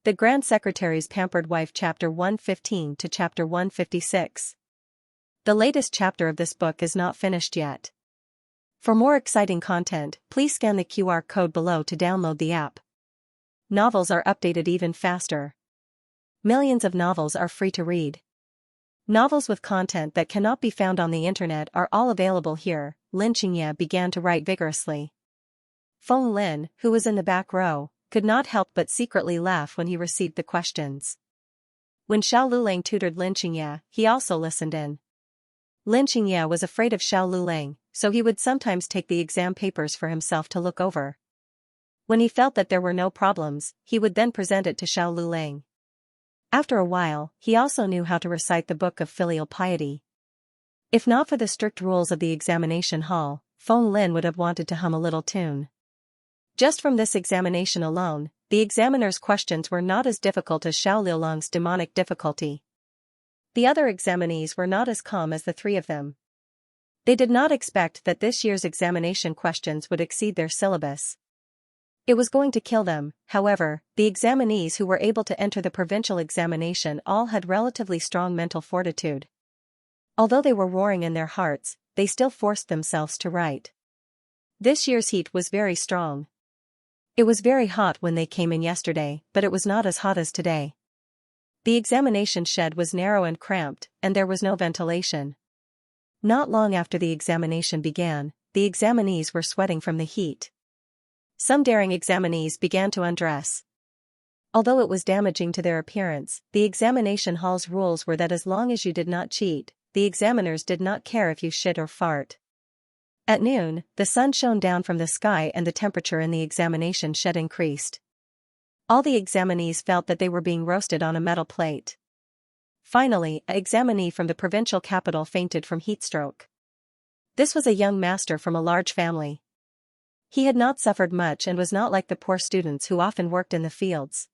The Grand Secretary's Pampered Wife Chapter 115 to Chapter 156. The latest chapter of this book is not finished yet. For more exciting content, please scan the QR code below to download the app. Novels are updated even faster. Millions of novels are free to read. Novels with content that cannot be found on the internet are all available here. Xianxia began to write vigorously. Feng Lin, who was in the back row, could not help but secretly laugh when he received the questions. When Xiao Lulang tutored Xianxia, he also listened in. Xianxia was afraid of Xiao Lulang, so he would sometimes take the exam papers for himself to look over. When he felt that there were no problems, he would then present it to Xiao Lulang. After a while, he also knew how to recite the Book of Filial Piety. If not for the strict rules of the examination hall, Feng Lin would have wanted to hum a little tune. Just from this examination alone, the examiner's questions were not as difficult as Xiao Lulang's demonic difficulty. The other examinees were not as calm as the three of them. They did not expect that this year's examination questions would exceed their syllabus. It was going to kill them. However, the examinees who were able to enter the provincial examination all had relatively strong mental fortitude. Although they were roaring in their hearts, they still forced themselves to write. This year's heat was very strong. It was very hot when they came in yesterday, but it was not as hot as today. The examination shed was narrow and cramped, and there was no ventilation. Not long after the examination began, the examinees were sweating from the heat. Some daring examinees began to undress. Although it was damaging to their appearance, the examination hall's rules were that as long as you did not cheat, the examiners did not care if you shit or fart. At noon, the sun shone down from the sky and the temperature in the examination shed increased. All the examinees felt that they were being roasted on a metal plate. Finally, an examinee from the provincial capital fainted from heatstroke. This was a young master from a large family. He had not suffered much and was not like the poor students who often worked in the fields.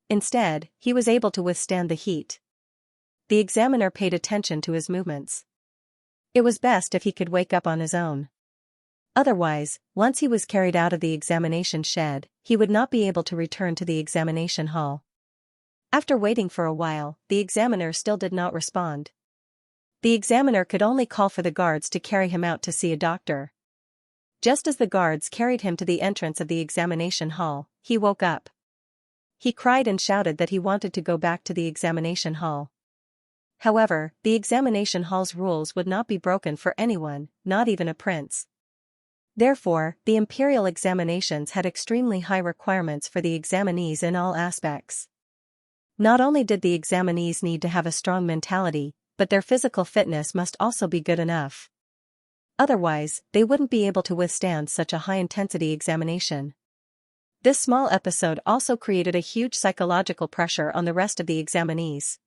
Instead, he was able to withstand the heat. The examiner paid attention to his movements. It was best if he could wake up on his own. Otherwise, once he was carried out of the examination shed, he would not be able to return to the examination hall. After waiting for a while, the examiner still did not respond. The examiner could only call for the guards to carry him out to see a doctor. Just as the guards carried him to the entrance of the examination hall, he woke up. He cried and shouted that he wanted to go back to the examination hall. However, the examination hall's rules would not be broken for anyone, not even a prince. Therefore, the imperial examinations had extremely high requirements for the examinees in all aspects. Not only did the examinees need to have a strong mentality, but their physical fitness must also be good enough. Otherwise, they wouldn't be able to withstand such a high-intensity examination. This small episode also created a huge psychological pressure on the rest of the examinees.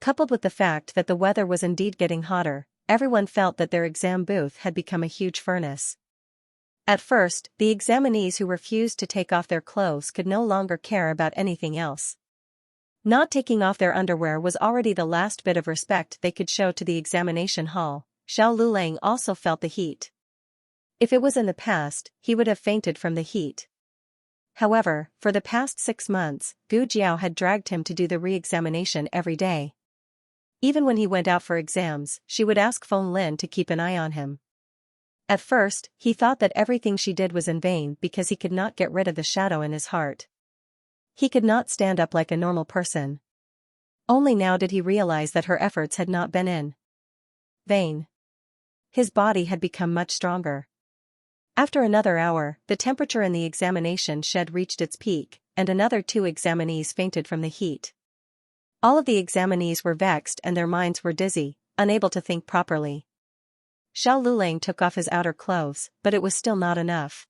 Coupled with the fact that the weather was indeed getting hotter, everyone felt that their exam booth had become a huge furnace. At first, the examinees who refused to take off their clothes could no longer care about anything else. Not taking off their underwear was already the last bit of respect they could show to the examination hall. Xiao Lulang also felt the heat. If it was in the past, he would have fainted from the heat. However, for the past 6 months, Gu Jiao had dragged him to do the re-examination every day. Even when he went out for exams, she would ask Feng Lin to keep an eye on him. At first, he thought that everything she did was in vain because he could not get rid of the shadow in his heart. He could not stand up like a normal person. Only now did he realize that her efforts had not been in vain. His body had become much stronger. After another hour, the temperature in the examination shed reached its peak, and another 2 examinees fainted from the heat. All of the examinees were vexed and their minds were dizzy, unable to think properly. Xiao Lulang took off his outer clothes, but it was still not enough.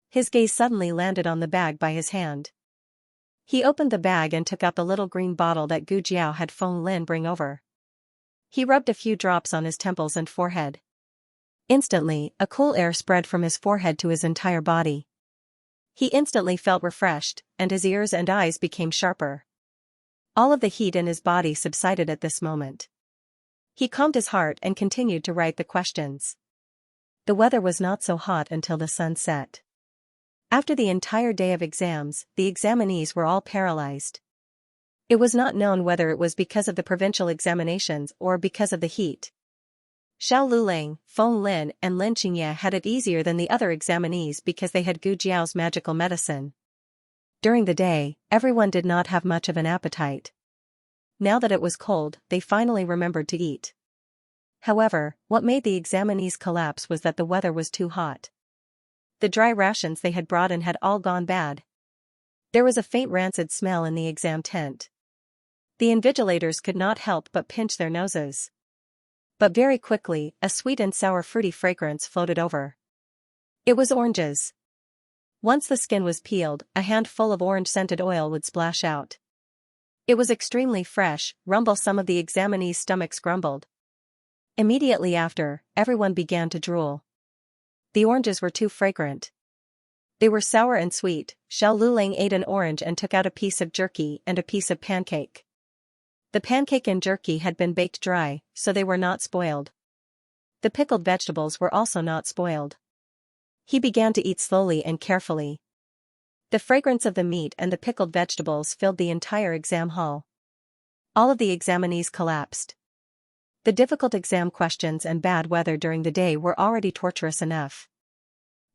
His gaze suddenly landed on the bag by his hand. He opened the bag and took out the little green bottle that Gu Jiao had Feng Lin bring over. He rubbed a few drops on his temples and forehead. Instantly, a cool air spread from his forehead to his entire body. He instantly felt refreshed, and his ears and eyes became sharper. All of the heat in his body subsided at this moment. He calmed his heart and continued to write the questions. The weather was not so hot until the sun set. After the entire day of exams, the examinees were all paralyzed. It was not known whether it was because of the provincial examinations or because of the heat. Xiao Lulang, Feng Lin and Lin Xianxia had it easier than the other examinees because they had Gu Jiao's magical medicine. During the day, everyone did not have much of an appetite. Now that it was cold, they finally remembered to eat. However, what made the examinees collapse was that the weather was too hot. The dry rations they had brought in had all gone bad. There was a faint rancid smell in the exam tent. The invigilators could not help but pinch their noses. But very quickly, a sweet and sour fruity fragrance floated over. It was oranges. Once the skin was peeled, a handful of orange-scented oil would splash out. It was extremely fresh, some of the examinees' stomachs grumbled. Immediately after, everyone began to drool. The oranges were too fragrant. They were sour and sweet. Xiao Lulang ate an orange and took out a piece of jerky and a piece of pancake. The pancake and jerky had been baked dry, so they were not spoiled. The pickled vegetables were also not spoiled. He began to eat slowly and carefully. The fragrance of the meat and the pickled vegetables filled the entire exam hall. All of the examinees collapsed. The difficult exam questions and bad weather during the day were already torturous enough.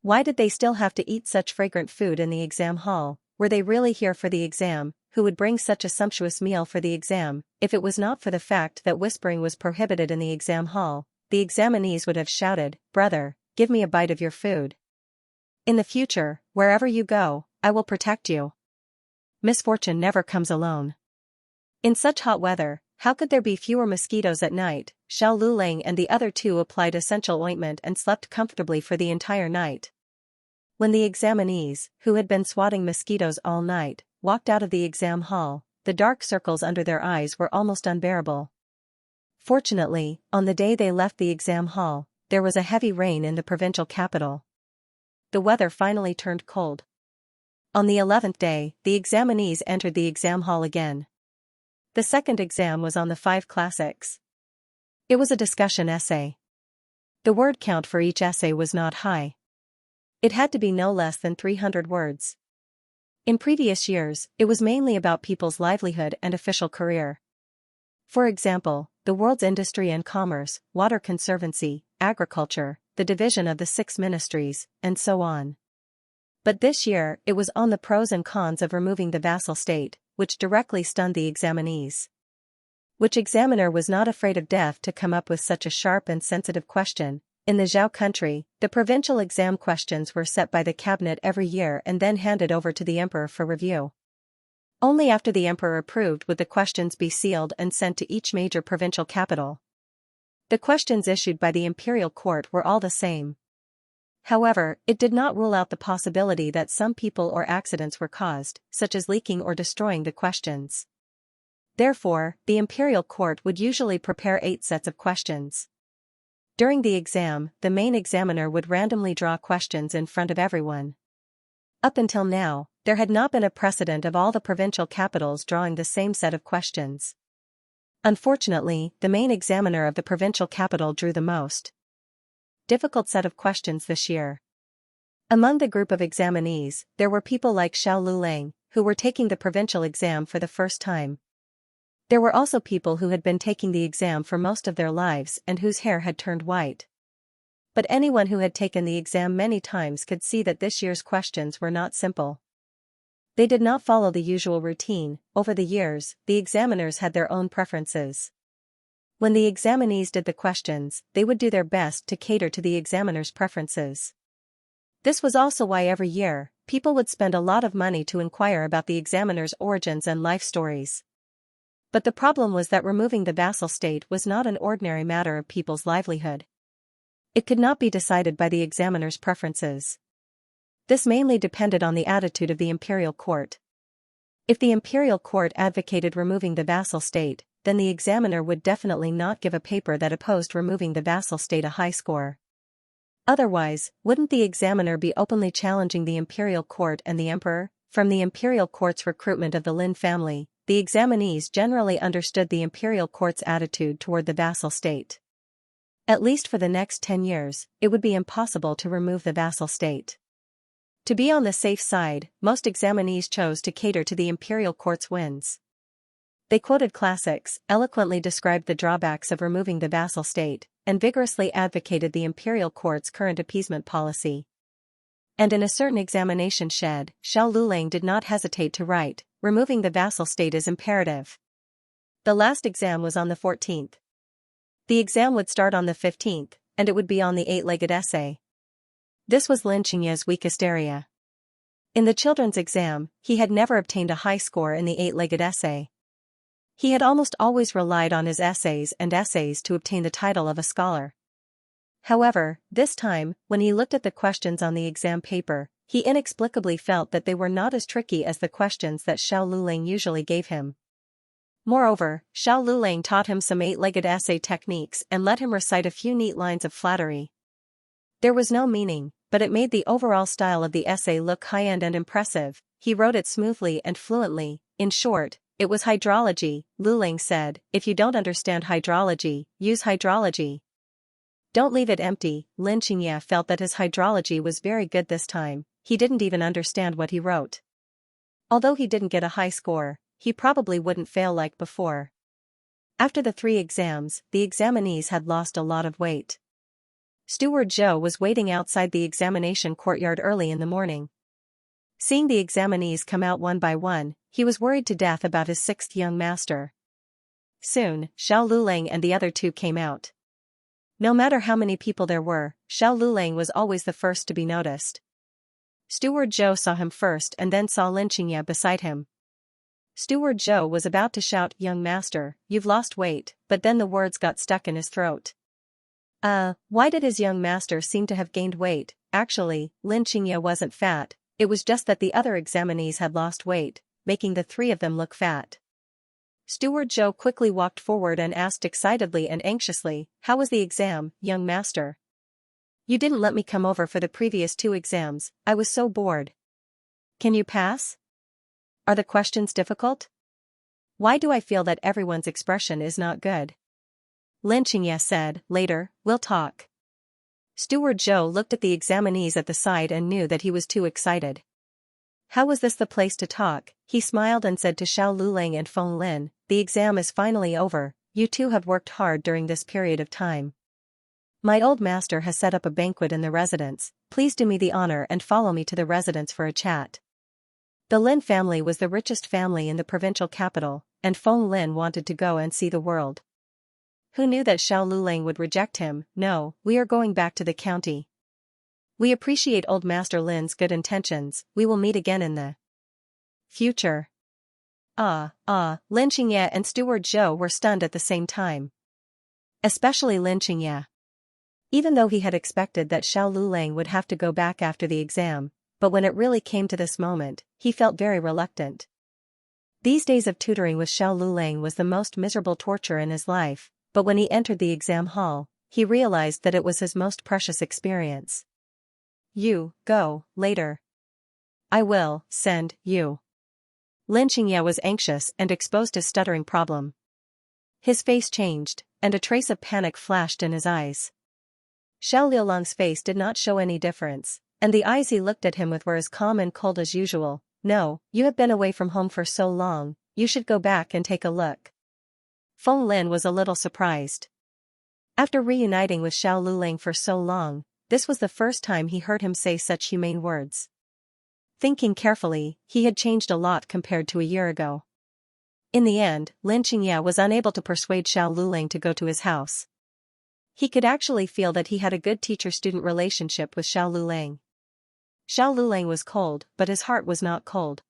Why did they still have to eat such fragrant food in the exam hall? Were they really here for the exam? Who would bring such a sumptuous meal for the exam? If it was not for the fact that whispering was prohibited in the exam hall, the examinees would have shouted, "Brother, give me a bite of your food. In the future, wherever you go, I will protect you. Misfortune never comes alone." In such hot weather, how could there be fewer mosquitoes at night? Xiao Lulang and the other two applied essential ointment and slept comfortably for the entire night. When the examinees, who had been swatting mosquitoes all night, walked out of the exam hall, the dark circles under their eyes were almost unbearable. Fortunately, on the day they left the exam hall, there was a heavy rain in the provincial capital. The weather finally turned cold. On the 11th day, the examinees entered the exam hall again. The second exam was on the 5 classics. It was a discussion essay. The word count for each essay was not high. It had to be no less than 300 words. In previous years, it was mainly about people's livelihood and official career. For example, the world's industry and commerce, water conservancy, agriculture, the division of the 6 ministries, and so on. But this year, it was on the pros and cons of removing the vassal state, which directly stunned the examinees. Which examiner was not afraid of death to come up with such a sharp and sensitive question? In the Zhao country, the provincial exam questions were set by the cabinet every year and then handed over to the emperor for review. Only after the emperor approved would the questions be sealed and sent to each major provincial capital. The questions issued by the imperial court were all the same. However, it did not rule out the possibility that some people or accidents were caused, such as leaking or destroying the questions. Therefore, the imperial court would usually prepare 8 sets of questions. During the exam, the main examiner would randomly draw questions in front of everyone. Up until now, there had not been a precedent of all the provincial capitals drawing the same set of questions. Unfortunately, the main examiner of the provincial capital drew the most difficult set of questions this year. Among the group of examinees, there were people like Xiao Lulang, who were taking the provincial exam for the first time. There were also people who had been taking the exam for most of their lives and whose hair had turned white. But anyone who had taken the exam many times could see that this year's questions were not simple. They did not follow the usual routine. Over the years, the examiners had their own preferences. When the examinees did the questions, they would do their best to cater to the examiner's preferences. This was also why every year, people would spend a lot of money to inquire about the examiner's origins and life stories. But the problem was that removing the vassal state was not an ordinary matter of people's livelihood. It could not be decided by the examiner's preferences. This mainly depended on the attitude of the imperial court. If the imperial court advocated removing the vassal state, then the examiner would definitely not give a paper that opposed removing the vassal state a high score. Otherwise, wouldn't the examiner be openly challenging the imperial court and the emperor? From the imperial court's recruitment of the Lin family, the examinees generally understood the imperial court's attitude toward the vassal state. At least for the next 10 years, it would be impossible to remove the vassal state. To be on the safe side, most examinees chose to cater to the imperial court's whims. They quoted classics, eloquently described the drawbacks of removing the vassal state, and vigorously advocated the imperial court's current appeasement policy. And in a certain examination shed, Xiao Lulang did not hesitate to write, "Removing the vassal state is imperative." The last exam was on the 14th. The exam would start on the 15th, and it would be on the 8-legged essay. This was Lin Xianxia's weakest area. In the children's exam, he had never obtained a high score in the 8-legged essay. He had almost always relied on his essays to obtain the title of a scholar. However, this time, when he looked at the questions on the exam paper, he inexplicably felt that they were not as tricky as the questions that Xiao Lulang usually gave him. Moreover, Xiao Lulang taught him some 8-legged essay techniques and let him recite a few neat lines of flattery. There was no meaning, but it made the overall style of the essay look high-end and impressive. He wrote it smoothly and fluently. In short, it was hydrology. Lulang said, "If you don't understand hydrology, use hydrology. Don't leave it empty." Lin Xianxia felt that his hydrology was very good this time. He didn't even understand what he wrote. Although he didn't get a high score, he probably wouldn't fail like before. After the 3 exams, the examinees had lost a lot of weight. Steward Zhou was waiting outside the examination courtyard early in the morning. Seeing the examinees come out one by one, he was worried to death about his 6th young master. Soon, Xiao Lulang and the other 2 came out. No matter how many people there were, Xiao Lulang was always the first to be noticed. Steward Zhou saw him first and then saw Lin Xianxia beside him. Steward Zhou was about to shout, "Young master, you've lost weight," but then the words got stuck in his throat. Why did his young master seem to have gained weight? Actually, Lin Xianxia wasn't fat, it was just that the other examinees had lost weight, making the 3 of them look fat. Steward Zhou quickly walked forward and asked excitedly and anxiously, "How was the exam, young master? You didn't let me come over for the previous 2 exams, I was so bored. Can you pass? Are the questions difficult? Why do I feel that everyone's expression is not good?" Lin Xianxia said, "Later, we'll talk." Steward Zhou looked at the examinees at the side and knew that he was too excited. How was this the place to talk? He smiled and said to Xiao Lulang and Feng Lin, "The exam is finally over, you 2 have worked hard during this period of time. My old master has set up a banquet in the residence, please do me the honor and follow me to the residence for a chat." The Lin family was the richest family in the provincial capital, and Feng Lin wanted to go and see the world. Who knew that Xiao Lulang would reject him? "No, we are going back to the county. We appreciate old Master Lin's good intentions, we will meet again in the future." Lin Xianxia and Steward Zhou were stunned at the same time. Especially Lin Xianxia. Even though he had expected that Xiao Lulang would have to go back after the exam, but when it really came to this moment, he felt very reluctant. These days of tutoring with Xiao Lulang was the most miserable torture in his life, but when he entered the exam hall, he realized that it was his most precious experience. "You, go, later. I will, send, you." Lin Xianxia was anxious and exposed his stuttering problem. His face changed, and a trace of panic flashed in his eyes. Xiao Liulang's face did not show any difference, and the eyes he looked at him with were as calm and cold as usual. "No, you have been away from home for so long, you should go back and take a look." Feng Lin was a little surprised. After reuniting with Xiao Lulang for so long, this was the first time he heard him say such humane words. Thinking carefully, he had changed a lot compared to a year ago. In the end, Lin Xianxia was unable to persuade Xiao Lulang to go to his house. He could actually feel that he had a good teacher-student relationship with Xiao Lulang. Xiao Lulang was cold, but his heart was not cold.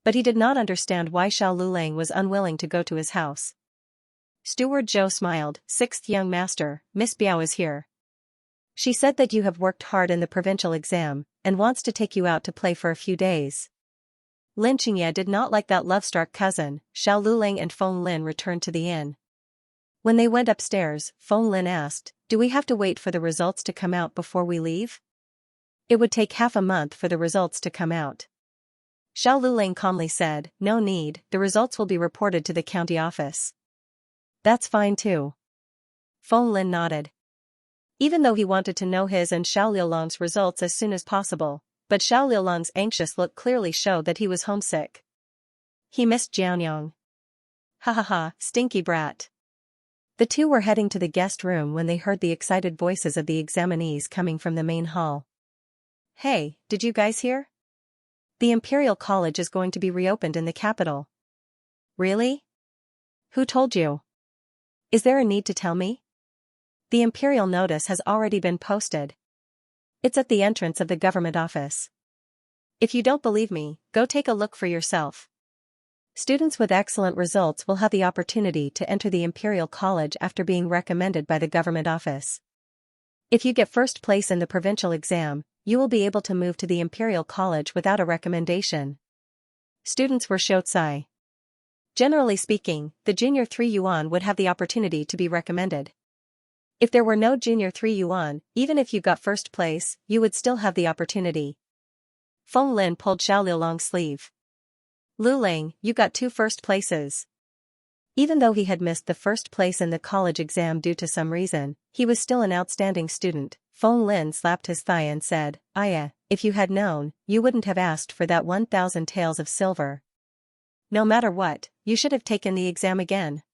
But he did not understand why Xiao Lulang was unwilling to go to his house. Steward Zhou smiled. "6th young master, Miss Biao is here. She said that you have worked hard in the provincial exam, and wants to take you out to play for a few days." Lin Xianxia did not like that love-struck cousin. Xiao Lulang and Feng Lin returned to the inn. When they went upstairs, Feng Lin asked, "Do we have to wait for the results to come out before we leave?" "It would take half a month for the results to come out." Xiao Lulang calmly said, "No need, the results will be reported to the county office." "That's fine too." Feng Lin nodded. Even though he wanted to know his and Xiao Liulang's results as soon as possible, but Xiao Liulong's anxious look clearly showed that he was homesick. He missed Jianyong. Ha ha ha, stinky brat. The two were heading to the guest room when they heard the excited voices of the examinees coming from the main hall. Hey, did you guys hear? The Imperial College is going to be reopened in the capital. Really? Who told you? Is there a need to tell me? The Imperial notice has already been posted. It's at the entrance of the government office. If you don't believe me, go take a look for yourself. Students with excellent results will have the opportunity to enter the Imperial College after being recommended by the government office. If you get first place in the provincial exam, you will be able to move to the Imperial College without a recommendation. Students were Shoutsai. Generally speaking, the Junior 3 Yuan would have the opportunity to be recommended. If there were no Junior 3 Yuan, even if you got first place, you would still have the opportunity. Feng Lin pulled Xiao Liulong's sleeve. Lu Ling, you got 2 first places. Even though he had missed the first place in the college exam due to some reason, he was still an outstanding student. Feng Lin slapped his thigh and said, if you had known, you wouldn't have asked for that 1,000 taels of silver. No matter what, you should have taken the exam again.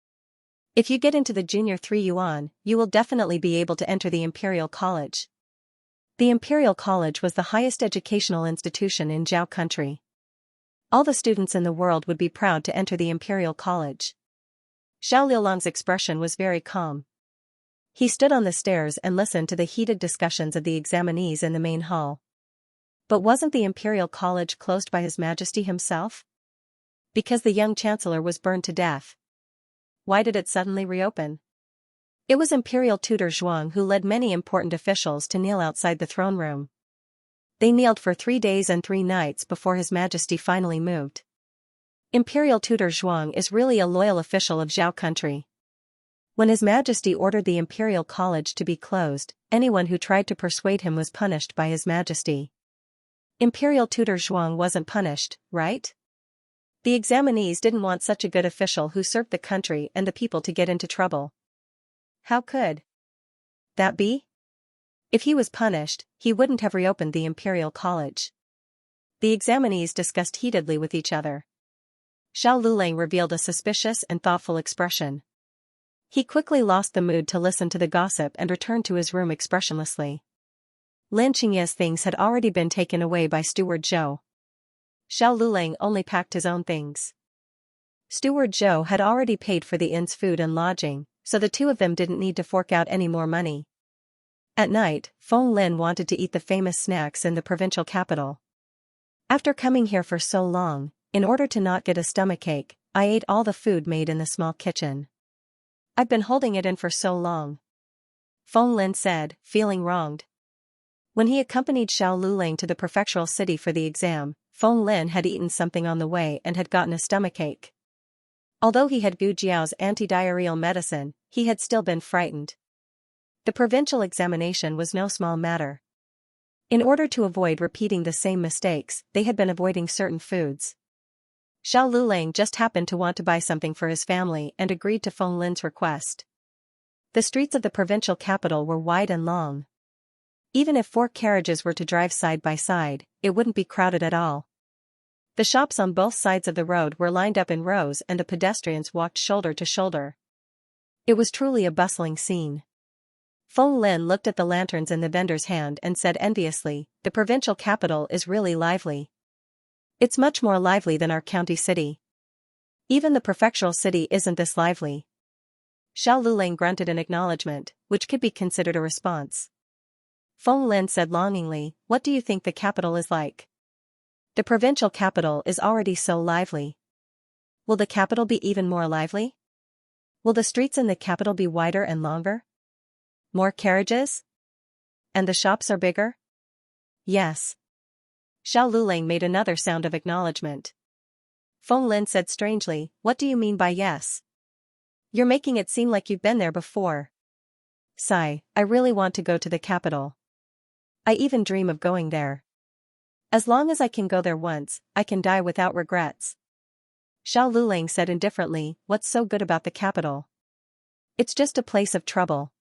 If you get into the Junior 3 Yuan, you will definitely be able to enter the Imperial College. The Imperial College was the highest educational institution in Zhao country. All the students in the world would be proud to enter the Imperial College. Xiao Liulong's expression was very calm. He stood on the stairs and listened to the heated discussions of the examinees in the main hall. But wasn't the Imperial College closed by His Majesty himself? Because the young chancellor was burned to death. Why did it suddenly reopen? It was Imperial Tutor Zhuang who led many important officials to kneel outside the throne room. They kneeled for 3 days and 3 nights before His Majesty finally moved. Imperial Tutor Zhuang is really a loyal official of Zhao country. When His Majesty ordered the Imperial College to be closed, anyone who tried to persuade him was punished by His Majesty. Imperial Tutor Zhuang wasn't punished, right? The examinees didn't want such a good official who served the country and the people to get into trouble. How could that be? If he was punished, he wouldn't have reopened the Imperial College. The examinees discussed heatedly with each other. Xiao Liulang revealed a suspicious and thoughtful expression. He quickly lost the mood to listen to the gossip and returned to his room expressionlessly. Lin Xianxia's things had already been taken away by Steward Zhou. Xiao Liulang only packed his own things. Steward Zhou had already paid for the inn's food and lodging, so the two of them didn't need to fork out any more money. At night, Feng Lin wanted to eat the famous snacks in the provincial capital. After coming here for so long, in order to not get a stomachache, I ate all the food made in the small kitchen. I've been holding it in for so long. Feng Lin said, feeling wronged. When he accompanied Xiao Liulang to the prefectural city for the exam, Feng Lin had eaten something on the way and had gotten a stomachache. Although he had Gu Jiao's anti-diarrheal medicine, he had still been frightened. The provincial examination was no small matter. In order to avoid repeating the same mistakes, they had been avoiding certain foods. Xiao Liulang just happened to want to buy something for his family and agreed to Feng Lin's request. The streets of the provincial capital were wide and long. Even if 4 carriages were to drive side by side, it wouldn't be crowded at all. The shops on both sides of the road were lined up in rows and the pedestrians walked shoulder to shoulder. It was truly a bustling scene. Feng Lin looked at the lanterns in the vendor's hand and said enviously, the provincial capital is really lively. It's much more lively than our county city. Even the prefectural city isn't this lively. Xiao Liulang grunted in acknowledgement, which could be considered a response. Feng Lin said longingly, what do you think the capital is like? The provincial capital is already so lively. Will the capital be even more lively? Will the streets in the capital be wider and longer? More carriages? And the shops are bigger? Yes. Xiao Liulang made another sound of acknowledgement. Feng Lin said strangely, what do you mean by yes? You're making it seem like you've been there before. Sigh, I really want to go to the capital. I even dream of going there. As long as I can go there once, I can die without regrets. Xiao Liulang said indifferently, what's so good about the capital? It's just a place of trouble.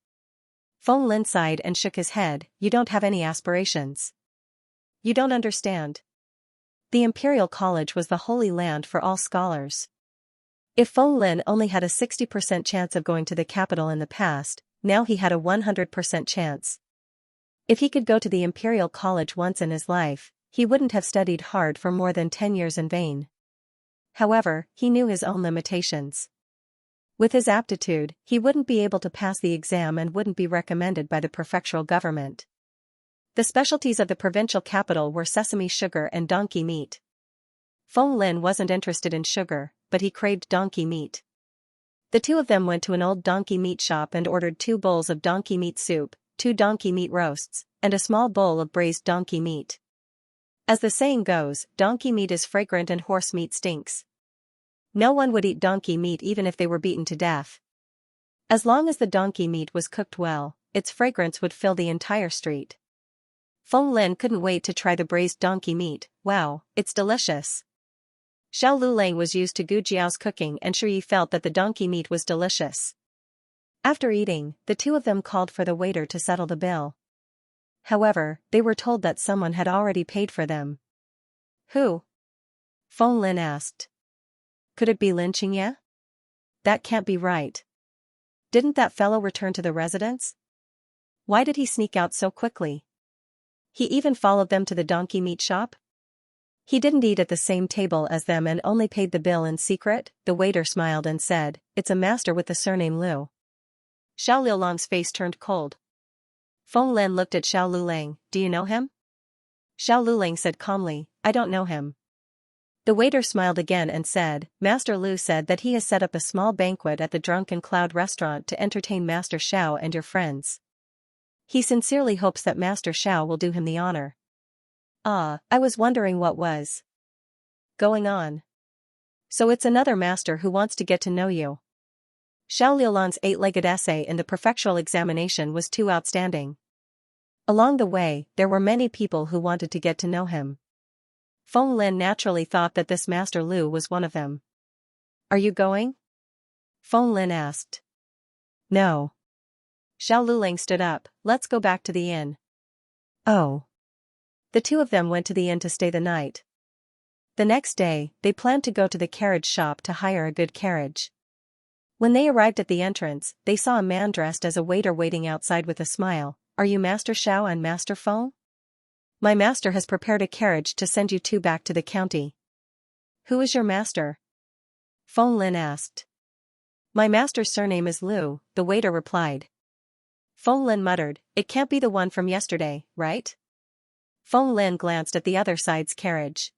Feng Lin sighed and shook his head, you don't have any aspirations. You don't understand. The Imperial College was the holy land for all scholars. If Feng Lin only had a 60% chance of going to the capital in the past, now he had a 100% chance. If he could go to the Imperial College once in his life, he wouldn't have studied hard for more than 10 years in vain. However, he knew his own limitations. With his aptitude, he wouldn't be able to pass the exam and wouldn't be recommended by the prefectural government. The specialties of the provincial capital were sesame sugar and donkey meat. Feng Lin wasn't interested in sugar, but he craved donkey meat. The two of them went to an old donkey meat shop and ordered 2 bowls of donkey meat soup, 2 donkey meat roasts, and a small bowl of braised donkey meat. As the saying goes, donkey meat is fragrant and horse meat stinks. No one would eat donkey meat even if they were beaten to death. As long as the donkey meat was cooked well, its fragrance would fill the entire street. Feng Lin couldn't wait to try the braised donkey meat. Wow, it's delicious. Xiao Lulang was used to Gu Jiao's cooking and Shi Yi felt that the donkey meat was delicious. After eating, the two of them called for the waiter to settle the bill. However, they were told that someone had already paid for them. Who? Feng Lin asked. Could it be Lin Xianxia? That can't be right. Didn't that fellow return to the residence? Why did he sneak out so quickly? He even followed them to the donkey meat shop? He didn't eat at the same table as them and only paid the bill in secret. The waiter smiled and said, "It's a master with the surname Liu." Xiao Liulang's face turned cold. Feng Lin looked at Xiao Lulang. "Do you know him?" Xiao Lulang said calmly, "I don't know him." The waiter smiled again and said, "Master Liu said that he has set up a small banquet at the Drunken Cloud restaurant to entertain Master Xiao and your friends. He sincerely hopes that Master Xiao will do him the honor." Ah, I was wondering what was going on. So it's another master who wants to get to know you. Xiao Liulang's 8-legged essay in the prefectural examination was too outstanding. Along the way, there were many people who wanted to get to know him. Feng Lin naturally thought that this Master Liu was one of them. "Are you going?" Feng Lin asked. "No." Xiao Lulang stood up. "Let's go back to the inn." Oh. The two of them went to the inn to stay the night. The next day, they planned to go to the carriage shop to hire a good carriage. When they arrived at the entrance, they saw a man dressed as a waiter waiting outside with a smile. "Are you Master Xiao and Master Feng? My master has prepared a carriage to send you two back to the county." "Who is your master?" Feng Lin asked. "My master's surname is Liu," the waiter replied. Feng Lin muttered, "It can't be the one from yesterday, right?" Feng Lin glanced at the other side's carriage.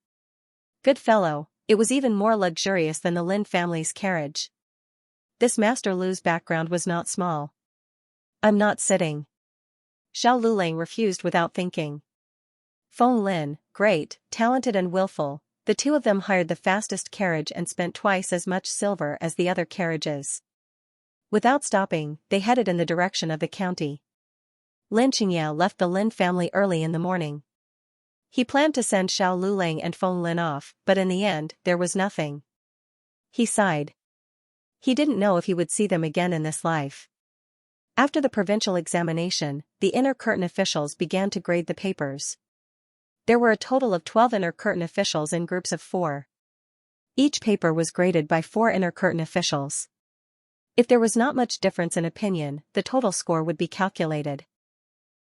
Good fellow, it was even more luxurious than the Lin family's carriage. This Master Liu's background was not small. "I'm not sitting." Xiao Lulang refused without thinking. Feng Lin, great, talented and willful, the two of them hired the fastest carriage and spent twice as much silver as the other carriages. Without stopping, they headed in the direction of the county. Lin Xianxia left the Lin family early in the morning. He planned to send Xiao Lulang and Feng Lin off, but in the end, there was nothing. He sighed. He didn't know if he would see them again in this life. After the provincial examination, the inner curtain officials began to grade the papers. There were a total of 12 inner curtain officials in groups of 4. Each paper was graded by 4 inner curtain officials. If there was not much difference in opinion, the total score would be calculated.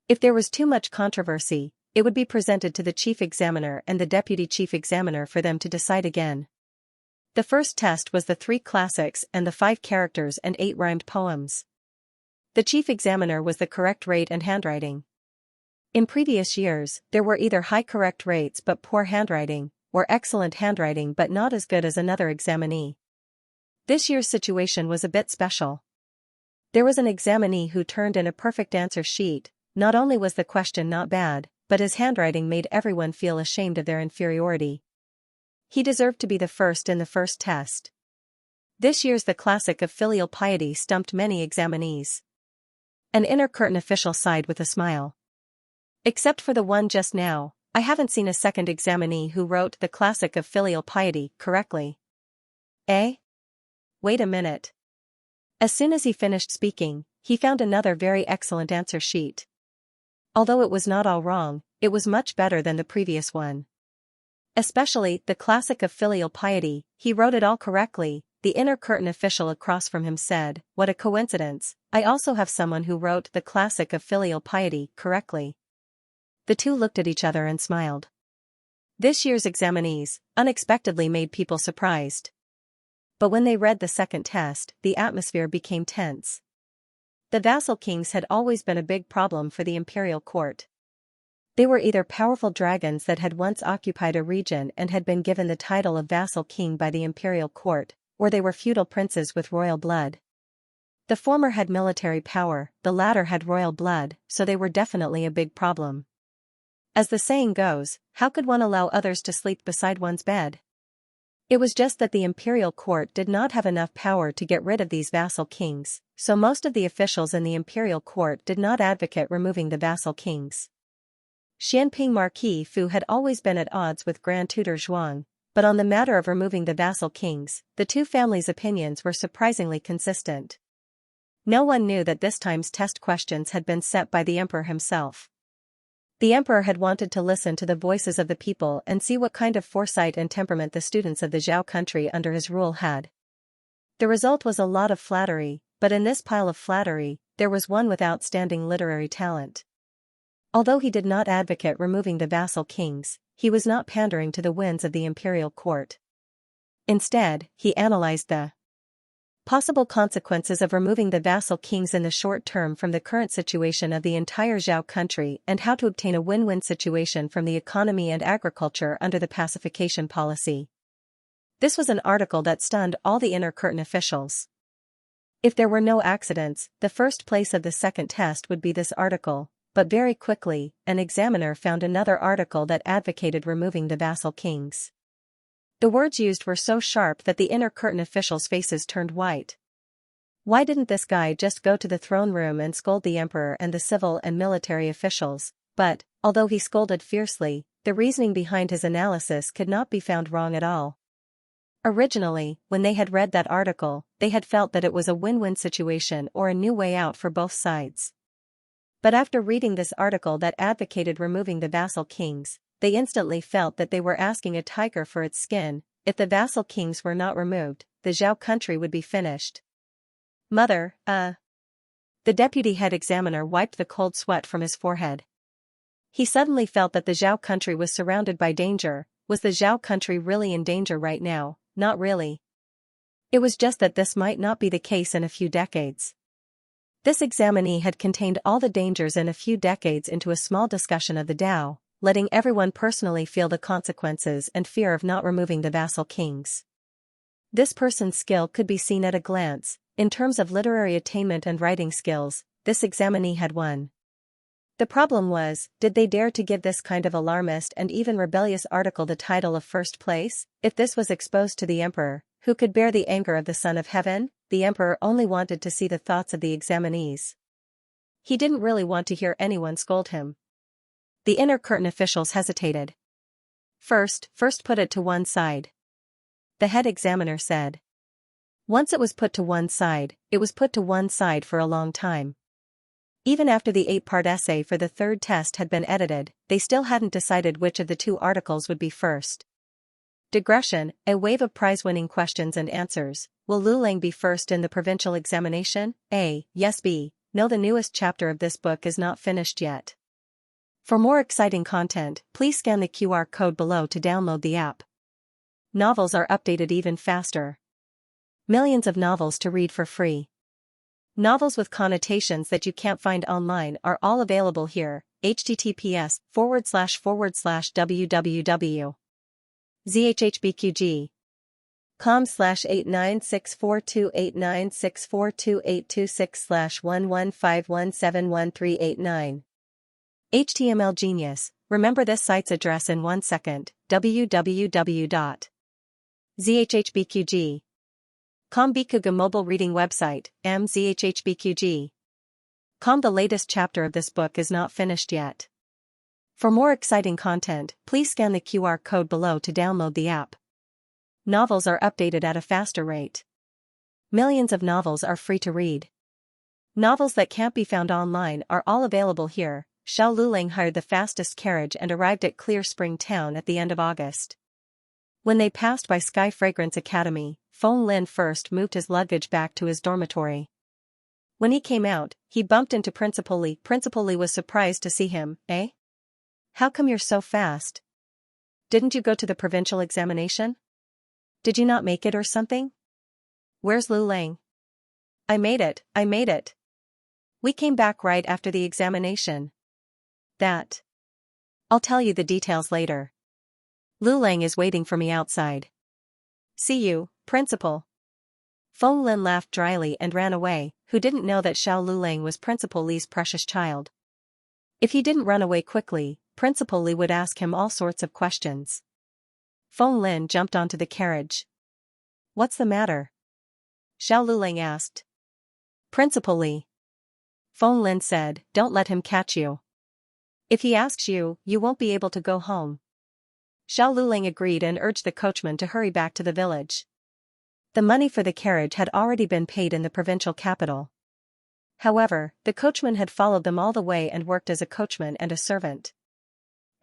If there was too much controversy, it would be presented to the chief examiner and the deputy chief examiner for them to decide again. The first test was the 3 classics and the 5 characters and 8 rhymed poems. The chief examiner was the correct rate and handwriting. In previous years, there were either high correct rates but poor handwriting, or excellent handwriting but not as good as another examinee. This year's situation was a bit special. There was an examinee who turned in a perfect answer sheet. Not only was the question not bad, but his handwriting made everyone feel ashamed of their inferiority. He deserved to be the first in the first test. This year's The Classic of Filial Piety stumped many examinees. An inner curtain official sighed with a smile. "Except for the one just now, I haven't seen a second examinee who wrote The Classic of Filial Piety correctly." "Eh? Wait a minute." As soon as he finished speaking, he found another very excellent answer sheet. Although it was not all wrong, it was much better than the previous one. Especially the classic of filial piety, he wrote it all correctly. The inner curtain official across from him said, "What a coincidence, I also have someone who wrote the classic of filial piety correctly." The two looked at each other and smiled. This year's examinees unexpectedly made people surprised. But when they read the second test, the atmosphere became tense. The vassal kings had always been a big problem for the imperial court. They were either powerful dragons that had once occupied a region and had been given the title of vassal king by the imperial court, or they were feudal princes with royal blood. The former had military power, the latter had royal blood, so they were definitely a big problem. As the saying goes, how could one allow others to sleep beside one's bed? It was just that the imperial court did not have enough power to get rid of these vassal kings, so most of the officials in the imperial court did not advocate removing the vassal kings. Xianping Marquis Fu had always been at odds with Grand Tutor Zhuang, but on the matter of removing the vassal kings, the two families' opinions were surprisingly consistent. No one knew that this time's test questions had been set by the emperor himself. The emperor had wanted to listen to the voices of the people and see what kind of foresight and temperament the students of the Zhao country under his rule had. The result was a lot of flattery, but in this pile of flattery, there was one with outstanding literary talent. Although he did not advocate removing the vassal kings, he was not pandering to the winds of the imperial court. Instead, he analyzed the possible consequences of removing the vassal kings in the short term from the current situation of the entire Zhao country and how to obtain a win-win situation from the economy and agriculture under the pacification policy. This was an article that stunned all the inner curtain officials. If there were no accidents, the first place of the second test would be this article. But very quickly, an examiner found another article that advocated removing the vassal kings. The words used were so sharp that the inner curtain officials' faces turned white. Why didn't this guy just go to the throne room and scold the emperor and the civil and military officials? But, although he scolded fiercely, the reasoning behind his analysis could not be found wrong at all. Originally, when they had read that article, they had felt that it was a win-win situation or a new way out for both sides. But after reading this article that advocated removing the vassal kings, they instantly felt that they were asking a tiger for its skin. If the vassal kings were not removed, the Zhao country would be finished. Mother, The deputy head examiner wiped the cold sweat from his forehead. He suddenly felt that the Zhao country was surrounded by danger. Was the Zhao country really in danger right now? Not really. It was just that this might not be the case in a few decades. This examinee had contained all the dangers in a few decades into a small discussion of the Tao, letting everyone personally feel the consequences and fear of not removing the vassal kings. This person's skill could be seen at a glance. In terms of literary attainment and writing skills, this examinee had won. The problem was, did they dare to give this kind of alarmist and even rebellious article the title of first place? If this was exposed to the emperor, who could bear the anger of the Son of Heaven? The emperor only wanted to see the thoughts of the examinees. He didn't really want to hear anyone scold him. The inner curtain officials hesitated. First put it to one side. The head examiner said. Once it was put to one side, it was put to one side for a long time. Even after the 8-part essay for the third test had been edited, they still hadn't decided which of the two articles would be first. Digression, a wave of prize-winning questions and answers. Will Lu Lang be first in the provincial examination? A. Yes. B. No. The newest chapter of this book is not finished yet. For more exciting content, please scan the QR code below to download the app. Novels are updated even faster. Millions of novels to read for free. Novels with connotations that you can't find online are all available here. https://www.zhhbqg com/8964289642826/115171389. HTML Genius, remember this site's address in 1 second, www.zhhbqg.com. Bikuga mobile reading website, mzhhbqg.com. The latest chapter of this book is not finished yet. For more exciting content, please scan the QR code below to download the app. Novels are updated at a faster rate. Millions of novels are free to read. Novels that can't be found online are all available here. Xiao Lulang hired the fastest carriage and arrived at Clear Spring Town at the end of August. When they passed by Sky Fragrance Academy, Feng Lin first moved his luggage back to his dormitory. When he came out, he bumped into Principal Li. Principal Li was surprised to see him. Eh? How come you're so fast? Didn't you go to the provincial examination? Did you not make it or something? Where's Lu Lang? I made it. We came back right after the examination. That. I'll tell you the details later. Lu Lang is waiting for me outside. See you, Principal. Feng Lin laughed dryly and ran away, who didn't know that Xiao Lulang was Principal Li's precious child. If he didn't run away quickly, Principal Li would ask him all sorts of questions. Feng Lin jumped onto the carriage. What's the matter? Xiao Lulang asked. Principal Li. Feng Lin said, don't let him catch you. If he asks you, you won't be able to go home. Xiao Lulang agreed and urged the coachman to hurry back to the village. The money for the carriage had already been paid in the provincial capital. However, the coachman had followed them all the way and worked as a coachman and a servant.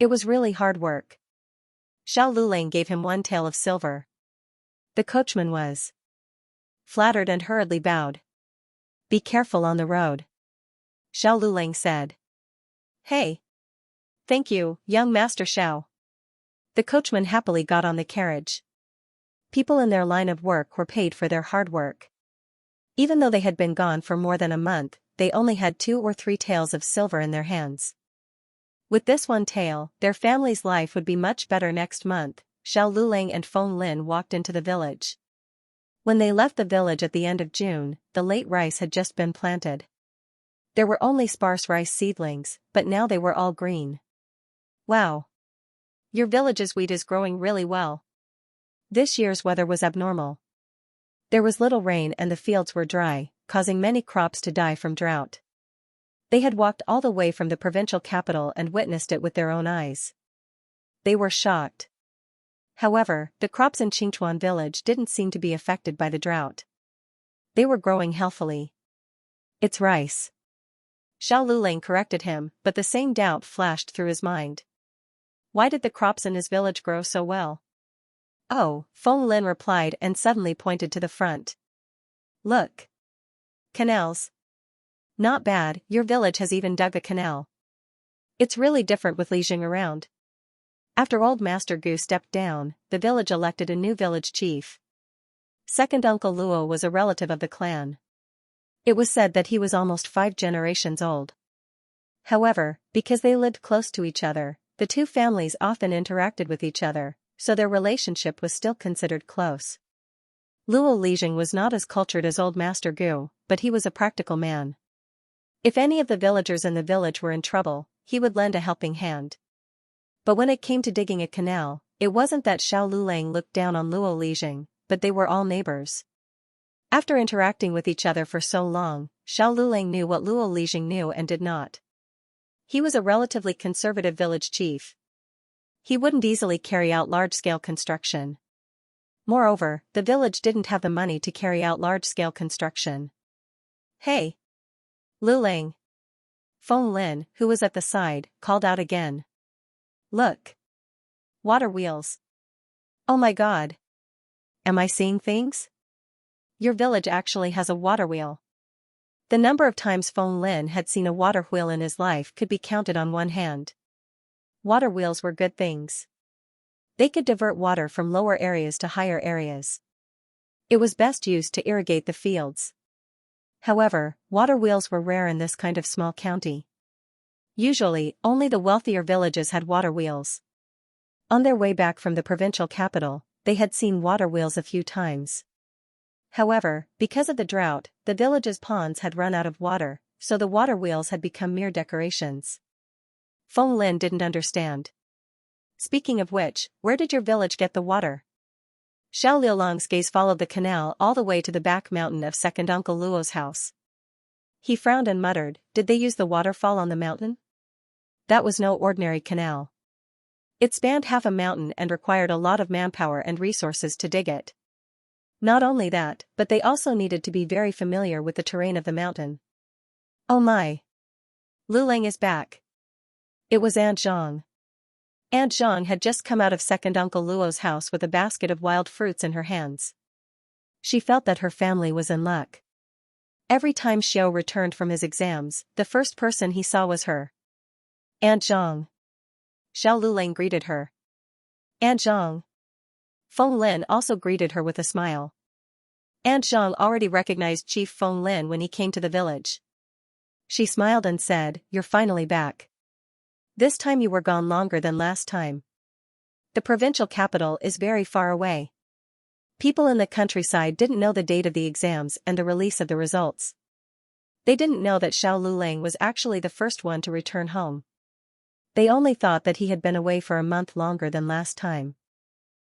It was really hard work. Xiao Lulang gave him 1 tael of silver. The coachman was flattered and hurriedly bowed. Be careful on the road. Xiao Lulang said. Hey. Thank you, young Master Xiao. The coachman happily got on the carriage. People in their line of work were paid for their hard work. Even though they had been gone for more than a month, they only had 2 or 3 taels of silver in their hands. With this 1 tael, their family's life would be much better next month. Xiao Lulang and Feng Lin walked into the village. When they left the village at the end of June, the late rice had just been planted. There were only sparse rice seedlings, but now they were all green. Wow! Your village's wheat is growing really well. This year's weather was abnormal. There was little rain and the fields were dry, causing many crops to die from drought. They had walked all the way from the provincial capital and witnessed it with their own eyes. They were shocked. However, the crops in Qingchuan village didn't seem to be affected by the drought. They were growing healthily. It's rice. Xiao Lulang corrected him, but the same doubt flashed through his mind. Why did the crops in his village grow so well? Oh, Feng Lin replied and suddenly pointed to the front. Look. Canals. Not bad, your village has even dug a canal. It's really different with Li Jing around. After old Master Gu stepped down, the village elected a new village chief. Second Uncle Luo was a relative of the clan. It was said that he was almost 5 generations old. However, because they lived close to each other, the two families often interacted with each other, so their relationship was still considered close. Luo Lijing was not as cultured as old Master Gu, but he was a practical man. If any of the villagers in the village were in trouble, he would lend a helping hand. But when it came to digging a canal, it wasn't that Xiao Lulang looked down on Luo Lijing, but they were all neighbors. After interacting with each other for so long, Xiao Lulang knew what Luo Lijing knew and did not. He was a relatively conservative village chief. He wouldn't easily carry out large-scale construction. Moreover, the village didn't have the money to carry out large-scale construction. Hey! Lulang! Feng Lin, who was at the side, called out again. Look! Water wheels! Oh my god! Am I seeing things? Your village actually has a water wheel. The number of times Feng Lin had seen a water wheel in his life could be counted on one hand. Water wheels were good things. They could divert water from lower areas to higher areas. It was best used to irrigate the fields. However, water wheels were rare in this kind of small county. Usually, only the wealthier villages had water wheels. On their way back from the provincial capital, they had seen water wheels a few times. However, because of the drought, the village's ponds had run out of water, so the water wheels had become mere decorations. Feng Lin didn't understand. Speaking of which, where did your village get the water? Xiao Liulang's gaze followed the canal all the way to the back mountain of second Uncle Luo's house. He frowned and muttered, did they use the waterfall on the mountain? That was no ordinary canal. It spanned half a mountain and required a lot of manpower and resources to dig it. Not only that, but they also needed to be very familiar with the terrain of the mountain. Oh my! Lulang is back. It was Aunt Zhang. Aunt Zhang had just come out of second Uncle Luo's house with a basket of wild fruits in her hands. She felt that her family was in luck. Every time Xiao returned from his exams, the first person he saw was her. Aunt Zhang. Xiao Lulang greeted her. Aunt Zhang. Feng Lin also greeted her with a smile. Aunt Zhang already recognized Chief Feng Lin when he came to the village. She smiled and said, "You're finally back. This time you were gone longer than last time. The provincial capital is very far away." People in the countryside didn't know the date of the exams and the release of the results. They didn't know that Xiao Lulang was actually the first one to return home. They only thought that he had been away for a month longer than last time.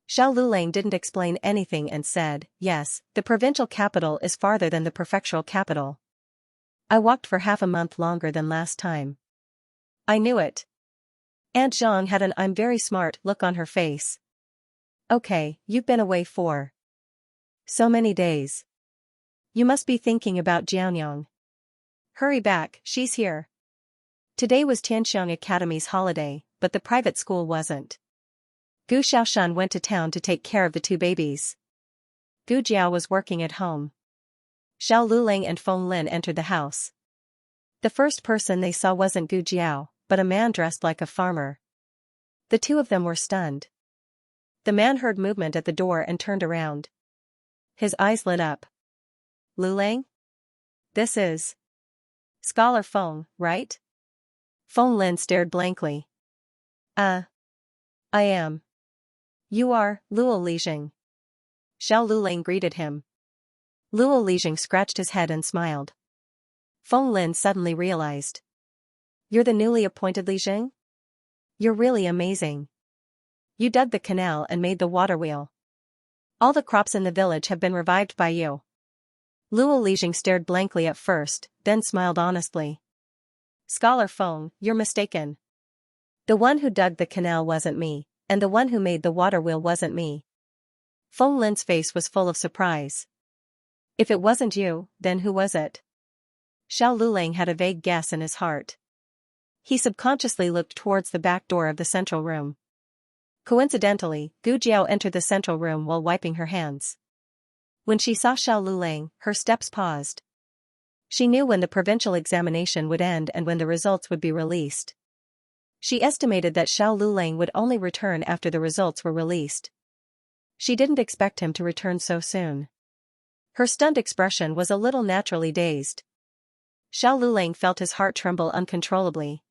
Xiao Lulang didn't explain anything and said, "Yes, the provincial capital is farther than the prefectural capital. I walked for half a month longer than last time." "I knew it." Aunt Zhang had an "I'm very smart" look on her face. "Okay, you've been away for so many days. You must be thinking about Jianyang. Hurry back, she's here." Today was Tianxiang Academy's holiday, but the private school wasn't. Gu Xiaoshan went to town to take care of the two babies. Gu Jiao was working at home. Xiao Lulang and Feng Lin entered the house. The first person they saw wasn't Gu Jiao, but a man dressed like a farmer. The two of them were stunned. The man heard movement at the door and turned around. His eyes lit up. "Lulang? This is Scholar Feng, right?" Feng Lin stared blankly. I am. You are, Luo Lijing." Xiao Lulang greeted him. Luo Lijing scratched his head and smiled. Feng Lin suddenly realized. "You're the newly appointed Lijing? You're really amazing. You dug the canal and made the water wheel. All the crops in the village have been revived by you." Luo Lijing stared blankly at first, then smiled honestly. "Scholar Feng, you're mistaken. The one who dug the canal wasn't me, and the one who made the water wheel wasn't me." Feng Lin's face was full of surprise. "If it wasn't you, then who was it?" Xiao Lulang had a vague guess in his heart. He subconsciously looked towards the back door of the central room. Coincidentally, Gu Jiao entered the central room while wiping her hands. When she saw Xiao Lulang, her steps paused. She knew when the provincial examination would end and when the results would be released. She estimated that Xiao Lulang would only return after the results were released. She didn't expect him to return so soon. Her stunned expression was a little naturally dazed. Xiao Lulang felt his heart tremble uncontrollably.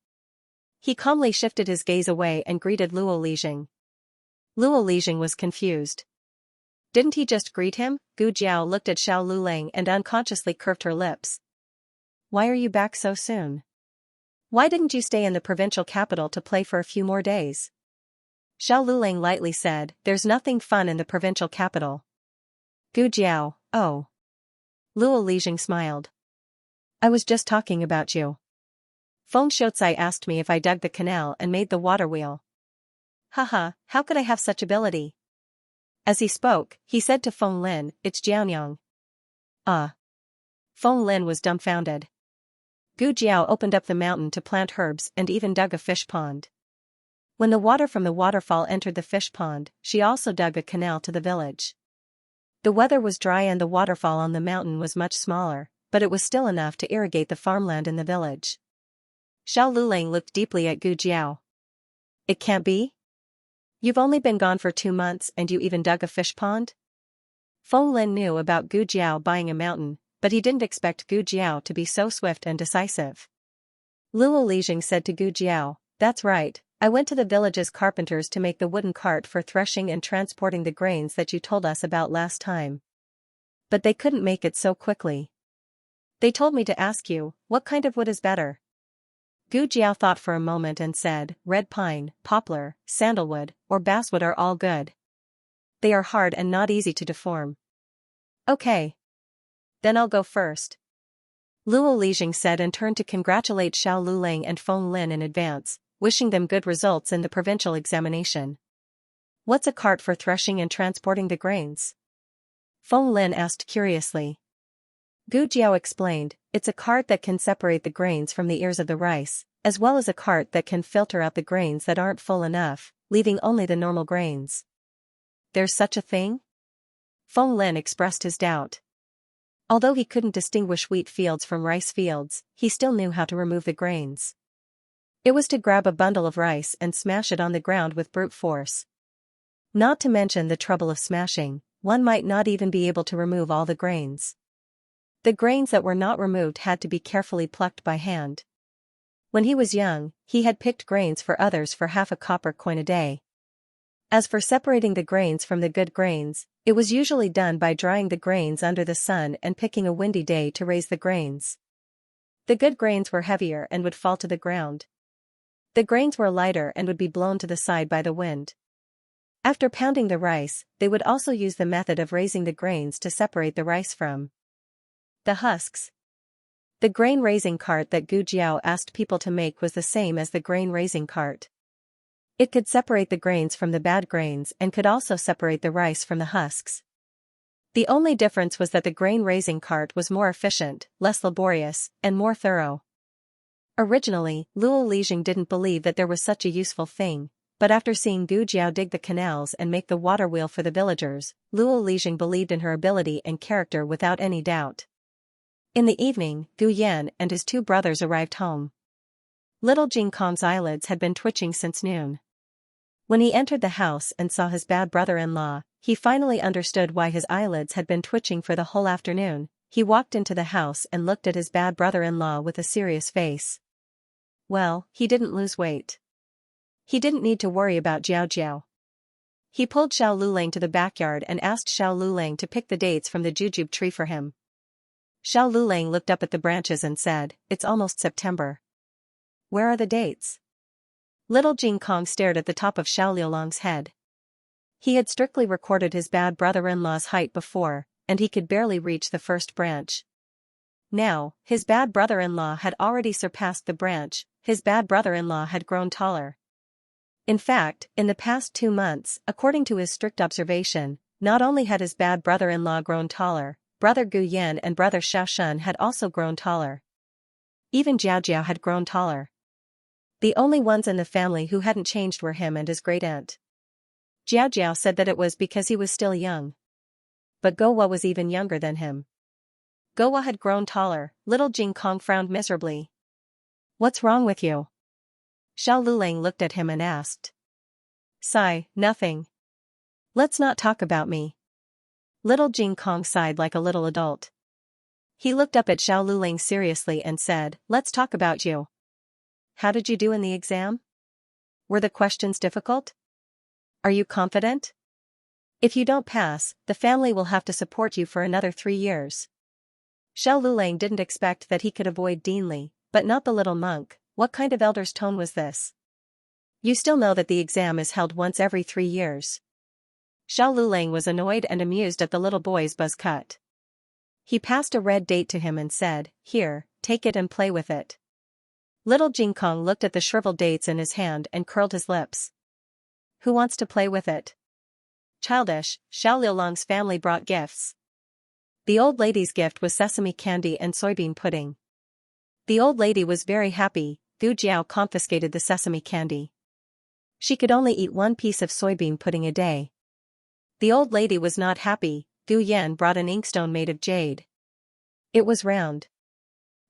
He calmly shifted his gaze away and greeted Luo Lijing. Luo Lijing was confused. Didn't he just greet him? Gu Jiao looked at Xiao Lulang and unconsciously curved her lips. "Why are you back so soon? Why didn't you stay in the provincial capital to play for a few more days?" Xiao Lulang lightly said, "There's nothing fun in the provincial capital." Gu Jiao, "Oh." Luo Lijing smiled. "I was just talking about you. Feng Shouzai asked me if I dug the canal and made the water wheel." "Haha, how could I have such ability?" As he spoke, he said to Feng Lin, "It's Jianyang." Feng Lin was dumbfounded. Gu Jiao opened up the mountain to plant herbs and even dug a fish pond. When the water from the waterfall entered the fish pond, she also dug a canal to the village. The weather was dry and the waterfall on the mountain was much smaller, but it was still enough to irrigate the farmland in the village. Xiao Lulang looked deeply at Gu Jiao. "It can't be? You've only been gone for 2 months and you even dug a fish pond?" Feng Lin knew about Gu Jiao buying a mountain, but he didn't expect Gu Jiao to be so swift and decisive. Luo Lijing said to Gu Jiao, "That's right, I went to the village's carpenters to make the wooden cart for threshing and transporting the grains that you told us about last time. But they couldn't make it so quickly. They told me to ask you, what kind of wood is better?" Gu Jiao thought for a moment and said, "Red pine, poplar, sandalwood, or basswood are all good. They are hard and not easy to deform." "Okay. Then I'll go first," Luo Lijing said and turned to congratulate Xiao Lulang and Feng Lin in advance, wishing them good results in the provincial examination. "What's a cart for threshing and transporting the grains?" Feng Lin asked curiously. Gu Jiao explained, "It's a cart that can separate the grains from the ears of the rice, as well as a cart that can filter out the grains that aren't full enough, leaving only the normal grains. There's such a thing? Feng Lin expressed his doubt. Although he couldn't distinguish wheat fields from rice fields, he still knew how to remove the grains. It was to grab a bundle of rice and smash it on the ground with brute force. Not to mention the trouble of smashing, one might not even be able to remove all the grains. The grains that were not removed had to be carefully plucked by hand. When he was young, he had picked grains for others for half a copper coin a day. As for separating the grains from the good grains, it was usually done by drying the grains under the sun and picking a windy day to raise the grains. The good grains were heavier and would fall to the ground. The grains were lighter and would be blown to the side by the wind. After pounding the rice, they would also use the method of raising the grains to separate the rice from the husks. The grain-raising cart that Gu Jiao asked people to make was the same as the grain-raising cart. It could separate the grains from the bad grains and could also separate the rice from the husks. The only difference was that the grain-raising cart was more efficient, less laborious, and more thorough. Originally, Luo Lijing didn't believe that there was such a useful thing, but after seeing Gu Jiao dig the canals and make the water wheel for the villagers, Luo Lijing believed in her ability and character without any doubt. In the evening, Gu Yan and his two brothers arrived home. Little Jing Kong's eyelids had been twitching since noon. When he entered the house and saw his bad brother-in-law, he finally understood why his eyelids had been twitching for the whole afternoon. He walked into the house and looked at his bad brother-in-law with a serious face. Well, he didn't lose weight. He didn't need to worry about Jiao Jiao. He pulled Xiao Lulang to the backyard and asked Xiao Lulang to pick the dates from the jujube tree for him. Xiao Lulang looked up at the branches and said, "It's almost September. Where are the dates?" Little Jing Kong stared at the top of Xiao Liulang's head. He had strictly recorded his bad brother-in-law's height before, and he could barely reach the first branch. Now, his bad brother-in-law had already surpassed the branch. His bad brother-in-law had grown taller. In fact, in the past 2 months, according to his strict observation, not only had his bad brother-in-law grown taller, brother Gu Yan and brother Xiao Shun had also grown taller. Even Jiao Jiao had grown taller. The only ones in the family who hadn't changed were him and his great-aunt. Jiao Jiao said that it was because he was still young. But Gowa was even younger than him. Gowa had grown taller. Little Jing Kong frowned miserably. "What's wrong with you?" Xiao Lulang looked at him and asked. "Sigh, nothing. Let's not talk about me." Little Jing Kong sighed like a little adult. He looked up at Xiao Lulang seriously and said, "Let's talk about you. How did you do in the exam? Were the questions difficult? Are you confident? If you don't pass, the family will have to support you for another 3 years." Xiao Lulang didn't expect that he could avoid Deanly, but not the little monk. What kind of elder's tone was this? You still know that the exam is held once every 3 years. Xiao Lulang was annoyed and amused at the little boy's buzz cut. He passed a red date to him and said, "Here, take it and play with it." Little Jing Kong looked at the shriveled dates in his hand and curled his lips. "Who wants to play with it?" Childish, Xiao Liulang's family brought gifts. The old lady's gift was sesame candy and soybean pudding. The old lady was very happy. Gu Jiao confiscated the sesame candy. She could only eat 1 piece of soybean pudding a day. The old lady was not happy. Gu Yan brought an inkstone made of jade. It was round.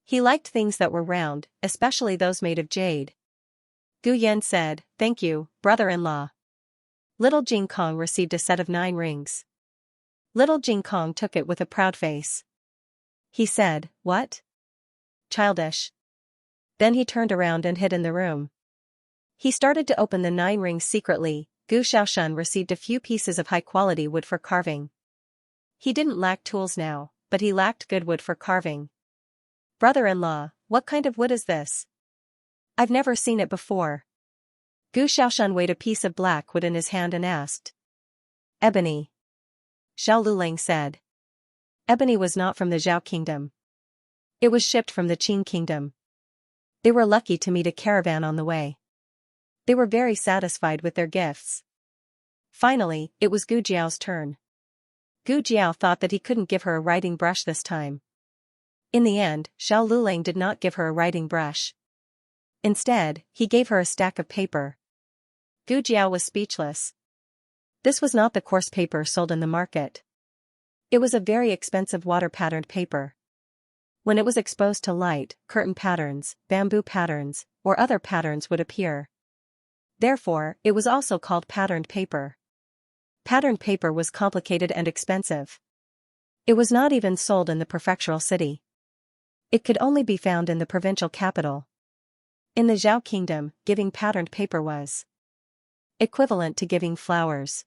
He liked things that were round, especially those made of jade. Gu Yan said, "Thank you, brother-in-law." Little Jing Kong received a set of 9 rings. Little Jing Kong took it with a proud face. He said, "What? Childish." Then he turned around and hid in the room. He started to open the 9 rings secretly. Gu Xiaoshan received a few pieces of high-quality wood for carving. He didn't lack tools now, but he lacked good wood for carving. "Brother-in-law, what kind of wood is this? I've never seen it before." Gu Xiaoshan weighed a piece of black wood in his hand and asked. "Ebony," Xiao Lulang said. Ebony was not from the Zhao kingdom. It was shipped from the Qin kingdom. They were lucky to meet a caravan on the way. They were very satisfied with their gifts. Finally, it was Gu Jiao's turn. Gu Jiao thought that he couldn't give her a writing brush this time. In the end, Xiao Lulang did not give her a writing brush. Instead, he gave her a stack of paper. Gu Jiao was speechless. This was not the coarse paper sold in the market. It was a very expensive water-patterned paper. When it was exposed to light, curtain patterns, bamboo patterns, or other patterns would appear. Therefore, it was also called patterned paper. Patterned paper was complicated and expensive. It was not even sold in the prefectural city. It could only be found in the provincial capital. In the Zhao kingdom, giving patterned paper was equivalent to giving flowers.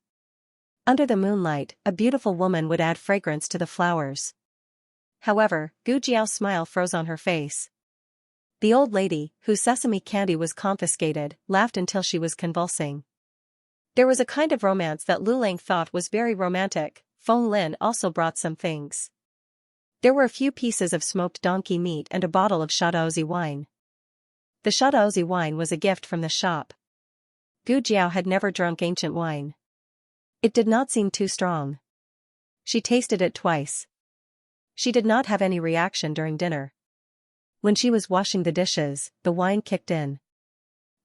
Under the moonlight, a beautiful woman would add fragrance to the flowers. However, Gu Jiao's smile froze on her face. The old lady, whose sesame candy was confiscated, laughed until she was convulsing. There was a kind of romance that Lu Lang thought was very romantic. Feng Lin also brought some things. There were a few pieces of smoked donkey meat and a bottle of Shaodaozi wine. The Shaodaozi wine was a gift from the shop. Gu Jiao had never drunk ancient wine. It did not seem too strong. She tasted it twice. She did not have any reaction during dinner. When she was washing the dishes, the wine kicked in.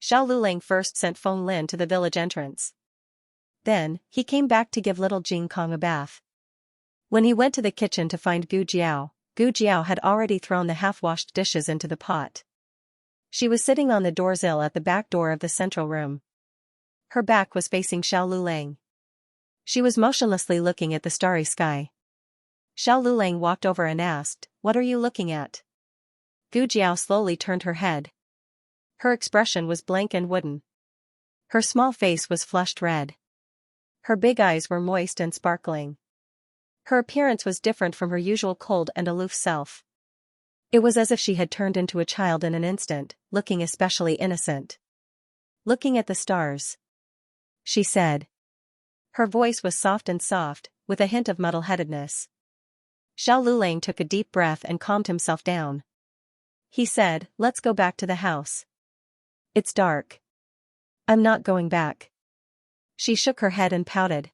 Xiao Lulang first sent Feng Lin to the village entrance. Then, he came back to give little Jing Kong a bath. When he went to the kitchen to find Gu Jiao had already thrown the half-washed dishes into the pot. She was sitting on the doorsill at the back door of the central room. Her back was facing Xiao Lulang. She was motionlessly looking at the starry sky. Xiao Lulang walked over and asked, "What are you looking at?" Gu Jiao slowly turned her head. Her expression was blank and wooden. Her small face was flushed red. Her big eyes were moist and sparkling. Her appearance was different from her usual cold and aloof self. It was as if she had turned into a child in an instant, looking especially innocent. "Looking at the stars," she said. Her voice was soft, with a hint of muddle-headedness. Xiao Lulang took a deep breath and calmed himself down. He said, "Let's go back to the house. It's dark." "I'm not going back." She shook her head and pouted.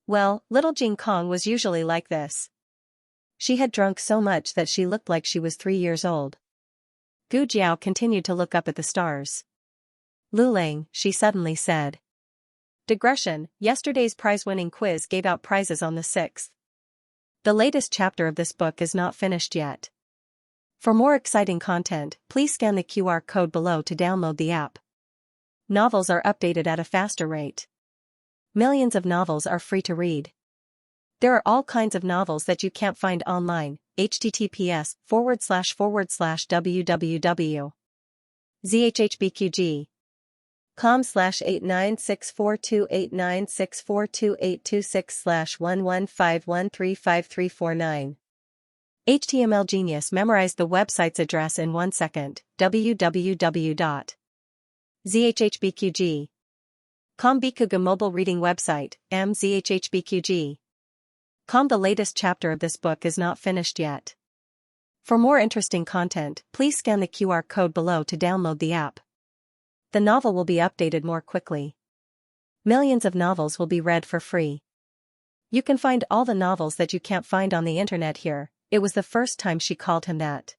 Well, little Jing Kong was usually like this. She had drunk so much that she looked like she was 3 years old. Gu Jiao continued to look up at the stars. "Lulang," she suddenly said. Digression, yesterday's prize-winning quiz gave out prizes on the 6th. The latest chapter of this book is not finished yet. For more exciting content, please scan the QR code below to download the app. Novels are updated at a faster rate. Millions of novels are free to read. There are all kinds of novels that you can't find online. https://www.zhhbqg.com/89642896428226/115135349. HTML Genius memorized the website's address in 1 second. www.zhhbqg.com Bikuga mobile reading website, mzhhbqg.com. The latest chapter of this book is not finished yet. For more interesting content, please scan the QR code below to download the app. The novel will be updated more quickly. Millions of novels will be read for free. You can find all the novels that you can't find on the internet here. It was the first time she called him that.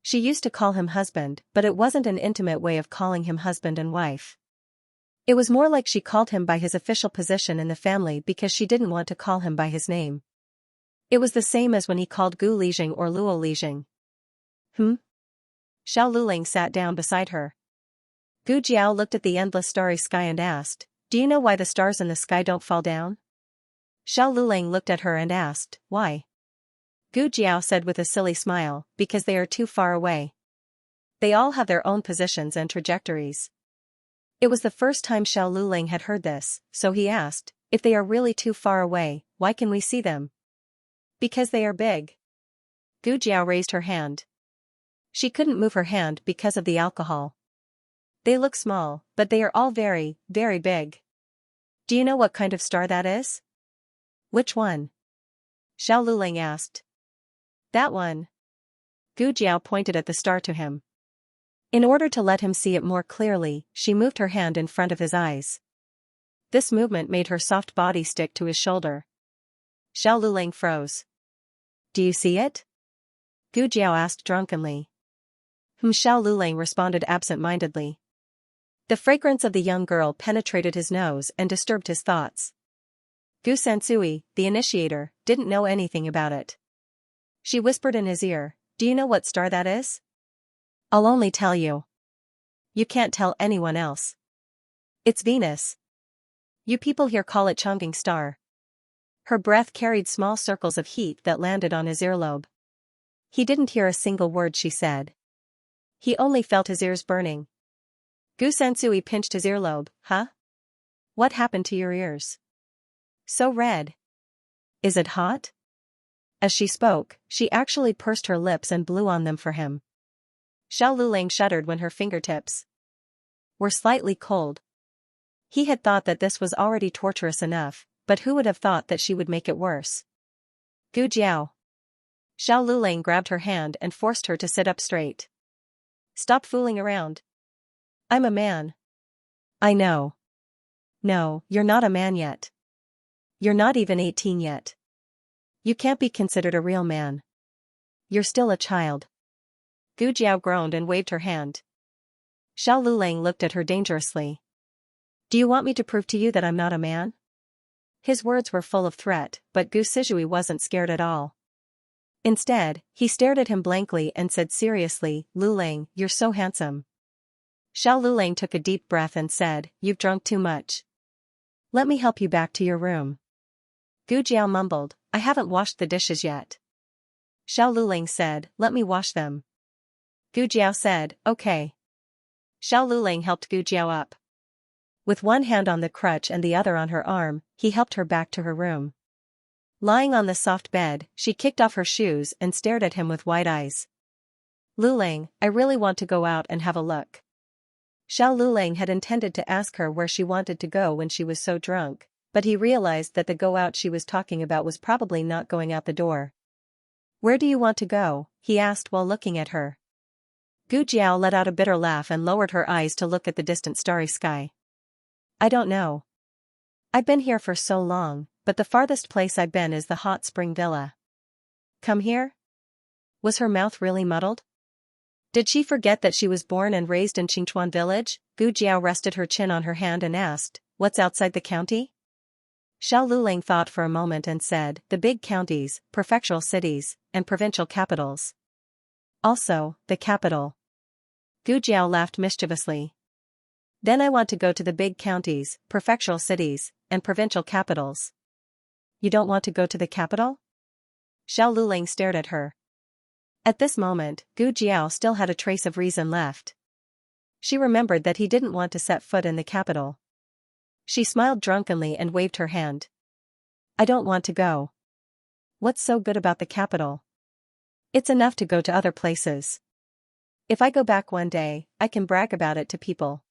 She used to call him husband, but it wasn't an intimate way of calling him husband and wife. It was more like she called him by his official position in the family because she didn't want to call him by his name. It was the same as when he called Gu Lijing or Luo Lijing. Xiao Lulang sat down beside her. Gu Jiao looked at the endless starry sky and asked, "Do you know why the stars in the sky don't fall down?" Xiao Lulang looked at her and asked, "Why?" Gu Jiao said with a silly smile, "Because they are too far away. They all have their own positions and trajectories." It was the first time Xiao Lulang had heard this, so he asked, "If they are really too far away, why can we see them?" "Because they are big." Gu Jiao raised her hand. She couldn't move her hand because of the alcohol. "They look small, but they are all very, very big. Do you know what kind of star that is?" "Which one?" Xiao Lulang asked. "That one." Gu Jiao pointed at the star to him. In order to let him see it more clearly, she moved her hand in front of his eyes. This movement made her soft body stick to his shoulder. Xiao Lulang froze. "Do you see it?" Gu Jiao asked drunkenly. Xiao Lulang responded absent-mindedly. The fragrance of the young girl penetrated his nose and disturbed his thoughts. Gu Sansui, the initiator, didn't know anything about it. She whispered in his ear, "Do you know what star that is?" "I'll only tell you. You can't tell anyone else. It's Venus. You people here call it Chang'ing star." Her breath carried small circles of heat that landed on his earlobe. He didn't hear a single word she said. He only felt his ears burning. Gu Sansui pinched his earlobe. "Huh? What happened to your ears? So red. Is it hot?" As she spoke, she actually pursed her lips and blew on them for him. Xiao Lulang shuddered when her fingertips were slightly cold. He had thought that this was already torturous enough, but who would have thought that she would make it worse? "Gu Jiao." Xiao Lulang grabbed her hand and forced her to sit up straight. "Stop fooling around. I'm a man." "I know. No, you're not a man yet. You're not even 18 yet. You can't be considered a real man. You're still a child." Gu Jiao groaned and waved her hand. Xiao Lulang looked at her dangerously. "Do you want me to prove to you that I'm not a man?" His words were full of threat, but Gu Sizhui wasn't scared at all. Instead, he stared at him blankly and said seriously, "Lulang, you're so handsome." Xiao Lulang took a deep breath and said, "You've drunk too much. Let me help you back to your room." Gu Jiao mumbled, "I haven't washed the dishes yet." Xiao Lulang said, "Let me wash them." Gu Jiao said, "Okay." Xiao Lulang helped Gu Jiao up. With one hand on the crutch and the other on her arm, he helped her back to her room. Lying on the soft bed, she kicked off her shoes and stared at him with wide eyes. "Lulang, I really want to go out and have a look." Xiao Lulang had intended to ask her where she wanted to go when she was so drunk, but he realized that the go out she was talking about was probably not going out the door. "Where do you want to go?" he asked while looking at her. Gu Jiao let out a bitter laugh and lowered her eyes to look at the distant starry sky. "I don't know. I've been here for so long, but the farthest place I've been is the hot spring villa." "Come here?" Was her mouth really muddled? Did she forget that she was born and raised in Qingchuan village? Gu Jiao rested her chin on her hand and asked, "What's outside the county?" Xiao Lulang thought for a moment and said, "The big counties, prefectural cities, and provincial capitals." "Also, the capital." Gu Jiao laughed mischievously. "Then I want to go to the big counties, prefectural cities, and provincial capitals." "You don't want to go to the capital?" Xiao Lulang stared at her. At this moment, Gu Jiao still had a trace of reason left. She remembered that he didn't want to set foot in the capital. She smiled drunkenly and waved her hand. "I don't want to go." "What's so good about the capital?" "It's enough to go to other places. If I go back one day, I can brag about it to people."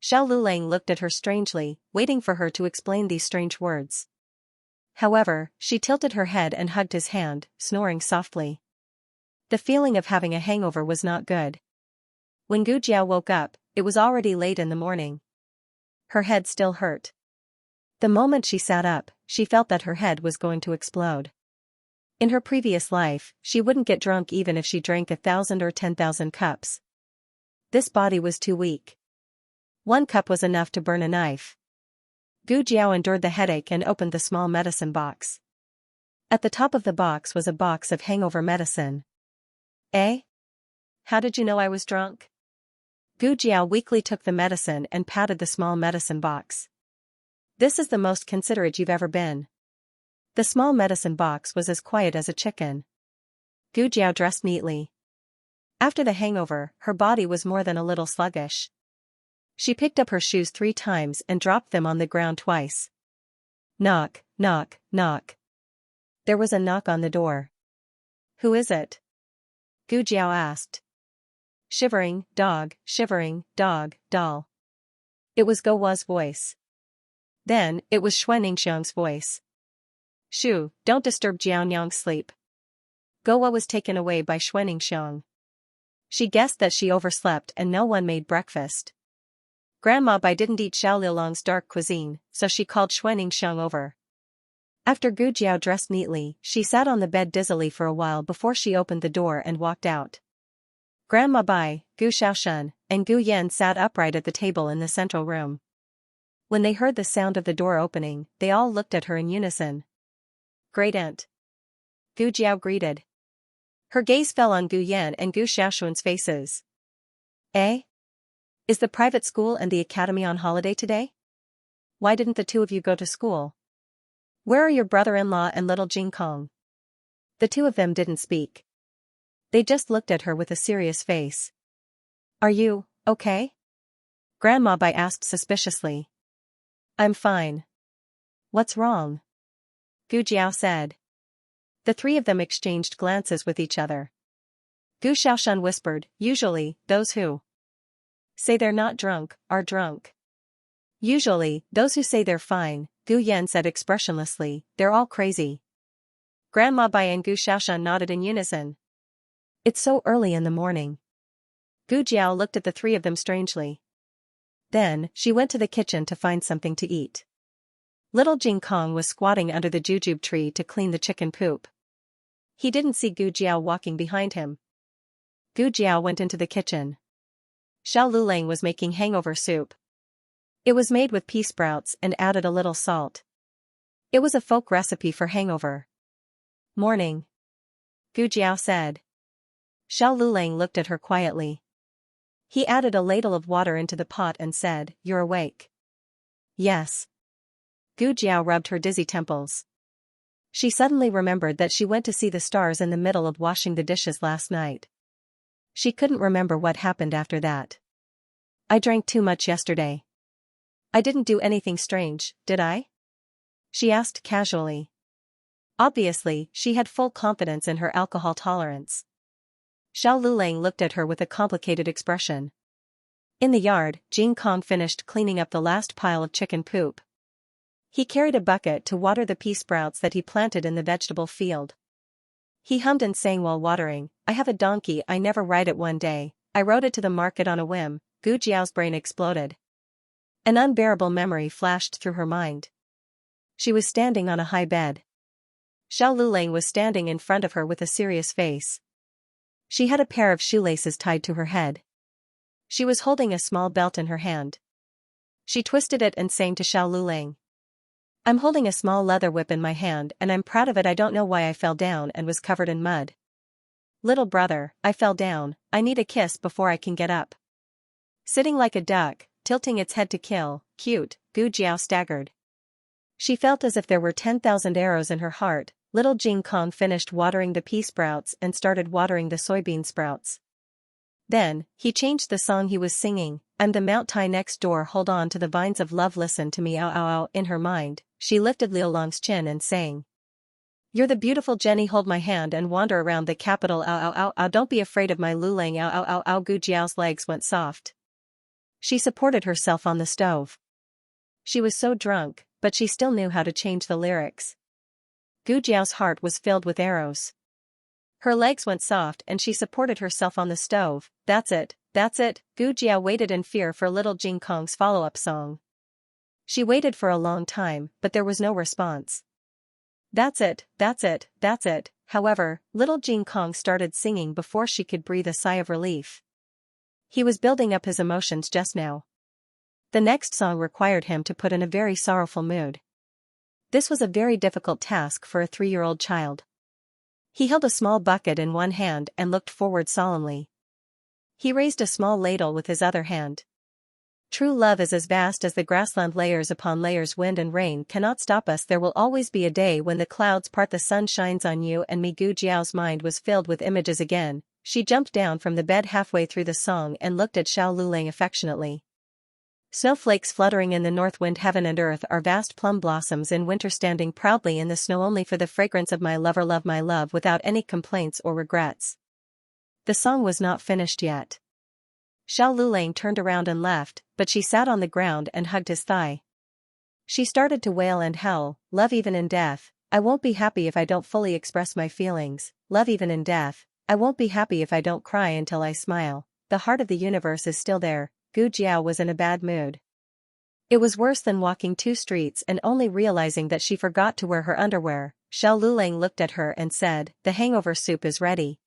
Xiao Lulang looked at her strangely, waiting for her to explain these strange words. However, she tilted her head and hugged his hand, snoring softly. The feeling of having a hangover was not good. When Gu Jiao woke up, it was already late in the morning. Her head still hurt. The moment she sat up, she felt that her head was going to explode. In her previous life, she wouldn't get drunk even if she drank 1,000 or 10,000 cups. This body was too weak. 1 cup was enough to burn a knife. Gu Jiao endured the headache and opened the small medicine box. At the top of the box was a box of hangover medicine. "Eh? How did you know I was drunk?" Gu Jiao weakly took the medicine and patted the small medicine box. "This is the most considerate you've ever been." The small medicine box was as quiet as a chicken. Gu Jiao dressed neatly. After the hangover, her body was more than a little sluggish. She picked up her shoes 3 times and dropped them on the ground twice. Knock, knock, knock. There was a knock on the door. "Who is it?" Gu Jiao asked. Shivering dog, doll. It was Gowa's voice. Then, it was Xuanxing's voice. "Shoo, don't disturb Jiaonyang's sleep." Gowa was taken away by Xuanxing. She guessed that she overslept and no one made breakfast. Grandma Bai didn't eat Xiaolilong's dark cuisine, so she called Xuanxing over. After Gu Jiao dressed neatly, she sat on the bed dizzily for a while before she opened the door and walked out. Grandma Bai, Gu Xiaoshen, and Gu Yan sat upright at the table in the central room. When they heard the sound of the door opening, they all looked at her in unison. Great aunt. Gu Jiao greeted. Her gaze fell on Gu Yan and Gu Xiaoshen's faces. Eh? Is the private school and the academy on holiday today? Why didn't the two of you go to school? Where are your brother-in-law and little Jing Kong? The two of them didn't speak. They just looked at her with a serious face. Are you okay? Grandma Bai asked suspiciously. I'm fine. What's wrong? Gu Jiao said. The three of them exchanged glances with each other. Gu Xiaoshen whispered, usually, those who say they're not drunk, are drunk. Usually, those who say they're fine, Gu Yan said expressionlessly, they're all crazy. Grandma Bai and Gu Xiaoshen nodded in unison. It's so early in the morning. Gu Jiao looked at the three of them strangely. Then, she went to the kitchen to find something to eat. Little Jing Kong was squatting under the jujube tree to clean the chicken poop. He didn't see Gu Jiao walking behind him. Gu Jiao went into the kitchen. Xiao Lulang was making hangover soup. It was made with pea sprouts and added a little salt. It was a folk recipe for hangover. Morning. Gu Jiao said. Xiao Lulang looked at her quietly. He added a ladle of water into the pot and said, You're awake. Yes. Gu Jiao rubbed her dizzy temples. She suddenly remembered that she went to see the stars in the middle of washing the dishes last night. She couldn't remember what happened after that. I drank too much yesterday. I didn't do anything strange, did I? She asked casually. Obviously, she had full confidence in her alcohol tolerance. Xiao Lulang looked at her with a complicated expression. In the yard, Jing Kong finished cleaning up the last pile of chicken poop. He carried a bucket to water the pea sprouts that he planted in the vegetable field. He hummed and sang while watering, I have a donkey I never ride it one day, I rode it to the market on a whim. Gu Jiao's brain exploded. An unbearable memory flashed through her mind. She was standing on a high bed. Xiao Lulang was standing in front of her with a serious face. She had a pair of shoelaces tied to her head. She was holding a small belt in her hand. She twisted it and sang to Xiao Lulang. I'm holding a small leather whip in my hand and I'm proud of it. I don't know why I fell down and was covered in mud. Little brother, I fell down, I need a kiss before I can get up. Sitting like a duck, tilting its head to kill, cute, Gu Jiao staggered. She felt as if there were 10,000 arrows in her heart. Little Jing Kong finished watering the pea sprouts and started watering the soybean sprouts. Then, he changed the song he was singing, I'm the Mount Tai next door, hold on to the vines of love, listen to me, ow ow ow. In her mind, she lifted Liu Long's chin and sang. You're the beautiful Jenny, hold my hand and wander around the capital, ow ow ow ow. Don't be afraid of my Lulang, ow ow ow ow. Gu Jiao's legs went soft. She supported herself on the stove. She was so drunk, but she still knew how to change the lyrics. Gu Jiao's heart was filled with arrows. Her legs went soft and she supported herself on the stove. That's it, that's it. Gu Jiao waited in fear for little Jing Kong's follow-up song. She waited for a long time, but there was no response. That's it, that's it, that's it. However, little Jing Kong started singing before she could breathe a sigh of relief. He was building up his emotions just now. The next song required him to put in a very sorrowful mood. This was a very difficult task for a 3-year-old child. He held a small bucket in one hand and looked forward solemnly. He raised a small ladle with his other hand. True love is as vast as the grassland, layers upon layers, wind and rain cannot stop us. There will always be a day when the clouds part, the sun shines on you and me. Gu Jiao's mind was filled with images again. She jumped down from the bed halfway through the song and looked at Xiao Lulang affectionately. Snowflakes fluttering in the north wind, heaven and earth are vast plum blossoms in winter, standing proudly in the snow only for the fragrance of my lover, love my love without any complaints or regrets. The song was not finished yet. Xiao Lulang turned around and left, but she sat on the ground and hugged his thigh. She started to wail and howl, love even in death, I won't be happy if I don't fully express my feelings, love even in death, I won't be happy if I don't cry until I smile, the heart of the universe is still there. Gu Jiao was in a bad mood. It was worse than walking 2 streets and only realizing that she forgot to wear her underwear. Xiao Lulang looked at her and said, the hangover soup is ready.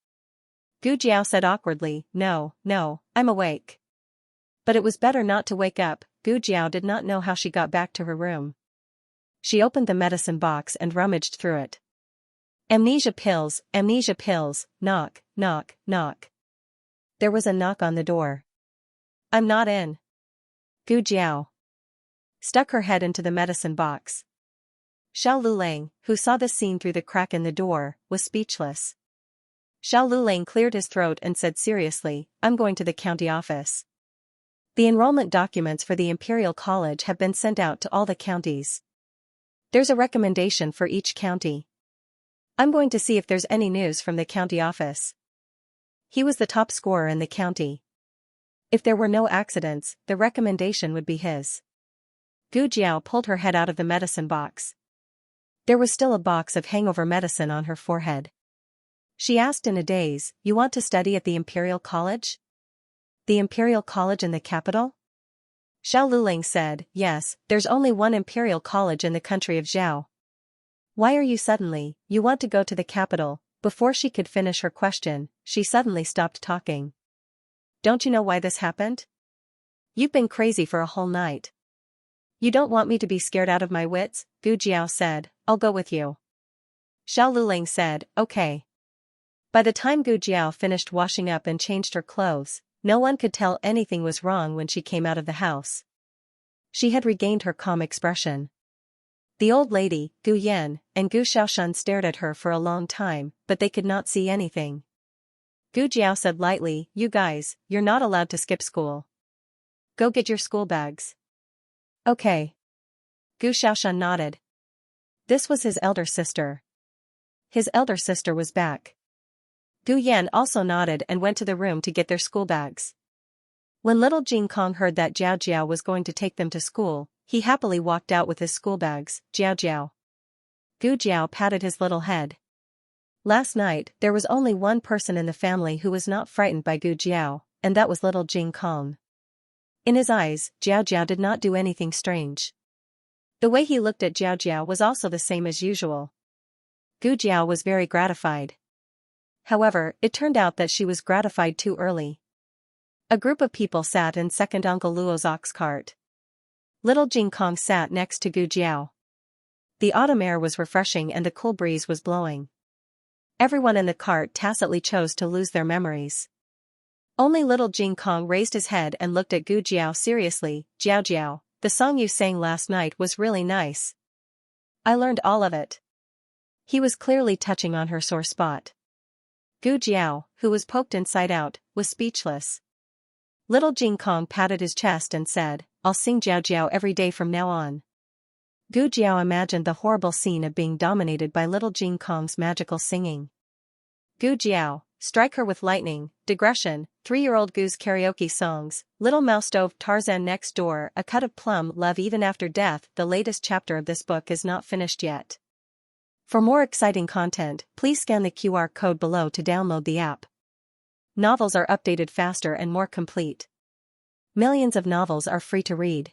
Gu Jiao said awkwardly, no, I'm awake. But it was better not to wake up. Gu Jiao did not know how she got back to her room. She opened the medicine box and rummaged through it. Amnesia pills, knock, knock, knock. There was a knock on the door. I'm not in. Gu Jiao stuck her head into the medicine box. Xiao Lulang, who saw this scene through the crack in the door, was speechless. Xiao Lulang cleared his throat and said seriously, I'm going to the county office. The enrollment documents for the Imperial College have been sent out to all the counties. There's a recommendation for each county. I'm going to see if there's any news from the county office. He was the top scorer in the county. If there were no accidents, the recommendation would be his. Gu Jiao pulled her head out of the medicine box. There was still a box of hangover medicine on her forehead. She asked in a daze, you want to study at the Imperial College? The Imperial College in the capital? Xiao Lulang said, yes, there's only one Imperial College in the country of Zhao. Why are you suddenly, you want to go to the capital? Before she could finish her question, she suddenly stopped talking. Don't you know why this happened? You've been crazy for a whole night. You don't want me to be scared out of my wits? Gu Jiao said, I'll go with you. Xiao Lulang said, okay. By the time Gu Jiao finished washing up and changed her clothes, no one could tell anything was wrong when she came out of the house. She had regained her calm expression. The old lady, Gu Yan, and Gu Shaoshan stared at her for a long time, but they could not see anything. Gu Jiao said lightly, you guys, you're not allowed to skip school. Go get your school bags. Okay. Gu Shaoshan nodded. This was his elder sister. His elder sister was back. Gu Yan also nodded and went to the room to get their school bags. When little Jing Kong heard that Jiao Jiao was going to take them to school, he happily walked out with his school bags. Jiao Jiao. Gu Jiao patted his little head. Last night, there was only one person in the family who was not frightened by Gu Jiao, and that was little Jing Kong. In his eyes, Jiao Jiao did not do anything strange. The way he looked at Jiao Jiao was also the same as usual. Gu Jiao was very gratified. However, it turned out that she was gratified too early. A group of people sat in second Uncle Luo's ox cart. Little Jing Kong sat next to Gu Jiao. The autumn air was refreshing and the cool breeze was blowing. Everyone in the cart tacitly chose to lose their memories. Only little Jing Kong raised his head and looked at Gu Jiao seriously. Jiao Jiao, the song you sang last night was really nice. I learned all of it. He was clearly touching on her sore spot. Gu Jiao, who was poked inside out, was speechless. Little Jing Kong patted his chest and said, I'll sing Jiao Jiao every day from now on. Gu Jiao imagined the horrible scene of being dominated by little Jing Kong's magical singing. Gu Jiao, Strike Her with Lightning, Digression, 3-year-old Gu's Karaoke Songs, Little Mouse Stove, Tarzan Next Door, A Cut of Plum, Love Even After Death. The latest chapter of this book is not finished yet. For more exciting content, please scan the QR code below to download the app. Novels are updated faster and more complete. Millions of novels are free to read.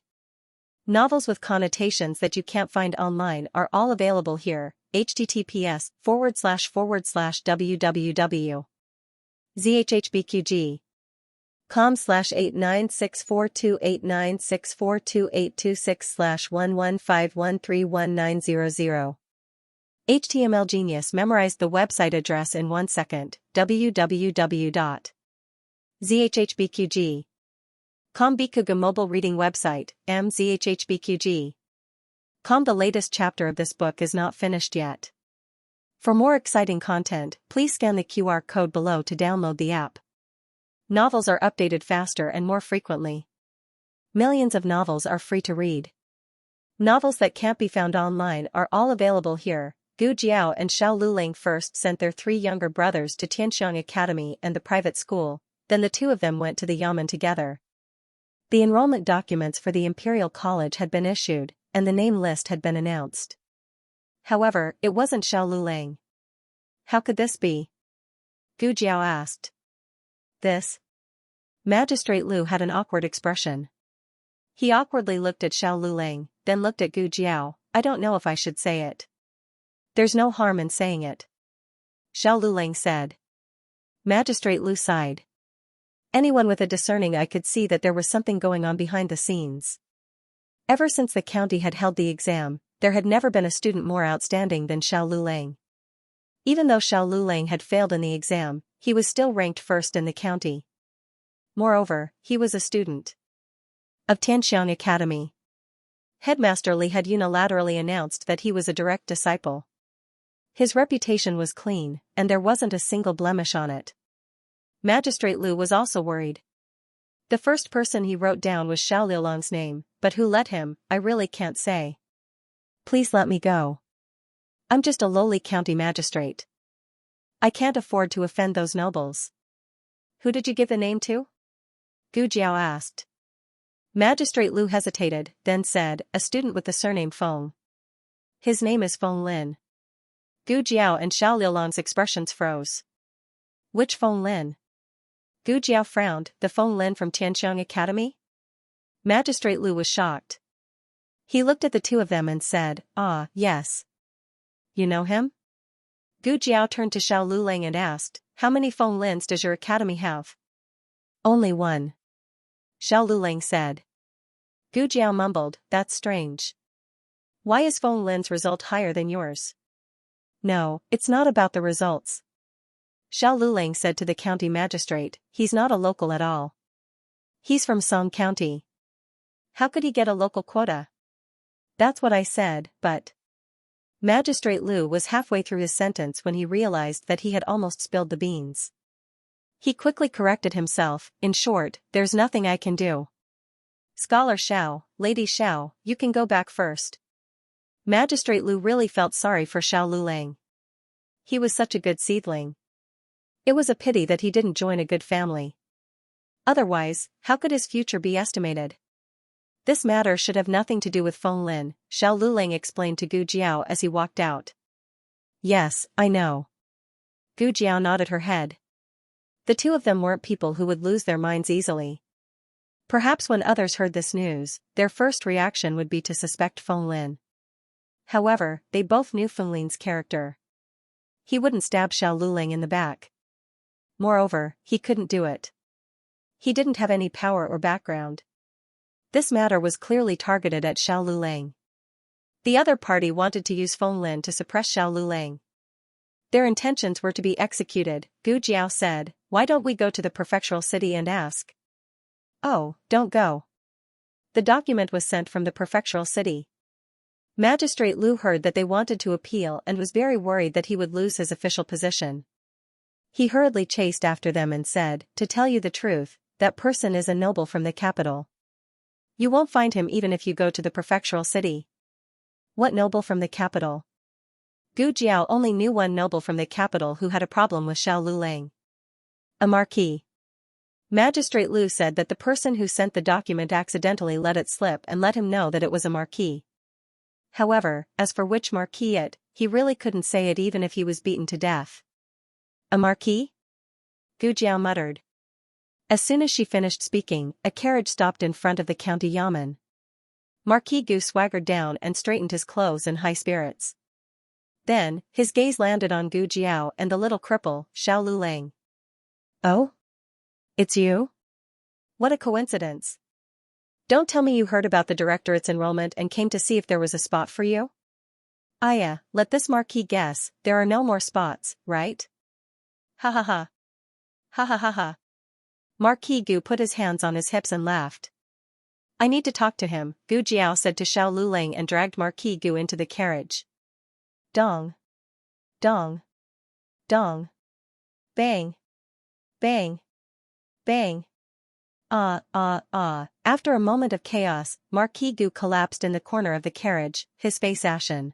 Novels with connotations that you can't find online are all available here. https://www.zhhbqg.com/89642896428226/115131900. HTML Genius memorized the website address in 1 second. www.zhhbqg.com Bikuga mobile reading website, mzhhbqg.com. The latest chapter of this book is not finished yet. For more exciting content, please scan the QR code below to download the app. Novels are updated faster and more frequently. Millions of novels are free to read. Novels that can't be found online are all available here. Gu Jiao and Xiao Lulang first sent their 3 younger brothers to Tianxiang Academy and the private school, then the 2 of them went to the Yamen together. The enrollment documents for the Imperial College had been issued, and the name list had been announced. However, it wasn't Xiao Lulang. How could this be? Gu Jiao asked. This? Magistrate Lu had an awkward expression. He awkwardly looked at Xiao Lulang, then looked at Gu Jiao. I don't know if I should say it. There's no harm in saying it. Xiao Lulang said. Magistrate Lu sighed. Anyone with a discerning eye could see that there was something going on behind the scenes. Ever since the county had held the exam, there had never been a student more outstanding than Xiao Lulang. Even though Xiao Lulang had failed in the exam, he was still ranked first in the county. Moreover, he was a student of Tianxiang Academy. Headmaster Li had unilaterally announced that he was a direct disciple. His reputation was clean, and there wasn't a single blemish on it. Magistrate Lu was also worried. The first person he wrote down was Xiao Liulang's name, but who let him, I really can't say. Please let me go. I'm just a lowly county magistrate. I can't afford to offend those nobles. Who did you give the name to? Gu Jiao asked. Magistrate Lu hesitated, then said, a student with the surname Feng. His name is Feng Lin. Gu Jiao and Xiao Liulang's expressions froze. Which Feng Lin? Gu Jiao frowned, the Feng Lin from Tianxiang Academy? Magistrate Lu was shocked. He looked at the two of them and said, ah, yes. You know him? Gu Jiao turned to Xiao Lulang and asked, how many Feng Lins does your academy have? Only one. Xiao Lulang said. Gu Jiao mumbled, that's strange. Why is Feng Lin's result higher than yours? No, it's not about the results. Xiao Lulang said to the county magistrate, he's not a local at all. He's from Song County. How could he get a local quota? That's what I said, but... Magistrate Lu was halfway through his sentence when he realized that he had almost spilled the beans. He quickly corrected himself, in short, there's nothing I can do. Scholar Xiao, Lady Xiao, you can go back first. Magistrate Lu really felt sorry for Xiao Lulang. He was such a good seedling. It was a pity that he didn't join a good family. Otherwise, how could his future be estimated? This matter should have nothing to do with Feng Lin, Xiao Lulang explained to Gu Jiao as he walked out. Yes, I know. Gu Jiao nodded her head. The two of them weren't people who would lose their minds easily. Perhaps when others heard this news, their first reaction would be to suspect Feng Lin. However, they both knew Feng Lin's character. He wouldn't stab Xiao Lulang in the back. Moreover, he couldn't do it. He didn't have any power or background. This matter was clearly targeted at Xiao Lulang. The other party wanted to use Feng Lin to suppress Xiao Lulang. Their intentions were to be executed, Gu Jiao said, why don't we go to the prefectural city and ask? Oh, don't go. The document was sent from the prefectural city. Magistrate Lu heard that they wanted to appeal and was very worried that he would lose his official position. He hurriedly chased after them and said, to tell you the truth, that person is a noble from the capital. You won't find him even if you go to the prefectural city. What noble from the capital? Gu Jiao only knew one noble from the capital who had a problem with Xiao Lulang. A marquis. Magistrate Lu said that the person who sent the document accidentally let it slip and let him know that it was a marquis. However, as for which marquis he really couldn't say it even if he was beaten to death. A marquis? Gu Jiao muttered. As soon as she finished speaking, a carriage stopped in front of the county yamen. Marquis Gu swaggered down and straightened his clothes in high spirits. Then, his gaze landed on Gu Jiao and the little cripple, Xiao Lulang. Oh? It's you? What a coincidence. Don't tell me you heard about the directorate's enrollment and came to see if there was a spot for you? Aya, let this marquis guess, there are no more spots, right? Ha ha ha. Ha ha ha ha. Marquis Gu put his hands on his hips and laughed. I need to talk to him, Gu Jiao said to Xiao Lulang and dragged Marquis Gu into the carriage. Dong. Dong. Dong. Bang. Bang. Bang. After a moment of chaos, Marquis Gu collapsed in the corner of the carriage, his face ashen.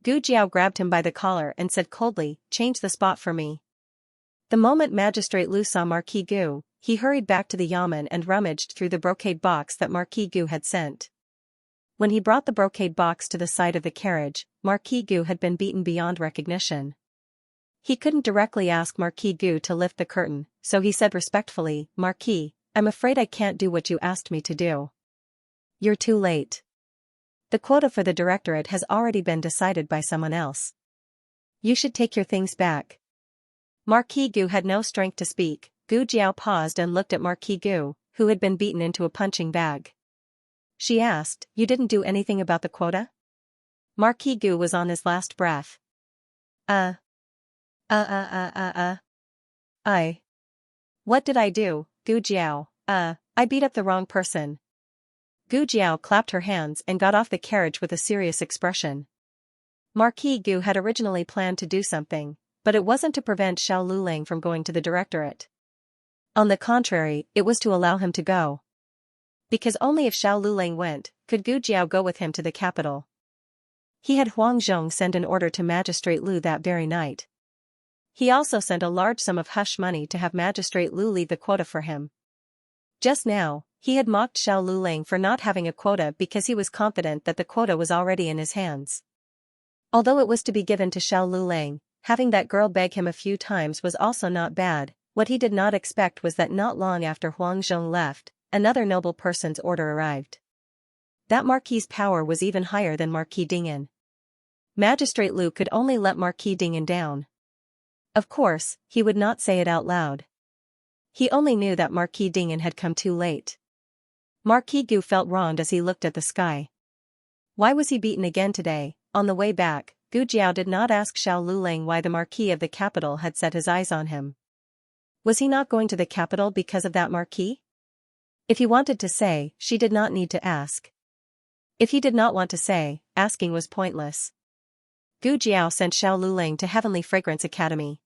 Gu Jiao grabbed him by the collar and said coldly, change the spot for me. The moment Magistrate Lu saw Marquis Gu, he hurried back to the yamen and rummaged through the brocade box that Marquis Gu had sent. When he brought the brocade box to the side of the carriage, Marquis Gu had been beaten beyond recognition. He couldn't directly ask Marquis Gu to lift the curtain, so he said respectfully, Marquis, I'm afraid I can't do what you asked me to do. You're too late. The quota for the directorate has already been decided by someone else. You should take your things back. Marquis Gu had no strength to speak. Gu Jiao paused and looked at Marquis Gu, who had been beaten into a punching bag. She asked, "You didn't do anything about the quota?" Marquis Gu was on his last breath. I. What did I do, Gu Jiao? I beat up the wrong person. Gu Jiao clapped her hands and got off the carriage with a serious expression. Marquis Gu had originally planned to do something, but it wasn't to prevent Xiao Lulang from going to the directorate. On the contrary, it was to allow him to go. Because only if Xiao Lulang went, could Gu Jiao go with him to the capital. He had Huang Zhong send an order to Magistrate Lu that very night. He also sent a large sum of hush money to have Magistrate Lu leave the quota for him. Just now, he had mocked Xiao Lulang for not having a quota because he was confident that the quota was already in his hands. Although it was to be given to Xiao Lulang, having that girl beg him a few times was also not bad. What he did not expect was that not long after Huang Zhong left, another noble person's order arrived. That Marquis's power was even higher than Marquis Ding'an. Magistrate Lu could only let Marquis Ding'an down. Of course, he would not say it out loud. He only knew that Marquis Ding'an had come too late. Marquis Gu felt wronged as he looked at the sky. Why was he beaten again today? On the way back, Gu Jiao did not ask Xiao Lulang why the Marquis of the capital had set his eyes on him. Was he not going to the capital because of that Marquis? If he wanted to say, she did not need to ask. If he did not want to say, asking was pointless. Gu Jiao sent Xiao Lulang to Heavenly Fragrance Academy.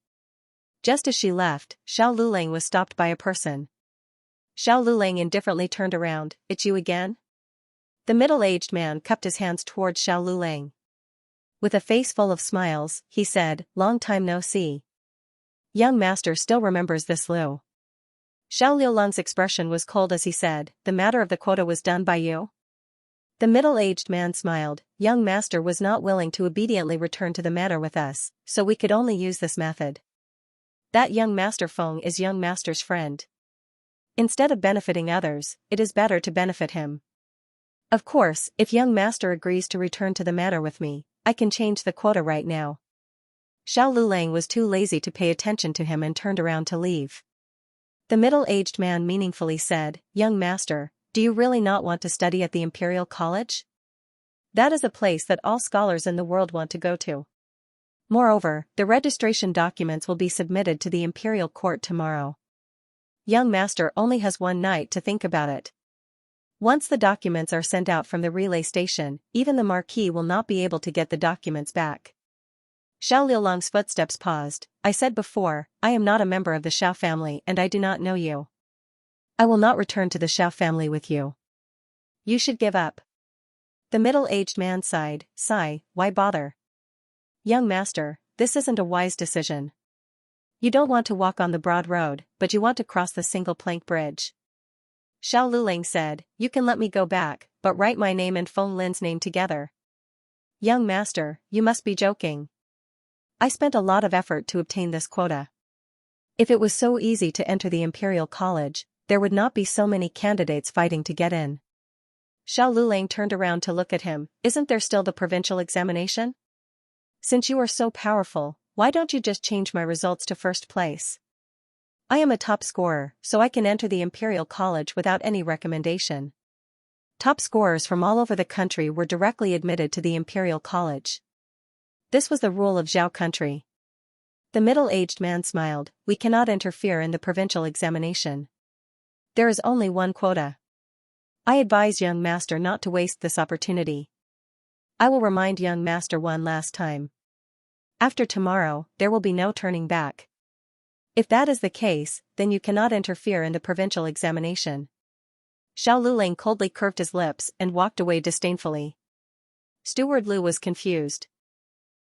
Just as she left, Xiao Lulang was stopped by a person. Xiao Lulang indifferently turned around. "It's you again?" The middle-aged man cupped his hands towards Xiao Lulang. With a face full of smiles, he said, "Long time no see. Young master still remembers this Lu." Xiao Liulang's expression was cold as he said, "The matter of the quota was done by you?" The middle-aged man smiled. "Young master was not willing to obediently return to the matter with us, so we could only use this method. That young master Feng is young master's friend. Instead of benefiting others, it is better to benefit him. Of course, if young master agrees to return to the matter with me, I can change the quota right now." Xiao Lulang was too lazy to pay attention to him and turned around to leave. The middle-aged man meaningfully said, "Young master, do you really not want to study at the Imperial College? That is a place that all scholars in the world want to go to. Moreover, the registration documents will be submitted to the Imperial Court tomorrow. Young master only has one night to think about it. Once the documents are sent out from the relay station, even the Marquis will not be able to get the documents back." Xiao Liulang's footsteps paused. "I said before, I am not a member of the Xiao family and I do not know you. I will not return to the Xiao family with you. You should give up." The middle-aged man sighed. Why bother? Young master, this isn't a wise decision. You don't want to walk on the broad road, but you want to cross the single plank bridge. Xiao Lulang said, "You can let me go back, but write my name and Feng Lin's name together." Young master, you must be joking. I spent a lot of effort to obtain this quota. If it was so easy to enter the Imperial College, there would not be so many candidates fighting to get in. Xiao Lulang turned around to look at him. "Isn't there still the provincial examination? Since you are so powerful, why don't you just change my results to first place? I am a top scorer, so I can enter the Imperial College without any recommendation." Top scorers from all over the country were directly admitted to the Imperial College. This was the rule of Zhao country. The middle-aged man smiled. "We cannot interfere in the provincial examination. There is only one quota. I advise young master not to waste this opportunity. I will remind young master one last time. After tomorrow, there will be no turning back. If that is the case, then you cannot interfere in the provincial examination." Xiao Lulang coldly curved his lips and walked away disdainfully. Steward Lu was confused.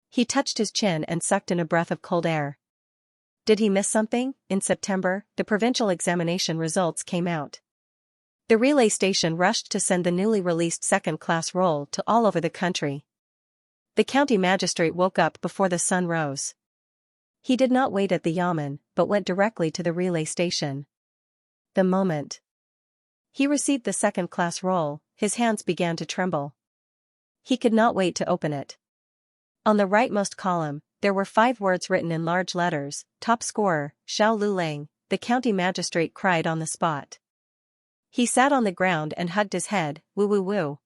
He touched his chin and sucked in a breath of cold air. Did he miss something? In September, the provincial examination results came out. The relay station rushed to send the newly released second-class roll to all over the country. The county magistrate woke up before the sun rose. He did not wait at the yamen, but went directly to the relay station. The moment he received the second-class roll, his hands began to tremble. He could not wait to open it. On the rightmost column, there were 5 words written in large letters: top scorer, Xiao Lulang, the county magistrate cried on the spot. He sat on the ground and hugged his head. Woo woo woo.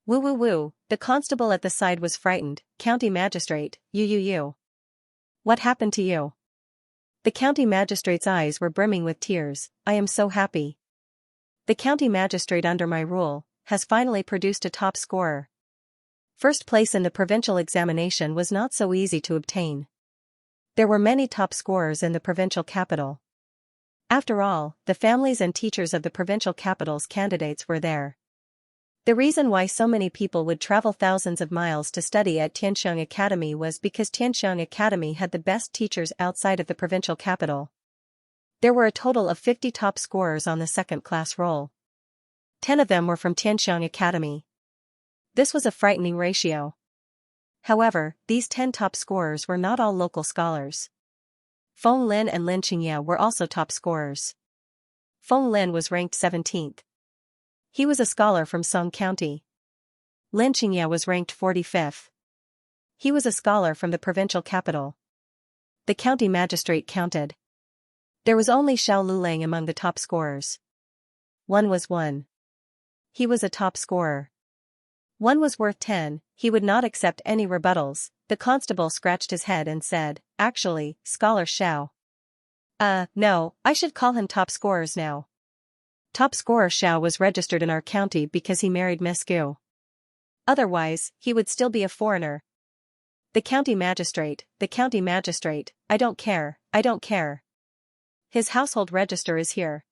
Woo woo woo, the constable at the side was frightened. County magistrate, you. What happened to you? The county magistrate's eyes were brimming with tears. I am so happy. The county magistrate under my rule has finally produced a top scorer. First place in the provincial examination was not so easy to obtain. There were many top scorers in the provincial capital. After all, the families and teachers of the provincial capital's candidates were there. The reason why so many people would travel thousands of miles to study at Xianxia Academy was because Xianxia Academy had the best teachers outside of the provincial capital. There were a total of 50 top scorers on the second-class roll. 10 of them were from Xianxia Academy. This was a frightening ratio. However, these 10 top scorers were not all local scholars. Feng Lin and Lin Xianxia were also top scorers. Feng Lin was ranked 17th. He was a scholar from Song County. Lin Xianxia was ranked 45th. He was a scholar from the provincial capital. The county magistrate counted. There was only Xiao Lulang among the top scorers. 1 was 1. He was a top scorer. 1 was worth 10, he would not accept any rebuttals. The constable scratched his head and said, actually, Scholar Xiao. No, I should call him top scorers now. Top scorer Xiao was registered in our county because he married Miss Gu. Otherwise, he would still be a foreigner. The county magistrate, I don't care. His household register is here.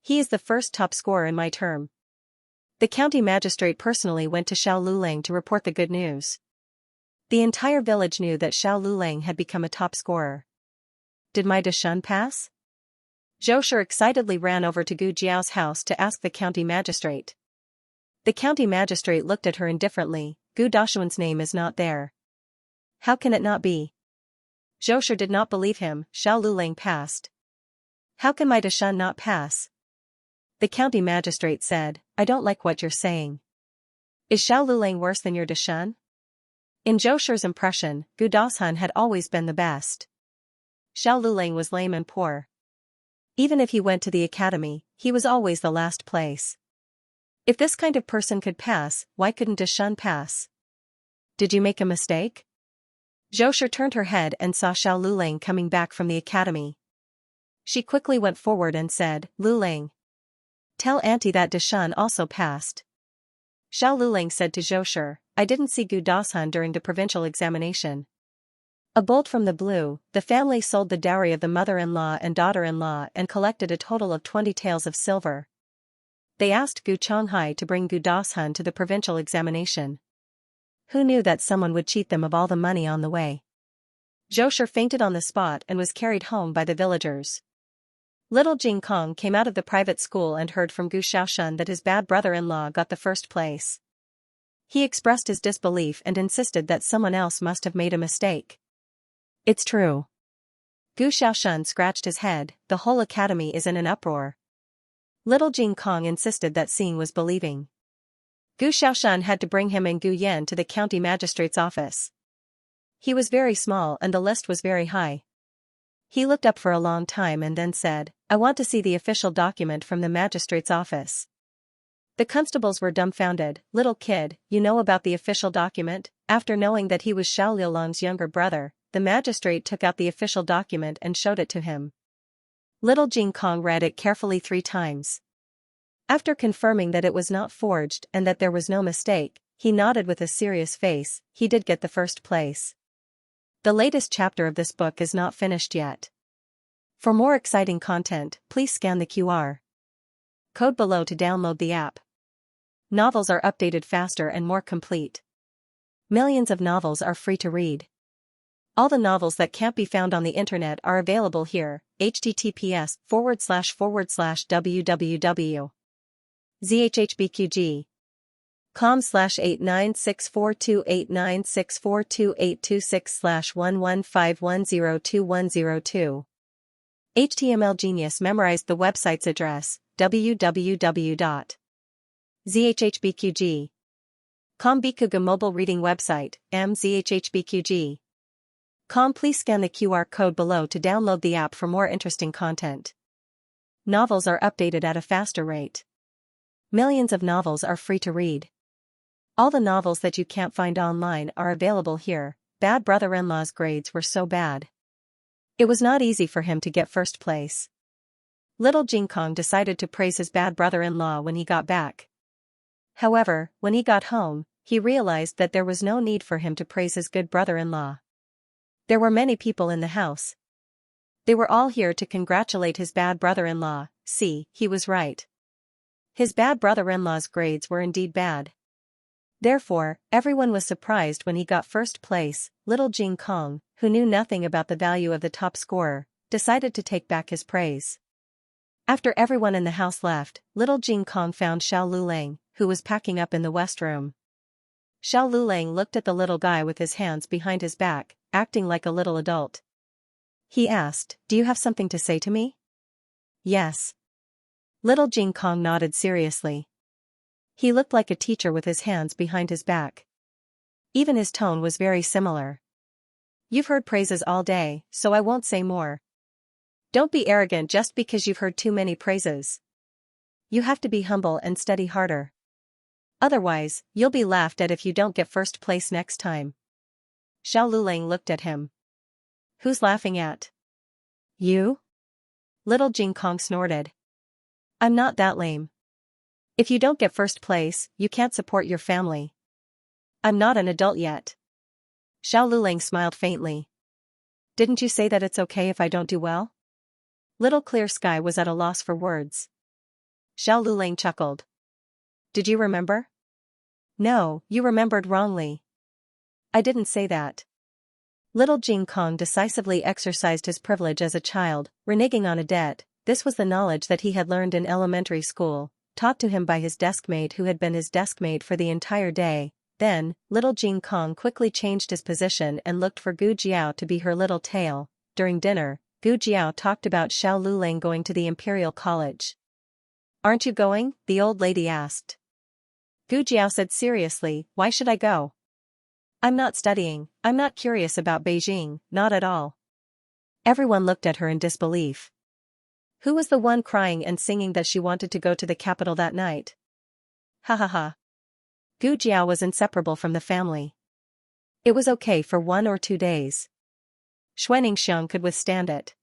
He is the first top scorer in my term. The county magistrate personally went to Xiao Lulang to report the good news. The entire village knew that Xiao Lulang had become a top scorer. Did my Dashun pass? Zhou Shi excitedly ran over to Gu Jiao's house to ask the county magistrate. The county magistrate looked at her indifferently. Gu Dashun's name is not there. How can it not be? Zhou Shi did not believe him. Xiao Lulang passed. How can my Dashun not pass? The county magistrate said, I don't like what you're saying. Is Xiao Lulang worse than your Dashun? In Zhou Shi's impression, Gu Dashun had always been the best. Xiao Lulang was lame and poor. Even if he went to the academy, he was always the last place. If this kind of person could pass, why couldn't Dashun pass? Did you make a mistake? Zhou Shi turned her head and saw Xiao Lulang coming back from the academy. She quickly went forward and said, Lulang, tell auntie that Dashun also passed. Xiao Lulang said to Zhou Shi, I didn't see Gu Dashun during the provincial examination. A bolt from the blue, the family sold the dowry of the mother-in-law and daughter-in-law and collected a total of 20 taels of silver. They asked Gu Chonghai to bring Gu Dashun to the provincial examination. Who knew that someone would cheat them of all the money on the way? Zhou Shi fainted on the spot and was carried home by the villagers. Little Jing Kong came out of the private school and heard from Gu Xiaoshun that his bad brother-in-law got the first place. He expressed his disbelief and insisted that someone else must have made a mistake. It's true. Gu Xiaoshun scratched his head, the whole academy is in an uproar. Little Jing Kong insisted that seeing was believing. Gu Xiaoshun had to bring him and Gu Yan to the county magistrate's office. He was very small and the list was very high. He looked up for a long time and then said, I want to see the official document from the magistrate's office. The constables were dumbfounded. Little kid, you know about the official document? After knowing that he was Xiao Liulang's younger brother, the magistrate took out the official document and showed it to him. Little Jing Kong read it carefully 3 times. After confirming that it was not forged and that there was no mistake, he nodded with a serious face. He did get the first place. The latest chapter of this book is not finished yet. For more exciting content, please scan the QR code below to download the app. Novels are updated faster and more complete. Millions of novels are free to read. All the novels that can't be found on the internet are available here. https://www.zhhbqg.com/896428964286/115102102. HTML Genius memorized the website's address, www.zhhbqg.com. Bikuga mobile reading website, mzhhbqg. Please scan the QR code below to download the app for more interesting content. Novels are updated at a faster rate. Millions of novels are free to read. All the novels that you can't find online are available here. Bad brother-in-law's grades were so bad. It was not easy for him to get first place. Little Jinkong decided to praise his bad brother-in-law when he got back. However, when he got home, he realized that there was no need for him to praise his good brother-in-law. There were many people in the house. They were all here to congratulate his bad brother-in-law. See, he was right. His bad brother-in-law's grades were indeed bad. Therefore, everyone was surprised when he got first place. Little Jinkong, who knew nothing about the value of the top scorer, decided to take back his praise. After everyone in the house left, little Jinkong found Xiao Lulang, who was packing up in the west room. Xiao Lulang looked at the little guy with his hands behind his back, acting like a little adult. He asked, "Do you have something to say to me?" "Yes." Little Jinkong nodded seriously. He looked like a teacher with his hands behind his back. Even his tone was very similar. "You've heard praises all day, so I won't say more. Don't be arrogant just because you've heard too many praises. You have to be humble and study harder. Otherwise, you'll be laughed at if you don't get first place next time." Xiao Lulang looked at him. "Who's laughing at? You?" Little Jinkong snorted. "I'm not that lame. If you don't get first place, you can't support your family." "I'm not an adult yet." Xiao Lulang smiled faintly. "Didn't you say that it's okay if I don't do well?" Little Clear Sky was at a loss for words. Xiao Lulang chuckled. "Did you remember?" "No, you remembered wrongly. I didn't say that." Little Jinkong decisively exercised his privilege as a child, reneging on a debt. This was the knowledge that he had learned in elementary school, taught to him by his deskmate who had been his deskmate for the entire day. Then, little Jinkong quickly changed his position and looked for Gu Jiao to be her little tail. During dinner, Gu Jiao talked about Xiao Lulang going to the Imperial College. "Aren't you going?" the old lady asked. Gu Jiao said seriously, "Why should I go? I'm not studying, I'm not curious about Beijing, not at all." Everyone looked at her in disbelief. Who was the one crying and singing that she wanted to go to the capital that night? Ha ha ha. Gu Jiao was inseparable from the family. It was okay for 1 or 2 days. Xianxia could withstand it.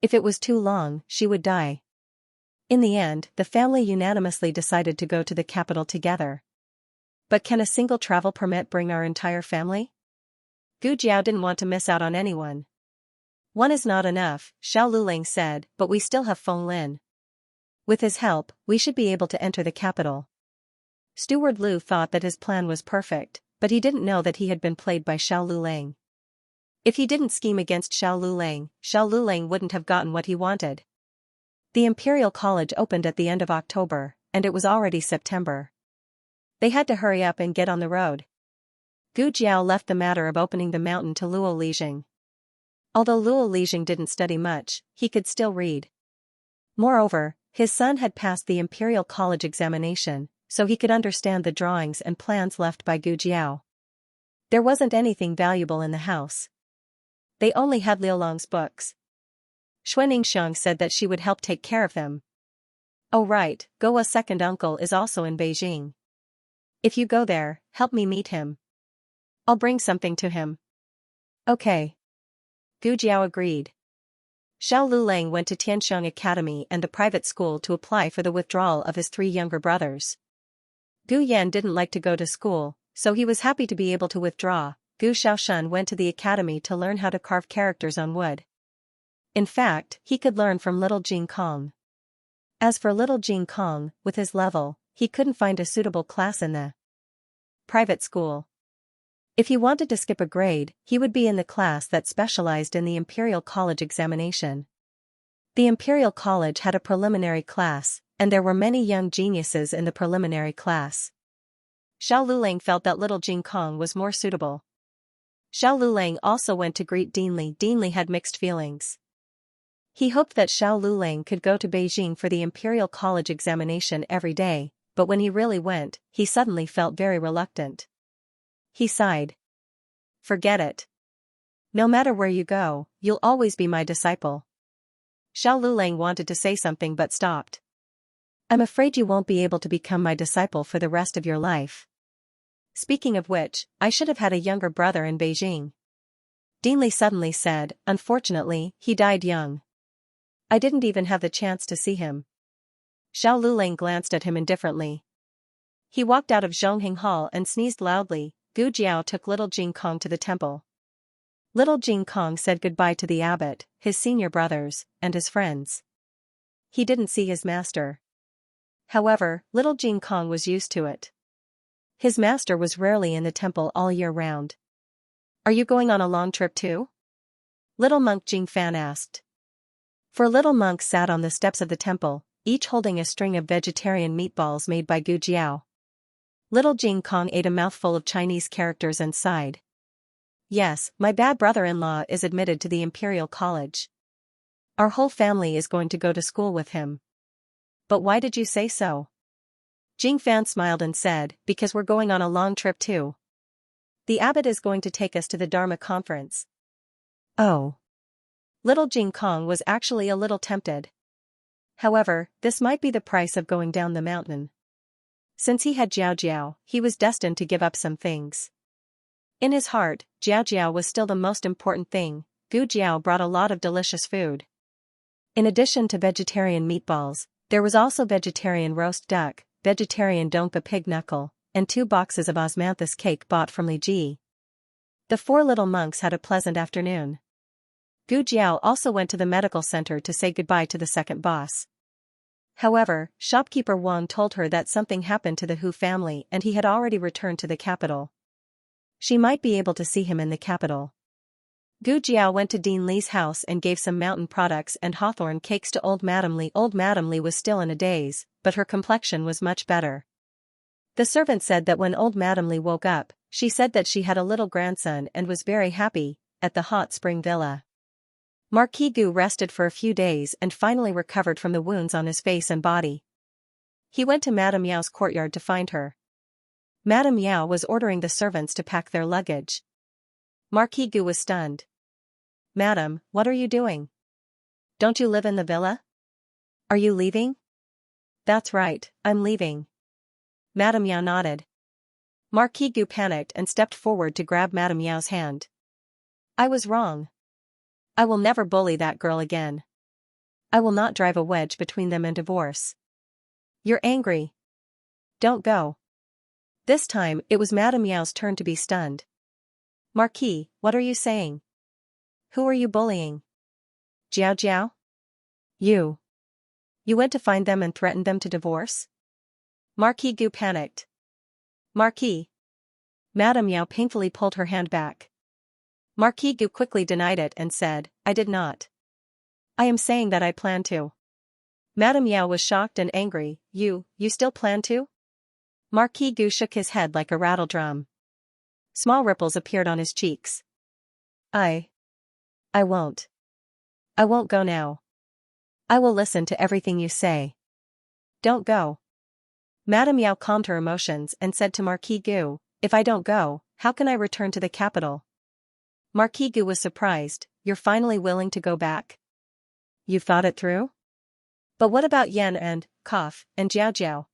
If it was too long, she would die. In the end, the family unanimously decided to go to the capital together. But can a single travel permit bring our entire family? Gu Jiao didn't want to miss out on anyone. "One is not enough," Xiao Lulang said, "but we still have Feng Lin. With his help, we should be able to enter the capital." Steward Lu thought that his plan was perfect, but he didn't know that he had been played by Xiao Lulang. If he didn't scheme against Xiao Lulang wouldn't have gotten what he wanted. The Imperial College opened at the end of October, and it was already September. They had to hurry up and get on the road. Gu Jiao left the matter of opening the mountain to Luo Lijing. Although Luo Lijing didn't study much, he could still read. Moreover, his son had passed the Imperial College examination, so he could understand the drawings and plans left by Gu Jiao. There wasn't anything valuable in the house. They only had Liulong's books. Xianxia said that she would help take care of them. "Oh right, Goa's second uncle is also in Beijing. If you go there, help me meet him. I'll bring something to him." "Okay." Gu Jiao agreed. Xiao Lulang went to Tianxiang Academy and the private school to apply for the withdrawal of his 3 younger brothers. Gu Yan didn't like to go to school, so he was happy to be able to withdraw. Gu Shaoshan went to the academy to learn how to carve characters on wood. In fact, he could learn from little Jinkong. As for little Jinkong, with his level, he couldn't find a suitable class in the private school. If he wanted to skip a grade, he would be in the class that specialized in the Imperial College examination. The Imperial College had a preliminary class, and there were many young geniuses in the preliminary class. Xiao Lulang felt that little Jinkong was more suitable. Xiao Lulang also went to greet Dean Li. Dean Li had mixed feelings. He hoped that Xiao Lulang could go to Beijing for the Imperial College examination every day, but when he really went, he suddenly felt very reluctant. He sighed. "Forget it. No matter where you go, you'll always be my disciple. Xiao Lulang wanted to say something but stopped. I'm afraid you won't be able to become my disciple for the rest of your life. Speaking of which, I should have had a younger brother in Beijing. Dean Li suddenly said, unfortunately, he died young. I didn't even have the chance to see him. Xiao Lulang glanced at him indifferently. He walked out of Zhongheng Hall and sneezed loudly. Gu Jiao took little Jing Kong to the temple. Little Jing Kong said goodbye to the abbot, his senior brothers, and his friends. He didn't see his master. However, little Jing Kong was used to it. His master was rarely in the temple all year round. Are you going on a long trip too? Little monk Jing Fan asked. 4 little monks sat on the steps of the temple, each holding a string of vegetarian meatballs made by Gu Jiao. Little Jing Kong ate a mouthful of Chinese characters and sighed. Yes, my bad brother-in-law is admitted to the Imperial College. Our whole family is going to go to school with him. But why did you say so? Jing Fan smiled and said, because we're going on a long trip too. The abbot is going to take us to the Dharma conference. Oh. Little Jing Kong was actually a little tempted. However, this might be the price of going down the mountain. Since he had Jiao Jiao, he was destined to give up some things. In his heart, Jiao Jiao was still the most important thing. Gu Jiao brought a lot of delicious food. In addition to vegetarian meatballs, there was also vegetarian roast duck, vegetarian dongpa pig knuckle, and 2 boxes of osmanthus cake bought from Li Ji. The 4 little monks had a pleasant afternoon. Gu Jiao also went to the medical center to say goodbye to the second boss. However, shopkeeper Wang told her that something happened to the Hu family and he had already returned to the capital. She might be able to see him in the capital. Gu Jiao went to Dean Li's house and gave some mountain products and hawthorn cakes to old Madame Li. Old Madame Li was still in a daze, but her complexion was much better. The servant said that when old Madame Li woke up, she said that she had a little grandson and was very happy, at the hot spring villa. Marquis Gu rested for a few days and finally recovered from the wounds on his face and body. He went to Madame Yao's courtyard to find her. Madame Yao was ordering the servants to pack their luggage. Marquis Gu was stunned. Madam, what are you doing? Don't you live in the villa? Are you leaving? That's right, I'm leaving. Madame Yao nodded. Marquis Gu panicked and stepped forward to grab Madame Yao's hand. I was wrong. I will never bully that girl again. I will not drive a wedge between them and divorce. You're angry. Don't go. This time, it was Madame Yao's turn to be stunned. Marquis, what are you saying? Who are you bullying? Jiao Jiao? You. You went to find them and threatened them to divorce? Marquis Gu panicked. Marquis. Madame Yao painfully pulled her hand back. Marquis Gu quickly denied it and said, I did not. I am saying that I plan to. Madame Yao was shocked and angry. You still plan to? Marquis Gu shook his head like a rattledrum. Small ripples appeared on his cheeks. I won't. I won't go now. I will listen to everything you say. Don't go. Madame Yao calmed her emotions and said to Marquis Gu, if I don't go, how can I return to the capital? Marquis Gu was surprised. You're finally willing to go back? You've thought it through? But what about Yan and Cough and Jiao Jiao?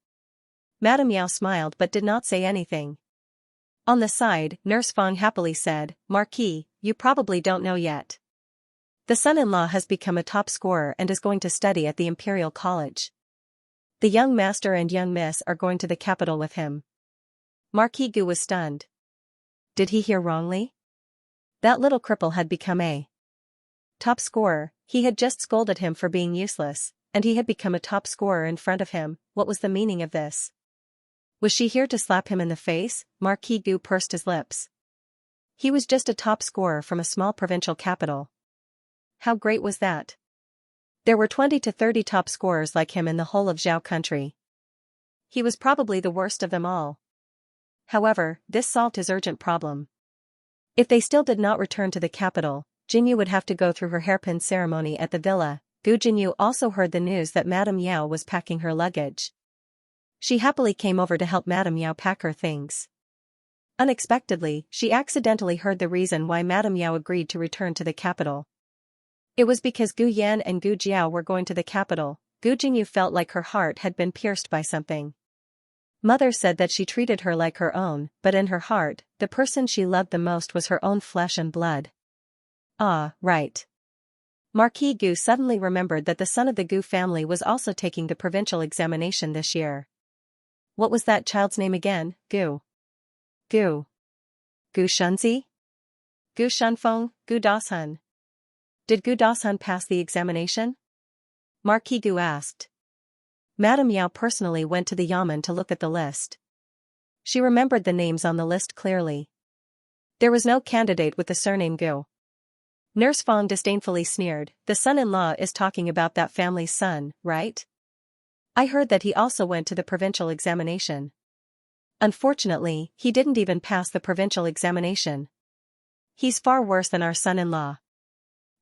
Madame Yao smiled but did not say anything. On the side, Nurse Fang happily said, Marquis, you probably don't know yet. The son-in-law has become a top scorer and is going to study at the Imperial College. The young master and young miss are going to the capital with him. Marquis Gu was stunned. Did he hear wrongly? That little cripple had become a top scorer. He had just scolded him for being useless, and he had become a top scorer in front of him. What was the meaning of this? Was she here to slap him in the face? Marquis Gu pursed his lips. He was just a top scorer from a small provincial capital. How great was that? There were 20 to 30 top scorers like him in the whole of Zhao country. He was probably the worst of them all. However, this solved his urgent problem. If they still did not return to the capital, Jinyu would have to go through her hairpin ceremony at the villa. Gu Jinyu also heard the news that Madame Yao was packing her luggage. She happily came over to help Madame Yao pack her things. Unexpectedly, she accidentally heard the reason why Madame Yao agreed to return to the capital. It was because Gu Yan and Gu Jiao were going to the capital. Gu Jinyu felt like her heart had been pierced by something. Mother said that she treated her like her own, but in her heart, the person she loved the most was her own flesh and blood. Ah, right. Marquis Gu suddenly remembered that the son of the Gu family was also taking the provincial examination this year. What was that child's name again? Gu Shunzi? Gu Shunfeng, Gu Dashun. Did Gu Dashun pass the examination? Marquis Gu asked. Madame Yao personally went to the yamen to look at the list. She remembered the names on the list clearly. There was no candidate with the surname Gu. Nurse Fong disdainfully sneered, "The son-in-law is talking about that family's son, right? I heard that he also went to the provincial examination. Unfortunately, he didn't even pass the provincial examination. He's far worse than our son-in-law.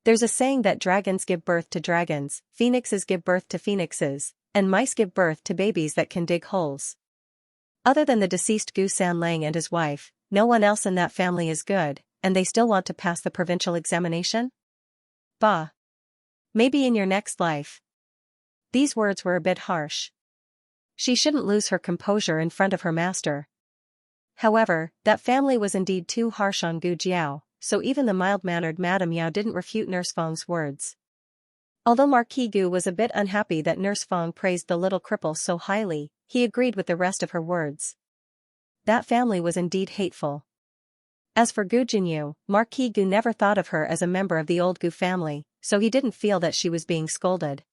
There's a saying that dragons give birth to dragons, phoenixes give birth to phoenixes, and mice give birth to babies that can dig holes. Other than the deceased Gu Sanlang and his wife, no one else in that family is good, and they still want to pass the provincial examination? Bah. Maybe in your next life." These words were a bit harsh. She shouldn't lose her composure in front of her master. However, that family was indeed too harsh on Gu Jiao, so even the mild-mannered Madame Yao didn't refute Nurse Feng's words. Although Marquis Gu was a bit unhappy that Nurse Feng praised the little cripple so highly, he agreed with the rest of her words. That family was indeed hateful. As for Gu Jinyu, Marquis Gu never thought of her as a member of the old Gu family, so he didn't feel that she was being scolded.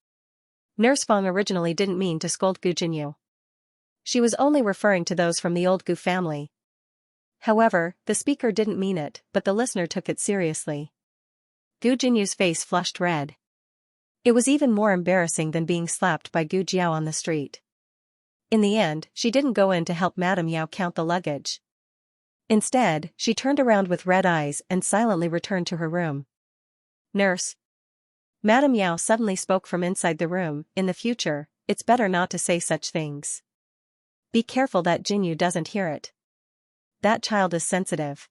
Nurse Feng originally didn't mean to scold Gu Jinyu. She was only referring to those from the old Gu family. However, the speaker didn't mean it, but the listener took it seriously. Gu Jinyu's face flushed red. It was even more embarrassing than being slapped by Gu Jiao on the street. In the end, she didn't go in to help Madame Yao count the luggage. Instead, she turned around with red eyes and silently returned to her room. "Nurse." Madame Yao suddenly spoke from inside the room, "In the future, it's better not to say such things. Be careful that Jinyu doesn't hear it. That child is sensitive.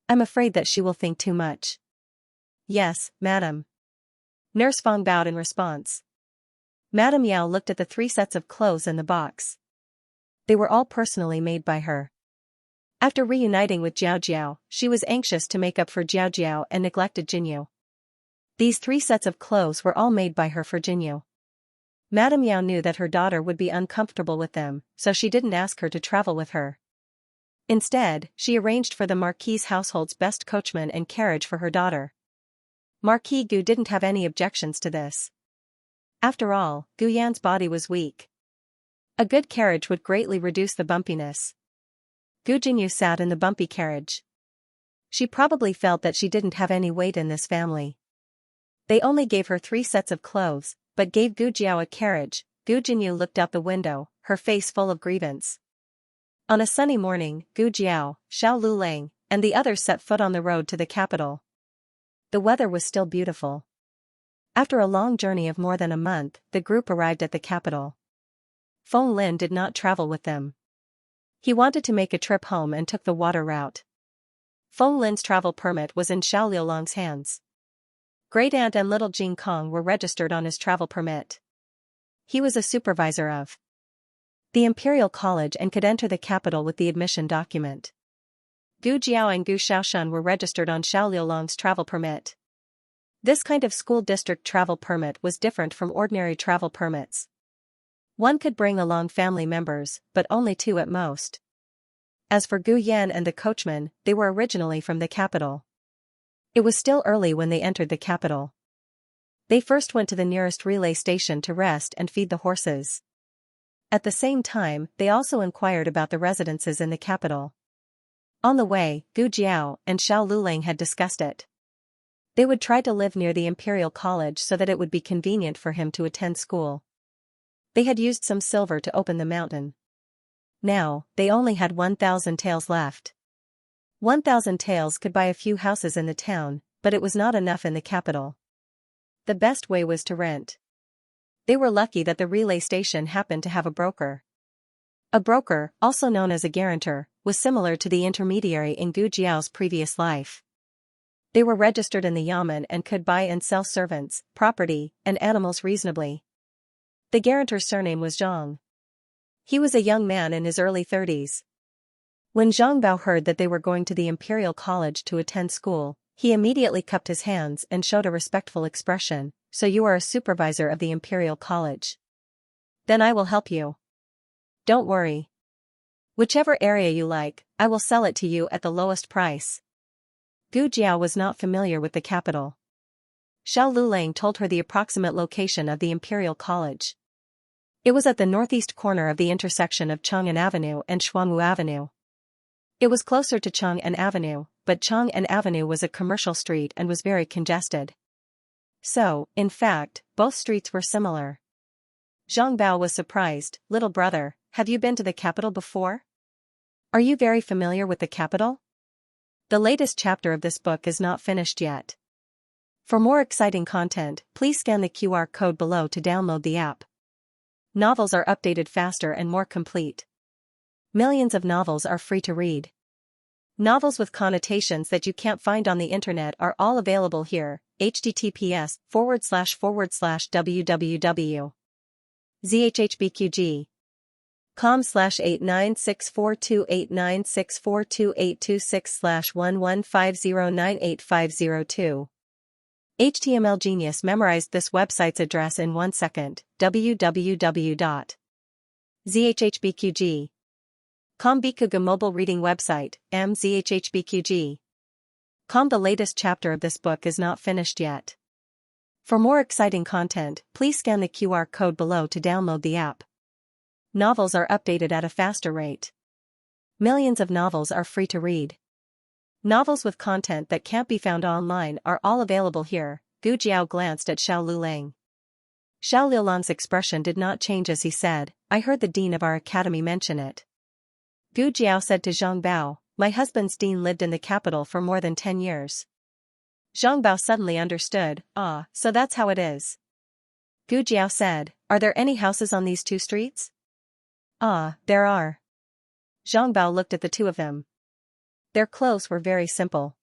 I'm afraid that she will think too much." "Yes, madam." Nurse Feng bowed in response. Madame Yao looked at the 3 sets of clothes in the box. They were all personally made by her. After reuniting with Jiao Jiao, she was anxious to make up for Jiao Jiao and neglected Jinyu. These 3 sets of clothes were all made by her for Jinyu. Madame Yao knew that her daughter would be uncomfortable with them, so she didn't ask her to travel with her. Instead, she arranged for the Marquis' household's best coachman and carriage for her daughter. Marquis Gu didn't have any objections to this. After all, Gu Yan's body was weak. A good carriage would greatly reduce the bumpiness. Gu Jinyu sat in the bumpy carriage. She probably felt that she didn't have any weight in this family. They only gave her 3 sets of clothes, but gave Gu Jiao a carriage. Gu Jinyu looked out the window, her face full of grievance. On a sunny morning, Gu Jiao, Xiao Lulang, and the others set foot on the road to the capital. The weather was still beautiful. After a long journey of more than a month, the group arrived at the capital. Feng Lin did not travel with them. He wanted to make a trip home and took the water route. Feng Lin's travel permit was in Xiao Liulang's hands. Great Aunt and little Jing Kong were registered on his travel permit. He was a supervisor of the Imperial College and could enter the capital with the admission document. Gu Jiao and Gu Shaoshun were registered on Xiao Liulang's travel permit. This kind of school district travel permit was different from ordinary travel permits. One could bring along family members, but only 2 at most. As for Gu Yan and the coachman, they were originally from the capital. It was still early when they entered the capital. They first went to the nearest relay station to rest and feed the horses. At the same time, they also inquired about the residences in the capital. On the way, Gu Jiao and Xiao Lulang had discussed it. They would try to live near the Imperial College so that it would be convenient for him to attend school. They had used some silver to open the mountain. Now, they only had 1,000 taels left. 1,000 taels could buy a few houses in the town, but it was not enough in the capital. The best way was to rent. They were lucky that the relay station happened to have a broker. A broker, also known as a guarantor, was similar to the intermediary in Gu Jiao's previous life. They were registered in the Yamen and could buy and sell servants, property, and animals reasonably. The guarantor's surname was Zhang. He was a young man in his early 30s. When Zhang Bao heard that they were going to the Imperial College to attend school, he immediately cupped his hands and showed a respectful expression. So you are a supervisor of the Imperial College. Then I will help you. Don't worry. Whichever area you like, I will sell it to you at the lowest price. Gu Jiao was not familiar with the capital. Xiao Lulang told her the approximate location of the Imperial College. It was at the northeast corner of the intersection of Chang'an Avenue and Shuangwu Avenue. It was closer to Chang'an Avenue, but Chang'an Avenue was a commercial street and was very congested. So, in fact, both streets were similar. Zhang Bao was surprised. Little brother, have you been to the capital before? Are you very familiar with the capital? The latest chapter of this book is not finished yet. For more exciting content, please scan the QR code below to download the app. Novels are updated faster and more complete. Millions of novels are free to read. Novels with connotations that you can't find on the internet are all available here. https://www.zhhbqg.com/8964289642826/115098502. HTML Genius memorized this website's address in 1 second. www.zhhbqg.com Bikuga mobile reading website, mzhhbqg.com. The latest chapter of this book is not finished yet. For more exciting content, please scan the QR code below to download the app. Novels are updated at a faster rate. Millions of novels are free to read. Novels with content that can't be found online are all available here. Gu Jiao glanced at Xiao Lulang. Xiao Lulang's expression did not change as he said, I heard the dean of our academy mention it. Gu Jiao said to Zhang Bao, my husband's dean lived in the capital for more than 10 years. Zhang Bao suddenly understood, so that's how it is. Gu Jiao said, are there any houses on these 2 streets? There are. Zhang Bao looked at the 2 of them. Their clothes were very simple.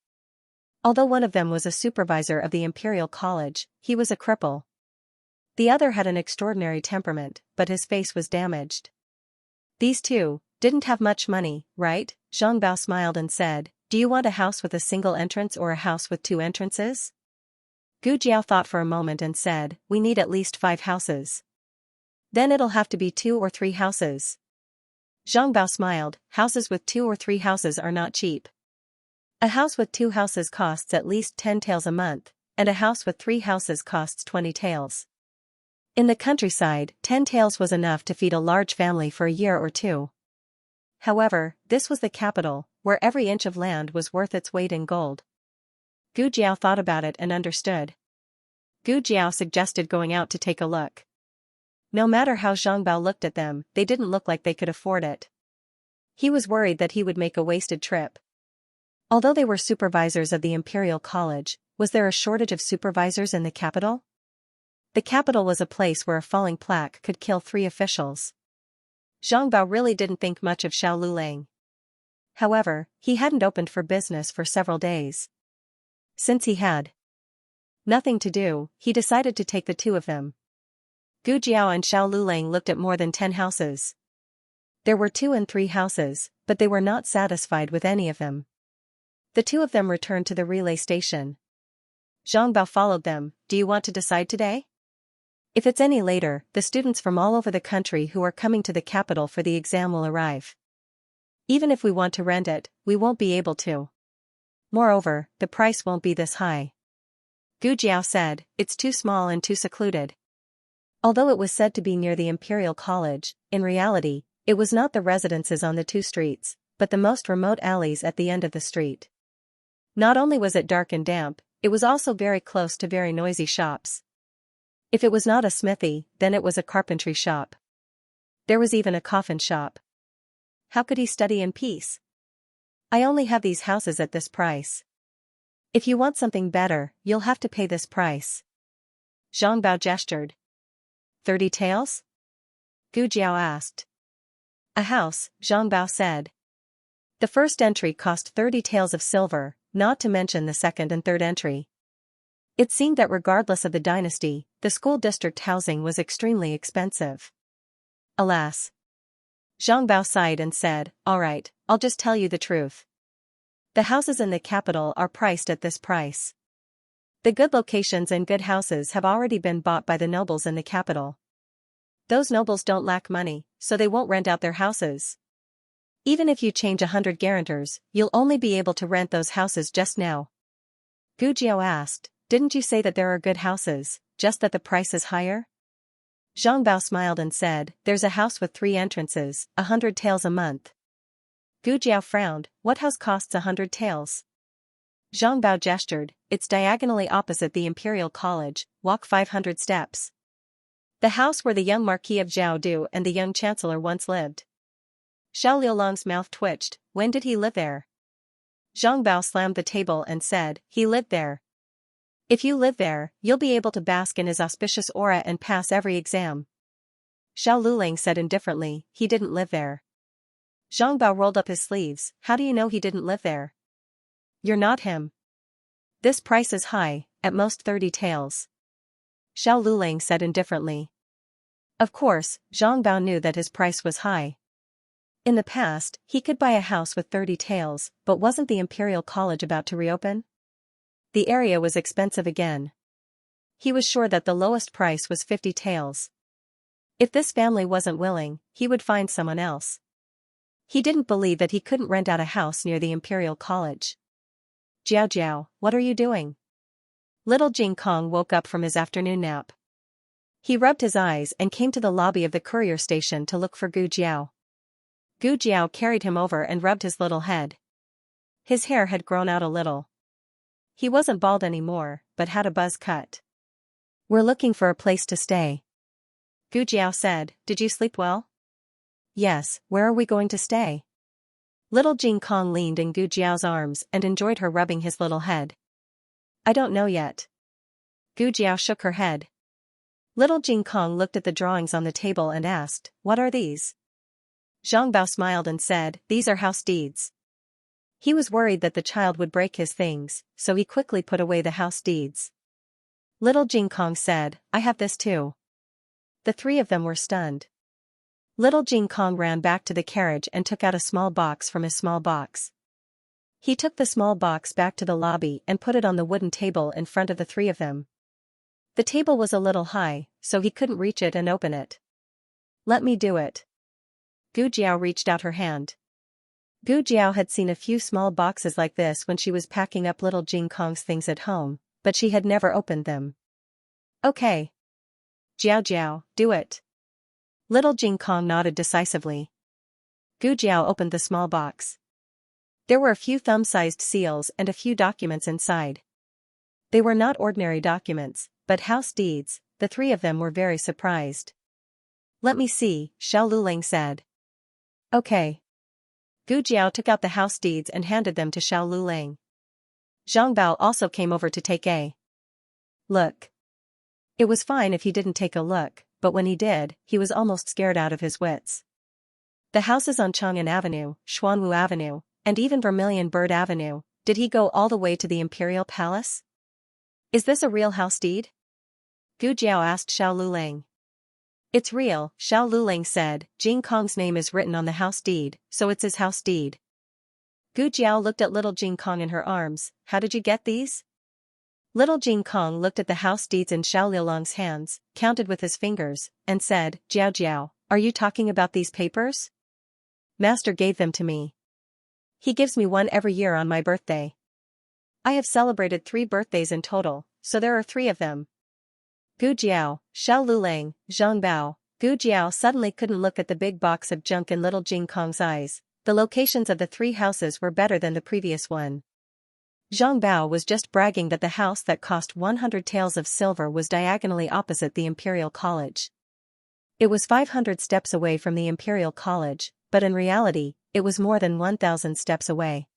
Although one of them was a supervisor of the Imperial College, he was a cripple. The other had an extraordinary temperament, but his face was damaged. These 2 didn't have much money, right? Zhang Bao smiled and said, do you want a house with a single entrance or a house with 2 entrances? Gu Jiao thought for a moment and said, we need at least 5 houses. Then it'll have to be 2 or 3 houses. Zhang Bao smiled, houses with 2 or 3 houses are not cheap. A house with 2 houses costs at least 10 taels a month, and a house with 3 houses costs 20 taels. In the countryside, 10 taels was enough to feed a large family for a year or 2. However, this was the capital, where every inch of land was worth its weight in gold. Gu Jiao thought about it and understood. Gu Jiao suggested going out to take a look. No matter how Zhang Bao looked at them, they didn't look like they could afford it. He was worried that he would make a wasted trip. Although they were supervisors of the Imperial College, was there a shortage of supervisors in the capital? The capital was a place where a falling plaque could kill 3 officials. Zhang Bao really didn't think much of Xiao Lulang. However, he hadn't opened for business for several days. Since he had nothing to do, he decided to take the 2 of them. Gu Jiao and Xiao Lulang looked at more than 10 houses. There were 2 and 3 houses, but they were not satisfied with any of them. The 2 of them returned to the relay station. Zhang Bao followed them. Do you want to decide today? If it's any later, the students from all over the country who are coming to the capital for the exam will arrive. Even if we want to rent it, we won't be able to. Moreover, the price won't be this high. Gu Jiao said, it's too small and too secluded. Although it was said to be near the Imperial College, in reality, it was not the residences on the 2 streets, but the most remote alleys at the end of the street. Not only was it dark and damp, it was also very close to very noisy shops. If it was not a smithy, then it was a carpentry shop. There was even a coffin shop. How could he study in peace? I only have these houses at this price. If you want something better, you'll have to pay this price. Zhang Bao gestured. 30 taels? Gu Jiao asked. A house, Zhang Bao said. The first entry cost 30 taels of silver, not to mention the second and third entry. It seemed that regardless of the dynasty, the school district housing was extremely expensive. Alas. Zhang Bao sighed and said, "All right, I'll just tell you the truth. The houses in the capital are priced at this price. The good locations and good houses have already been bought by the nobles in the capital. Those nobles don't lack money, so they won't rent out their houses. Even if you change 100 guarantors, you'll only be able to rent those houses just now." Gu Jiao asked, "Didn't you say that there are good houses, just that the price is higher?" Zhang Bao smiled and said, "There's a house with 3 entrances, 100 taels a month." Gu Jiao frowned, "What house costs 100 taels?" Zhang Bao gestured, "It's diagonally opposite the Imperial College, walk 500 steps. The house where the young Marquis of Jiaodu and the young Chancellor once lived." Xiao Liulong's mouth twitched. "When did he live there?" Zhang Bao slammed the table and said, "He lived there. If you live there, you'll be able to bask in his auspicious aura and pass every exam." Xiao Luling said indifferently, "He didn't live there." Zhang Bao rolled up his sleeves, "How do you know he didn't live there?" "You're not him. This price is high, at most 30 taels." Xiao Luling said indifferently. Of course, Zhang Bao knew that his price was high. In the past, he could buy a house with 30 taels, but wasn't the Imperial College about to reopen? The area was expensive again. He was sure that the lowest price was 50 taels. If this family wasn't willing, he would find someone else. He didn't believe that he couldn't rent out a house near the Imperial College. "Jiao Jiao, what are you doing?" Little Jing Kong woke up from his afternoon nap. He rubbed his eyes and came to the lobby of the courier station to look for Gu Jiao. Gu Jiao carried him over and rubbed his little head. His hair had grown out a little. He wasn't bald anymore, but had a buzz cut. "We're looking for a place to stay." Gu Jiao said, "Did you sleep well?" "Yes, where are we going to stay?" Little Jing Kong leaned in Gu Jiao's arms and enjoyed her rubbing his little head. "I don't know yet." Gu Jiao shook her head. Little Jing Kong looked at the drawings on the table and asked, "What are these?" Zhang Bao smiled and said, "These are house deeds." He was worried that the child would break his things, so he quickly put away the house deeds. Little Jing Kong said, "I have this too." The 3 of them were stunned. Little Jing Kong ran back to the carriage and took out a small box from his small box. He took the small box back to the lobby and put it on the wooden table in front of the 3 of them. The table was a little high, so he couldn't reach it and open it. "Let me do it." Gu Jiao reached out her hand. Gu Jiao had seen a few small boxes like this when she was packing up little Jing Kong's things at home, but she had never opened them. "Okay. Jiao Jiao, do it." Little Jing Kong nodded decisively. Gu Jiao opened the small box. There were a few thumb-sized seals and a few documents inside. They were not ordinary documents, but house deeds. The 3 of them were very surprised. "Let me see," Xiao Luling said. "Okay." Gu Jiao took out the house deeds and handed them to Xiao Luling. Zhang Bao also came over to take a look. It was fine if he didn't take a look, but when he did, he was almost scared out of his wits. The houses on Chang'an Avenue, Xuanwu Avenue, and even Vermilion Bird Avenue, did he go all the way to the Imperial Palace? "Is this a real house deed?" Gu Jiao asked Xiao Luling. "It's real," Xiao Luling said. "Jing Kong's name is written on the house deed, so it's his house deed." Gu Jiao looked at little Jing Kong in her arms. "How did you get these?" Little Jing Kong looked at the house deeds in Xiao Liulong's hands, counted with his fingers, and said, "Jiao Jiao, are you talking about these papers?" "Master gave them to me. He gives me one every year on my birthday. I have celebrated 3 birthdays in total, so there are 3 of them." Gu Jiao, Xiao Luling, Zhang Bao. Gu Jiao suddenly couldn't look at the big box of junk in little Jing Kong's eyes. The locations of the 3 houses were better than the previous one. Zhang Bao was just bragging that the house that cost 100 taels of silver was diagonally opposite the Imperial College. It was 500 steps away from the Imperial College, but in reality, it was more than 1,000 steps away.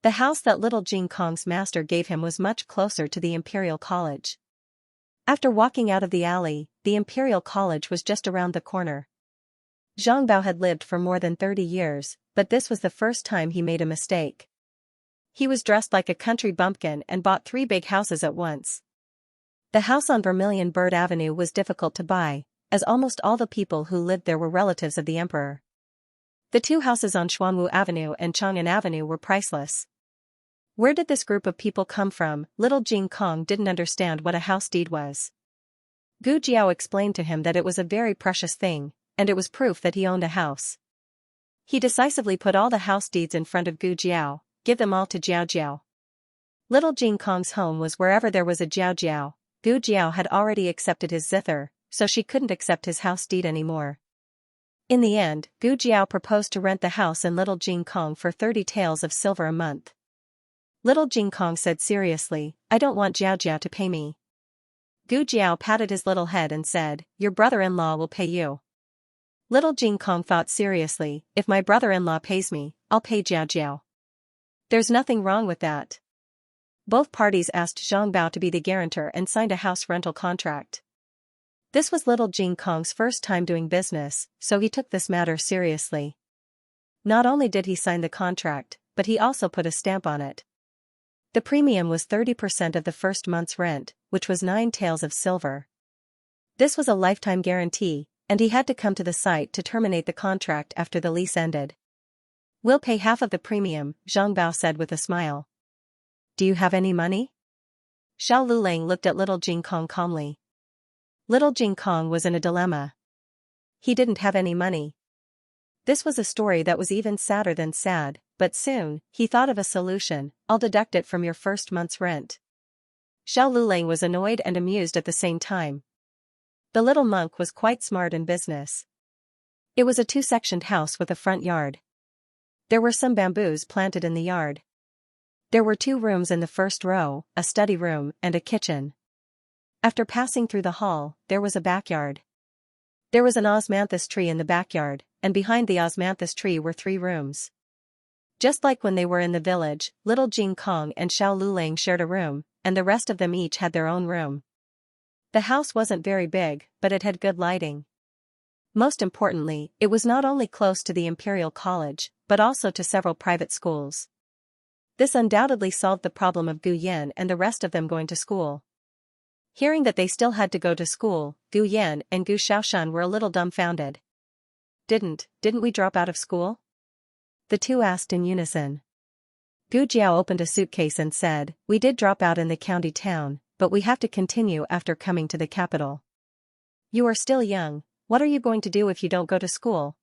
The house that little Jing Kong's master gave him was much closer to the Imperial College. After walking out of the alley, the Imperial College was just around the corner. Zhang Bao had lived for more than 30 years, but this was the first time he made a mistake. He was dressed like a country bumpkin and bought 3 big houses at once. The house on Vermilion Bird Avenue was difficult to buy, as almost all the people who lived there were relatives of the emperor. The 2 houses on Xuanwu Avenue and Chang'an Avenue were priceless. Where did this group of people come from? Little Jing Kong didn't understand what a house deed was. Gu Jiao explained to him that it was a very precious thing, and it was proof that he owned a house. He decisively put all the house deeds in front of Gu Jiao. Give them all to Jiao Jiao. Little Jing Kong's home was wherever there was a Jiao Jiao. Gu Jiao had already accepted his zither, so she couldn't accept his house deed anymore. In the end, Gu Jiao proposed to rent the house in Little Jing Kong for 30 taels of silver a month. Little Jing Kong said seriously, I don't want Jiao Jiao to pay me. Gu Jiao patted his little head and said, your brother-in-law will pay you. Little Jing Kong thought seriously, if my brother-in-law pays me, I'll pay Jiao Jiao. There's nothing wrong with that. Both parties asked Zhang Bao to be the guarantor and signed a house rental contract. This was Little Jing Kong's first time doing business, so he took this matter seriously. Not only did he sign the contract, but he also put a stamp on it. The premium was 30% of the first month's rent, which was 9 taels of silver. This was a lifetime guarantee, and he had to come to the site to terminate the contract after the lease ended. We'll pay half of the premium, Zhang Bao said with a smile. Do you have any money? Xiao Lulang looked at Little Jing Kong calmly. Little Jing Kong was in a dilemma. He didn't have any money. This was a story that was even sadder than sad, but soon, he thought of a solution. I'll deduct it from your first month's rent. Xiao Lulang was annoyed and amused at the same time. The little monk was quite smart in business. It was a 2-sectioned house with a front yard. There were some bamboos planted in the yard. There were 2 rooms in the first row, a study room and a kitchen. After passing through the hall, there was a backyard. There was an osmanthus tree in the backyard, and behind the osmanthus tree were 3 rooms. Just like when they were in the village, Little Jing Kong and Xiao Lulang shared a room, and the rest of them each had their own room. The house wasn't very big, but it had good lighting. Most importantly, it was not only close to the Imperial College, but also to several private schools. This undoubtedly solved the problem of Gu Yan and the rest of them going to school. Hearing that they still had to go to school, Gu Yan and Gu Shaoshan were a little dumbfounded. Didn't we drop out of school? The 2 asked in unison. Gu Jiao opened a suitcase and said, we did drop out in the county town, but we have to continue after coming to the capital. You are still young, what are you going to do if you don't go to school?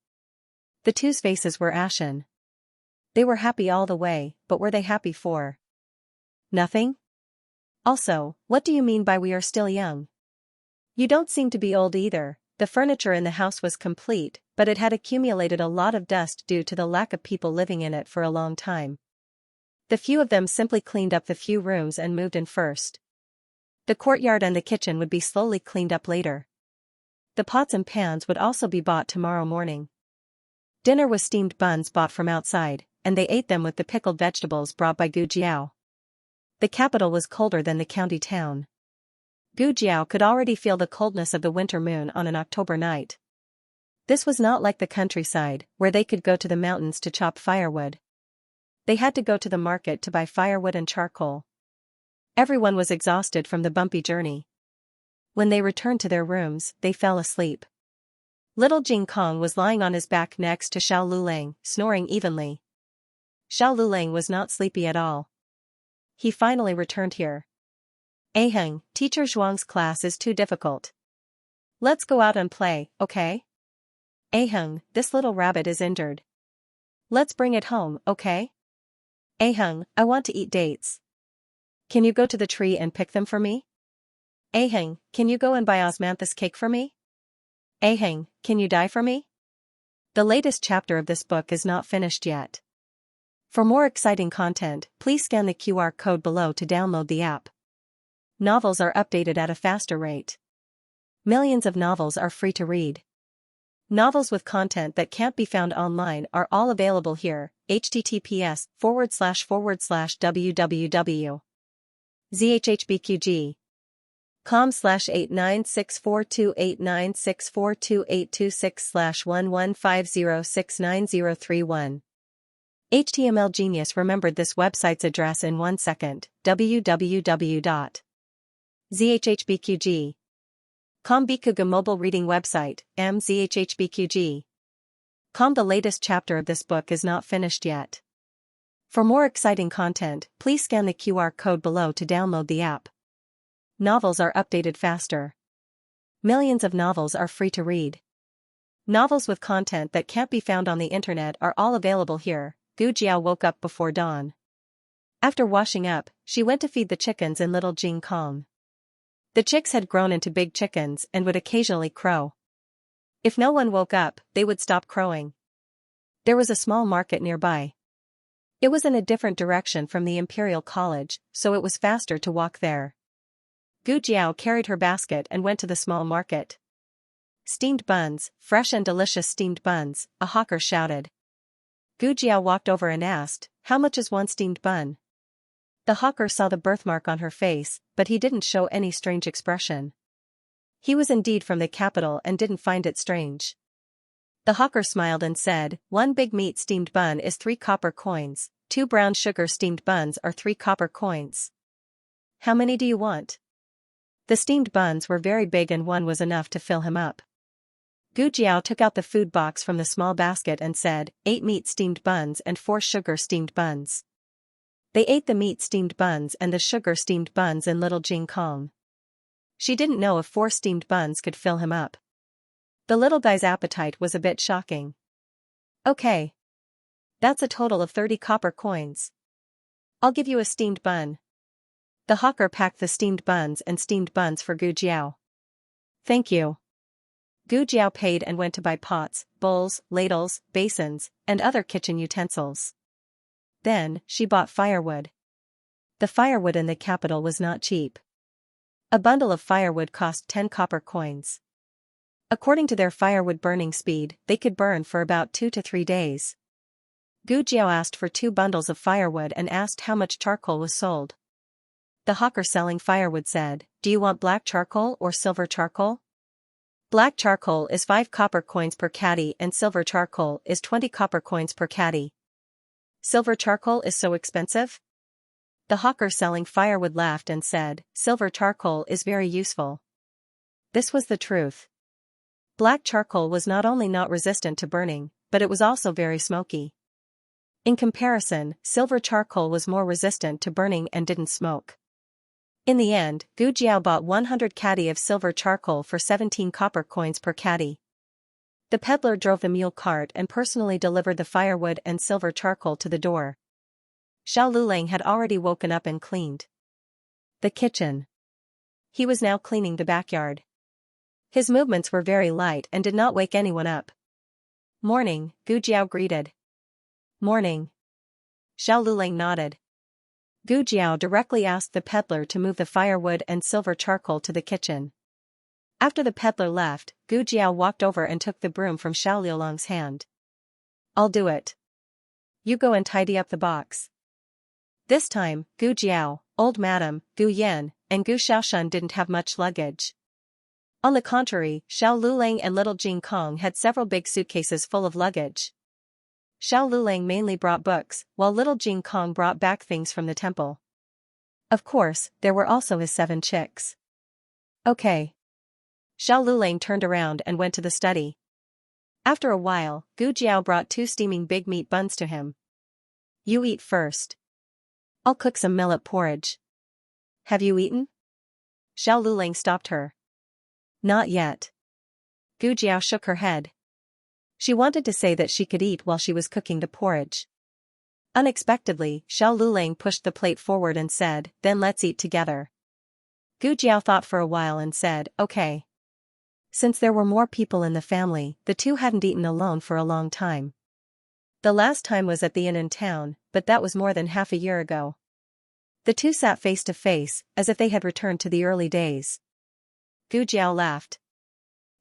The 2's faces were ashen. They were happy all the way, but were they happy for nothing? Also, what do you mean by we are still young? You don't seem to be old either. The furniture in the house was complete, but it had accumulated a lot of dust due to the lack of people living in it for a long time. The few of them simply cleaned up the few rooms and moved in first. The courtyard and the kitchen would be slowly cleaned up later. The pots and pans would also be bought tomorrow morning. Dinner was steamed buns bought from outside, and they ate them with the pickled vegetables brought by Gu Jiao. The capital was colder than the county town. Gu Jiao could already feel the coldness of the winter moon on an October night. This was not like the countryside, where they could go to the mountains to chop firewood. They had to go to the market to buy firewood and charcoal. Everyone was exhausted from the bumpy journey. When they returned to their rooms, they fell asleep. Little Jing Kong was lying on his back next to Xiao Lulang, snoring evenly. Xiao Lulang was not sleepy at all. He finally returned here. Aheng, Teacher Zhuang's class is too difficult. Let's go out and play, okay? Aheng, this little rabbit is injured. Let's bring it home, okay? Aheng, I want to eat dates. Can you go to the tree and pick them for me? Aheng, can you go and buy osmanthus cake for me? Aheng, can you die for me? The latest chapter of this book is not finished yet. For more exciting content, please scan the QR code below to download the app. Novels are updated at a faster rate. Millions of novels are free to read. Novels with content that can't be found online are all available here. https://www.zhhbqg com/89642896428226/115069031 HTML genius remembered this website's address in 1 second. www.zhhbqg.com Bikuga mobile reading website, mzhhbqg.com. The latest chapter of this book is not finished yet. For more exciting content, please scan the QR code below to download the app. Novels are updated faster. Millions of novels are free to read. Novels with content that can't be found on the internet are all available here. Gu Jiao woke up before dawn. After washing up, she went to feed the chickens in Little Jing Kong. The chicks had grown into big chickens and would occasionally crow. If no one woke up, they would stop crowing. There was a small market nearby. It was in a different direction from the Imperial College, so it was faster to walk there. Gu Jiao carried her basket and went to the small market. Steamed buns, fresh and delicious steamed buns, a hawker shouted. Gu Jiao walked over and asked, "How much is one steamed bun?" The hawker saw the birthmark on her face, but he didn't show any strange expression. He was indeed from the capital and didn't find it strange. The hawker smiled and said, "One big meat steamed bun is 3 copper coins, 2 brown sugar steamed buns are 3 copper coins. How many do you want?" The steamed buns were very big and one was enough to fill him up. Gu Jiao took out the food box from the small basket and said, 8 meat steamed buns and 4 sugar steamed buns. They ate the meat steamed buns and the sugar steamed buns in Little Jing Kong. She didn't know if 4 steamed buns could fill him up. The little guy's appetite was a bit shocking. "Okay. That's a total of 30 copper coins. I'll give you a steamed bun." The hawker packed the steamed buns for Gu Jiao. "Thank you." Gu Jiao paid and went to buy pots, bowls, ladles, basins, and other kitchen utensils. Then, she bought firewood. The firewood in the capital was not cheap. A bundle of firewood cost 10 copper coins. According to their firewood burning speed, they could burn for about 2 to 3 days. Gu Jiao asked for 2 bundles of firewood and asked how much charcoal was sold. The hawker selling firewood said, "Do you want black charcoal or silver charcoal?" Black charcoal is 5 copper coins per caddy and silver charcoal is 20 copper coins per caddy. Silver charcoal is so expensive? The hawker selling firewood laughed and said, "Silver charcoal is very useful." This was the truth. Black charcoal was not only not resistant to burning, but it was also very smoky. In comparison, silver charcoal was more resistant to burning and didn't smoke. In the end, Gu Jiao bought 100 caddy of silver charcoal for 17 copper coins per caddy. The peddler drove the mule cart and personally delivered the firewood and silver charcoal to the door. Xiao Lulang had already woken up and cleaned the kitchen. He was now cleaning the backyard. His movements were very light and did not wake anyone up. "Morning," Gu Jiao greeted. "Morning." Xiao Lulang nodded. Gu Jiao directly asked the peddler to move the firewood and silver charcoal to the kitchen. After the peddler left, Gu Jiao walked over and took the broom from Xiao Liulang's hand. "I'll do it. You go and tidy up the box." This time, Gu Jiao, old Madam, Gu Yan, and Gu Shaoshan didn't have much luggage. On the contrary, Xiao Lulang and Little Jing Kong had several big suitcases full of luggage. Xiao Lulang mainly brought books, while Little Jing Kong brought back things from the temple. Of course, there were also his 7 chicks. "Okay." Xiao Lulang turned around and went to the study. After a while, Gu Jiao brought 2 steaming big meat buns to him. "You eat first. I'll cook some millet porridge." "Have you eaten?" Xiao Lulang stopped her. "Not yet." Gu Jiao shook her head. She wanted to say that she could eat while she was cooking the porridge. Unexpectedly, Xiao Lulang pushed the plate forward and said, "Then let's eat together." Gu Jiao thought for a while and said, "Okay." Since there were more people in the family, the two hadn't eaten alone for a long time. The last time was at the inn in town, but that was more than half a year ago. The two sat face to face, as if they had returned to the early days. Gu Jiao laughed.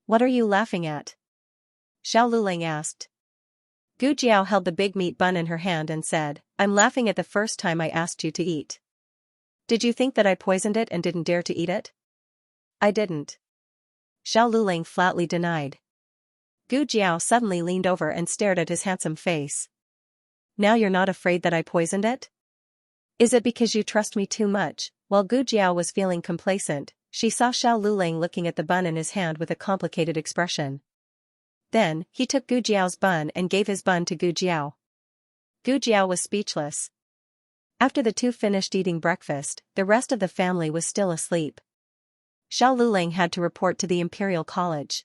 "What are you laughing at?" Xiao Lulang asked. Gu Jiao held the big meat bun in her hand and said, "I'm laughing at the first time I asked you to eat. Did you think that I poisoned it and didn't dare to eat it?" "I didn't." Xiao Lulang flatly denied. Gu Jiao suddenly leaned over and stared at his handsome face. now you're not afraid that I poisoned it? Is it because you trust me too much? While Gu Jiao was feeling complacent, she saw Xiao Lulang looking at the bun in his hand with a complicated expression. Then, he took Gu Jiao's bun and gave his bun to Gu Jiao. Gu Jiao was speechless. After the two finished eating breakfast, the rest of the family was still asleep. Xiao Lulang had to report to the Imperial College.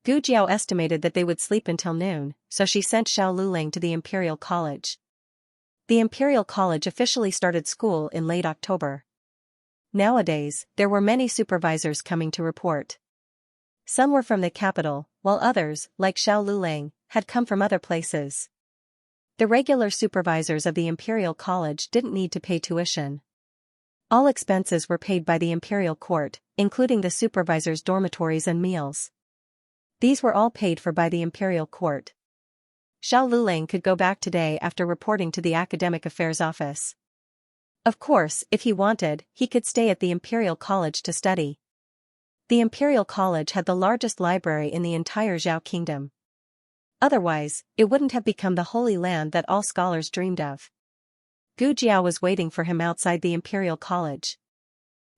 Gu Jiao estimated that they would sleep until noon, so she sent Xiao Lulang to the Imperial College. The Imperial College officially started school in late October. Nowadays, there were many supervisors coming to report. Some were from the capital, while others, like Xiao Lulang, had come from other places. The regular supervisors of the Imperial College didn't need to pay tuition. All expenses were paid by the Imperial Court, including the supervisors' dormitories and meals. These were all paid for by the Imperial Court. Xiao Lulang could go back today after reporting to the Academic Affairs Office. Of course, if he wanted, he could stay at the Imperial College to study. The Imperial College had the largest library in the entire Zhao Kingdom. Otherwise, it wouldn't have become the holy land that all scholars dreamed of. Gu Jiao was waiting for him outside the Imperial College.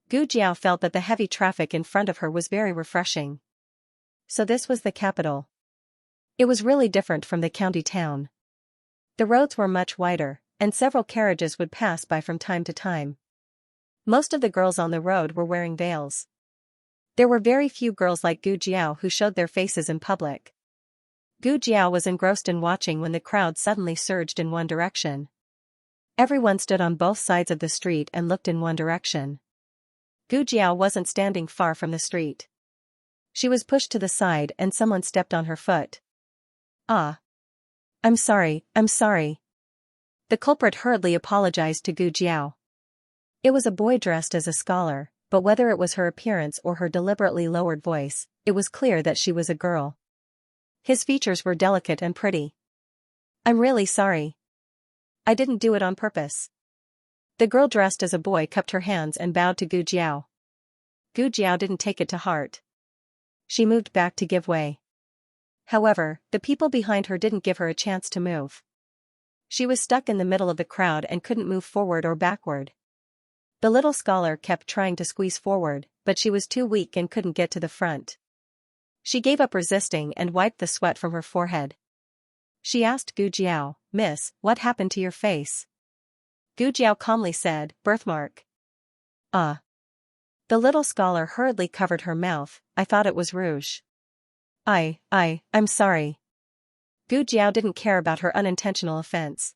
Gu Jiao felt that the heavy traffic in front of her was very refreshing. So this was the capital. It was really different from the county town. The roads were much wider, and several carriages would pass by from time to time. Most of the girls on the road were wearing veils. There were very few girls like Gu Jiao who showed their faces in public. Gu Jiao was engrossed in watching when the crowd suddenly surged in one direction. Everyone stood on both sides of the street and looked in one direction. Gu Jiao wasn't standing far from the street. She was pushed to the side and someone stepped on her foot. Ah. I'm sorry. The culprit hurriedly apologized to Gu Jiao. It was a boy dressed as a scholar, but whether it was her appearance or her deliberately lowered voice, it was clear that she was a girl. His features were delicate and pretty. I'm really sorry. I didn't do it on purpose. The girl dressed as a boy cupped her hands and bowed to Gu Jiao. Gu Jiao didn't take it to heart. She moved back to give way. However, the people behind her didn't give her a chance to move. She was stuck in the middle of the crowd and couldn't move forward or backward. The little scholar kept trying to squeeze forward, but she was too weak and couldn't get to the front. She gave up resisting and wiped the sweat from her forehead. She asked Gu Jiao, "Miss, what happened to your face?" Gu Jiao calmly said, "Birthmark." Ah. The little scholar hurriedly covered her mouth. I thought it was rouge. I'm sorry. Gu Jiao didn't care about her unintentional offense.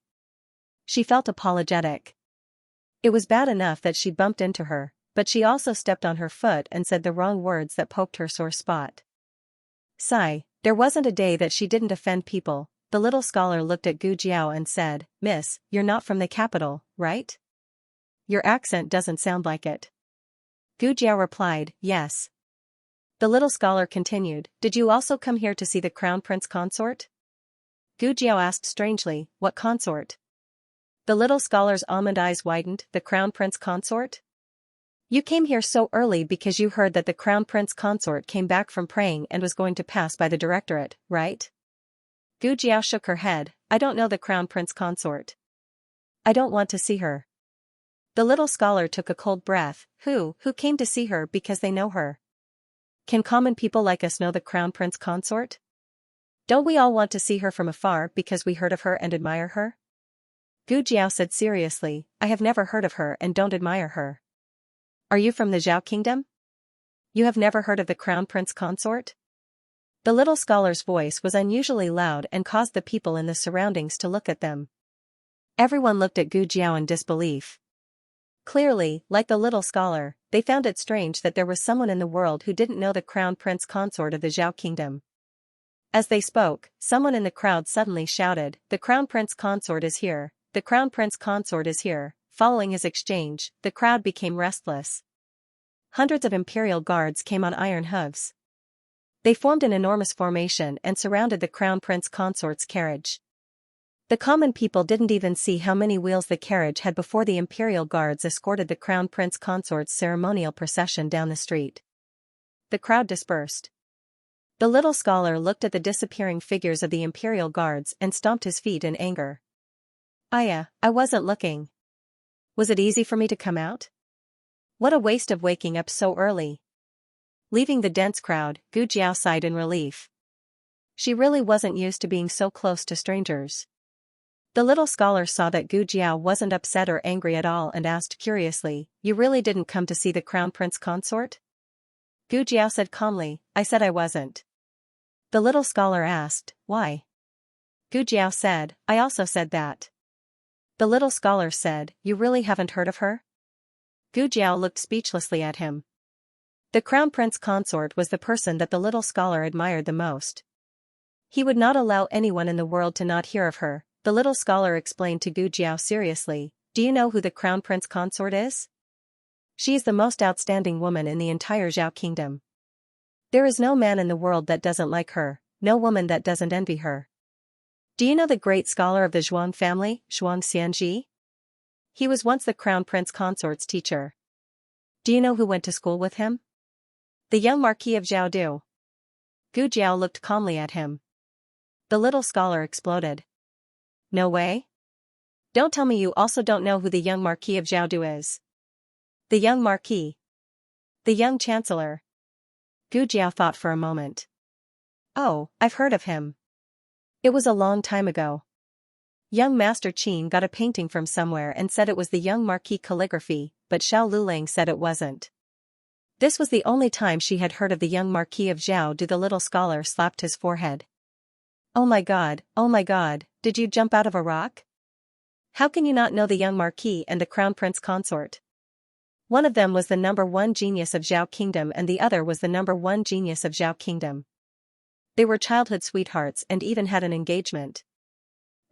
She felt apologetic. It was bad enough that she bumped into her, but she also stepped on her foot and said the wrong words that poked her sore spot. Sigh, there wasn't a day that she didn't offend people. The little scholar looked at Gu Jiao and said, "Miss, you're not from the capital, right? Your accent doesn't sound like it." Gu Jiao replied, "Yes." The little scholar continued, "Did you also come here to see the Crown Prince consort?" Gu Jiao asked strangely, "What consort?" The little scholar's almond eyes widened. "The Crown Prince consort? You came here so early because you heard that the Crown Prince consort came back from praying and was going to pass by the directorate, right?" Gu Jiao shook her head. "I don't know the Crown Prince consort. I don't want to see her." The little scholar took a cold breath. Who came to see her because they know her? Can common people like us know the Crown Prince consort? Don't we all want to see her from afar because we heard of her and admire her? Gu Jiao said seriously, "I have never heard of her and don't admire her." "Are you from the Zhao Kingdom? You have never heard of the Crown Prince consort?" The little scholar's voice was unusually loud and caused the people in the surroundings to look at them. Everyone looked at Gu Jiao in disbelief. Clearly, like the little scholar, they found it strange that there was someone in the world who didn't know the Crown Prince consort of the Zhao Kingdom. As they spoke, someone in the crowd suddenly shouted, "The Crown Prince consort is here! The Crown Prince consort is here!" Following his exchange, the crowd became restless. Hundreds of imperial guards came on iron hooves. They formed an enormous formation and surrounded the Crown Prince consort's carriage. The common people didn't even see how many wheels the carriage had before the imperial guards escorted the Crown Prince consort's ceremonial procession down the street. The crowd dispersed. The little scholar looked at the disappearing figures of the imperial guards and stomped his feet in anger. I wasn't looking. Was it easy for me to come out? What a waste of waking up so early. Leaving the dense crowd, Gu Jiao sighed in relief. She really wasn't used to being so close to strangers. The little scholar saw that Gu Jiao wasn't upset or angry at all and asked curiously, "You really didn't come to see the crown prince consort?" Gu Jiao said calmly, "I said I wasn't." The little scholar asked, "Why?" Gu Jiao said, "I also said that." The little scholar said, "You really haven't heard of her?" Gu Jiao looked speechlessly at him. The crown prince consort was the person that the little scholar admired the most. He would not allow anyone in the world to not hear of her. The little scholar explained to Gu Jiao seriously, "Do you know who the crown prince consort is? She is the most outstanding woman in the entire Zhao kingdom. There is no man in the world that doesn't like her, no woman that doesn't envy her. Do you know the great scholar of the Zhuang family, Xianxia? He was once the crown prince consort's teacher. Do you know who went to school with him? The young Marquis of Zhaodu." Gu Jiao looked calmly at him. The little scholar exploded. "No way? Don't tell me you also don't know who the young Marquis of Zhaodu is." "The young Marquis? The young Chancellor?" Gu Jiao thought for a moment. "Oh, I've heard of him. It was a long time ago. Young Master Qin got a painting from somewhere and said it was the young Marquis calligraphy, but Xiao Lulang said it wasn't." This was the only time she had heard of the young Marquis of Zhaodu. The little scholar slapped his forehead. Oh my god, did you jump out of a rock? How can you not know the young Marquis and the crown prince consort? One of them was the #1 genius of Zhao Kingdom and the other was the #1 genius of Zhao Kingdom. They were childhood sweethearts and even had an engagement.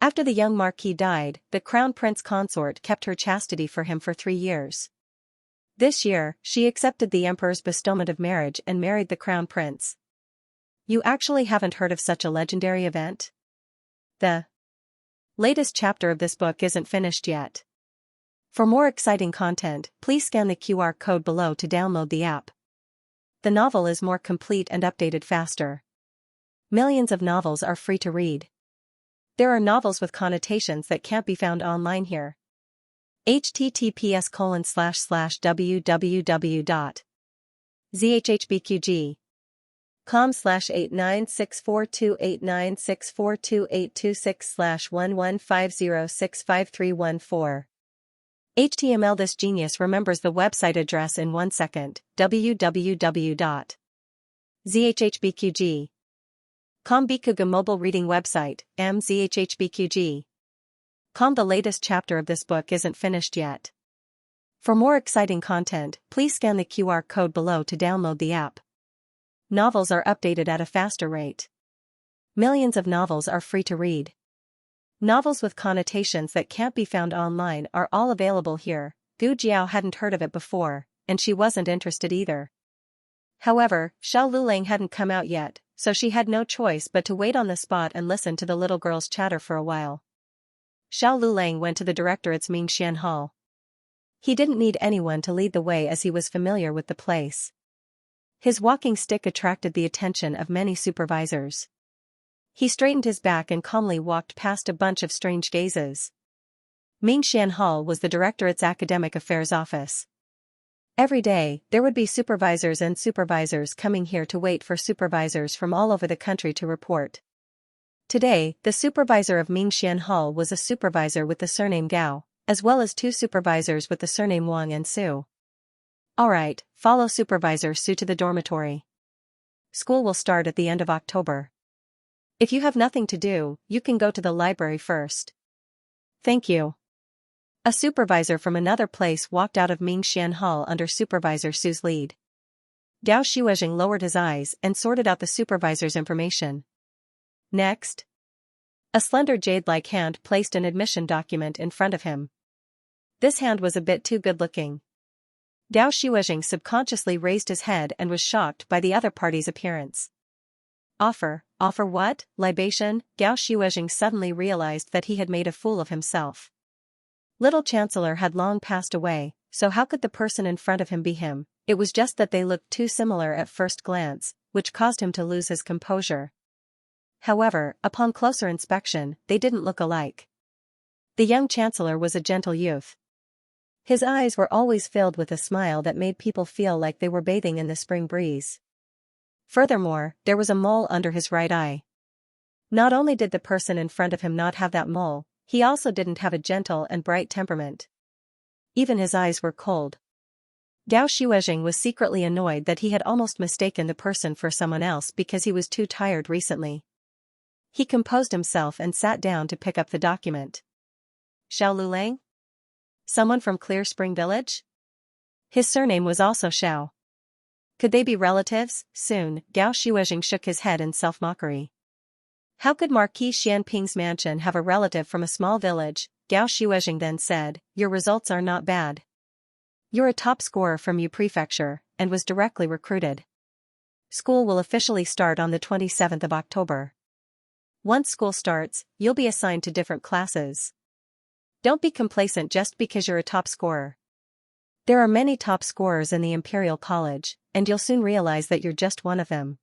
After the young Marquis died, the crown prince consort kept her chastity for him for 3 years. This year, she accepted the emperor's bestowment of marriage and married the crown prince. You actually haven't heard of such a legendary event? The latest chapter of this book isn't finished yet. For more exciting content, please scan the QR code below to download the app. The novel is more complete and updated faster. Millions of novels are free to read. There are novels with connotations that can't be found online here. https://www.zhbqg.com/896428964286/115065314. HTML. This genius remembers the website address in 1 second. www.zhbqg.com. Bikuga mobile reading website, mzhbqg.com. The latest chapter of this book isn't finished yet. For more exciting content, please scan the QR code below to download the app. Novels are updated at a faster rate. Millions of novels are free to read. Novels with connotations that can't be found online are all available here. Gu Jiao hadn't heard of it before, and she wasn't interested either. However, Xiao Lulang hadn't come out yet, so she had no choice but to wait on the spot and listen to the little girl's chatter for a while. Xiao Lulang went to the directorate's Mingxian Hall. He didn't need anyone to lead the way as he was familiar with the place. His walking stick attracted the attention of many supervisors. He straightened his back and calmly walked past a bunch of strange gazes. Mingxian Hall was the directorate's academic affairs office. Every day, there would be supervisors and supervisors coming here to wait for supervisors from all over the country to report. Today, the supervisor of Mingxian Hall was a supervisor with the surname Gao, as well as 2 supervisors with the surname Wang and Su. Alright, follow Supervisor Su to the dormitory. School will start at the end of October. If you have nothing to do, you can go to the library first. Thank you. A supervisor from another place walked out of Mingxian Hall under Supervisor Su's lead. Gao Shuozheng lowered his eyes and sorted out the supervisor's information. Next. A slender jade-like hand placed an admission document in front of him. This hand was a bit too good-looking. Gao Shuozheng subconsciously raised his head and was shocked by the other party's appearance. Offer what? Libation? Gao Shuozheng suddenly realized that he had made a fool of himself. Little Chancellor had long passed away, so how could the person in front of him be him? It was just that they looked too similar at first glance, which caused him to lose his composure. However, upon closer inspection, they didn't look alike. The young chancellor was a gentle youth. His eyes were always filled with a smile that made people feel like they were bathing in the spring breeze. Furthermore, there was a mole under his right eye. Not only did the person in front of him not have that mole, he also didn't have a gentle and bright temperament. Even his eyes were cold. Gao Xuezheng was secretly annoyed that he had almost mistaken the person for someone else because he was too tired recently. He composed himself and sat down to pick up the document. Xiao Lulang? Someone from Clear Spring Village? His surname was also Xiao. Could they be relatives? Soon, Gao Xuezheng shook his head in self-mockery. How could Marquis Xianping's mansion have a relative from a small village? Gao Xuezheng then said, your results are not bad. You're a top scorer from Yu Prefecture, and was directly recruited. School will officially start on the 27th of October. Once school starts, you'll be assigned to different classes. Don't be complacent just because you're a top scorer. There are many top scorers in the Imperial College, and you'll soon realize that you're just one of them.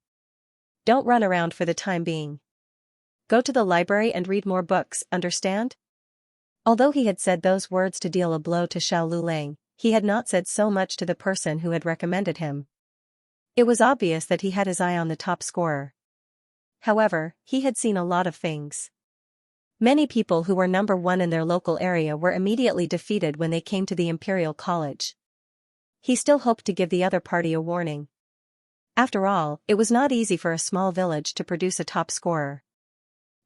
Don't run around for the time being. Go to the library and read more books, understand? Although he had said those words to deal a blow to Xiao Lulang, he had not said so much to the person who had recommended him. It was obvious that he had his eye on the top scorer. However, he had seen a lot of things. Many people who were number one in their local area were immediately defeated when they came to the Imperial College. He still hoped to give the other party a warning. After all, it was not easy for a small village to produce a top scorer.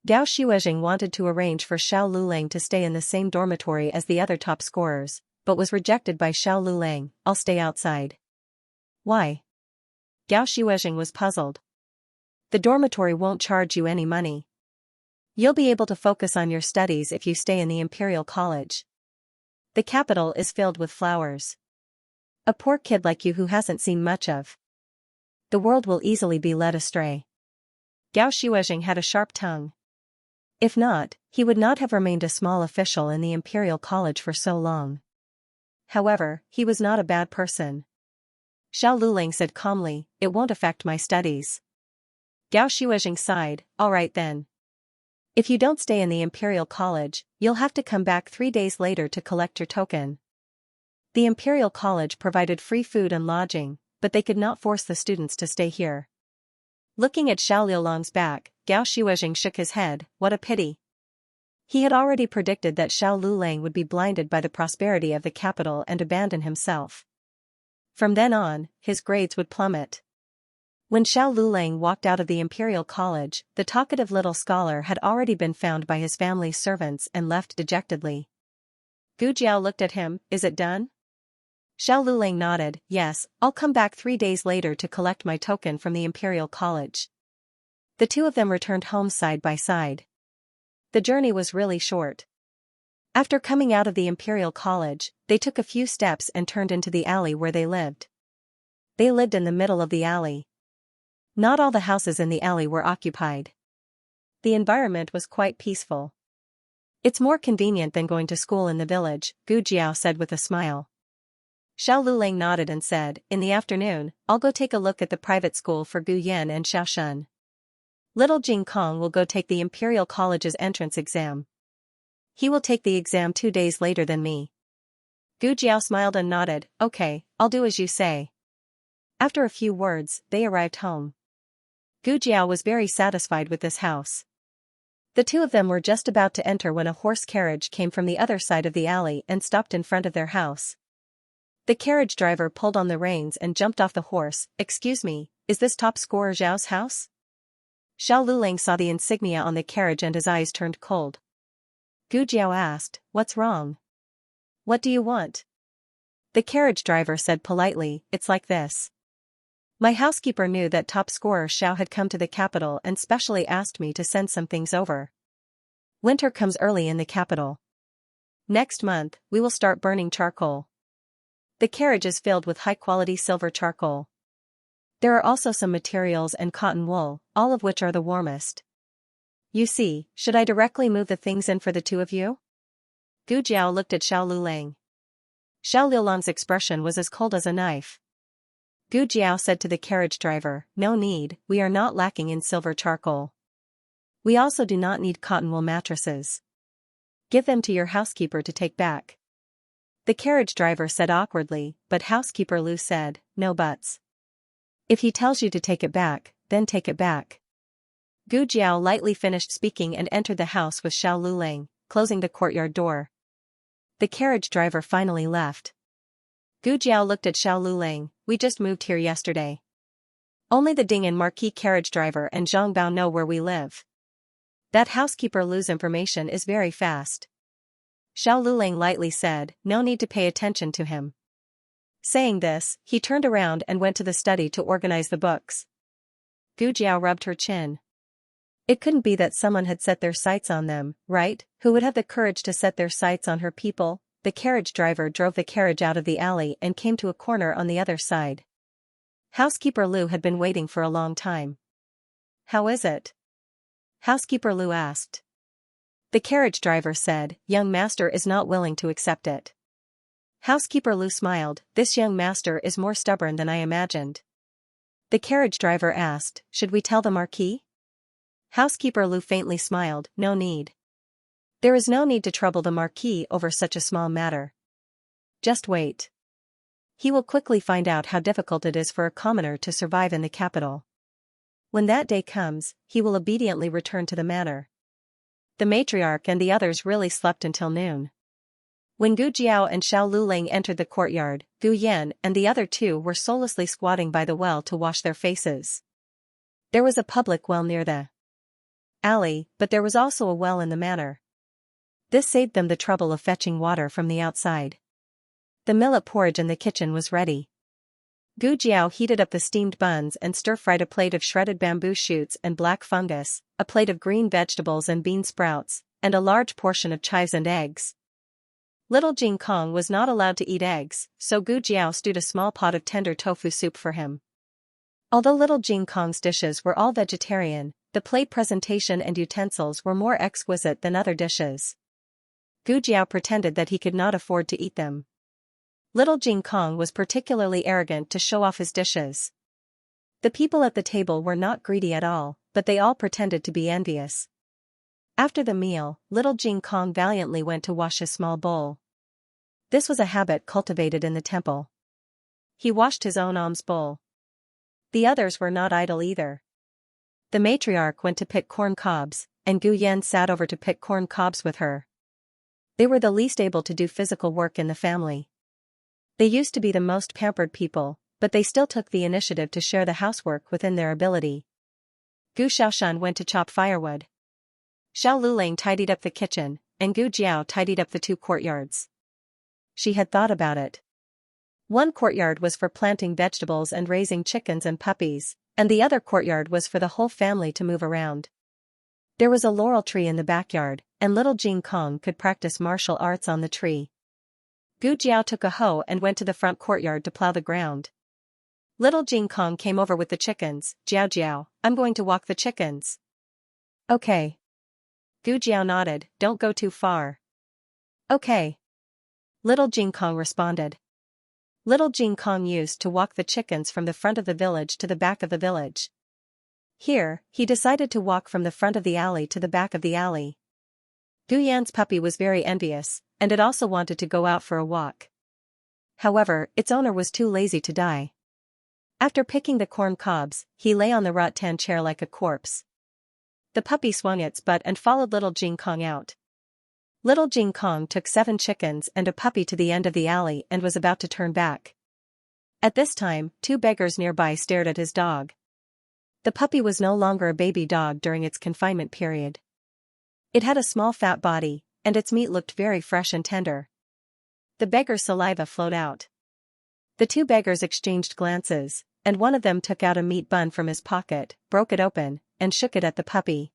Gao Xuezheng wanted to arrange for Xiao Lulang to stay in the same dormitory as the other top scorers, but was rejected by Xiao Lulang. I'll stay outside. Why? Gao Xuezheng was puzzled. The dormitory won't charge you any money. You'll be able to focus on your studies if you stay in the Imperial College. The capital is filled with flowers. A poor kid like you who hasn't seen much of the world will easily be led astray. Gao Xuezheng had a sharp tongue. If not, he would not have remained a small official in the Imperial College for so long. However, he was not a bad person. Xiao Lulang said calmly, it won't affect my studies. Gao Xuezheng sighed, all right then. If you don't stay in the Imperial College, you'll have to come back 3 days later to collect your token. The Imperial College provided free food and lodging, but they could not force the students to stay here. Looking at Xiao Liulang's back, Gao Xuezheng shook his head, what a pity. He had already predicted that Xiao Lulang would be blinded by the prosperity of the capital and abandon himself. From then on, his grades would plummet. When Xiao Lulang walked out of the Imperial College, the talkative little scholar had already been found by his family's servants and left dejectedly. Gu Jiao looked at him, is it done? Xiao Lulang nodded, yes, I'll come back 3 days later to collect my token from the Imperial College. The two of them returned home side by side. The journey was really short. After coming out of the Imperial College, they took a few steps and turned into the alley where they lived. They lived in the middle of the alley. Not all the houses in the alley were occupied. The environment was quite peaceful. It's more convenient than going to school in the village, Gu Jiao said with a smile. Xiao Lulang nodded and said, in the afternoon, I'll go take a look at the private school for Gu Yan and Xiao Shun. Little Jing Kong will go take the Imperial College's entrance exam. He will take the exam 2 days later than me. Gu Jiao smiled and nodded, okay, I'll do as you say. After a few words, they arrived home. Gu Jiao was very satisfied with this house. The two of them were just about to enter when a horse carriage came from the other side of the alley and stopped in front of their house. The carriage driver pulled on the reins and jumped off the horse. Excuse me, is this top scorer Zhao's house? Xiao Lulang saw the insignia on the carriage and his eyes turned cold. Gu Jiao asked, what's wrong? What do you want? The carriage driver said politely, it's like this. My housekeeper knew that top scorer Xiao had come to the capital and specially asked me to send some things over. Winter comes early in the capital. Next month, we will start burning charcoal. The carriage is filled with high-quality silver charcoal. There are also some materials and cotton wool, all of which are the warmest. You see, should I directly move the things in for the two of you? Gu Jiao looked at Xiao Lulang. Xiao Liulang's expression was as cold as a knife. Gu Jiao said to the carriage driver, no need, we are not lacking in silver charcoal. We also do not need cotton wool mattresses. Give them to your housekeeper to take back. The carriage driver said awkwardly, but housekeeper Lu said, no buts. If he tells you to take it back, then take it back. Gu Jiao lightly finished speaking and entered the house with Xiao Lulang, closing the courtyard door. The carriage driver finally left. Gu Jiao looked at Xiao Lulang, we just moved here yesterday. Only the Ding and Marquis carriage driver and Zhang Bao know where we live. That housekeeper Lu's information is very fast. Xiao Lulang lightly said, no need to pay attention to him. Saying this, he turned around and went to the study to organize the books. Gu Jiao rubbed her chin. It couldn't be that someone had set their sights on them, right? Who would have the courage to set their sights on her people? The carriage driver drove the carriage out of the alley and came to a corner on the other side. Housekeeper Lu had been waiting for a long time. How is it? Housekeeper Lu asked. The carriage driver said, young master is not willing to accept it. Housekeeper Lu smiled, this young master is more stubborn than I imagined. The carriage driver asked, should we tell the Marquis? Housekeeper Lu faintly smiled, no need. There is no need to trouble the Marquis over such a small matter. Just wait. He will quickly find out how difficult it is for a commoner to survive in the capital. When that day comes, he will obediently return to the manor. The matriarch and the others really slept until noon. When Gu Jiao and Xiao Lulang entered the courtyard, Gu Yan and the other two were soullessly squatting by the well to wash their faces. There was a public well near the alley, but there was also a well in the manor. This saved them the trouble of fetching water from the outside. The millet porridge in the kitchen was ready. Gu Jiao heated up the steamed buns and stir-fried a plate of shredded bamboo shoots and black fungus, a plate of green vegetables and bean sprouts, and a large portion of chives and eggs. Little Jing Kong was not allowed to eat eggs, so Gu Jiao stewed a small pot of tender tofu soup for him. Although little Jing Kong's dishes were all vegetarian, the plate presentation and utensils were more exquisite than other dishes. Gu Jiao pretended that he could not afford to eat them. Little Jing Kong was particularly arrogant to show off his dishes. The people at the table were not greedy at all, but they all pretended to be envious. After the meal, little Jing Kong valiantly went to wash his small bowl. This was a habit cultivated in the temple. He washed his own alms bowl. The others were not idle either. The matriarch went to pick corn cobs, and Gu Yan sat over to pick corn cobs with her. They were the least able to do physical work in the family. They used to be the most pampered people, but they still took the initiative to share the housework within their ability. Gu Xiaoshan went to chop firewood. Xiao Lulang tidied up the kitchen, and Gu Jiao tidied up the two courtyards. She had thought about it. One courtyard was for planting vegetables and raising chickens and puppies, and the other courtyard was for the whole family to move around. There was a laurel tree in the backyard, and little Jing Kong could practice martial arts on the tree. Gu Jiao took a hoe and went to the front courtyard to plow the ground. Little Jing Kong came over with the chickens. Jiao Jiao, I'm going to walk the chickens. Okay. Gu Jiao nodded, don't go too far. Okay. Little Jing Kong responded. Little Jing Kong used to walk the chickens from the front of the village to the back of the village. Here, he decided to walk from the front of the alley to the back of the alley. Gu Yan's puppy was very envious, and it also wanted to go out for a walk. However, its owner was too lazy to die. After picking the corn cobs, he lay on the rattan chair like a corpse. The puppy swung its butt and followed little Jing Kong out. Little Jing Kong took 7 chickens and a puppy to the end of the alley and was about to turn back. At this time, 2 beggars nearby stared at his dog. The puppy was no longer a baby dog during its confinement period. It had a small fat body, and its meat looked very fresh and tender. The beggar's saliva flowed out. The 2 beggars exchanged glances, and one of them took out a meat bun from his pocket, broke it open, and shook it at the puppy.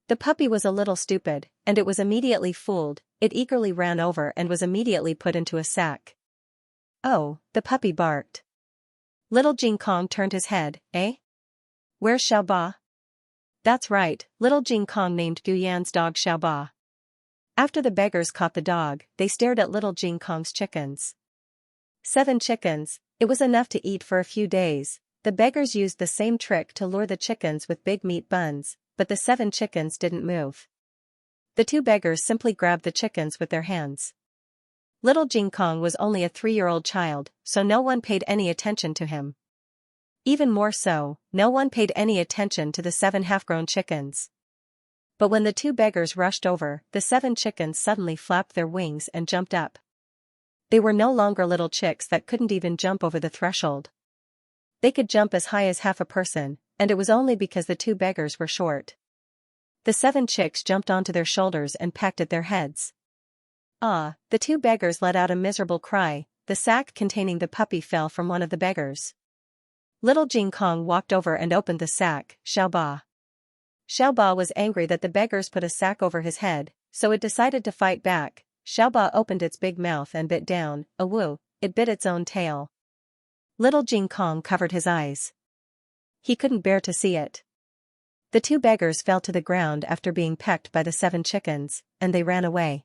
The puppy was a little stupid, and it was immediately fooled. It eagerly ran over and was immediately put into a sack. Oh, the puppy barked. Little Jing Kong turned his head, eh? Where's Xiaoba? That's right, little Jing Kong named Gu Yan's dog Xiaoba. After the beggars caught the dog, they stared at little Jing Kong's chickens. 7 chickens, it was enough to eat for a few days. The beggars used the same trick to lure the chickens with big meat buns, but the 7 chickens didn't move. The two beggars simply grabbed the chickens with their hands. Little Jing Kong was only a 3-year-old child, so no one paid any attention to him. Even more so, no one paid any attention to the 7 half-grown chickens. But when the two beggars rushed over, the 7 chickens suddenly flapped their wings and jumped up. They were no longer little chicks that couldn't even jump over the threshold. They could jump as high as half a person, and it was only because the two beggars were short. The 7 chicks jumped onto their shoulders and pecked at their heads. Ah! The two beggars let out a miserable cry. The sack containing the puppy fell from one of the beggars. Little Jing Kong walked over and opened the sack. Xiaoba. Xiaoba was angry that the beggars put a sack over his head, so it decided to fight back. Xiaoba opened its big mouth and bit down. Awoo! It bit its own tail. Little Jing Kong covered his eyes. He couldn't bear to see it. The two beggars fell to the ground after being pecked by the 7 chickens, and they ran away.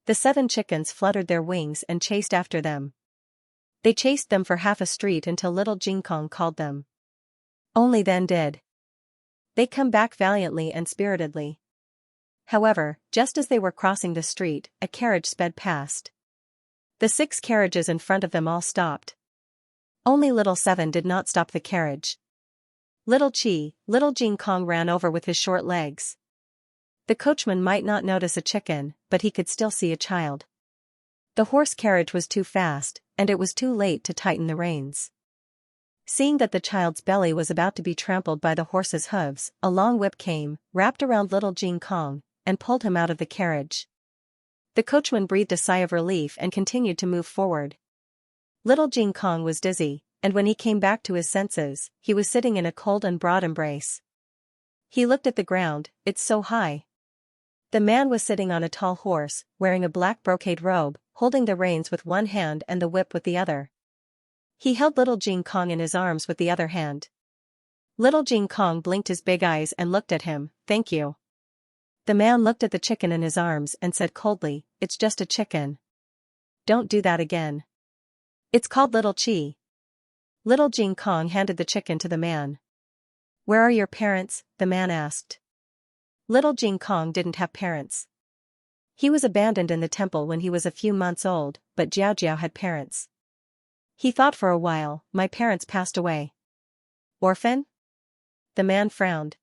The 7 chickens fluttered their wings and chased after them. They chased them for half a street until Little Jing Kong called them. Only then did they come back valiantly and spiritedly. However, just as they were crossing the street, a carriage sped past. The 6 carriages in front of them all stopped. Only Little 7 did not stop the carriage. Little Jing Kong ran over with his short legs. The coachman might not notice a chicken, but he could still see a child. The horse carriage was too fast, and it was too late to tighten the reins. Seeing that the child's belly was about to be trampled by the horse's hooves, a long whip came, wrapped around Little Jing Kong, and pulled him out of the carriage. The coachman breathed a sigh of relief and continued to move forward. Little Jing Kong was dizzy, and when he came back to his senses, he was sitting in a cold and broad embrace. He looked at the ground. It's so high. The man was sitting on a tall horse, wearing a black brocade robe, holding the reins with one hand and the whip with the other. He held Little Jing Kong in his arms with the other hand. Little Jing Kong blinked his big eyes and looked at him. Thank you. The man looked at the chicken in his arms and said coldly, it's just a chicken. Don't do that again. It's called Little Chi. Little Jing Kong handed the chicken to the man. Where are your parents? The man asked. Little Jing Kong didn't have parents. He was abandoned in the temple when he was a few months old, but Jiao Jiao had parents. He thought for a while. My parents passed away. Orphan? The man frowned.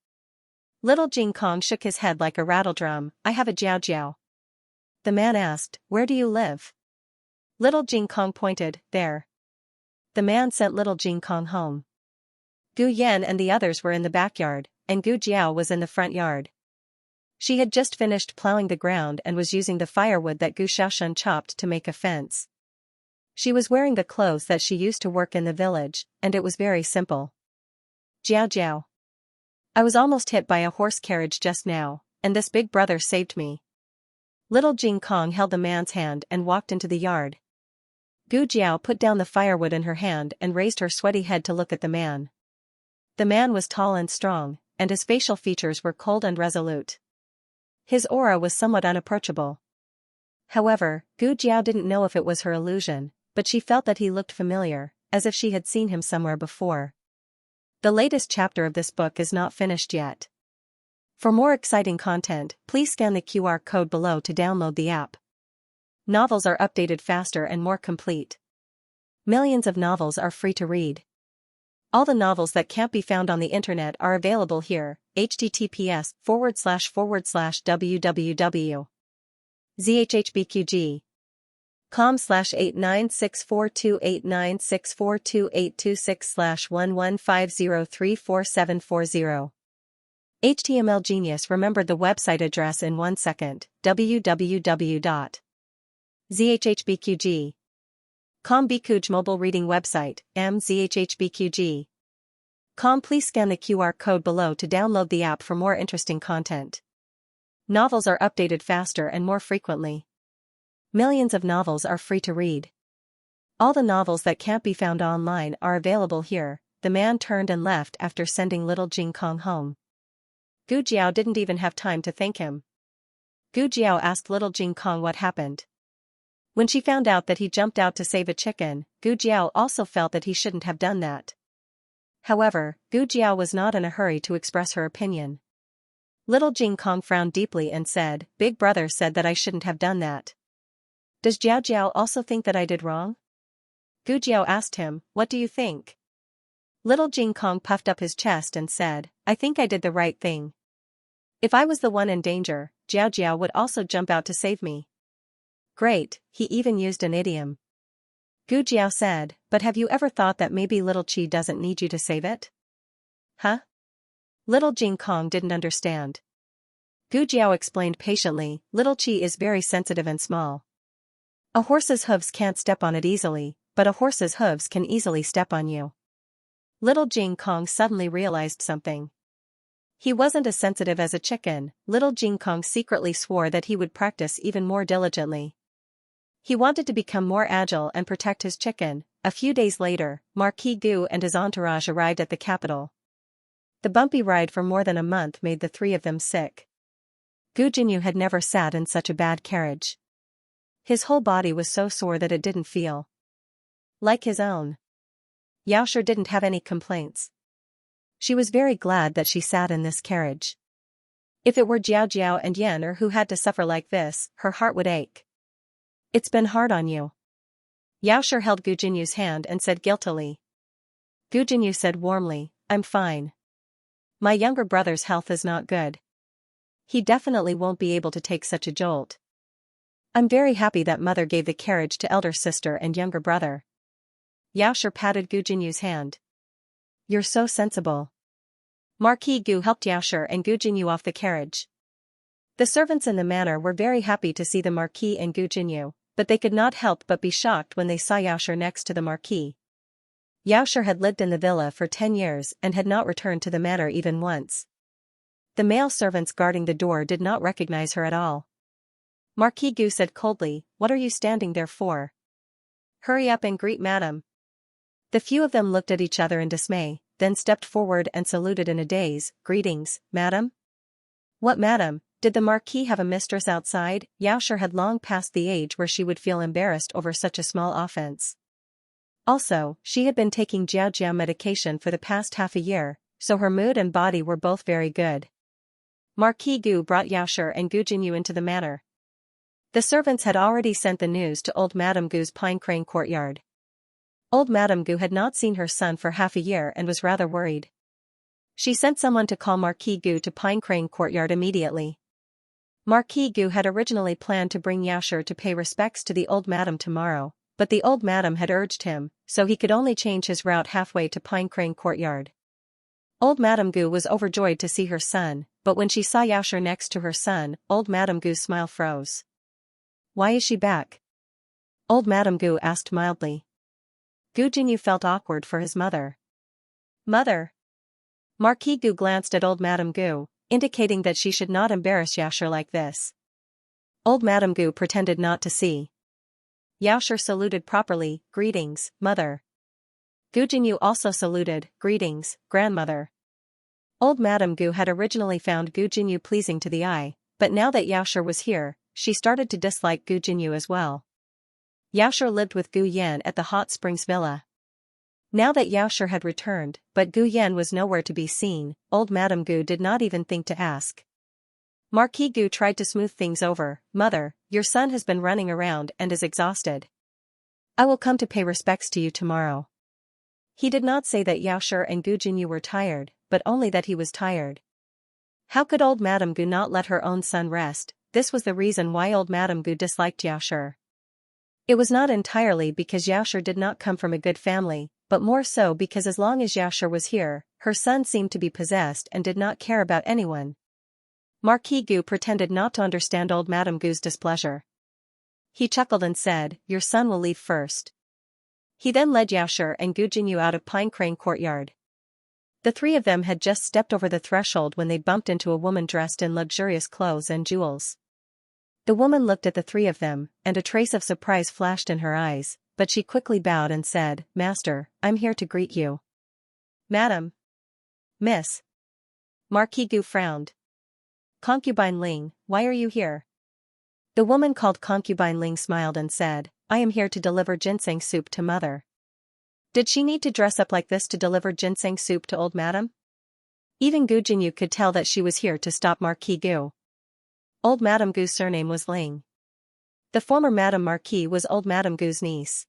Little Jing Kong shook his head like a rattledrum. I have a Jiao Jiao. The man asked, where do you live? Little Jing Kong pointed, there. The man sent Little Jing Kong home. Gu Yan and the others were in the backyard, and Gu Jiao was in the front yard. She had just finished plowing the ground and was using the firewood that Gu Xiaoshen chopped to make a fence. She was wearing the clothes that she used to work in the village, and it was very simple. Jiao Jiao. I was almost hit by a horse carriage just now, and this big brother saved me. Little Jing Kong held the man's hand and walked into the yard. Gu Jiao put down the firewood in her hand and raised her sweaty head to look at the man. The man was tall and strong, and his facial features were cold and resolute. His aura was somewhat unapproachable. However, Gu Jiao didn't know if it was her illusion, but she felt that he looked familiar, as if she had seen him somewhere before. The latest chapter of this book is not finished yet. For more exciting content, please scan the QR code below to download the app. Novels are updated faster and more complete. Millions of novels are free to read. All the novels that can't be found on the internet are available here. https://www.zhhbqg com/89642896428226/1150344740. HTML Genius remembered the website address in 1 second. www.zhhbqg.com Bikuj mobile reading website, mzhhbqg.com. Please scan the QR code below to download the app for more interesting content. Novels are updated faster and more frequently. Millions of novels are free to read. All the novels that can't be found online are available here. The man turned and left after sending Little Jing Kong home. Gu Jiao didn't even have time to thank him. Gu Jiao asked Little Jing Kong what happened. When she found out that he jumped out to save a chicken, Gu Jiao also felt that he shouldn't have done that. However, Gu Jiao was not in a hurry to express her opinion. Little Jing Kong frowned deeply and said, Big brother said that I shouldn't have done that. Does Jiao Jiao also think that I did wrong? Gu Jiao asked him, what do you think? Little Jing Kong puffed up his chest and said, I think I did the right thing. If I was the one in danger, Jiao Jiao would also jump out to save me. Great, he even used an idiom. Gu Jiao said, but have you ever thought that maybe little Chi doesn't need you to save it? Huh? Little Jing Kong didn't understand. Gu Jiao explained patiently, little Chi is very sensitive and small. A horse's hooves can't step on it easily, but a horse's hooves can easily step on you. Little Jing Kong suddenly realized something. He wasn't as sensitive as a chicken. Little Jing Kong secretly swore that he would practice even more diligently. He wanted to become more agile and protect his chicken. A few days later, Marquis Gu and his entourage arrived at the capital. The bumpy ride for more than a month made the three of them sick. Gu Jinyu had never sat in such a bad carriage. His whole body was so sore that it didn't feel like his own. Yaoshi didn't have any complaints. She was very glad that she sat in this carriage. If it were Jiao Jiao and Yan who had to suffer like this, her heart would ache. It's been hard on you. Yaoshi held Gu Jinyu's hand and said guiltily. Gu Jinyu said warmly, I'm fine. My younger brother's health is not good. He definitely won't be able to take such a jolt. I'm very happy that mother gave the carriage to elder sister and younger brother. Yaoshi patted Gu Jinyu's hand. You're so sensible. Marquis Gu helped Yaoshi and Gu Jinyu off the carriage. The servants in the manor were very happy to see the Marquis and Gu Jinyu, but they could not help but be shocked when they saw Yaoshi next to the Marquis. Yaoshi had lived in the villa for 10 years and had not returned to the manor even once. The male servants guarding the door did not recognize her at all. Marquis Gu said coldly, what are you standing there for? Hurry up and greet madam. The few of them looked at each other in dismay, then stepped forward and saluted in a daze, greetings, madam? What madam? Did the Marquis have a mistress outside? Yaoshi had long passed the age where she would feel embarrassed over such a small offense. Also, she had been taking Jiao Jiao medication for the past half a year, so her mood and body were both very good. Marquis Gu brought Yaoshi and Gu Jinyu into the manor. The servants had already sent the news to old Madame Gu's pine crane courtyard. Old Madame Gu had not seen her son for half a year and was rather worried. She sent someone to call Marquis Gu to pine crane courtyard immediately. Marquis Gu had originally planned to bring Yaoshi to pay respects to the old madam tomorrow, but the old madam had urged him, so he could only change his route halfway to pine crane courtyard. Old Madame Gu was overjoyed to see her son, but when she saw Yaoshi next to her son, old Madame Gu's smile froze. Why is she back? Old Madame Gu asked mildly. Gu Jinyu felt awkward for his mother. Mother? Marquis Gu glanced at old Madame Gu, indicating that she should not embarrass Yaoshi like this. Old Madame Gu pretended not to see. Yaoshi saluted properly, greetings, mother. Gu Jinyu also saluted, greetings, grandmother. Old Madame Gu had originally found Gu Jinyu pleasing to the eye, but now that Yaoshi was here, she started to dislike Gu Jinyu as well. Yaoshi lived with Gu Yan at the Hot Springs Villa. Now that Yaoshi had returned, but Gu Yan was nowhere to be seen, old Madame Gu did not even think to ask. Marquis Gu tried to smooth things over, mother, your son has been running around and is exhausted. I will come to pay respects to you tomorrow. He did not say that Yaoshi and Gu Jinyu were tired, but only that he was tired. How could old Madame Gu not let her own son rest? This was the reason why old Madame Gu disliked Yaoshi. It was not entirely because Yaoshi did not come from a good family, but more so because as long as Yaoshi was here, her son seemed to be possessed and did not care about anyone. Marquis Gu pretended not to understand old Madame Gu's displeasure. He chuckled and said, your son will leave first. He then led Yaoshi and Gu Jinyu out of Pine Crane Courtyard. The three of them had just stepped over the threshold when they bumped into a woman dressed in luxurious clothes and jewels. The woman looked at the three of them, and a trace of surprise flashed in her eyes, but she quickly bowed and said, Master, I'm here to greet you. Madam. Miss. Marquis Gu frowned. Concubine Ling, why are you here? The woman called Concubine Ling smiled and said, I am here to deliver ginseng soup to mother. Did she need to dress up like this to deliver ginseng soup to old madam? Even Gu Jinyu could tell that she was here to stop Marquis Gu. Old Madame Gu's surname was Ling. The former Madame Marquis was old Madame Gu's niece.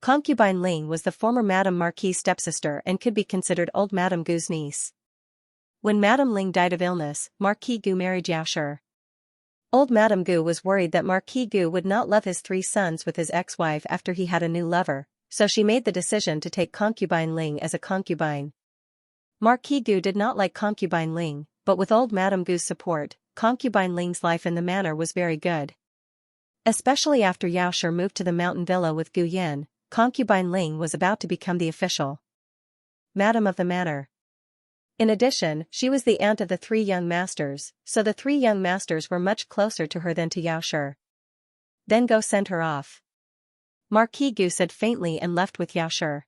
Concubine Ling was the former Madame Marquis' stepsister and could be considered old Madame Gu's niece. When Madame Ling died of illness, Marquis Gu married Yaoshi. Old Madame Gu was worried that Marquis Gu would not love his 3 sons with his ex-wife after he had a new lover, so she made the decision to take concubine Ling as a concubine. Marquis Gu did not like concubine Ling, but with old Madame Gu's support, concubine Ling's life in the manor was very good. Especially after Yaoshi moved to the mountain villa with Gu Yan, concubine Ling was about to become the official Madam of the manor. In addition, she was the aunt of the 3 young masters, so the 3 young masters were much closer to her than to Yaoshi. Then go send her off, Marquis Gu said faintly and left with Yaoshi.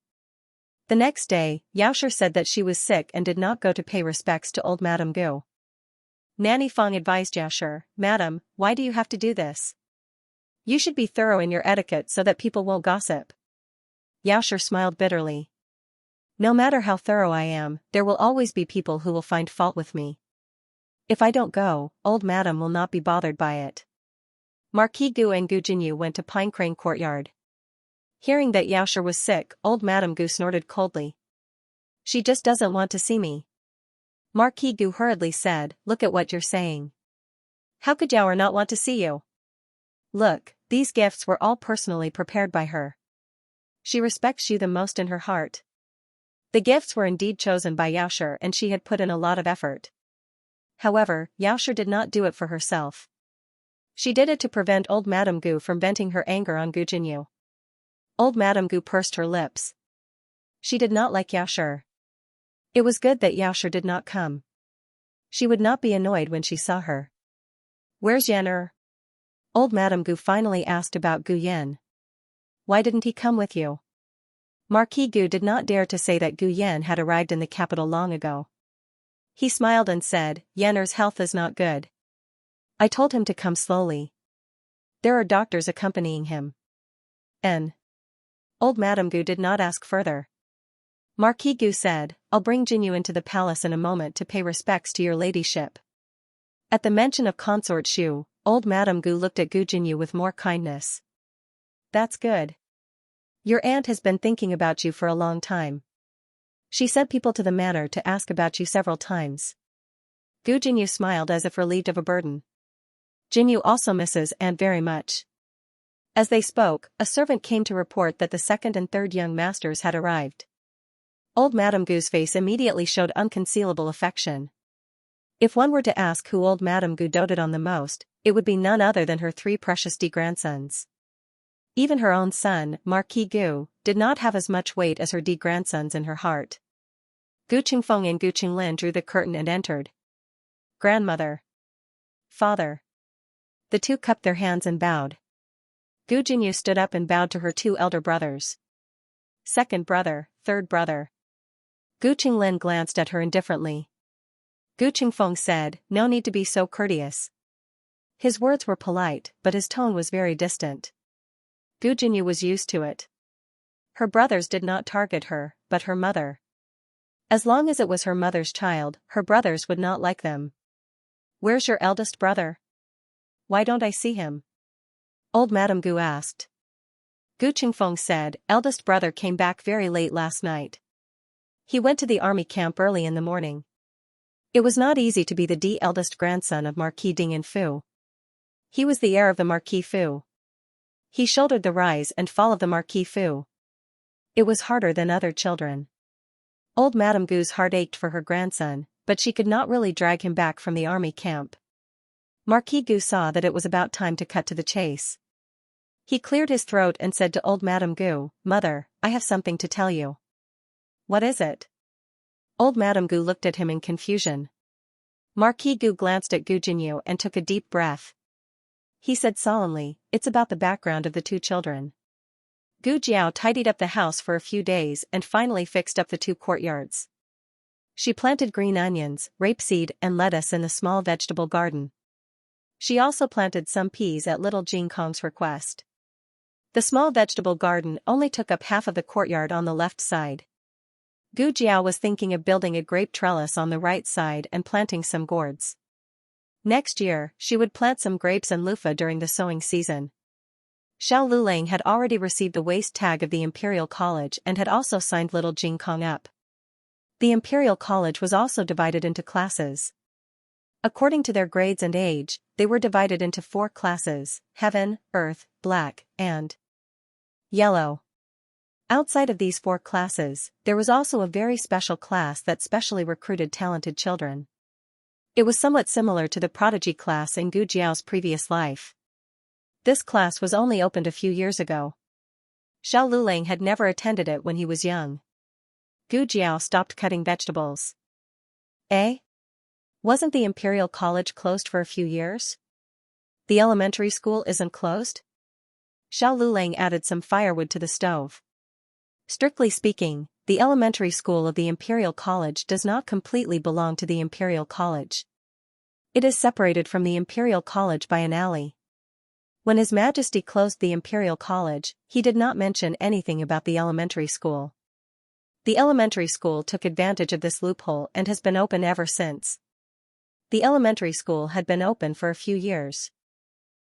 The next day, Yaoshi said that she was sick and did not go to pay respects to old Madame Gu. Nanny Feng advised Yaoshi, "Madam, why do you have to do this? You should be thorough in your etiquette so that people won't gossip." Yaoshi smiled bitterly. "No matter how thorough I am, there will always be people who will find fault with me. If I don't go, old Madame will not be bothered by it." Marquis Gu and Gu Jinyu went to Pinecrane Courtyard. Hearing that Yaoshi was sick, old Madame Gu snorted coldly. "She just doesn't want to see me." Marquis Gu hurriedly said, "Look at what you're saying. How could Yaoshi not want to see you? Look, these gifts were all personally prepared by her. She respects you the most in her heart." The gifts were indeed chosen by Yaoshi and she had put in a lot of effort. However, Yaoshi did not do it for herself. She did it to prevent old Madame Gu from venting her anger on Gu Jinyu. Old Madame Gu pursed her lips. She did not like Yaoshi. It was good that Yaoshi did not come. She would not be annoyed when she saw her. "Where's Yan?" Old Madame Gu finally asked about Gu Yan. "Why didn't he come with you?" Marquis Gu did not dare to say that Gu Yan had arrived in the capital long ago. He smiled and said, "Yan's health is not good. I told him to come slowly. There are doctors accompanying him." And old Madame Gu did not ask further. Marquis Gu said, "I'll bring Jinyu into the palace in a moment to pay respects to your ladyship." At the mention of Consort Shu, old Madame Gu looked at Gu Jinyu with more kindness. "That's good. Your aunt has been thinking about you for a long time. She sent people to the manor to ask about you several times." Gu Jinyu smiled as if relieved of a burden. Jinyu also misses aunt very much. As they spoke, a servant came to report that the 2nd and 3rd young masters had arrived. Old Madame Gu's face immediately showed unconcealable affection. If one were to ask who old Madame Gu doted on the most, it would be none other than her 3 precious grandsons. Even her own son, Marquis Gu, did not have as much weight as her grandsons in her heart. Gu Qingfeng and Gu Qinglin drew the curtain and entered. "Grandmother. Father." The 2 cupped their hands and bowed. Gu Jinyu stood up and bowed to her 2 elder brothers. "Second brother, 3rd brother." Gu Qinglin glanced at her indifferently. Gu Qingfeng said, "No need to be so courteous." His words were polite, but his tone was very distant. Gu Jinyu was used to it. Her brothers did not target her, but her mother. As long as it was her mother's child, her brothers would not like them. "Where's your eldest brother? Why don't I see him?" Old Madame Gu asked. Gu Qingfeng said, "Eldest brother came back very late last night. He went to the army camp early in the morning." It was not easy to be the eldest grandson of Marquis Ding and Fu. He was the heir of the Marquis Fu. He shouldered the rise and fall of the Marquis Fu. It was harder than other children. Old Madame Gu's heart ached for her grandson, but she could not really drag him back from the army camp. Marquis Gu saw that it was about time to cut to the chase. He cleared his throat and said to old Madame Gu, "Mother, I have something to tell you." "What is it?" Old Madame Gu looked at him in confusion. Marquis Gu glanced at Gu Jinyu and took a deep breath. He said solemnly, "It's about the background of the 2 children." Gu Jiao tidied up the house for a few days and finally fixed up the 2 courtyards. She planted green onions, rapeseed and lettuce in the small vegetable garden. She also planted some peas at little Jing Kong's request. The small vegetable garden only took up half of the courtyard on the left side. Gu Jiao was thinking of building a grape trellis on the right side and planting some gourds. Next year, she would plant some grapes and loofah during the sowing season. Xiao Lulang had already received the waist tag of the Imperial College and had also signed little Jing Kong up. The Imperial College was also divided into classes. According to their grades and age, they were divided into 4 classes: Heaven, Earth, Black, and Yellow. Outside of these 4 classes, there was also a very special class that specially recruited talented children. It was somewhat similar to the prodigy class in Gu Jiao's previous life. This class was only opened a few years ago. Xiao Lulang had never attended it when he was young. Gu Jiao stopped cutting vegetables. Eh? Wasn't the Imperial College closed for a few years? The elementary school isn't closed? Xiao Lulang added some firewood to the stove. Strictly speaking, the elementary school of the Imperial College does not completely belong to the Imperial College. It is separated from the Imperial College by an alley. When His Majesty closed the Imperial College, he did not mention anything about the elementary school. The elementary school took advantage of this loophole and has been open ever since. The elementary school had been open for a few years.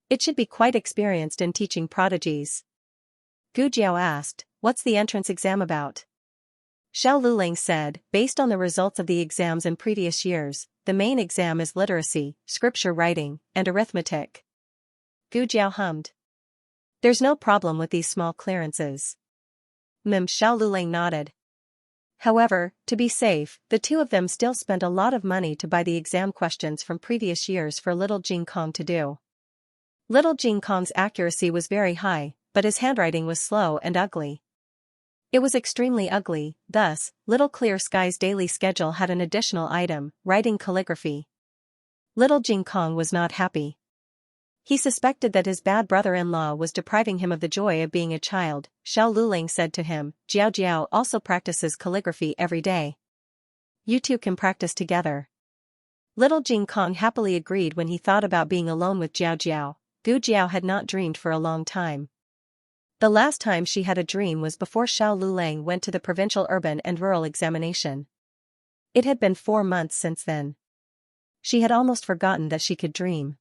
It should be quite experienced in teaching prodigies. Gu Jiao asked, "What's the entrance exam about?" Xiao Lulang said, "Based on the results of the exams in previous years, the main exam is literacy, scripture writing, and arithmetic." Gu Jiao hummed. "There's no problem with these small clearances." Xiao Lulang nodded. However, to be safe, the two of them still spent a lot of money to buy the exam questions from previous years for little Jing Kong to do. Little Jing Kong's accuracy was very high, but his handwriting was slow and ugly. It was extremely ugly, thus, Little Clear Sky's daily schedule had an additional item: writing calligraphy. Little Jing Kong was not happy. He suspected that his bad brother-in-law was depriving him of the joy of being a child. Xiao Lulang said to him, "Jiao Jiao also practices calligraphy every day. You two can practice together." Little Jing Kong happily agreed when he thought about being alone with Jiao Jiao. Gu Jiao had not dreamed for a long time. The last time she had a dream was before Xiao Lulang went to the provincial urban and rural examination. It had been 4 months since then. She had almost forgotten that she could dream.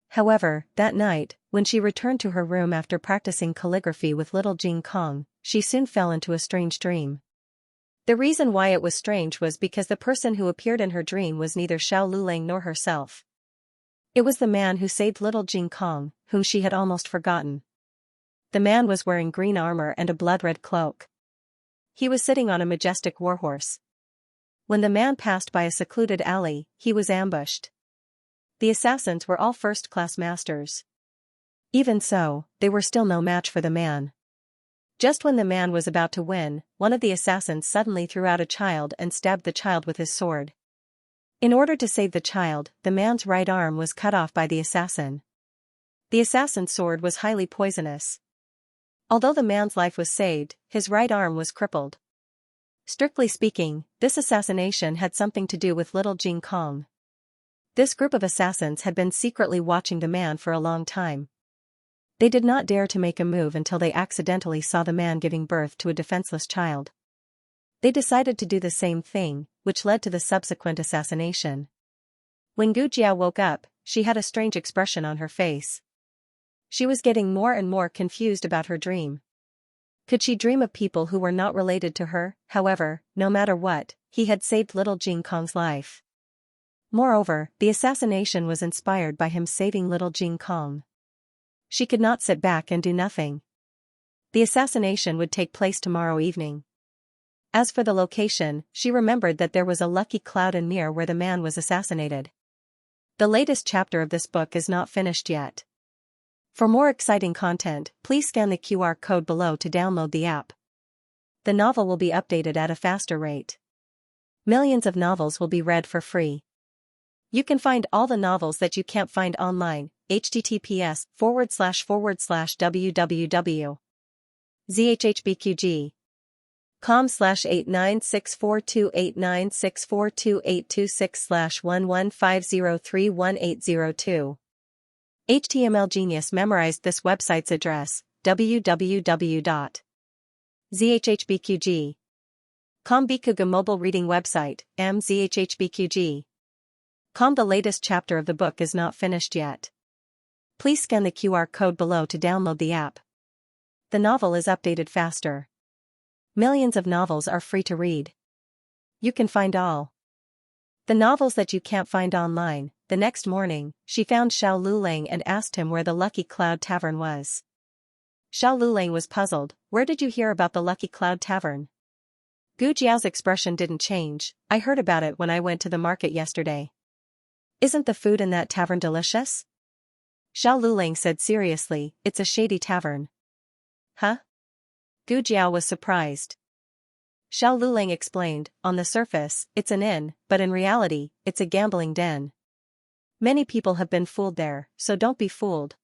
However, that night, when she returned to her room after practicing calligraphy with little Jing Kong, she soon fell into a strange dream. The reason why it was strange was because the person who appeared in her dream was neither Xiao Lulang nor herself. It was the man who saved little Jing Kong, whom she had almost forgotten. The man was wearing green armor and a blood-red cloak. He was sitting on a majestic warhorse. When the man passed by a secluded alley, he was ambushed. The assassins were all first-class masters. Even so, they were still no match for the man. Just when the man was about to win, one of the assassins suddenly threw out a child and stabbed the child with his sword. In order to save the child, the man's right arm was cut off by the assassin. The assassin's sword was highly poisonous. Although the man's life was saved, his right arm was crippled. Strictly speaking, this assassination had something to do with little Jing Kong. This group of assassins had been secretly watching the man for a long time. They did not dare to make a move until they accidentally saw the man giving birth to a defenseless child. They decided to do the same thing, which led to the subsequent assassination. When Gu Jiao woke up, she had a strange expression on her face. She was getting more and more confused about her dream. Could she dream of people who were not related to her? However, no matter what, he had saved little Jing Kong's life. Moreover, the assassination was inspired by him saving little Jing Kong. She could not sit back and do nothing. The assassination would take place tomorrow evening. As for the location, she remembered that there was a lucky cloud and mirror where the man was assassinated. The latest chapter of this book is not finished yet. For more exciting content, please scan the QR code below to download the app. The novel will be updated at a faster rate. Millions of novels will be read for free. You can find all the novels that you can't find online. https://www.zhhbqg.com/896428964286/115031802. HTML Genius memorized this website's address, www.zhhbqg.com. Bikuga mobile reading website, mzhhbqg. The latest chapter of the book is not finished yet. Please scan the QR code below to download the app. The novel is updated faster. Millions of novels are free to read. You can find all the novels that you can't find online. The next morning, she found Xiao Lulang and asked him where the Lucky Cloud Tavern was. Xiao Lulang was puzzled. Where did you hear about the Lucky Cloud Tavern? Gu Jiao's expression didn't change. I heard about it when I went to the market yesterday. Isn't the food in that tavern delicious? Xiao Lulang said seriously, it's a shady tavern. Huh? Gu Jiao was surprised. Xiao Lulang explained, on the surface, it's an inn, but in reality, it's a gambling den. Many people have been fooled there, so don't be fooled.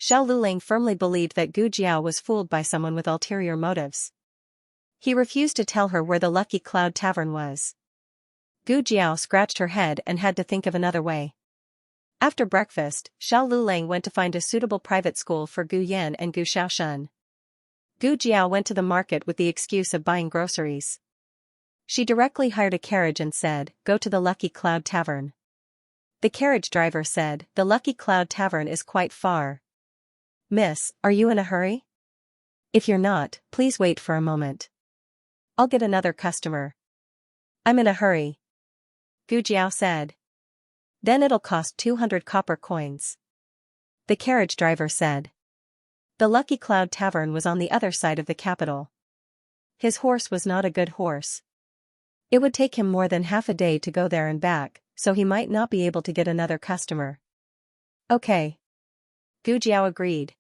Xiao Lulang firmly believed that Gu Jiao was fooled by someone with ulterior motives. He refused to tell her where the Lucky Cloud Tavern was. Gu Jiao scratched her head and had to think of another way. After breakfast, Xiao Lulang went to find a suitable private school for Gu Yan and Gu Xiaoshen. Gu Jiao went to the market with the excuse of buying groceries. She directly hired a carriage and said, go to the Lucky Cloud Tavern. The carriage driver said, the Lucky Cloud Tavern is quite far. Miss, are you in a hurry? If you're not, please wait for a moment. I'll get another customer. I'm in a hurry. Gu Jiao said. Then it'll cost 200 copper coins. The carriage driver said. The Lucky Cloud Tavern was on the other side of the capital. His horse was not a good horse. It would take him more than half a day to go there and back, so he might not be able to get another customer. Okay. Gu Jiao agreed.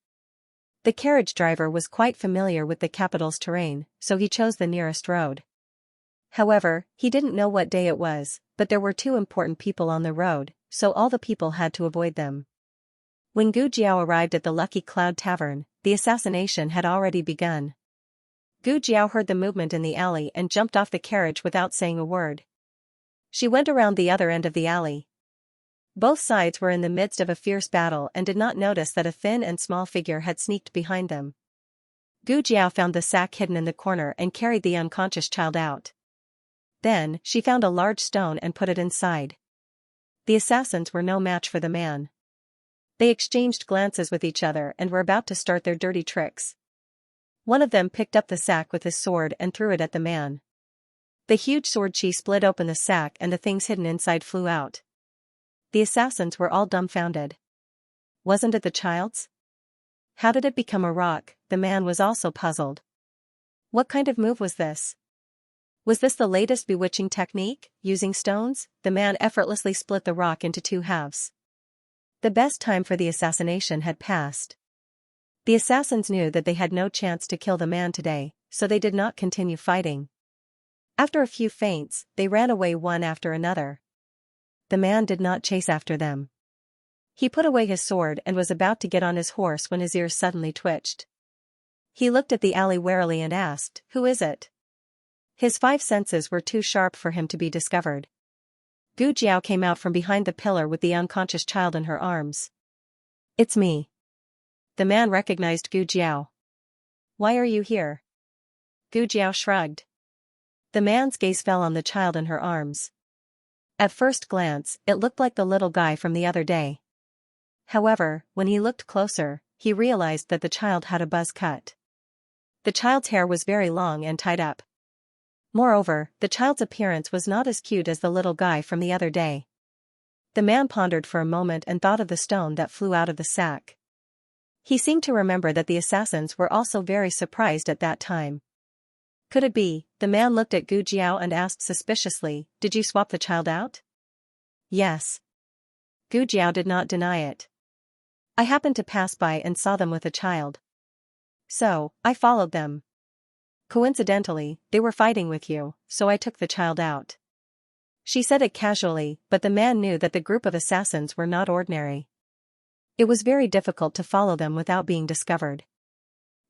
The carriage driver was quite familiar with the capital's terrain, so he chose the nearest road. However, he didn't know what day it was, but there were 2 important people on the road, so all the people had to avoid them. When Gu Jiao arrived at the Lucky Cloud Tavern, the assassination had already begun. Gu Jiao heard the movement in the alley and jumped off the carriage without saying a word. She went around the other end of the alley. Both sides were in the midst of a fierce battle and did not notice that a thin and small figure had sneaked behind them. Gu Jiao found the sack hidden in the corner and carried the unconscious child out. Then, she found a large stone and put it inside. The assassins were no match for the man. They exchanged glances with each other and were about to start their dirty tricks. One of them picked up the sack with his sword and threw it at the man. The huge sword chi split open the sack and the things hidden inside flew out. The assassins were all dumbfounded. Wasn't it the child's? How did it become a rock? The man was also puzzled. What kind of move was this? Was this the latest bewitching technique, using stones? The man effortlessly split the rock into 2 halves. The best time for the assassination had passed. The assassins knew that they had no chance to kill the man today, so they did not continue fighting. After a few feints, they ran away one after another. The man did not chase after them. He put away his sword and was about to get on his horse when his ears suddenly twitched. He looked at the alley warily and asked, "Who is it?" His 5 senses were too sharp for him to be discovered. Gu Jiao came out from behind the pillar with the unconscious child in her arms. "It's me." The man recognized Gu Jiao. "Why are you here?" Gu Jiao shrugged. The man's gaze fell on the child in her arms. At first glance, it looked like the little guy from the other day. However, when he looked closer, he realized that the child had a buzz cut. The child's hair was very long and tied up. Moreover, the child's appearance was not as cute as the little guy from the other day. The man pondered for a moment and thought of the stone that flew out of the sack. He seemed to remember that the assassins were also very surprised at that time. Could it be? The man looked at Gu Jiao and asked suspiciously, "Did you swap the child out?" "Yes." Gu Jiao did not deny it. "I happened to pass by and saw them with a child. So, I followed them. Coincidentally, they were fighting with you, so I took the child out." She said it casually, but the man knew that the group of assassins were not ordinary. It was very difficult to follow them without being discovered.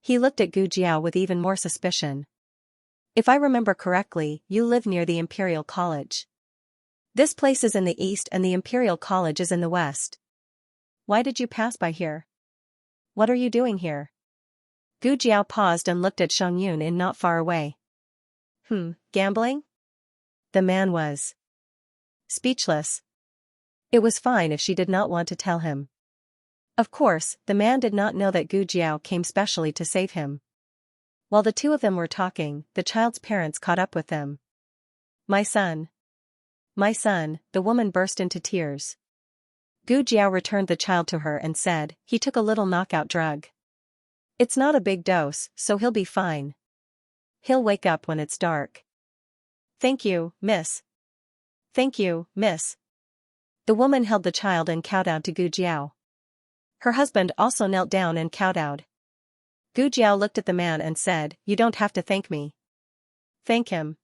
He looked at Gu Jiao with even more suspicion. "If I remember correctly, you live near the Imperial College. This place is in the east and the Imperial College is in the west. Why did you pass by here? What are you doing here?" Gu Jiao paused and looked at Xiangyun in not far away. Gambling? The man was speechless. It was fine if she did not want to tell him. Of course, the man did not know that Gu Jiao came specially to save him. While the two of them were talking, the child's parents caught up with them. My son. My son, the woman burst into tears. Gu Jiao returned the child to her and said, he took a little knockout drug. It's not a big dose, so he'll be fine. He'll wake up when it's dark. Thank you, miss. Thank you, miss. The woman held the child and kowtowed to Gu Jiao. Her husband also knelt down and kowtowed. Gu Jiao looked at the man and said, you don't have to thank me. Thank him.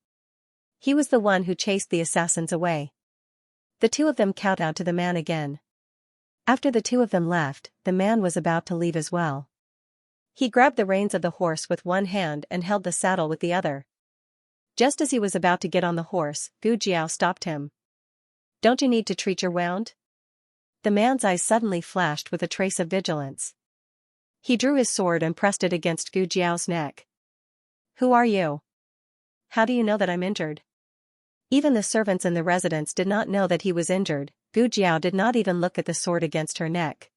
He was the one who chased the assassins away. The two of them kowtowed to the man again. After the two of them left, the man was about to leave as well. He grabbed the reins of the horse with one hand and held the saddle with the other. Just as he was about to get on the horse, Gu Jiao stopped him. Don't you need to treat your wound? The man's eyes suddenly flashed with a trace of vigilance. He drew his sword and pressed it against Gu Jiao's neck. Who are you? How do you know that I'm injured? Even the servants in the residence did not know that he was injured. Gu Jiao did not even look at the sword against her neck.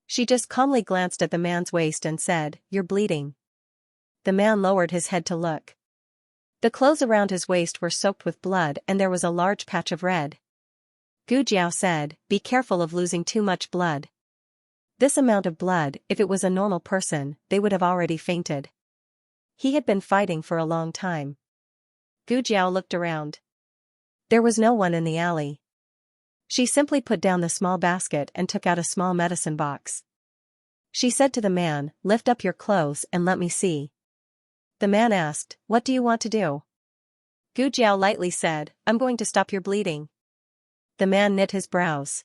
She just calmly glanced at the man's waist and said, you're bleeding. The man lowered his head to look. The clothes around his waist were soaked with blood and there was a large patch of red. Gu Jiao said, be careful of losing too much blood. This amount of blood, if it was a normal person, they would have already fainted. He had been fighting for a long time. Gu Jiao looked around. There was no one in the alley. She simply put down the small basket and took out a small medicine box. She said to the man, lift up your clothes and let me see. The man asked, what do you want to do? Gu Jiao lightly said, I'm going to stop your bleeding. The man knit his brows.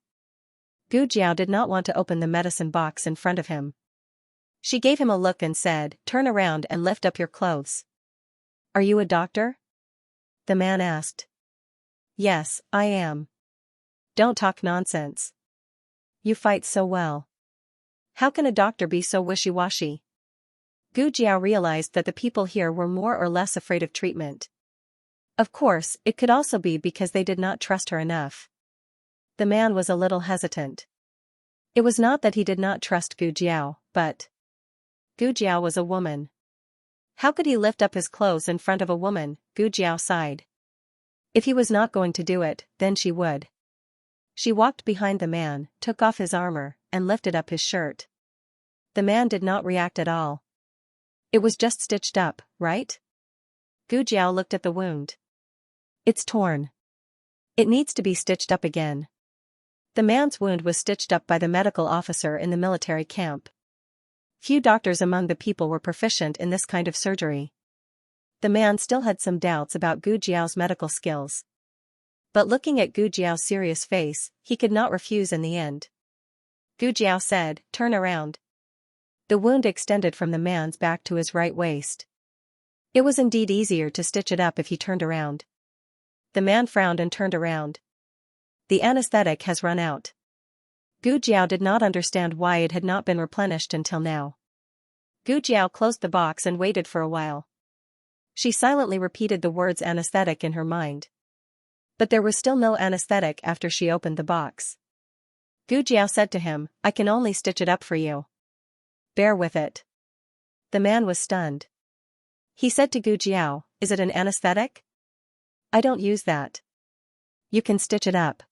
Gu Jiao did not want to open the medicine box in front of him. She gave him a look and said, turn around and lift up your clothes. Are you a doctor? The man asked. Yes, I am. Don't talk nonsense. You fight so well. How can a doctor be so wishy-washy? Gu Jiao realized that the people here were more or less afraid of treatment. Of course, it could also be because they did not trust her enough. The man was a little hesitant. It was not that he did not trust Gu Jiao, but Gu Jiao was a woman. How could he lift up his clothes in front of a woman? Gu Jiao sighed. If he was not going to do it, then she would. She walked behind the man, took off his armor, and lifted up his shirt. The man did not react at all. It was just stitched up, right? Gu Jiao looked at the wound. It's torn. It needs to be stitched up again. The man's wound was stitched up by the medical officer in the military camp. Few doctors among the people were proficient in this kind of surgery. The man still had some doubts about Gu Jiao's medical skills. But looking at Gu Jiao's serious face, he could not refuse in the end. Gu Jiao said, turn around. The wound extended from the man's back to his right waist. It was indeed easier to stitch it up if he turned around. The man frowned and turned around. The anesthetic has run out. Gu Jiao did not understand why it had not been replenished until now. Gu Jiao closed the box and waited for a while. She silently repeated the words anesthetic in her mind. But there was still no anesthetic after she opened the box. Gu Jiao said to him, I can only stitch it up for you. Bear with it. The man was stunned. He said to Gu Jiao, is it an anesthetic? I don't use that. You can stitch it up.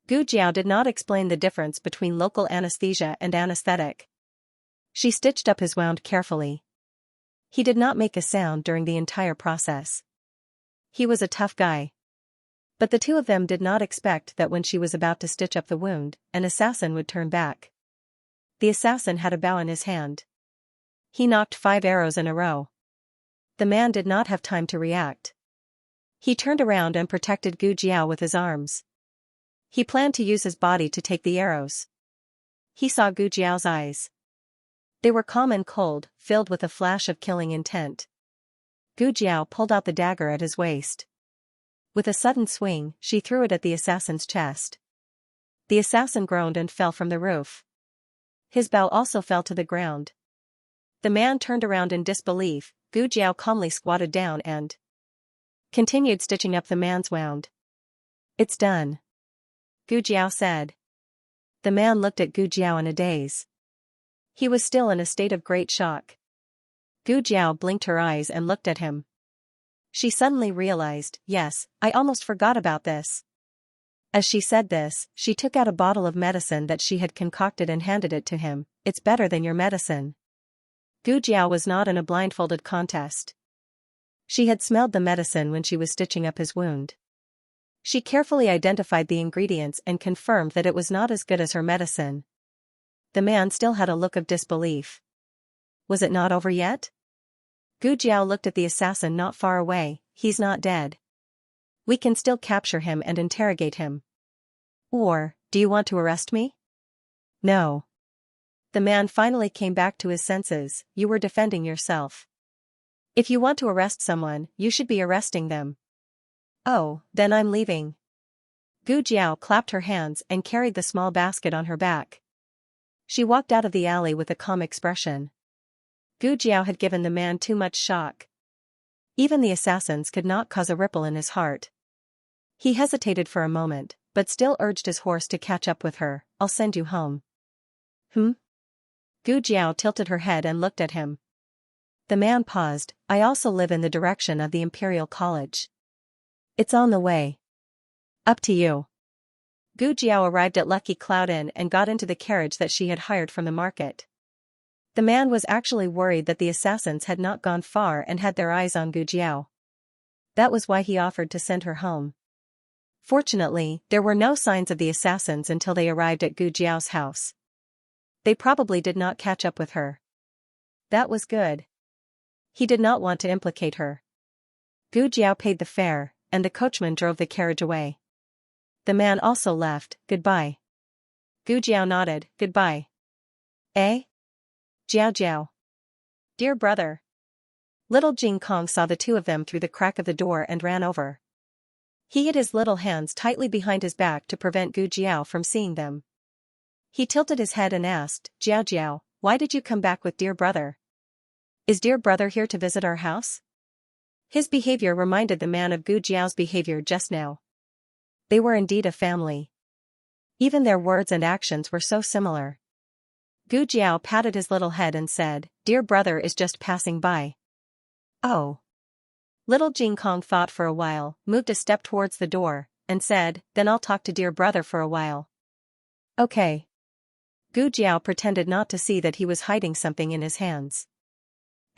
Gu Jiao did not explain the difference between local anesthesia and anesthetic. She stitched up his wound carefully. He did not make a sound during the entire process. He was a tough guy. But the two of them did not expect that when she was about to stitch up the wound, an assassin would turn back. The assassin had a bow in his hand. He knocked 5 arrows in a row. The man did not have time to react. He turned around and protected Gu Jiao with his arms. He planned to use his body to take the arrows. He saw Gu Jiao's eyes. They were calm and cold, filled with a flash of killing intent. Gu Jiao pulled out the dagger at his waist. With a sudden swing, she threw it at the assassin's chest. The assassin groaned and fell from the roof. His bow also fell to the ground. The man turned around in disbelief. Gu Jiao calmly squatted down and Continued stitching up the man's wound. It's done, Gu Jiao said. The man looked at Gu Jiao in a daze. He was still in a state of great shock. Gu Jiao blinked her eyes and looked at him. She suddenly realized, yes, I almost forgot about this. As she said this, she took out a bottle of medicine that she had concocted and handed it to him. It's better than your medicine. Gu Jiao was not in a blindfolded contest. She had smelled the medicine when she was stitching up his wound. She carefully identified the ingredients and confirmed that it was not as good as her medicine. The man still had a look of disbelief. Was it not over yet? Gu Jiao looked at the assassin not far away. He's not dead. We can still capture him and interrogate him. Or, do you want to arrest me? No. The man finally came back to his senses. You were defending yourself. If you want to arrest someone, you should be arresting them. Oh, then I'm leaving. Gu Jiao clapped her hands and carried the small basket on her back. She walked out of the alley with a calm expression. Gu Jiao had given the man too much shock. Even the assassins could not cause a ripple in his heart. He hesitated for a moment, but still urged his horse to catch up with her. I'll send you home. Gu Jiao tilted her head and looked at him. The man paused. I also live in the direction of the Imperial College. It's on the way. Up to you. Gu Jiao arrived at Lucky Cloud Inn and got into the carriage that she had hired from the market. The man was actually worried that the assassins had not gone far and had their eyes on Gu Jiao. That was why he offered to send her home. Fortunately, there were no signs of the assassins until they arrived at Gu Jiao's house. They probably did not catch up with her. That was good. He did not want to implicate her. Gu Jiao paid the fare, and the coachman drove the carriage away. The man also left. Goodbye. Gu Jiao nodded. Goodbye. Eh? Jiao Jiao. Dear brother. Little Jing Kong saw the two of them through the crack of the door and ran over. He hid his little hands tightly behind his back to prevent Gu Jiao from seeing them. He tilted his head and asked, Jiao Jiao, why did you come back with dear brother? Is dear brother here to visit our house? His behavior reminded the man of Gu Jiao's behavior just now. They were indeed a family. Even their words and actions were so similar. Gu Jiao patted his little head and said, Dear brother is just passing by. Oh. Little Jing Kong thought for a while, moved a step towards the door, and said, Then I'll talk to dear brother for a while. Okay. Gu Jiao pretended not to see that he was hiding something in his hands.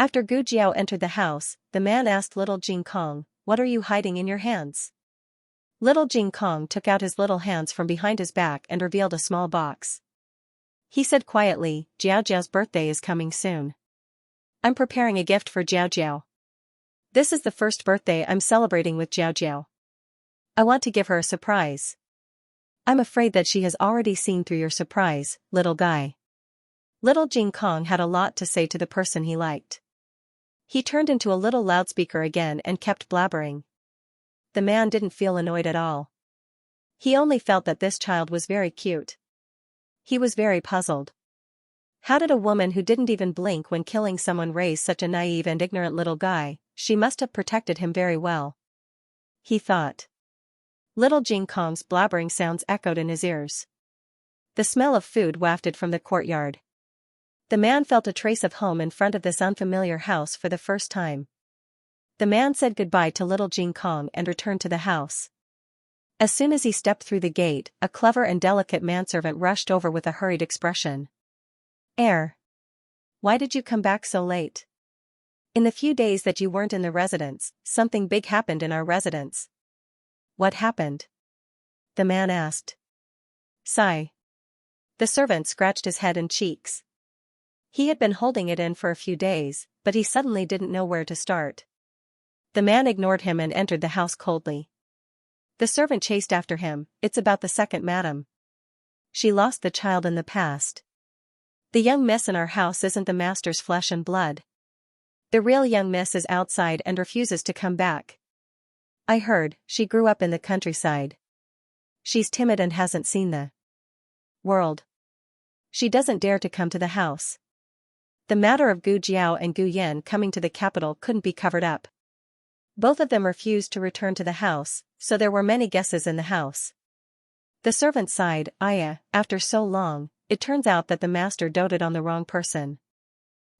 After Gu Jiao entered the house, the man asked Little Jing Kong, What are you hiding in your hands? Little Jing Kong took out his little hands from behind his back and revealed a small box. He said quietly, Jiao Jiao's birthday is coming soon. I'm preparing a gift for Jiao Jiao. This is the first birthday I'm celebrating with Jiao Jiao. I want to give her a surprise. I'm afraid that she has already seen through your surprise, little guy. Little Jing Kong had a lot to say to the person he liked. He turned into a little loudspeaker again and kept blabbering. The man didn't feel annoyed at all. He only felt that this child was very cute. He was very puzzled. How did a woman who didn't even blink when killing someone raise such a naive and ignorant little guy? She must have protected him very well. He thought. Little Jing Kong's blabbering sounds echoed in his ears. The smell of food wafted from the courtyard. The man felt a trace of home in front of this unfamiliar house for the first time. The man said goodbye to Little Jing Kong and returned to the house. As soon as he stepped through the gate, a clever and delicate manservant rushed over with a hurried expression. Why did you come back so late? In the few days that you weren't in the residence, something big happened in our residence. What happened? The man asked. Sigh. The servant scratched his head and cheeks. He had been holding it in for a few days, but he suddenly didn't know where to start. The man ignored him and entered the house coldly. The servant chased after him. It's about the second madam. She lost the child in the past. The young miss in our house isn't the master's flesh and blood. The real young miss is outside and refuses to come back. I heard, she grew up in the countryside. She's timid and hasn't seen the world. She doesn't dare to come to the house. The matter of Gu Jiao and Gu Yan coming to the capital couldn't be covered up. Both of them refused to return to the house, so there were many guesses in the house. The servant sighed, "Aya, after so long, it turns out that the master doted on the wrong person.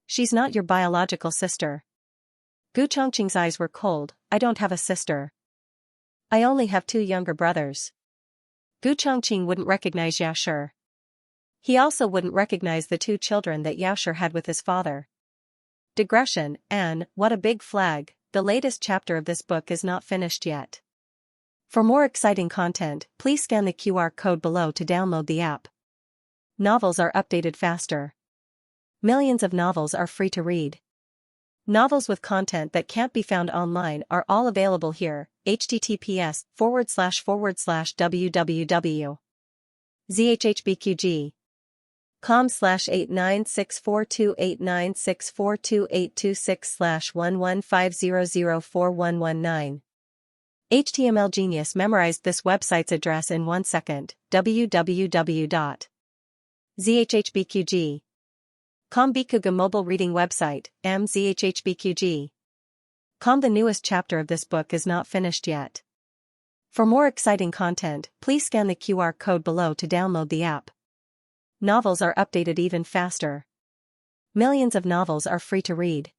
She's not your biological sister." Gu Chongqing's eyes were cold. "I don't have a sister. I only have 2 younger brothers." Gu Chongqing wouldn't recognize Yaoshi. He also wouldn't recognize the 2 children that Yaoshi had with his father. Digression, and, what a big flag, the latest chapter of this book is not finished yet. For more exciting content, please scan the QR code below to download the app. Novels are updated faster. Millions of novels are free to read. Novels with content that can't be found online are all available here. https://www.zhhbqg.com/89642896428226/115004119. HTML Genius memorized this website's address in 1 second. www.zhhbqg.com Bikuga mobile reading website, mzhhbqg.com. The newest chapter of this book is not finished yet. For more exciting content, please scan the QR code below to download the app. Novels are updated even faster. Millions of novels are free to read.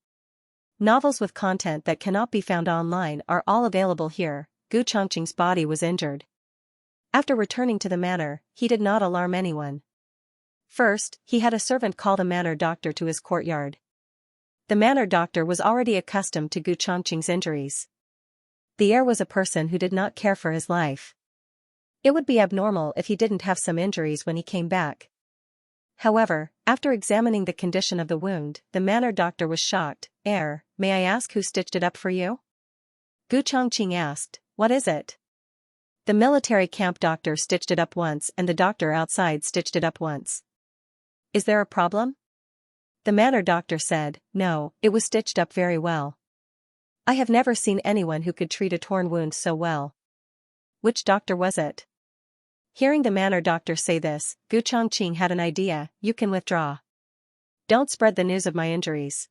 Novels with content that cannot be found online are all available here. Gu Chongqing's body was injured. After returning to the manor, he did not alarm anyone. First, he had a servant call the manor doctor to his courtyard. The manor doctor was already accustomed to Gu Chongqing's injuries. The heir was a person who did not care for his life. It would be abnormal if he didn't have some injuries when he came back. However, after examining the condition of the wound, the manor doctor was shocked. "Heir, may I ask who stitched it up for you?" Gu Chongqing asked. "What is it?" "The military camp doctor stitched it up once and the doctor outside stitched it up once." "Is there a problem?" The manor doctor said. "No, it was stitched up very well. I have never seen anyone who could treat a torn wound so well." "Which doctor was it?" Hearing the manor doctor say this, Gu Chongqing had an idea. "You can withdraw. Don't spread the news of my injuries.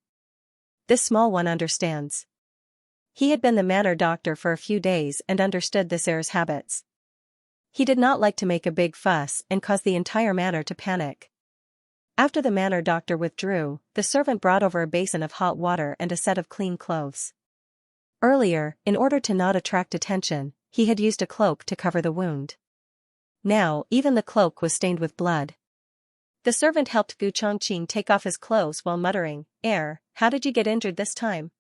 This small one understands." He had been the manor doctor for a few days and understood this heir's habits. He did not like to make a big fuss and cause the entire manor to panic. After the manor doctor withdrew, the servant brought over a basin of hot water and a set of clean clothes. Earlier, in order to not attract attention, he had used a cloak to cover the wound. Now, even the cloak was stained with blood. The servant helped Gu Chongqing take off his clothes while muttering, "Heir, how did you get injured this time?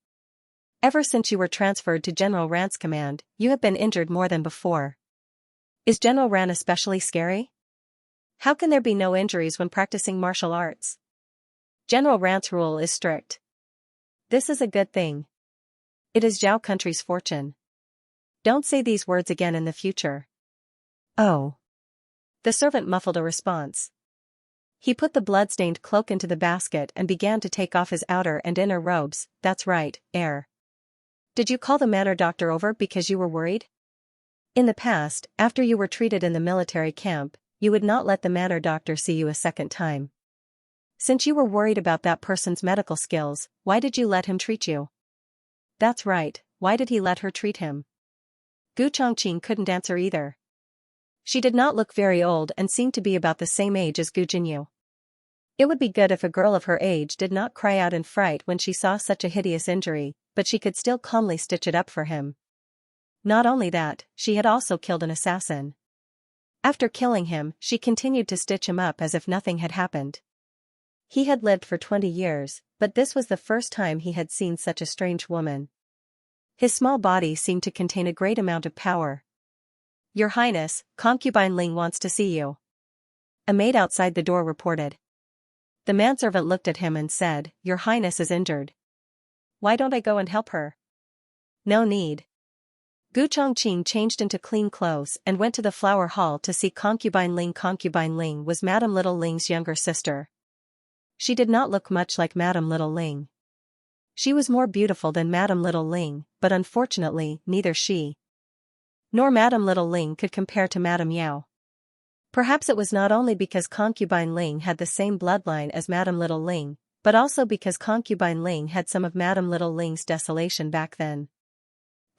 Ever since you were transferred to General Ran's command, you have been injured more than before. Is General Ran especially scary? How can there be no injuries when practicing martial arts? General Ran's rule is strict. This is a good thing. It is Zhao country's fortune. Don't say these words again in the future." "Oh." The servant muffled a response. He put the blood-stained cloak into the basket and began to take off his outer and inner robes. "That's right, heir. Did you call the manor doctor over because you were worried? In the past, after you were treated in the military camp, you would not let the manor doctor see you a second time. Since you were worried about that person's medical skills, why did you let him treat you?" "That's right, why did he let her treat him?" Gu Chongqing couldn't answer either. She did not look very old and seemed to be about the same age as Gu Jinyu. It would be good if a girl of her age did not cry out in fright when she saw such a hideous injury, but she could still calmly stitch it up for him. Not only that, she had also killed an assassin. After killing him, she continued to stitch him up as if nothing had happened. He had lived for 20 years, but this was the first time he had seen such a strange woman. His small body seemed to contain a great amount of power. "Your Highness, concubine Ling wants to see you," a maid outside the door reported. The manservant looked at him and said, "Your Highness is injured. Why don't I go and help her?" "No need." Gu Chongqing changed into clean clothes and went to the flower hall to see concubine Ling. Concubine Ling was Madame Little Ling's younger sister. She did not look much like Madame Little Ling. She was more beautiful than Madame Little Ling, but unfortunately, neither she nor Madame Little Ling could compare to Madame Yao. Perhaps it was not only because concubine Ling had the same bloodline as Madame Little Ling, but also because concubine Ling had some of Madame Little Ling's desolation back then.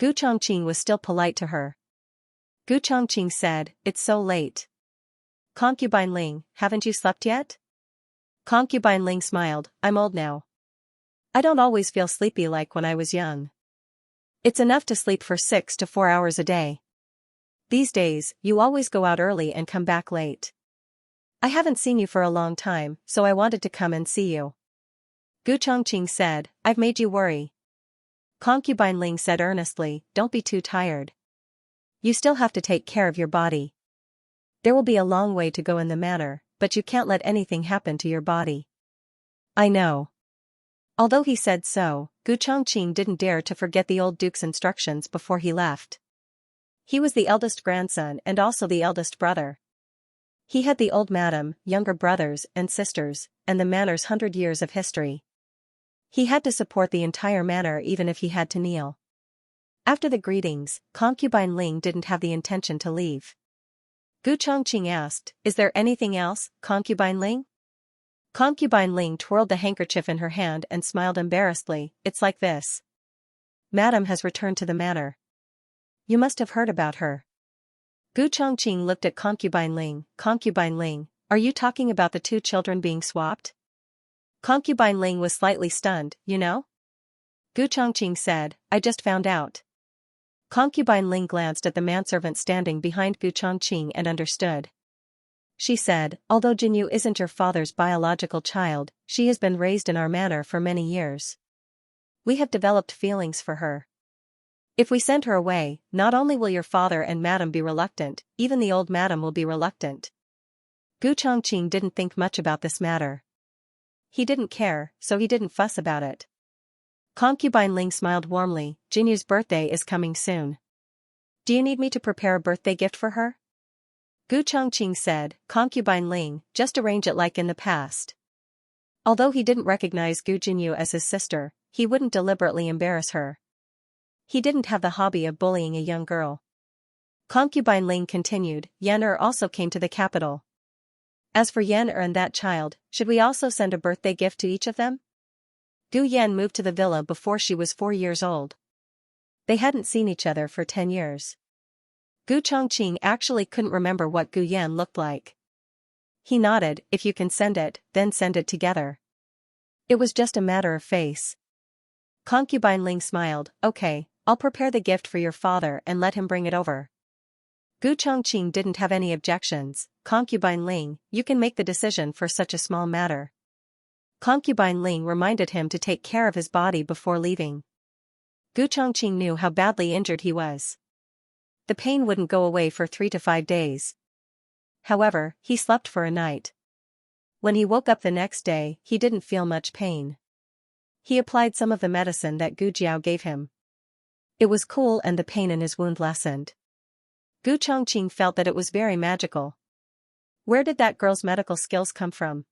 Gu Chongqing was still polite to her. Gu Chongqing said, "It's so late. Concubine Ling, haven't you slept yet?" Concubine Ling smiled, "I'm old now. I don't always feel sleepy like when I was young. It's enough to sleep for 6 to 4 hours a day. These days, you always go out early and come back late. I haven't seen you for a long time, so I wanted to come and see you." Gu Chongqing said, "I've made you worry." Concubine Ling said earnestly, "Don't be too tired. You still have to take care of your body. There will be a long way to go in the manor, but you can't let anything happen to your body." "I know." Although he said so, Gu Chongqing didn't dare to forget the old duke's instructions before he left. He was the eldest grandson and also the eldest brother. He had the old madam, younger brothers and sisters, and the manor's 100 years of history. He had to support the entire manor even if he had to kneel. After the greetings, Concubine Ling didn't have the intention to leave. Gu Chongqing asked, "Is there anything else, Concubine Ling?" Concubine Ling twirled the handkerchief in her hand and smiled embarrassedly, "It's like this. Madam has returned to the manor. You must have heard about her." Gu Chongqing looked at Concubine Ling. "Concubine Ling, are you talking about the 2 children being swapped?" Concubine Ling was slightly stunned, "You know?" Gu Chongqing said, "I just found out." Concubine Ling glanced at the manservant standing behind Gu Chongqing and understood. She said, "Although Jinyu isn't your father's biological child, she has been raised in our manor for many years. We have developed feelings for her. If we send her away, not only will your father and madam be reluctant, even the old madam will be reluctant." Gu Chongqing didn't think much about this matter. He didn't care, so he didn't fuss about it. Concubine Ling smiled warmly, "Jinyu's birthday is coming soon. Do you need me to prepare a birthday gift for her?" Gu Chongqing said, "Concubine Ling, just arrange it like in the past." Although he didn't recognize Gu Jinyu as his sister, he wouldn't deliberately embarrass her. He didn't have the hobby of bullying a young girl. Concubine Ling continued, "Yan also came to the capital. As for Yan and that child, should we also send a birthday gift to each of them?" Gu Yan moved to the villa before she was 4 years old. They hadn't seen each other for 10 years. Gu Chongqing actually couldn't remember what Gu Yan looked like. He nodded, "If you can send it, then send it together. It was just a matter of face." Concubine Ling smiled, "Okay, I'll prepare the gift for your father and let him bring it over." Gu Chongqing didn't have any objections. "Concubine Ling, you can make the decision for such a small matter." Concubine Ling reminded him to take care of his body before leaving. Gu Chongqing knew how badly injured he was. The pain wouldn't go away for 3 to 5 days. However, he slept for a night. When he woke up the next day, he didn't feel much pain. He applied some of the medicine that Gu Jiao gave him. It was cool and the pain in his wound lessened. Gu Chongqing felt that it was very magical. Where did that girl's medical skills come from?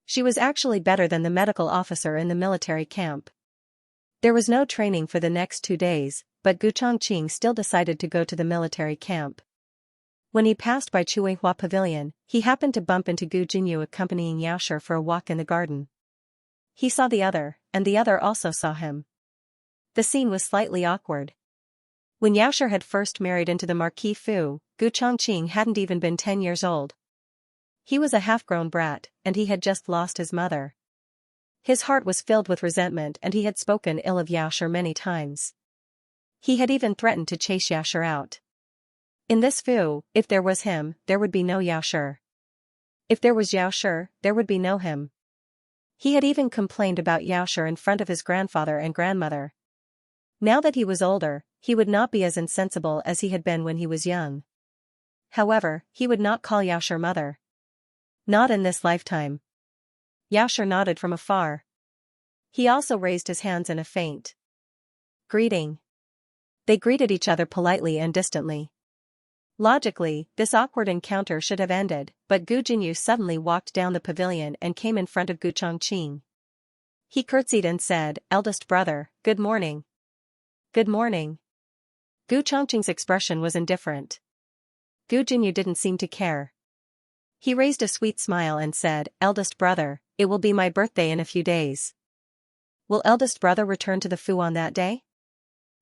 She was actually better than the medical officer in the military camp. There was no training for the next 2 days, but Gu Chongqing still decided to go to the military camp. When he passed by Chuehua Pavilion, he happened to bump into Gu Jinyu accompanying Xiaoshi for a walk in the garden. He saw the other, and the other also saw him. The scene was slightly awkward. When Xiaoshi had first married into the Marquis Fu, Gu Chongqing hadn't even been 10 years old. He was a half-grown brat, and he had just lost his mother. His heart was filled with resentment and he had spoken ill of Xiaoshi many times. He had even threatened to chase Xiaoshi out. In this Fu, if there was him, there would be no Xiaoshi. If there was Xiaoshi, there would be no him. He had even complained about Xiaoshi in front of his grandfather and grandmother. Now that he was older, he would not be as insensible as he had been when he was young. However, he would not call Xiaoshi mother. Not in this lifetime. Xiaoshi nodded from afar. He also raised his hands in a faint greeting. They greeted each other politely and distantly. Logically, this awkward encounter should have ended, but Gu Jinyu suddenly walked down the pavilion and came in front of Gu Chongqing. He curtsied and said, "Eldest brother, good morning." "Good morning." Gu Chongqing's expression was indifferent. Gu Jinyu didn't seem to care. He raised a sweet smile and said, "Eldest brother, it will be my birthday in a few days. Will eldest brother return to the Fu on that day?"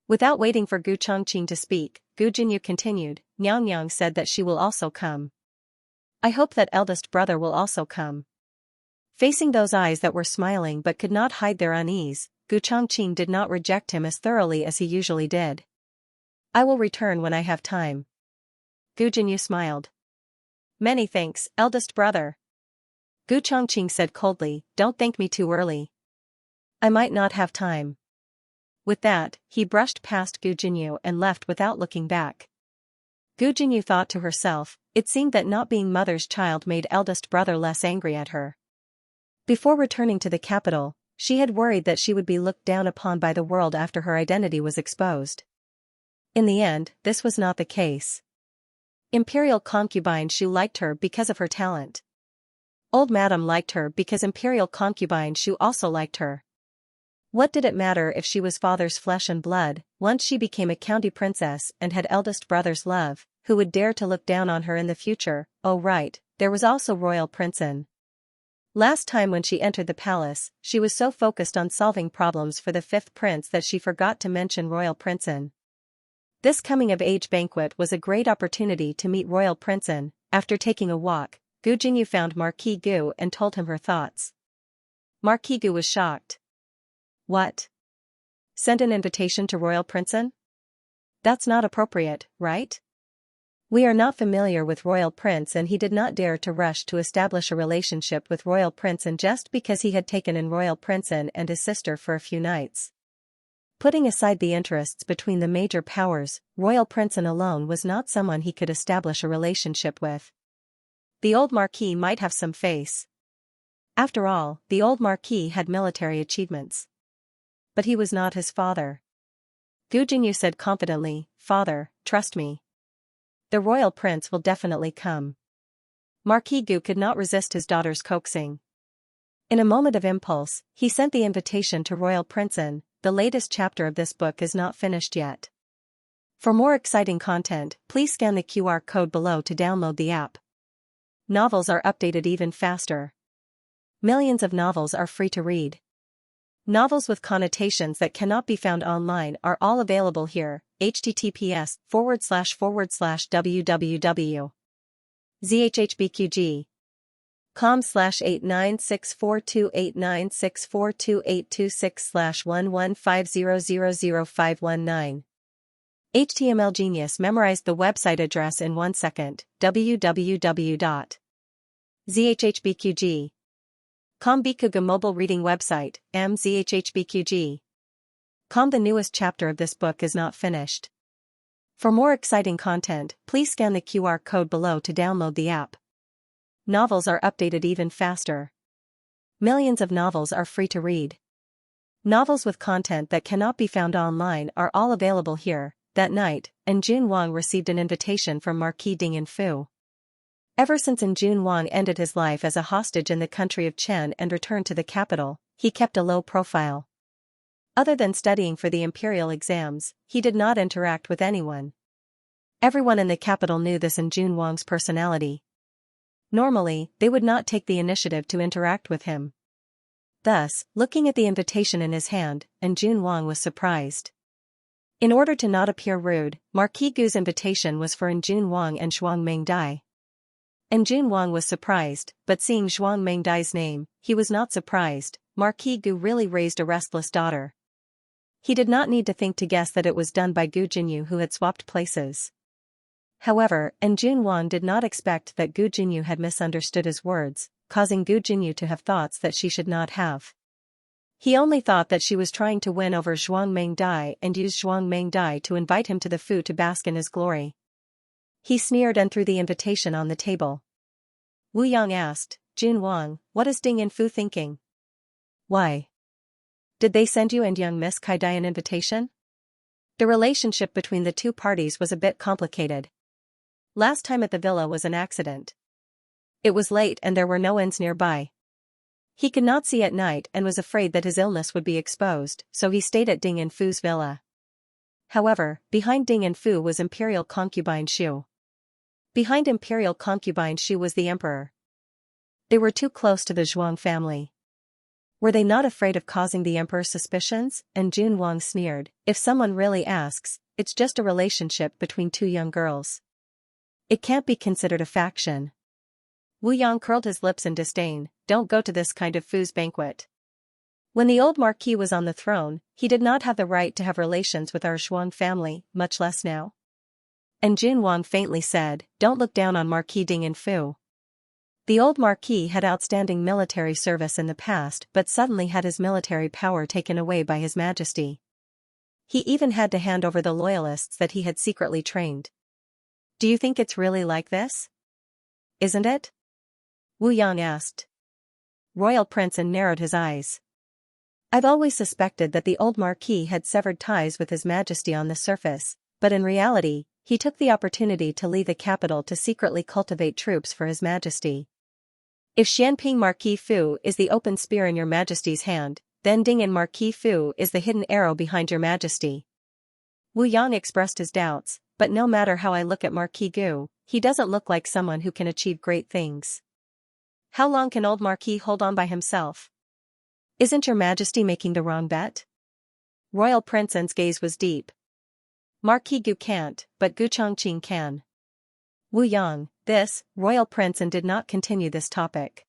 Without waiting for Gu Chongqing to speak, Gu Jinyu continued, Nyang Yang said that she will also come. I hope that eldest brother will also come. Facing those eyes that were smiling but could not hide their unease, Gu Chongqing did not reject him as thoroughly as he usually did. I will return when I have time. Gu Jinyu smiled. Many thanks, eldest brother. Gu Chongqing said coldly, don't thank me too early. I might not have time. With that, he brushed past Gu Jinyu and left without looking back. Gu Jinyu thought to herself, it seemed that not being mother's child made eldest brother less angry at her. Before returning to the capital, she had worried that she would be looked down upon by the world after her identity was exposed. In the end, this was not the case. Imperial concubine Shu liked her because of her talent. Old Madam liked her because Imperial concubine Shu also liked her. What did it matter if she was father's flesh and blood? Once she became a county princess and had eldest brother's love, who would dare to look down on her in the future? Oh right, there was also Royal Princein. Last time when she entered the palace, she was so focused on solving problems for the fifth prince that she forgot to mention Royal Princein. This coming-of-age banquet was a great opportunity to meet Royal Princein. After taking a walk, Gu Jinyu found Marquis Gu and told him her thoughts. Marquis Gu was shocked. What? Send an invitation to Royal Princein? That's not appropriate, right? We are not familiar with Royal Prince and he did not dare to rush to establish a relationship with Royal Princein just because he had taken in Royal Princein and his sister for a few nights. Putting aside the interests between the major powers, Royal Princein alone was not someone he could establish a relationship with. The old Marquis might have some face. After all, the old Marquis had military achievements. But he was not his father. Gu Jinyu said confidently, Father, trust me. The royal prince will definitely come. Marquis Gu could not resist his daughter's coaxing. In a moment of impulse, he sent the invitation to Royal Princein. The latest chapter of this book is not finished yet. For more exciting content, please scan the QR code below to download the app. Novels are updated even faster. Millions of novels are free to read. Novels with connotations that cannot be found online are all available here. https://www.zhbqg.com/896428964286/115000519. HTML Genius memorized the website address in 1 second. www.zhbqg.com Bikuga mobile reading website, mzhhbqg. The newest chapter of this book is not finished. For more exciting content, please scan the QR code below to download the app. Novels are updated even faster. Millions of novels are free to read. Novels with content that cannot be found online are all available here. That night, Jun Wang received an invitation from Marquis Ding and Fu. Ever since Jun Wang ended his life as a hostage in the country of Chen and returned to the capital, he kept a low profile. Other than studying for the imperial exams, he did not interact with anyone. Everyone in the capital knew this in Jun Wang's personality. Normally, they would not take the initiative to interact with him. Thus, looking at the invitation in his hand, Jun Wang was surprised. In order to not appear rude, Marquis Gu's invitation was for Jun Wang and Zhuang Mengdai. Jun Wang was surprised, but seeing Zhuang Mengdai's name, he was not surprised. Marquis Gu really raised a restless daughter. He did not need to think to guess that it was done by Gu Jinyu who had swapped places. However, Jun Wang did not expect that Gu Jinyu had misunderstood his words, causing Gu Jinyu to have thoughts that she should not have. He only thought that she was trying to win over Zhuang Mengdai and use Zhuang Mengdai to invite him to the Fu to bask in his glory. He sneered and threw the invitation on the table. Wu Yang asked, Jun Wang, what is Ding and Fu thinking? Why? Did they send you and young Miss Kaidai an invitation? The relationship between the two parties was a bit complicated. Last time at the villa was an accident. It was late and there were no inns nearby. He could not see at night and was afraid that his illness would be exposed, so he stayed at Ding and Fu's villa. However, behind Ding and Fu was Imperial concubine Shu. Behind Imperial concubine Shu was the emperor. They were too close to the Zhuang family. Were they not afraid of causing the emperor suspicions? And Jun Wang sneered, if someone really asks, it's just a relationship between two young girls. It can't be considered a faction. Wu Yang curled his lips in disdain, don't go to this kind of foos banquet. When the old marquis was on the throne, he did not have the right to have relations with our Zhuang family, much less now. And Jun Wang faintly said, don't look down on Marquis Ding and Fu. The old marquis had outstanding military service in the past but suddenly had his military power taken away by His Majesty. He even had to hand over the loyalists that he had secretly trained. Do you think it's really like this? Isn't it? Wu Yang asked. Royal Prince narrowed his eyes. I've always suspected that the old marquis had severed ties with His Majesty on the surface, but in reality, he took the opportunity to leave the capital to secretly cultivate troops for His Majesty. If Xianping Marquis Fu is the open spear in Your Majesty's hand, then Ding and Marquis Fu is the hidden arrow behind Your Majesty. Wu Yang expressed his doubts, but no matter how I look at Marquis Gu, he doesn't look like someone who can achieve great things. How long can old Marquis hold on by himself? Isn't Your Majesty making the wrong bet? Royal Prince's gaze was deep. Marquis Gu can't, but Gu Chongqing can. Wu Yang, Royal Prince did not continue this topic.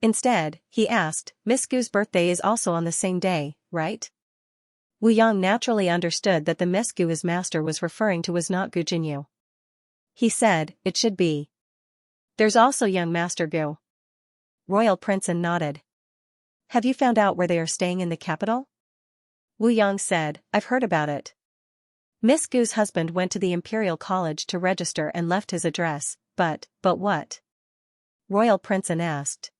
Instead, he asked, Miss Gu's birthday is also on the same day, right? Wu Yang naturally understood that the Miss Gu his master was referring to was not Gu Jinyu. He said, it should be. There's also young Master Gu. Royal Prince nodded. Have you found out where they are staying in the capital? Wu Yang said, I've heard about it. Miss Gu's husband went to the Imperial College to register and left his address, but what? Royal Prince asked.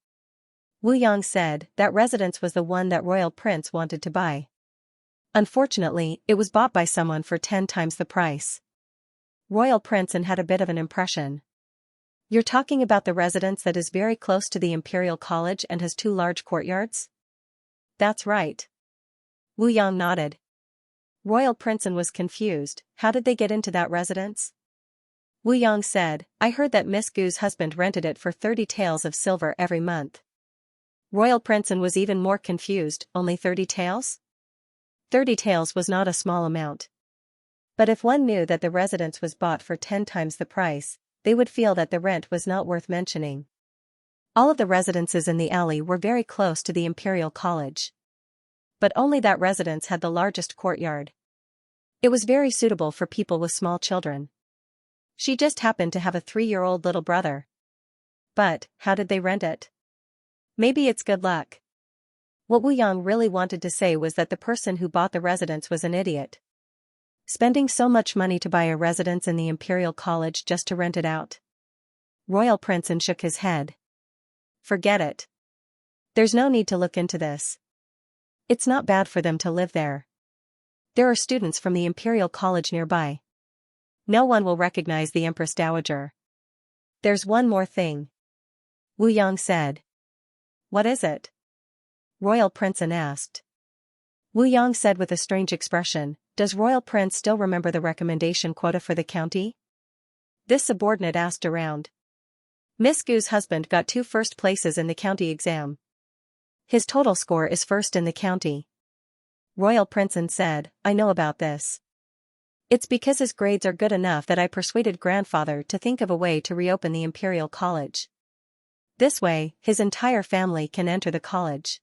Wu Yang said, that residence was the one that Royal Prince wanted to buy. Unfortunately, it was bought by someone for 10 times the price. Royal Prince had a bit of an impression. You're talking about the residence that is very close to the Imperial College and has 2 large courtyards? That's right. Wu Yang nodded. Royal Prince was confused, how did they get into that residence? Wu Yang said, I heard that Miss Gu's husband rented it for 30 taels of silver every month. Royal Prince was even more confused, only 30 taels? 30 taels was not a small amount. But if one knew that the residence was bought for 10 times the price, they would feel that the rent was not worth mentioning. All of the residences in the alley were very close to the Imperial College. But only that residence had the largest courtyard. It was very suitable for people with small children. She just happened to have a 3-year-old little brother. But, how did they rent it? Maybe it's good luck. What Wu Yang really wanted to say was that the person who bought the residence was an idiot. Spending so much money to buy a residence in the Imperial College just to rent it out. Royal Prince shook his head. Forget it. There's no need to look into this. It's not bad for them to live there. There are students from the Imperial College nearby. No one will recognize the Empress Dowager. There's one more thing. Wu Yang said. What is it? Royal Prince asked. Wu Yang said with a strange expression, does Royal Prince still remember the recommendation quota for the county? This subordinate asked around. Miss Gu's husband got 2 first places in the county exam. His total score is first in the county. Royal Prince said, I know about this. It's because his grades are good enough that I persuaded grandfather to think of a way to reopen the Imperial College. This way, his entire family can enter the college.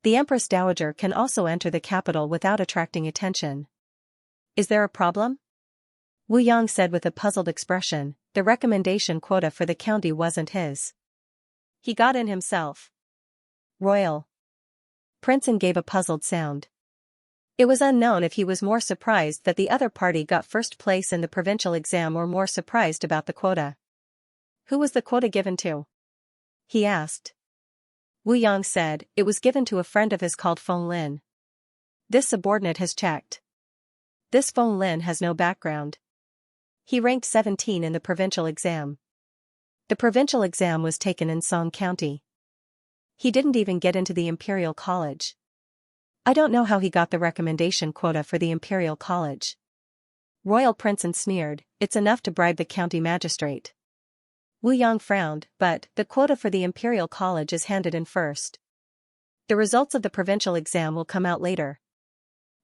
The Empress Dowager can also enter the capital without attracting attention. Is there a problem? Wu Yang said with a puzzled expression, the recommendation quota for the county wasn't his. He got in himself. Royal Prince gave a puzzled sound. It was unknown if he was more surprised that the other party got first place in the provincial exam or more surprised about the quota. Who was the quota given to? He asked. Wu Yang said, it was given to a friend of his called Feng Lin. This subordinate has checked. This Feng Lin has no background. He ranked 17 in the provincial exam. The provincial exam was taken in Song County. He didn't even get into the Imperial College. I don't know how he got the recommendation quota for the Imperial College. Royal Prince sneered, it's enough to bribe the county magistrate. Wu Yang frowned, but the quota for the Imperial College is handed in first. The results of the provincial exam will come out later.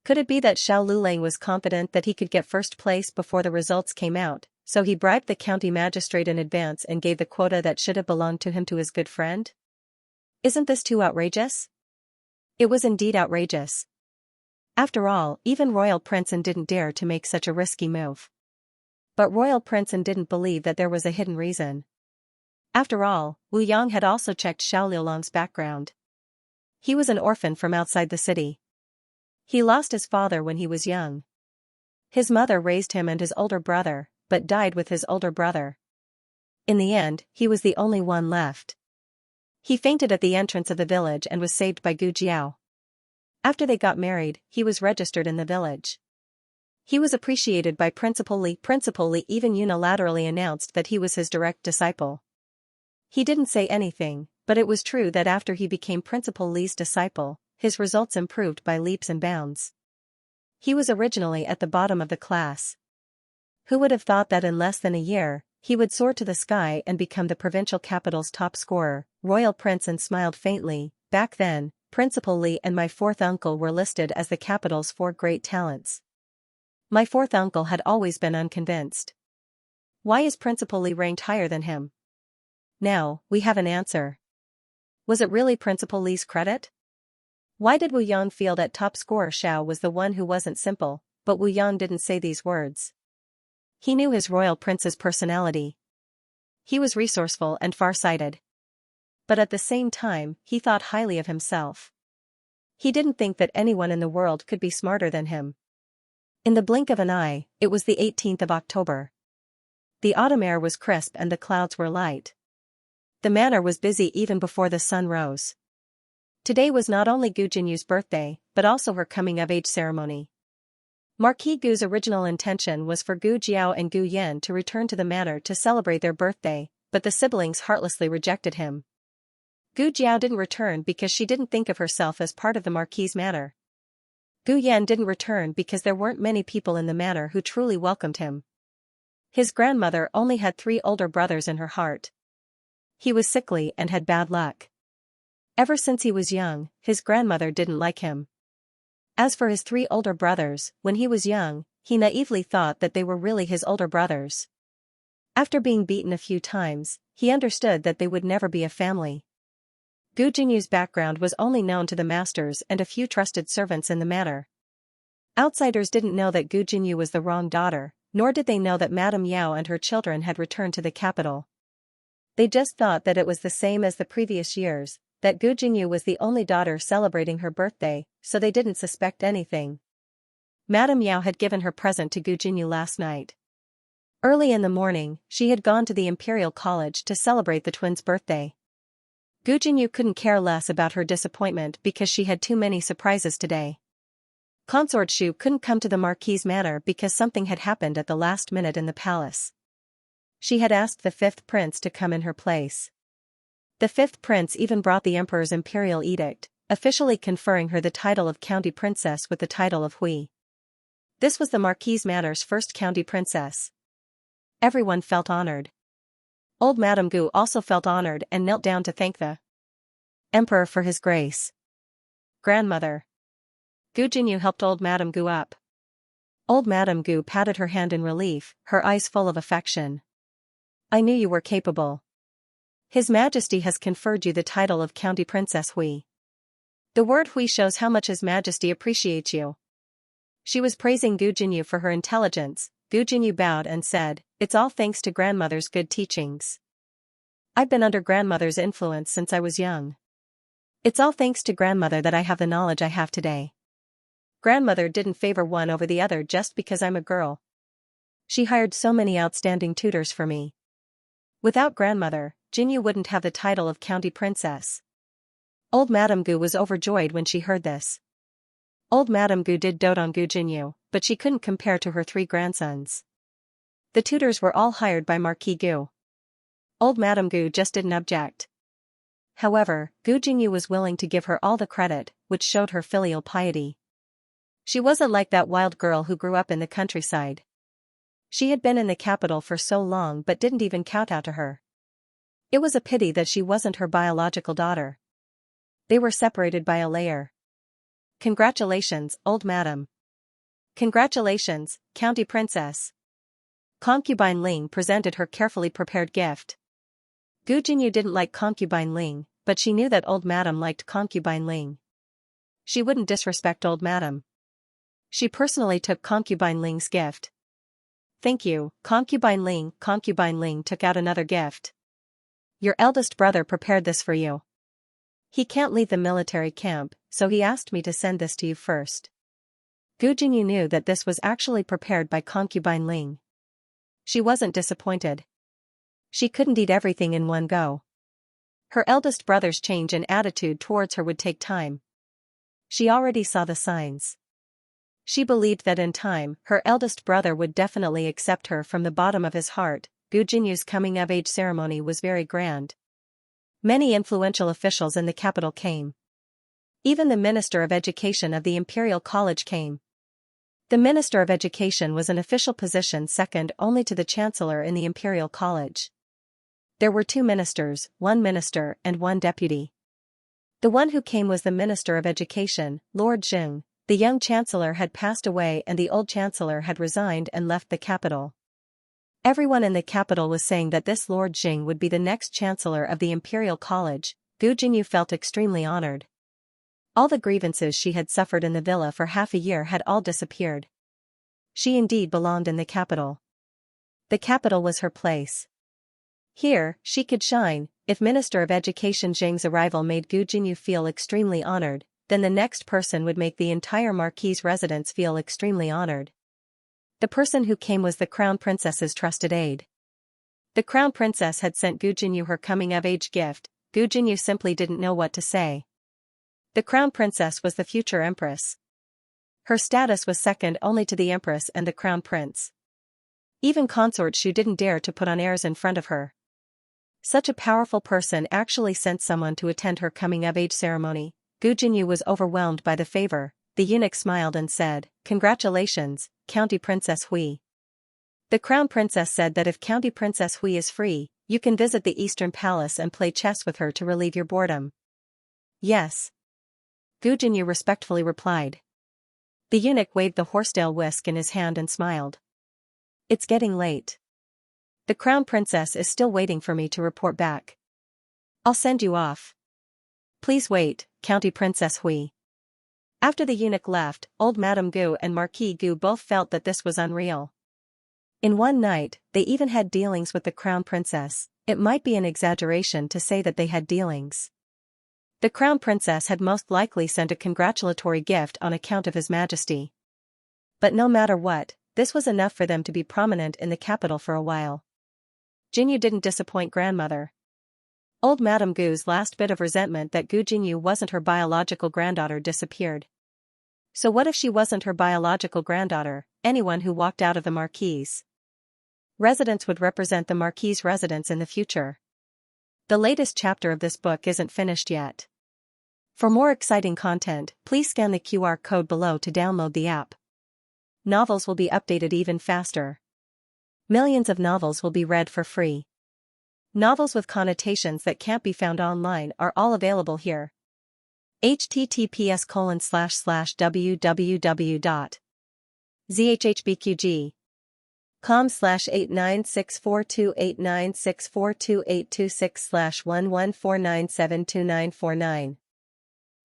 Could it be that Xiao Lulang was confident that he could get first place before the results came out, so he bribed the county magistrate in advance and gave the quota that should have belonged to him to his good friend? Isn't this too outrageous? It was indeed outrageous. After all, even Royal Princeton didn't dare to make such a risky move. But Royal Princeton didn't believe that there was a hidden reason. After all, Wu Yang had also checked Xiao Liulang's background. He was an orphan from outside the city. He lost his father when he was young. His mother raised him and his older brother, but died with his older brother. In the end, he was the only one left. He fainted at the entrance of the village and was saved by Gu Jiao. After they got married, he was registered in the village. He was appreciated by Principal Li. Principal Li even unilaterally announced that he was his direct disciple. He didn't say anything, but it was true that after he became Principal Li's disciple, his results improved by leaps and bounds. He was originally at the bottom of the class. Who would have thought that in less than a year, he would soar to the sky and become the provincial capital's top scorer? Royal Princeton smiled faintly. Back then, Principal Li and my fourth uncle were listed as the capital's 4 great talents. My fourth uncle had always been unconvinced. Why is Principal Li ranked higher than him? Now, we have an answer. Was it really Principal Li's credit? Why did Wu Yang feel that top scorer Xiao was the one who wasn't simple, but Wu Yang didn't say these words? He knew his royal prince's personality. He was resourceful and far-sighted. But at the same time, he thought highly of himself. He didn't think that anyone in the world could be smarter than him. In the blink of an eye, it was the 18th of October. The autumn air was crisp and the clouds were light. The manor was busy even before the sun rose. Today was not only Gu Jinyu's birthday, but also her coming-of-age ceremony. Marquis Gu's original intention was for Gu Jiao and Gu Yan to return to the manor to celebrate their birthday, but the siblings heartlessly rejected him. Gu Jiao didn't return because she didn't think of herself as part of the Marquis' manor. Gu Yan didn't return because there weren't many people in the manor who truly welcomed him. His grandmother only had 3 older brothers in her heart. He was sickly and had bad luck. Ever since he was young, his grandmother didn't like him. As for his 3 older brothers, when he was young, he naively thought that they were really his older brothers. After being beaten a few times, he understood that they would never be a family. Gu Jinyu's background was only known to the masters and a few trusted servants in the manor. Outsiders didn't know that Gu Jinyu was the wrong daughter, nor did they know that Madame Yao and her children had returned to the capital. They just thought that it was the same as the previous years, that Gu Jinyu was the only daughter celebrating her birthday, so they didn't suspect anything. Madame Yao had given her present to Gu Jinyu last night. Early in the morning, she had gone to the Imperial College to celebrate the twins' birthday. Gu Jinyu couldn't care less about her disappointment because she had too many surprises today. Consort Shu couldn't come to the Marquis' manor because something had happened at the last minute in the palace. She had asked the 5th prince to come in her place. The 5th prince even brought the emperor's imperial edict, officially conferring her the title of county princess with the title of Hui. This was the Marquis' manor's first county princess. Everyone felt honored. Old Madame Gu also felt honored and knelt down to thank the emperor for his grace. Grandmother. Gu Jinyu helped old Madame Gu up. Old Madame Gu patted her hand in relief, her eyes full of affection. I knew you were capable. His Majesty has conferred you the title of County Princess Hui. The word Hui shows how much His Majesty appreciates you. She was praising Gu Jinyu for her intelligence. Gu Jinyu bowed and said, "It's all thanks to grandmother's good teachings. I've been under grandmother's influence since I was young. It's all thanks to grandmother that I have the knowledge I have today. Grandmother didn't favor one over the other just because I'm a girl. She hired so many outstanding tutors for me. Without grandmother, Jinyu wouldn't have the title of county princess." Old Madame Gu was overjoyed when she heard this. Old Madame Gu did dote on Gu Jinyu, but she couldn't compare to her 3 grandsons. The tutors were all hired by Marquis Gu. Old Madame Gu just didn't object. However, Gu Jinyu was willing to give her all the credit, which showed her filial piety. She wasn't like that wild girl who grew up in the countryside. She had been in the capital for so long but didn't even kowtow to her. It was a pity that she wasn't her biological daughter. They were separated by a layer. Congratulations, old madam. Congratulations, County Princess. Concubine Ling presented her carefully prepared gift. Gu Jinyu didn't like Concubine Ling, but she knew that old madam liked Concubine Ling. She wouldn't disrespect old madam. She personally took Concubine Ling's gift. Thank you, Concubine Ling. Concubine Ling took out another gift. Your eldest brother prepared this for you. He can't leave the military camp, so he asked me to send this to you first. Gu Jinyu knew that this was actually prepared by Concubine Ling. She wasn't disappointed. She couldn't eat everything in one go. Her eldest brother's change in attitude towards her would take time. She already saw the signs. She believed that in time, her eldest brother would definitely accept her from the bottom of his heart. Gu Jinyu's coming-of-age ceremony was very grand. Many influential officials in the capital came. Even the Minister of Education of the Imperial College came. The Minister of Education was an official position second only to the Chancellor in the Imperial College. There were 2 ministers, 1 minister and 1 deputy. The one who came was the Minister of Education, Lord Jing. The young Chancellor had passed away and the old Chancellor had resigned and left the capital. Everyone in the capital was saying that this Lord Jing would be the next Chancellor of the Imperial College. Gu Jinyu felt extremely honored. All the grievances she had suffered in the villa for half a year had all disappeared. She indeed belonged in the capital. The capital was her place. Here, she could shine. If Minister of Education Jing's arrival made Gu Jinyu feel extremely honored, then the next person would make the entire Marquis' residence feel extremely honored. The person who came was the Crown Princess's trusted aide. The Crown Princess had sent Gu Jinyu her coming-of-age gift. Gu Jinyu simply didn't know what to say. The Crown Princess was the future Empress. Her status was second only to the Empress and the Crown Prince. Even Consort Shu didn't dare to put on airs in front of her. Such a powerful person actually sent someone to attend her coming-of-age ceremony. Gu Jinyu was overwhelmed by the favor. The eunuch smiled and said, "Congratulations, County Princess Hui." The Crown Princess said that if County Princess Hui is free, you can visit the Eastern Palace and play chess with her to relieve your boredom. Yes. Gu Jinyu respectfully replied. The eunuch waved the horsetail whisk in his hand and smiled. It's getting late. The Crown Princess is still waiting for me to report back. I'll send you off. Please wait, County Princess Hui. After the eunuch left, old Madame Gu and Marquis Gu both felt that this was unreal. In one night, they even had dealings with the Crown Princess. It might be an exaggeration to say that they had dealings. The Crown Princess had most likely sent a congratulatory gift on account of His Majesty. But no matter what, this was enough for them to be prominent in the capital for a while. Jinyu didn't disappoint grandmother. Old Madame Gu's last bit of resentment that Gu Jinyu wasn't her biological granddaughter disappeared. So what if she wasn't her biological granddaughter? Anyone who walked out of the Marquis' residence would represent the Marquis' residence in the future. The latest chapter of this book isn't finished yet. For more exciting content, please scan the QR code below to download the app. Novels will be updated even faster. Millions of novels will be read for free. Novels with connotations that can't be found online are all available here. https://www.zhhbqg.com/8964289642826114972949.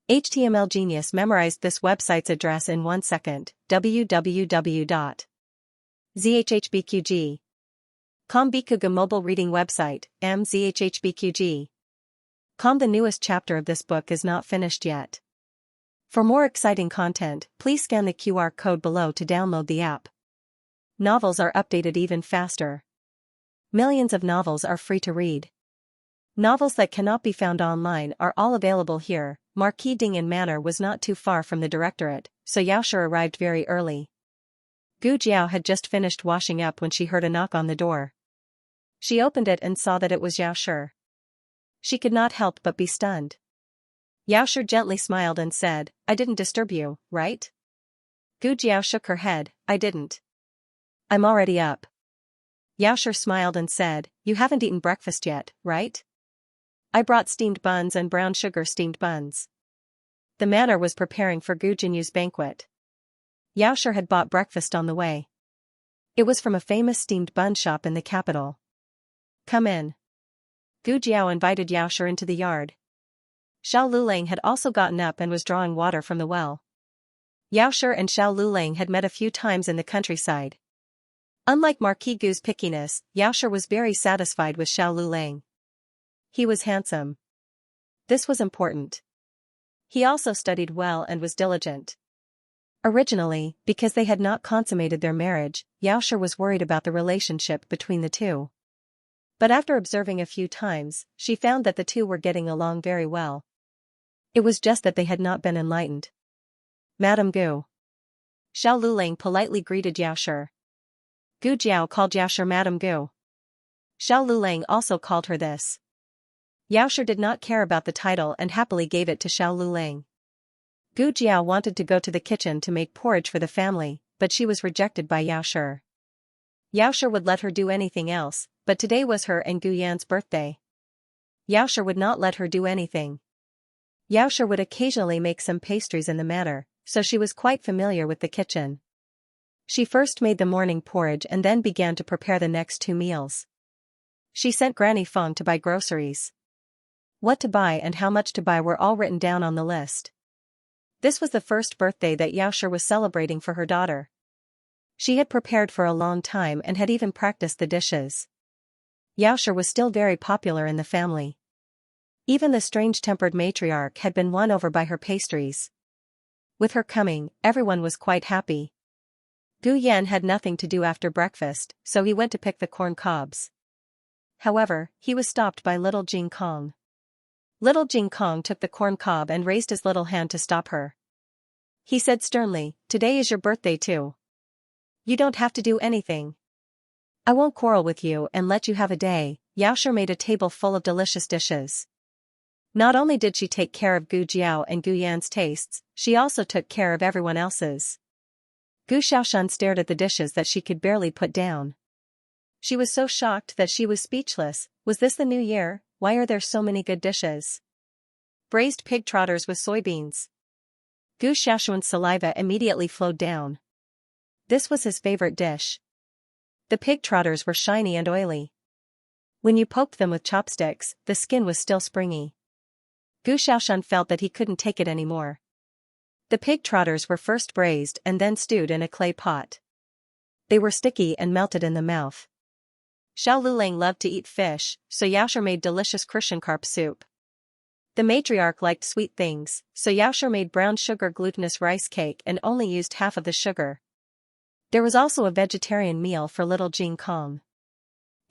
HTML Genius memorized this website's address in 1 second. www.zhhbqg.com Bikuga mobile reading website, mzhhbqg.com. The newest chapter of this book is not finished yet. For more exciting content, please scan the QR code below to download the app. Novels are updated even faster. Millions of novels are free to read. Novels that cannot be found online are all available here. Marquis Dingyan Manor was not too far from the directorate, so Yaoshi arrived very early. Gu Jiao had just finished washing up when she heard a knock on the door. She opened it and saw that it was Yaoshi. She could not help but be stunned. Yaoshi gently smiled and said, "I didn't disturb you, right?" Gu Jiao shook her head, "I didn't. I'm already up." Yaoshi smiled and said, "You haven't eaten breakfast yet, right?" I brought steamed buns and brown sugar steamed buns. The manor was preparing for Gu Jinyu's banquet. Xiaoshi had bought breakfast on the way. It was from a famous steamed bun shop in the capital. Come in. Gu Jiao invited Xiaoshi into the yard. Xiao Lulang had also gotten up and was drawing water from the well. Xiaoshi and Xiao Lulang had met a few times in the countryside. Unlike Marquis Gu's pickiness, Xiaoshi was very satisfied with Xiao Lulang. He was handsome. This was important. He also studied well and was diligent. Originally, because they had not consummated their marriage, Xiaoshi was worried about the relationship between the two. But after observing a few times, she found that the two were getting along very well. It was just that they had not been enlightened. Madame Gu. Xiao Lulang politely greeted Xiaoshi. Gu Jiao called Xiaoshi Madame Gu. Xiao Lulang also called her this. Xiaoshi did not care about the title and happily gave it to Xiao Lulang. Gu Jiao wanted to go to the kitchen to make porridge for the family, but she was rejected by Xiaoshi. Xiaoshi would let her do anything else, but today was her and Gu Yan's birthday. Xiaoshi would not let her do anything. Xiaoshi would occasionally make some pastries in the manor, so she was quite familiar with the kitchen. She first made the morning porridge and then began to prepare the next two meals. She sent Granny Feng to buy groceries. What to buy and how much to buy were all written down on the list. This was the first birthday that Xiaoshi was celebrating for her daughter. She had prepared for a long time and had even practiced the dishes. Xiaoshi was still very popular in the family. Even the strange-tempered matriarch had been won over by her pastries. With her coming, everyone was quite happy. Gu Yan had nothing to do after breakfast, so he went to pick the corn cobs. However, he was stopped by little Jing Kong. Little Jing Kong took the corn cob and raised his little hand to stop her. He said sternly, "Today is your birthday too. You don't have to do anything. I won't quarrel with you and let you have a day." Xiaoshi made a table full of delicious dishes. Not only did she take care of Gu Jiao and Gu Yan's tastes, she also took care of everyone else's. Gu Xiaoshan stared at the dishes that she could barely put down. She was so shocked that she was speechless. Was this the new year? Why are there so many good dishes? Braised pig trotters with soybeans. Gu Xiaoshan's saliva immediately flowed down. This was his favorite dish. The pig trotters were shiny and oily. When you poked them with chopsticks, the skin was still springy. Gu Xiaoshan felt that he couldn't take it anymore. The pig trotters were first braised and then stewed in a clay pot. They were sticky and melted in the mouth. Xiao Lulang loved to eat fish, so Xiaoshi made delicious Crucian-carp soup. The matriarch liked sweet things, so Xiaoshi made brown sugar glutinous rice cake and only used half of the sugar. There was also a vegetarian meal for little Jing Kong.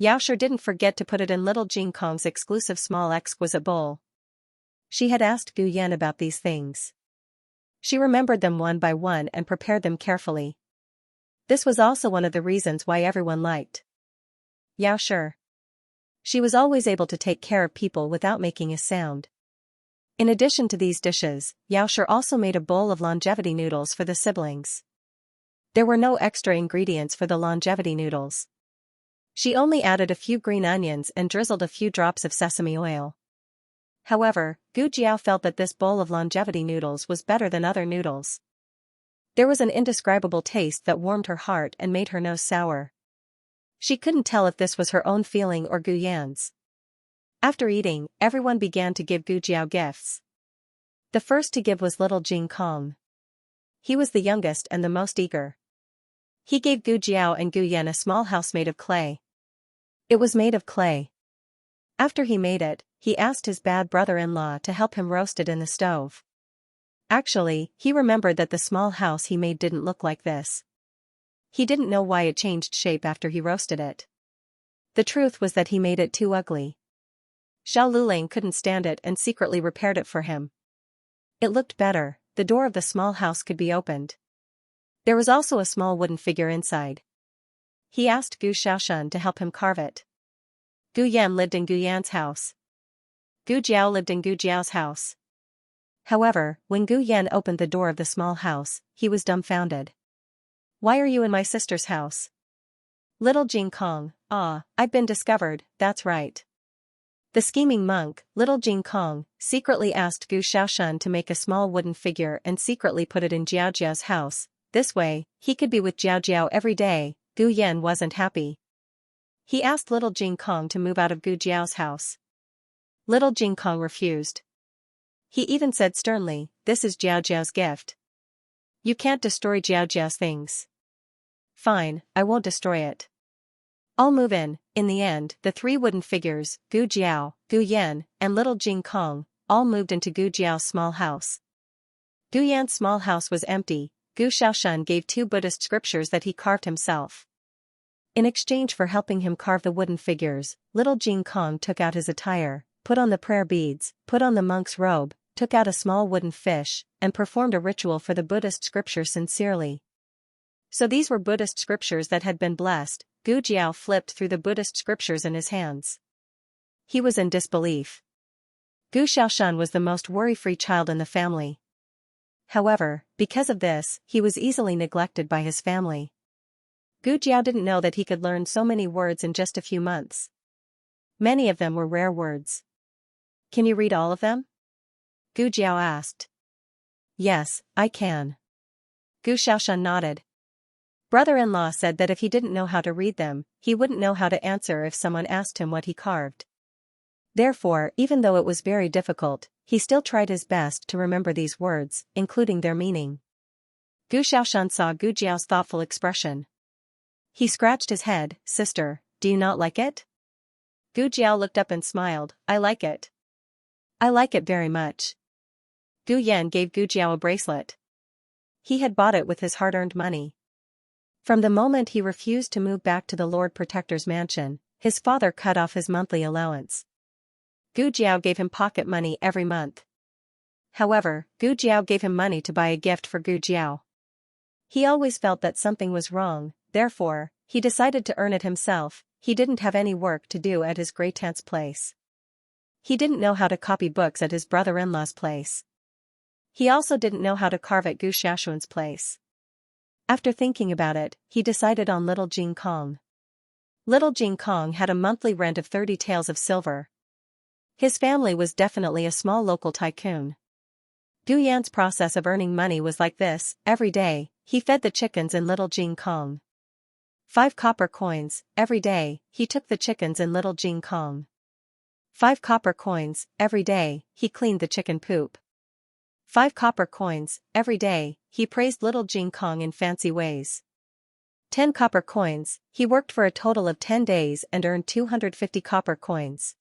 Xiaoshi didn't forget to put it in little Jing Kong's exclusive small exquisite bowl. She had asked Gu Yan about these things. She remembered them one by one and prepared them carefully. This was also one of the reasons why everyone liked Xiaoshi. She was always able to take care of people without making a sound. In addition to these dishes, Xiaoshi also made a bowl of longevity noodles for the siblings. There were no extra ingredients for the longevity noodles. She only added a few green onions and drizzled a few drops of sesame oil. However, Gu Jiao felt that this bowl of longevity noodles was better than other noodles. There was an indescribable taste that warmed her heart and made her nose sour. She couldn't tell if this was her own feeling or Gu Yan's. After eating, everyone began to give Gu Jiao gifts. The first to give was little Jing Kong. He was the youngest and the most eager. He gave Gu Jiao and Gu Yan a small house made of clay. It was made of clay. After he made it, he asked his bad brother-in-law to help him roast it in the stove. Actually, he remembered that the small house he made didn't look like this. He didn't know why it changed shape after he roasted it. The truth was that he made it too ugly. Xiao Lulang couldn't stand it and secretly repaired it for him. It looked better. The door of the small house could be opened. There was also a small wooden figure inside. He asked Gu Xiaoshan to help him carve it. Gu Yan lived in Gu Yan's house. Gu Jiao lived in Gu Jiao's house. However, when Gu Yan opened the door of the small house, he was dumbfounded. "Why are you in my sister's house?" Little Jing Kong, "Ah, I've been discovered, that's right." The scheming monk, little Jing Kong, secretly asked Gu Xiaoshan to make a small wooden figure and secretly put it in Jiao Jiao's house. This way, he could be with Jiao Jiao every day. Gu Yan wasn't happy. He asked little Jing Kong to move out of Gu Jiao's house. Little Jing Kong refused. He even said sternly, "This is Jiao Jiao's gift. You can't destroy Jiao Jiao's things." "Fine, I won't destroy it. I'll move in." In the end, the three wooden figures, Gu Jiao, Gu Yan, and little Jing Kong, all moved into Gu Jiao's small house. Gu Yan's small house was empty. Gu Xiaoshan gave 2 Buddhist scriptures that he carved himself. In exchange for helping him carve the wooden figures, little Jing Kong took out his attire, put on the prayer beads, put on the monk's robe, took out a small wooden fish, and performed a ritual for the Buddhist scripture sincerely. So these were Buddhist scriptures that had been blessed. Gu Jiao flipped through the Buddhist scriptures in his hands. He was in disbelief. Gu Xiaoshan was the most worry-free child in the family. However, because of this, he was easily neglected by his family. Gu Jiao didn't know that he could learn so many words in just a few months. Many of them were rare words. "Can you read all of them?" Gu Jiao asked. "Yes, I can." Gu Xiaoshan nodded. Brother-in-law said that if he didn't know how to read them, he wouldn't know how to answer if someone asked him what he carved. Therefore, even though it was very difficult, he still tried his best to remember these words, including their meaning. Gu Xiaoshan saw Gu Jiao's thoughtful expression. He scratched his head. "Sister, do you not like it?" Gu Jiao looked up and smiled. "I like it. I like it very much." Gu Yan gave Gu Jiao a bracelet. He had bought it with his hard-earned money. From the moment he refused to move back to the Lord Protector's mansion, his father cut off his monthly allowance. Gu Jiao gave him pocket money every month. However, Gu Jiao gave him money to buy a gift for Gu Jiao. He always felt that something was wrong, therefore, he decided to earn it himself. He didn't have any work to do at his great-aunt's place. He didn't know how to copy books at his brother-in-law's place. He also didn't know how to carve at Gu Xiaoshan's place. After thinking about it, he decided on little Jing Kong. Little Jing Kong had a monthly rent of 30 taels of silver. His family was definitely a small local tycoon. Gu Yan's process of earning money was like this. Every day, he fed the chickens in little Jing Kong. 5 copper coins. Every day, he took the chickens in little Jing Kong. 5 copper coins. Every day, he cleaned the chicken poop. 5 copper coins. Every day, he praised little Jing Kong in fancy ways. 10 copper coins. He worked for a total of 10 days and earned 250 copper coins.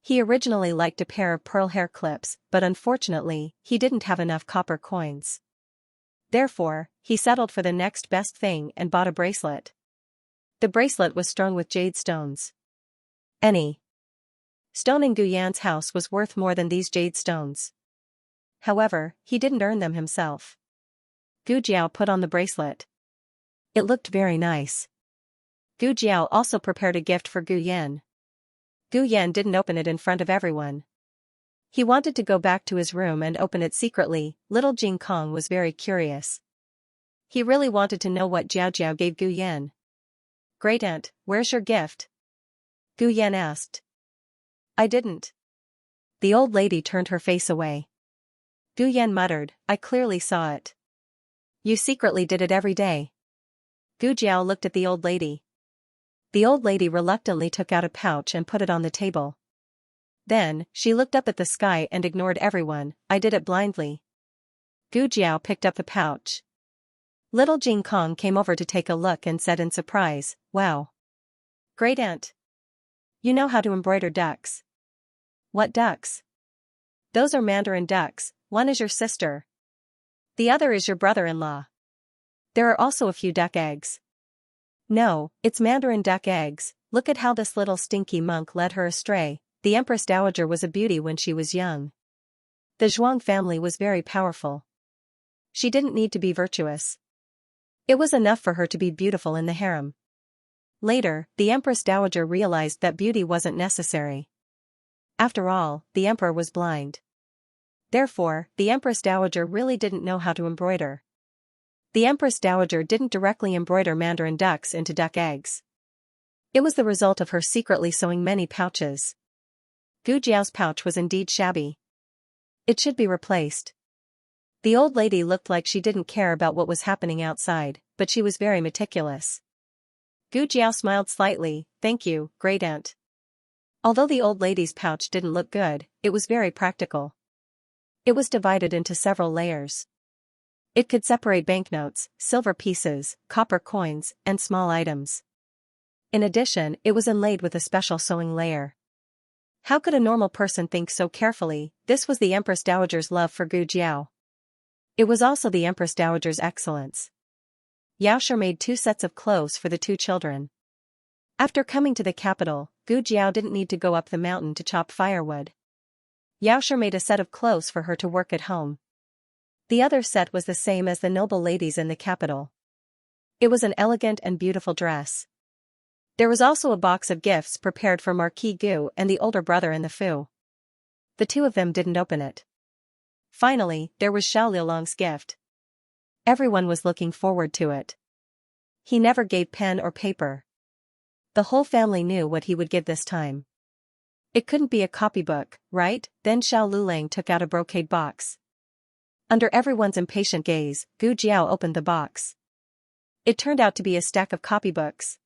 He originally liked a pair of pearl hair clips, but unfortunately, he didn't have enough copper coins. Therefore, he settled for the next best thing and bought a bracelet. The bracelet was strung with jade stones. Any stone in Gu Yan's house was worth more than these jade stones. However, he didn't earn them himself. Gu Jiao put on the bracelet. It looked very nice. Gu Jiao also prepared a gift for Gu Yan. Gu Yan didn't open it in front of everyone. He wanted to go back to his room and open it secretly. Little Jing Kong was very curious. He really wanted to know what Jiao Jiao gave Gu Yan. "Great aunt, where's your gift?" Gu Yan asked. "I didn't." The old lady turned her face away. Gu Yan muttered, "I clearly saw it. You secretly did it every day." Gu Jiao looked at the old lady. The old lady reluctantly took out a pouch and put it on the table. Then, she looked up at the sky and ignored everyone. "I did it blindly." Gu Jiao picked up the pouch. Little Jing Kong came over to take a look and said in surprise, "Wow. Great aunt. You know how to embroider ducks." "What ducks?" "Those are mandarin ducks. One is your sister. The other is your brother-in-law. There are also a few duck eggs." "No, it's mandarin duck eggs. Look at how this little stinky monk led her astray." The Empress Dowager was a beauty when she was young. The Zhuang family was very powerful. She didn't need to be virtuous. It was enough for her to be beautiful in the harem. Later, the Empress Dowager realized that beauty wasn't necessary. After all, the emperor was blind. Therefore, the Empress Dowager really didn't know how to embroider. The Empress Dowager didn't directly embroider mandarin ducks into duck eggs. It was the result of her secretly sewing many pouches. Gu Jiao's pouch was indeed shabby. It should be replaced. The old lady looked like she didn't care about what was happening outside, but she was very meticulous. Gu Jiao smiled slightly, "Thank you, great aunt." Although the old lady's pouch didn't look good, it was very practical. It was divided into several layers. It could separate banknotes, silver pieces, copper coins, and small items. In addition, it was inlaid with a special sewing layer. How could a normal person think so carefully? This was the Empress Dowager's love for Gu Jiao. It was also the Empress Dowager's excellence. Xianxia made 2 sets of clothes for the 2 children. After coming to the capital, Gu Jiao didn't need to go up the mountain to chop firewood. Xianxia made a set of clothes for her to work at home. The other set was the same as the noble ladies in the capital. It was an elegant and beautiful dress. There was also a box of gifts prepared for Marquis Gu and the older brother in the Fu. The 2 of them didn't open it. Finally, there was Xiao Liulong's gift. Everyone was looking forward to it. He never gave pen or paper. The whole family knew what he would give this time. It couldn't be a copybook, right? Then Xiao Liulang took out a brocade box. Under everyone's impatient gaze, Gu Jiao opened the box. It turned out to be a stack of copybooks.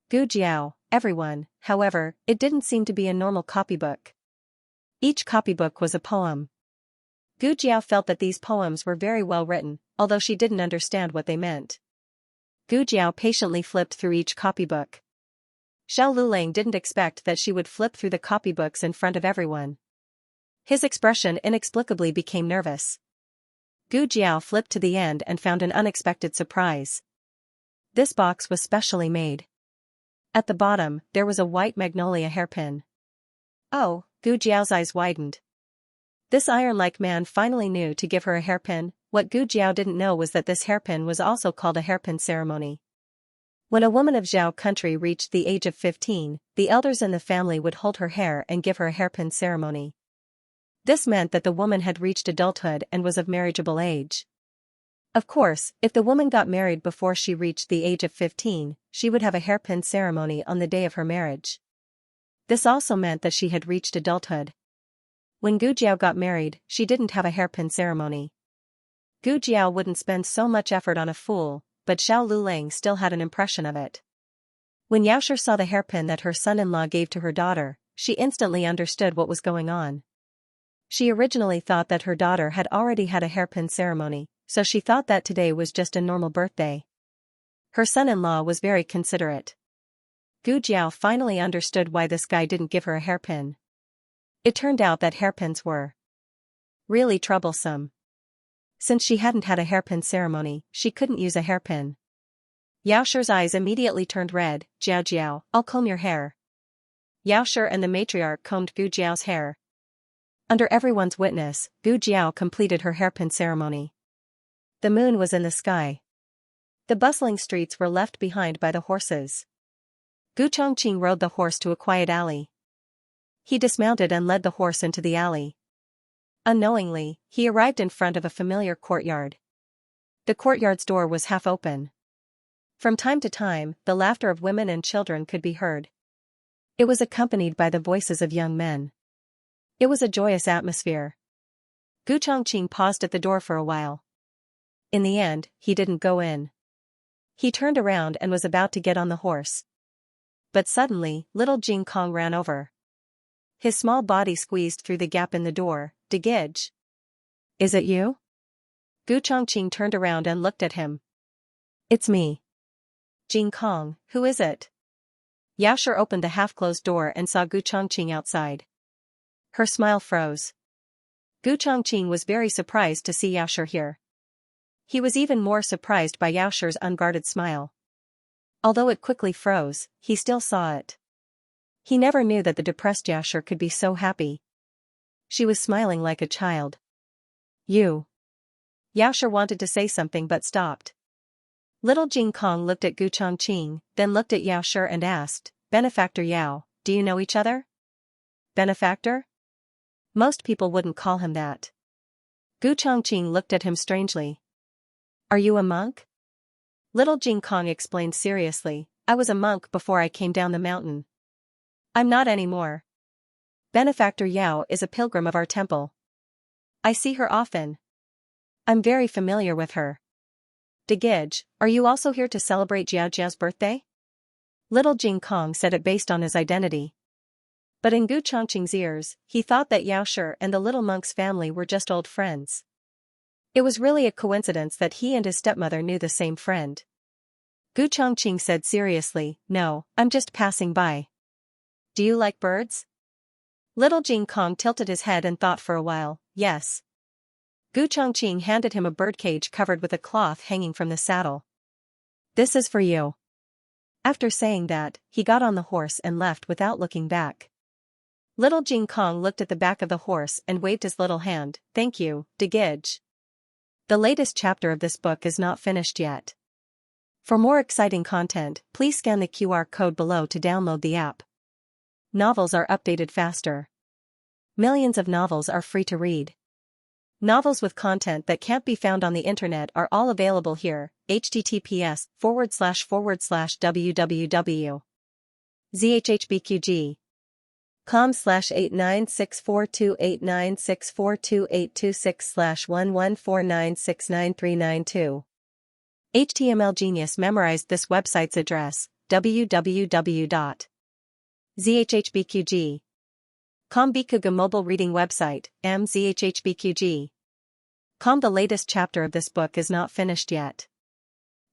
Gu Jiao, everyone, however, it didn't seem to be a normal copybook. Each copybook was a poem. Gu Jiao felt that these poems were very well written, although she didn't understand what they meant. Gu Jiao patiently flipped through each copybook. Xiao Liulang didn't expect that she would flip through the copybooks in front of everyone. His expression inexplicably became nervous. Gu Jiao flipped to the end and found an unexpected surprise. This box was specially made. At the bottom, there was a white magnolia hairpin. Oh, Gu Jiao's eyes widened. This iron-like man finally knew to give her a hairpin. What Gu Jiao didn't know was that this hairpin was also called a hairpin ceremony. When a woman of Zhao country reached the age of 15, the elders in the family would hold her hair and give her a hairpin ceremony. This meant that the woman had reached adulthood and was of marriageable age. Of course, if the woman got married before she reached the age of 15, she would have a hairpin ceremony on the day of her marriage. This also meant that she had reached adulthood. When Gu Jiao got married, she didn't have a hairpin ceremony. Gu Jiao wouldn't spend so much effort on a fool, but Xiao Liulang still had an impression of it. When Xianxia saw the hairpin that her son-in-law gave to her daughter, she instantly understood what was going on. She originally thought that her daughter had already had a hairpin ceremony, so she thought that today was just a normal birthday. Her son-in-law was very considerate. Gu Jiao finally understood why this guy didn't give her a hairpin. It turned out that hairpins were really troublesome. Since she hadn't had a hairpin ceremony, she couldn't use a hairpin. Xiaoxi's eyes immediately turned red. "Jiao Jiao, I'll comb your hair." Xiaoxi and the matriarch combed Gu Jiao's hair. Under everyone's witness, Gu Jiao completed her hairpin ceremony. The moon was in the sky. The bustling streets were left behind by the horses. Gu Chongqing rode the horse to a quiet alley. He dismounted and led the horse into the alley. Unknowingly, he arrived in front of a familiar courtyard. The courtyard's door was half open. From time to time, the laughter of women and children could be heard. It was accompanied by the voices of young men. It was a joyous atmosphere. Gu Chongqing paused at the door for a while. In the end, he didn't go in. He turned around and was about to get on the horse. But suddenly, little Jing Kong ran over. His small body squeezed through the gap in the door. "Degage. Is it you?" Gu Chongqing turned around and looked at him. "It's me." "Jing Kong, who is it?" Xiaoxi opened the half-closed door and saw Gu Chongqing outside. Her smile froze. Gu Chongqing was very surprised to see Xiaoxi here. He was even more surprised by Xiaoxi's unguarded smile. Although it quickly froze, he still saw it. He never knew that the depressed Xiaoxi could be so happy. She was smiling like a child. "You." Xiaoxi wanted to say something but stopped. Little Jing Kong looked at Gu Chongqing, then looked at Xiaoxi and asked, "Benefactor Yao, do you know each other?" "Benefactor?" Most people wouldn't call him that. Gu Chongqing looked at him strangely. "Are you a monk?" Little Jing Kong explained seriously, "I was a monk before I came down the mountain. I'm not anymore." Benefactor Yao is a pilgrim of our temple. I see her often. I'm very familiar with her. Digij, are you also here to celebrate Xiaojiao's birthday? Little Jing Kong said it based on his identity. But in Gu Chongqing's ears, he thought that Yao Shi and the little monk's family were just old friends. It was really a coincidence that he and his stepmother knew the same friend. Gu Chongqing said seriously, "No, I'm just passing by." "Do you like birds?" Little Jing Kong tilted his head and thought for a while, "Yes." Gu Chongqing handed him a birdcage covered with a cloth hanging from the saddle. "This is for you." After saying that, he got on the horse and left without looking back. Little Jing Kong looked at the back of the horse and waved his little hand. "Thank you, Digij." The latest chapter of this book is not finished yet. For more exciting content, please scan the QR code below to download the app. Novels are updated faster. Millions of novels are free to read. Novels with content that can't be found on the internet are all available here. https://www.zhhbqg.com/89642896428226/114969392. HTML Genius memorized this website's address, www.zhhbqg.com. Bikuga mobile reading website, mzhhbqg.com. The latest chapter of this book is not finished yet.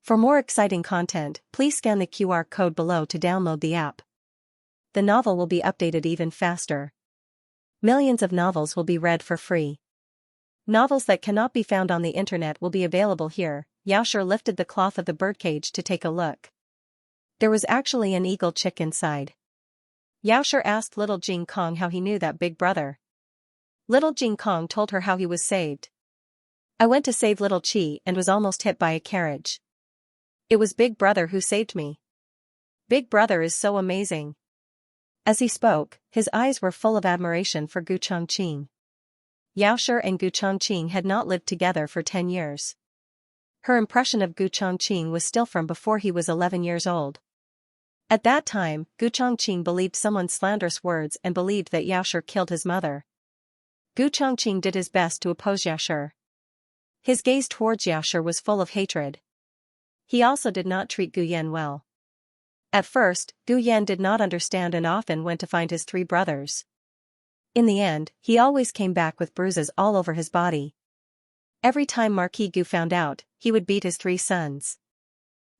For more exciting content, please scan the QR code below to download the app. The novel will be updated even faster. Millions of novels will be read for free. Novels that cannot be found on the internet will be available here. Yao Shi lifted the cloth of the birdcage to take a look. There was actually an eagle chick inside. Yao Shi asked Little Jing Kong how he knew that big brother. Little Jing Kong told her how he was saved. "I went to save Little Chi and was almost hit by a carriage. It was Big Brother who saved me. Big Brother is so amazing." As he spoke, his eyes were full of admiration for Gu Chongqing. Yao Shi and Gu Chongqing had not lived together for 10 years. Her impression of Gu Chongqing was still from before he was 11 years old. At that time, Gu Chongqing believed someone's slanderous words and believed that Yao Shi killed his mother. Gu Chongqing did his best to oppose Yao Shi. His gaze towards Yao Shi was full of hatred. He also did not treat Gu Yan well. At first, Gu Yan did not understand and often went to find his 3 brothers. In the end, he always came back with bruises all over his body. Every time Marquis Gu found out, he would beat his 3 sons.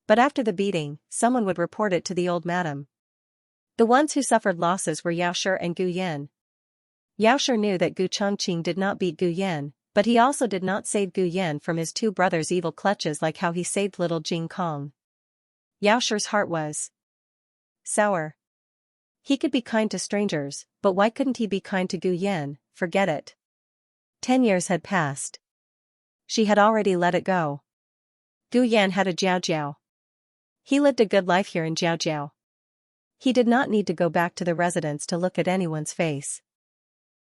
But after the beating, someone would report it to the old madam. The ones who suffered losses were Yao Shi and Gu Yan. Yao Shi knew that Gu Chongqing did not beat Gu Yan, but he also did not save Gu Yan from his 2 brothers' evil clutches like how he saved Little Jing Kong. Yao Shi's heart was sour. He could be kind to strangers, but why couldn't he be kind to Gu Yan? Forget it. 10 years had passed. She had already let it go. Gu Yan had a Jiaojiao. He lived a good life here in Jiaojiao. He did not need to go back to the residence to look at anyone's face.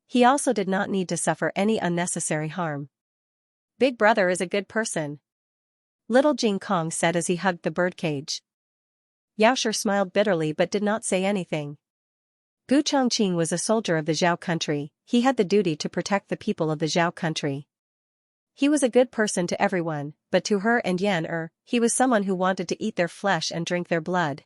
He also did not need to suffer any unnecessary harm. Big Brother is a good person, Little Jing Kong said as he hugged the birdcage. Yao Shi smiled bitterly but did not say anything. Gu Chongqing was a soldier of the Zhao country. He had the duty to protect the people of the Zhao country. He was a good person to everyone, but to her and Yan he was someone who wanted to eat their flesh and drink their blood.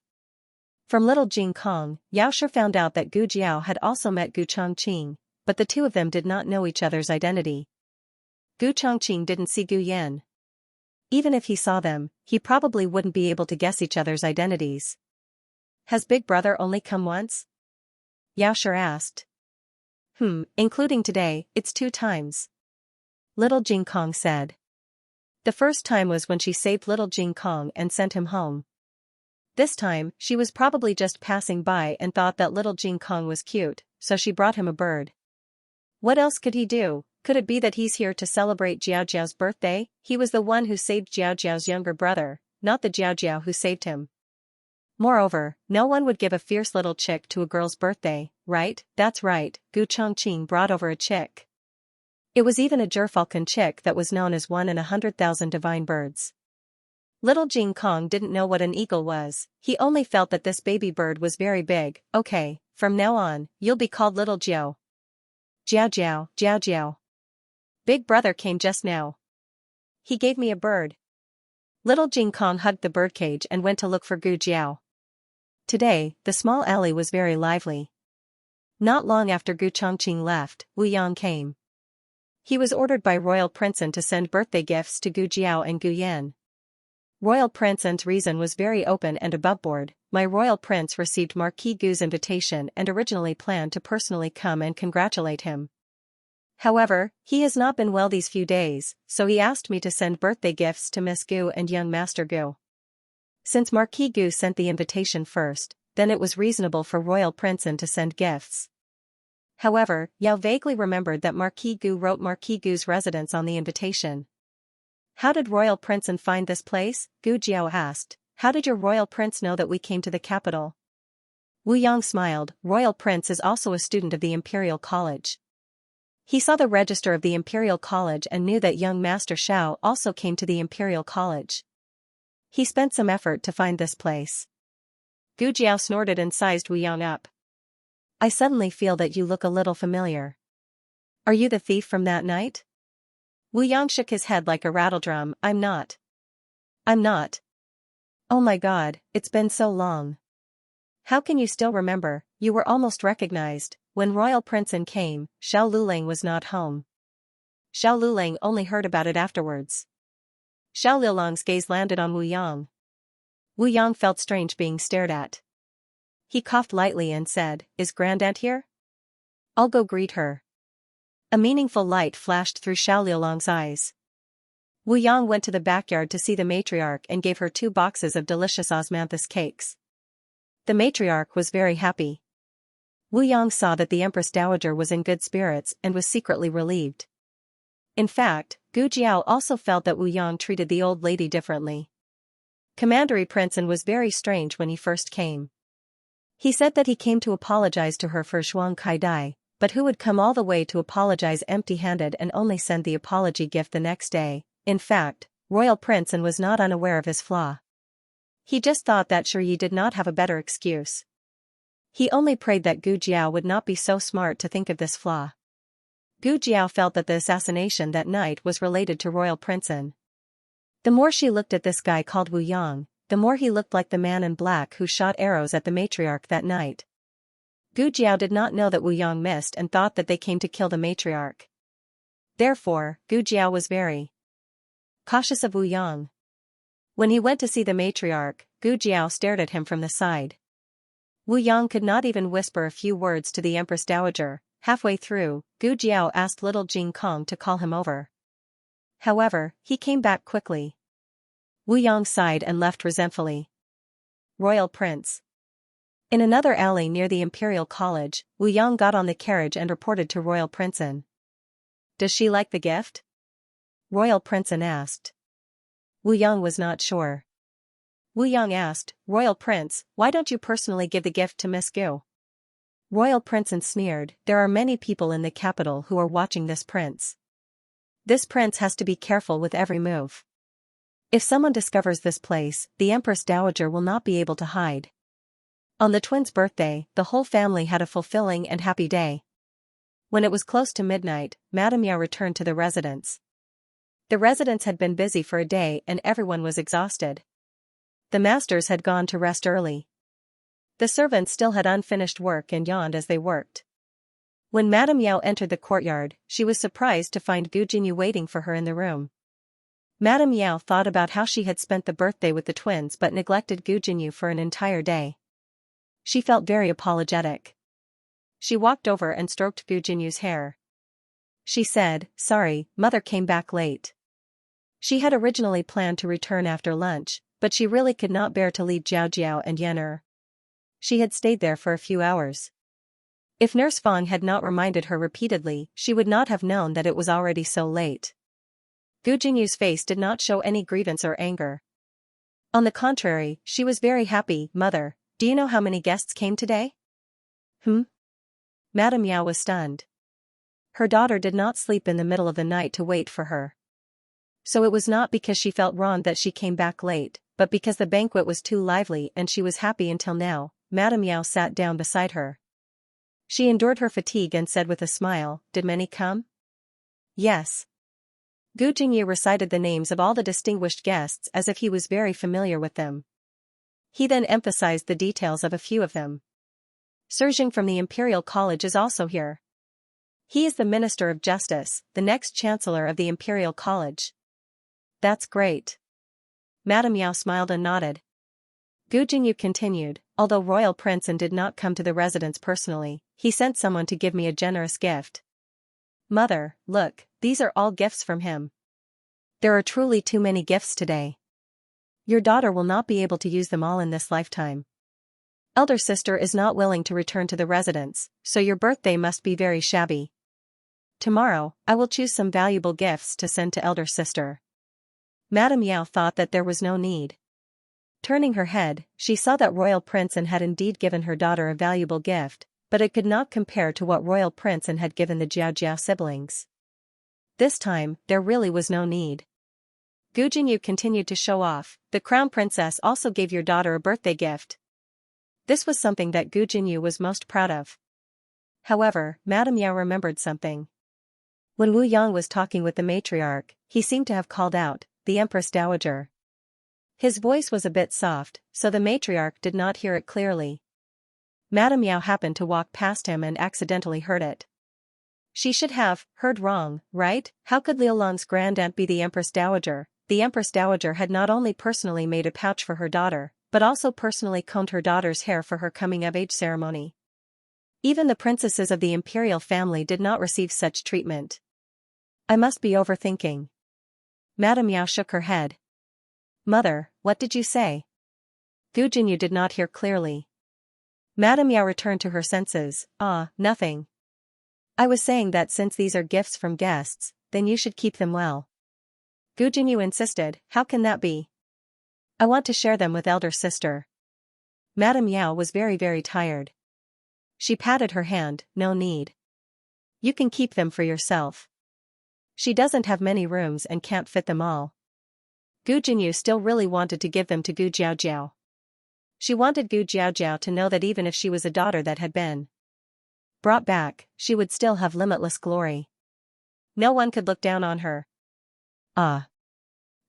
From Little Jing Kong, Yao Shi found out that Gu Jiao had also met Gu Chongqing, but the 2 of them did not know each other's identity. Gu Chongqing didn't see Gu Yan. Even if he saw them, he probably wouldn't be able to guess each other's identities. "Has Big Brother only come once?" Yao Shi asked. Including today, it's 2 times. Little Jing Kong said. The first time was when she saved Little Jing Kong and sent him home. This time, she was probably just passing by and thought that Little Jing Kong was cute, so she brought him a bird. What else could he do? Could it be that he's here to celebrate Jiaojiao's birthday? He was the one who saved Jiaojiao's younger brother, not the Jiaojiao who saved him. Moreover, no one would give a fierce little chick to a girl's birthday, right? That's right, Gu Chongqing brought over a chick. It was even a gerfalcon chick that was known as 1 in 100,000 divine birds. Little Jing Kong didn't know what an eagle was, he only felt that this baby bird was very big. "Okay, from now on, you'll be called Little Jiao," Jiao jiao, jiao jiao. Big brother came just now. He gave me a bird. Little Jing Kong hugged the birdcage and went to look for Gu Jiao. Today, the small alley was very lively. Not long after Gu Chongqing left, Wu Yang came. He was ordered by Royal Princeton to send birthday gifts to Gu Jiao and Gu Yan. Royal Princeton's reason was very open and aboveboard. My royal prince received Marquis Gu's invitation and originally planned to personally come and congratulate him. However, he has not been well these few days, so he asked me to send birthday gifts to Miss Gu and young Master Gu. Since Marquis Gu sent the invitation first, then it was reasonable for Royal Princeton to send gifts. However, Yao vaguely remembered that Marquis Gu wrote Marquis Gu's residence on the invitation. How did Royal Princeton find this place? Gu Jiao asked. How did your royal prince know that we came to the capital? Wu Yang smiled. Royal Prince is also a student of the Imperial College. He saw the register of the Imperial College and knew that young Master Shao also came to the Imperial College. He spent some effort to find this place. Gu Jiao snorted and sized Wu Yang up. I suddenly feel that you look a little familiar. Are you the thief from that night? Wu Yang shook his head like a rattledrum. I'm not. I'm not. Oh my God, it's been so long. How can you still remember? You were almost recognized. When Royal Princeton came, Xiao Lulang was not home. Xiao Lulang only heard about it afterwards. Xiao Lulang's gaze landed on Wu Yang. Wu Yang felt strange being stared at. He coughed lightly and said, Is Grandaunt here? I'll go greet her. A meaningful light flashed through Xiao Lulang's eyes. Wu Yang went to the backyard to see the matriarch and gave her 2 boxes of delicious osmanthus cakes. The matriarch was very happy. Wu Yang saw that the Empress Dowager was in good spirits and was secretly relieved. In fact, Gu Jiao also felt that Wu Yang treated the old lady differently. Commandery Princeton was very strange when he first came. He said that he came to apologize to her for Shuang Kai Dai, but who would come all the way to apologize empty-handed and only send the apology gift the next day? In fact, Royal Princeton was not unaware of his flaw. He just thought that Shi did not have a better excuse. He only prayed that Gu Jiao would not be so smart to think of this flaw. Gu Jiao felt that the assassination that night was related to Royal Princeton. The more she looked at this guy called Wu Yang, the more he looked like the man in black who shot arrows at the matriarch that night. Gu Jiao did not know that Wu Yang missed and thought that they came to kill the matriarch. Therefore, Gu Jiao was very cautious of Wu Yang. When he went to see the matriarch, Gu Jiao stared at him from the side. Wu Yang could not even whisper a few words to the Empress Dowager. Halfway through, Gu Jiao asked little Jing Kong to call him over. However, he came back quickly. Wu Yang sighed and left resentfully. Royal Prince. In another alley near the Imperial College, Wu Yang got on the carriage and reported to Royal Princeton. Does she like the gift? Royal Princeton asked. Wu Yang was not sure. Wu Yang asked, Royal Prince, why don't you personally give the gift to Miss Gu? Royal Princeton sneered, there are many people in the capital who are watching this prince. This prince has to be careful with every move. If someone discovers this place, the Empress Dowager will not be able to hide. On the twins' birthday, the whole family had a fulfilling and happy day. When it was close to midnight, Madame Yao returned to the residence. The residence had been busy for a day and everyone was exhausted. The masters had gone to rest early. The servants still had unfinished work and yawned as they worked. When Madame Yao entered the courtyard, she was surprised to find Gu Jinyu waiting for her in the room. Madame Yao thought about how she had spent the birthday with the twins but neglected Gu Jinyu for an entire day. She felt very apologetic. She walked over and stroked Gu Jinyu's hair. She said, Sorry, mother came back late. She had originally planned to return after lunch, but she really could not bear to leave Jiao Jiao and Yan'er. She had stayed there for a few hours. If Nurse Fang had not reminded her repeatedly, she would not have known that it was already so late. Gu Jinyu's face did not show any grievance or anger. On the contrary, she was very happy. Mother, do you know how many guests came today? Madame Yao was stunned. Her daughter did not sleep in the middle of the night to wait for her. So it was not because she felt wrong that she came back late, but because the banquet was too lively and she was happy until now. Madame Yao sat down beside her. She endured her fatigue and said with a smile, "Did many come?" "Yes." Gu Jingyu recited the names of all the distinguished guests as if he was very familiar with them. He then emphasized the details of a few of them. "Serjing from the Imperial College is also here. He is the Minister of Justice, the next Chancellor of the Imperial College." "That's great." Madame Yao smiled and nodded. Gu Jingyu continued, "Although Royal Prince did not come to the residence personally, he sent someone to give me a generous gift. Mother, look, these are all gifts from him. There are truly too many gifts today. Your daughter will not be able to use them all in this lifetime. Elder sister is not willing to return to the residence, so your birthday must be very shabby. Tomorrow, I will choose some valuable gifts to send to elder sister." Madame Yao thought that there was no need. Turning her head, she saw that Royal Prince had indeed given her daughter a valuable gift, but it could not compare to what Royal Prince had given the Jiao siblings. This time, there really was no need. Gu Jingyu continued to show off, "The Crown Princess also gave your daughter a birthday gift." This was something that Gu Jingyu was most proud of. However, Madame Yao remembered something. When Wu Yang was talking with the matriarch, he seemed to have called out, "The Empress Dowager." His voice was a bit soft, so the matriarch did not hear it clearly. Madame Yao happened to walk past him and accidentally heard it. She should have heard wrong, right? How could Liulan's grandaunt be the Empress Dowager? The Empress Dowager had not only personally made a pouch for her daughter, but also personally combed her daughter's hair for her coming-of-age ceremony. Even the princesses of the imperial family did not receive such treatment. I must be overthinking. Madame Yao shook her head. Mother, what did you say? Gu Jingyu did not hear clearly. Madame Yao returned to her senses. Nothing. I was saying that since these are gifts from guests, then you should keep them well. Gu Jingyu insisted, how can that be? I want to share them with elder sister. Madame Yao was very tired. She patted her hand, no need. You can keep them for yourself. She doesn't have many rooms and can't fit them all. Gu Jingyu still really wanted to give them to Gu Jiaojiao. She wanted Gu Jiaojiao to know that even if she was a daughter that had been brought back, she would still have limitless glory. No one could look down on her.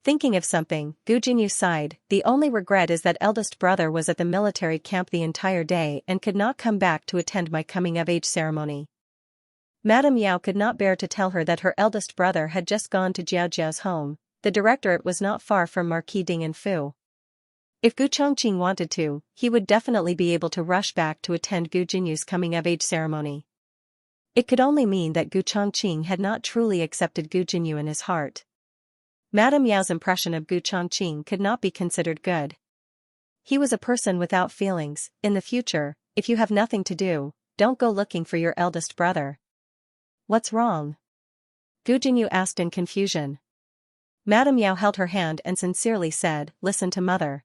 Thinking of something, Gu Jingyu sighed. The only regret is that eldest brother was at the military camp the entire day and could not come back to attend my coming-of-age ceremony. Madame Yao could not bear to tell her that her eldest brother had just gone to Jiaojiao's home. The directorate was not far from Marquis Ding and Fu. If Gu Chongqing wanted to, he would definitely be able to rush back to attend Gu Jingyu's coming-of-age ceremony. It could only mean that Gu Chongqing had not truly accepted Gu Jingyu in his heart. Madame Yao's impression of Gu Chongqing could not be considered good. He was a person without feelings. In the future, if you have nothing to do, don't go looking for your eldest brother. What's wrong? Gu Jingyu asked in confusion. Madame Yao held her hand and sincerely said, listen to mother.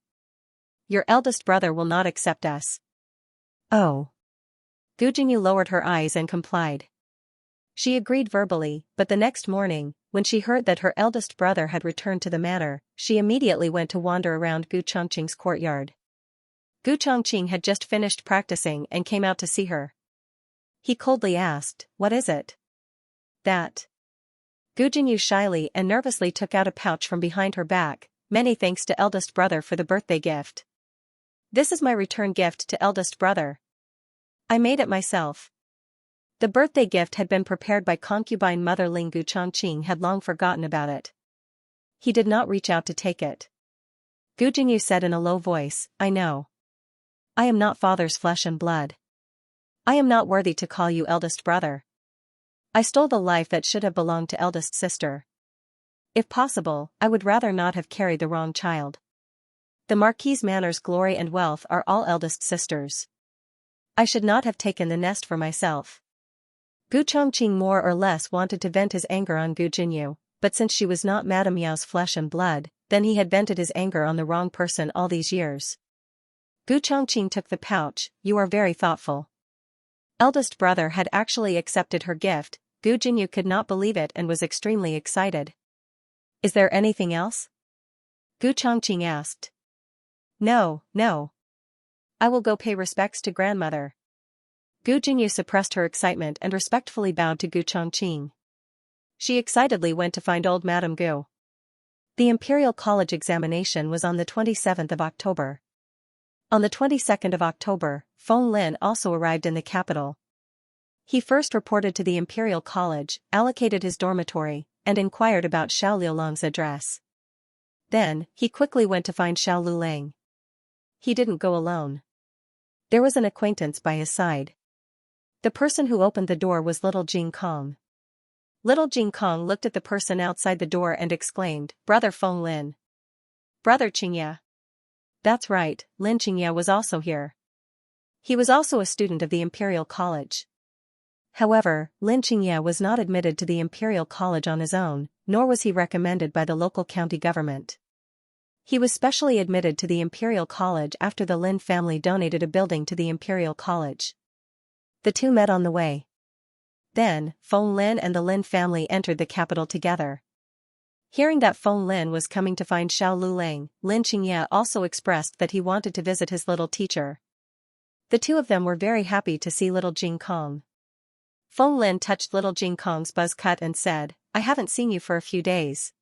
Your eldest brother will not accept us. Oh. Gu Jingyu lowered her eyes and complied. She agreed verbally, but the next morning, when she heard that her eldest brother had returned to the manor, she immediately went to wander around Gu Chongqing's courtyard. Gu Chongqing had just finished practicing and came out to see her. He coldly asked, what is it? That. Gu Jingyu shyly and nervously took out a pouch from behind her back. Many thanks to eldest brother for the birthday gift. This is my return gift to eldest brother. I made it myself. The birthday gift had been prepared by concubine mother Ling. Gu Chongqing had long forgotten about it. He did not reach out to take it. Gu Jingyu said in a low voice, I know. I am not father's flesh and blood. I am not worthy to call you eldest brother. I stole the life that should have belonged to eldest sister. If possible, I would rather not have carried the wrong child. The Marquis' manor's glory and wealth are all eldest sisters. I should not have taken the nest for myself. Gu Chongqing more or less wanted to vent his anger on Gu Jingyu, but since she was not Madame Yao's flesh and blood, then he had vented his anger on the wrong person all these years. Gu Chongqing took the pouch. You are very thoughtful. Eldest brother had actually accepted her gift. Gu Jingyu could not believe it and was extremely excited. Is there anything else? Gu Chongqing asked. No. I will go pay respects to grandmother. Gu Jingyu suppressed her excitement and respectfully bowed to Gu Chongqing. She excitedly went to find old Madame Gu. The Imperial College examination was on the 27th of October. On the 22nd of October, Feng Lin also arrived in the capital. He first reported to the Imperial College, allocated his dormitory, and inquired about Xiao Liulang's address. Then, he quickly went to find Xiao Lulang. He didn't go alone. There was an acquaintance by his side. The person who opened the door was little Jing Kong. Little Jing Kong looked at the person outside the door and exclaimed, "Brother Feng Lin. Brother Xianxia." That's right, Lin Xianxia was also here. He was also a student of the Imperial College. However, Lin Xianxia was not admitted to the Imperial College on his own, nor was he recommended by the local county government. He was specially admitted to the Imperial College after the Lin family donated a building to the Imperial College. The two met on the way. Then, Feng Lin and the Lin family entered the capital together. Hearing that Feng Lin was coming to find Xiao Lulang, Lin Xianxia also expressed that he wanted to visit his little teacher. The two of them were very happy to see little Jing Kong. Feng Lin touched little Jing Kong's buzz cut and said, "I haven't seen you for a few days.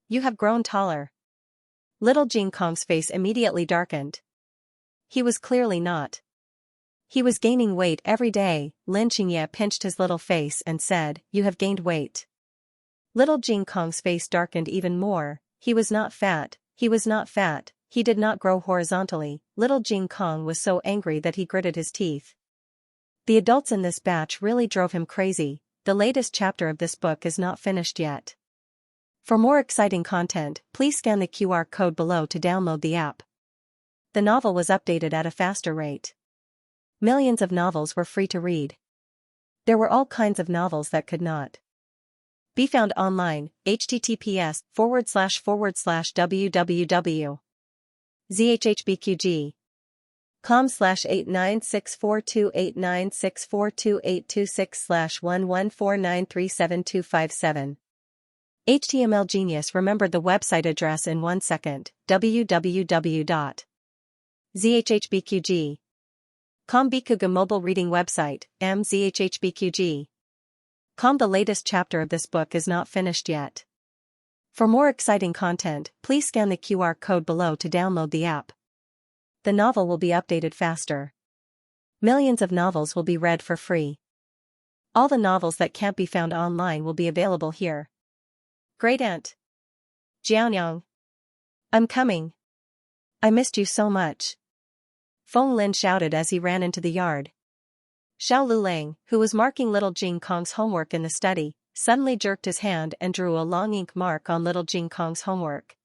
You have grown taller." Little Jing Kong's face immediately darkened. He was clearly not. He was gaining weight every day. Lin Xianxia pinched his little face and said, "You have gained weight." Little Jing Kong's face darkened even more. He was not fat, he was not fat, he did not grow horizontally. Little Jing Kong was so angry that he gritted his teeth. The adults in this batch really drove him crazy. The latest chapter of this book is not finished yet. For more exciting content, please scan the QR code below to download the app. The novel was updated at a faster rate. Millions of novels were free to read. There were all kinds of novels that could not be found online. https://www.zhhbqg.com/89642896428226/114937257. HTML Genius remembered the website address in 1 second. www.zhhbqg.com. Bikuga mobile reading website, mzhhbqg.com. The latest chapter of this book is not finished yet. For more exciting content, please scan the QR code below to download the app. The novel will be updated faster. Millions of novels will be read for free. All the novels that can't be found online will be available here. Great Aunt Jiaonyang. I'm coming. I missed you so much. Feng Lin shouted as he ran into the yard. Xiao Lulang, who was marking little Jing Kong's homework in the study, suddenly jerked his hand and drew a long ink mark on little Jing Kong's homework.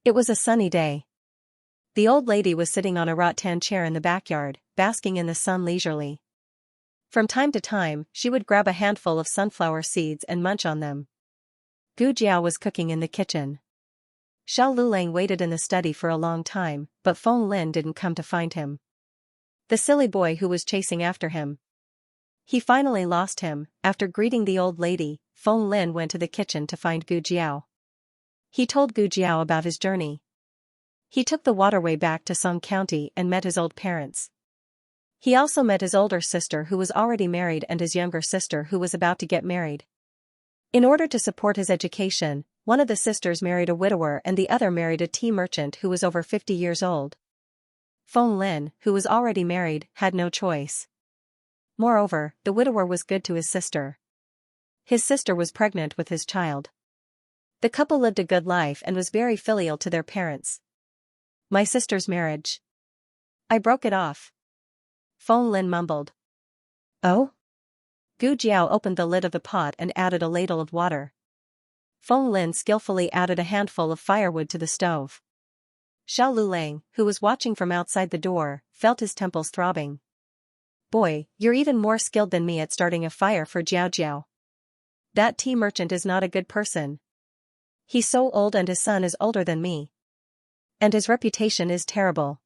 It was a sunny day. The old lady was sitting on a rattan chair in the backyard, basking in the sun leisurely. From time to time, she would grab a handful of sunflower seeds and munch on them. Gu Jiao was cooking in the kitchen. Xiao Lulang waited in the study for a long time, but Feng Lin didn't come to find him. The silly boy who was chasing after him. He finally lost him. After greeting the old lady, Feng Lin went to the kitchen to find Gu Jiao. He told Gu Jiao about his journey. He took the waterway back to Song County and met his old parents. He also met his older sister who was already married and his younger sister who was about to get married. In order to support his education, one of the sisters married a widower and the other married a tea merchant who was over 50 years old. Feng Lin, who was already married, had no choice. Moreover, the widower was good to his sister. His sister was pregnant with his child. The couple lived a good life and was very filial to their parents. My sister's marriage. I broke it off. Feng Lin mumbled. Oh? Gu Jiao opened the lid of the pot and added a ladle of water. Feng Lin skillfully added a handful of firewood to the stove. Xiao Lulang, who was watching from outside the door, felt his temples throbbing. Boy, you're even more skilled than me at starting a fire for Jiao Jiao. That tea merchant is not a good person. He's so old and his son is older than me. And his reputation is terrible.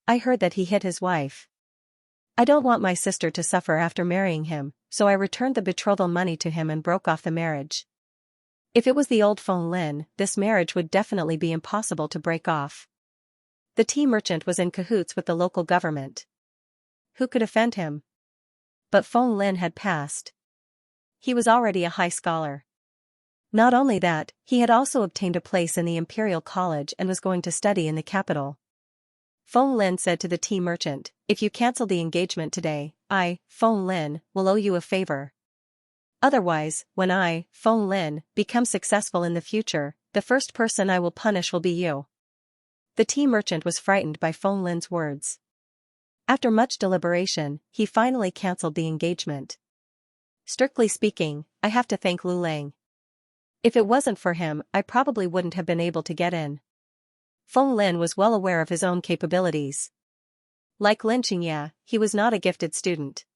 I heard that he hit his wife. I don't want my sister to suffer after marrying him, so I returned the betrothal money to him and broke off the marriage. If it was the old Feng Lin, this marriage would definitely be impossible to break off. The tea merchant was in cahoots with the local government. Who could offend him? but Feng Lin had passed. He was already a high scholar. Not only that, he had also obtained a place in the Imperial College and was going to study in the capital. Feng Lin said to the tea merchant, "If you cancel the engagement today, I, Feng Lin, will owe you a favor. Otherwise, when I, Feng Lin, become successful in the future, the first person I will punish will be you." The tea merchant was frightened by Feng Lin's words. After much deliberation, he finally cancelled the engagement. Strictly speaking, I have to thank Lu Lang. If it wasn't for him, I probably wouldn't have been able to get in. Feng Lin was well aware of his own capabilities. Like Lin Xianxia, he was not a gifted student.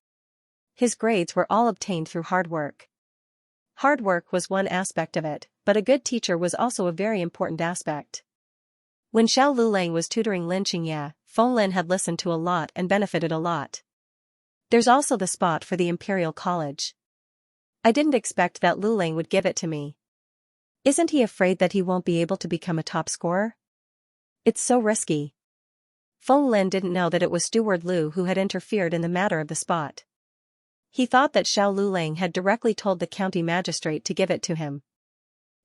His grades were all obtained through hard work. Hard work was one aspect of it, but a good teacher was also a very important aspect. When Xiao Lulang was tutoring Lin Xianxia, Feng Lin had listened to a lot and benefited a lot. There's also the spot for the Imperial College. I didn't expect that Lulang would give it to me. Isn't he afraid that he won't be able to become a top scorer? It's so risky. Feng Lin didn't know that it was Steward Lu who had interfered in the matter of the spot. He thought that Xiao Lulang had directly told the county magistrate to give it to him.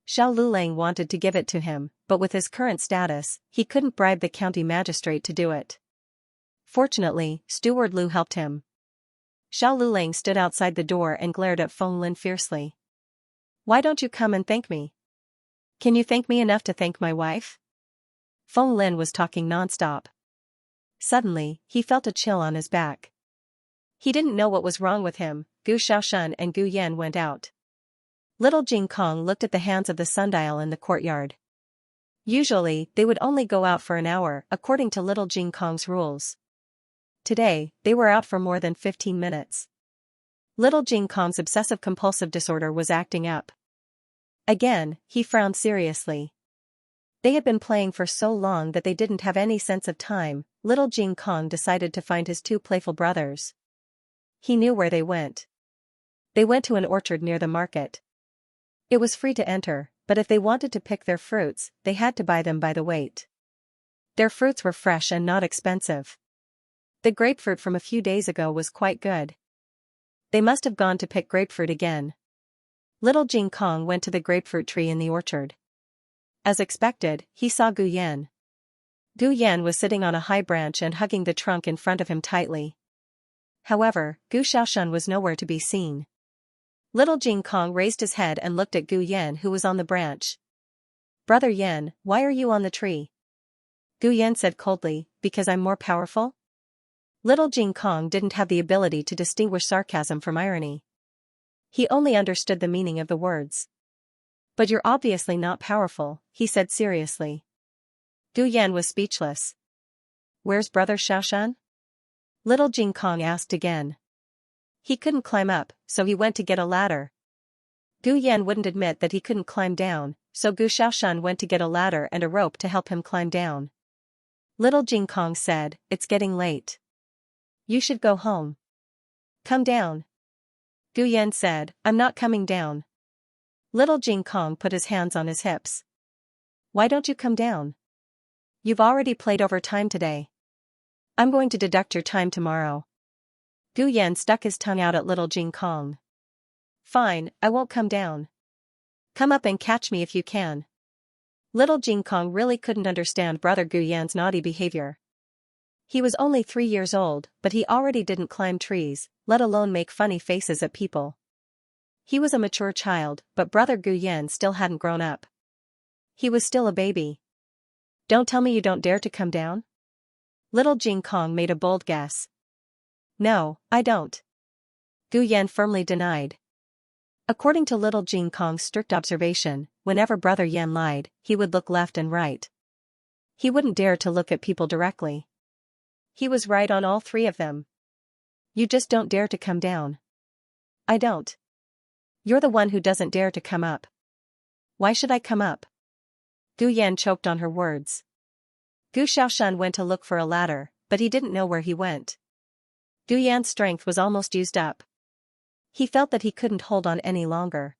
Xiao Lulang wanted to give it to him, but with his current status, he couldn't bribe the county magistrate to do it. Fortunately, Steward Lu helped him. Xiao Lulang stood outside the door and glared at Feng Lin fiercely. "Why don't you come and thank me? Can you thank me enough to thank my wife?" Feng Lin was talking non-stop. Suddenly, he felt a chill on his back. He didn't know what was wrong with him. Gu Xiaoshan and Gu Yan went out. Little Jing Kong looked at the hands of the sundial in the courtyard. Usually, they would only go out for an hour, according to little Jing Kong's rules. Today, they were out for more than 15 minutes. Little Jing Kong's obsessive-compulsive disorder was acting up. Again, he frowned seriously. They had been playing for so long that they didn't have any sense of time. Little Jing Kong decided to find his two playful brothers. He knew where they went. They went to an orchard near the market. It was free to enter, but if they wanted to pick their fruits, they had to buy them by the weight. Their fruits were fresh and not expensive. The grapefruit from a few days ago was quite good. They must have gone to pick grapefruit again. Little Jing Kong went to the grapefruit tree in the orchard. As expected, he saw Gu Yan. Gu Yan was sitting on a high branch and hugging the trunk in front of him tightly. However, Gu Xiaoshan was nowhere to be seen. Little Jing Kong raised his head and looked at Gu Yan, who was on the branch. "Brother Yan, why are you on the tree?" Gu Yan said coldly, "Because I'm more powerful?" Little Jing Kong didn't have the ability to distinguish sarcasm from irony. He only understood the meaning of the words. "But you're obviously not powerful," he said seriously. Gu Yan was speechless. "Where's Brother Xiaoshan?" Little Jing Kong asked again. He couldn't climb up, so he went to get a ladder. Gu Yan wouldn't admit that he couldn't climb down, so Gu Xiaoshan went to get a ladder and a rope to help him climb down. Little Jing Kong said, "It's getting late. You should go home." "Come down." Gu Yan said, "I'm not coming down." Little Jing Kong put his hands on his hips. "Why don't you come down? You've already played over time today. I'm going to deduct your time tomorrow." Gu Yan stuck his tongue out at little Jing Kong. "Fine, I won't come down. Come up and catch me if you can." Little Jing Kong really couldn't understand Brother Gu Yan's naughty behavior. He was only 3 years old, but he already didn't climb trees, let alone make funny faces at people. He was a mature child, but Brother Gu Yan still hadn't grown up. He was still a baby. "Don't tell me you don't dare to come down?" Little Jing Kong made a bold guess. "No, I don't." Gu Yan firmly denied. According to little Jing Kong's strict observation, whenever Brother Yan lied, he would look left and right. He wouldn't dare to look at people directly. He was right on all 3 of them. "You just don't dare to come down." "I don't. You're the one who doesn't dare to come up." "Why should I come up?" Gu Yan choked on her words. Gu Xiaoshan went to look for a ladder, but he didn't know where he went. Gu Yan's strength was almost used up. He felt that he couldn't hold on any longer.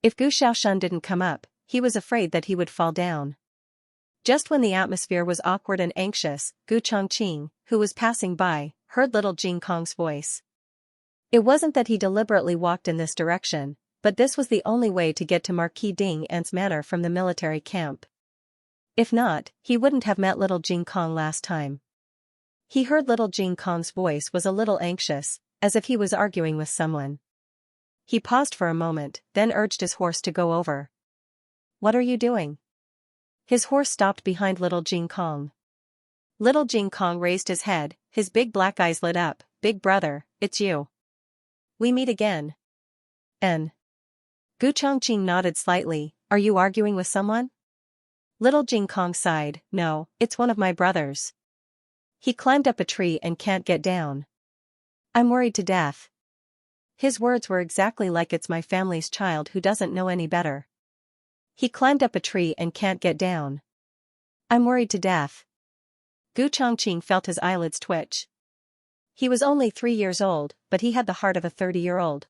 If Gu Xiaoshan didn't come up, he was afraid that he would fall down. Just when the atmosphere was awkward and anxious, Gu Chongqing, who was passing by, heard little Jing Kong's voice. It wasn't that he deliberately walked in this direction, but this was the only way to get to Marquis Ding An's manor from the military camp. If not, he wouldn't have met little Jing Kong last time. He heard little Jing Kong's voice was a little anxious, as if he was arguing with someone. He paused for a moment, then urged his horse to go over. "What are you doing?" His horse stopped behind little Jing Kong. Little Jing Kong raised his head, his big black eyes lit up. "Big brother, it's you. We meet again." "N." Gu Chongqing nodded slightly. "Are you arguing with someone?" Little Jing Kong sighed. "No, it's one of my brothers. He climbed up a tree and can't get down. I'm worried to death." His words were exactly like "It's my family's child who doesn't know any better. He climbed up a tree and can't get down. I'm worried to death." Gu Chongqing felt his eyelids twitch. He was only 3 years old, but he had the heart of a 30-year-old.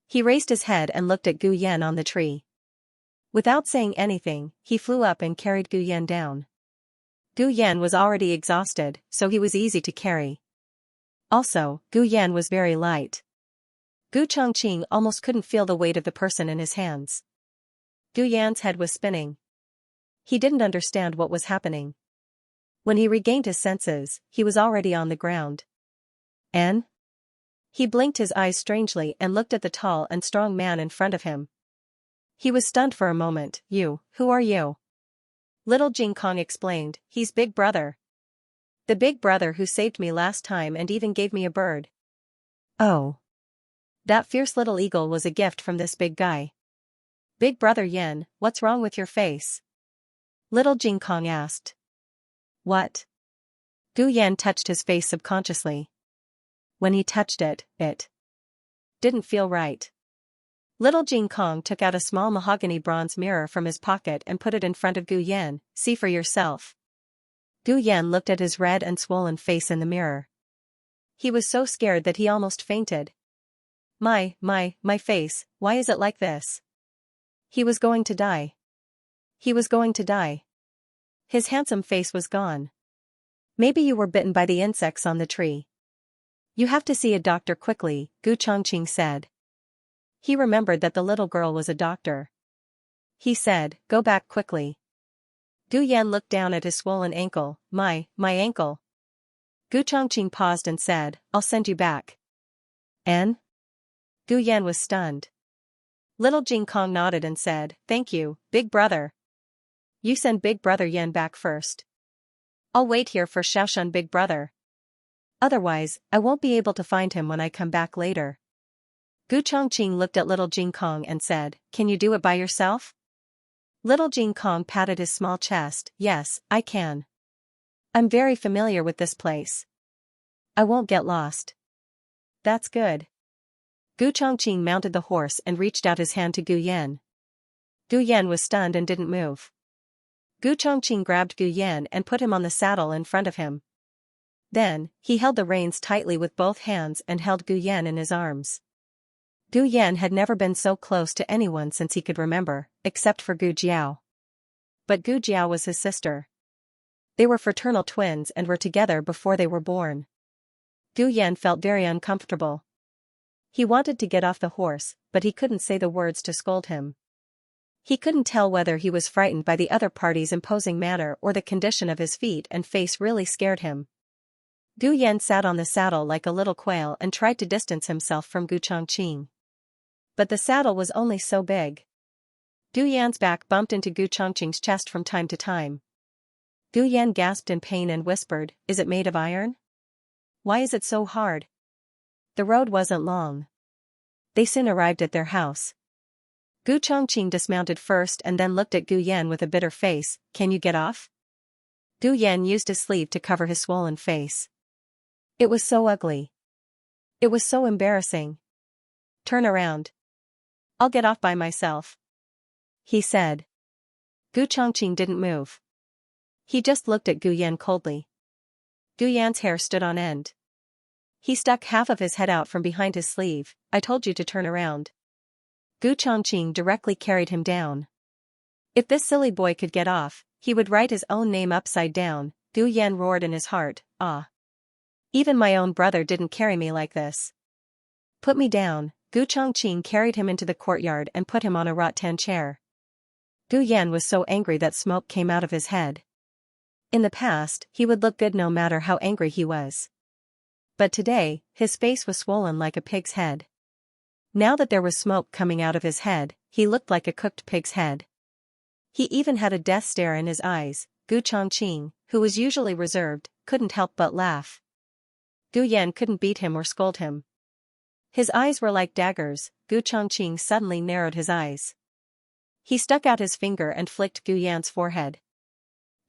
He raised his head and looked at Gu Yan on the tree. Without saying anything, he flew up and carried Gu Yan down. Gu Yan was already exhausted, so he was easy to carry. Also, Gu Yan was very light. Gu Chongqing almost couldn't feel the weight of the person in his hands. Gu Yan's head was spinning. He didn't understand what was happening. When he regained his senses, he was already on the ground. "N?" He blinked his eyes strangely and looked at the tall and strong man in front of him. He was stunned for a moment. Who are you?" Little Jing Kong explained. "He's Big Brother. The big brother who saved me last time and even gave me a bird." "Oh. That fierce little eagle was a gift from this big guy." "Big Brother Yen, what's wrong with your face?" Little Jing Kong asked. "What?" Gu Yan touched his face subconsciously. When he touched it, it didn't feel right. Little Jing Kong took out a small mahogany bronze mirror from his pocket and put it in front of Gu Yan. "See for yourself." Gu Yan looked at his red and swollen face in the mirror. He was so scared that he almost fainted. My face, why is it like this?" He was going to die. He was going to die. His handsome face was gone. "Maybe you were bitten by the insects on the tree. You have to see a doctor quickly," Gu Chongqing said. He remembered that the little girl was a doctor. He said, "Go back quickly." Gu Yan looked down at his swollen ankle. My ankle." Gu Chongqing paused and said, "I'll send you back." "N?" Gu Yan was stunned. Little Jing Kong nodded and said, "Thank you, Big Brother. You send Big Brother Yan back first. I'll wait here for Xiaoshun Big Brother. Otherwise, I won't be able to find him when I come back later." Gu Chongqing looked at Little Jing Kong and said, "Can you do it by yourself?" Little Jing Kong patted his small chest. "Yes, I can. I'm very familiar with this place. I won't get lost." "That's good." Gu Chongqing mounted the horse and reached out his hand to Gu Yan. Gu Yan was stunned and didn't move. Gu Chongqing grabbed Gu Yan and put him on the saddle in front of him. Then, he held the reins tightly with both hands and held Gu Yan in his arms. Gu Yan had never been so close to anyone since he could remember, except for Gu Jiao. But Gu Jiao was his sister. They were fraternal twins and were together before they were born. Gu Yan felt very uncomfortable. He wanted to get off the horse, but he couldn't say the words to scold him. He couldn't tell whether he was frightened by the other party's imposing manner or the condition of his feet and face really scared him. Gu Yan sat on the saddle like a little quail and tried to distance himself from Gu Chongqing. But the saddle was only so big. Gu Yan's back bumped into Gu Chongqing's chest from time to time. Gu Yan gasped in pain and whispered, "Is it made of iron? Why is it so hard?" The road wasn't long. They soon arrived at their house. Gu Chongqing dismounted first and then looked at Gu Yan with a bitter face. "Can you get off?" Gu Yan used his sleeve to cover his swollen face. It was so ugly. It was so embarrassing. "Turn around. I'll get off by myself," he said. Gu Chongqing didn't move. He just looked at Gu Yan coldly. Gu Yan's hair stood on end. He stuck half of his head out from behind his sleeve. "I told you to turn around." Gu Chongqing directly carried him down. If this silly boy could get off, he would write his own name upside down. Gu Yan roared in his heart, "Ah! Even my own brother didn't carry me like this." Put me down. Gu Chongqing carried him into the courtyard and put him on a rattan chair. Gu Yan was so angry that smoke came out of his head. In the past, he would look good no matter how angry he was. But today, his face was swollen like a pig's head. Now that there was smoke coming out of his head, he looked like a cooked pig's head. He even had a death stare in his eyes. Gu Chongqing, who was usually reserved, couldn't help but laugh. Gu Yan couldn't beat him or scold him. His eyes were like daggers. Gu Chongqing suddenly narrowed his eyes. He stuck out his finger and flicked Gu Yan's forehead.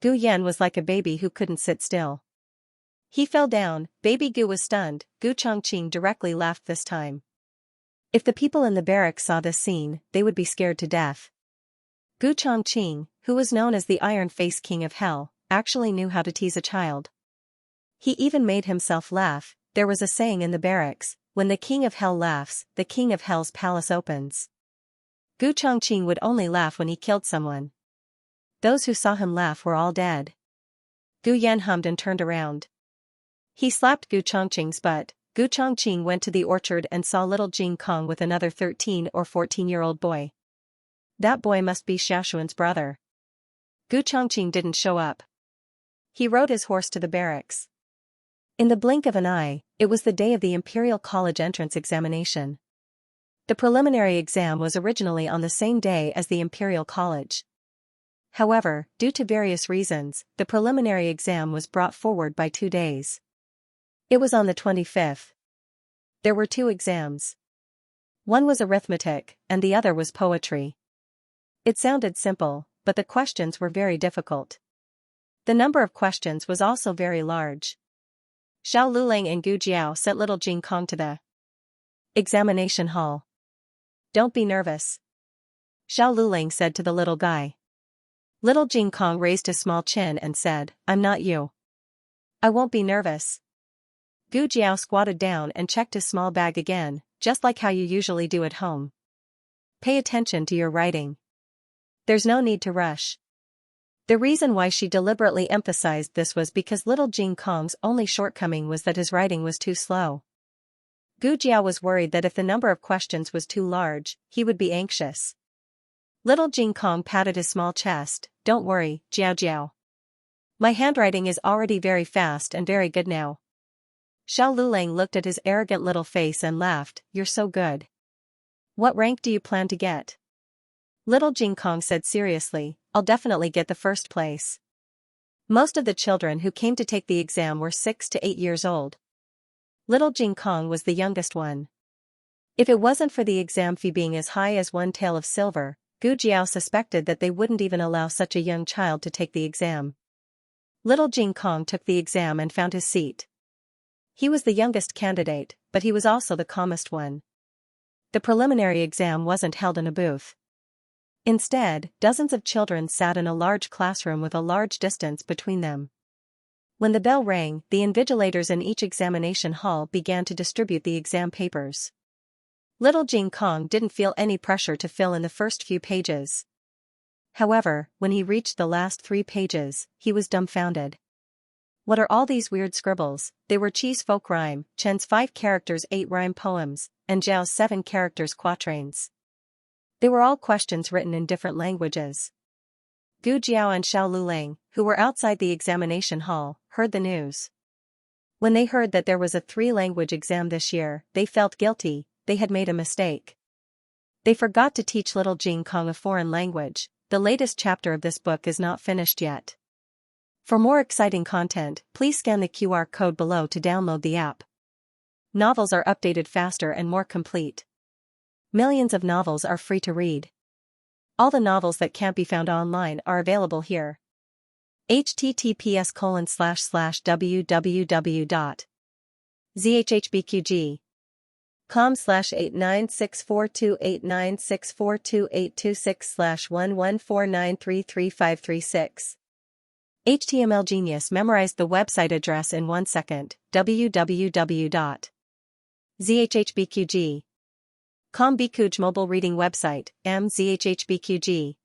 Gu Yan was like a baby who couldn't sit still. He fell down. Baby Gu was stunned. Gu Chongqing directly laughed this time. If the people in the barracks saw this scene, they would be scared to death. Gu Chongqing, who was known as the Iron Face King of Hell, actually knew how to tease a child. He even made himself laugh. There was a saying in the barracks, when the King of Hell laughs, the King of Hell's palace opens. Gu Chongqing would only laugh when he killed someone. Those who saw him laugh were all dead. Gu Yan hummed and turned around. He slapped Gu Chongqing's butt. Gu Chongqing went to the orchard and saw little Jing Kong with another 13 or 14-year-old boy. That boy must be Xiaoxuan's brother. Gu Chongqing didn't show up. He rode his horse to the barracks. In the blink of an eye, it was the day of the Imperial College entrance examination. The preliminary exam was originally on the same day as the Imperial College. However, due to various reasons, the preliminary exam was brought forward by 2 days. It was on the 25th. There were 2 exams. One was arithmetic, and the other was poetry. It sounded simple, but the questions were very difficult. The number of questions was also very large. Xiao Lulang and Gu Jiao sent little Jing Kong to the examination hall. Don't be nervous, Xiao Lulang said to the little guy. Little Jing Kong raised his small chin and said, I'm not you. I won't be nervous. Gu Jiao squatted down and checked his small bag again, just like how you usually do at home. Pay attention to your writing. There's no need to rush. The reason why she deliberately emphasized this was because little Jing Kong's only shortcoming was that his writing was too slow. Gu Jiao was worried that if the number of questions was too large, he would be anxious. Little Jing Kong patted his small chest. Don't worry, Jiao Jiao. My handwriting is already very fast and very good now. Xiao Lulang looked at his arrogant little face and laughed. You're so good. What rank do you plan to get? Little Jing Kong said seriously, I'll definitely get the first place. Most of the children who came to take the exam were 6 to 8 years old. Little Jing Kong was the youngest one. If it wasn't for the exam fee being as high as 1 tael of silver, Gu Jiao suspected that they wouldn't even allow such a young child to take the exam. Little Jing Kong took the exam and found his seat. He was the youngest candidate, but he was also the calmest one. The preliminary exam wasn't held in a booth. Instead, dozens of children sat in a large classroom with a large distance between them. When the bell rang, the invigilators in each examination hall began to distribute the exam papers. Little Jing Kong didn't feel any pressure to fill in the first few pages. However, when he reached the last 3 pages, he was dumbfounded. What are all these weird scribbles? They were Qi's folk rhyme, Chen's 5 characters 8 rhyme poems, and Zhao's 7 characters quatrains. They were all questions written in different languages. Gu Jiao and Xiao Lulang, who were outside the examination hall, heard the news. When they heard that there was a 3-language exam this year, they felt guilty. They had made a mistake. They forgot to teach little Jing Kong a foreign language. The latest chapter of this book is not finished yet. For more exciting content, please scan the QR code below to download the app. Novels are updated faster and more complete. Millions of novels are free to read. All the novels that can't be found online are available here. https://www.zhbqg.com/89642896428226/1149333536. HTML Genius memorized the website address in 1 second. www.zhhbqg.com Bikuj mobile reading website, mzhhbqg.com.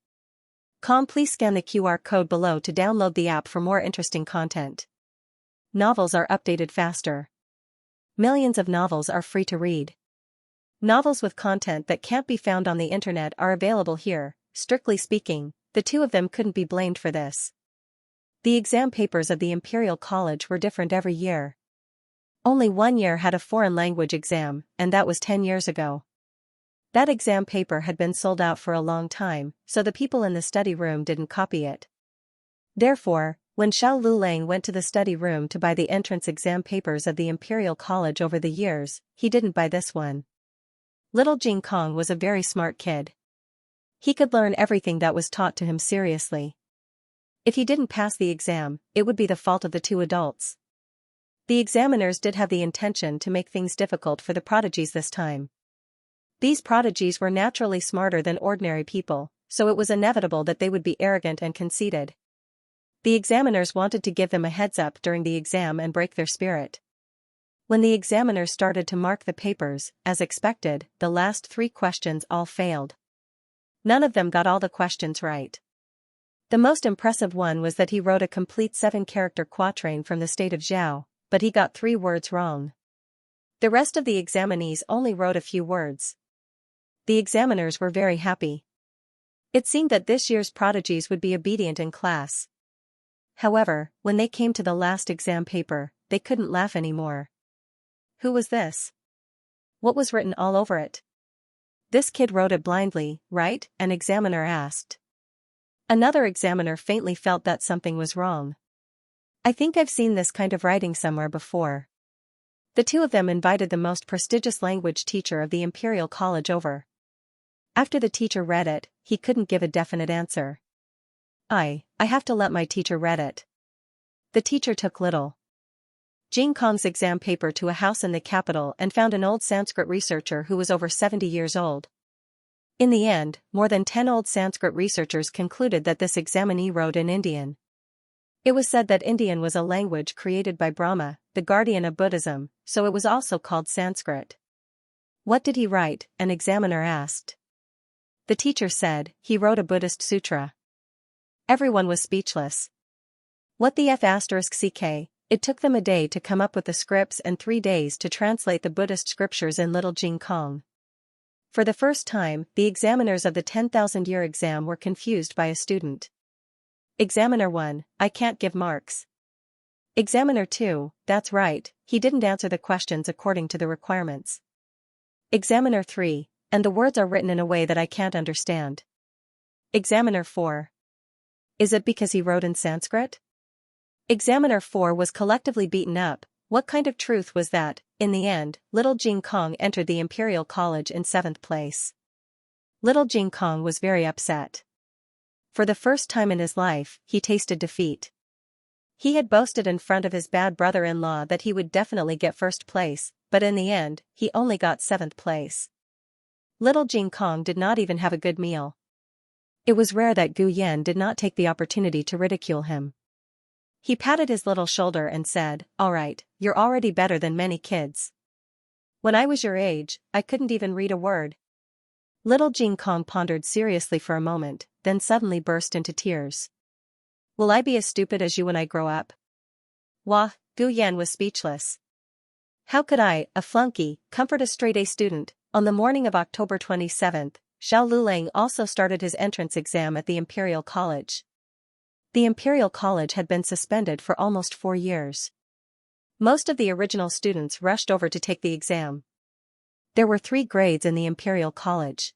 Please scan the QR code below to download the app for more interesting content. Novels are updated faster. Millions of novels are free to read. Novels with content that can't be found on the internet are available here. Strictly speaking, the two of them couldn't be blamed for this. The exam papers of the Imperial College were different every year. Only one year had a foreign language exam, and that was 10 years ago. That exam paper had been sold out for a long time, so the people in the study room didn't copy it. Therefore, when Xiao Lulang went to the study room to buy the entrance exam papers of the Imperial College over the years, he didn't buy this one. Little Jing Kong was a very smart kid. He could learn everything that was taught to him seriously. If he didn't pass the exam, it would be the fault of the two adults. The examiners did have the intention to make things difficult for the prodigies this time. These prodigies were naturally smarter than ordinary people, so it was inevitable that they would be arrogant and conceited. The examiners wanted to give them a heads up during the exam and break their spirit. When the examiners started to mark the papers, as expected, the last 3 questions all failed. None of them got all the questions right. The most impressive one was that he wrote a complete 7-character quatrain from the state of Zhao, but he got 3 words wrong. The rest of the examinees only wrote a few words. The examiners were very happy. It seemed that this year's prodigies would be obedient in class. However, when they came to the last exam paper, they couldn't laugh anymore. Who was this? What was written all over it? This kid wrote it blindly, right? An examiner asked. Another examiner faintly felt that something was wrong. I think I've seen this kind of writing somewhere before. The two of them invited the most prestigious language teacher of the Imperial College over. After the teacher read it, he couldn't give a definite answer. I have to let my teacher read it. The teacher took little Jing Kong's exam paper to a house in the capital and found an old Sanskrit researcher who was over 70 years old. In the end, more than 10 old Sanskrit researchers concluded that this examinee wrote in Indian. It was said that Indian was a language created by Brahma, the guardian of Buddhism, so it was also called Sanskrit. What did he write? An examiner asked. The teacher said, he wrote a Buddhist sutra. Everyone was speechless. What the f*ck? It took them a day to come up with the scripts and 3 days to translate the Buddhist scriptures in Little Jing Kong. For the first time, the examiners of the 10,000-year exam were confused by a student. Examiner 1, I can't give marks. Examiner 2, that's right, he didn't answer the questions according to the requirements. Examiner 3, and the words are written in a way that I can't understand. Examiner 4. Is it because he wrote in Sanskrit? Examiner 4 was collectively beaten up. What kind of truth was that? In the end, Little Jing Kong entered the Imperial College in 7th place. Little Jing Kong was very upset. For the first time in his life, he tasted defeat. He had boasted in front of his bad brother-in-law that he would definitely get 1st place, but in the end, he only got 7th place. Little Jing Kong did not even have a good meal. It was rare that Gu Yan did not take the opportunity to ridicule him. He patted his little shoulder and said, all right, you're already better than many kids. When I was your age, I couldn't even read a word. Little Jing Kong pondered seriously for a moment, then suddenly burst into tears. Will I be as stupid as you when I grow up? Wah, Gu Yan was speechless. How could I, a flunky, comfort a straight-A student? On the morning of October 27th, Xiao Lulang also started his entrance exam at the Imperial College. The Imperial College had been suspended for almost 4 years. Most of the original students rushed over to take the exam. There were 3 grades in the Imperial College.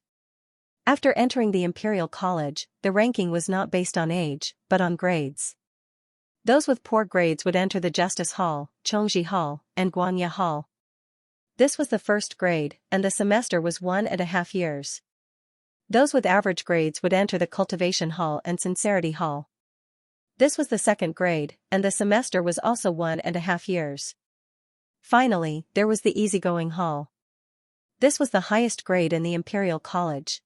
After entering the Imperial College, the ranking was not based on age, but on grades. Those with poor grades would enter the Justice Hall, Chongji Hall, and Guanya Hall. This was the 1st grade, and the semester was 1.5 years. Those with average grades would enter the Cultivation Hall and Sincerity Hall. This was the 2nd grade, and the semester was also 1.5 years. Finally, there was the Easygoing Hall. This was the highest grade in the Imperial College.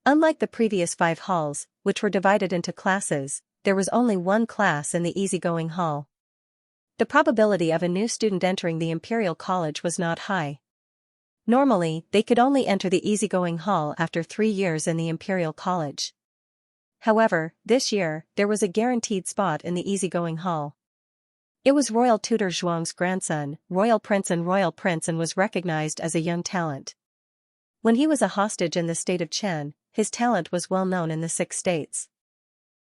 Unlike the previous 5 halls, which were divided into classes, there was only 1 class in the Easygoing Hall. The probability of a new student entering the Imperial College was not high. Normally, they could only enter the Easygoing Hall after 3 years in the Imperial College. However, this year, there was a guaranteed spot in the Easygoing Hall. It was Royal Tutor Zhuang's grandson, Royal Prince and was recognized as a young talent. When he was a hostage in the state of Chen, his talent was well known in the 6 states.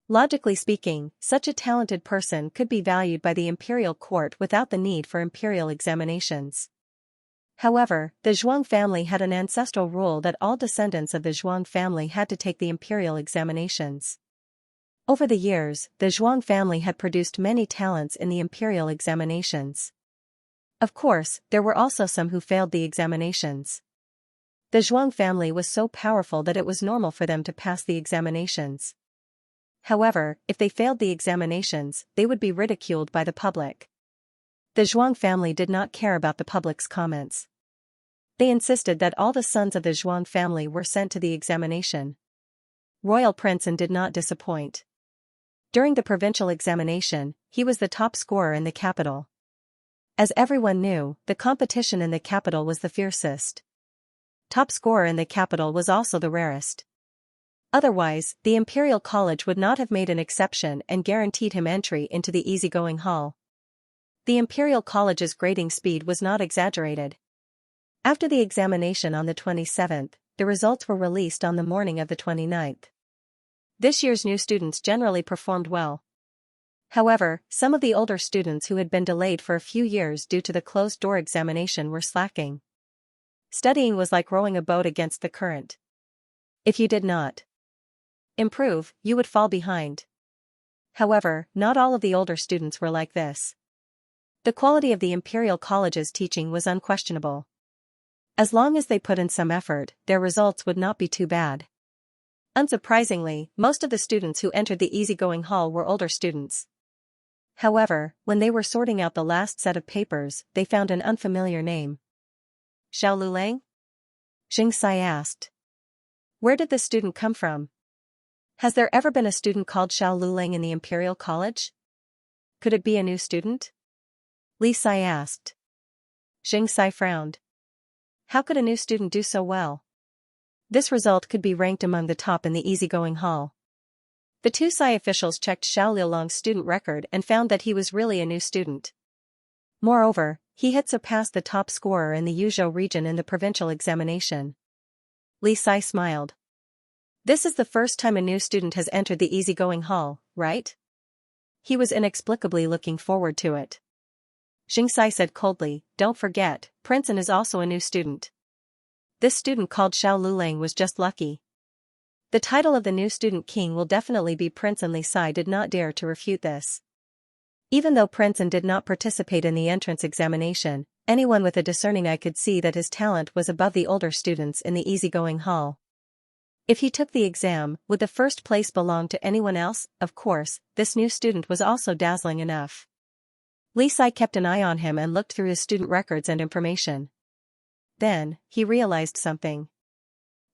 Logically speaking, such a talented person could be valued by the imperial court without the need for imperial examinations. However, the Zhuang family had an ancestral rule that all descendants of the Zhuang family had to take the imperial examinations. Over the years, the Zhuang family had produced many talents in the imperial examinations. Of course, there were also some who failed the examinations. The Zhuang family was so powerful that it was normal for them to pass the examinations. However, if they failed the examinations, they would be ridiculed by the public. The Zhuang family did not care about the public's comments. They insisted that all the sons of the Zhuang family were sent to the examination. Royal Princeton did not disappoint. During the provincial examination, he was the top scorer in the capital. As everyone knew, the competition in the capital was the fiercest. Top scorer in the capital was also the rarest. Otherwise, the Imperial College would not have made an exception and guaranteed him entry into the easygoing hall. The Imperial College's grading speed was not exaggerated. After the examination on the 27th, the results were released on the morning of the 29th. This year's new students generally performed well. However, some of the older students who had been delayed for a few years due to the closed-door examination were slacking. Studying was like rowing a boat against the current. If you did not improve, you would fall behind. However, not all of the older students were like this. The quality of the Imperial College's teaching was unquestionable. As long as they put in some effort, their results would not be too bad. Unsurprisingly, most of the students who entered the easygoing hall were older students. However, when they were sorting out the last set of papers, they found an unfamiliar name. Xiao Lulang? Xianxia asked. Where did this student come from? Has there ever been a student called Xiao Lulang in the Imperial College? Could it be a new student? Li Sai asked. Xianxia frowned. How could a new student do so well? This result could be ranked among the top in the easygoing hall. The two Sai officials checked Xiao Lulang's student record and found that he was really a new student. Moreover, he had surpassed the top scorer in the Yuzhou region in the provincial examination. Li Sai smiled. This is the first time a new student has entered the easygoing hall, right? He was inexplicably looking forward to it. Xianxia said coldly, don't forget, Princeton is also a new student. This student called Xiao Lulang was just lucky. The title of the new student king will definitely be Prince, and Li Sai did not dare to refute this. Even though Princeton did not participate in the entrance examination, anyone with a discerning eye could see that his talent was above the older students in the easygoing hall. If he took the exam, would the first place belong to anyone else? Of course, this new student was also dazzling enough. Li Sai kept an eye on him and looked through his student records and information. Then, he realized something.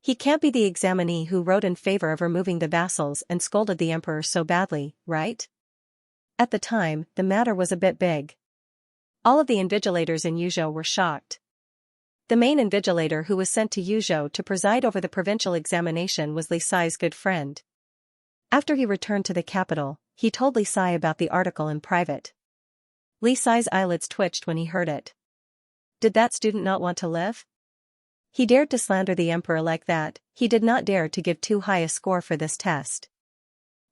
He can't be the examinee who wrote in favor of removing the vassals and scolded the emperor so badly, right? At the time, the matter was a bit big. All of the invigilators in Yuzhou were shocked. The main invigilator who was sent to Yuzhou to preside over the provincial examination was Li Sai's good friend. After he returned to the capital, he told Li Sai about the article in private. Li Sai's eyelids twitched when he heard it. Did that student not want to live? He dared to slander the emperor like that. He did not dare to give too high a score for this test.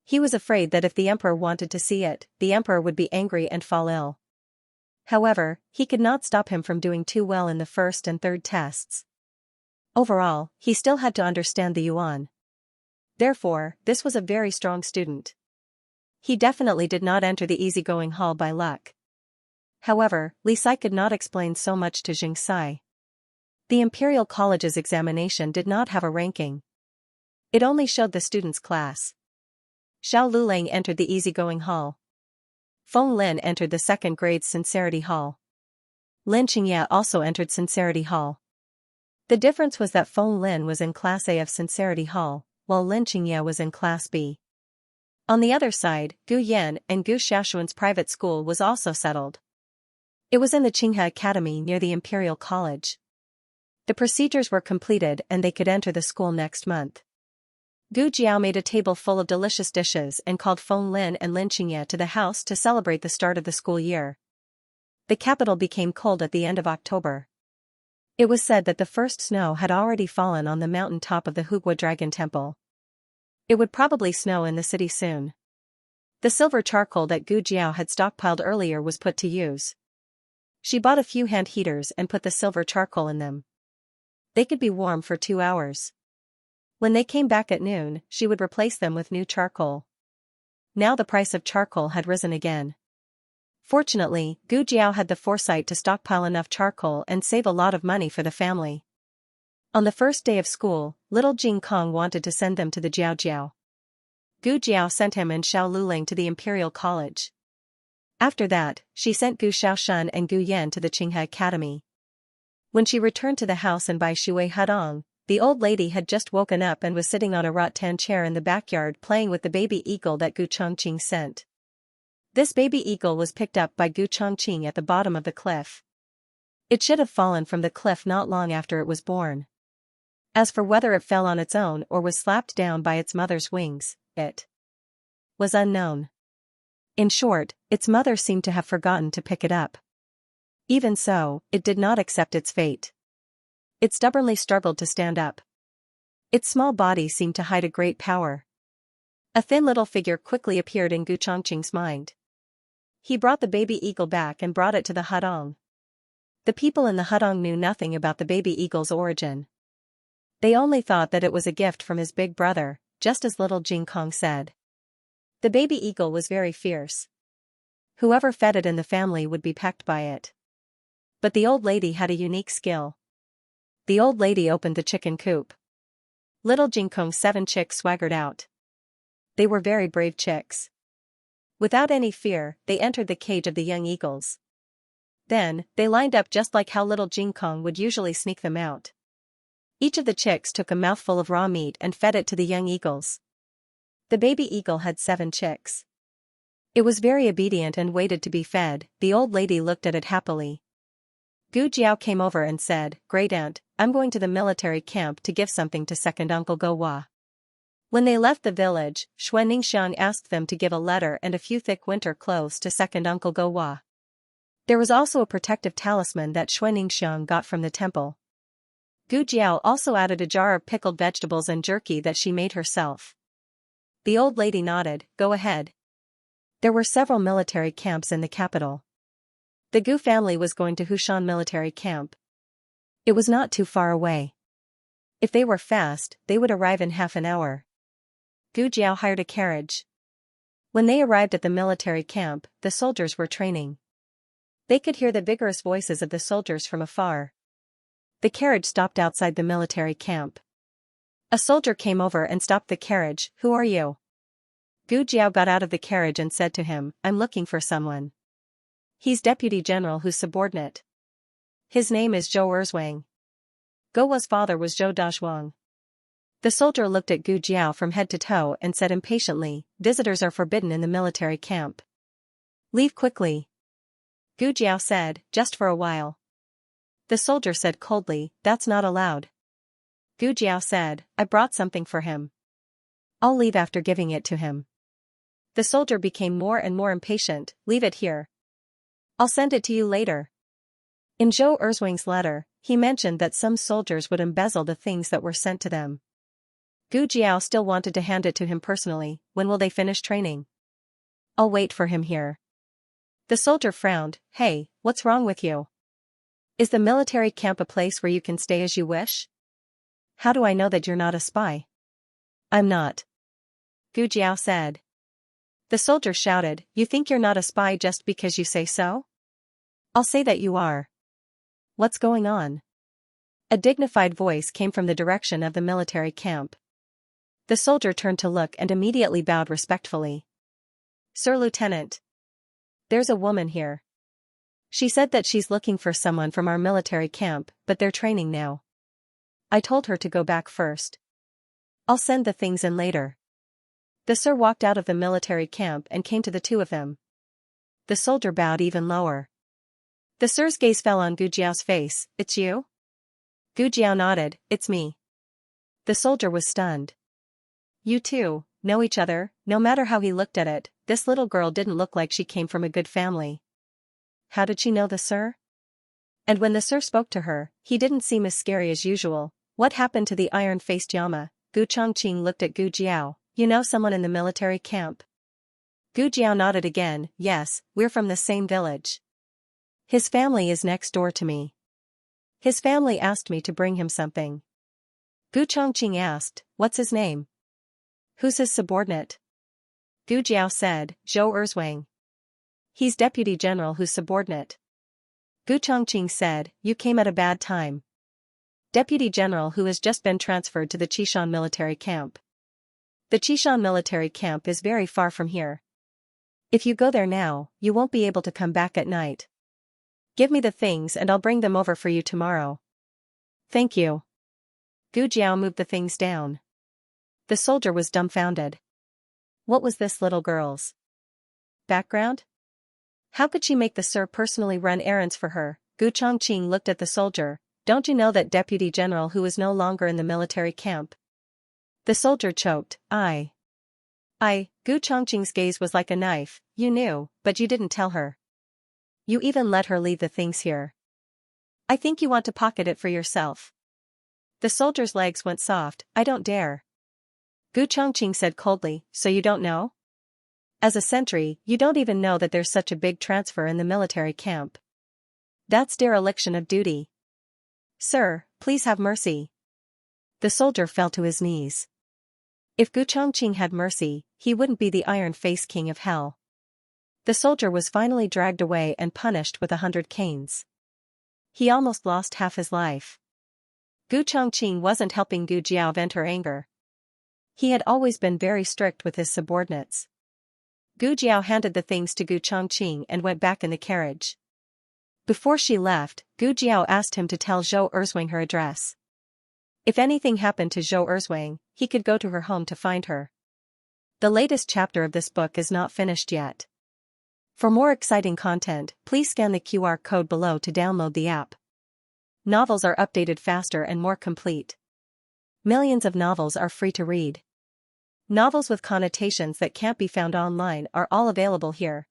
He was afraid that if the emperor wanted to see it, the emperor would be angry and fall ill. However, he could not stop him from doing too well in the first and third tests. Overall, he still had to understand the yuan. Therefore, this was a very strong student. He definitely did not enter the easygoing hall by luck. However, Li Sai could not explain so much to Xianxia. The Imperial College's examination did not have a ranking. It only showed the student's class. Xiao Lulang entered the easygoing hall. Feng Lin entered the second grade's sincerity hall. Lin Xianxia also entered sincerity hall. The difference was that Feng Lin was in class A of sincerity hall, while Lin Xianxia was in class B. On the other side, Gu Yan and Gu Xiaoshuan's private school was also settled. It was in the Qinghe Academy near the Imperial College. The procedures were completed and they could enter the school next month. Gu Jiao made a table full of delicious dishes and called Feng Lin and Lin Xianxia to the house to celebrate the start of the school year. The capital became cold at the end of October. It was said that the first snow had already fallen on the mountain top of the Hugua Dragon Temple. It would probably snow in the city soon. The silver charcoal that Gu Jiao had stockpiled earlier was put to use. She bought a few hand heaters and put the silver charcoal in them. They could be warm for 2 hours. When they came back at noon, she would replace them with new charcoal. Now the price of charcoal had risen again. Fortunately, Gu Jiao had the foresight to stockpile enough charcoal and save a lot of money for the family. On the first day of school, little Jing Kong wanted to send them to the Jiaojiao. Gu Jiao sent him and Xiao Luling to the Imperial College. After that, she sent Gu Shaoshan and Gu Yan to the Qinghe Academy. When she returned to the house in Bai Shui Hudong, the old lady had just woken up and was sitting on a rattan chair in the backyard playing with the baby eagle that Gu Chongqing sent. This baby eagle was picked up by Gu Chongqing at the bottom of the cliff. It should have fallen from the cliff not long after it was born. As for whether it fell on its own or was slapped down by its mother's wings, it was unknown. In short, its mother seemed to have forgotten to pick it up. Even so, it did not accept its fate. It stubbornly struggled to stand up. Its small body seemed to hide a great power. A thin little figure quickly appeared in Gu Chongqing's mind. He brought the baby eagle back and brought it to the Hudong. The people in the Hudong knew nothing about the baby eagle's origin. They only thought that it was a gift from his big brother, just as little Jing Kong said. The baby eagle was very fierce. Whoever fed it in the family would be pecked by it. But the old lady had a unique skill. The old lady opened the chicken coop. Little Jing Kong's 7 chicks swaggered out. They were very brave chicks. Without any fear, they entered the cage of the young eagles. Then, they lined up just like how little Jing Kong would usually sneak them out. Each of the chicks took a mouthful of raw meat and fed it to the young eagles. The baby eagle had 7 chicks. It was very obedient and waited to be fed. The old lady looked at it happily. Gu Jiao came over and said, "Great aunt, I'm going to the military camp to give something to second Uncle Go Hua." When they left the village, Xuan Ningxiang asked them to give a letter and a few thick winter clothes to second Uncle Go Hua. There was also a protective talisman that Xuan Ningxiang got from the temple. Gu Jiao also added a jar of pickled vegetables and jerky that she made herself. The old lady nodded, "Go ahead." There were several military camps in the capital. The Gu family was going to Hushan military camp. It was not too far away. If they were fast, they would arrive in half an hour. Gu Jiao hired a carriage. When they arrived at the military camp, the soldiers were training. They could hear the vigorous voices of the soldiers from afar. The carriage stopped outside the military camp. A soldier came over and stopped the carriage. "Who are you?" Gu Jiao got out of the carriage and said to him, "I'm looking for someone. He's Deputy General Hu's subordinate. His name is Zhou Erzwang. Go Hua's father was Zhou Dazhuang." The soldier looked at Gu Jiao from head to toe and said impatiently, "Visitors are forbidden in the military camp. Leave quickly." Gu Jiao said, "Just for a while." The soldier said coldly, "That's not allowed." Gu Jiao said, "I brought something for him. I'll leave after giving it to him." The soldier became more and more impatient, "Leave it here. I'll send it to you later." In Zhou Erzwang's letter, he mentioned that some soldiers would embezzle the things that were sent to them. Gu Jiao still wanted to hand it to him personally. "When will they finish training?" "I'll wait for him here." The soldier frowned, "Hey, what's wrong with you? Is the military camp a place where you can stay as you wish? How do I know that you're not a spy?" "I'm not," Gu Jiao said. The soldier shouted, "You think you're not a spy just because you say so? I'll say that you are. What's going on?" A dignified voice came from the direction of the military camp. The soldier turned to look and immediately bowed respectfully. "Sir Lieutenant. There's a woman here. She said that she's looking for someone from our military camp, but they're training now. I told her to go back first. I'll send the things in later." The sir walked out of the military camp and came to the two of them. The soldier bowed even lower. The sir's gaze fell on Gu Jiao's face. "It's you?" Gu Jiao nodded, "It's me." The soldier was stunned. "You two know each other?" No matter how he looked at it, this little girl didn't look like she came from a good family. How did she know the sir? And when the Sir spoke to her, he didn't seem as scary as usual. What happened to the iron-faced Yama? Gu Chongqing looked at Gu Jiao. You know someone in the military camp? Gu Jiao nodded again. Yes, we're from the same village. His family is next door to me. His family asked me to bring him something. Gu Chongqing asked, what's his name? Who's his subordinate? Gu Jiao said, Zhou Erzwang. He's deputy general who's subordinate. Gu Chongqing said, you came at a bad time. Deputy general who has just been transferred to the Qishan military camp. The Qishan military camp is very far from here. If you go there now, you won't be able to come back at night. Give me the things and I'll bring them over for you tomorrow. Thank you. Gu Jiao moved the things down. The soldier was dumbfounded. What was this little girl's background? How could she make the Sir personally run errands for her? Gu Chongqing looked at the soldier. Don't you know that deputy general who is no longer in the military camp? The soldier choked. Gu Chongqing's gaze was like a knife. You knew, but you didn't tell her. You even let her leave the things here. I think you want to pocket it for yourself. The soldier's legs went soft. I don't dare. Gu Chongqing said coldly, so you don't know? As a sentry, you don't even know that there's such a big transfer in the military camp. That's dereliction of duty. Sir, please have mercy. The soldier fell to his knees. If Gu Chongqing had mercy, he wouldn't be the iron-faced king of hell. The soldier was finally dragged away and punished with 100 canes. He almost lost half his life. Gu Chongqing wasn't helping Gu Jiao vent her anger. He had always been very strict with his subordinates. Gu Jiao handed the things to Gu Chongqing and went back in the carriage. Before she left, Gu Jiao asked him to tell Zhou Erzwang her address. If anything happened to Zhou Erzwang, he could go to her home to find her. The latest chapter of this book is not finished yet. For more exciting content, please scan the QR code below to download the app. Novels are updated faster and more complete. Millions of novels are free to read. Novels with connotations that can't be found online are all available here.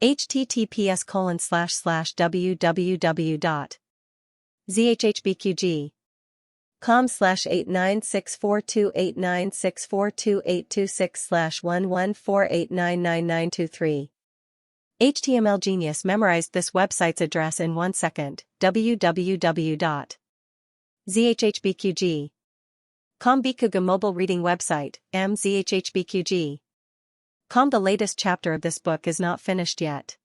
https://www.zhhbqg.com/89642896428226/114899923. HTML Genius memorized this website's address in 1 second. www.zhhbqg.com Bikuga mobile reading website, mzhhbqg.com. The latest chapter of this book is not finished yet.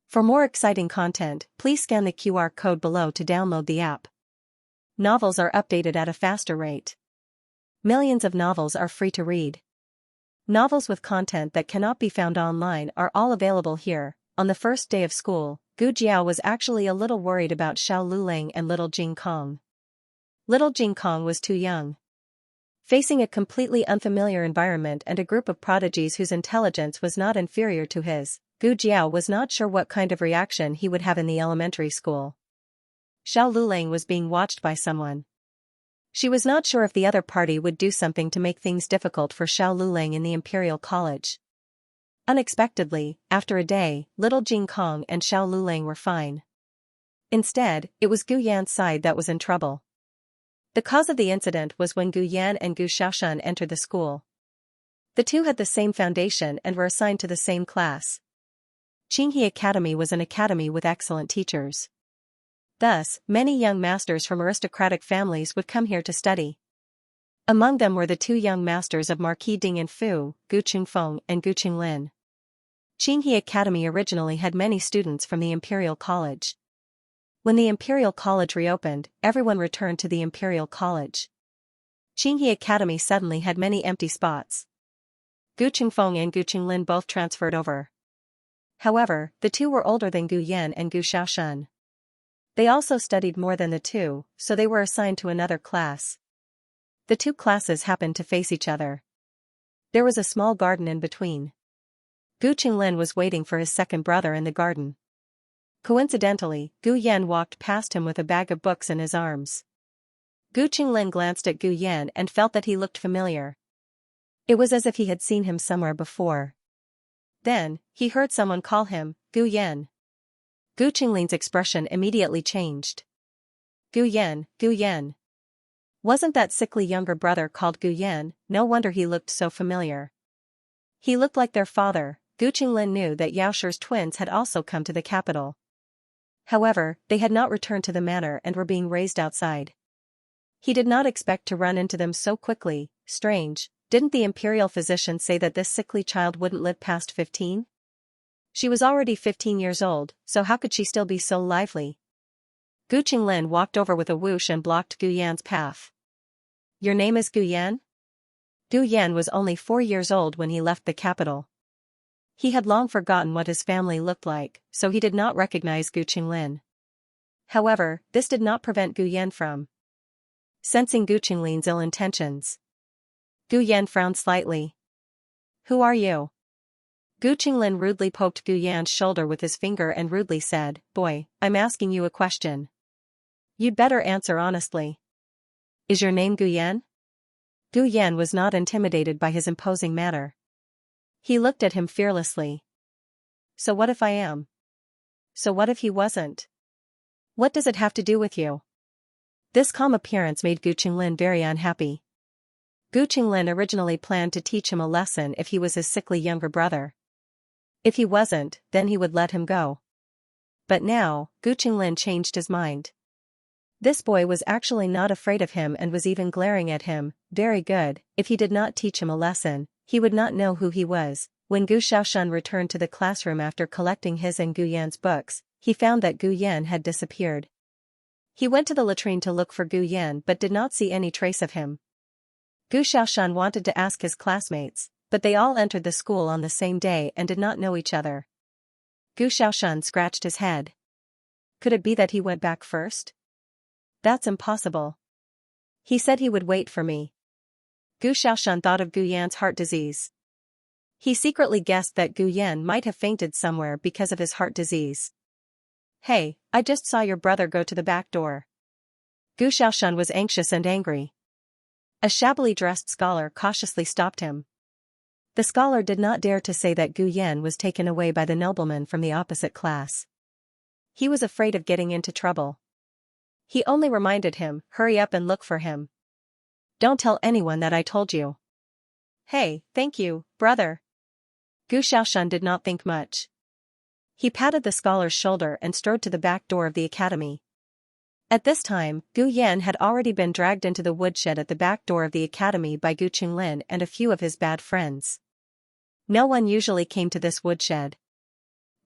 For more exciting content, please scan the QR code below to download the app. Novels are updated at a faster rate. Millions of novels are free to read. Novels with content that cannot be found online are all available here. On the first day of school, Gu Jiao was actually a little worried about Xiao Lulang and little Jing Kong. Little Jing Kong was too young. Facing a completely unfamiliar environment and a group of prodigies whose intelligence was not inferior to his, Gu Jiao was not sure what kind of reaction he would have in the elementary school. Xiao Lulang was being watched by someone. She was not sure if the other party would do something to make things difficult for Xiao Lulang in the Imperial College. Unexpectedly, after a day, little Jing Kong and Xiao Lulang were fine. Instead, it was Gu Yan's side that was in trouble. The cause of the incident was when Gu Yan and Gu Xiaoshan entered the school. The two had the same foundation and were assigned to the same class. Qinghe Academy was an academy with excellent teachers. Thus, many young masters from aristocratic families would come here to study. Among them were the two young masters of Marquis Ding and Fu, Gu Qingfeng and Gu Qinglin. Qinghe Academy originally had many students from the Imperial College. When the Imperial College reopened, everyone returned to the Imperial College. Qinghe Academy suddenly had many empty spots. Gu Qingfeng and Gu Qinglin both transferred over. However, the two were older than Gu Yan and Gu Xiaoshan. They also studied more than the two, so they were assigned to another class. The two classes happened to face each other. There was a small garden in between. Gu Qinglin was waiting for his second brother in the garden. Coincidentally, Gu Yan walked past him with a bag of books in his arms. Gu Qinglin glanced at Gu Yan and felt that he looked familiar. It was as if he had seen him somewhere before. Then, he heard someone call him, Gu Yan. Gu Qinglin's expression immediately changed. Gu Yan, Gu Yan. Wasn't that sickly younger brother called Gu Yan? No wonder he looked so familiar. He looked like their father. Gu Qinglin knew that Yao Shi's twins had also come to the capital. However, they had not returned to the manor and were being raised outside. He did not expect to run into them so quickly. Strange, didn't the imperial physician say that this sickly child wouldn't live past 15? She was already 15 years old, so how could she still be so lively? Gu Qinglin walked over with a whoosh and blocked Gu Yan's path. Your name is Gu Yan? Gu Yan was only 4 years old when he left the capital. He had long forgotten what his family looked like, so he did not recognize Gu Qinglin. However, this did not prevent Gu Yan from sensing Gu Qinglin's ill intentions. Gu Yan frowned slightly. Who are you? Gu Qinglin rudely poked Gu Yan's shoulder with his finger and rudely said, Boy, I'm asking you a question. You'd better answer honestly. Is your name Gu Yan? Gu Yan was not intimidated by his imposing manner. He looked at him fearlessly. So what if I am? So what if he wasn't? What does it have to do with you? This calm appearance made Gu Qinglin very unhappy. Gu Qinglin originally planned to teach him a lesson if he was his sickly younger brother. If he wasn't, then he would let him go. But now, Gu Qinglin changed his mind. This boy was actually not afraid of him and was even glaring at him. Very good, if he did not teach him a lesson, he would not know who he was. When Gu Xiaoshan returned to the classroom after collecting his and Gu Yan's books, he found that Gu Yan had disappeared. He went to the latrine to look for Gu Yan but did not see any trace of him. Gu Xiaoshan wanted to ask his classmates, but they all entered the school on the same day and did not know each other. Gu Xiaoshan scratched his head. Could it be that he went back first? That's impossible. He said he would wait for me. Gu Xiaoshan thought of Gu Yan's heart disease. He secretly guessed that Gu Yan might have fainted somewhere because of his heart disease. Hey, I just saw your brother go to the back door. Gu Xiaoshan was anxious and angry. A shabbily dressed scholar cautiously stopped him. The scholar did not dare to say that Gu Yan was taken away by the nobleman from the opposite class. He was afraid of getting into trouble. He only reminded him, hurry up and look for him. Don't tell anyone that I told you. Hey, thank you, brother. Gu Xiaoshan did not think much. He patted the scholar's shoulder and strode to the back door of the academy. At this time, Gu Yan had already been dragged into the woodshed at the back door of the academy by Gu Qinglin and a few of his bad friends. No one usually came to this woodshed.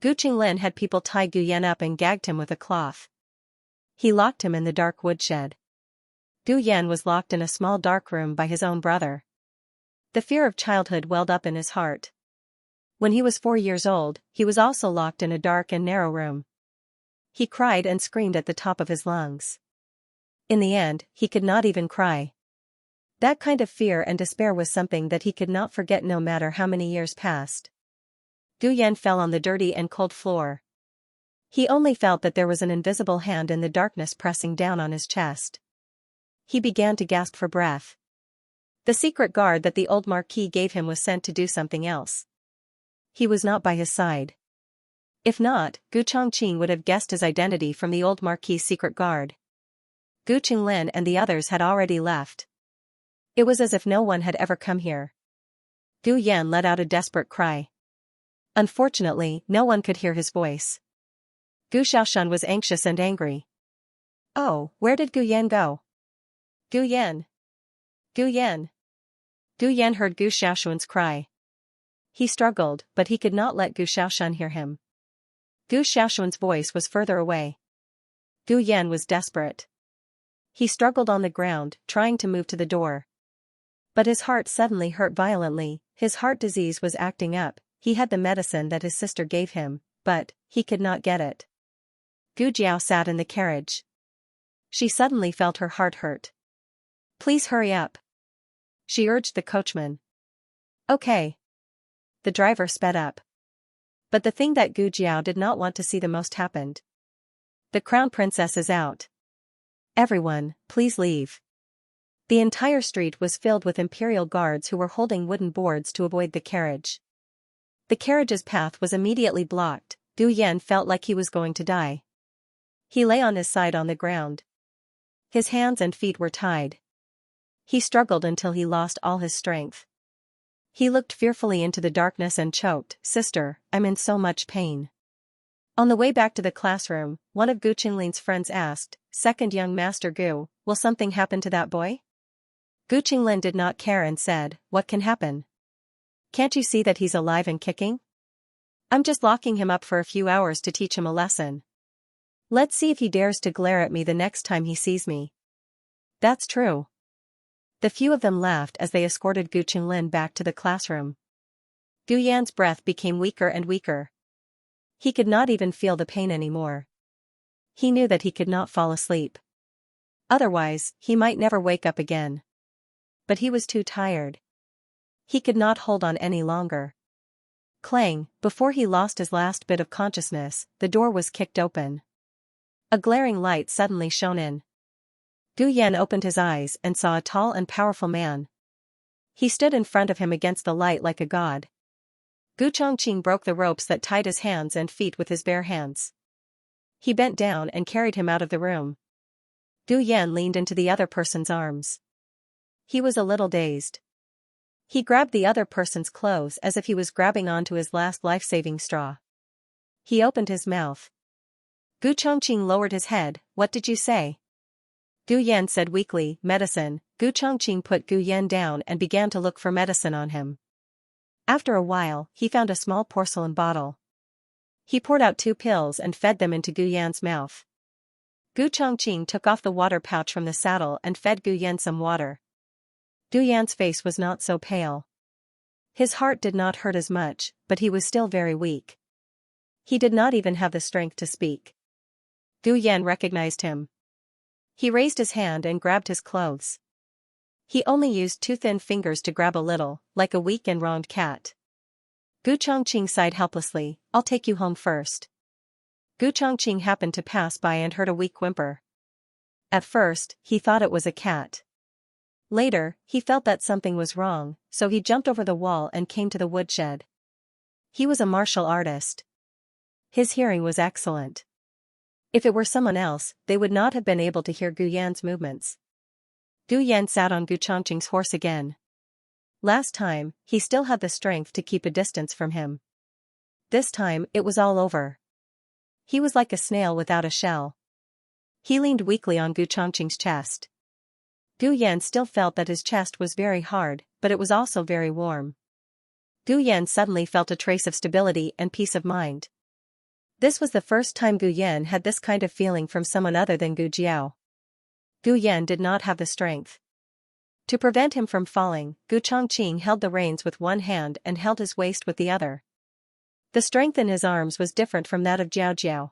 Gu Qinglin had people tie Gu Yan up and gagged him with a cloth. He locked him in the dark woodshed. Gu Yan was locked in a small dark room by his own brother. The fear of childhood welled up in his heart. When he was 4 years old, he was also locked in a dark and narrow room. He cried and screamed at the top of his lungs. In the end, he could not even cry. That kind of fear and despair was something that he could not forget no matter how many years passed. Gu Yan fell on the dirty and cold floor. He only felt that there was an invisible hand in the darkness pressing down on his chest. He began to gasp for breath. The secret guard that the old Marquis gave him was sent to do something else. He was not by his side. If not, Gu Chongqing would have guessed his identity from the old Marquis' secret guard. Gu Qinglin and the others had already left. It was as if no one had ever come here. Gu Yan let out a desperate cry. Unfortunately, no one could hear his voice. Gu Xiaoshan was anxious and angry. Oh, where did Gu Yan go? Gu Yan! Gu Yan! Gu Yan heard Gu Xiaoshan's cry. He struggled, but he could not let Gu Xiaoshan hear him. Gu Xiaoshan's voice was further away. Gu Yan was desperate. He struggled on the ground, trying to move to the door. But his heart suddenly hurt violently. His heart disease was acting up. He had the medicine that his sister gave him, but he could not get it. Gu Jiao sat in the carriage. She suddenly felt her heart hurt. Please hurry up, she urged the coachman. Okay. The driver sped up. But the thing that Gu Jiao did not want to see the most happened. The crown princess is out. Everyone, please leave. The entire street was filled with imperial guards who were holding wooden boards to avoid the carriage. The carriage's path was immediately blocked. Gu Yan felt like he was going to die. He lay on his side on the ground. His hands and feet were tied. He struggled until he lost all his strength. He looked fearfully into the darkness and choked, "Sister, I'm in so much pain." On the way back to the classroom, one of Gu Qinglin's friends asked, "Second young master Gu, will something happen to that boy?" Gu Qinglin did not care and said, "What can happen? Can't you see that he's alive and kicking? I'm just locking him up for a few hours to teach him a lesson. Let's see if he dares to glare at me the next time he sees me." "That's true." The few of them laughed as they escorted Gu Qinglin back to the classroom. Gu Yan's breath became weaker and weaker. He could not even feel the pain anymore. He knew that he could not fall asleep. Otherwise, he might never wake up again. But he was too tired. He could not hold on any longer. Clang, before he lost his last bit of consciousness, the door was kicked open. A glaring light suddenly shone in. Gu Yan opened his eyes and saw a tall and powerful man. He stood in front of him against the light like a god. Gu Chongqing broke the ropes that tied his hands and feet with his bare hands. He bent down and carried him out of the room. Gu Yan leaned into the other person's arms. He was a little dazed. He grabbed the other person's clothes as if he was grabbing onto his last life-saving straw. He opened his mouth. Gu Chongqing lowered his head. "What did you say?" Gu Yan said weakly, "Medicine." Gu Chongqing put Gu Yan down and began to look for medicine on him. After a while, he found a small porcelain bottle. He poured out 2 pills and fed them into Gu Yan's mouth. Gu Chongqing took off the water pouch from the saddle and fed Gu Yan some water. Gu Yan's face was not so pale. His heart did not hurt as much, but he was still very weak. He did not even have the strength to speak. Gu Yan recognized him. He raised his hand and grabbed his clothes. He only used 2 thin fingers to grab a little, like a weak and wronged cat. Gu Chongqing sighed helplessly, "I'll take you home first." Gu Chongqing happened to pass by and heard a weak whimper. At first, he thought it was a cat. Later, he felt that something was wrong, so he jumped over the wall and came to the woodshed. He was a martial artist. His hearing was excellent. If it were someone else, they would not have been able to hear Gu Yan's movements. Gu Yan sat on Gu Chongqing's horse again. Last time, he still had the strength to keep a distance from him. This time, it was all over. He was like a snail without a shell. He leaned weakly on Gu Chongqing's chest. Gu Yan still felt that his chest was very hard, but it was also very warm. Gu Yan suddenly felt a trace of stability and peace of mind. This was the first time Gu Yan had this kind of feeling from someone other than Gu Jiao. Gu Yan did not have the strength. To prevent him from falling, Gu Chongqing held the reins with one hand and held his waist with the other. The strength in his arms was different from that of Jiao Jiao.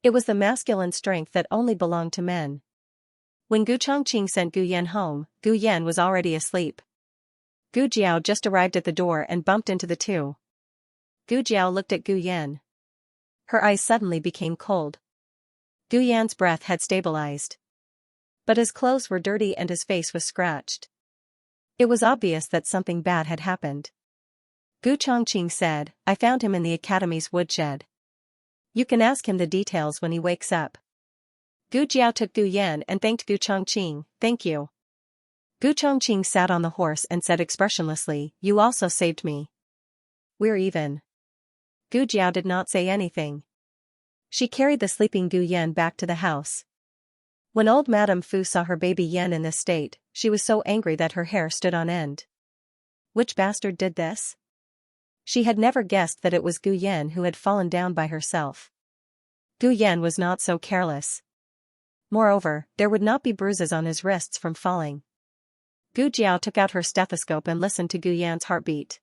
It was the masculine strength that only belonged to men. When Gu Chongqing sent Gu Yan home, Gu Yan was already asleep. Gu Jiao just arrived at the door and bumped into the two. Gu Jiao looked at Gu Yan. Her eyes suddenly became cold. Gu Yan's breath had stabilized. But his clothes were dirty and his face was scratched. It was obvious that something bad had happened. Gu Chongqing said, "I found him in the academy's woodshed. You can ask him the details when he wakes up." Gu Jiao took Gu Yan and thanked Gu Chongqing, "Thank you." Gu Chongqing sat on the horse and said expressionlessly, "You also saved me. We're even." Gu Jiao did not say anything. She carried the sleeping Gu Yan back to the house. When old Madame Fu saw her baby Yan in this state, she was so angry that her hair stood on end. Which bastard did this? She had never guessed that it was Gu Yan who had fallen down by herself. Gu Yan was not so careless. Moreover, there would not be bruises on his wrists from falling. Gu Jiao took out her stethoscope and listened to Gu Yan's heartbeat.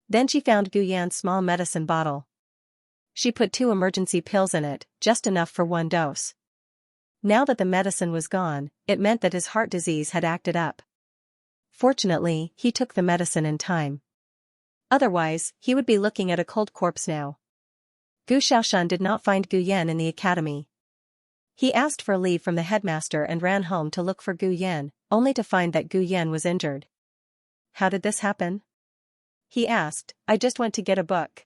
Then she found Gu Yan's small medicine bottle. She put 2 emergency pills in it, just enough for 1 dose. Now that the medicine was gone, it meant that his heart disease had acted up. Fortunately, he took the medicine in time. Otherwise, he would be looking at a cold corpse now. Gu Xiaoshan did not find Gu Yan in the academy. He asked for leave from the headmaster and ran home to look for Gu Yan, only to find that Gu Yan was injured. "How did this happen?" he asked. "I just went to get a book."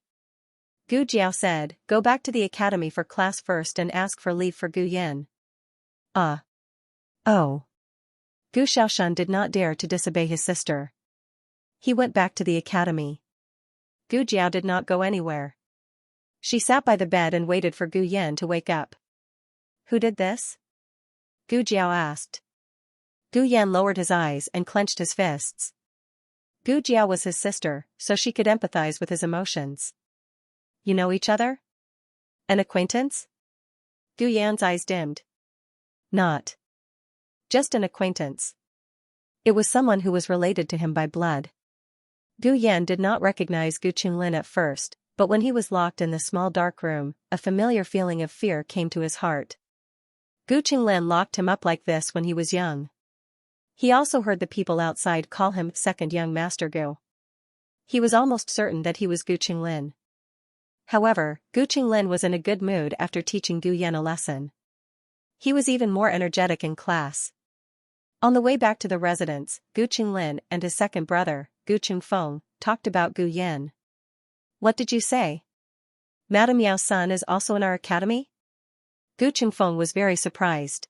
Gu Jiao said, go back to the academy for class first and ask for leave for Gu Yan. Oh. Gu Xiaoshan did not dare to disobey his sister. He went back to the academy. Gu Jiao did not go anywhere. She sat by the bed and waited for Gu Yan to wake up. Who did this? Gu Jiao asked. Gu Yan lowered his eyes and clenched his fists. Gu Jiao was his sister, so she could empathize with his emotions. You know each other? An acquaintance? Gu Yan's eyes dimmed. Not. Just an acquaintance. It was someone who was related to him by blood. Gu Yan did not recognize Gu Qinglin at first, but when he was locked in the small dark room, a familiar feeling of fear came to his heart. Gu Qinglin locked him up like this when he was young. He also heard the people outside call him second young Master Gu. He was almost certain that he was Gu Qinglin. However, Gu Qinglin was in a good mood after teaching Gu Yan a lesson. He was even more energetic in class. On the way back to the residence, Gu Qinglin and his second brother, Gu Qingfeng, talked about Gu Yan. What did you say? Madame Yao's son is also in our academy? Gu Qingfeng was very surprised.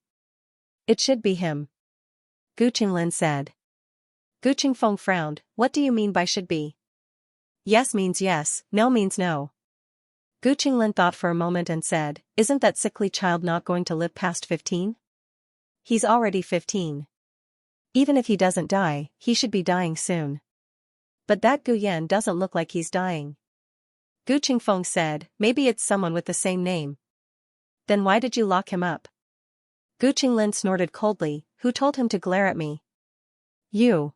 It should be him. Gu Qinglin said. Gu Qingfeng frowned. What do you mean by should be? Yes means yes, no means no. Gu Qinglin thought for a moment and said, isn't that sickly child not going to live past 15? He's already 15. Even if he doesn't die, he should be dying soon. But that Gu Yan doesn't look like he's dying. Gu Qingfeng said, maybe it's someone with the same name. Then why did you lock him up? Gu Qinglin snorted coldly, who told him to glare at me? You.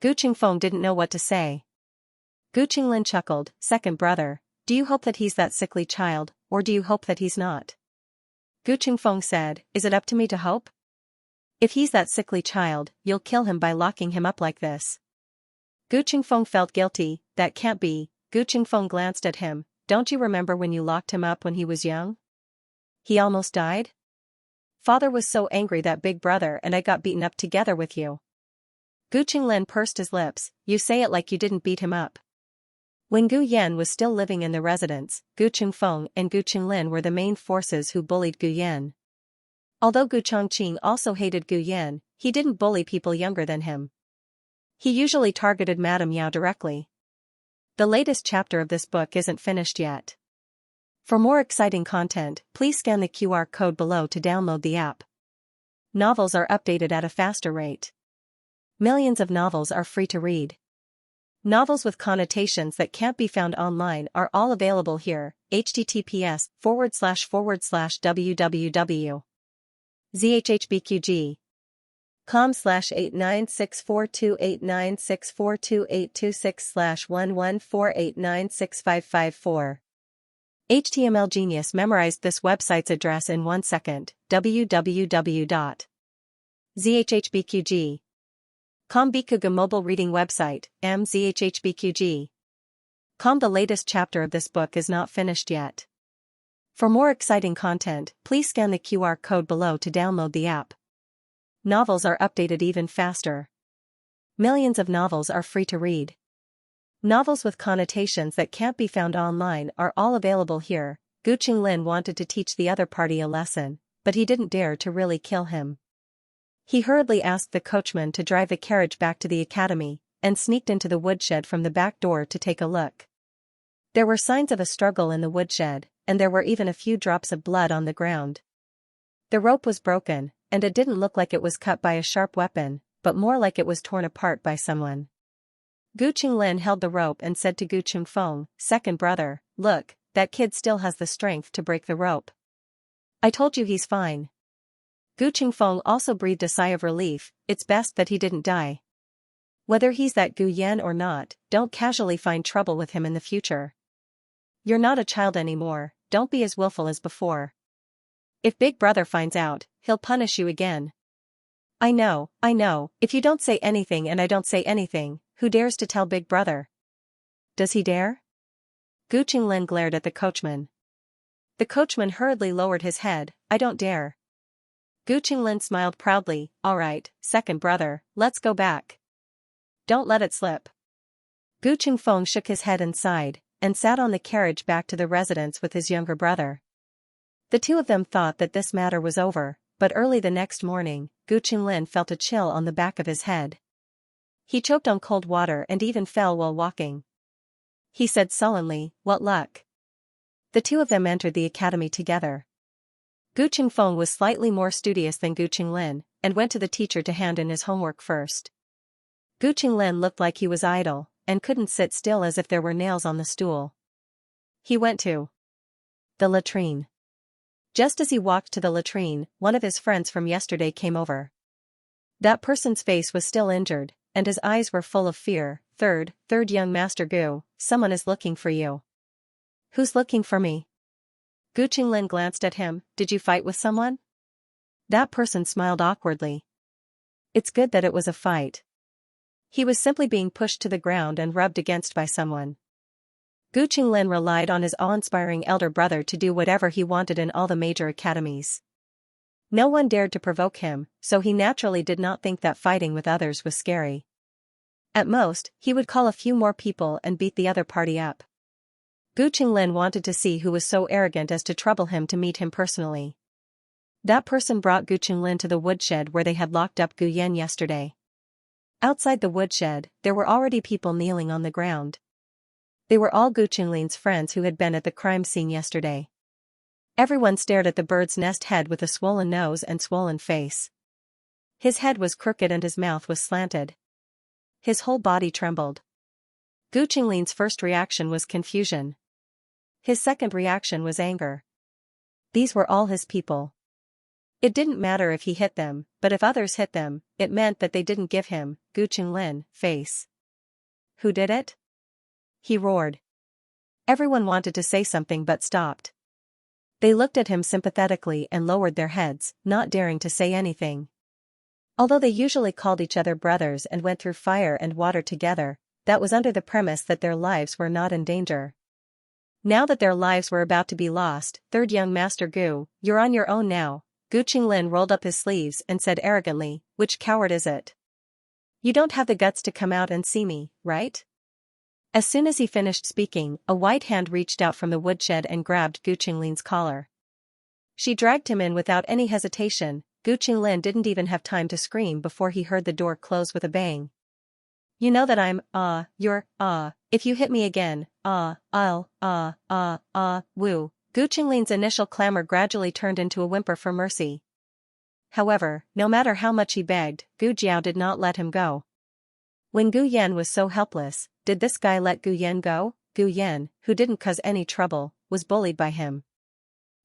Gu Qingfeng didn't know what to say. Gu Qinglin chuckled, second brother, do you hope that he's that sickly child, or do you hope that he's not? Gu Qingfeng said, is it up to me to hope? If he's that sickly child, you'll kill him by locking him up like this. Gu Qingfeng felt guilty, that can't be. Gu Qingfeng glanced at him, don't you remember when you locked him up when he was young? He almost died? Father was so angry that big brother and I got beaten up together with you. Gu Qinglin pursed his lips, you say it like you didn't beat him up. When Gu Yan was still living in the residence, Gu Qingfeng and Gu Qinglin were the main forces who bullied Gu Yan. Although Gu Chongqing also hated Gu Yan, he didn't bully people younger than him. He usually targeted Madame Yao directly. The latest chapter of this book isn't finished yet. For more exciting content, please scan the QR code below to download the app. Novels are updated at a faster rate. Millions of novels are free to read. Novels with connotations that can't be found online are all available here. https://www.zhhbqg.com/89642896428226/114896554. HTML Genius memorized this website's address in 1 second. www.zhhbqg. Bikuga mobile reading website, mzhhbqg. The latest chapter of this book is not finished yet. For more exciting content, please scan the QR code below to download the app. Novels are updated even faster. Millions of novels are free to read. Novels with connotations that can't be found online are all available here. Gu Qinglin wanted to teach the other party a lesson, but he didn't dare to really kill him. He hurriedly asked the coachman to drive the carriage back to the academy, and sneaked into the woodshed from the back door to take a look. There were signs of a struggle in the woodshed, and there were even a few drops of blood on the ground. The rope was broken, and it didn't look like it was cut by a sharp weapon, but more like it was torn apart by someone. Gu Qinglin held the rope and said to Gu Qingfeng, second brother, look, that kid still has the strength to break the rope. I told you he's fine. Gu Qingfeng also breathed a sigh of relief, it's best that he didn't die. Whether he's that Gu Yan or not, don't casually find trouble with him in the future. You're not a child anymore, don't be as willful as before. If Big Brother finds out, he'll punish you again. I know, if you don't say anything and I don't say anything, who dares to tell Big Brother? Does he dare? Gu Qinglin glared at the coachman. The coachman hurriedly lowered his head, I don't dare. Gu Qinglin smiled proudly, all right, second brother, let's go back. Don't let it slip. Gu Qingfeng shook his head and sighed, and sat on the carriage back to the residence with his younger brother. The two of them thought that this matter was over, but early the next morning, Gu Qinglin felt a chill on the back of his head. He choked on cold water and even fell while walking. He said sullenly, "What luck?" The two of them entered the academy together. Gu Qingfeng was slightly more studious than Gu Qinglin, and went to the teacher to hand in his homework first. Gu Qinglin looked like he was idle, and couldn't sit still as if there were nails on the stool. He went to the latrine. Just as he walked to the latrine, one of his friends from yesterday came over. That person's face was still injured, and his eyes were full of fear. Third young Master Gu, someone is looking for you." "Who's looking for me?" Gu Qinglin glanced at him. "Did you fight with someone?" That person smiled awkwardly. "It's good that it was a fight. He was simply being pushed to the ground and rubbed against by someone." Gu Qinglin relied on his awe-inspiring elder brother to do whatever he wanted in all the major academies. No one dared to provoke him, so he naturally did not think that fighting with others was scary. At most, he would call a few more people and beat the other party up. Gu Qinglin wanted to see who was so arrogant as to trouble him to meet him personally. That person brought Gu Qinglin to the woodshed where they had locked up Gu Yan yesterday. Outside the woodshed, there were already people kneeling on the ground. They were all Gu Qinglin's friends who had been at the crime scene yesterday. Everyone stared at the bird's nest head with a swollen nose and swollen face. His head was crooked and his mouth was slanted. His whole body trembled. Gu Qinglin's first reaction was confusion. His second reaction was anger. These were all his people. It didn't matter if he hit them, but if others hit them, it meant that they didn't give him, Gu Qinglin, face. "Who did it?" he roared. Everyone wanted to say something but stopped. They looked at him sympathetically and lowered their heads, not daring to say anything. Although they usually called each other brothers and went through fire and water together, that was under the premise that their lives were not in danger. Now that their lives were about to be lost, third young Master Gu, "You're on your own now." Gu Qinglin rolled up his sleeves and said arrogantly, "Which coward is it? You don't have the guts to come out and see me, right?" As soon as he finished speaking, a white hand reached out from the woodshed and grabbed Gu Qinglin's collar. She dragged him in without any hesitation. Gu Qinglin didn't even have time to scream before he heard the door close with a bang. "You know that I'm, if you hit me again, I'll, woo." Gu Qinglin's initial clamor gradually turned into a whimper for mercy. However, no matter how much he begged, Gu Jiao did not let him go. When Gu Yan was so helpless, did this guy let Gu Yan go? Gu Yan, who didn't cause any trouble, was bullied by him.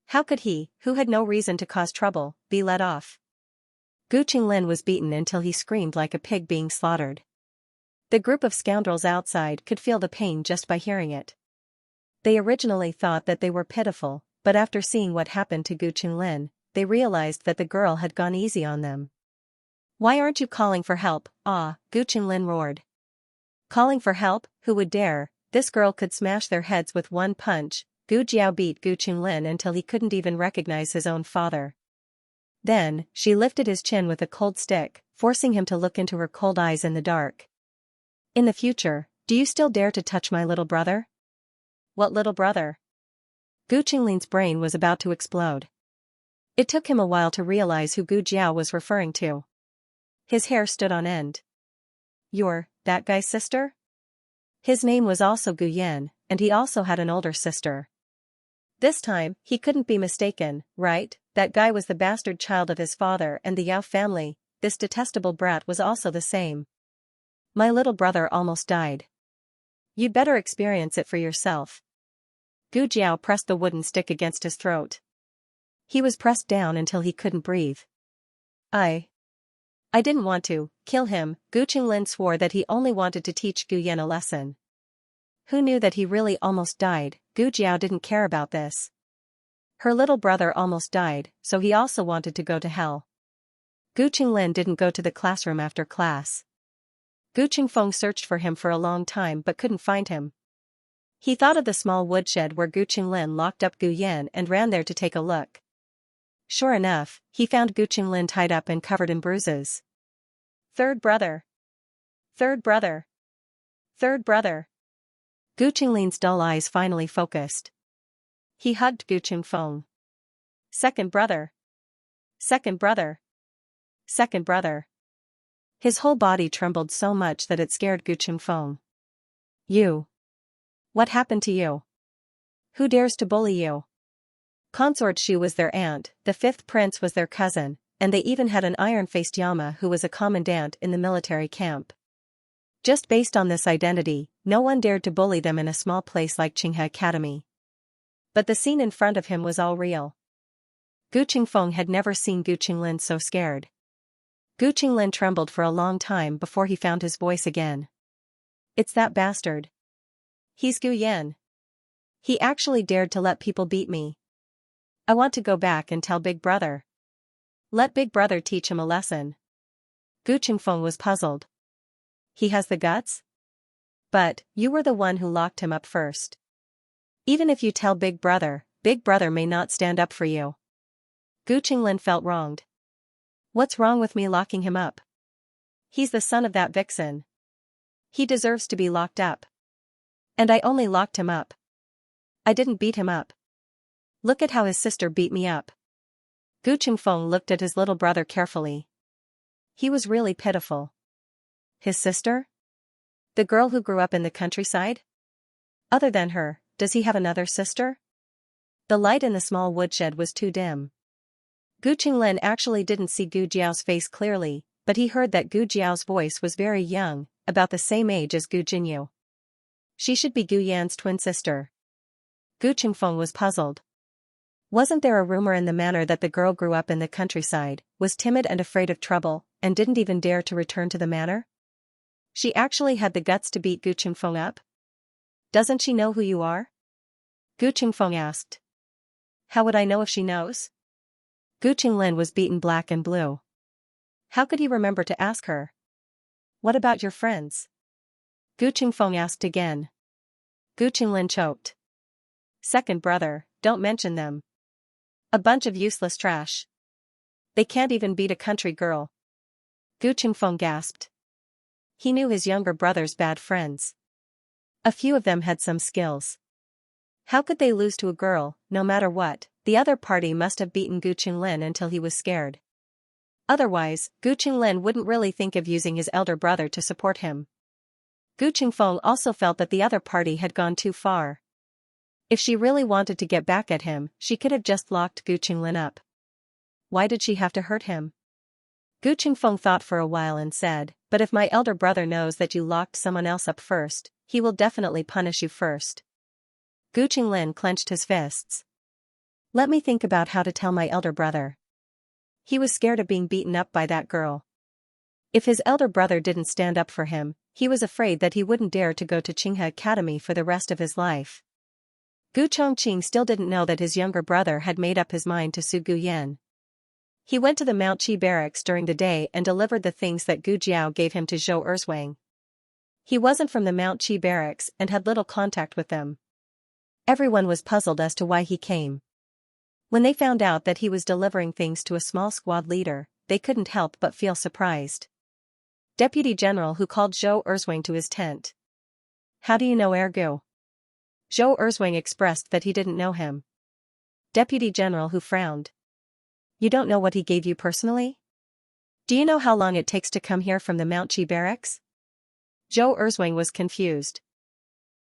How could he, who had no reason to cause trouble, be let off? Gu Qinglin was beaten until he screamed like a pig being slaughtered. The group of scoundrels outside could feel the pain just by hearing it. They originally thought that they were pitiful, but after seeing what happened to Gu Qinglin, they realized that the girl had gone easy on them. "Why aren't you calling for help?" Gu Qinglin roared. Calling for help? Who would dare? This girl could smash their heads with one punch. Gu Jiao beat Gu Qinglin until he couldn't even recognize his own father. Then, she lifted his chin with a cold stick, forcing him to look into her cold eyes in the dark. "In the future, do you still dare to touch my little brother?" "What little brother?" Gu Qinglin's brain was about to explode. It took him a while to realize who Gu Jiao was referring to. His hair stood on end. "You're that guy's sister?" His name was also Gu Yan, and he also had an older sister. This time, he couldn't be mistaken, right? That guy was the bastard child of his father and the Yao family. This detestable brat was also the same. "My little brother almost died. You'd better experience it for yourself." Gu Jiao pressed the wooden stick against his throat. He was pressed down until he couldn't breathe. I didn't want to kill him." Gu Qinglin swore that he only wanted to teach Gu Yan a lesson. Who knew that he really almost died? Gu Jiao didn't care about this. Her little brother almost died, so he also wanted to go to hell. Gu Qinglin didn't go to the classroom after class. Gu Qingfeng searched for him for a long time but couldn't find him. He thought of the small woodshed where Gu Qinglin locked up Gu Yan and ran there to take a look. Sure enough, he found Gu Qinglin tied up and covered in bruises. "Third brother. Third brother. Third brother." Gu Qinglin's dull eyes finally focused. He hugged Gu Qingfeng. Second brother. Second brother. Second brother. His whole body trembled so much that it scared Gu Qingfeng. You. What happened to you? Who dares to bully you? Consort Shu was their aunt, the fifth prince was their cousin, and they even had an iron-faced Yama who was a commandant in the military camp. Just based on this identity, no one dared to bully them in a small place like Qinghe Academy. But the scene in front of him was all real. Gu Qingfeng had never seen Gu Qinglin so scared. Gu Qinglin trembled for a long time before he found his voice again. It's that bastard. He's Gu Yan. He actually dared to let people beat me. I want to go back and tell Big Brother. Let Big Brother teach him a lesson. Gu Qingfeng was puzzled. He has the guts? But, you were the one who locked him up first. Even if you tell Big Brother may not stand up for you. Gu Qinglin felt wronged. What's wrong with me locking him up? He's the son of that vixen. He deserves to be locked up. And I only locked him up. I didn't beat him up. Look at how his sister beat me up. Gu Qingfeng looked at his little brother carefully. He was really pitiful. His sister? The girl who grew up in the countryside? Other than her, does he have another sister? The light in the small woodshed was too dim. Gu Qinglin actually didn't see Gu Jiao's face clearly, but he heard that Gu Jiao's voice was very young, about the same age as Gu Jinyu. She should be Gu Yan's twin sister. Gu Qingfeng was puzzled. Wasn't there a rumor in the manor that the girl grew up in the countryside, was timid and afraid of trouble, and didn't even dare to return to the manor? She actually had the guts to beat Gu Qingfeng up? Doesn't she know who you are? Gu Qingfeng asked. How would I know if she knows? Gu Qinglin was beaten black and blue. How could he remember to ask her? What about your friends? Gu Qingfeng asked again. Gu Qinglin choked. Second brother, don't mention them. A bunch of useless trash. They can't even beat a country girl. Gu Qingfeng gasped. He knew his younger brother's bad friends. A few of them had some skills. How could they lose to a girl? No matter what, the other party must have beaten Gu Qinglin until he was scared. Otherwise, Gu Qinglin wouldn't really think of using his elder brother to support him. Gu Qingfeng also felt that the other party had gone too far. If she really wanted to get back at him, she could have just locked Gu Qinglin up. Why did she have to hurt him? Gu Qingfeng thought for a while and said, but if my elder brother knows that you locked someone else up first, he will definitely punish you first. Gu Qinglin clenched his fists. Let me think about how to tell my elder brother. He was scared of being beaten up by that girl. If his elder brother didn't stand up for him, he was afraid that he wouldn't dare to go to Qinghe Academy for the rest of his life. Gu Chongqing still didn't know that his younger brother had made up his mind to sue Gu Yan. He went to the Mount Qi barracks during the day and delivered the things that Gu Jiao gave him to Zhou Erzwang. He wasn't from the Mount Qi barracks and had little contact with them. Everyone was puzzled as to why he came. When they found out that he was delivering things to a small squad leader, they couldn't help but feel surprised. Deputy General who called Zhou Erzwang to his tent. How do you know Ergu? Zhou Erzwang expressed that he didn't know him. Deputy General who frowned. You don't know what he gave you personally? Do you know how long it takes to come here from the Mount Qi barracks? Zhou Erzwang was confused.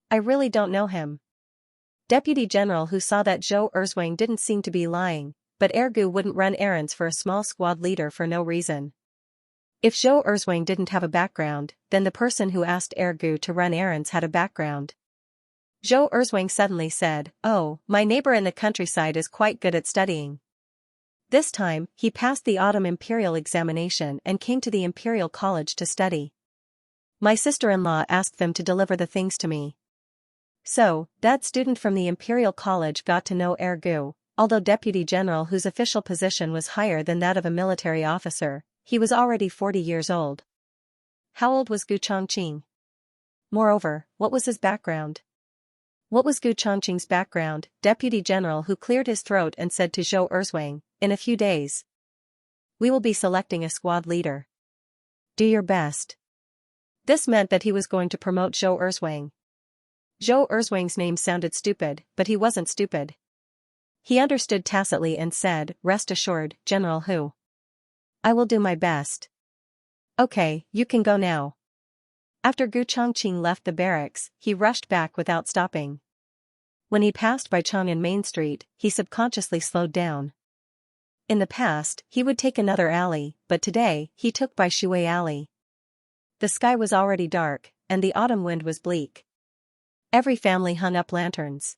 I really don't know him. Deputy General who saw that Zhou Erzwang didn't seem to be lying, but Ergu wouldn't run errands for a small squad leader for no reason. If Zhou Erzwang didn't have a background, then the person who asked Ergu to run errands had a background. Zhou Erzwang suddenly said, "Oh, my neighbor in the countryside is quite good at studying." This time, he passed the autumn imperial examination and came to the imperial college to study. My sister-in-law asked them to deliver the things to me. So, that student from the imperial college got to know Ergu, although Deputy General whose official position was higher than that of a military officer, he was already 40 years old. How old was Gu Chongqing? Moreover, what was his background? What was Gu Chongqing's background? Deputy General who cleared his throat and said to Zhou Erzwang, in a few days. We will be selecting a squad leader. Do your best. This meant that he was going to promote Zhou Erzwang. Zhou Erzwang's name sounded stupid, but he wasn't stupid. He understood tacitly and said, "Rest assured, General Hu. I will do my best." "Okay, you can go now." After Gu Chongqing left the barracks, he rushed back without stopping. When he passed by Chang'an Main Street, he subconsciously slowed down. In the past, he would take another alley, but today, he took by Shui Alley. The sky was already dark, and the autumn wind was bleak. Every family hung up lanterns.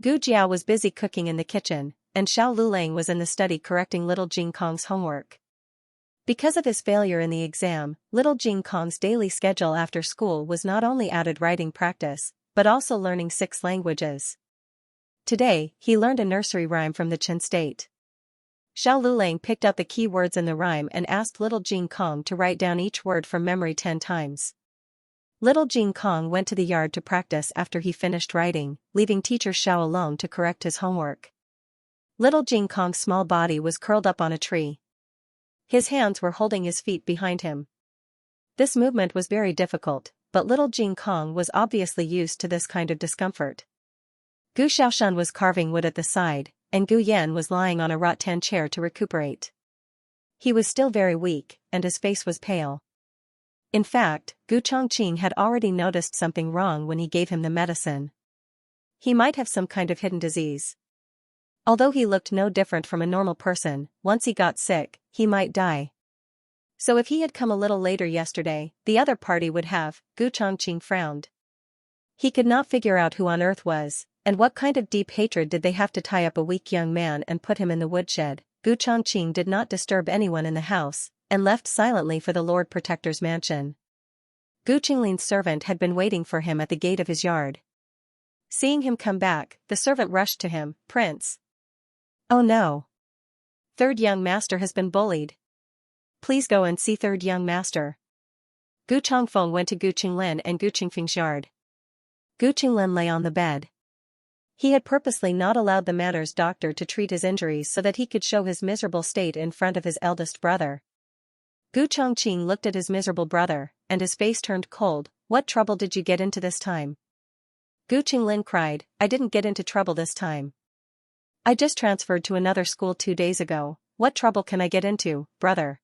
Gu Jiao was busy cooking in the kitchen, and Xiao Lulang was in the study correcting little Jing Kong's homework. Because of his failure in the exam, little Jing Kong's daily schedule after school was not only added writing practice, but also learning 6 languages. Today, he learned a nursery rhyme from the Chen state. Xiao Lulang picked out the key words in the rhyme and asked little Jing Kong to write down each word from memory 10 times. Little Jing Kong went to the yard to practice after he finished writing, leaving teacher Xiao alone to correct his homework. Little Jing Kong's small body was curled up on a tree. His hands were holding his feet behind him. This movement was very difficult, but little Jing Kong was obviously used to this kind of discomfort. Gu Xiaoshan was carving wood at the side, and Gu Yan was lying on a rattan chair to recuperate. He was still very weak, and his face was pale. In fact, Gu Chongqing had already noticed something wrong when he gave him the medicine. He might have some kind of hidden disease. Although he looked no different from a normal person, once he got sick, he might die. So if he had come a little later yesterday, the other party would have. Gu Chongqing frowned. He could not figure out who on earth was, and what kind of deep hatred did they have to tie up a weak young man and put him in the woodshed. Gu Chongqing did not disturb anyone in the house, and left silently for the Lord Protector's mansion. Gu Qinglin's servant had been waiting for him at the gate of his yard. Seeing him come back, the servant rushed to him. "Prince." "Oh no. Third young master has been bullied. Please go and see third young master." Gu Chongfeng went to Gu Qinglin and Gu Qingfeng's yard. Gu Qinglin lay on the bed. He had purposely not allowed the manor's doctor to treat his injuries so that he could show his miserable state in front of his eldest brother. Gu Chongqing looked at his miserable brother, and his face turned cold. "What trouble did you get into this time?" Gu Qinglin cried, "I didn't get into trouble this time. I just transferred to another school 2 days ago. What trouble can I get into, brother?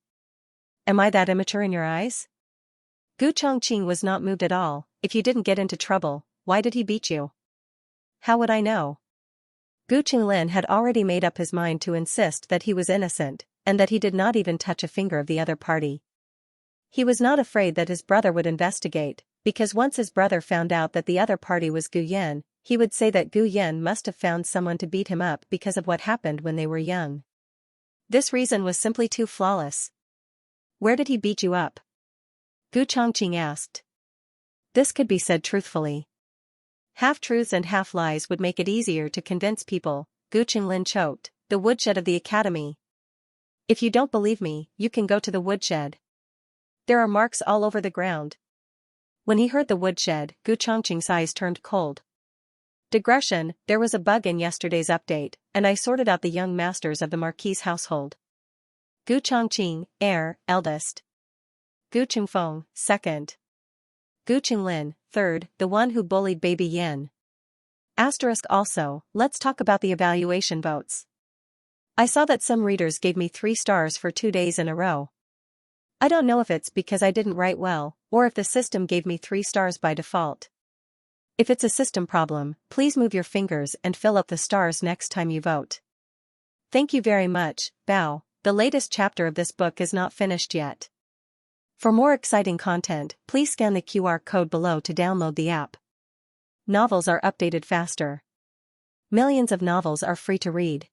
Am I that immature in your eyes?" Gu Chongqing was not moved at all. "If you didn't get into trouble, why did he beat you?" "How would I know?" Gu Qinglin had already made up his mind to insist that he was innocent, and that he did not even touch a finger of the other party. He was not afraid that his brother would investigate, because once his brother found out that the other party was Gu Yan, he would say that Gu Yan must have found someone to beat him up because of what happened when they were young. This reason was simply too flawless. "Where did he beat you up?" Gu Chongqing asked. This could be said truthfully. Half-truths and half-lies would make it easier to convince people. Gu Qinglin choked. "The woodshed of the academy. If you don't believe me, you can go to the woodshed. There are marks all over the ground." When he heard the woodshed, Gu Chongqing's eyes turned cold. "Digression, there was a bug in yesterday's update, and I sorted out the young masters of the Marquis' household. Gu Chongqing, heir, eldest. Gu Qingfeng, second. Gu Qinglin, third, the one who bullied baby Yin. Asterisk also, let's talk about the evaluation votes. I saw that some readers gave me 3 stars for 2 days in a row. I don't know if it's because I didn't write well, or if the system gave me 3 stars by default. If it's a system problem, please move your fingers and fill up the stars next time you vote. Thank you very much, Bao. The latest chapter of this book is not finished yet. For more exciting content, please scan the QR code below to download the app. Novels are updated faster. Millions of novels are free to read.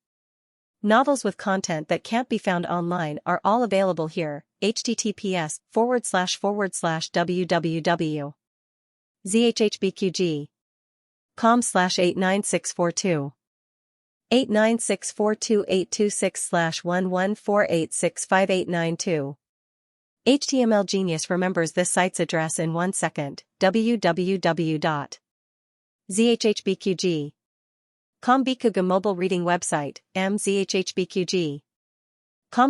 Novels with content that can't be found online are all available here. https://www.zhhbqg.com/89642 89642826114865892 HTML Genius remembers this site's address in 1 second. www.zhhbqg.com Bikuga mobile reading website, mzhhbqg.com.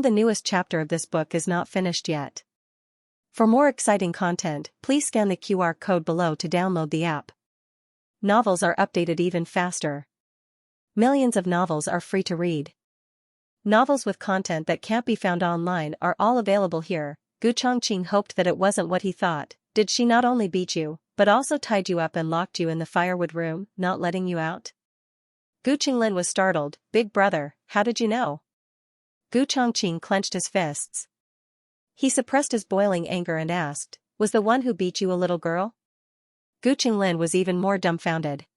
The newest chapter of this book is not finished yet. For more exciting content, please scan the QR code below to download the app. novels are updated even faster. Millions of novels are free to read. Novels with content that can't be found online are all available here. Gu Chongqing hoped that it wasn't what he thought. Did she not only beat you, but also tied you up and locked you in the firewood room, not letting you out? Gu Qinglin was startled. Big brother, how did you know? Gu Chongqing clenched his fists. He suppressed his boiling anger and asked, was the one who beat you a little girl? Gu Qinglin was even more dumbfounded.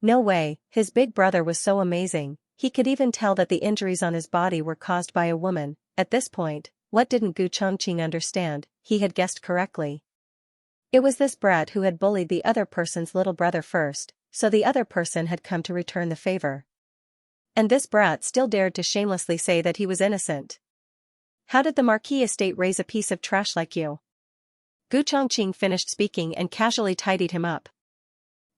No way, his big brother was so amazing, he could even tell that the injuries on his body were caused by a woman. At this point, what didn't Gu Chongqing understand? He had guessed correctly. It was this brat who had bullied the other person's little brother first, so the other person had come to return the favor. And this brat still dared to shamelessly say that he was innocent. How did the Marquis estate raise a piece of trash like you? Gu Chongqing finished speaking and casually tidied him up.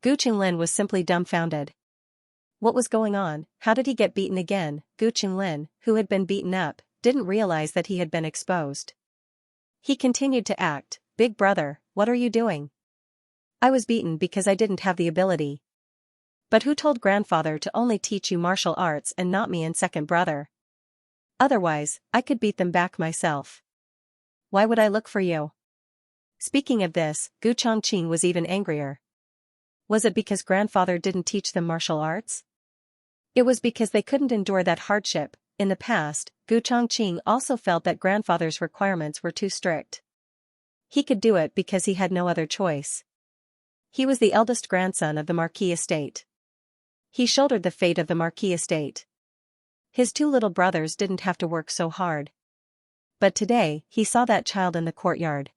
Gu Qinglin was simply dumbfounded. What was going on? How did he get beaten again? Gu Qinglin, who had been beaten up, didn't realize that he had been exposed. He continued to act. Big brother, what are you doing? I was beaten because I didn't have the ability. But who told grandfather to only teach you martial arts and not me and second brother? Otherwise, I could beat them back myself. Why would I look for you? Speaking of this, Gu Chongqing was even angrier. Was it because grandfather didn't teach them martial arts? It was because they couldn't endure that hardship. In the past, Gu Chongqing also felt that grandfather's requirements were too strict. He could do it because he had no other choice. He was the eldest grandson of the Marquis estate. He shouldered the fate of the Marquis estate. His two little brothers didn't have to work so hard. But today, he saw that child in the courtyard.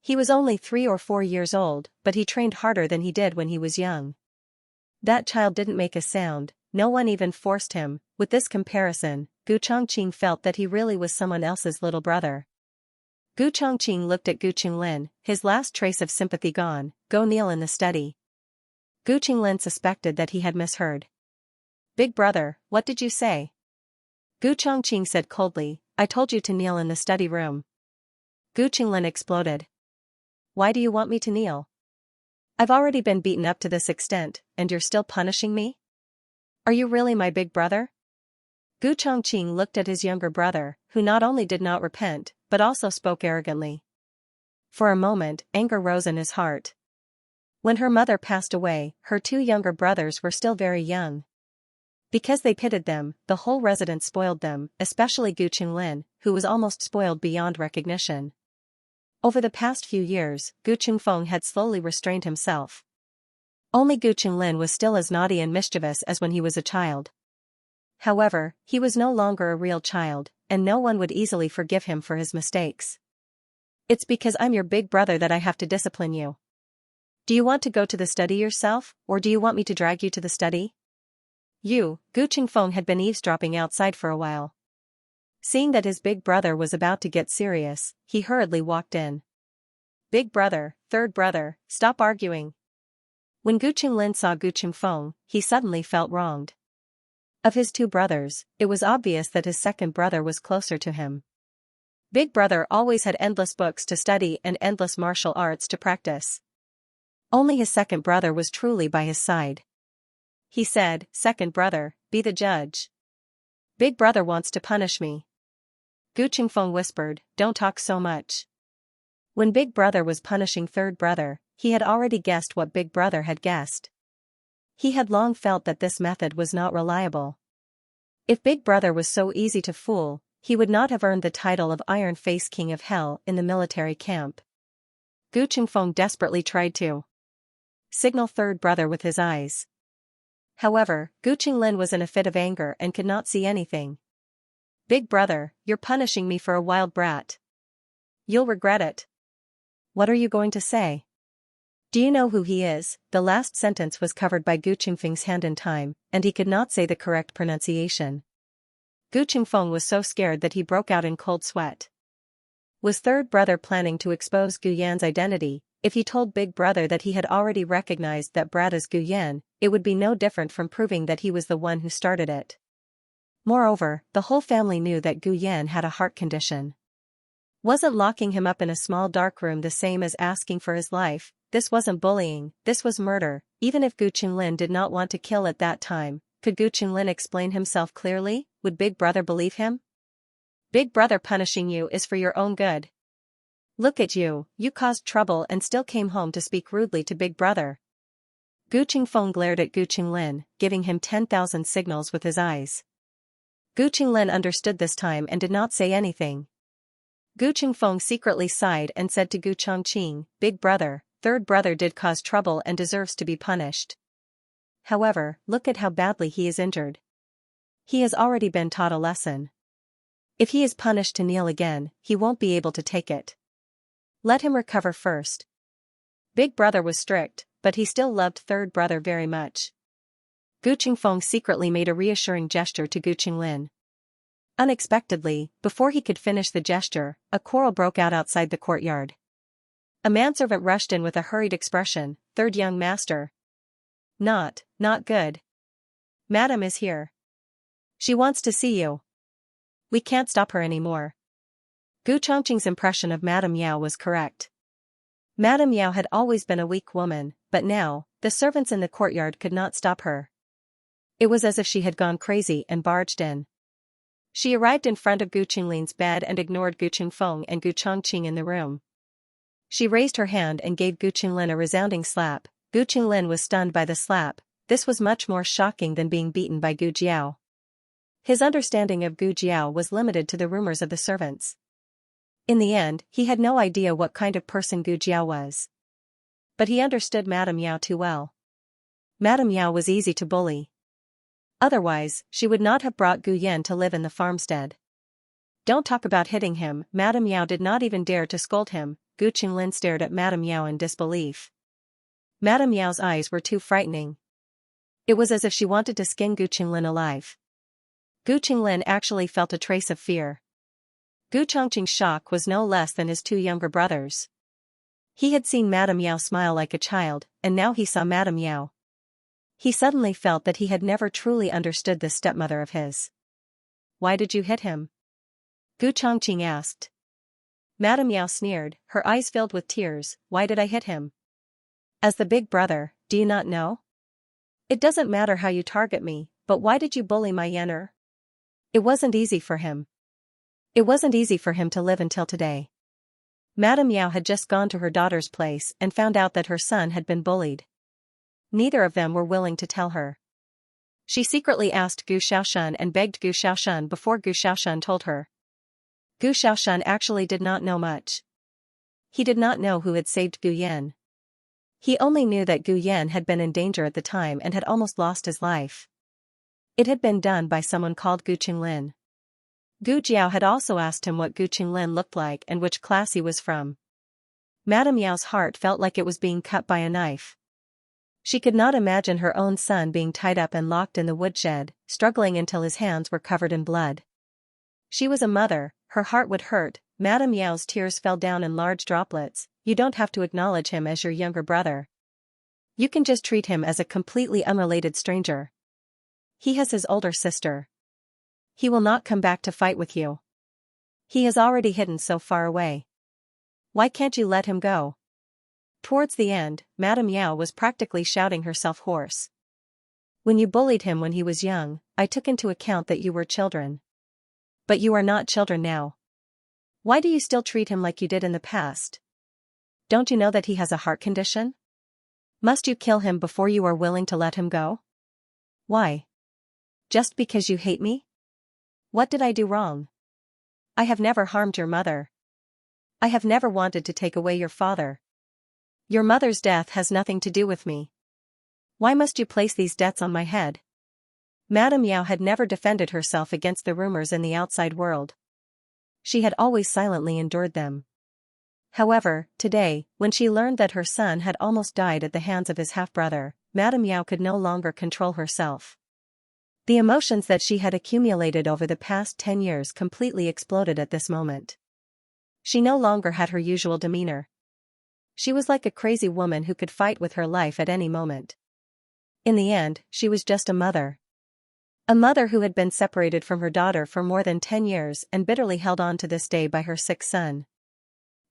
He was only 3 or 4 years old, but he trained harder than he did when he was young. That child didn't make a sound, no one even forced him. With this comparison, Gu Chongqing felt that he really was someone else's little brother. Gu Chongqing looked at Gu Qinglin, his last trace of sympathy gone. Go kneel in the study. Gu Qinglin suspected that he had misheard. Big brother, what did you say? Gu Chongqing said coldly, I told you to kneel in the study room. Gu Qinglin exploded. Why do you want me to kneel? I've already been beaten up to this extent, and you're still punishing me? Are you really my big brother? Gu Chongqing looked at his younger brother, who not only did not repent, but also spoke arrogantly. For a moment, anger rose in his heart. When her mother passed away, her 2 younger brothers were still very young. Because they pitted them, the whole residence spoiled them, especially Gu Qinglin, who was almost spoiled beyond recognition. Over the past few years, Gu Qingfeng had slowly restrained himself. Only Gu Qinglin was still as naughty and mischievous as when he was a child. However, he was no longer a real child, and no one would easily forgive him for his mistakes. It's because I'm your big brother that I have to discipline you. Do you want to go to the study yourself, or do you want me to drag you to the study? Gu Qingfeng had been eavesdropping outside for a while. Seeing that his big brother was about to get serious, he hurriedly walked in. Big brother, third brother, stop arguing. When Gu Qinglin saw Gu Qingfeng, he suddenly felt wronged. Of his 2 brothers, it was obvious that his second brother was closer to him. Big brother always had endless books to study and endless martial arts to practice. Only his second brother was truly by his side. He said, second brother, be the judge. Big brother wants to punish me. Gu Qingfeng whispered, don't talk so much. When Big Brother was punishing third brother, he had already guessed what Big Brother had guessed. He had long felt that this method was not reliable. If Big Brother was so easy to fool, he would not have earned the title of Iron Face King of Hell in the military camp. Gu Qingfeng desperately tried to signal third brother with his eyes. However, Gu Qinglin was in a fit of anger and could not see anything. Big brother, you're punishing me for a wild brat. You'll regret it. What are you going to say? Do you know who he is? The last sentence was covered by Gu Qingfeng's hand in time, and he could not say the correct pronunciation. Gu Qingfeng was so scared that he broke out in cold sweat. Was third brother planning to expose Gu Yan's identity? If he told Big Brother that he had already recognized that brat as Gu Yan, it would be no different from proving that he was the one who started it. Moreover, the whole family knew that Gu Yan had a heart condition. Wasn't locking him up in a small dark room the same as asking for his life? this wasn't bullying, this was murder. Even if Gu Qinglin did not want to kill at that time, could Gu Qinglin explain himself clearly? Would Big Brother believe him? Big Brother punishing you is for your own good. Look at you, you caused trouble and still came home to speak rudely to Big Brother. Gu Qingfeng glared at Gu Qinglin, giving him 10,000 signals with his eyes. Gu Qinglin understood this time and did not say anything. Gu Qingfeng secretly sighed and said to Gu Chongqing, Big Brother, third brother did cause trouble and deserves to be punished. However, look at how badly he is injured. He has already been taught a lesson. If he is punished to kneel again, he won't be able to take it. Let him recover first. Big Brother was strict, but he still loved third brother very much. Gu Qingfeng secretly made a reassuring gesture to Gu Qinglin. Unexpectedly, before he could finish the gesture, a quarrel broke out outside the courtyard. A manservant rushed in with a hurried expression, Third young master. Not good. Madam is here. She wants to see you. We can't stop her anymore. Gu Chongqing's impression of Madame Yao was correct. Madame Yao had always been a weak woman, but now, the servants in the courtyard could not stop her. It was as if she had gone crazy and barged in. She arrived in front of Gu Qinglin's bed and ignored Gu Qingfeng and Gu Chongqing in the room. She raised her hand and gave Gu Qinglin a resounding slap. Gu Qinglin was stunned by the slap. This was much more shocking than being beaten by Gu Jiao. His understanding of Gu Jiao was limited to the rumors of the servants. In the end, he had no idea what kind of person Gu Jiao was. But he understood Madame Yao too well. Madame Yao was easy to bully. Otherwise, she would not have brought Gu Yan to live in the farmstead. Don't talk about hitting him. Madame Yao did not even dare to scold him. Gu Qinglin stared at Madame Yao in disbelief. Madame Yao's eyes were too frightening. It was as if she wanted to skin Gu Qinglin alive. Gu Qinglin actually felt a trace of fear. Gu Chongqing's shock was no less than his two younger brothers. He had seen Madame Yao smile like a child, and now he saw Madame Yao. He suddenly felt that he had never truly understood this stepmother of his. Why did you hit him? Gu Chongqing asked. Madame Yao sneered, her eyes filled with tears. Why did I hit him? As the big brother, do you not know? It doesn't matter how you target me, but why did you bully my Yener? It wasn't easy for him. It wasn't easy for him to live until today. Madame Yao had just gone to her daughter's place and found out that her son had been bullied. Neither of them were willing to tell her. She secretly asked Gu Xiaoshan and begged Gu Xiaoshan before Gu Xiaoshan told her. Gu Xiaoshan actually did not know much. He did not know who had saved Gu Yan. He only knew that Gu Yan had been in danger at the time and had almost lost his life. It had been done by someone called Gu Qinglin. Gu Jiao had also asked him what Gu Qinglin looked like and which class he was from. Madame Yao's heart felt like it was being cut by a knife. She could not imagine her own son being tied up and locked in the woodshed, struggling until his hands were covered in blood. She was a mother, her heart would hurt. Madame Yao's tears fell down in large droplets. You don't have to acknowledge him as your younger brother. You can just treat him as a completely unrelated stranger. He has his older sister. He will not come back to fight with you. He has already hidden so far away. Why can't you let him go? Towards the end, Madame Yao was practically shouting herself hoarse. When you bullied him when he was young, I took into account that you were children. But you are not children now. Why do you still treat him like you did in the past? Don't you know that he has a heart condition? Must you kill him before you are willing to let him go? Why? Just because you hate me? What did I do wrong? I have never harmed your mother. I have never wanted to take away your father. Your mother's death has nothing to do with me. Why must you place these debts on my head? Madame Yao had never defended herself against the rumors in the outside world. She had always silently endured them. However, today, when she learned that her son had almost died at the hands of his half-brother, Madame Yao could no longer control herself. The emotions that she had accumulated over the past 10 years completely exploded at this moment. She no longer had her usual demeanor. She was like a crazy woman who could fight with her life at any moment. In the end, she was just a mother. A mother who had been separated from her daughter for more than 10 years and bitterly held on to this day by her sick son.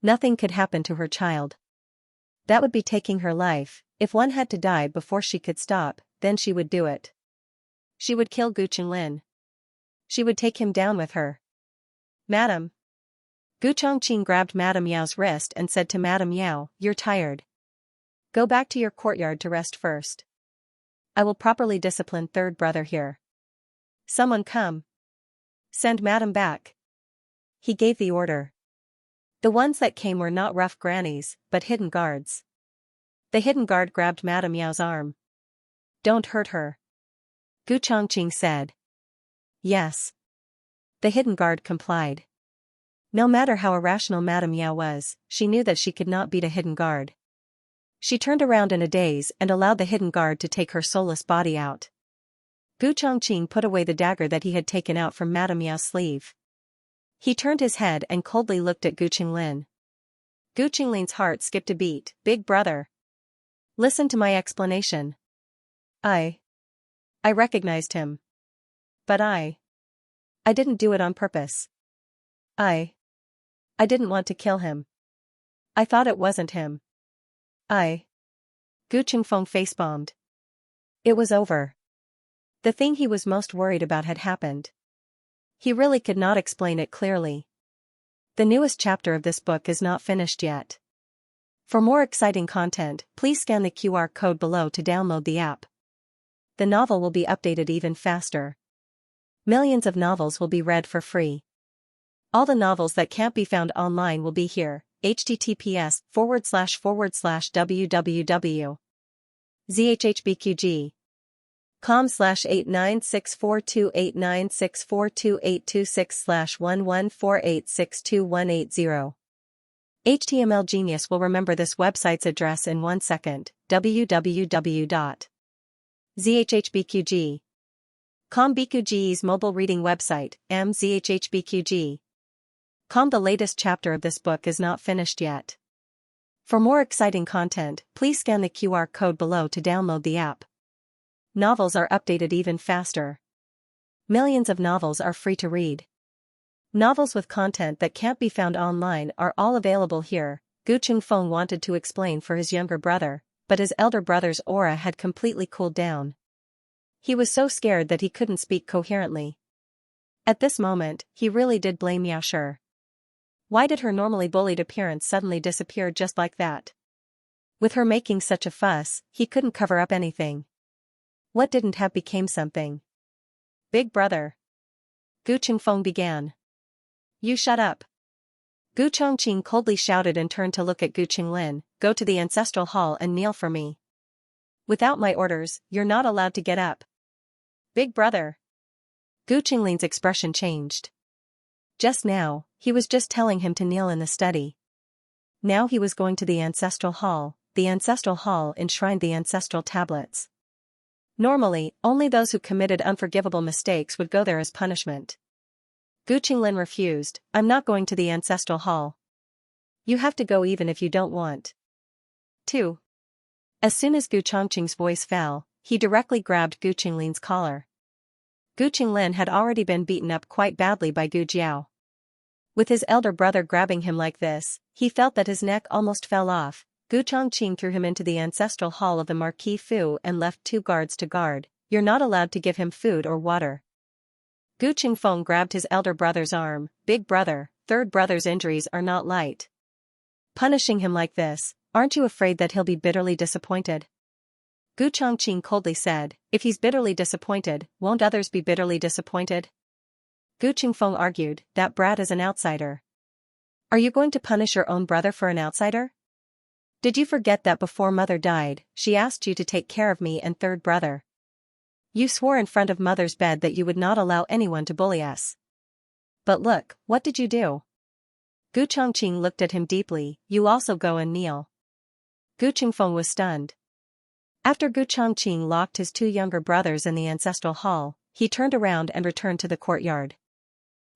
Nothing could happen to her child. That would be taking her life. If one had to die before she could stop, then she would do it. She would kill Gu Qinglin. She would take him down with her. Madam. Gu Chongqing grabbed Madame Yao's wrist and said to Madame Yao, "You're tired. Go back to your courtyard to rest first. I will properly discipline third brother here. Someone come. Send Madame back." He gave the order. The ones that came were not rough grannies, but hidden guards. The hidden guard grabbed Madame Yao's arm. "Don't hurt her," Gu Chongqing said. "Yes." The hidden guard complied. No matter how irrational Madame Yao was, she knew that she could not beat a hidden guard. She turned around in a daze and allowed the hidden guard to take her soulless body out. Gu Chongqing put away the dagger that he had taken out from Madame Yao's sleeve. He turned his head and coldly looked at Gu Qinglin. Gu Qinglin's heart skipped a beat. "Big brother. Listen to my explanation. I recognized him. But I didn't do it on purpose. I didn't want to kill him. I thought it wasn't him. Gu Qingfeng face-bombed. It was over. The thing he was most worried about had happened. He really could not explain it clearly. The newest chapter of this book is not finished yet. For more exciting content, please scan the QR code below to download the app. The novel will be updated even faster. Millions of novels will be read for free. All the novels that can't be found online will be here. https://www.zhhbqg.com/896428964286/114862180. HTML Genius will remember this website's address in 1 second. www.zhhbqg.com. BQG's mobile reading website, mzhhbqg. The latest chapter of this book is not finished yet. For more exciting content, please scan the QR code below to download the app. Novels are updated even faster. Millions of novels are free to read. Novels with content that can't be found online are all available here. Gu Qingfeng wanted to explain for his younger brother, but his elder brother's aura had completely cooled down. He was so scared that he couldn't speak coherently. At this moment, he really did blame Yao Shi. Why did her normally bullied appearance suddenly disappear just like that? With her making such a fuss, he couldn't cover up anything. What didn't have became something. "Big brother," Gu Qingfeng began. "You shut up." Gu Chongqing coldly shouted and turned to look at Gu Qinglin. "Go to the ancestral hall and kneel for me. Without my orders, you're not allowed to get up." "Big brother." Gu Qinglin's expression changed. Just now, he was just telling him to kneel in the study. Now he was going to the ancestral hall. The ancestral hall enshrined the ancestral tablets. Normally, only those who committed unforgivable mistakes would go there as punishment. Gu Qinglin refused. "I'm not going to the ancestral hall. You have to go even if you don't want to." As soon as Gu Chongqing's voice fell, he directly grabbed Gu Qinglin's collar. Gu Qinglin had already been beaten up quite badly by Gu Jiao. With his elder brother grabbing him like this, he felt that his neck almost fell off. Gu Chongqing threw him into the ancestral hall of the Marquis Fu and left 2 guards to guard. "You're not allowed to give him food or water." Gu Qingfeng grabbed his elder brother's arm. "Big brother, third brother's injuries are not light. Punishing him like this, aren't you afraid that he'll be bitterly disappointed?" Gu Chongqing coldly said, "If he's bitterly disappointed, won't others be bitterly disappointed?" Gu Qingfeng argued, "That brat is an outsider. Are you going to punish your own brother for an outsider? Did you forget that before mother died, she asked you to take care of me and third brother? You swore in front of mother's bed that you would not allow anyone to bully us. But look, what did you do?" Gu Chongqing looked at him deeply. "You also go and kneel." Gu Qingfeng was stunned. After Gu Chongqing locked his 2 younger brothers in the ancestral hall, he turned around and returned to the courtyard.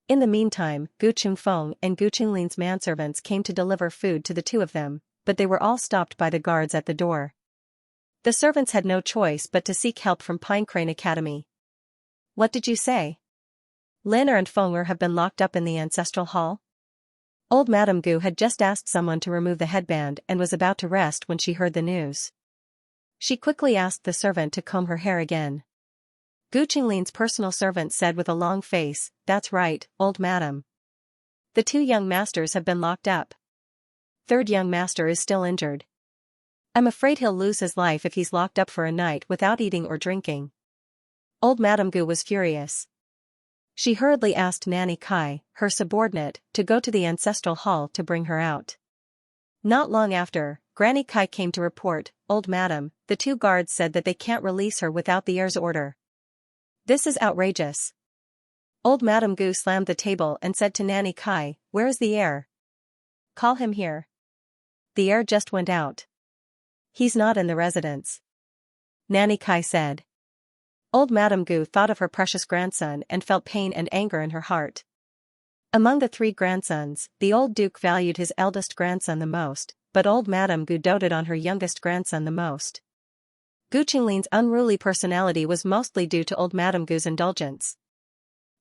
In the meantime, Gu Qingfeng and Gu Qinglin's manservants came to deliver food to the 2 of them, but they were all stopped by the guards at the door. The servants had no choice but to seek help from Pinecrane Academy. "What did you say? Liner and Fenger have been locked up in the ancestral hall?" Old Madame Gu had just asked someone to remove the headband and was about to rest when she heard the news. She quickly asked the servant to comb her hair again. Gu Qinglin's personal servant said with a long face, "That's right, old madam. The two young masters have been locked up. Third young master is still injured. I'm afraid he'll lose his life if he's locked up for a night without eating or drinking." Old Madame Gu was furious. She hurriedly asked Nanny Kai, her subordinate, to go to the ancestral hall to bring her out. Not long after, Granny Kai came to report, "Old madam, the two guards said that they can't release her without the heir's order. This is outrageous." Old Madame Gu slammed the table and said to Nanny Kai, "Where is the heir? Call him here." "The heir just went out. He's not in the residence," Nanny Kai said. Old Madame Gu thought of her precious grandson and felt pain and anger in her heart. Among the three grandsons, the old duke valued his eldest grandson the most, but old Madame Gu doted on her youngest grandson the most. Gu Qinglin's unruly personality was mostly due to old Madame Gu's indulgence.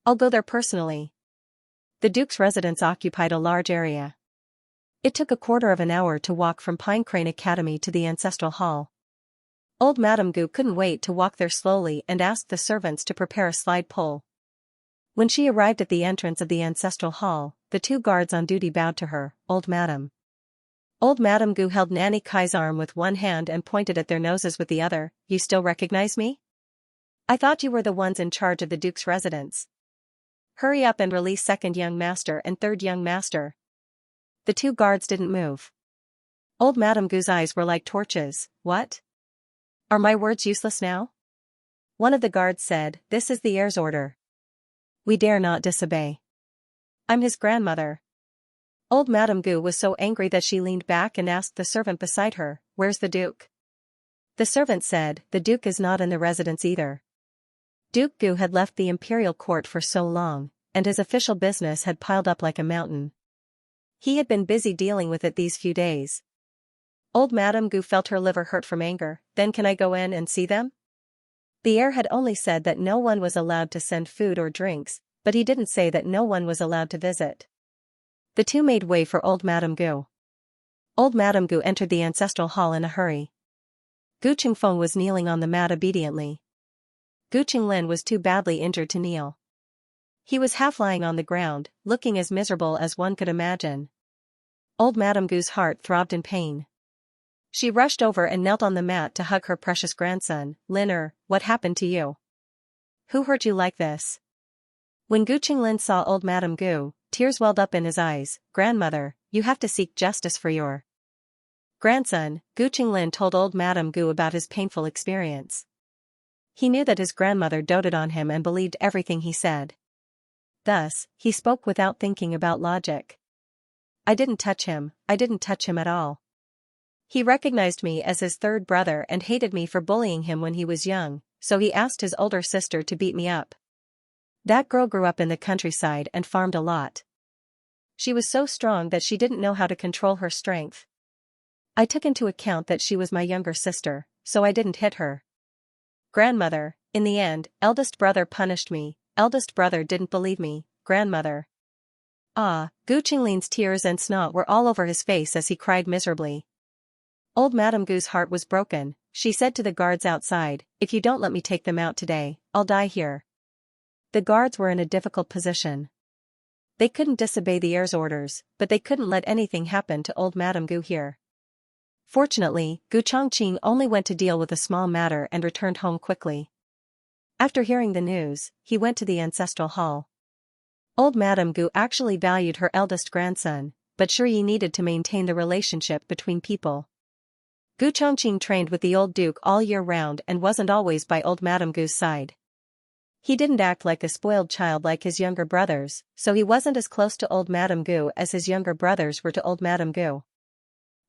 "I'll go there personally." The duke's residence occupied a large area. It took a quarter of an hour to walk from Pinecrane Academy to the ancestral hall. Old Madame Gu couldn't wait to walk there slowly and asked the servants to prepare a slide pole. When she arrived at the entrance of the ancestral hall, the two guards on duty bowed to her, "Old Madam." Old Madame Gu held Nanny Kai's arm with one hand and pointed at their noses with the other. "You still recognize me? I thought you were the ones in charge of the duke's residence. Hurry up and release second young master and third young master." The two guards didn't move. Old Madame Gu's eyes were like torches. "What? Are my words useless now?" One of the guards said, "This is the heir's order. We dare not disobey. I'm his grandmother." Old Madame Gu was so angry that she leaned back and asked the servant beside her, "Where's the duke?" The servant said, "The duke is not in the residence either." Duke Gu had left the imperial court for so long, and his official business had piled up like a mountain. He had been busy dealing with it these few days. Old Madame Gu felt her liver hurt from anger. "Then can I go in and see them?" The heir had only said that no one was allowed to send food or drinks, but he didn't say that no one was allowed to visit. The two made way for old Madame Gu. Old Madame Gu entered the ancestral hall in a hurry. Gu Qingfeng was kneeling on the mat obediently. Gu Qinglin was too badly injured to kneel. He was half lying on the ground, looking as miserable as one could imagine. Old Madame Gu's heart throbbed in pain. She rushed over and knelt on the mat to hug her precious grandson. "Liner, what happened to you? Who hurt you like this?" When Gu Qinglin saw old Madame Gu, tears welled up in his eyes. "Grandmother, you have to seek justice for your grandson." Gu Qinglin told old Madame Gu about his painful experience. He knew that his grandmother doted on him and believed everything he said. Thus, he spoke without thinking about logic. I didn't touch him at all. He recognized me as his third brother and hated me for bullying him when he was young, so he asked his older sister to beat me up. That girl grew up in the countryside and farmed a lot. She was so strong that she didn't know how to control her strength. I took into account that she was my younger sister, so I didn't hit her. Grandmother, in the end, eldest brother punished me. Eldest brother didn't believe me. Grandmother. Gu Qinglin's tears and snot were all over his face as he cried miserably. Old Madame Gu's heart was broken. She said to the guards outside, "If you don't let me take them out today, I'll die here." The guards were in a difficult position. They couldn't disobey the heir's orders, but they couldn't let anything happen to old Madame Gu here. Fortunately, Gu Chongqing only went to deal with a small matter and returned home quickly. After hearing the news, he went to the ancestral hall. Old Madame Gu actually valued her eldest grandson, but sure he needed to maintain the relationship between people. Gu Chongqing trained with the old duke all year round and wasn't always by old Madame Gu's side. He didn't act like a spoiled child like his younger brothers, so he wasn't as close to old Madame Gu as his younger brothers were to old Madame Gu.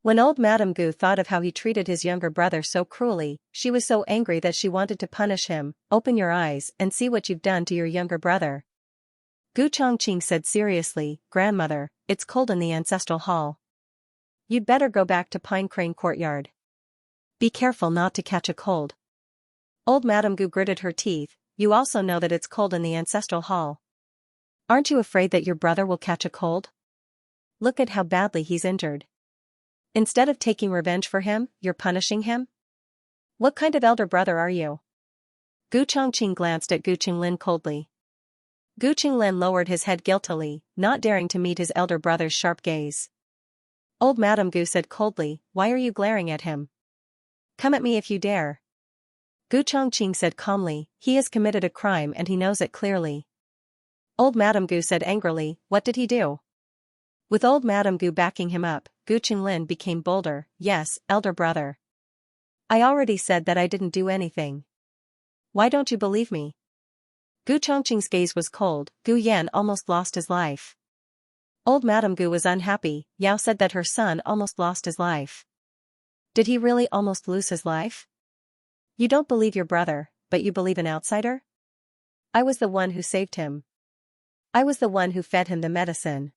When old Madame Gu thought of how he treated his younger brother so cruelly, she was so angry that she wanted to punish him. "Open your eyes and see what you've done to your younger brother." Gu Chongqing said seriously, "Grandmother, it's cold in the ancestral hall. You'd better go back to Pinecrane Courtyard. Be careful not to catch a cold." Old Madame Gu gritted her teeth. "You also know that it's cold in the ancestral hall. Aren't you afraid that your brother will catch a cold?" look at how badly he's injured. Instead of taking revenge for him, you're punishing him? What kind of elder brother are you? Gu Chongqing glanced at Gu Qinglin coldly. Gu Qinglin lowered his head guiltily, not daring to meet his elder brother's sharp gaze. Old Madame Gu said coldly, why are you glaring at him? Come at me if you dare. Gu Chongqing said calmly, he has committed a crime and he knows it clearly. Old Madame Gu said angrily, what did he do? With old Madame Gu backing him up, Gu Qinglin became bolder, yes, elder brother. I already said that I didn't do anything. Why don't you believe me? Gu Chongqing's gaze was cold, Gu Yan almost lost his life. Old Madame Gu was unhappy, Yao said that her son almost lost his life. Did he really almost lose his life? You don't believe your brother, but you believe an outsider? I was the one who saved him. I was the one who fed him the medicine.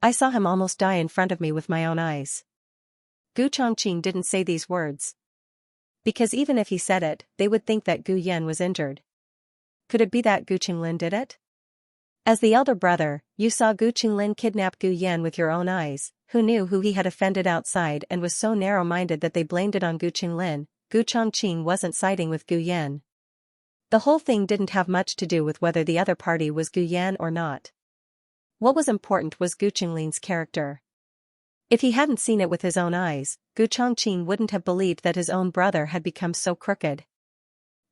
I saw him almost die in front of me with my own eyes. Gu Chongqing didn't say these words. Because even if he said it, they would think that Gu Yan was injured. Could it be that Gu Qinglin did it? As the elder brother, you saw Gu Qinglin kidnap Gu Yan with your own eyes, who knew who he had offended outside and was so narrow-minded that they blamed it on Gu Qinglin. Gu Chongqing wasn't siding with Gu Yan. The whole thing didn't have much to do with whether the other party was Gu Yan or not. What was important was Gu Qinglin's character. If he hadn't seen it with his own eyes, Gu Chongqing wouldn't have believed that his own brother had become so crooked.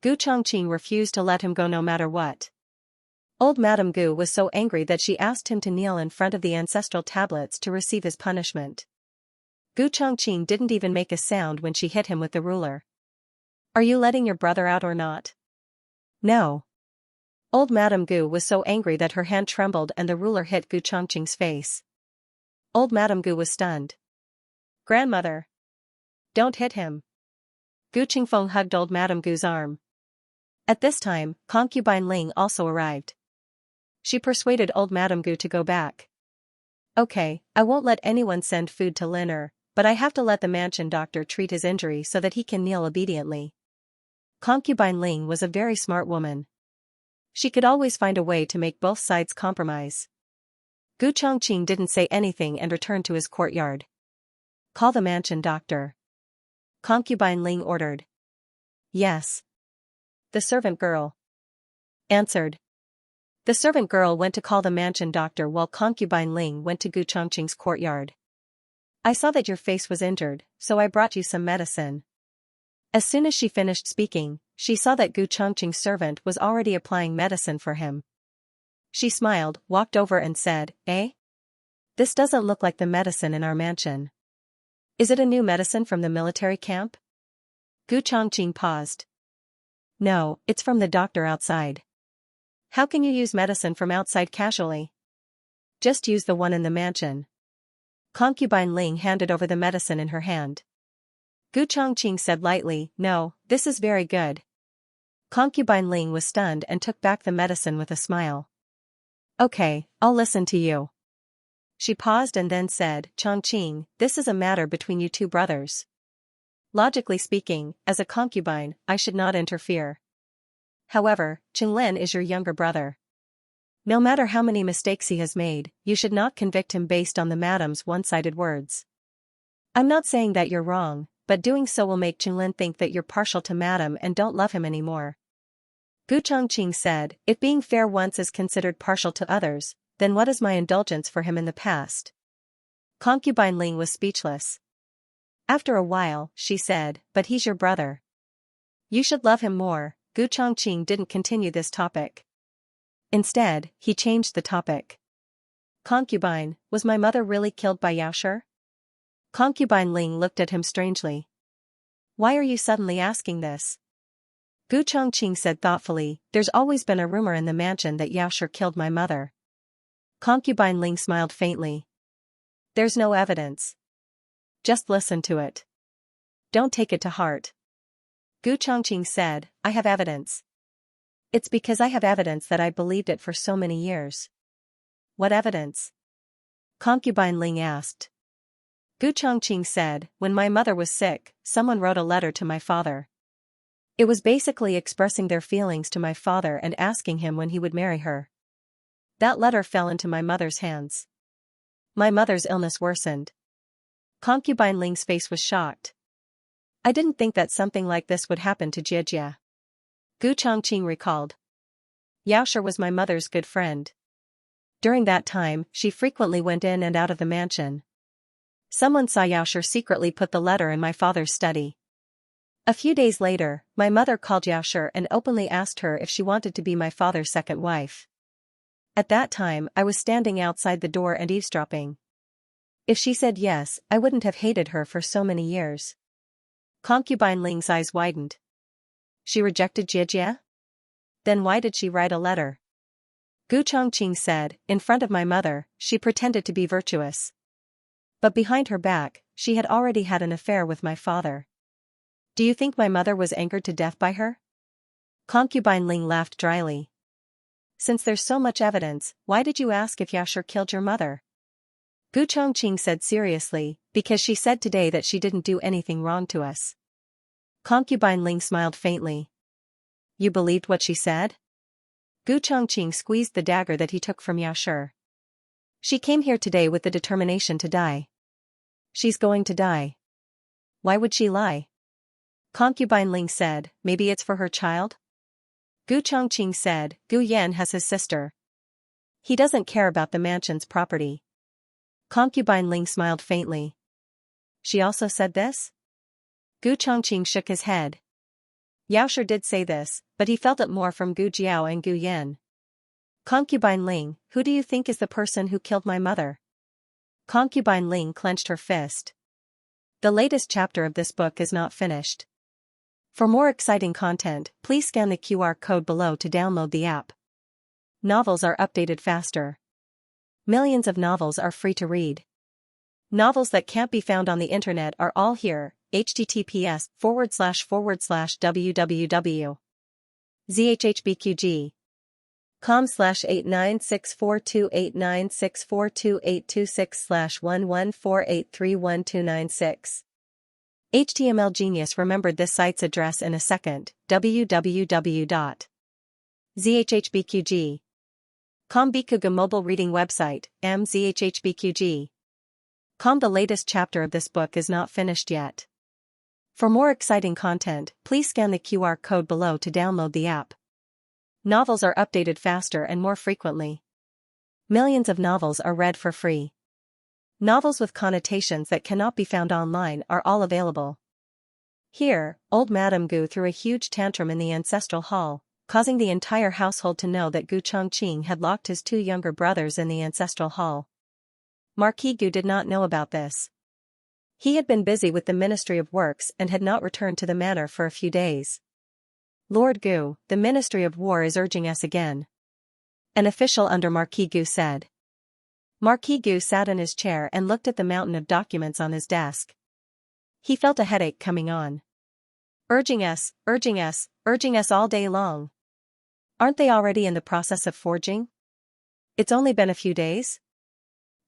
Gu Chongqing refused to let him go no matter what. Old Madame Gu was so angry that she asked him to kneel in front of the ancestral tablets to receive his punishment. Gu Chongqing didn't even make a sound when she hit him with the ruler. Are you letting your brother out or not? No. Old Madame Gu was so angry that her hand trembled and the ruler hit Gu Chongqing's face. Old Madame Gu was stunned. Grandmother! Don't hit him. Gu Qingfeng hugged old Madame Gu's arm. At this time, concubine Ling also arrived. She persuaded old Madame Gu to go back. Okay, I won't let anyone send food to Liner, but I have to let the mansion doctor treat his injury so that he can kneel obediently. Concubine Ling was a very smart woman. She could always find a way to make both sides compromise. Gu Chongqing didn't say anything and returned to his courtyard. Call the mansion doctor. Concubine Ling ordered. Yes. The servant girl answered. The servant girl went to call the mansion doctor while concubine Ling went to Gu Chongqing's courtyard. I saw that your face was injured, so I brought you some medicine. As soon as she finished speaking, she saw that Gu Chongqing's servant was already applying medicine for him. She smiled, walked over and said, Eh? This doesn't look like the medicine in our mansion. Is it a new medicine from the military camp? Gu Chongqing paused. No, it's from the doctor outside. How can you use medicine from outside casually? Just use the one in the mansion. Concubine Ling handed over the medicine in her hand. Gu Chongqing said lightly, No, this is very good. Concubine Ling was stunned and took back the medicine with a smile. Okay, I'll listen to you. She paused and then said, Chongqing, this is a matter between you two brothers. Logically speaking, as a concubine, I should not interfere. However, Qinglin is your younger brother. No matter how many mistakes he has made, you should not convict him based on the madam's one-sided words. I'm not saying that you're wrong, but doing so will make Qinglin think that you're partial to madam and don't love him anymore. Gu Chongqing said, if being fair once is considered partial to others, then what is my indulgence for him in the past? Concubine Ling was speechless. After a while, she said, but he's your brother. You should love him more. Gu Chongqing didn't continue this topic. Instead, he changed the topic. Concubine, was my mother really killed by Yaoshi? Concubine Ling looked at him strangely. Why are you suddenly asking this? Gu Chongqing said thoughtfully, there's always been a rumor in the mansion that Yaoshi killed my mother. Concubine Ling smiled faintly. There's no evidence. Just listen to it. Don't take it to heart. Gu Chongqing said, I have evidence. It's because I have evidence that I believed it for so many years. What evidence? Concubine Ling asked. Gu Chongqing said, when my mother was sick, someone wrote a letter to my father. It was basically expressing their feelings to my father and asking him when he would marry her. That letter fell into my mother's hands. My mother's illness worsened. Concubine Ling's face was shocked. I didn't think that something like this would happen to Xianxia. Gu Chongqing recalled. Xiaoshi was my mother's good friend. During that time, she frequently went in and out of the mansion. Someone saw Xiaoshi secretly put the letter in my father's study. A few days later, my mother called Xiaoshi and openly asked her if she wanted to be my father's second wife. At that time, I was standing outside the door and eavesdropping. If she said yes, I wouldn't have hated her for so many years. Concubine Ling's eyes widened. She rejected Xianxia? Then why did she write a letter? Gu Chongqing said, in front of my mother, she pretended to be virtuous. But behind her back, she had already had an affair with my father. Do you think my mother was angered to death by her? Concubine Ling laughed dryly. Since there's so much evidence, why did you ask if Xiaoshi killed your mother? Gu Chongqing said seriously, because she said today that she didn't do anything wrong to us. Concubine Ling smiled faintly. You believed what she said? Gu Chongqing squeezed the dagger that he took from Xiaoshi. She came here today with the determination to die. She's going to die. Why would she lie? Concubine Ling said, maybe it's for her child? Gu Chongqing said, Gu Yan has his sister. He doesn't care about the mansion's property. Concubine Ling smiled faintly. She also said this? Gu Chongqing shook his head. Xiaoshi did say this, but he felt it more from Gu Jiao and Gu Yan. Concubine Ling, who do you think is the person who killed my mother? Concubine Ling clenched her fist. The latest chapter of this book is not finished. For more exciting content, please scan the QR code below to download the app. Novels are updated faster. Millions of novels are free to read. Novels that can't be found on the internet are all here. https://www.zhhbqg.com/896428964286/114831296. HTML Genius remembered this site's address in a second. www.zhhbqg.com. Bikuga mobile reading website, mzhhbqg.com. The latest chapter of this book is not finished yet. For more exciting content, please scan the QR code below to download the app. Novels are updated faster and more frequently. Millions of novels are read for free. Novels with connotations that cannot be found online are all available. Here, old Madame Gu threw a huge tantrum in the ancestral hall, causing the entire household to know that Gu Chongqing had locked his two younger brothers in the ancestral hall. Marquis Gu did not know about this. He had been busy with the Ministry of Works and had not returned to the manor for a few days. Lord Gu, the Ministry of War is urging us again. An official under Marquis Gu said. Marquis Gu sat in his chair and looked at the mountain of documents on his desk. He felt a headache coming on. Urging us all day long. Aren't they already in the process of forging? It's only been a few days?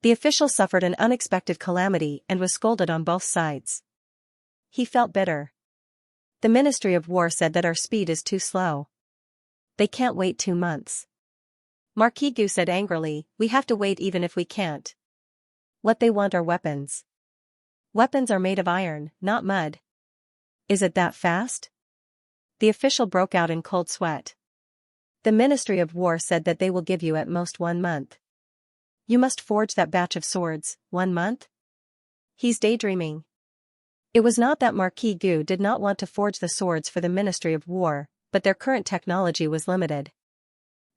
The official suffered an unexpected calamity and was scolded on both sides. He felt bitter. The Ministry of War said that our speed is too slow. They can't wait 2 months. Marquis Gu said angrily, we have to wait even if we can't. What they want are weapons. Weapons are made of iron, not mud. Is it that fast? The official broke out in cold sweat. The Ministry of War said that they will give you at most 1 month. You must forge that batch of swords, 1 month? He's daydreaming. It was not that Marquis Gu did not want to forge the swords for the Ministry of War, but their current technology was limited.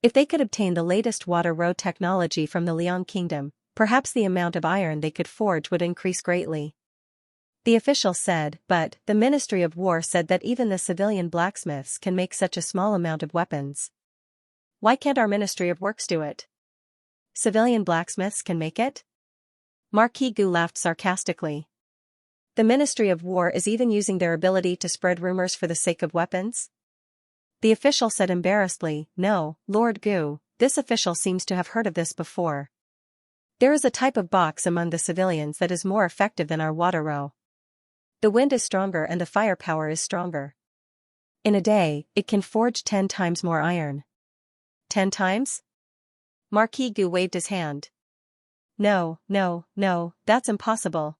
If they could obtain the latest water road technology from the Liang Kingdom, perhaps the amount of iron they could forge would increase greatly. The official said, but the Ministry of War said that even the civilian blacksmiths can make such a small amount of weapons. Why can't our Ministry of Works do it? Civilian blacksmiths can make it? Marquis Gu laughed sarcastically. The Ministry of War is even using their ability to spread rumors for the sake of weapons? The official said embarrassedly, no, Lord Gu, this official seems to have heard of this before. There is a type of box among the civilians that is more effective than our water row. The wind is stronger and the firepower is stronger. In a day, it can forge 10 times more iron. 10 times? Marquis Gu waved his hand. No, no, no, that's impossible.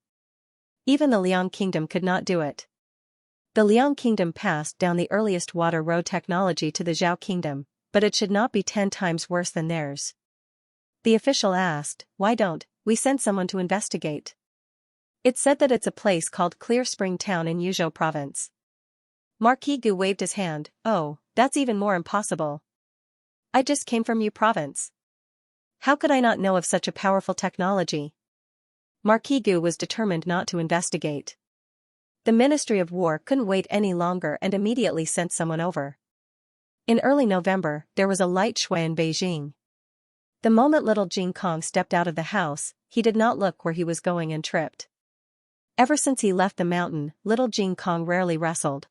Even the Liang Kingdom could not do it. The Liang Kingdom passed down the earliest water road technology to the Zhao Kingdom, but it should not be 10 times worse than theirs. The official asked, why don't we send someone to investigate? It said that it's a place called Clear Spring Town in Yuzhou Province. Marquis Gu waved his hand. Oh, that's even more impossible. I just came from Yu Province. How could I not know of such a powerful technology? Marquis Gu was determined not to investigate. The Ministry of War couldn't wait any longer and immediately sent someone over. In early November, there was a light shui in Beijing. The moment little Jing Kong stepped out of the house, he did not look where he was going and tripped. Ever since he left the mountain, little Jing Kong rarely wrestled.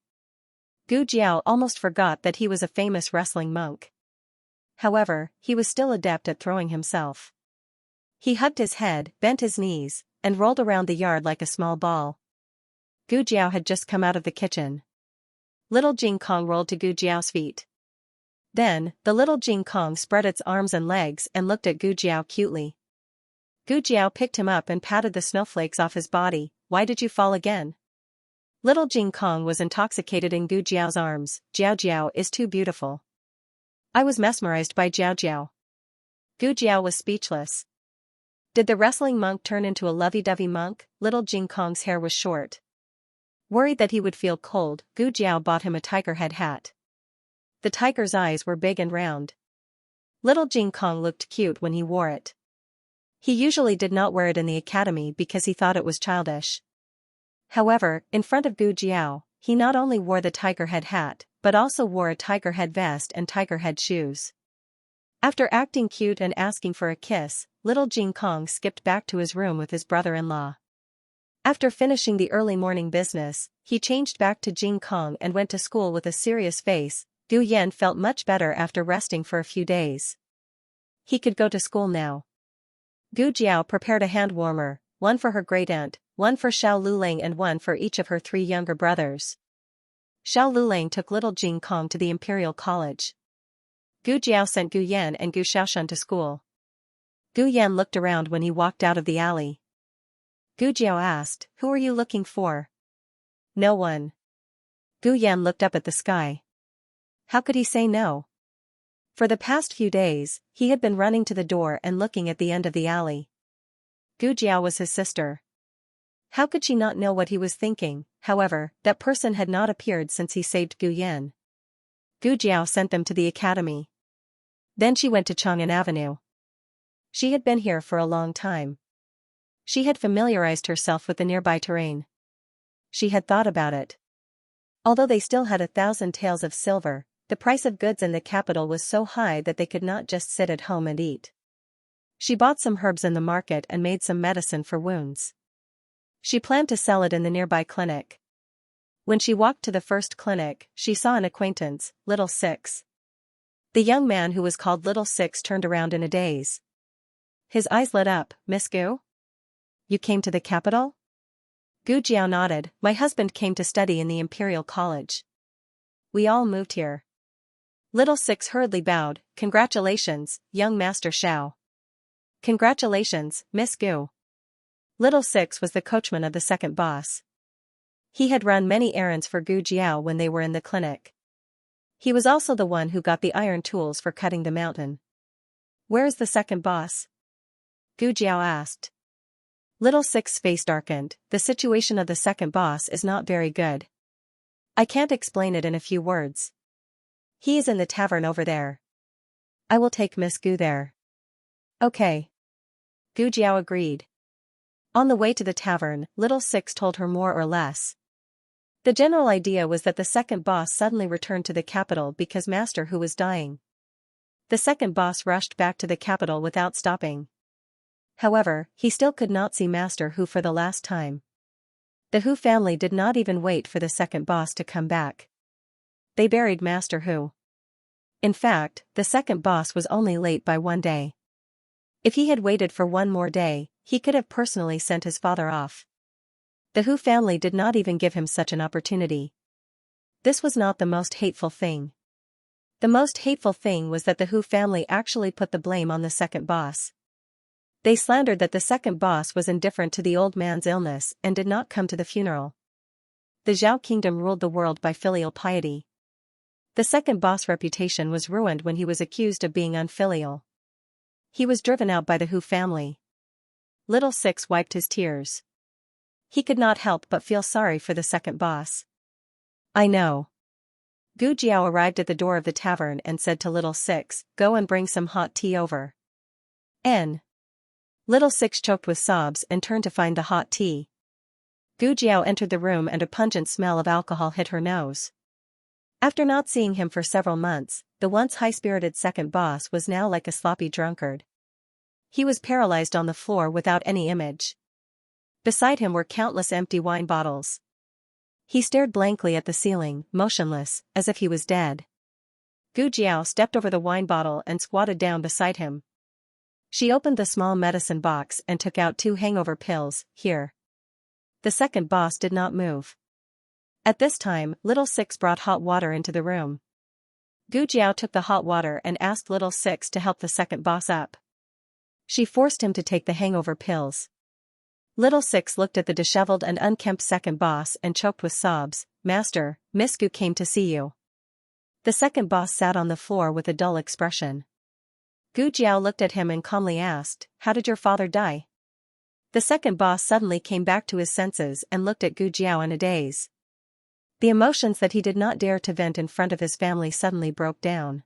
Gu Jiao almost forgot that he was a famous wrestling monk. However, he was still adept at throwing himself. He hugged his head, bent his knees, and rolled around the yard like a small ball. Gu Jiao had just come out of the kitchen. Little Jing Kong rolled to Gu Jiao's feet. Then, the little Jing Kong spread its arms and legs and looked at Gu Jiao cutely. Gu Jiao picked him up and patted the snowflakes off his body. Why did you fall again? Little Jing Kong was intoxicated in Gu Jiao's arms. Jiao Jiao is too beautiful. I was mesmerized by Jiao Jiao. Gu Jiao was speechless. Did the wrestling monk turn into a lovey-dovey monk? Little Jing Kong's hair was short. Worried that he would feel cold, Gu Jiao bought him a tiger head hat. The tiger's eyes were big and round. Little Jing Kong looked cute when he wore it. He usually did not wear it in the academy because he thought it was childish. However, in front of Gu Jiao, he not only wore the tiger head hat, but also wore a tiger head vest and tiger head shoes. After acting cute and asking for a kiss, little Jing Kong skipped back to his room with his brother-in-law. After finishing the early morning business, he changed back to Jing Kong and went to school with a serious face. Gu Yan felt much better after resting for a few days. He could go to school now. Gu Jiao prepared a hand warmer, one for her great-aunt, one for Xiao Lulang and one for each of her 3 younger brothers. Xiao Lulang took little Jing Kong to the Imperial College. Gu Jiao sent Gu Yan and Gu Xiaoshan to school. Gu Yan looked around when he walked out of the alley. Gu Jiao asked, who are you looking for? No one. Gu Yan looked up at the sky. How could he say no? For the past few days, he had been running to the door and looking at the end of the alley. Gu Jiao was his sister. How could she not know what he was thinking? However, that person had not appeared since he saved Gu Yan. Gu Jiao sent them to the academy. Then she went to Chang'an Avenue. She had been here for a long time. She had familiarized herself with the nearby terrain. She had thought about it. Although they still had 1,000 taels of silver, the price of goods in the capital was so high that they could not just sit at home and eat. She bought some herbs in the market and made some medicine for wounds. She planned to sell it in the nearby clinic. When she walked to the first clinic, she saw an acquaintance, Little Six. The young man who was called Little Six turned around in a daze. His eyes lit up. Miss Gu? You came to the capital? Gu Jiao nodded. My husband came to study in the Imperial College. We all moved here. Little Six hurriedly bowed. Congratulations, young Master Xiao. Congratulations, Miss Gu. Little Six was the coachman of the second boss. He had run many errands for Gu Jiao when they were in the clinic. He was also the one who got the iron tools for cutting the mountain. Where is the second boss? Gu Jiao asked. Little Six's face darkened. The situation of the second boss is not very good. I can't explain it in a few words. He is in the tavern over there. I will take Miss Gu there. Okay. Gu Jiao agreed. On the way to the tavern, Little Six told her more or less. The general idea was that the second boss suddenly returned to the capital because Master Hu was dying. The second boss rushed back to the capital without stopping. However, he still could not see Master Hu for the last time. The Hu family did not even wait for the second boss to come back. They buried Master Hu. In fact, the second boss was only late by 1 day. If he had waited for 1 more day, he could have personally sent his father off. The Hu family did not even give him such an opportunity. This was not the most hateful thing. The most hateful thing was that the Hu family actually put the blame on the second boss. They slandered that the second boss was indifferent to the old man's illness and did not come to the funeral. The Zhao kingdom ruled the world by filial piety. The second boss' reputation was ruined when he was accused of being unfilial. He was driven out by the Hu family. Little Six wiped his tears. He could not help but feel sorry for the second boss. I know. Gu Jiao arrived at the door of the tavern and said to Little Six, "Go and bring some hot tea over." N. Little Six choked with sobs and turned to find the hot tea. Gu Jiao entered the room and a pungent smell of alcohol hit her nose. After not seeing him for several months, the once high-spirited second boss was now like a sloppy drunkard. He was paralyzed on the floor without any image. Beside him were countless empty wine bottles. He stared blankly at the ceiling, motionless, as if he was dead. Gu Jiao stepped over the wine bottle and squatted down beside him. She opened the small medicine box and took out 2 hangover pills. Here. The second boss did not move. At this time, Little Six brought hot water into the room. Gu Jiao took the hot water and asked Little Six to help the second boss up. She forced him to take the hangover pills. Little Six looked at the disheveled and unkempt second boss and choked with sobs. "Master, Miss Gu came to see you." The second boss sat on the floor with a dull expression. Gu Jiao looked at him and calmly asked, "How did your father die?" The second boss suddenly came back to his senses and looked at Gu Jiao in a daze. The emotions that he did not dare to vent in front of his family suddenly broke down.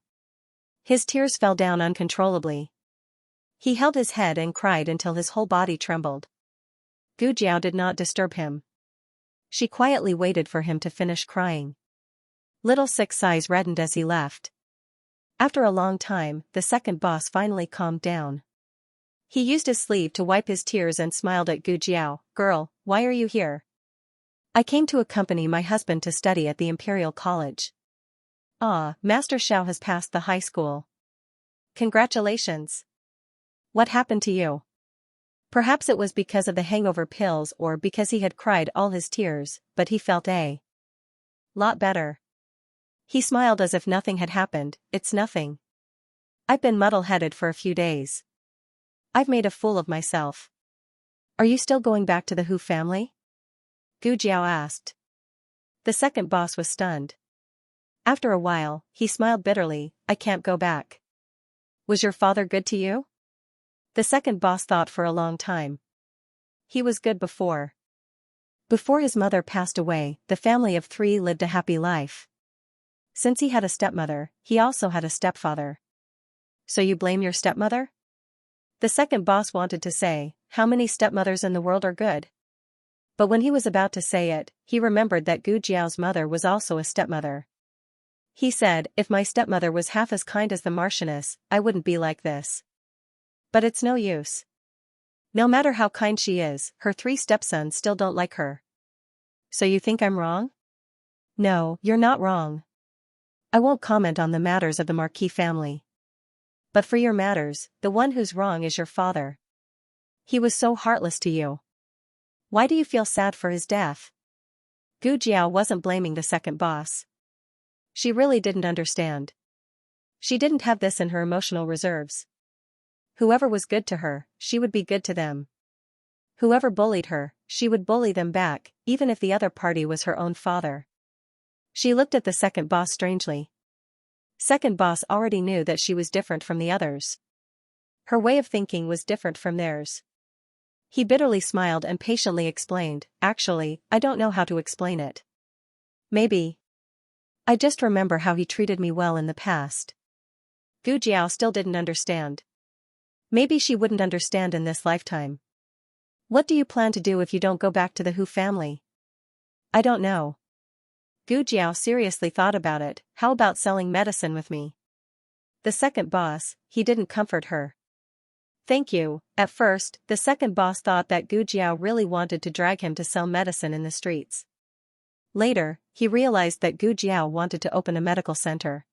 His tears fell down uncontrollably. He held his head and cried until his whole body trembled. Gu Jiao did not disturb him. She quietly waited for him to finish crying. Little Six's eyes reddened as he left. After a long time, the second boss finally calmed down. He used his sleeve to wipe his tears and smiled at Gu Jiao. "Girl, why are you here?" "I came to accompany my husband to study at the Imperial College." "Ah, Master Xiao has passed the high school. Congratulations. What happened to you?" Perhaps it was because of the hangover pills or because he had cried all his tears, but he felt a lot better. He smiled as if nothing had happened. "It's nothing. I've been muddle-headed for a few days. I've made a fool of myself." "Are you still going back to the Hu family?" Gu Jiao asked. The second boss was stunned. After a while, he smiled bitterly. "I can't go back." "Was your father good to you?" The second boss thought for a long time. He was good before. Before his mother passed away, the family of 3 lived a happy life. Since he had a stepmother, he also had a stepfather. "So you blame your stepmother?" The second boss wanted to say, "How many stepmothers in the world are good?" But when he was about to say it, he remembered that Gu Jiao's mother was also a stepmother. He said, "If my stepmother was half as kind as the Marchioness, I wouldn't be like this. But it's no use. No matter how kind she is, her 3 stepsons still don't like her." "So you think I'm wrong?" "No, you're not wrong. I won't comment on the matters of the Marquis family. But for your matters, the one who's wrong is your father. He was so heartless to you. Why do you feel sad for his death?" Gu Jiao wasn't blaming the second boss. She really didn't understand. She didn't have this in her emotional reserves. Whoever was good to her, she would be good to them. Whoever bullied her, she would bully them back, even if the other party was her own father. She looked at the second boss strangely. Second boss already knew that she was different from the others. Her way of thinking was different from theirs. He bitterly smiled and patiently explained, "Actually, I don't know how to explain it. Maybe. I just remember how he treated me well in the past." Gu Jiao still didn't understand. Maybe she wouldn't understand in this lifetime. "What do you plan to do if you don't go back to the Hu family?" "I don't know." Gu Jiao seriously thought about it. "How about selling medicine with me?" The second boss, he didn't comfort her. "Thank you." At first, the second boss thought that Gu Jiao really wanted to drag him to sell medicine in the streets. Later, he realized that Gu Jiao wanted to open a medical center.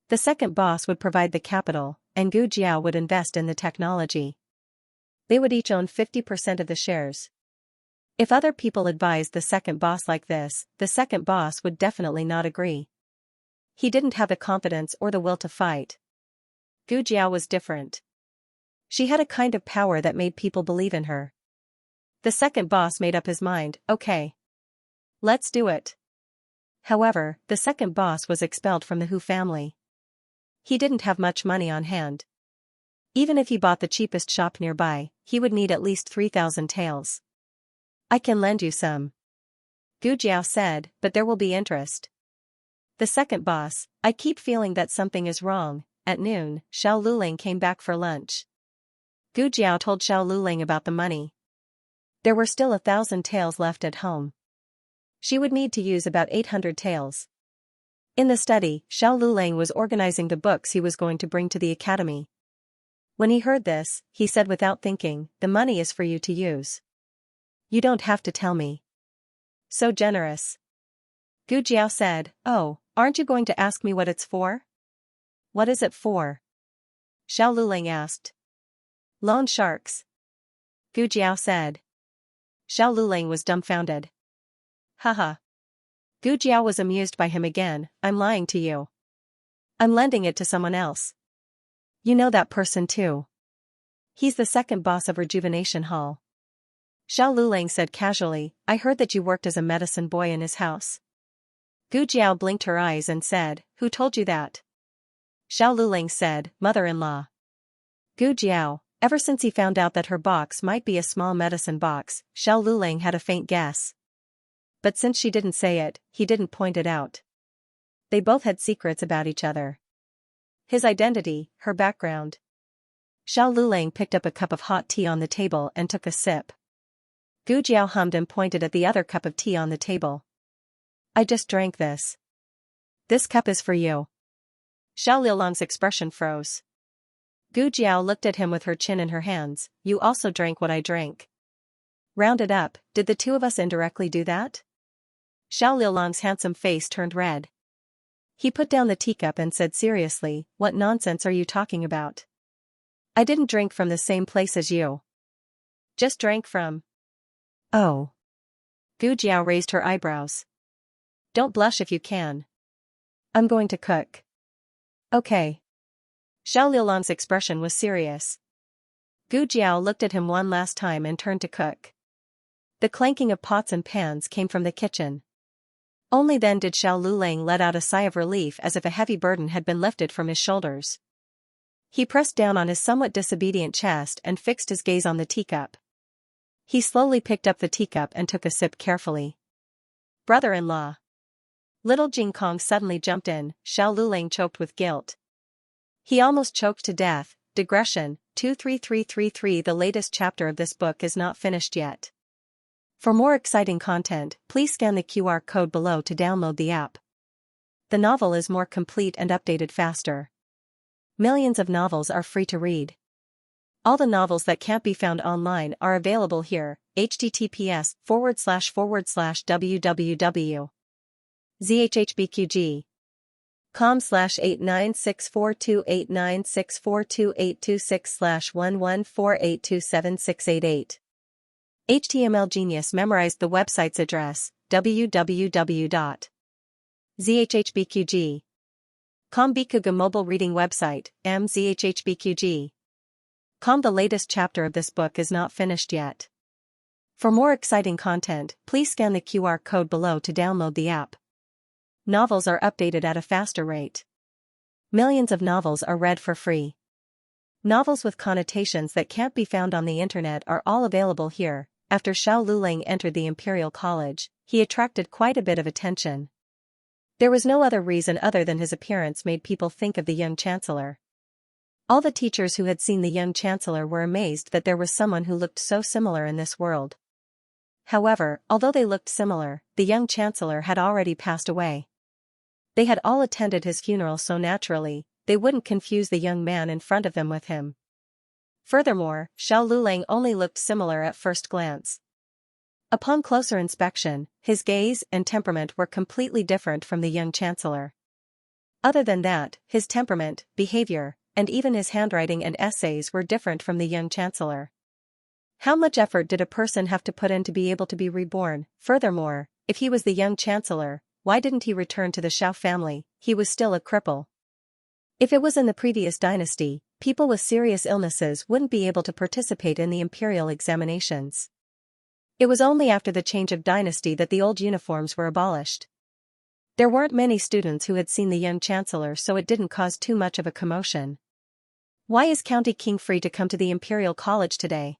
The second boss would provide the capital, and Gu Jiao would invest in the technology. They would each own 50% of the shares. If other people advised the second boss like this, the second boss would definitely not agree. He didn't have the confidence or the will to fight. Gu Jiao was different. She had a kind of power that made people believe in her. The second boss made up his mind, okay. Let's do it. However, the second boss was expelled from the Hu family. He didn't have much money on hand. Even if he bought the cheapest shop nearby, he would need at least 3,000 taels. I can lend you some. Gu Jiao said, but there will be interest. The second boss, I keep feeling that something is wrong. At noon, Xiao Luling came back for lunch. Gu Jiao told Xiao Luling about the money. There were still 1,000 taels left at home. She would need to use about 800 taels. In the study, Xiao Luling was organizing the books he was going to bring to the academy. When he heard this, he said without thinking, the money is for you to use. You don't have to tell me. So generous. Gu Jiao said, oh, aren't you going to ask me what it's for? What is it for? Xiao Luling asked. Loan sharks. Gu Jiao said. Xiao Luling was dumbfounded. Haha. Gu Jiao was amused by him again, I'm lying to you. I'm lending it to someone else. You know that person too. He's the second boss of Rejuvenation Hall. Xiao Luling said casually, I heard that you worked as a medicine boy in his house. Gu Jiao blinked her eyes and said, who told you that? Xiao Luling said, mother-in-law. Gu Jiao, ever since he found out that her box might be a small medicine box, Xiao Luling had a faint guess. But since she didn't say it, he didn't point it out. They both had secrets about each other. His identity, her background. Xiao Luling picked up a cup of hot tea on the table and took a sip. Gu Jiao hummed and pointed at the other cup of tea on the table. I just drank this. This cup is for you. Xiao Lilong's expression froze. Gu Jiao looked at him with her chin in her hands, you also drank what I drank. Rounded up, did the two of us indirectly do that? Xiao Lilong's handsome face turned red. He put down the teacup and said seriously, what nonsense are you talking about? I didn't drink from the same place as you. Just drank from. Oh. Gu Jiao raised her eyebrows. Don't blush if you can. I'm going to cook. Okay. Xiao Lilong's expression was serious. Gu Jiao looked at him one last time and turned to cook. The clanking of pots and pans came from the kitchen. Only then did Xiao Luling let out a sigh of relief as if a heavy burden had been lifted from his shoulders. He pressed down on his somewhat disobedient chest and fixed his gaze on the teacup. He slowly picked up the teacup and took a sip carefully. Brother-in-law. Little Jing Kong suddenly jumped in, Xiao Luling choked with guilt. He almost choked to death. Digression, 23333. The latest chapter of this book is not finished yet. For more exciting content, please scan the QR code below to download the app. The novel is more complete and updated faster. Millions of novels are free to read. All the novels that can't be found online are available here. https://www.zhhbqg.com/89642896428226/114827688. HTML Genius memorized the website's address, www.zhhbqg.com. Bikuga mobile reading website, mzhhbqg.com. The latest chapter of this book is not finished yet. For more exciting content, please scan the QR code below to download the app. Novels are updated at a faster rate. Millions of novels are read for free. Novels with connotations that can't be found on the internet are all available here. After Xiao Luling entered the Imperial College, he attracted quite a bit of attention. There was no other reason other than his appearance made people think of the young chancellor. All the teachers who had seen the young chancellor were amazed that there was someone who looked so similar in this world. However, although they looked similar, the young chancellor had already passed away. They had all attended his funeral so naturally, they wouldn't confuse the young man in front of them with him. Furthermore, Xiao Luling only looked similar at first glance. Upon closer inspection, his gaze and temperament were completely different from the young chancellor. Other than that, his temperament, behavior, and even his handwriting and essays were different from the young chancellor. How much effort did a person have to put in to be able to be reborn? Furthermore, if he was the young chancellor, why didn't he return to the Xiao family? He was still a cripple. If it was in the previous dynasty, people with serious illnesses wouldn't be able to participate in the imperial examinations. It was only after the change of dynasty that the old uniforms were abolished. There weren't many students who had seen the young chancellor, so it didn't cause too much of a commotion. Why is County King free to come to the Imperial College today?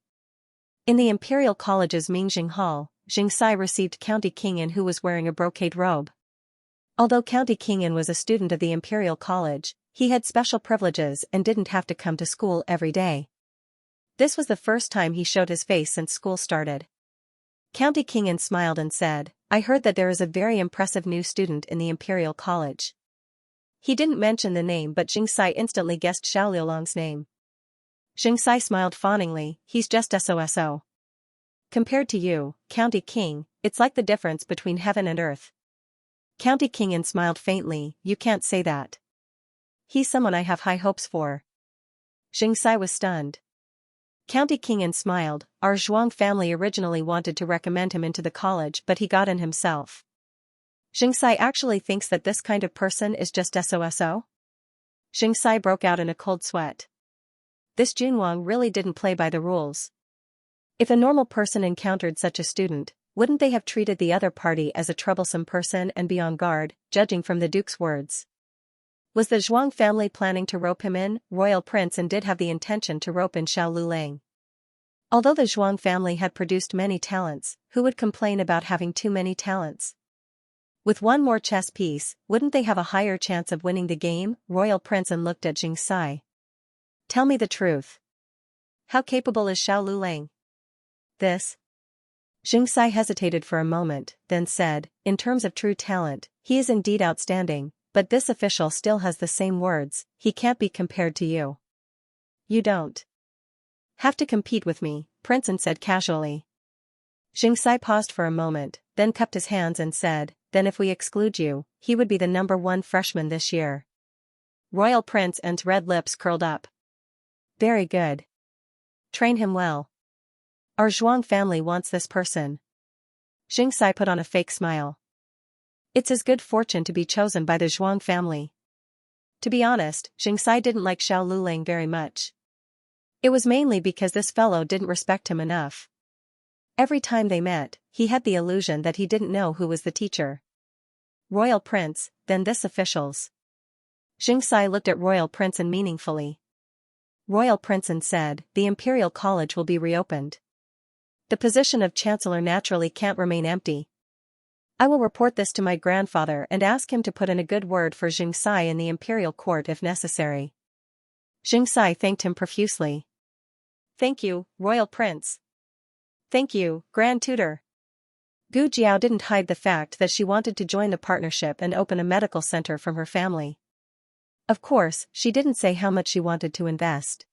In the Imperial College's Mingjing Hall, Xianxia received County King, who was wearing a brocade robe. Although County King was a student of the Imperial College, he had special privileges and didn't have to come to school every day. This was the first time he showed his face since school started. County King smiled and said, "I heard that there is a very impressive new student in the Imperial College." He didn't mention the name, but Xianxia instantly guessed Xiao Liulang's name. Xianxia smiled fawningly, "He's just SOSO. Compared to you, County King, it's like the difference between heaven and earth." County King smiled faintly, "You can't say that. He's someone I have high hopes for." Xianxia was stunned. County King smiled, "Our Zhuang family originally wanted to recommend him into the college, but he got in himself." Xianxia actually thinks that this kind of person is just SOSO? Xianxia broke out in a cold sweat. This Junwang really didn't play by the rules. If a normal person encountered such a student, wouldn't they have treated the other party as a troublesome person and be on guard, judging from the Duke's words? Was the Zhuang family planning to rope him in? Royal Prince and did have the intention to rope in Xiao Lulang. Although the Zhuang family had produced many talents, who would complain about having too many talents? With one more chess piece, wouldn't they have a higher chance of winning the game? Royal Prince looked at Xianxia. "Tell me the truth. How capable is Xiao Lulang?" "This?" Xianxia hesitated for a moment, then said, "In terms of true talent, he is indeed outstanding, but this official still has the same words, he can't be compared to you. You don't have to compete with me," Prince said casually. Xianxia paused for a moment, then cupped his hands and said, "Then if we exclude you, he would be the #1 freshman this year." Royal Prince's red lips curled up. "Very good. Train him well. Our Zhuang family wants this person." Xianxia put on a fake smile. It's his good fortune to be chosen by the Zhuang family. To be honest, Xianxia didn't like Xiao Lulang very much. It was mainly because this fellow didn't respect him enough. Every time they met, he had the illusion that he didn't know who was the teacher. Royal Prince, then this officials. Xianxia looked at Royal Prince meaningfully. Royal Prince said, "The Imperial College will be reopened. The position of Chancellor naturally can't remain empty. I will report this to my grandfather and ask him to put in a good word for Xianxia in the Imperial Court if necessary." Xianxia thanked him profusely. "Thank you, Royal Prince. Thank you, Grand Tutor." Gu Jiao didn't hide the fact that she wanted to join the partnership and open a medical center from her family. Of course, she didn't say how much she wanted to invest.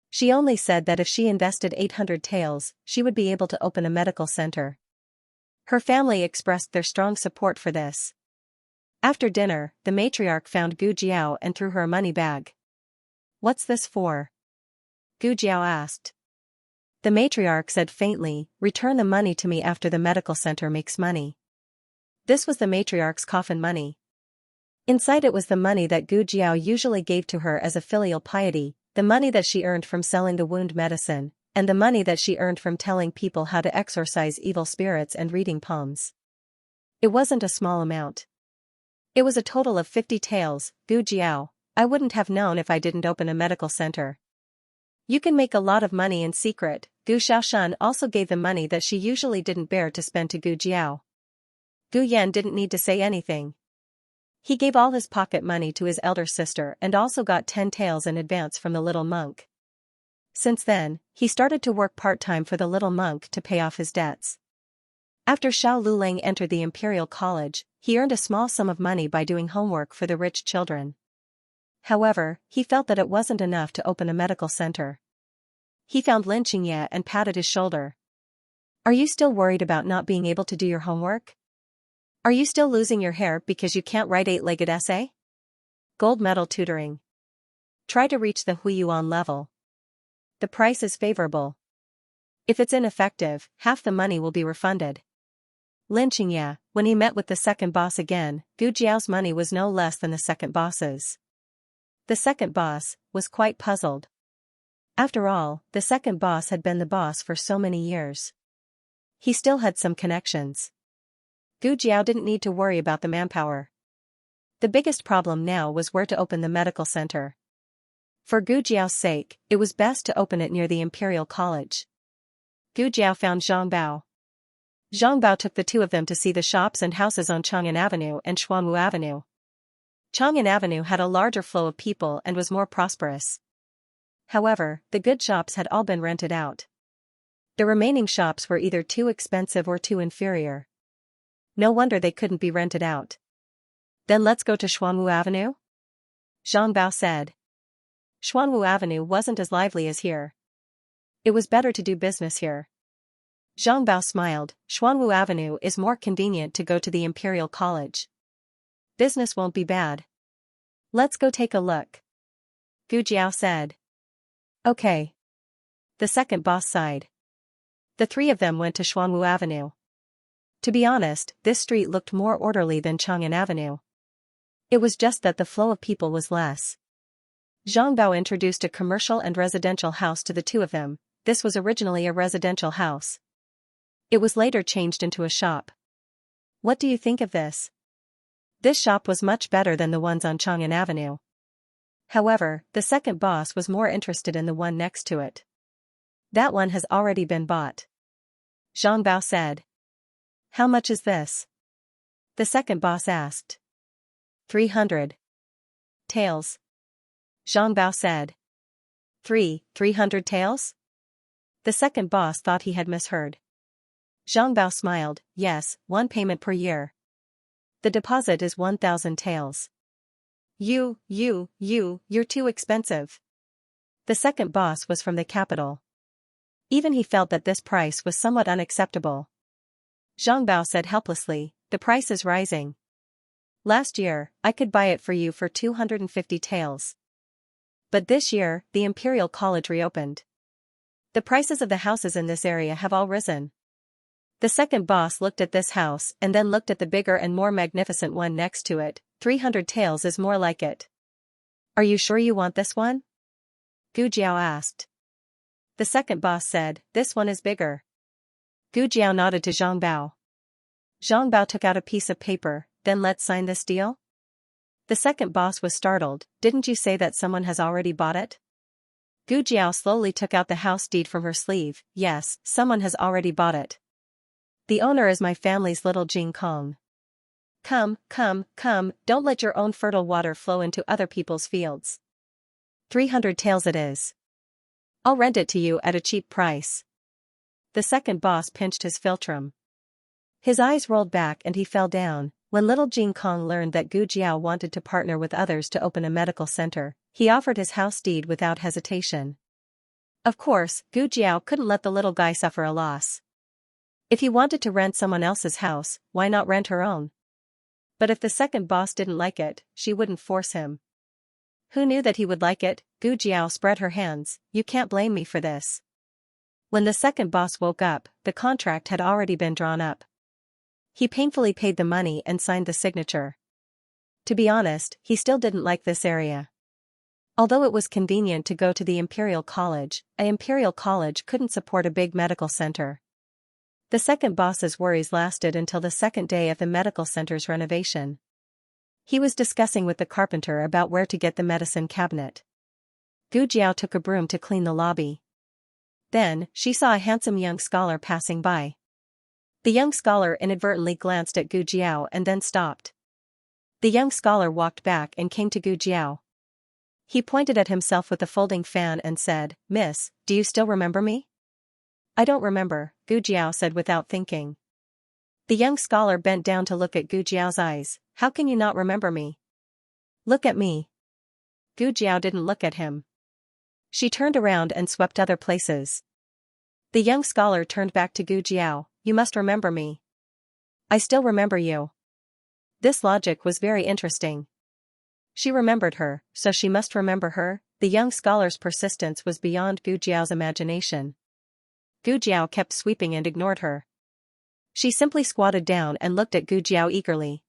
She only said that if she invested 800 taels, she would be able to open a medical center. Her family expressed their strong support for this. After dinner, the matriarch found Gu Jiao and threw her a money bag. "What's this for?" Gu Jiao asked. The matriarch said faintly, "Return the money to me after the medical center makes money." This was the matriarch's coffin money. Inside it was the money that Gu Jiao usually gave to her as a filial piety, the money that she earned from selling the wound medicine, and the money that she earned from telling people how to exorcise evil spirits and reading palms. It wasn't a small amount. It was a total of 50 taels. "Gu Jiao, I wouldn't have known if I didn't open a medical center. You can make a lot of money in secret." Gu Xiaoshan also gave the money that she usually didn't bear to spend to Gu Jiao. Gu Yan didn't need to say anything. He gave all his pocket money to his elder sister and also got 10 taels in advance from the little monk. Since then, he started to work part-time for the little monk to pay off his debts. After Xiao Lulang entered the Imperial College, he earned a small sum of money by doing homework for the rich children. However, he felt that it wasn't enough to open a medical center. He found Xianxia and patted his shoulder. "Are you still worried about not being able to do your homework? Are you still losing your hair because you can't write 8-legged essay? Gold medal tutoring. Try to reach the Huiyuan level. The price is favorable. If it's ineffective, half the money will be refunded." Xianxia, when he met with the second boss again, Gu Jiao's money was no less than the second boss's. The second boss was quite puzzled. After all, the second boss had been the boss for so many years. He still had some connections. Gu Jiao didn't need to worry about the manpower. The biggest problem now was where to open the medical center. For Gu Jiao's sake, it was best to open it near the Imperial College. Gu Jiao found Zhang Bao. Zhang Bao took the two of them to see the shops and houses on Chang'an Avenue and Xuanwu Avenue. Chang'an Avenue had a larger flow of people and was more prosperous. However, the good shops had all been rented out. The remaining shops were either too expensive or too inferior. No wonder they couldn't be rented out. Then let's go to Xuanwu Avenue? Zhang Bao said. Xuanwu Avenue wasn't as lively as here. It was better to do business here. Zhang Bao smiled. Xuanwu Avenue is more convenient to go to the Imperial College. Business won't be bad. Let's go take a look. Gu Jiao said. Okay. The second boss sighed. The three of them went to Xuanwu Avenue. To be honest, this street looked more orderly than Chang'an Avenue. It was just that the flow of people was less. Zhang Bao introduced a commercial and residential house to the two of them. This was originally a residential house. It was later changed into a shop. What do you think of this? This shop was much better than the ones on Chang'an Avenue. However, the second boss was more interested in the one next to it. That one has already been bought. Zhang Bao said. How much is this? The second boss asked. 300 taels. Zhang Bao said. 300 taels? The second boss thought he had misheard. Zhang Bao smiled. Yes, one payment per year. The deposit is 1,000 taels. You're too expensive. The second boss was from the capital. Even he felt that this price was somewhat unacceptable. Zhang Bao said helplessly, the price is rising. Last year, I could buy it for you for 250 taels. But this year, the Imperial College reopened. The prices of the houses in this area have all risen. The second boss looked at this house and then looked at the bigger and more magnificent one next to it. 300 taels is more like it. Are you sure you want this one? Gu Jiao asked. The second boss said, this one is bigger. Gu Jiao nodded to Zhang Bao. Zhang Bao took out a piece of paper. Then let's sign this deal? The second boss was startled. Didn't you say that someone has already bought it? Gu Jiao slowly took out the house deed from her sleeve. Yes, someone has already bought it. The owner is my family's little Jing Kong. Come, don't let your own fertile water flow into other people's fields. 300 taels it is. I'll rent it to you at a cheap price. The second boss pinched his philtrum. His eyes rolled back and he fell down. When little Jing Kong learned that Gu Jiao wanted to partner with others to open a medical center, he offered his house deed without hesitation. Of course, Gu Jiao couldn't let the little guy suffer a loss. If he wanted to rent someone else's house, why not rent her own? But if the second boss didn't like it, she wouldn't force him. Who knew that he would like it? Gu Jiao spread her hands. You can't blame me for this. When the second boss woke up, the contract had already been drawn up. He painfully paid the money and signed the signature. To be honest, he still didn't like this area. Although it was convenient to go to the Imperial College, an Imperial College couldn't support a big medical center. The second boss's worries lasted until the second day of the medical center's renovation. He was discussing with the carpenter about where to get the medicine cabinet. Gu Jiao took a broom to clean the lobby. Then, she saw a handsome young scholar passing by. The young scholar inadvertently glanced at Gu Jiao and then stopped. The young scholar walked back and came to Gu Jiao. He pointed at himself with the folding fan and said, Miss, do you still remember me? I don't remember, Gu Jiao said without thinking. The young scholar bent down to look at Gu Jiao's eyes. How can you not remember me? Look at me. Gu Jiao didn't look at him. She turned around and swept other places. The young scholar turned back to Gu Jiao. You must remember me. I still remember you. This logic was very interesting. She remembered her, so she must remember her. The young scholar's persistence was beyond Gu Jiao's imagination. Gu Jiao kept sweeping and ignored her. She simply squatted down and looked at Gu Jiao eagerly.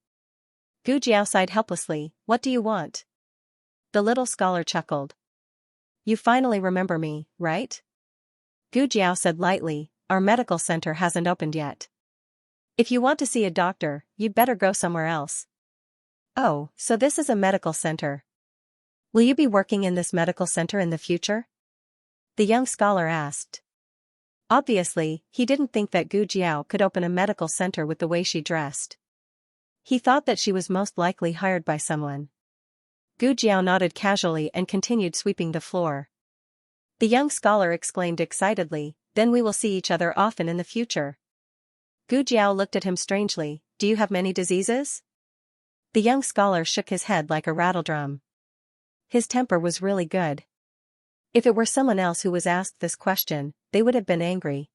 Gu Jiao sighed helplessly. What do you want? The little scholar chuckled. You finally remember me, right? Gu Jiao said lightly, our medical center hasn't opened yet. If you want to see a doctor, you'd better go somewhere else. Oh, so this is a medical center. Will you be working in this medical center in the future? The young scholar asked. Obviously, he didn't think that Gu Jiao could open a medical center with the way she dressed. He thought that she was most likely hired by someone. Gu Jiao nodded casually and continued sweeping the floor. The young scholar exclaimed excitedly, then we will see each other often in the future. Gu Jiao looked at him strangely, do you have many diseases? The young scholar shook his head like a rattledrum. His temper was really good. If it were someone else who was asked this question, they would have been angry.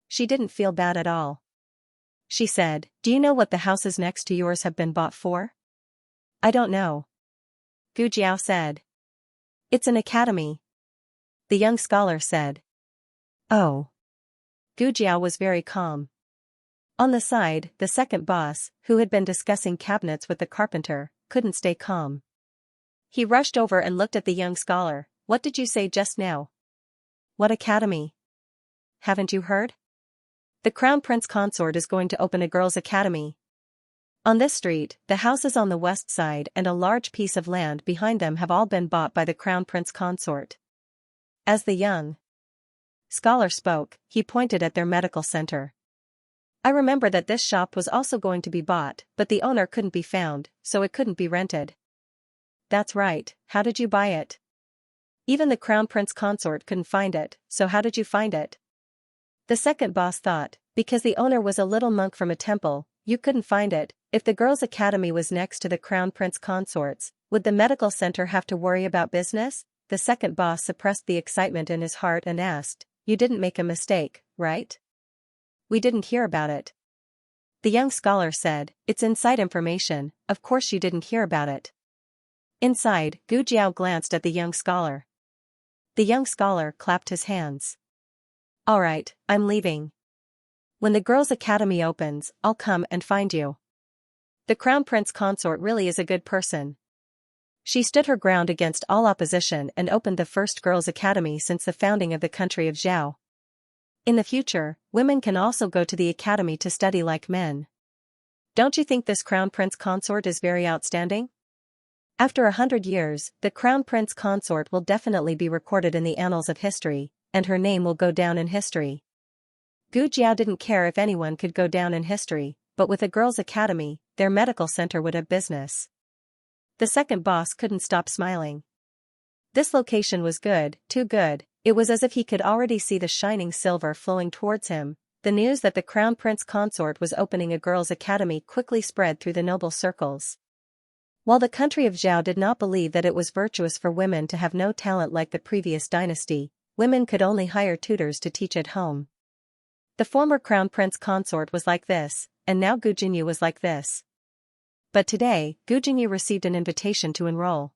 She didn't feel bad at all. She said, do you know what the houses next to yours have been bought for? I don't know. Gu Jiao said. It's an academy. The young scholar said. Oh. Gu Jiao was very calm. On the side, the second boss, who had been discussing cabinets with the carpenter, couldn't stay calm. He rushed over and looked at the young scholar. What did you say just now? What academy? Haven't you heard? The Crown Prince Consort is going to open a girls' academy. On this street, the houses on the west side and a large piece of land behind them have all been bought by the Crown Prince Consort. As the young scholar spoke, he pointed at their medical center. I remember that this shop was also going to be bought, but the owner couldn't be found, so it couldn't be rented. That's right, how did you buy it? Even the Crown Prince Consort couldn't find it, so how did you find it? The second boss thought, because the owner was a little monk from a temple, you couldn't find it. If the girls' academy was next to the Crown Prince Consorts, would the medical center have to worry about business? The second boss suppressed the excitement in his heart and asked, you didn't make a mistake, right? We didn't hear about it. The young scholar said, it's inside information, of course you didn't hear about it. Inside, Gu Jiao glanced at the young scholar. The young scholar clapped his hands. All right, I'm leaving. When the girls' academy opens, I'll come and find you. The Crown Prince Consort really is a good person. She stood her ground against all opposition and opened the first girls' academy since the founding of the country of Zhao. In the future, women can also go to the academy to study like men. Don't you think this Crown Prince Consort is very outstanding? After 100 years, the Crown Prince Consort will definitely be recorded in the annals of history, and her name will go down in history. Gu Jiao didn't care if anyone could go down in history, but with a girls' academy, their medical center would have business. The second boss couldn't stop smiling. This location was good, too good. It was as if he could already see the shining silver flowing towards him. The news that the Crown Prince Consort was opening a girls' academy quickly spread through the noble circles. While the country of Zhao did not believe that it was virtuous for women to have no talent like the previous dynasty, women could only hire tutors to teach at home. The former Crown Prince Consort was like this, and now Gu Jinyu was like this. But today, Gu Jinyu received an invitation to enroll.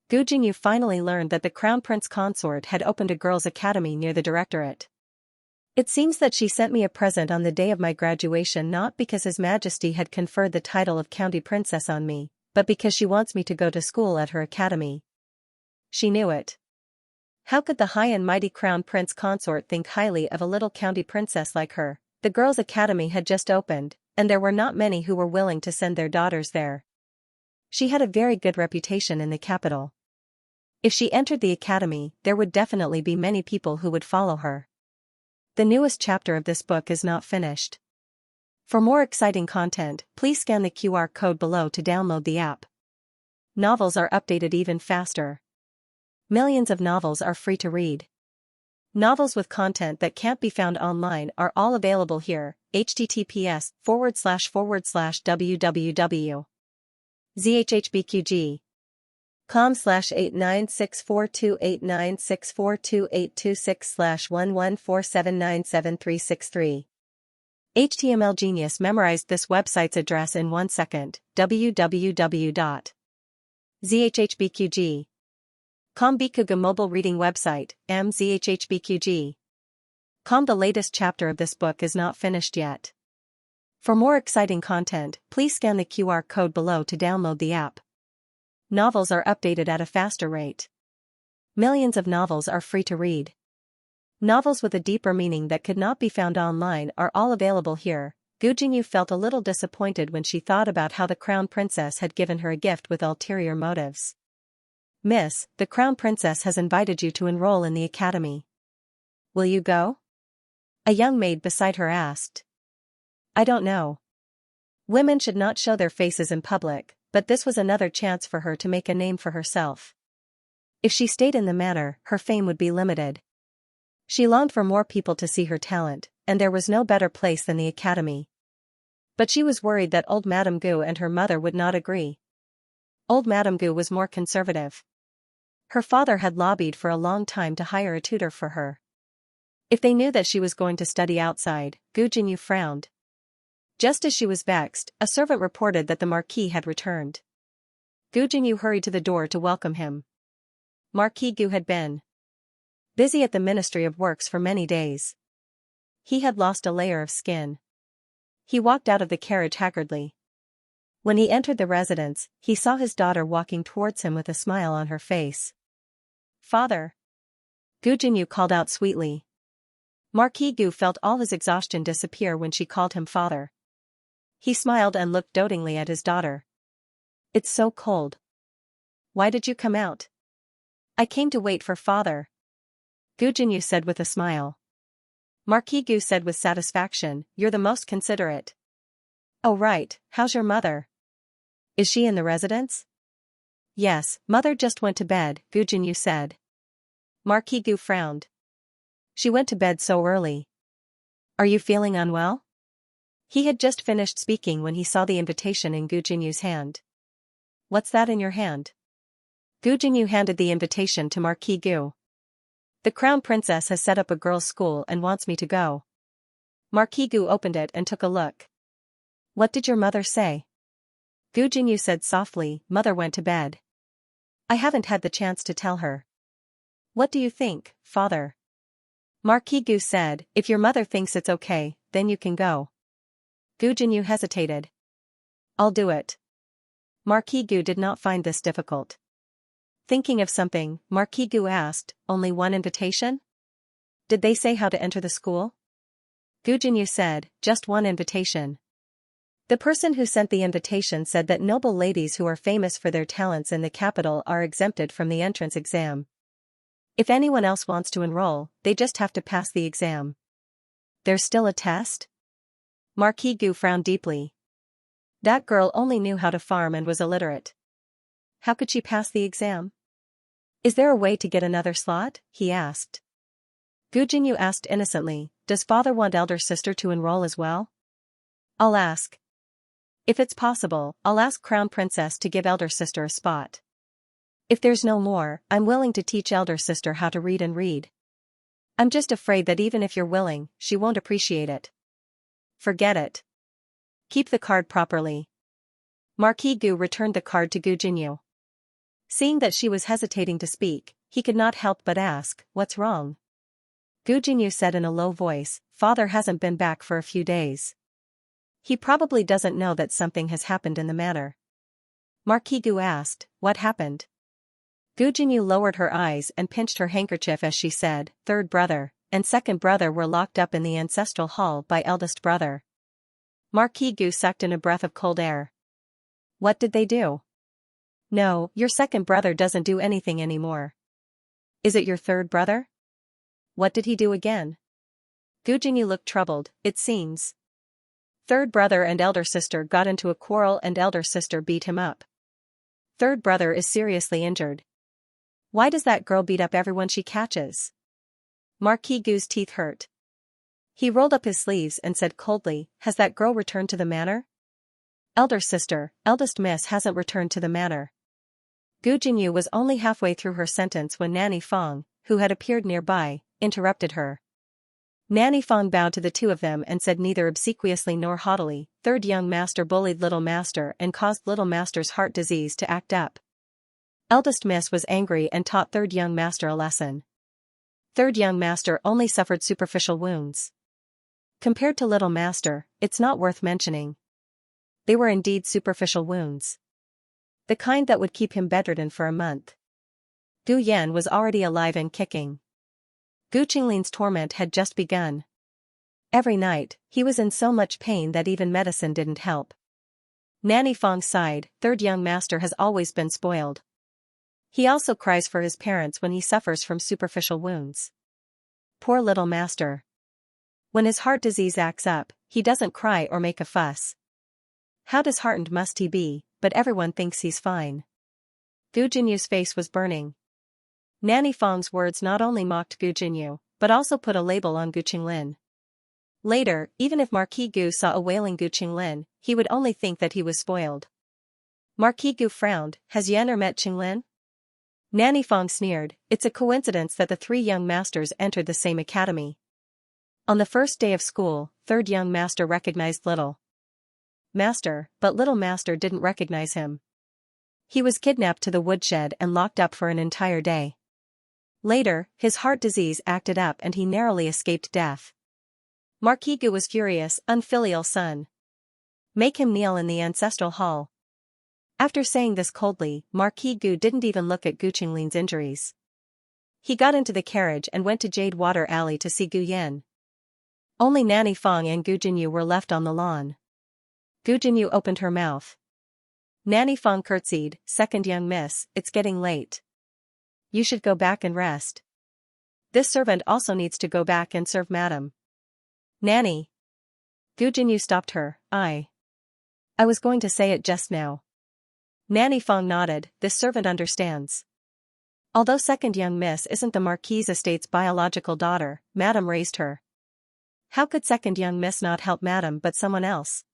Gu Jinyu finally learned that the Crown Prince Consort had opened a girls' academy near the directorate. It seems that she sent me a present on the day of my graduation not because His Majesty had conferred the title of County Princess on me, but because she wants me to go to school at her academy. She knew it. How could the high and mighty Crown Prince Consort think highly of a little county princess like her? The girls' academy had just opened, and there were not many who were willing to send their daughters there. She had a very good reputation in the capital. If she entered the academy, there would definitely be many people who would follow her. The newest chapter of this book is not finished. For more exciting content, please scan the QR code below to download the app. Novels are updated even faster. Millions of novels are free to read. Novels with content that can't be found online are all available here. https://www.zhbqg.com/89642896428226/114797363. HTML Genius memorized this website's address in 1 second. www.zhhbqg.com Bikuga mobile reading website, mzhhbqg.com. The latest chapter of this book is not finished yet. For more exciting content, please scan the QR code below to download the app. Novels are updated at a faster rate. Millions of novels are free to read. Novels with a deeper meaning that could not be found online are all available here. Gu Jinyu felt a little disappointed when she thought about how the Crown Princess had given her a gift with ulterior motives. Miss, the Crown Princess has invited you to enroll in the academy. Will you go? A young maid beside her asked. I don't know. Women should not show their faces in public, but this was another chance for her to make a name for herself. If she stayed in the manor, her fame would be limited. She longed for more people to see her talent, and there was no better place than the academy. But she was worried that old Madame Gu and her mother would not agree. Old Madame Gu was more conservative. Her father had lobbied for a long time to hire a tutor for her. If they knew that she was going to study outside, Gu Jinyu frowned. Just as she was vexed, a servant reported that the Marquis had returned. Gu Jinyu hurried to the door to welcome him. Marquis Gu had been busy at the Ministry of Works for many days. He had lost a layer of skin. He walked out of the carriage haggardly. When he entered the residence, he saw his daughter walking towards him with a smile on her face. Father! Gu Jinyu called out sweetly. Marquis Gu felt all his exhaustion disappear when she called him father. He smiled and looked dotingly at his daughter. It's so cold. Why did you come out? I came to wait for father. Gu Jinyu said with a smile. Marquis Gu said with satisfaction, you're the most considerate. Oh right, how's your mother? Is she in the residence? Yes, mother just went to bed, Gu Jinyu said. Marquis Gu frowned. She went to bed so early. Are you feeling unwell? He had just finished speaking when he saw the invitation in Gu Jinyu's hand. What's that in your hand? Gu Jinyu handed the invitation to Marquis Gu. The Crown Princess has set up a girls' school and wants me to go. Marquis Gu opened it and took a look. What did your mother say? Gu Jinyu said softly, Mother went to bed. I haven't had the chance to tell her. What do you think, father? Marquis Gu said, if your mother thinks it's okay, then you can go. Gu Jinyu hesitated. I'll do it. Marquis Gu did not find this difficult. Thinking of something, Marquis Gu asked, only one invitation? Did they say how to enter the school? Gu Jinyu said, just one invitation. The person who sent the invitation said that noble ladies who are famous for their talents in the capital are exempted from the entrance exam. If anyone else wants to enroll, they just have to pass the exam. There's still a test? Marquis Gu frowned deeply. That girl only knew how to farm and was illiterate. How could she pass the exam? Is there a way to get another slot? He asked. Gu Jinyu asked innocently, does father want elder sister to enroll as well? I'll ask. If it's possible, I'll ask Crown Princess to give elder sister a spot. If there's no more, I'm willing to teach elder sister how to read and read. I'm just afraid that even if you're willing, she won't appreciate it. Forget it. Keep the card properly. Marquis Gu returned the card to Gu Jinyu. Seeing that she was hesitating to speak, he could not help but ask, what's wrong? Gu Jinyu said in a low voice, father hasn't been back for a few days. He probably doesn't know that something has happened in the manor. Marquis Gu asked, what happened? Gu Jinyu lowered her eyes and pinched her handkerchief as she said, third brother and second brother were locked up in the ancestral hall by eldest brother. Marquis Gu sucked in a breath of cold air. What did they do? No, your second brother doesn't do anything anymore. Is it your third brother? What did he do again? Gu Jinyu looked troubled, it seems. Third brother and elder sister got into a quarrel and elder sister beat him up. Third brother is seriously injured. Why does that girl beat up everyone she catches? Marquis Gu's teeth hurt. He rolled up his sleeves and said coldly, has that girl returned to the manor? Elder sister, eldest miss hasn't returned to the manor. Gu Jinyu was only halfway through her sentence when Nanny Fong, who had appeared nearby, interrupted her. Nanny Fong bowed to the two of them and said neither obsequiously nor haughtily, third young master bullied little master and caused little master's heart disease to act up. Eldest miss was angry and taught third young master a lesson. Third young master only suffered superficial wounds. Compared to little master, it's not worth mentioning. They were indeed superficial wounds. The kind that would keep him bedridden for a month. Gu Yan was already alive and kicking. Gu Qinglin's torment had just begun. Every night, he was in so much pain that even medicine didn't help. Nanny Fong sighed, third young master has always been spoiled. He also cries for his parents when he suffers from superficial wounds. Poor little master. When his heart disease acts up, he doesn't cry or make a fuss. How disheartened must he be, but everyone thinks he's fine. Gu Jinyu's face was burning. Nanny Fong's words not only mocked Gu Jinyu, but also put a label on Gu Qinglin. Later, even if Marquis Gu saw a wailing Gu Qinglin, he would only think that he was spoiled. Marquis Gu frowned, has Yan met Qinglin? Nanny Fong sneered, it's a coincidence that the three young masters entered the same academy. On the first day of school, third young master recognized little master, but little master didn't recognize him. He was kidnapped to the woodshed and locked up for an entire day. Later, his heart disease acted up and he narrowly escaped death. Marquis Gu was furious, unfilial son. Make him kneel in the ancestral hall. After saying this coldly, Marquis Gu didn't even look at Gu Qinglin's injuries. He got into the carriage and went to Jade Water Alley to see Gu Yan. Only Nanny Fong and Gu Jinyu were left on the lawn. Gu Jinyu opened her mouth. Nanny Fong curtsied, second young miss, it's getting late. You should go back and rest. This servant also needs to go back and serve madam. Nanny. Gu Jinyu stopped her, I was going to say it just now. Nanny Fong nodded, this servant understands. Although second young miss isn't the Marquis estate's biological daughter, madam raised her. How could second young miss not help madam but someone else?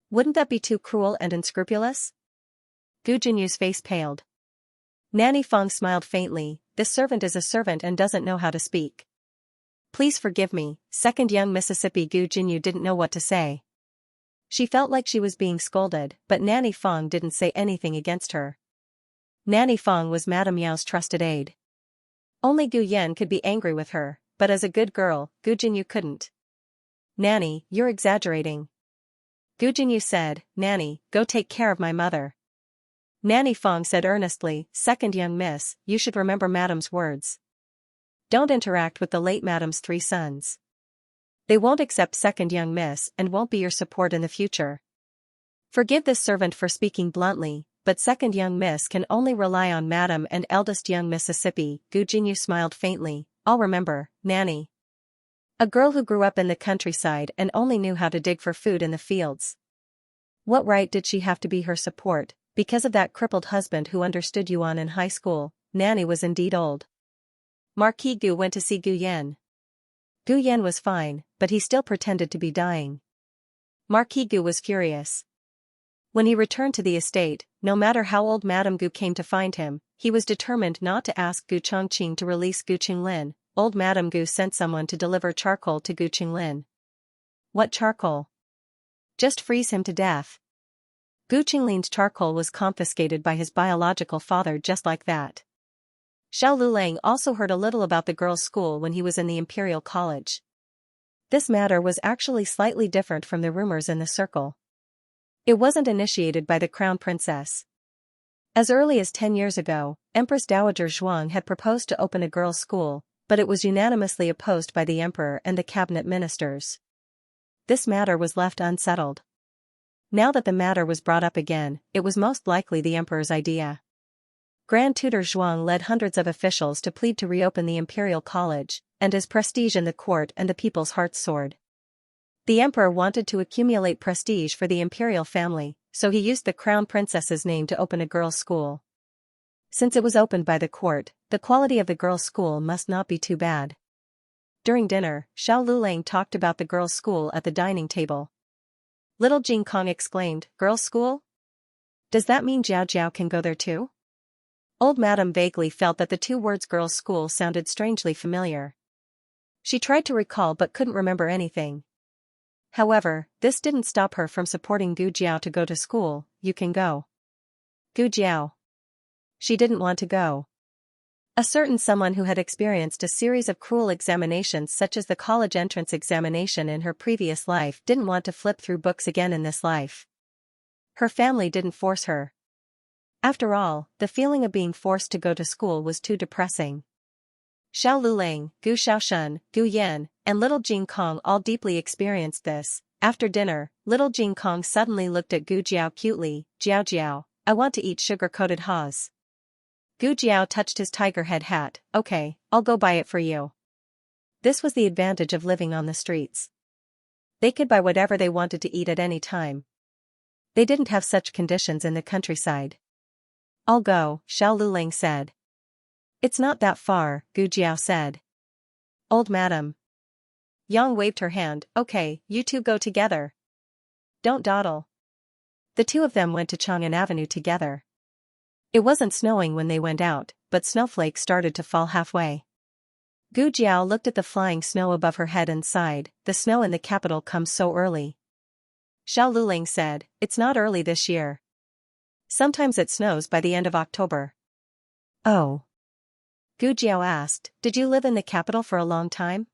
Wouldn't that be too cruel and unscrupulous? Gu Jinyu's face paled. Nanny Fong smiled faintly, this servant is a servant and doesn't know how to speak. Please forgive me, second young Mississippi. Gu Jinyu didn't know what to say. She felt like she was being scolded, but Nanny Fong didn't say anything against her. Nanny Fong was Madame Yao's trusted aide. Only Gu Yan could be angry with her, but as a good girl, Gu Jinyu couldn't. Nanny, you're exaggerating. Gu Jinyu said, Nanny, go take care of my mother. Nanny Fong said earnestly, second young miss, you should remember madam's words. Don't interact with the late madam's three sons. They won't accept second young miss and won't be your support in the future. Forgive this servant for speaking bluntly, but second young miss can only rely on madam and eldest young Mississippi. Gu Jinyu smiled faintly, I'll remember, Nanny. A girl who grew up in the countryside and only knew how to dig for food in the fields. What right did she have to be her support? Because of that crippled husband who understood Yuan in high school, Nanny was indeed old. Marquis Gu went to see Gu Yan. Gu Yan was fine, but he still pretended to be dying. Marquis Gu was furious. When he returned to the estate, no matter how old Madame Gu came to find him, he was determined not to ask Gu Chongqing to release Gu Qinglin. Old Madame Gu sent someone to deliver charcoal to Gu Qinglin. What charcoal? Just freeze him to death. Gu Qinglin's charcoal was confiscated by his biological father just like that. Xiao Lulang also heard a little about the girls' school when he was in the Imperial College. This matter was actually slightly different from the rumors in the circle. It wasn't initiated by the crown princess. As early as 10 years ago, Empress Dowager Zhuang had proposed to open a girls' school, but it was unanimously opposed by the emperor and the cabinet ministers. This matter was left unsettled. Now that the matter was brought up again, it was most likely the emperor's idea. Grand Tutor Zhuang led hundreds of officials to plead to reopen the Imperial College, and his prestige in the court and the people's hearts soared. The emperor wanted to accumulate prestige for the imperial family, so he used the crown princess's name to open a girls' school. Since it was opened by the court, the quality of the girls' school must not be too bad. During dinner, Xiao Lulang talked about the girls' school at the dining table. Little Jing Kong exclaimed, girls' school? Does that mean Jiao Jiao can go there too? Old Madame vaguely felt that the two words girls' school sounded strangely familiar. She tried to recall but couldn't remember anything. However, this didn't stop her from supporting Gu Jiao to go to school. You can go. Gu Jiao. She didn't want to go. A certain someone who had experienced a series of cruel examinations such as the college entrance examination in her previous life didn't want to flip through books again in this life. Her family didn't force her. After all, the feeling of being forced to go to school was too depressing. Xiao Lulang, Gu Xiaoshun, Gu Yan, and little Jing Kong all deeply experienced this. After dinner, little Jing Kong suddenly looked at Gu Jiao cutely. Jiao Jiao, I want to eat sugar-coated haws. Gu Jiao touched his tiger head hat. Okay, I'll go buy it for you. This was the advantage of living on the streets. They could buy whatever they wanted to eat at any time. They didn't have such conditions in the countryside. I'll go, Xiao Lulang said. It's not that far, Gu Jiao said. Old madam. Yang waved her hand. Okay, you two go together. Don't dawdle. The two of them went to Chang'an Avenue together. It wasn't snowing when they went out, but snowflakes started to fall halfway. Gu Jiao looked at the flying snow above her head and sighed. The snow in the capital comes so early. Xiao Lulang said, it's not early this year. Sometimes it snows by the end of October. Oh. Gu Jiao asked, did you live in the capital for a long time?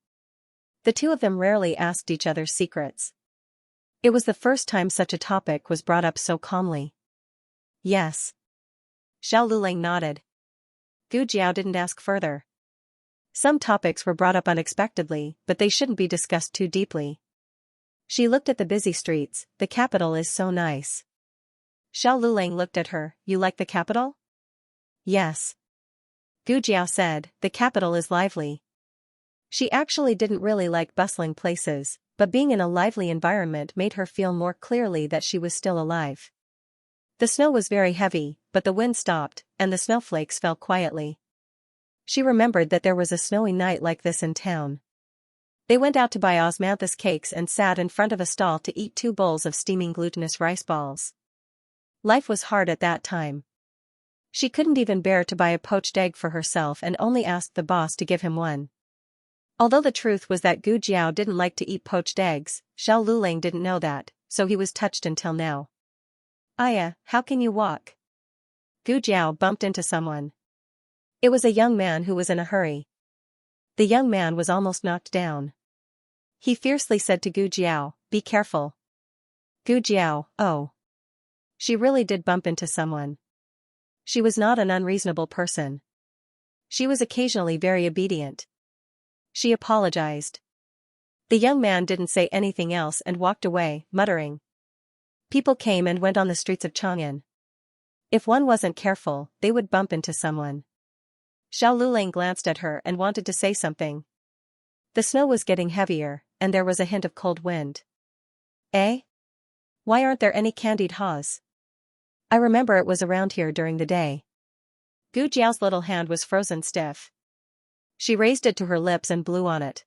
The two of them rarely asked each other's secrets. It was the first time such a topic was brought up so calmly. Yes. Xiao Lulang nodded. Gu Jiao didn't ask further. Some topics were brought up unexpectedly, but they shouldn't be discussed too deeply. She looked at the busy streets. The capital is so nice. Xiao Lulang looked at her. You like the capital? Yes. Gu Jiao said, the capital is lively. She actually didn't really like bustling places, but being in a lively environment made her feel more clearly that she was still alive. The snow was very heavy, but the wind stopped, and the snowflakes fell quietly. She remembered that there was a snowy night like this in town. They went out to buy osmanthus cakes and sat in front of a stall to eat 2 bowls of steaming glutinous rice balls. Life was hard at that time. She couldn't even bear to buy a poached egg for herself and only asked the boss to give him one. Although the truth was that Gu Jiao didn't like to eat poached eggs, Xiao Lulang didn't know that, so he was touched until now. Aya, how can you walk? Gu Jiao bumped into someone. It was a young man who was in a hurry. The young man was almost knocked down. He fiercely said to Gu Jiao, be careful. Gu Jiao, oh. She really did bump into someone. She was not an unreasonable person. She was occasionally very obedient. She apologized. The young man didn't say anything else and walked away, muttering. People came and went on the streets of Chang'an. If one wasn't careful, they would bump into someone. Xiao Lulang glanced at her and wanted to say something. The snow was getting heavier, and there was a hint of cold wind. Eh? Why aren't there any candied haws? I remember it was around here during the day. Gu Jiao's little hand was frozen stiff. She raised it to her lips and blew on it.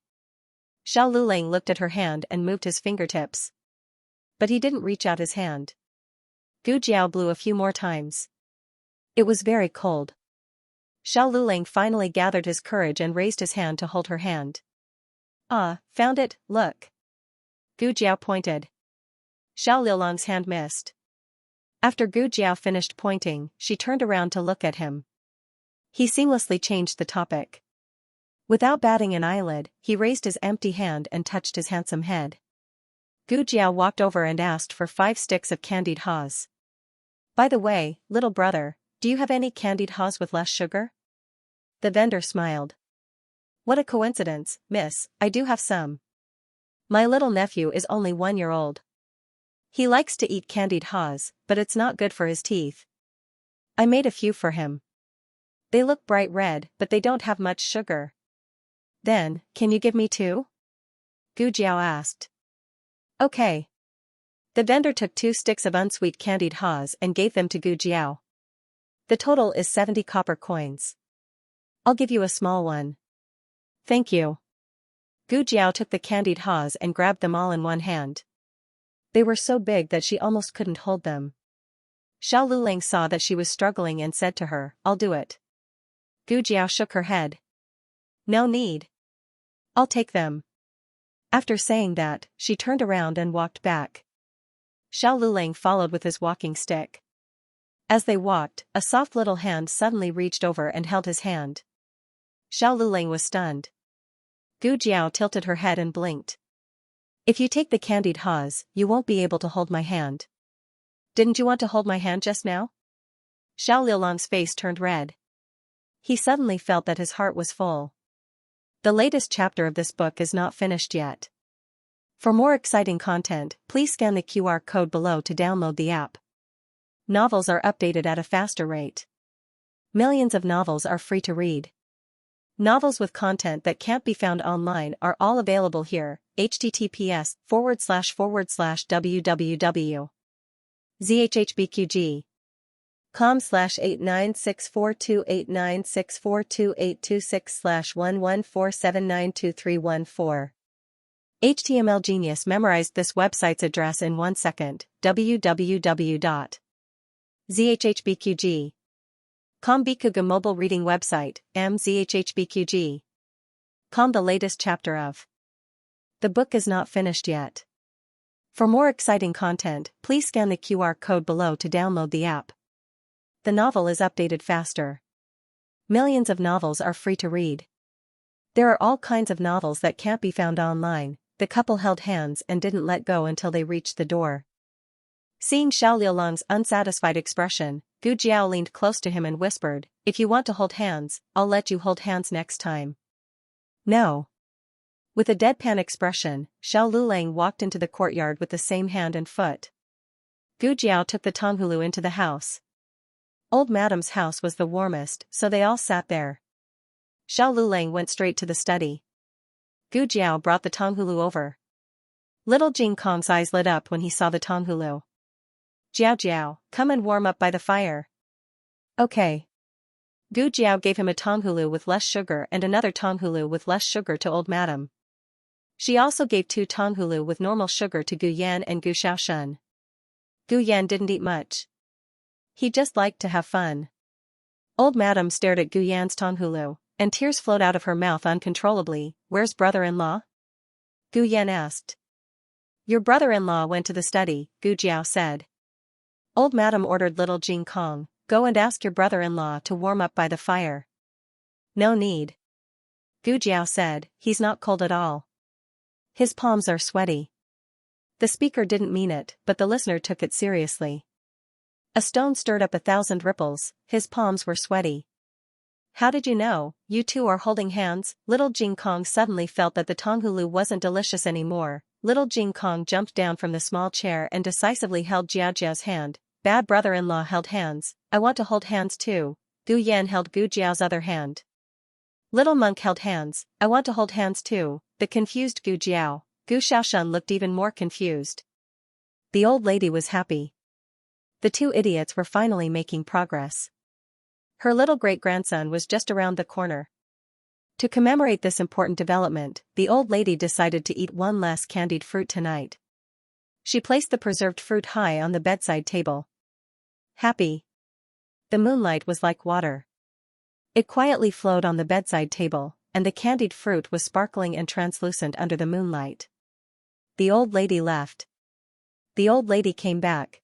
Xiao Lulang looked at her hand and moved his fingertips. But he didn't reach out his hand. Gu Jiao blew a few more times. It was very cold. Xiao Lulang finally gathered his courage and raised his hand to hold her hand. Ah, found it, look. Gu Jiao pointed. Xiao Lulang's hand missed. After Gu Jiao finished pointing, she turned around to look at him. He seamlessly changed the topic. Without batting an eyelid, he raised his empty hand and touched his handsome head. Gu Jiao walked over and asked for 5 sticks of candied haws. By the way, little brother, do you have any candied haws with less sugar? The vendor smiled. What a coincidence, miss, I do have some. My little nephew is only 1 year old. He likes to eat candied haws, but it's not good for his teeth. I made a few for him. They look bright red, but they don't have much sugar. Then, can you give me 2? Gu Jiao asked. Okay. The vendor took 2 sticks of unsweet candied haws and gave them to Gu Jiao. The total is 70 copper coins. I'll give you a small one. Thank you. Gu Jiao took the candied haws and grabbed them all in one hand. They were so big that she almost couldn't hold them. Xiao Lulang saw that she was struggling and said to her, I'll do it. Gu Jiao shook her head. No need. I'll take them. After saying that, she turned around and walked back. Xiao Lulang followed with his walking stick. As they walked, a soft little hand suddenly reached over and held his hand. Xiao Lulang was stunned. Gu Jiao tilted her head and blinked. If you take the candied haws, you won't be able to hold my hand. Didn't you want to hold my hand just now? Xiao Liulong's face turned red. He suddenly felt that his heart was full. The latest chapter of this book is not finished yet. For more exciting content, please scan the QR code below to download the app. Novels are updated at a faster rate. Millions of novels are free to read. Novels with content that can't be found online are all available here. https://www.zhhbqg.com/8964289642826/114792314. HTML Genius memorized this website's address in 1 second. www.zhhbqg.com Bikuga mobile reading website, mzhhbqg.com The latest chapter of the book is not finished yet. For more exciting content, please scan the QR code below to download the app. The novel is updated faster. Millions of novels are free to read. There are all kinds of novels that can't be found online. The couple held hands and didn't let go until they reached the door. Seeing Xiao Liulong's unsatisfied expression, Gu Jiao leaned close to him and whispered, "If you want to hold hands, I'll let you hold hands next time." "No." With a deadpan expression, Xiao Liulang walked into the courtyard with the same hand and foot. Gu Jiao took the Tonghulu into the house. Old Madam's house was the warmest, so they all sat there. Xiao Liulang went straight to the study. Gu Jiao brought the Tonghulu over. Little Jing Kong's eyes lit up when he saw the Tonghulu. "Jiao Jiao, come and warm up by the fire." "Okay." Gu Jiao gave him a Tonghulu with less sugar and another Tonghulu with less sugar to Old Madam. She also gave 2 Tonghulu with normal sugar to Gu Yan and Gu Shaoshun. Gu Yan didn't eat much. He just liked to have fun. Old Madam stared at Gu Yan's Tonghulu, and tears flowed out of her mouth uncontrollably. "Where's brother-in-law?" Gu Yan asked. "Your brother-in-law went to the study," Gu Jiao said. Old Madam ordered little Jing Kong, "Go and ask your brother-in-law to warm up by the fire." "No need." Gu Jiao said, "He's not cold at all. His palms are sweaty." The speaker didn't mean it, but the listener took it seriously. A stone stirred up 1,000 ripples, his palms were sweaty. "How did you know? You two are holding hands?" Little Jing Kong suddenly felt that the Tonghulu wasn't delicious anymore. Little Jing Kong jumped down from the small chair and decisively held Jiao Jiao's hand. Bad brother-in-law held hands. "I want to hold hands too." Gu Yan held Gu Jiao's other hand. Little Monk held hands. "I want to hold hands too." The confused Gu Jiao. Gu Shaoshun looked even more confused. The old lady was happy. The 2 idiots were finally making progress. Her little great-grandson was just around the corner. To commemorate this important development, the old lady decided to eat 1 less candied fruit tonight. She placed the preserved fruit high on the bedside table. Happy. The moonlight was like water. It quietly flowed on the bedside table, and the candied fruit was sparkling and translucent under the moonlight. The old lady left. The old lady came back.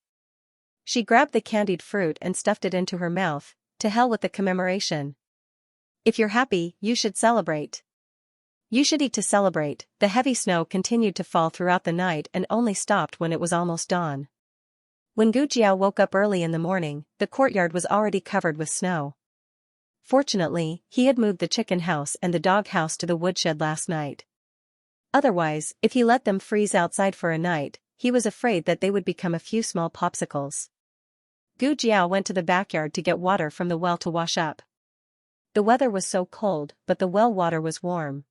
She grabbed the candied fruit and stuffed it into her mouth. To hell with the commemoration. If you're happy, you should celebrate. You should eat to celebrate. The heavy snow continued to fall throughout the night and only stopped when it was almost dawn. When Gu Jiao woke up early in the morning, the courtyard was already covered with snow. Fortunately, he had moved the chicken house and the dog house to the woodshed last night. Otherwise, if he let them freeze outside for a night, he was afraid that they would become a few small popsicles. Gu Jiao went to the backyard to get water from the well to wash up. The weather was so cold, but the well water was warm.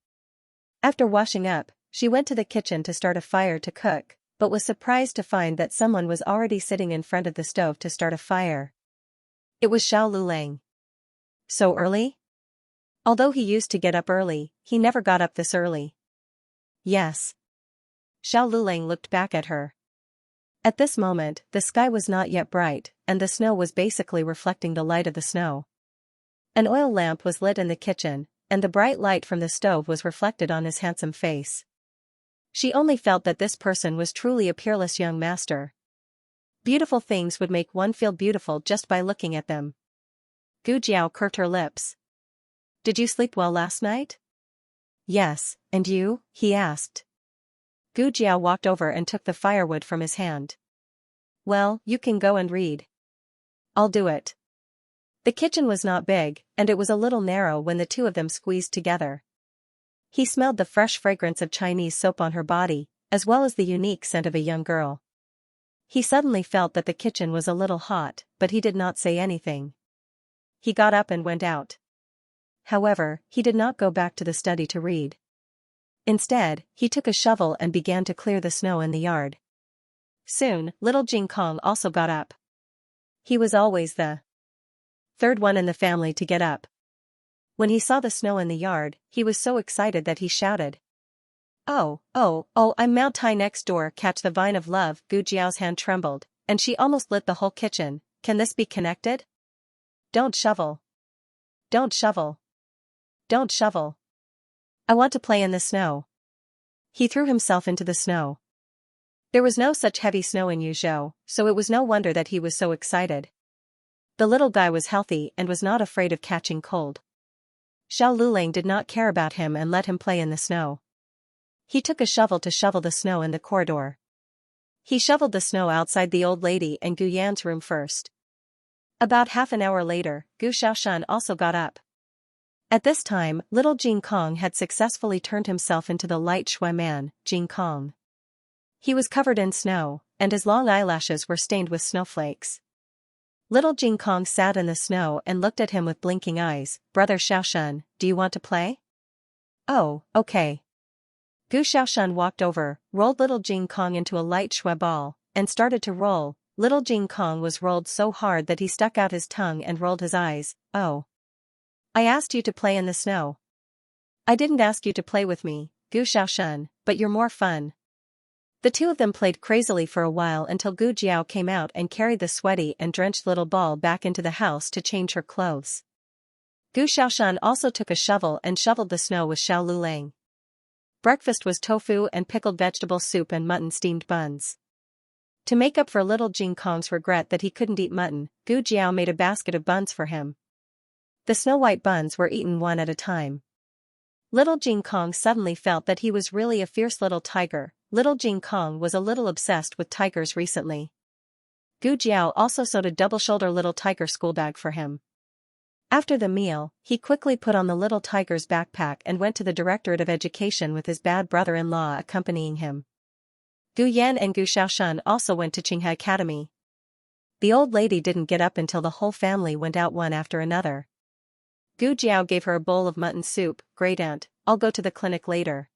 After washing up, she went to the kitchen to start a fire to cook, but was surprised to find that someone was already sitting in front of the stove to start a fire. It was Xiao Liulang. So early? Although he used to get up early, he never got up this early. Yes. Xiao Liulang looked back at her. At this moment, the sky was not yet bright, and the snow was basically reflecting the light of the snow. An oil lamp was lit in the kitchen, and the bright light from the stove was reflected on his handsome face. She only felt that this person was truly a peerless young master. Beautiful things would make one feel beautiful just by looking at them. Gu Jiao curved her lips. "Did you sleep well last night?" "Yes, and you?" he asked. Gu Jiao walked over and took the firewood from his hand. "Well, you can go and read." "I'll do it." The kitchen was not big, and it was a little narrow when the two of them squeezed together. He smelled the fresh fragrance of Chinese soap on her body, as well as the unique scent of a young girl. He suddenly felt that the kitchen was a little hot, but he did not say anything. He got up and went out. However, he did not go back to the study to read. Instead, he took a shovel and began to clear the snow in the yard. Soon, little Jing Kong also got up. He was always the third one in the family to get up. When he saw the snow in the yard, he was so excited that he shouted, "Oh, oh, oh, I'm Mount Tai next door, catch the vine of love." Gu Jiao's hand trembled, and she almost lit the whole kitchen. Can this be connected? Don't shovel. Don't shovel. Don't shovel. I want to play in the snow. He threw himself into the snow. There was no such heavy snow in Yuzhou, so it was no wonder that he was so excited. The little guy was healthy and was not afraid of catching cold. Xiao Lulang did not care about him and let him play in the snow. He took a shovel to shovel the snow in the corridor. He shoveled the snow outside the old lady and Gu Yan's room first. About half an hour later, Gu Xiaoshan also got up. At this time, little Jing Kong had successfully turned himself into the light shui man, Jing Kong. He was covered in snow, and his long eyelashes were stained with snowflakes. Little Jing Kong sat in the snow and looked at him with blinking eyes. "Brother Xiaoshan, do you want to play?" "Oh, okay." Gu Xiaoshan walked over, rolled little Jing Kong into a light shui ball, and started to roll. Little Jing Kong was rolled so hard that he stuck out his tongue and rolled his eyes. "Oh. I asked you to play in the snow." "I didn't ask you to play with me, Gu Xiaoshan, but you're more fun." The two of them played crazily for a while until Gu Jiao came out and carried the sweaty and drenched little ball back into the house to change her clothes. Gu Xiaoshan also took a shovel and shoveled the snow with Xiao Lulang. Breakfast was tofu and pickled vegetable soup and mutton steamed buns. To make up for little Jing Kong's regret that he couldn't eat mutton, Gu Jiao made a basket of buns for him. The snow-white buns were eaten one at a time. Little Jing Kong suddenly felt that he was really a fierce little tiger. Little Jing Kong was a little obsessed with tigers recently. Gu Jiao also sewed a double-shoulder little tiger school bag for him. After the meal, he quickly put on the little tiger's backpack and went to the Directorate of Education with his bad brother-in-law accompanying him. Gu Yan and Gu Xiaoshan also went to Qinghai Academy. The old lady didn't get up until the whole family went out one after another. Gu Jiao gave her a bowl of mutton soup. "Great aunt, I'll go to the clinic later."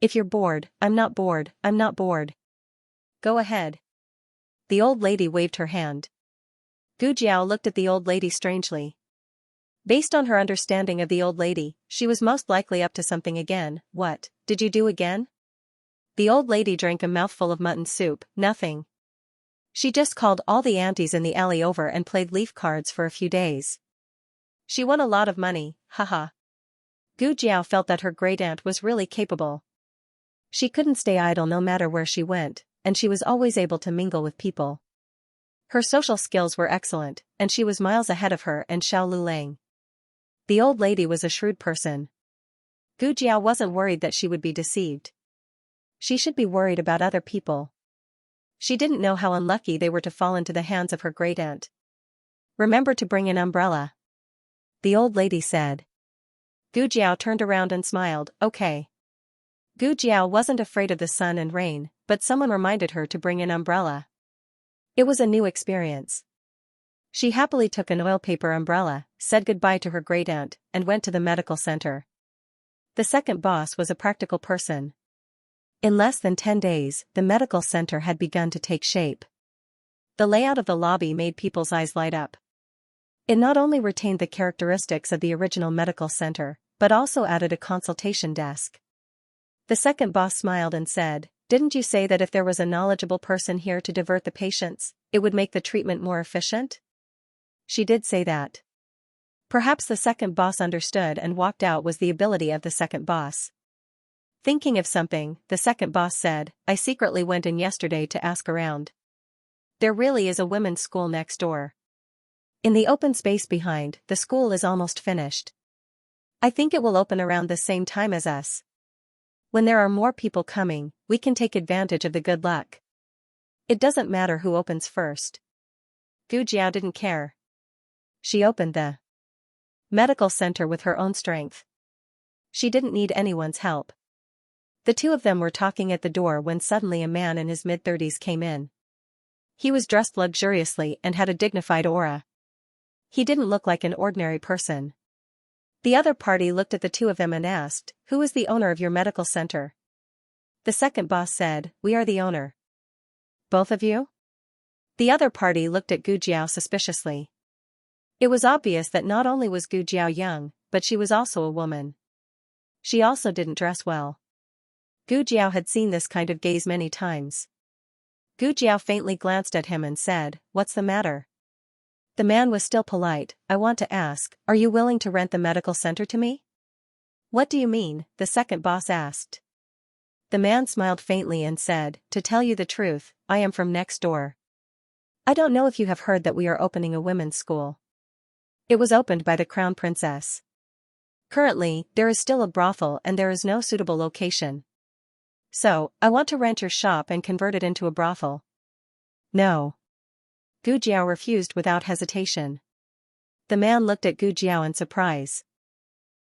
"If you're bored." "I'm not bored, I'm not bored." "Go ahead." The old lady waved her hand. Gu Jiao looked at the old lady strangely. Based on her understanding of the old lady, she was most likely up to something again. "What did you do again?" The old lady drank a mouthful of mutton soup. "Nothing. She just called all the aunties in the alley over and played leaf cards for a few days. She won a lot of money, haha." Gu Jiao felt that her great-aunt was really capable. She couldn't stay idle no matter where she went, and she was always able to mingle with people. Her social skills were excellent, and she was miles ahead of her and Xiao Lulang. The old lady was a shrewd person. Gu Jiao wasn't worried that she would be deceived. She should be worried about other people. She didn't know how unlucky they were to fall into the hands of her great-aunt. "Remember to bring an umbrella," the old lady said. Gu Jiao turned around and smiled. "Okay." Gu Jiao wasn't afraid of the sun and rain, but someone reminded her to bring an umbrella. It was a new experience. She happily took an oil paper umbrella, said goodbye to her great-aunt, and went to the medical center. The second boss was a practical person. In less than 10 days, the medical center had begun to take shape. The layout of the lobby made people's eyes light up. It not only retained the characteristics of the original medical center, but also added a consultation desk. The second boss smiled and said, "Didn't you say that if there was a knowledgeable person here to divert the patients, it would make the treatment more efficient?" She did say that. Perhaps the second boss understood and walked out was the ability of the second boss. Thinking of something, the second boss said, "I secretly went in yesterday to ask around. There really is a women's school next door. In the open space behind, the school is almost finished. I think it will open around the same time as us. When there are more people coming, we can take advantage of the good luck. It doesn't matter who opens first." Gu Jiao didn't care. she opened the medical center with her own strength. She didn't need anyone's help. The two of them were talking at the door when suddenly a man in his mid-30s came in. He was dressed luxuriously and had a dignified aura. He didn't look like an ordinary person. The other party looked at the two of them and asked, "Who is the owner of your medical center?" The second boss said, "We are the owner." "Both of you?" The other party looked at Gu Jiao suspiciously. It was obvious that not only was Gu Jiao young, but she was also a woman. She also didn't dress well. Gu Jiao had seen this kind of gaze many times. Gu Jiao faintly glanced at him and said, "What's the matter?" The man was still polite. "I want to ask, are you willing to rent the medical center to me?" "What do you mean?" the second boss asked. The man smiled faintly and said, "To tell you the truth, I am from next door. I don't know if you have heard that we are opening a women's school. It was opened by the Crown Princess. Currently, there is still a brothel and there is no suitable location. So, I want to rent your shop and convert it into a brothel." "No." Gu Jiao refused without hesitation. The man looked at Gu Jiao in surprise.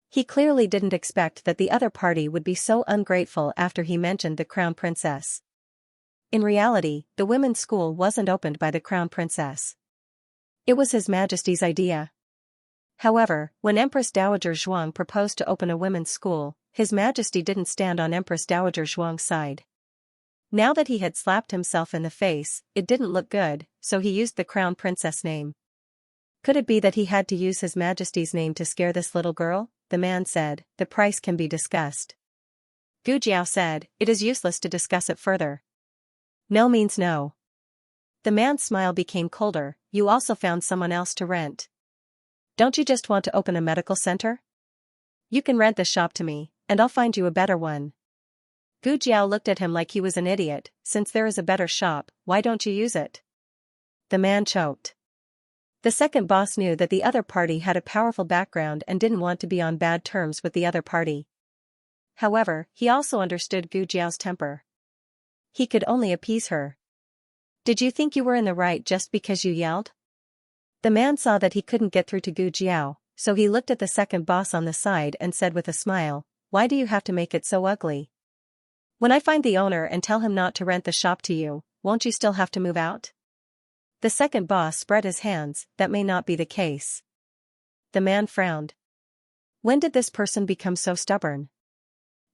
He clearly didn't expect that the other party would be so ungrateful after he mentioned the Crown Princess. In reality, the women's school wasn't opened by the Crown Princess. It was His Majesty's idea. However, when Empress Dowager Zhuang proposed to open a women's school, His Majesty didn't stand on Empress Dowager Zhuang's side. Now that he had slapped himself in the face, it didn't look good, so he used the Crown Princess name. "Could it be that he had to use His Majesty's name to scare this little girl?" the man said. "The price can be discussed." Gu Jiao said, "It is useless to discuss it further. No means no." The man's smile became colder. "You also found someone else to rent. Don't you just want to open a medical center? You can rent the shop to me, and I'll find you a better one." Gu Jiao looked at him like he was an idiot. "Since there is a better shop, why don't you use it?" The man choked. The second boss knew that the other party had a powerful background and didn't want to be on bad terms with the other party. However, he also understood Gu Jiao's temper. He could only appease her. "Did you think you were in the right just because you yelled?" The man saw that he couldn't get through to Gu Jiao, so he looked at the second boss on the side and said with a smile, "Why do you have to make it so ugly? When I find the owner and tell him not to rent the shop to you, won't you still have to move out?" The second boss spread his hands. "That may not be the case." The man frowned. When did this person become so stubborn?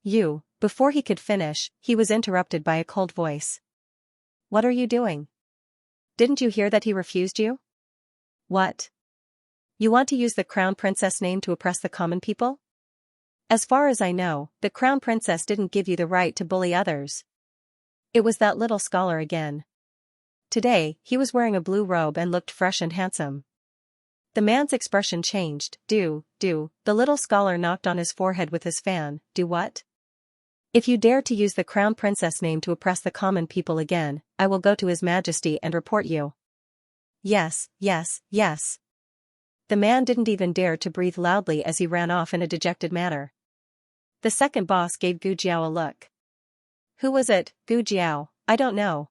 "You." Before he could finish, he was interrupted by a cold voice. "What are you doing? Didn't you hear that he refused you?" "What? You want to use the Crown Princess name to oppress the common people? As far as I know, the Crown Princess didn't give you the right to bully others." It was that little scholar again. Today, he was wearing a blue robe and looked fresh and handsome. The man's expression changed. Do, the little scholar knocked on his forehead with his fan. "Do what? If you dare to use the Crown Princess name to oppress the common people again, I will go to His Majesty and report you." Yes. The man didn't even dare to breathe loudly as he ran off in a dejected manner. The second boss gave Gu Jiao a look. "Who was it, Gu Jiao?" "I don't know."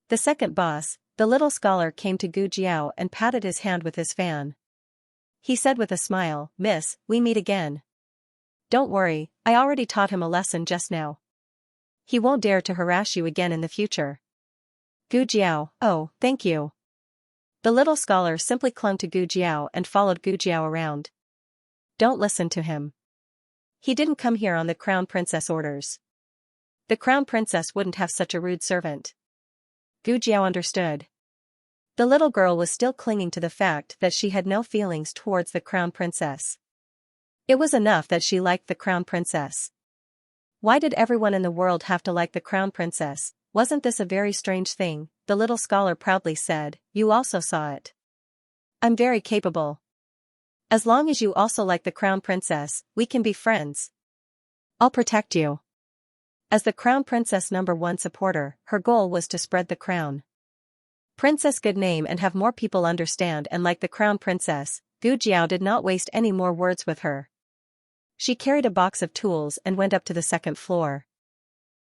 The second boss, the little scholar, came to Gu Jiao and patted his hand with his fan. He said with a smile, "Miss, we meet again. Don't worry, I already taught him a lesson just now. He won't dare to harass you again in the future." Gu Jiao, "Oh, thank you." The little scholar simply clung to Gu Jiao and followed Gu Jiao around. "Don't listen to him. He didn't come here on the Crown Princess orders. The Crown Princess wouldn't have such a rude servant." Gu Jiao understood. The little girl was still clinging to the fact that she had no feelings towards the Crown Princess. It was enough that she liked the Crown Princess. Why did everyone in the world have to like the Crown Princess? Wasn't this a very strange thing? The little scholar proudly said. "You also saw it. I'm very capable. As long as you also like the Crown Princess, we can be friends. I'll protect you." As the Crown Princess #1 supporter, her goal was to spread the Crown Princess good name and have more people understand and like the Crown Princess. Gu Jiao did not waste any more words with her. She carried a box of tools and went up to the second floor.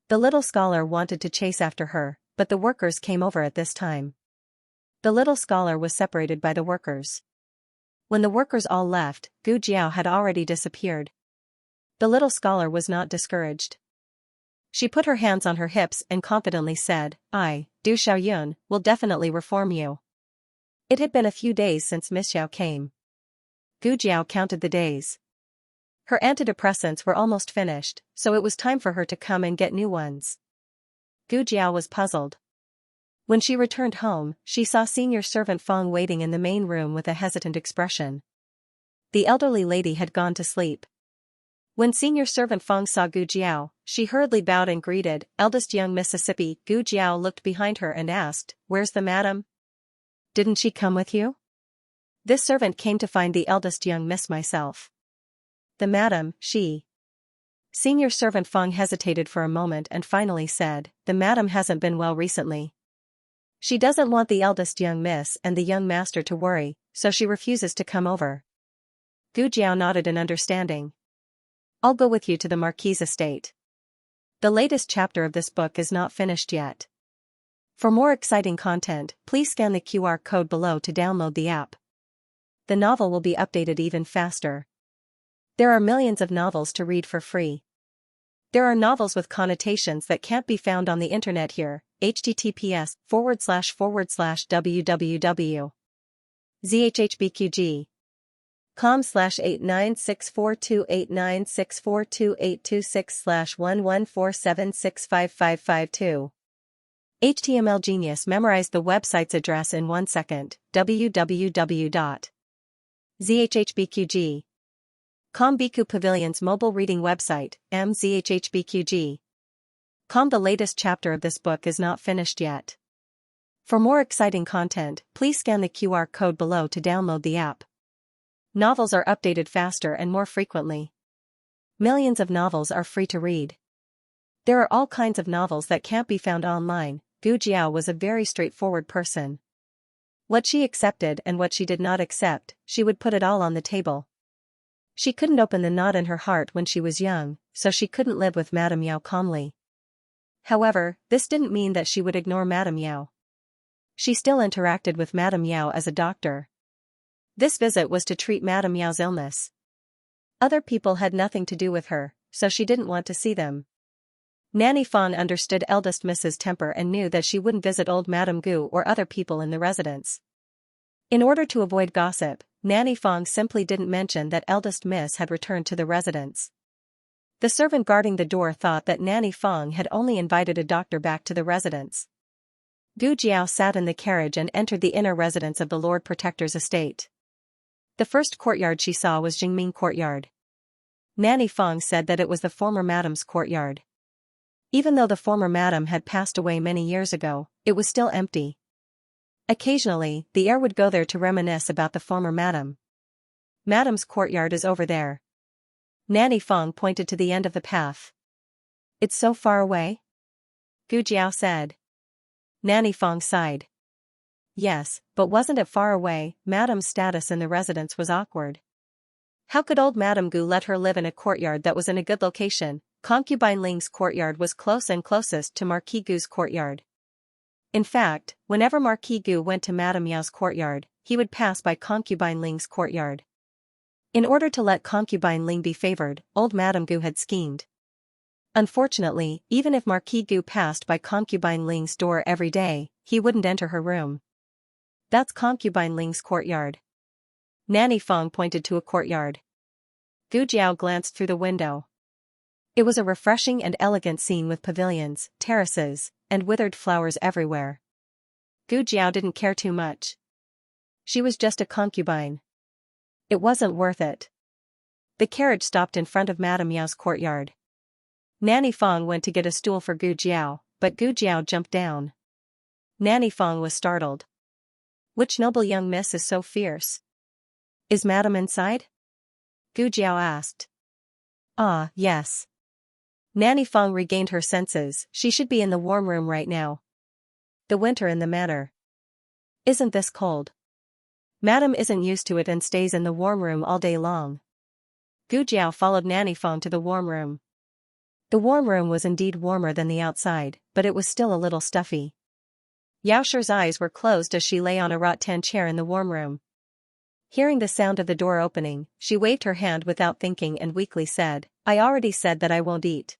The little scholar wanted to chase after her, but the workers came over at this time. The little scholar was separated by the workers. When the workers all left, Gu Jiao had already disappeared. The little scholar was not discouraged. She put her hands on her hips and confidently said, Du Xiaoyun, will definitely reform you. It had been a few days since Miss Xiao came. Gu Jiao counted the days. Her antidepressants were almost finished, so it was time for her to come and get new ones. Gu Jiao was puzzled. When she returned home, she saw senior servant Feng waiting in the main room with a hesitant expression. The elderly lady had gone to sleep. When senior servant Feng saw Gu Jiao, she hurriedly bowed and greeted, "Eldest young Mississippi." Gu Jiao looked behind her and asked, "Where's the madam? Didn't she come with you?" "This servant came to find the eldest young miss myself." "The madam, she..." Senior servant Feng hesitated for a moment and finally said, "The madam hasn't been well recently. She doesn't want the eldest young miss and the young master to worry, so she refuses to come over." Gu Jiao nodded in understanding. "I'll go with you to the Marquise estate." The latest chapter of this book is not finished yet. For more exciting content, please scan the QR code below to download the app. The novel will be updated even faster. There are millions of novels to read for free. There are novels with connotations that can't be found on the internet here. https://www.zhhbqg com/89642896428226/1147655552. HTML Genius memorized the website's address in 1 second. www.zhhbqg.com. Biku Pavilion's mobile reading website, mzhhbqg.com. The latest chapter of this book is not finished yet. For more exciting content, please scan the QR code below to download the app. Novels are updated faster and more frequently. Millions of novels are free to read. There are all kinds of novels that can't be found online. Gu Jiao was a very straightforward person. What she accepted and what she did not accept, she would put it all on the table. She couldn't open the knot in her heart when she was young, so she couldn't live with Madame Yao calmly. However, this didn't mean that she would ignore Madame Yao. She still interacted with Madame Yao as a doctor. This visit was to treat Madame Yao's illness. Other people had nothing to do with her, so she didn't want to see them. Nanny Feng understood eldest Miss's temper and knew that she wouldn't visit old Madame Gu or other people in the residence. In order to avoid gossip, Nanny Feng simply didn't mention that eldest Miss had returned to the residence. The servant guarding the door thought that Nanny Feng had only invited a doctor back to the residence. Gu Jiao sat in the carriage and entered the inner residence of the Lord Protector's estate. The first courtyard she saw was Jingming Courtyard. Nanny Feng said that it was the former madam's courtyard. Even though the former madam had passed away many years ago, it was still empty. Occasionally, the heir would go there to reminisce about the former madam. "Madam's courtyard is over there." Nanny Feng pointed to the end of the path. "It's so far away?" Gu Jiao said. Nanny Feng sighed. "Yes, but wasn't it far away?" Madam's status in the residence was awkward. How could old Madame Gu let her live in a courtyard that was in a good location? Concubine Ling's courtyard was close and closest to Marquis Gu's courtyard. In fact, whenever Marquis Gu went to Madame Yao's courtyard, he would pass by Concubine Ling's courtyard. In order to let Concubine Ling be favored, old Madame Gu had schemed. Unfortunately, even if Marquis Gu passed by Concubine Ling's door every day, he wouldn't enter her room. "That's Concubine Ling's courtyard." Nanny Feng pointed to a courtyard. Gu Jiao glanced through the window. It was a refreshing and elegant scene with pavilions, terraces, and withered flowers everywhere. Gu Jiao didn't care too much. She was just a concubine. It wasn't worth it. The carriage stopped in front of Madame Yao's courtyard. Nanny Feng went to get a stool for Gu Jiao, but Gu Jiao jumped down. Nanny Feng was startled. "Which noble young miss is so fierce? Is Madame inside?" Gu Jiao asked. "Ah, yes." Nanny Feng regained her senses. She should be in the warm room right now. The winter in the manor. Isn't this cold? Madame isn't used to it and stays in the warm room all day long. Gu Jiao followed Nanny Feng to the warm room. The warm room was indeed warmer than the outside, but it was still a little stuffy. Yao Shi's eyes were closed as she lay on a rattan chair in the warm room. Hearing the sound of the door opening, she waved her hand without thinking and weakly said, "I already said that I won't eat.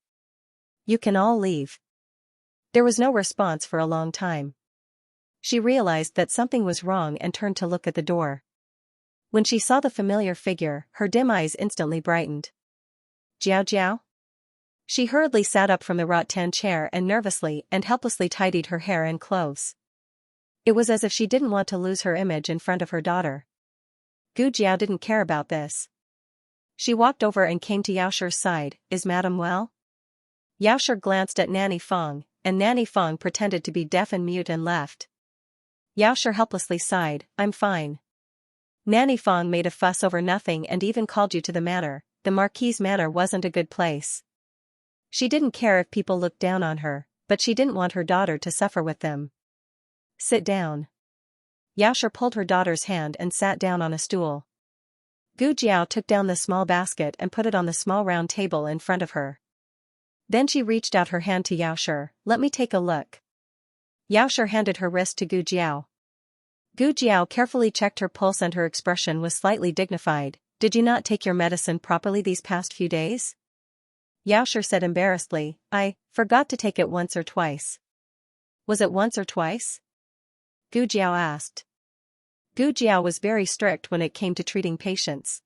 You can all leave." There was no response for a long time. She realized that something was wrong and turned to look at the door. When she saw the familiar figure, her dim eyes instantly brightened. "Jiao Jiao?" She hurriedly sat up from the rattan chair and nervously and helplessly tidied her hair and clothes. It was as if she didn't want to lose her image in front of her daughter. Gu Jiao didn't care about this. She walked over and came to Yaoshi's side. "Is Madam well?" Yaoshi glanced at Nanny Fong, and Nanny Fong pretended to be deaf and mute and left. Yaoshi helplessly sighed, "I'm fine." Nanny Fong made a fuss over nothing and even called you to the manor. The Marquis's manor wasn't a good place. She didn't care if people looked down on her, but she didn't want her daughter to suffer with them. "Sit down." Yaoshi pulled her daughter's hand and sat down on a stool. Gu Jiao took down the small basket and put it on the small round table in front of her. Then she reached out her hand to Yaoshi. "Let me take a look." Yaoshi handed her wrist to Gu Jiao. Gu Jiao carefully checked her pulse and her expression was slightly dignified. "Did you not take your medicine properly these past few days?" Yaoshi said embarrassedly, "I forgot to take it once or twice." "Was it once or twice?" Gu Jiao asked. Gu Jiao was very strict when it came to treating patients.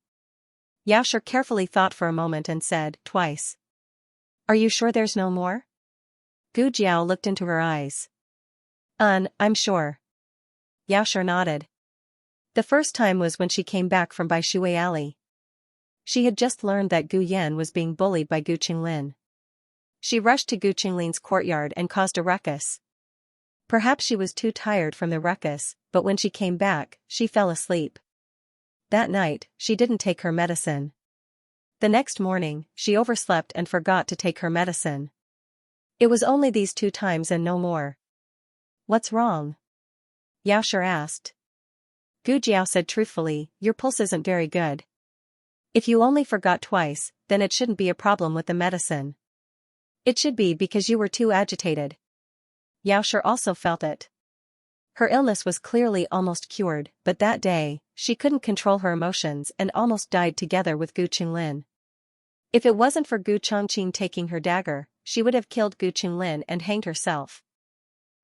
Yaoshi carefully thought for a moment and said, "Twice." "Are you sure there's no more?" Gu Jiao looked into her eyes. I'm sure." Yaoshi nodded. The first time was when she came back from Bai Shui Alley. She had just learned that Gu Yan was being bullied by Gu Qinglin. She rushed to Gu Qinglin's courtyard and caused a ruckus. Perhaps she was too tired from the ruckus, but when she came back, she fell asleep. That night, she didn't take her medicine. The next morning, she overslept and forgot to take her medicine. It was only these 2 times and no more. "What's wrong?" Yaoshi asked. Gu Jiao said truthfully, "Your pulse isn't very good. If you only forgot twice, then it shouldn't be a problem with the medicine. It should be because you were too agitated." Yaoshi also felt it. Her illness was clearly almost cured, but that day, she couldn't control her emotions and almost died together with Gu Qinglin. If it wasn't for Gu Chongqing taking her dagger, she would have killed Gu Qinglin and hanged herself.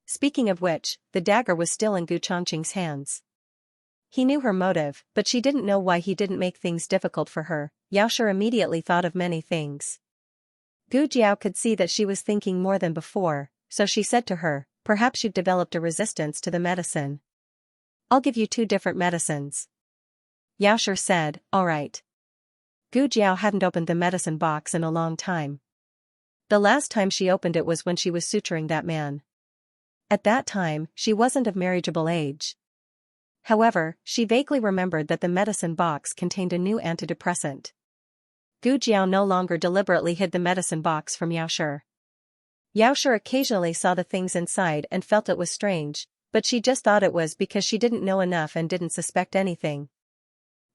Speaking of which, the dagger was still in Gu Chongqing's hands. He knew her motive, but she didn't know why he didn't make things difficult for her. Yaoshi immediately thought of many things. Gu Jiao could see that she was thinking more than before, so she said to her, "Perhaps you've developed a resistance to the medicine. I'll give you 2 different medicines." Yaoshi said, "All right." Gu Jiao hadn't opened the medicine box in a long time. The last time she opened it was when she was suturing that man. At that time, she wasn't of marriageable age. However, she vaguely remembered that the medicine box contained a new antidepressant. Gu Jiao no longer deliberately hid the medicine box from Yaoshi. Yaoshi occasionally saw the things inside and felt it was strange, but she just thought it was because she didn't know enough and didn't suspect anything.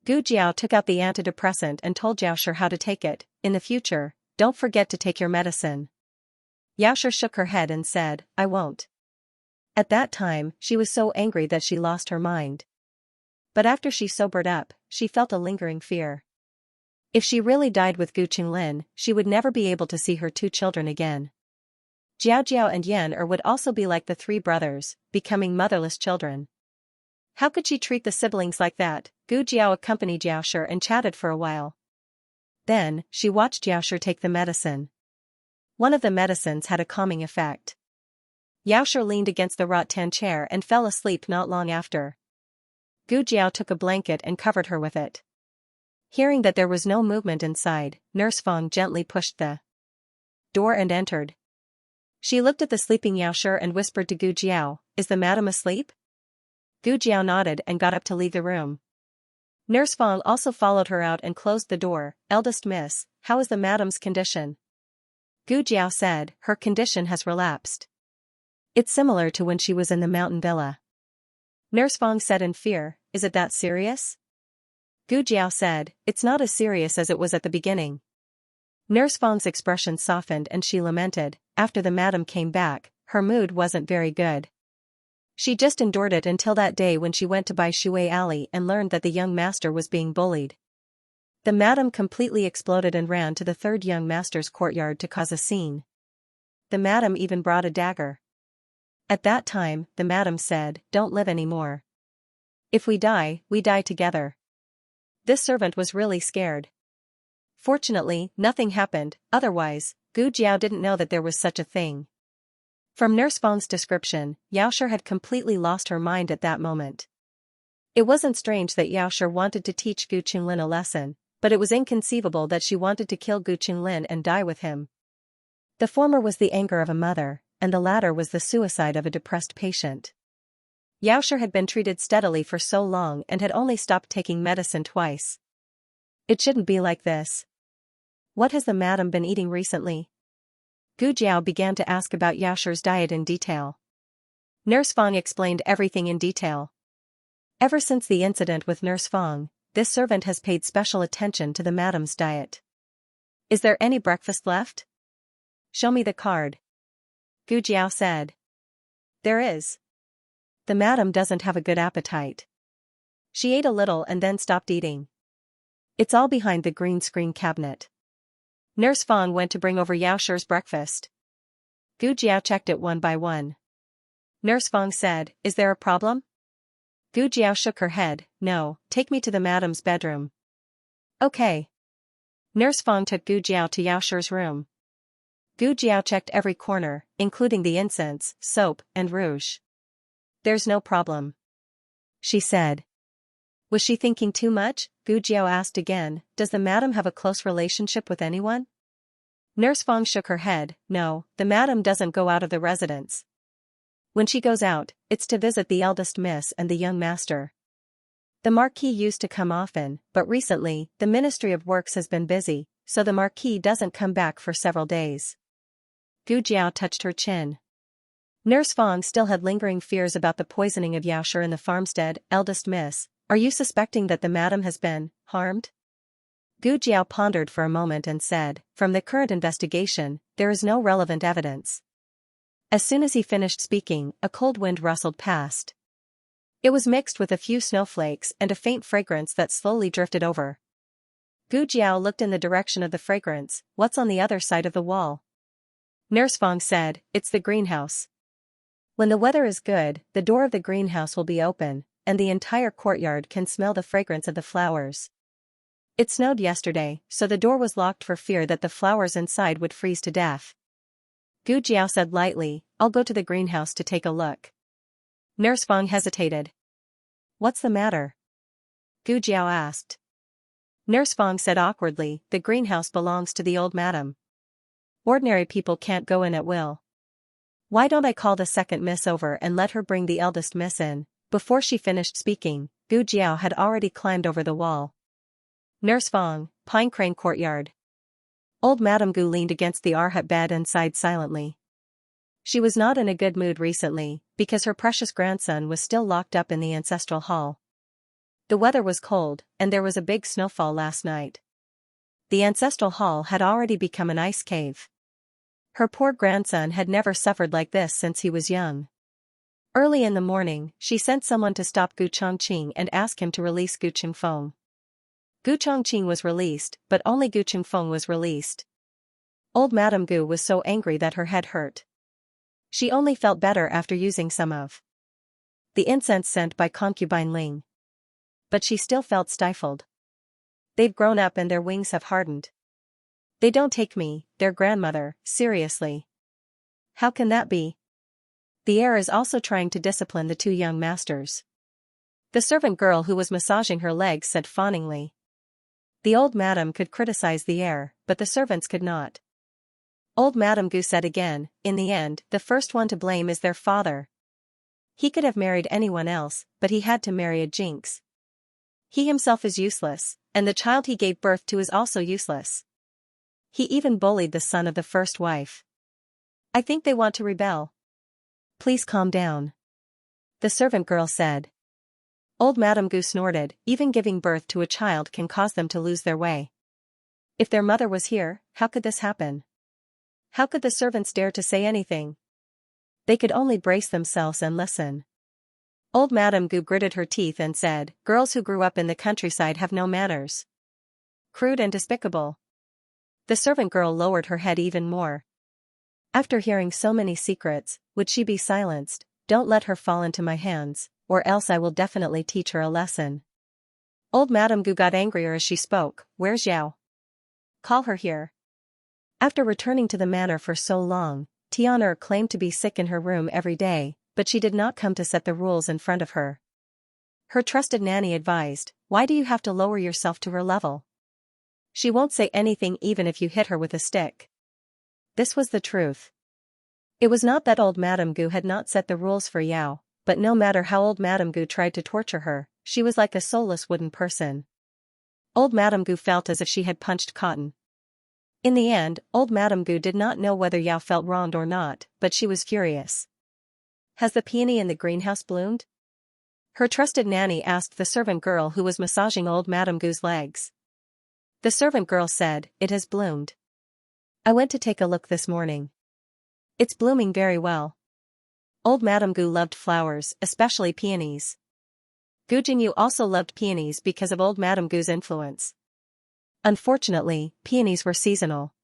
Gu Jiao took out the antidepressant and told Yaoshi how to take it. "In the future, don't forget to take your medicine." Yaoshi shook her head and said, "I won't." At that time, she was so angry that she lost her mind. But after she sobered up, she felt a lingering fear. If she really died with Gu Qinglin, she would never be able to see her 2 children again. Jiao Jiao and Yan would also be like the 3 brothers, becoming motherless children. How could she treat the siblings like that? Gu Jiao accompanied Yaoshi and chatted for a while. Then, she watched Yaoshi take the medicine. One of the medicines had a calming effect. Yaoshi leaned against the rattan chair and fell asleep not long after. Gu Jiao took a blanket and covered her with it. Hearing that there was no movement inside, Nurse Fong gently pushed the door and entered. She looked at the sleeping Yaoshi and whispered to Gu Jiao, "Is the madam asleep?" Gu Jiao nodded and got up to leave the room. Nurse Fong also followed her out and closed the door. "Eldest miss, how is the madam's condition?" Gu Jiao said, "Her condition has relapsed. It's similar to when she was in the mountain villa." Nurse Fong said in fear, "Is it that serious?" Gu Jiao said, "It's not as serious as it was at the beginning." Nurse Fong's expression softened and she lamented, "After the madam came back, her mood wasn't very good. She just endured it until that day when she went to buy Shui Alley and learned that the young master was being bullied. The madam completely exploded and ran to the third young master's courtyard to cause a scene. The madam even brought a dagger. At that time, the madam said, "Don't live anymore. If we die together." This servant was really scared. Fortunately, nothing happened, otherwise, Gu Jiao didn't know that there was such a thing. From Nurse Fang's description, Yaoshi had completely lost her mind at that moment. It wasn't strange that Yaoshi wanted to teach Gu Qinglin a lesson, but it was inconceivable that she wanted to kill Gu Qinglin and die with him. The former was the anger of a mother, and the latter was the suicide of a depressed patient. Yaoshi had been treated steadily for so long and had only stopped taking medicine twice. It shouldn't be like this. What has the madam been eating recently? Gu Jiao began to ask about Yaoshi's diet in detail. Nurse Fang explained everything in detail. Ever since the incident with Nurse Fang, this servant has paid special attention to the madam's diet. Is there any breakfast left? Show me the card. Gu Jiao said. There is. The madam doesn't have a good appetite. She ate a little and then stopped eating. It's all behind the green screen cabinet. Nurse Fang went to bring over Yaoshi's breakfast. Gu Jiao checked it one by one. Nurse Fang said, "Is there a problem?" Gu Jiao shook her head, "No, take me to the madam's bedroom." Okay. Nurse Fang took Gu Jiao to Yaoshi's room. Gu Jiao checked every corner, including the incense, soap, and rouge. There's no problem, she said. Was she thinking too much? Gu Jiao asked again, does the madam have a close relationship with anyone? Nurse Fang shook her head, no, the madam doesn't go out of the residence. When she goes out, it's to visit the eldest miss and the young master. The marquis used to come often, but recently, the Ministry of Works has been busy, so the marquis doesn't come back for several days. Gu Jiao touched her chin. Nurse Fang still had lingering fears about the poisoning of Yaoshi in the farmstead. Eldest miss, are you suspecting that the madam has been harmed? Gu Jiao pondered for a moment and said, from the current investigation, there is no relevant evidence. As soon as he finished speaking, a cold wind rustled past. It was mixed with a few snowflakes and a faint fragrance that slowly drifted over. Gu Jiao looked in the direction of the fragrance. What's on the other side of the wall? Nurse Fang said, it's the greenhouse. When the weather is good, the door of the greenhouse will be open, and the entire courtyard can smell the fragrance of the flowers. It snowed yesterday, so the door was locked for fear that the flowers inside would freeze to death. Gu Jiao said lightly, I'll go to the greenhouse to take a look. Nurse Fang hesitated. What's the matter? Gu Jiao asked. Nurse Fang said awkwardly, the greenhouse belongs to the old madam. Ordinary people can't go in at will. Why don't I call the second miss over and let her bring the eldest miss in? Before she finished speaking, Gu Jiao had already climbed over the wall. Nurse Fang, Pine Crane Courtyard. Old Madame Gu leaned against the arhat bed and sighed silently. She was not in a good mood recently, because her precious grandson was still locked up in the ancestral hall. The weather was cold, and there was a big snowfall last night. The ancestral hall had already become an ice cave. Her poor grandson had never suffered like this since he was young. Early in the morning, she sent someone to stop Gu Chongqing and ask him to release Gu Qingfeng. Gu Chongqing was released, but only Gu Qingfeng was released. Old Madame Gu was so angry that her head hurt. She only felt better after using some of the incense sent by concubine Ling. But she still felt stifled. They've grown up and their wings have hardened. They don't take me, their grandmother, seriously. How can that be? The heir is also trying to discipline the two young masters. The servant girl who was massaging her legs said fawningly. The old madam could criticize the heir, but the servants could not. Old Madame Gu said again, in the end, the first one to blame is their father. He could have married anyone else, but he had to marry a jinx. He himself is useless, and the child he gave birth to is also useless. He even bullied the son of the first wife. I think they want to rebel. Please calm down, the servant girl said. Old Madame Gu snorted, even giving birth to a child can cause them to lose their way. If their mother was here, how could this happen? How could the servants dare to say anything? They could only brace themselves and listen. Old Madame Gu gritted her teeth and said, "Girls who grew up in the countryside have no manners. Crude and despicable." The servant girl lowered her head even more. After hearing so many secrets, would she be silenced? Don't let her fall into my hands, or else I will definitely teach her a lesson. Old Madame Gu got angrier as she spoke. "Where's Xiao? Call her here." After returning to the manor for so long, Tian'er claimed to be sick in her room every day, but she did not come to set the rules in front of her. Her trusted nanny advised, "Why do you have to lower yourself to her level? She won't say anything even if you hit her with a stick." This was the truth. It was not that old Madame Gu had not set the rules for Yao, but no matter how old Madame Gu tried to torture her, she was like a soulless wooden person. Old Madame Gu felt as if she had punched cotton. In the end, old Madame Gu did not know whether Yao felt wronged or not, but she was furious. "Has the peony in the greenhouse bloomed?" Her trusted nanny asked the servant girl who was massaging old Madame Gu's legs. The servant girl said, "It has bloomed. I went to take a look this morning. It's blooming very well." Old Madame Gu loved flowers, especially peonies. Gu Jinyu also loved peonies because of old Madame Gu's influence. Unfortunately, peonies were seasonal.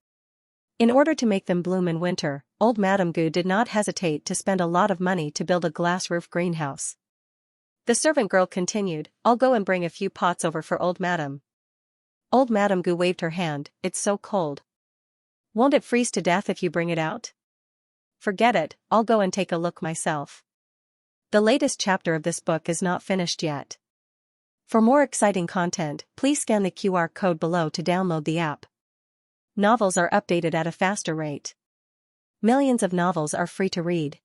In order to make them bloom in winter, old Madame Gu did not hesitate to spend a lot of money to build a glass roof greenhouse. The servant girl continued, "I'll go and bring a few pots over for old Madame." Old Madame Gu waved her hand, "It's so cold. Won't it freeze to death if you bring it out?" "Forget it, I'll go and take a look myself." The latest chapter of this book is not finished yet. For more exciting content, please scan the QR code below to download the app. Novels are updated at a faster rate. Millions of novels are free to read.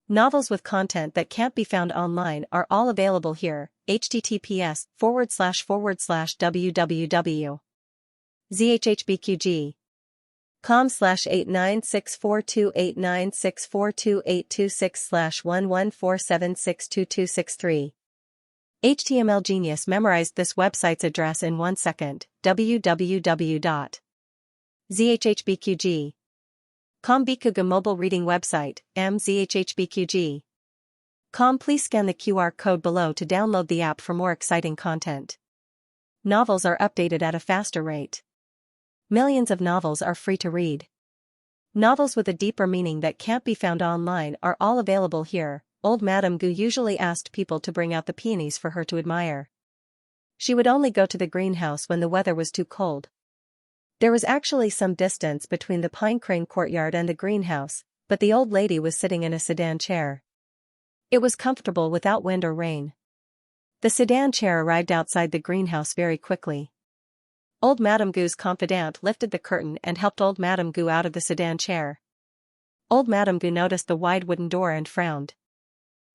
Novels with content that can't be found online are all available here. https://www.zhhbqg.com/896428964286/114762263. HTML Genius memorized this website's address in 1 second. www.zhhbqg.com Bikuga mobile reading website, mzhhbqg.com. Please scan the QR code below to download the app for more exciting content. Novels are updated at a faster rate. Millions of novels are free to read. Novels with a deeper meaning that can't be found online are all available here. Old Madame Gu usually asked people to bring out the peonies for her to admire. She would only go to the greenhouse when the weather was too cold. There was actually some distance between the pine crane courtyard and the greenhouse, but the old lady was sitting in a sedan chair. It was comfortable without wind or rain. The sedan chair arrived outside the greenhouse very quickly. Old Madame Gu's confidant lifted the curtain and helped old Madame Gu out of the sedan chair. Old Madame Gu noticed the wide wooden door and frowned.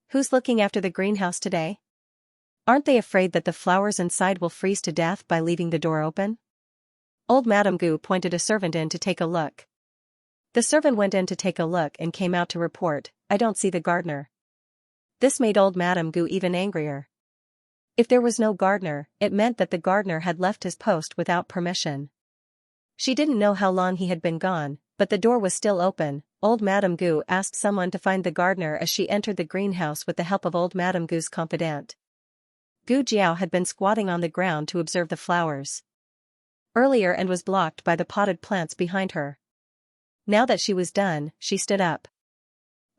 "Who's looking after the greenhouse today? Aren't they afraid that the flowers inside will freeze to death by leaving the door open?" Old Madame Gu pointed a servant in to take a look. The servant went in to take a look and came out to report, "I don't see the gardener." This made old Madame Gu even angrier. If there was no gardener, it meant that the gardener had left his post without permission. She didn't know how long he had been gone, but the door was still open. Old Madame Gu asked someone to find the gardener as she entered the greenhouse with the help of old Madame Gu's confidant. Gu Jiao had been squatting on the ground to observe the flowers earlier and was blocked by the potted plants behind her. Now that she was done, she stood up.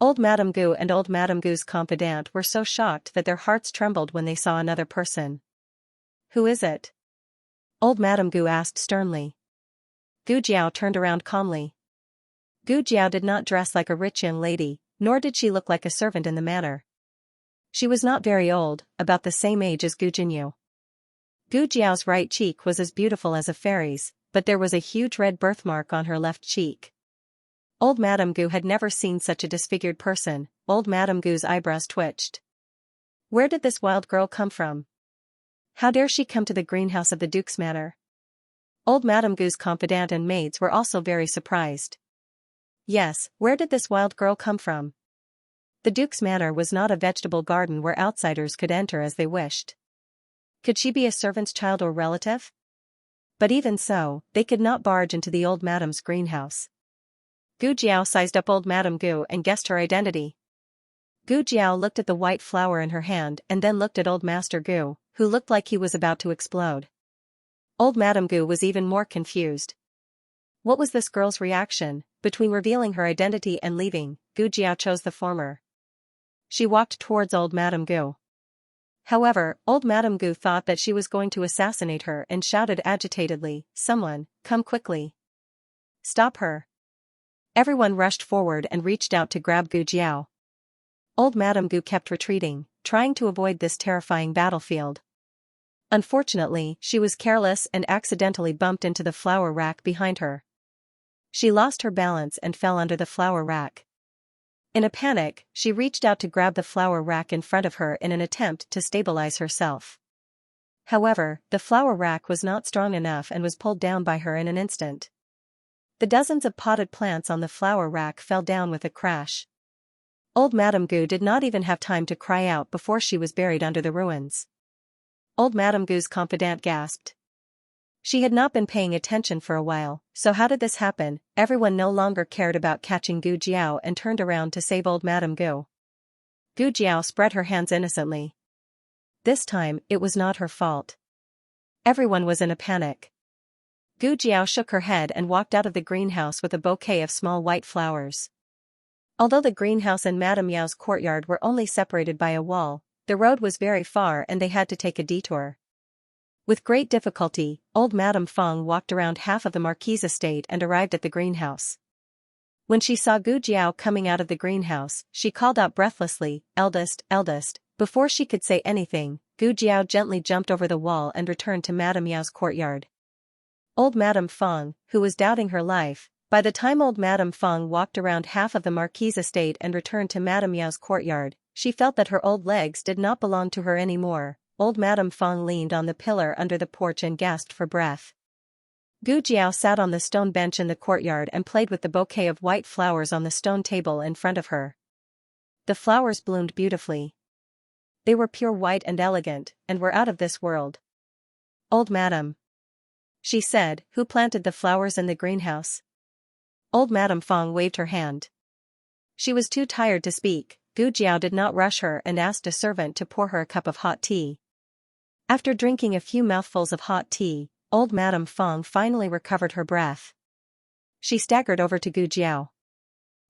Old Madame Gu and old Madame Gu's confidant were so shocked that their hearts trembled when they saw another person. "Who is it?" Old Madame Gu asked sternly. Gu Jiao turned around calmly. Gu Jiao did not dress like a rich young lady, nor did she look like a servant in the manor. She was not very old, about the same age as Gu Jinyu. Gu Jiao's right cheek was as beautiful as a fairy's, but there was a huge red birthmark on her left cheek. Old Madame Gu had never seen such a disfigured person. Old Madame Gu's eyebrows twitched. Where did this wild girl come from? How dare she come to the greenhouse of the Duke's manor? Old Madame Gu's confidant and maids were also very surprised. Yes, where did this wild girl come from? The Duke's manor was not a vegetable garden where outsiders could enter as they wished. Could she be a servant's child or relative? But even so, they could not barge into the old Madame's greenhouse. Gu Jiao sized up old Madame Gu and guessed her identity. Gu Jiao looked at the white flower in her hand and then looked at old Master Gu, who looked like he was about to explode. Old Madame Gu was even more confused. What was this girl's reaction? Between revealing her identity and leaving, Gu Jiao chose the former. She walked towards old Madame Gu. However, old Madame Gu thought that she was going to assassinate her and shouted agitatedly, "Someone, come quickly. Stop her." Everyone rushed forward and reached out to grab Gu Jiao. Old Madame Gu kept retreating, trying to avoid this terrifying battlefield. Unfortunately, she was careless and accidentally bumped into the flower rack behind her. She lost her balance and fell under the flower rack. In a panic, she reached out to grab the flower rack in front of her in an attempt to stabilize herself. However, the flower rack was not strong enough and was pulled down by her in an instant. The dozens of potted plants on the flower rack fell down with a crash. Old Madame Gu did not even have time to cry out before she was buried under the ruins. Old Madame Gu's confidante gasped. She had not been paying attention for a while, so how did this happen? Everyone no longer cared about catching Gu Jiao and turned around to save old Madame Gu. Gu Jiao spread her hands innocently. This time, it was not her fault. Everyone was in a panic. Gu Jiao shook her head and walked out of the greenhouse with a bouquet of small white flowers. Although the greenhouse and Madame Yao's courtyard were only separated by a wall, the road was very far and they had to take a detour. With great difficulty, old Madame Feng walked around half of the Marquise estate and arrived at the greenhouse. When she saw Gu Jiao coming out of the greenhouse, she called out breathlessly, "Eldest, eldest." Before she could say anything, Gu Jiao gently jumped over the wall and returned to Madame Yao's courtyard. Old Madame Feng, who was doubting her life, by the time old Madame Feng walked around half of the Marquise estate and returned to Madame Yao's courtyard, she felt that her old legs did not belong to her anymore. Old Madame Feng leaned on the pillar under the porch and gasped for breath. Gu Jiao sat on the stone bench in the courtyard and played with the bouquet of white flowers on the stone table in front of her. The flowers bloomed beautifully. They were pure white and elegant, and were out of this world. "Old Madame," she said, "who planted the flowers in the greenhouse?" Old Madame Feng waved her hand. She was too tired to speak. Gu Jiao did not rush her and asked a servant to pour her a cup of hot tea. After drinking a few mouthfuls of hot tea, old Madame Feng finally recovered her breath. She staggered over to Gu Jiao.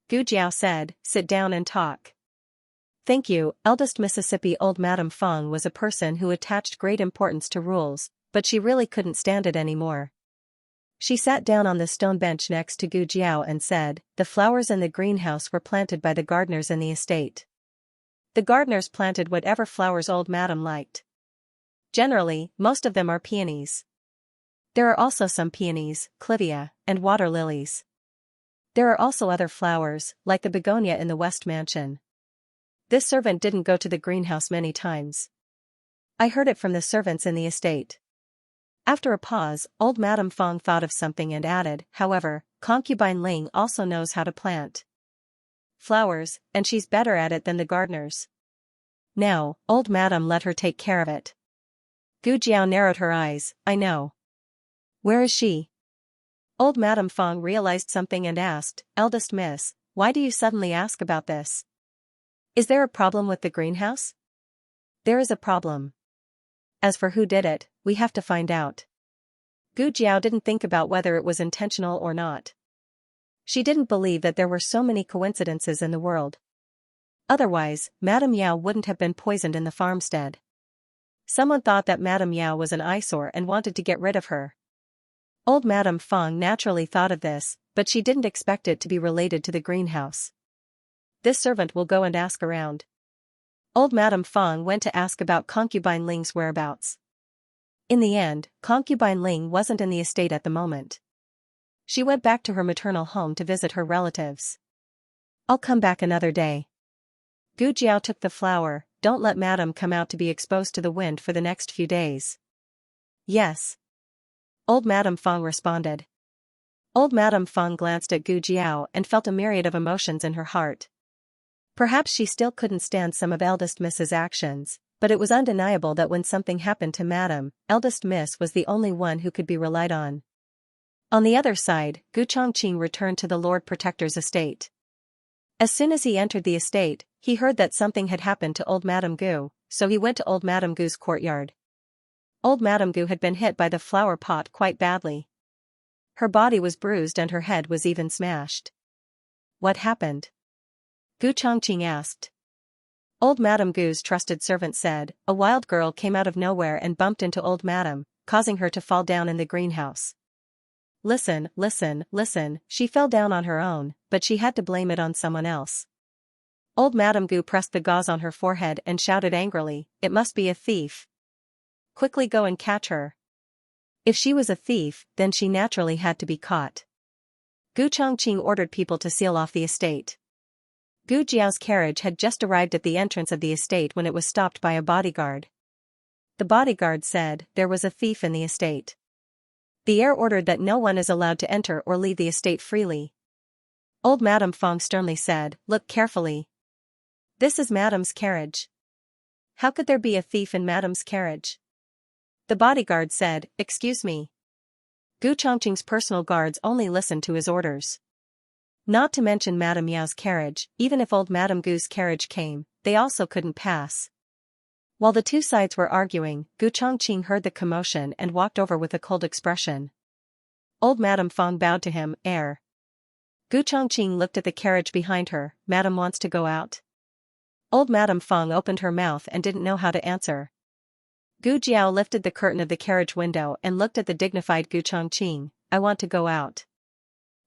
Gu Jiao said, "Sit down and talk." "Thank you, eldest Mississippi." Old Madame Feng was a person who attached great importance to rules, but she really couldn't stand it anymore. She sat down on the stone bench next to Gu Jiao and said, "The flowers in the greenhouse were planted by the gardeners in the estate. The gardeners planted whatever flowers old Madame liked. Generally, most of them are peonies. There are also some peonies, clivia, and water lilies. There are also other flowers, like the begonia in the West Mansion." This servant didn't go to the greenhouse many times. "I heard it from the servants in the estate." After a pause, old Madame Feng thought of something and added, "However, concubine Ling also knows how to plant flowers, and she's better at it than the gardeners. Now, old Madame let her take care of it." Gu Jiao narrowed her eyes. "I know. Where is she?" Old Madame Feng realized something and asked, "Eldest miss, why do you suddenly ask about this? Is there a problem with the greenhouse?" "There is a problem. As for who did it, we have to find out." Gu Jiao didn't think about whether it was intentional or not. She didn't believe that there were so many coincidences in the world. Otherwise, Madame Yao wouldn't have been poisoned in the farmstead. Someone thought that Madame Yao was an eyesore and wanted to get rid of her. Old Madame Feng naturally thought of this, but she didn't expect it to be related to the greenhouse. "This servant will go and ask around." Old Madame Feng went to ask about concubine Ling's whereabouts. In the end, concubine Ling wasn't in the estate at the moment. She went back to her maternal home to visit her relatives. "I'll come back another day." Gu Jiao took the flower. "Don't let Madame come out to be exposed to the wind for the next few days." "Yes." Old Madame Feng responded. Old Madame Feng glanced at Gu Jiao and felt a myriad of emotions in her heart. Perhaps she still couldn't stand some of eldest Miss's actions, but it was undeniable that when something happened to Madame, eldest Miss was the only one who could be relied on. On the other side, Gu Chongqing returned to the Lord Protector's estate. As soon as he entered the estate, He heard that something had happened to old Madame Gu, so he went to old Madame Gu's courtyard. Old Madame Gu had been hit by the flower pot quite badly. Her body was bruised and her head was even smashed. What happened? Gu Chongqing asked. Old Madame Gu's trusted servant said, a wild girl came out of nowhere and bumped into old Madame, causing her to fall down in the greenhouse. Listen, listen, listen, she fell down on her own, but she had to blame it on someone else. Old Madame Gu pressed the gauze on her forehead and shouted angrily, it must be a thief. Quickly go and catch her. If she was a thief, then she naturally had to be caught. Gu Chongqing ordered people to seal off the estate. Gu Jiao's carriage had just arrived at the entrance of the estate when it was stopped by a bodyguard. The bodyguard said there was a thief in the estate. The heir ordered that no one is allowed to enter or leave the estate freely. Old Madame Fong sternly said, look carefully. This is Madame's carriage. How could there be a thief in Madame's carriage? The bodyguard said, excuse me. Gu Chongqing's personal guards only listened to his orders. Not to mention Madame Yao's carriage, even if old Madame Gu's carriage came, they also couldn't pass. While the two sides were arguing, Gu Chongqing heard the commotion and walked over with a cold expression. Old Madame Fong bowed to him, heir. Gu Chongqing looked at the carriage behind her, Madame wants to go out? Old Madame Fong opened her mouth and didn't know how to answer. Gu Jiao lifted the curtain of the carriage window and looked at the dignified Gu Chongqing, I want to go out.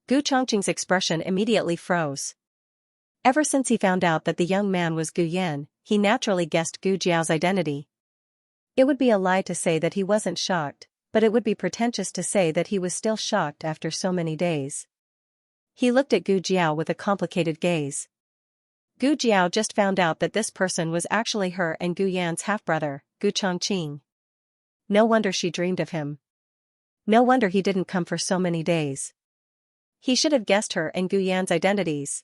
Gu Chongqing's expression immediately froze. Ever since he found out that the young man was Gu Yan, he naturally guessed Gu Jiao's identity. It would be a lie to say that he wasn't shocked, but it would be pretentious to say that he was still shocked after so many days. He looked at Gu Jiao with a complicated gaze. Gu Jiao just found out that this person was actually her and Gu Yan's half-brother, Gu Chongqing. No wonder she dreamed of him. No wonder he didn't come for so many days. He should have guessed her and Gu Yan's identities.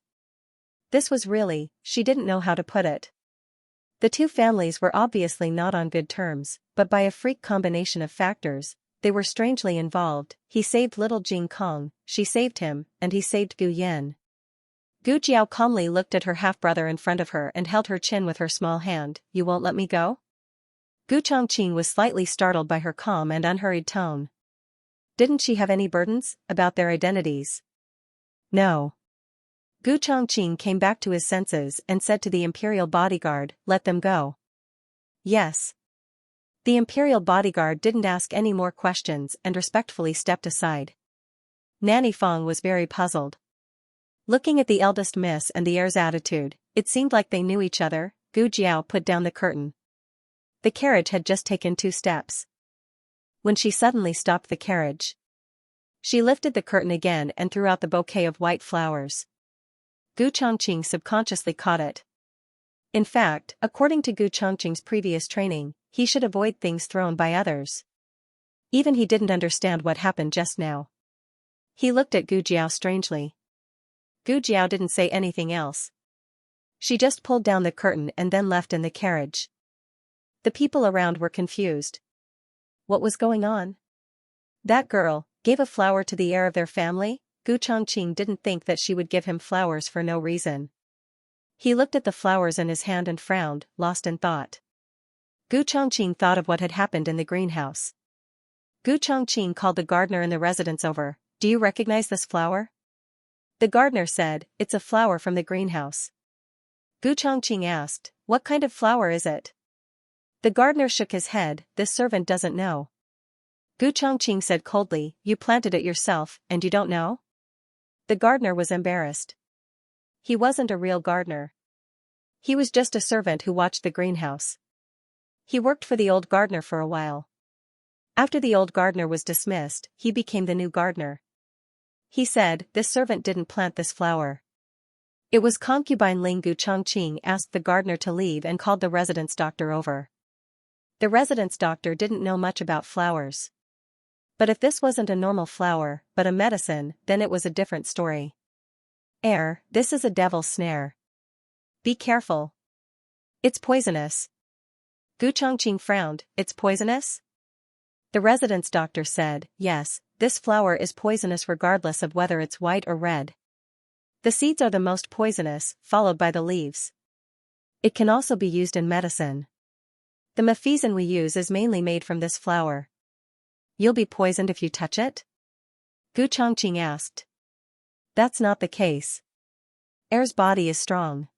This was really, she didn't know how to put it. The two families were obviously not on good terms, but by a freak combination of factors, they were strangely involved. He saved little Jing Kong, she saved him, and he saved Gu Yan. Gu Jiao calmly looked at her half-brother in front of her and held her chin with her small hand, you won't let me go? Gu Chongqing was slightly startled by her calm and unhurried tone. Didn't she have any burdens about their identities? No. Gu Chongqing came back to his senses and said to the imperial bodyguard, let them go. Yes. The imperial bodyguard didn't ask any more questions and respectfully stepped aside. Nanny Fong was very puzzled. Looking at the eldest miss and the heir's attitude, it seemed like they knew each other. Gu Jiao put down the curtain. The carriage had just taken 2 steps. When she suddenly stopped the carriage, she lifted the curtain again and threw out the bouquet of white flowers. Gu Chongqing subconsciously caught it. In fact, according to Gu Chongqing's previous training, he should avoid things thrown by others. Even he didn't understand what happened just now. He looked at Gu Jiao strangely. Gu Jiao didn't say anything else. She just pulled down the curtain and then left in the carriage. The people around were confused. What was going on? That girl gave a flower to the heir of their family? Gu Chongqing didn't think that she would give him flowers for no reason. He looked at the flowers in his hand and frowned, lost in thought. Gu Chongqing thought of what had happened in the greenhouse. Gu Chongqing called the gardener in the residence over. Do you recognize this flower? The gardener said, it's a flower from the greenhouse. Gu Chongqing asked, what kind of flower is it? The gardener shook his head, this servant doesn't know. Gu Chongqing said coldly, you planted it yourself, and you don't know? The gardener was embarrassed. He wasn't a real gardener. He was just a servant who watched the greenhouse. He worked for the old gardener for a while. After the old gardener was dismissed, he became the new gardener. He said, this servant didn't plant this flower. It was concubine Ling. Gu Chongqing asked the gardener to leave and called the residence doctor over. The residence doctor didn't know much about flowers. But if this wasn't a normal flower, but a medicine, then it was a different story. Heir, this is a devil's snare. Be careful. It's poisonous. Gu Chongqing frowned, it's poisonous? The residence doctor said, yes, this flower is poisonous regardless of whether it's white or red. The seeds are the most poisonous, followed by the leaves. It can also be used in medicine. The mafizan we use is mainly made from this flower. You'll be poisoned if you touch it? Gu Chongqing asked. That's not the case. Air's body is strong.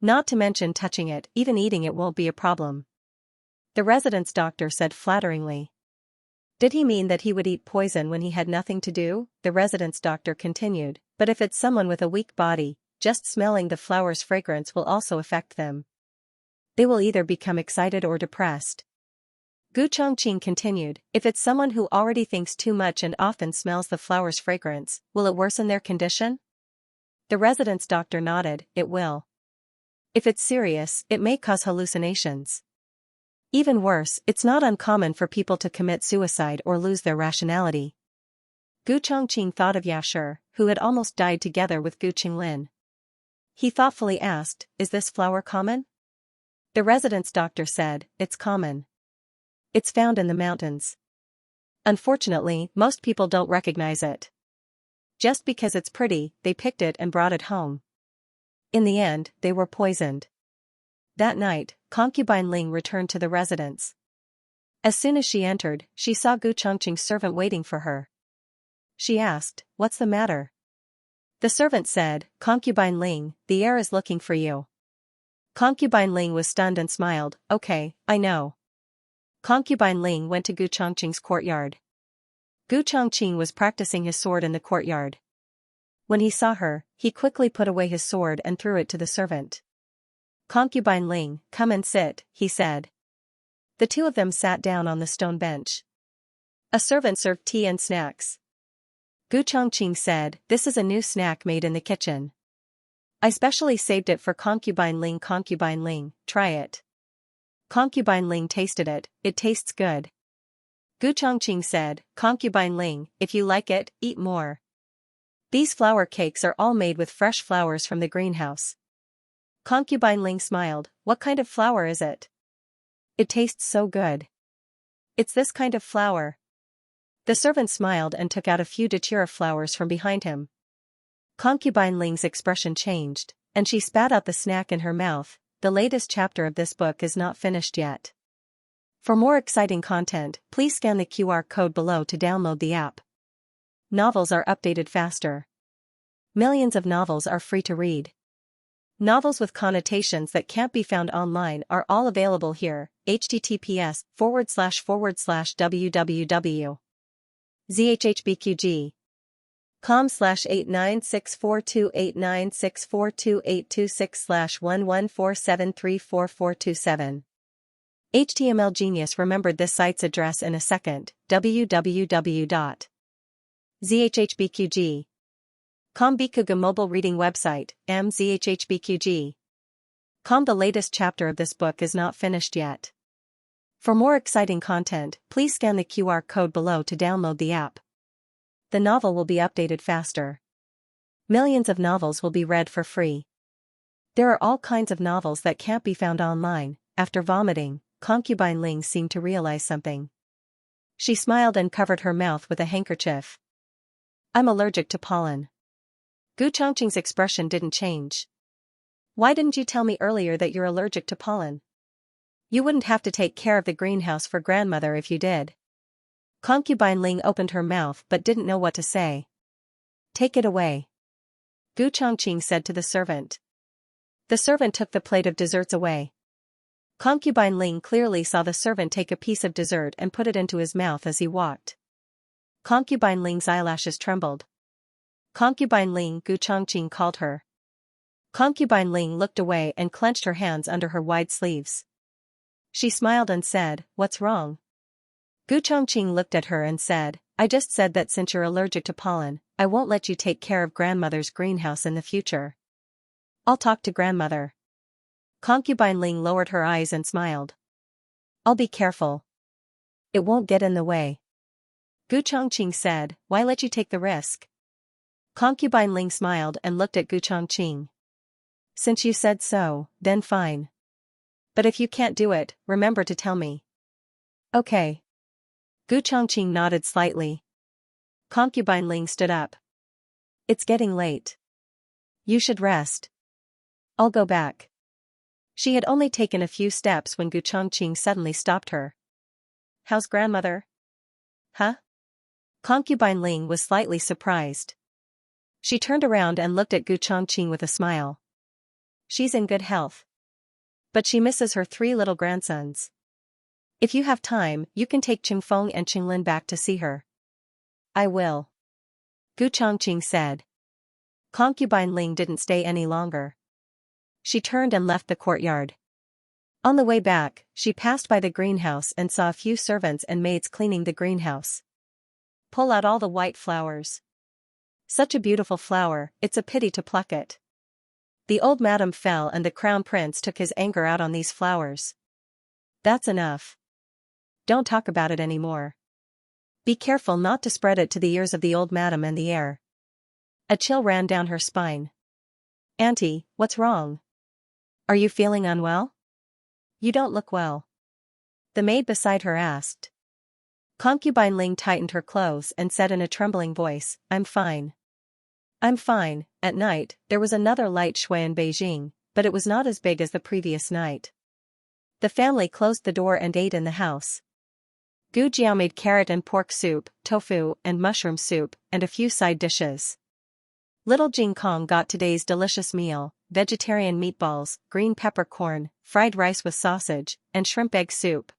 Not to mention touching it, even eating it won't be a problem. The residence doctor said flatteringly. Did he mean that he would eat poison when he had nothing to do? The residence doctor continued, but if it's someone with a weak body, just smelling the flower's fragrance will also affect them. They will either become excited or depressed. Gu Chongqing continued, if it's someone who already thinks too much and often smells the flower's fragrance, will it worsen their condition? The residence doctor nodded, it will. If it's serious, it may cause hallucinations. Even worse, it's not uncommon for people to commit suicide or lose their rationality. Gu Chongqing thought of Yashir, who had almost died together with Gu Qinglin. He thoughtfully asked, is this flower common? The residence doctor said, it's common. It's found in the mountains. Unfortunately, most people don't recognize it. Just because it's pretty, they picked it and brought it home. In the end, they were poisoned. That night, concubine Ling returned to the residence. As soon as she entered, she saw Gu Chongqing's servant waiting for her. She asked, what's the matter? The servant said, concubine Ling, the heir is looking for you. Concubine Ling was stunned and smiled, okay, I know. Concubine Ling went to Gu Chongqing's courtyard. Gu Chongqing was practicing his sword in the courtyard. When he saw her, he quickly put away his sword and threw it to the servant. Concubine Ling, come and sit, he said. The two of them sat down on the stone bench. A servant served tea and snacks. Gu Chongqing said, this is a new snack made in the kitchen. I specially saved it for concubine Ling. Concubine Ling, try it. Concubine Ling tasted it, it tastes good. Gu Chongqing said, concubine Ling, if you like it, eat more. These flower cakes are all made with fresh flowers from the greenhouse. Concubine Ling smiled, what kind of flower is it? It tastes so good. It's this kind of flower. The servant smiled and took out a few datura flowers from behind him. Concubine Ling's expression changed, and she spat out the snack in her mouth. The latest chapter of this book is not finished yet. For more exciting content, please scan the QR code below to download the app. Novels are updated faster. Millions of novels are free to read. Novels with connotations that can't be found online are all available here. https://www.zhhbqg.com/896428964286/114734427. HTML Genius remembered this site's address in a second. www.zhhbqg.com Bikuga mobile reading website, mzhhbqg.com. The latest chapter of this book is not finished yet. For more exciting content, please scan the QR code below to download the app. The novel will be updated faster. Millions of novels will be read for free. There are all kinds of novels that can't be found online. After vomiting, concubine Ling seemed to realize something. She smiled and covered her mouth with a handkerchief. I'm allergic to pollen. Gu Chongqing's expression didn't change. Why didn't you tell me earlier that you're allergic to pollen? You wouldn't have to take care of the greenhouse for grandmother if you did. Concubine Ling opened her mouth but didn't know what to say. Take it away. Gu Chongqing said to the servant. The servant took the plate of desserts away. Concubine Ling clearly saw the servant take a piece of dessert and put it into his mouth as he walked. Concubine Ling's eyelashes trembled. Concubine Ling, Gu Chongqing called her. Concubine Ling looked away and clenched her hands under her wide sleeves. She smiled and said, what's wrong? Gu Chongqing looked at her and said, I just said that since you're allergic to pollen, I won't let you take care of grandmother's greenhouse in the future. I'll talk to grandmother. Concubine Ling lowered her eyes and smiled. I'll be careful. It won't get in the way. Gu Chongqing said, why let you take the risk? Concubine Ling smiled and looked at Gu Chongqing. Since you said so, then fine. But if you can't do it, remember to tell me. Okay. Gu Chongqing nodded slightly. Concubine Ling stood up. It's getting late. You should rest. I'll go back. She had only taken a few steps when Gu Chongqing suddenly stopped her. "How's grandmother?" "Huh?" Concubine Ling was slightly surprised. She turned around and looked at Gu Chongqing with a smile. "She's in good health. But she misses her 3 little grandsons. If you have time, you can take Qingfeng and Qinglin back to see her." "I will," Gu Chongqing said. Concubine Ling didn't stay any longer. She turned and left the courtyard. On the way back, she passed by the greenhouse and saw a few servants and maids cleaning the greenhouse. "Pull out all the white flowers. Such a beautiful flower, it's a pity to pluck it." The old madam fell and the crown prince took his anger out on these flowers. "That's enough. Don't talk about it anymore. Be careful not to spread it to the ears of the old madam and the heir." A chill ran down her spine. "Auntie, what's wrong? Are you feeling unwell? You don't look well," the maid beside her asked. Concubine Ling tightened her clothes and said in a trembling voice, "I'm fine. I'm fine." At night, there was another light shui in Beijing, but it was not as big as the previous night. The family closed the door and ate in the house. Gu Jiao made carrot and pork soup, tofu and mushroom soup, and a few side dishes. Little Jing Kong got today's delicious meal: vegetarian meatballs, green peppercorn, fried rice with sausage, and shrimp egg soup.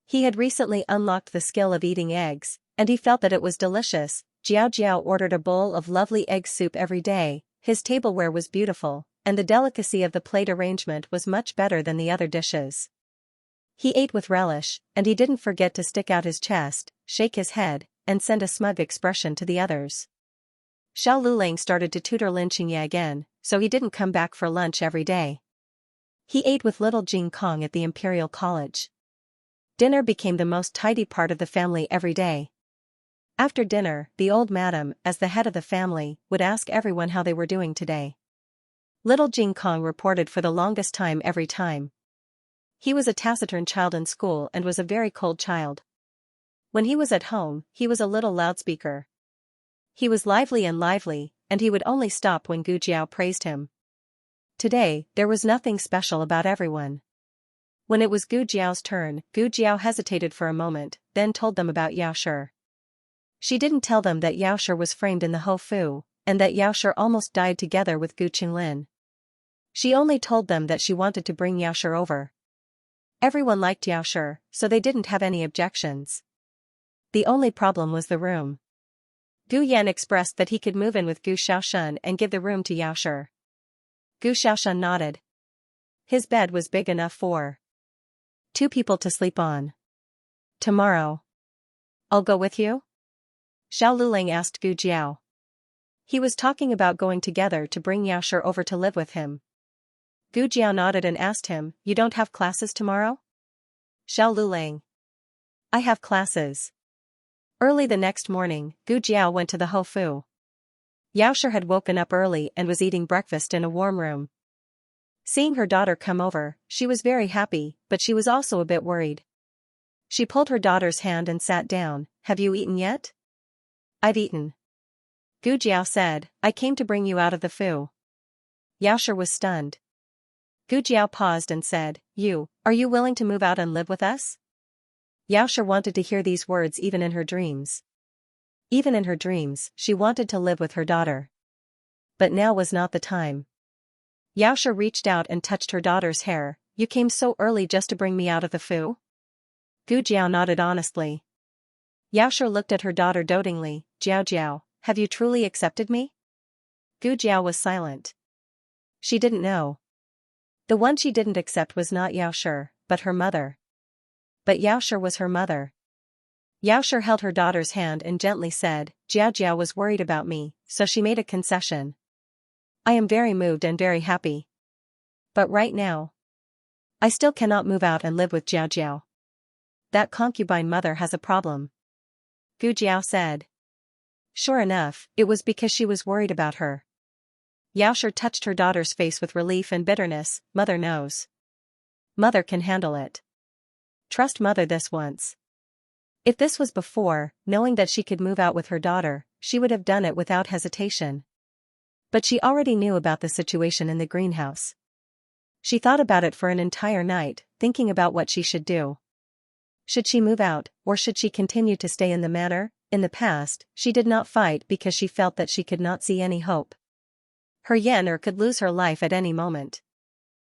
He had recently unlocked the skill of eating eggs, and he felt that it was delicious. Jiao Jiao ordered a bowl of lovely egg soup every day. His tableware was beautiful, and the delicacy of the plate arrangement was much better than the other dishes. He ate with relish, and he didn't forget to stick out his chest, shake his head, and send a smug expression to the others. Xiao Lulang started to tutor Lin Xianxia again, so he didn't come back for lunch every day. He ate with little Jing Kong at the Imperial College. Dinner became the most tidy part of the family every day. After dinner, the old madam, as the head of the family, would ask everyone how they were doing today. Little Jing Kong reported for the longest time every time. He was a taciturn child in school and was a very cold child. When he was at home, he was a little loudspeaker. He was lively, and he would only stop when Gu Jiao praised him. Today, there was nothing special about everyone. When it was Gu Jiao's turn, Gu Jiao hesitated for a moment, then told them about Yao Shi. She didn't tell them that Yao Shi was framed in the Ho Fu, and that Yao Shi almost died together with Gu Qinglin. She only told them that she wanted to bring Yao Shi over. Everyone liked Yao Shi, so they didn't have any objections. The only problem was the room. Gu Yan expressed that he could move in with Gu Xiaoshen and give the room to Yao Shi. Gu Xiaoshen nodded. His bed was big enough for 2 people to sleep on. "Tomorrow, I'll go with you?" Xiao Lulang asked Gu Jiao. He was talking about going together to bring Yao Shi over to live with him. Gu Jiao nodded and asked him, "You don't have classes tomorrow?" Xiao Lulang. "I have classes." Early the next morning, Gu Jiao went to the Ho Fu. Yao Shi had woken up early and was eating breakfast in a warm room. Seeing her daughter come over, she was very happy, but she was also a bit worried. She pulled her daughter's hand and sat down. "Have you eaten yet?" "I've eaten," Gu Jiao said. "I came to bring you out of the Fu." Yao Shi was stunned. Gu Jiao paused and said, Are you willing to move out and live with us?" Yao Shi wanted to hear these words even in her dreams. Even in her dreams, she wanted to live with her daughter. But now was not the time. Yao Shi reached out and touched her daughter's hair. "You came so early just to bring me out of the Fu?" Gu Jiao nodded honestly. Yao Shi looked at her daughter dotingly. "Jiao Jiao, have you truly accepted me?" Gu Jiao was silent. She didn't know. The one she didn't accept was not Yao Shi, but her mother. But Yao Shi was her mother. Yao Shi held her daughter's hand and gently said, "Jiao Jiao was worried about me, so she made a concession. I am very moved and very happy. But right now, I still cannot move out and live with Jiao Jiao. That concubine mother has a problem," Gu Jiao said. Sure enough, it was because she was worried about her. Yao Shi touched her daughter's face with relief and bitterness. "Mother knows. Mother can handle it. Trust mother this once." If this was before, knowing that she could move out with her daughter, she would have done it without hesitation. But she already knew about the situation in the greenhouse. She thought about it for an entire night, thinking about what she should do. Should she move out, or should she continue to stay in the manor? In the past, she did not fight because she felt that she could not see any hope. Her Xianxia could lose her life at any moment.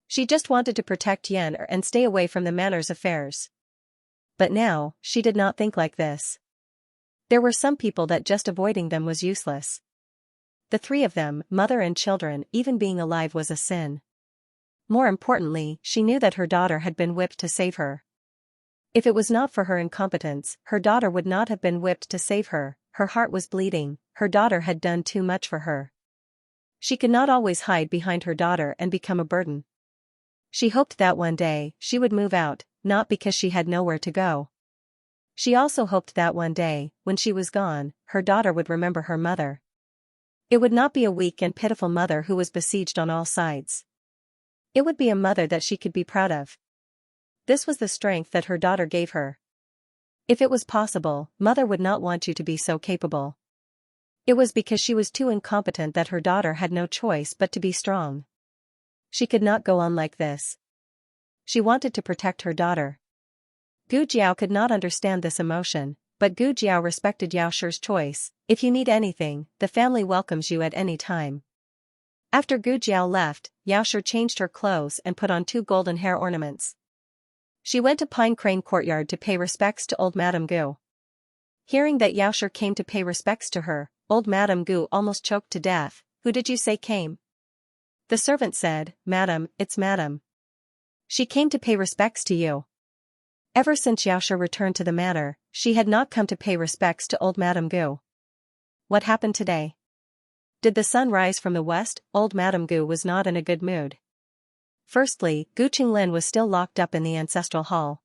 She just wanted to protect Xianxia and stay away from the manor's affairs. But now, she did not think like this. There were some people that just avoiding them was useless. The three of them, mother and children, even being alive was a sin. More importantly, she knew that her daughter had been whipped to save her. If it was not for her incompetence, her daughter would not have been whipped to save her. Her heart was bleeding, her daughter had done too much for her. She could not always hide behind her daughter and become a burden. She hoped that one day, she would move out, not because she had nowhere to go. She also hoped that one day, when she was gone, her daughter would remember her mother. It would not be a weak and pitiful mother who was besieged on all sides. It would be a mother that she could be proud of. This was the strength that her daughter gave her. If it was possible, mother would not want you to be so capable. It was because she was too incompetent that her daughter had no choice but to be strong. She could not go on like this. She wanted to protect her daughter. Gu Jiao could not understand this emotion, but Gu Jiao respected Yaoshi's choice. If you need anything, the family welcomes you at any time. After Gu Jiao left, Yaoshi changed her clothes and put on 2 golden hair ornaments. She went to Pine Crane Courtyard to pay respects to old Madame Gu. Hearing that Yaoshi came to pay respects to her, old Madame Gu almost choked to death. Who did you say came? The servant said, Madam, it's Madam. She came to pay respects to you. Ever since Yaoshi returned to the manor, she had not come to pay respects to old Madame Gu. What happened today? Did the sun rise from the west? Old Madame Gu was not in a good mood. Firstly, Gu Qinglin was still locked up in the ancestral hall.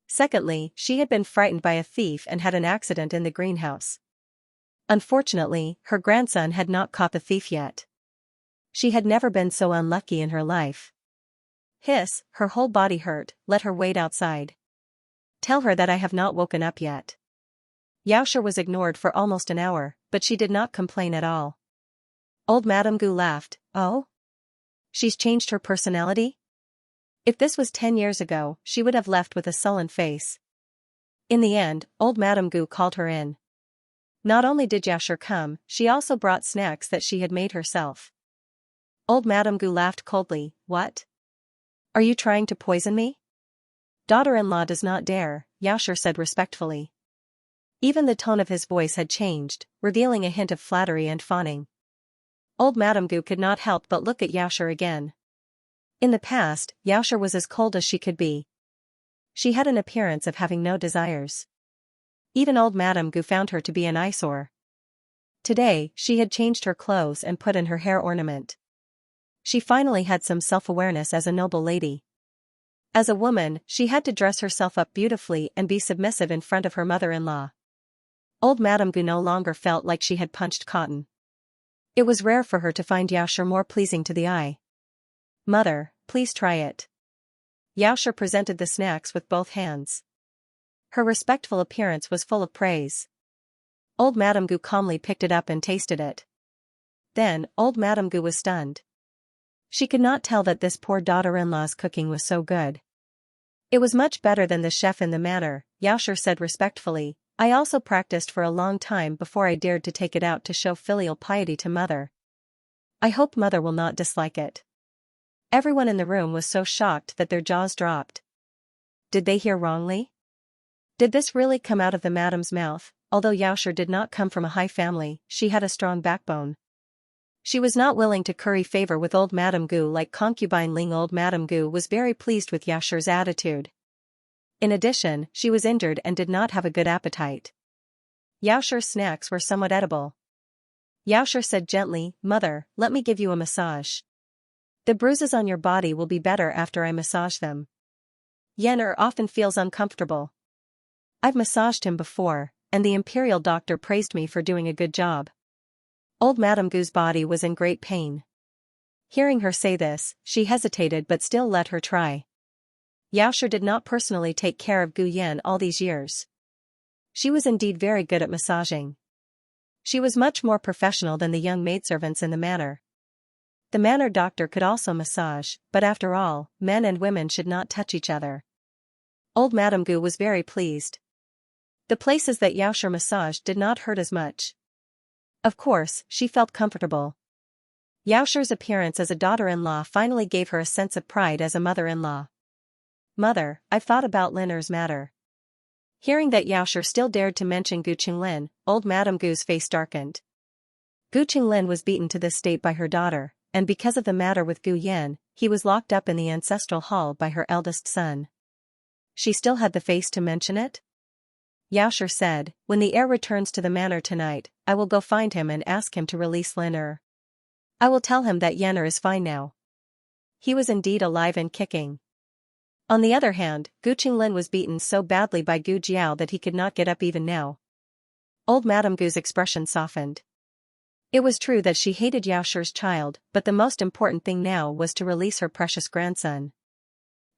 Secondly, she had been frightened by a thief and had an accident in the greenhouse. Unfortunately, her grandson had not caught the thief yet. She had never been so unlucky in her life. Hiss, her whole body hurt, let her wait outside. Tell her that I have not woken up yet. Yaoshi was ignored for almost an hour, but she did not complain at all. Old Madame Gu laughed. Oh? She's changed her personality? If this was 10 years ago, she would have left with a sullen face. In the end, old Madame Gu called her in. Not only did Yaoshi come, she also brought snacks that she had made herself. Old Madame Gu laughed coldly. What? Are you trying to poison me? Daughter-in-law does not dare, Yaoshi said respectfully. Even the tone of his voice had changed, revealing a hint of flattery and fawning. Old Madame Gu could not help but look at Yaoshi again. In the past, Yaoshi was as cold as she could be. She had an appearance of having no desires. Even old Madame Gu found her to be an eyesore. Today, she had changed her clothes and put in her hair ornament. She finally had some self-awareness as a noble lady. As a woman, she had to dress herself up beautifully and be submissive in front of her mother-in-law. Old Madame Gu no longer felt like she had punched cotton. It was rare for her to find Yaoshi more pleasing to the eye. Mother, please try it. Yaoshi presented the snacks with both hands. Her respectful appearance was full of praise. Old Madame Gu calmly picked it up and tasted it. Then, old Madame Gu was stunned. She could not tell that this poor daughter-in-law's cooking was so good. It was much better than the chef in the manor, Yaoshi said respectfully. I also practiced for a long time before I dared to take it out to show filial piety to mother. I hope mother will not dislike it. Everyone in the room was so shocked that their jaws dropped. Did they hear wrongly? Did this really come out of the madam's mouth? Although Yaoshi did not come from a high family, she had a strong backbone. She was not willing to curry favor with old Madame Gu like concubine Ling. Old Madame Gu was very pleased with Yaoshi's attitude. In addition, she was injured and did not have a good appetite. Yaoshi's snacks were somewhat edible. Yaoshi said gently, Mother, let me give you a massage. The bruises on your body will be better after I massage them. Xianxia often feels uncomfortable. I've massaged him before, and the imperial doctor praised me for doing a good job. Old Madame Gu's body was in great pain. Hearing her say this, she hesitated but still let her try. Yaoshi did not personally take care of Gu Yan all these years. She was indeed very good at massaging. She was much more professional than the young maidservants in the manor. The manor doctor could also massage, but after all, men and women should not touch each other. Old Madame Gu was very pleased. The places that Xianxia massaged did not hurt as much. Of course, she felt comfortable. Xiaoxia's appearance as a daughter-in-law finally gave her a sense of pride as a mother-in-law. Mother, I've thought about Linner's matter. Hearing that Xiaoxia still dared to mention Gu Qinglin, old Madame Gu's face darkened. Gu Qinglin was beaten to this state by her daughter, and because of the matter with Gu Yan, he was locked up in the ancestral hall by her eldest son. She still had the face to mention it? Xiaoxia said, when the heir returns to the manor tonight, I will go find him and ask him to release Linner. I will tell him that Yenner is fine now. He was indeed alive and kicking. On the other hand, Gu Qinglin was beaten so badly by Gu Jiao that he could not get up even now. Old Madame Gu's expression softened. It was true that she hated Xiaoxia's child, but the most important thing now was to release her precious grandson.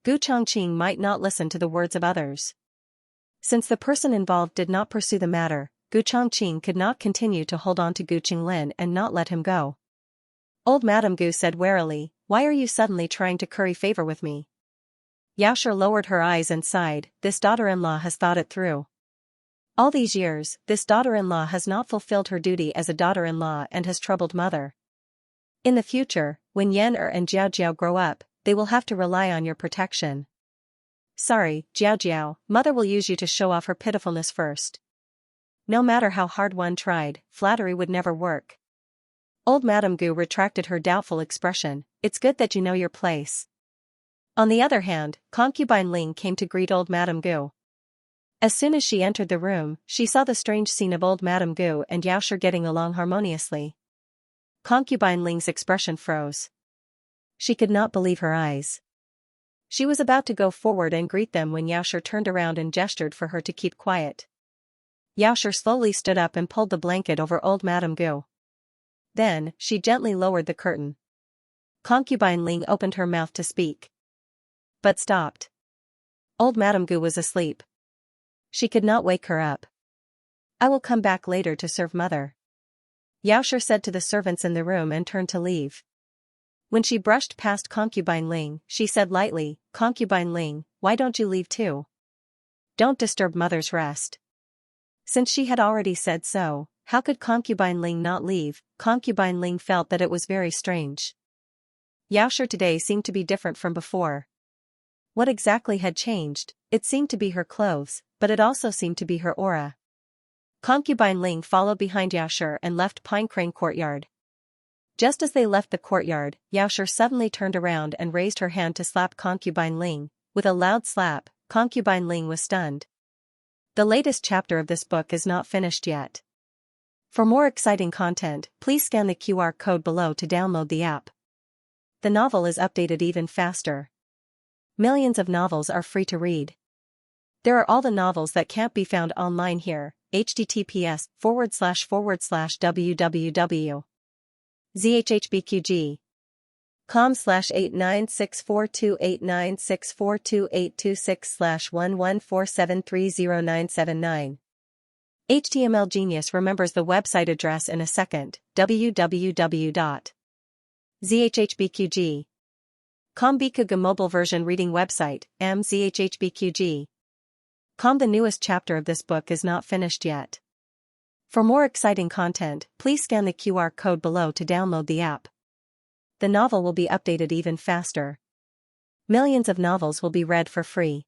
Gu Chongqing might not listen to the words of others. Since the person involved did not pursue the matter, Gu Chongqing could not continue to hold on to Gu Qinglin and not let him go. Old Madame Gu said warily, why are you suddenly trying to curry favor with me? Xiaoxia lowered her eyes and sighed, this daughter-in-law has thought it through. All these years, this daughter-in-law has not fulfilled her duty as a daughter-in-law and has troubled mother. In the future, when Yenner and Jiao Jiao grow up, they will have to rely on your protection. Sorry, Jiao Jiao, mother will use you to show off her pitifulness first. No matter how hard one tried, flattery would never work. Old Madame Gu retracted her doubtful expression, it's good that you know your place. On the other hand, concubine Ling came to greet old Madame Gu. As soon as she entered the room, she saw the strange scene of old Madame Gu and Xiaoxia getting along harmoniously. Concubine Ling's expression froze. She could not believe her eyes. She was about to go forward and greet them when Xiaoxia turned around and gestured for her to keep quiet. Xiaoxia slowly stood up and pulled the blanket over old Madame Gu. Then, she gently lowered the curtain. Concubine Ling opened her mouth to speak, but stopped. Old Madame Gu was asleep. She could not wake her up. I will come back later to serve mother. Xiaoxia said to the servants in the room and turned to leave. When she brushed past Concubine Ling, she said lightly, Concubine Ling, why don't you leave too? Don't disturb mother's rest. Since she had already said so, how could Concubine Ling not leave? Concubine Ling felt that it was very strange. Xiaoxia today seemed to be different from before. What exactly had changed? It seemed to be her clothes, but it also seemed to be her aura. Concubine Ling followed behind Xiaoxia and left Pine Crane Courtyard. Just as they left the courtyard, Xiaoxia suddenly turned around and raised her hand to slap Concubine Ling. With a loud slap, Concubine Ling was stunned. The latest chapter of this book is not finished yet. For more exciting content, please scan the QR code below to download the app. The novel is updated even faster. Millions of novels are free to read. There are all the novels that can't be found online here. https://www.zhhbqg.com/896428964286/114730979. HTML Genius remembers the website address in a second. www.zhhbqg.com. Bikuga mobile version reading website, mzhhbqg. The newest chapter of this book is not finished yet. For more exciting content, please scan the QR code below to download the app. The novel will be updated even faster. Millions of novels will be read for free.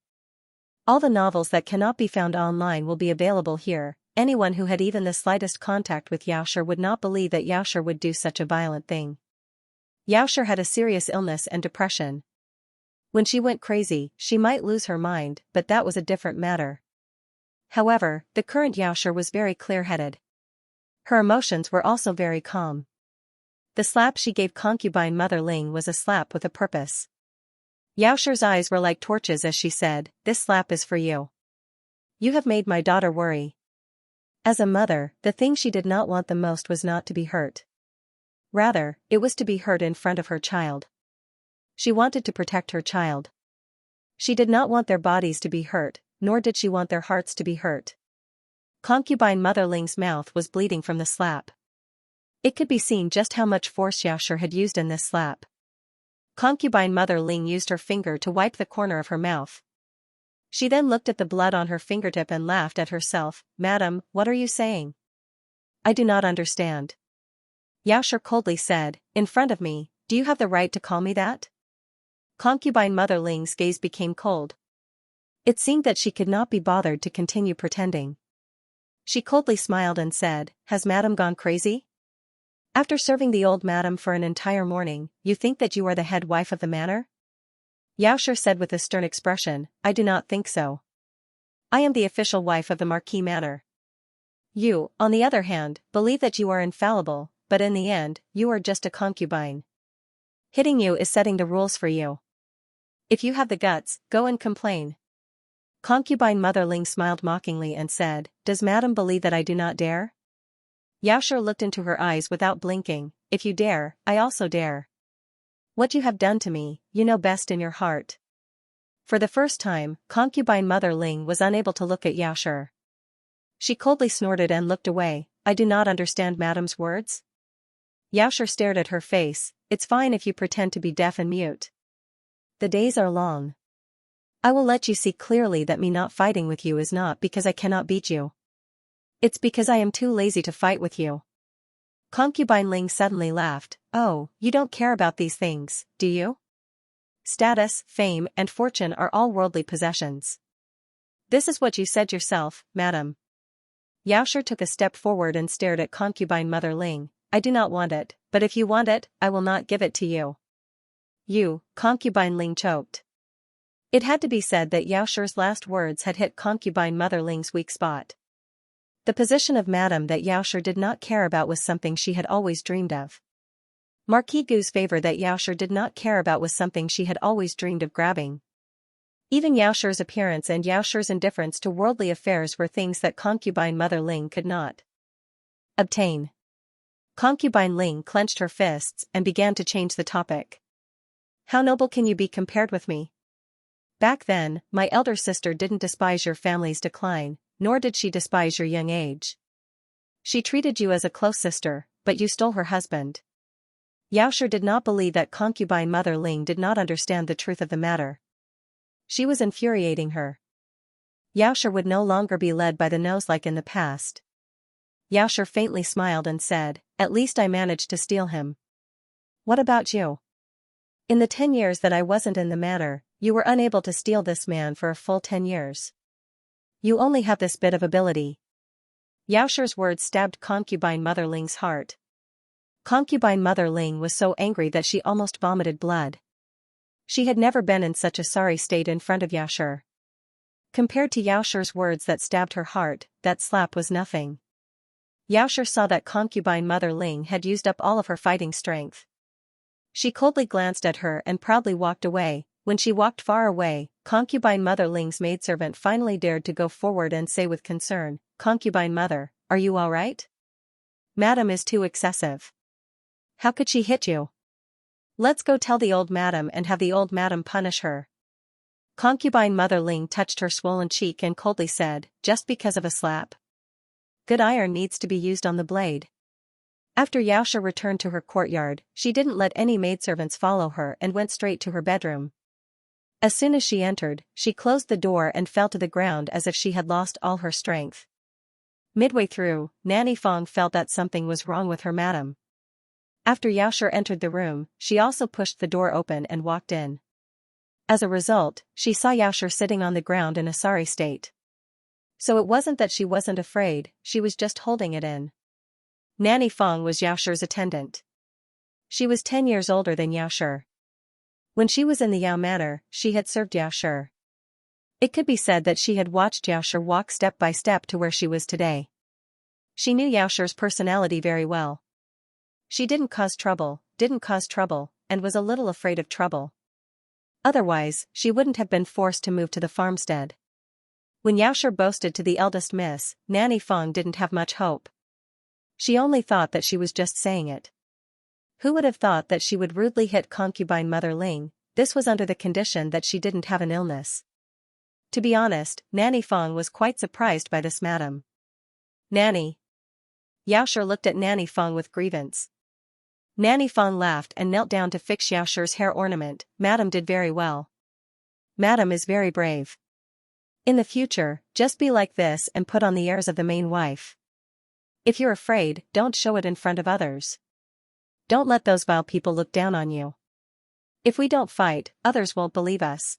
All the novels that cannot be found online will be available here. Anyone who had even the slightest contact with Xiaoxia would not believe that Xiaoxia would do such a violent thing. Xiaoxia had a serious illness and depression. When she went crazy, she might lose her mind, but that was a different matter. However, the current Xiaoxia was very clear-headed. Her emotions were also very calm. The slap she gave concubine Mother Ling was a slap with a purpose. Xiaoxia's eyes were like torches as she said, this slap is for you. You have made my daughter worry. As a mother, the thing she did not want the most was not to be hurt. Rather, it was to be hurt in front of her child. She wanted to protect her child. She did not want their bodies to be hurt, nor did she want their hearts to be hurt. Concubine Mother Ling's mouth was bleeding from the slap. It could be seen just how much force Xiaoshi had used in this slap. Concubine Mother Ling used her finger to wipe the corner of her mouth. She then looked at the blood on her fingertip and laughed at herself. "Madam, what are you saying? I do not understand." Xiaoshi coldly said, "In front of me, do you have the right to call me that?" Concubine Mother Ling's gaze became cold. It seemed that she could not be bothered to continue pretending. She coldly smiled and said, "Has Madam gone crazy? After serving the old madam for an entire morning, you think that you are the head wife of the manor?" Xiaoshi said with a stern expression, "I do not think so. I am the official wife of the Marquis Manor. You, on the other hand, believe that you are infallible, but in the end, you are just a concubine. Hitting you is setting the rules for you. If you have the guts, go and complain." Concubine Mother Ling smiled mockingly and said, "Does Madam believe that I do not dare?" Xiaoshi looked into her eyes without blinking. "If you dare, I also dare. What you have done to me, you know best in your heart." For the first time, Concubine Mother Ling was unable to look at Xiaoshi. She coldly snorted and looked away. "I do not understand Madam's words?" Xiaoshi stared at her face. "It's fine if you pretend to be deaf and mute. The days are long. I will let you see clearly that me not fighting with you is not because I cannot beat you. It's because I am too lazy to fight with you." Concubine Ling suddenly laughed. "Oh, you don't care about these things, do you? Status, fame, and fortune are all worldly possessions. This is what you said yourself, madam." Xiaoshi took a step forward and stared at Concubine Mother Ling. "I do not want it, but if you want it, I will not give it to you." "You," Concubine Ling choked. It had to be said that Xiaoshi's last words had hit Concubine Mother Ling's weak spot. The position of madam that Xiaoshi did not care about was something she had always dreamed of. Marquis Gu's favor that Xiaoshi did not care about was something she had always dreamed of grabbing. Even Xiaoshi's appearance and Xiaoshi's indifference to worldly affairs were things that Concubine Mother Ling could not obtain. Concubine Ling clenched her fists and began to change the topic. "How noble can you be compared with me? Back then, my elder sister didn't despise your family's decline, nor did she despise your young age. She treated you as a close sister, but you stole her husband." Xiaoshi did not believe that Concubine Mother Ling did not understand the truth of the matter. She was infuriating her. Xiaoshi would no longer be led by the nose like in the past. Xiaoshi faintly smiled and said, "At least I managed to steal him. What about you? In the 10 years that I wasn't in the manor, you were unable to steal this man for a full 10 years. You only have this bit of ability." Xiaoshi's words stabbed Concubine Mother Ling's heart. Concubine Mother Ling was so angry that she almost vomited blood. She had never been in such a sorry state in front of Xiaoshi. Compared to Xiaoshi's words that stabbed her heart, that slap was nothing. Xiaoshi saw that Concubine Mother Ling had used up all of her fighting strength. She coldly glanced at her and proudly walked away. When she walked far away, Concubine Mother Ling's maidservant finally dared to go forward and say with concern, "Concubine Mother, are you all right? Madam is too excessive. How could she hit you? Let's go tell the old madam and have the old madam punish her." Concubine Mother Ling touched her swollen cheek and coldly said, "Just because of a slap? Good iron needs to be used on the blade." After Xiaoshi returned to her courtyard, she didn't let any maidservants follow her and went straight to her bedroom. As soon as she entered, she closed the door and fell to the ground as if she had lost all her strength. Midway through, Nanny Fong felt that something was wrong with her madam. After Xiaoshi entered the room, she also pushed the door open and walked in. As a result, she saw Xiaoshi sitting on the ground in a sorry state. So it wasn't that she wasn't afraid, she was just holding it in. Nanny Fong was Xiaoshi's attendant. She was 10 years older than Xiaoshi. When she was in the Yao Manor, she had served Xiaoshi. It could be said that she had watched Xiaoshi walk step by step to where she was today. She knew Xiaoshi's personality very well. She didn't cause trouble, and was a little afraid of trouble. Otherwise, she wouldn't have been forced to move to the farmstead. When Xiaoshi boasted to the eldest miss, Nanny Fong didn't have much hope. She only thought that she was just saying it. Who would have thought that she would rudely hit Concubine Mother Ling? This was under the condition that she didn't have an illness. To be honest, Nanny Fong was quite surprised by this madam. "Nanny. Xiaoshi looked at Nanny Feng with grievance. Nanny Feng laughed and knelt down to fix Xiaoshi's hair ornament. Madam did very well. Madam is very brave. In the future, just be like this and put on the airs of the main wife. If you're afraid, don't show it in front of others. Don't let those vile people look down on you. If we don't fight, others won't believe us.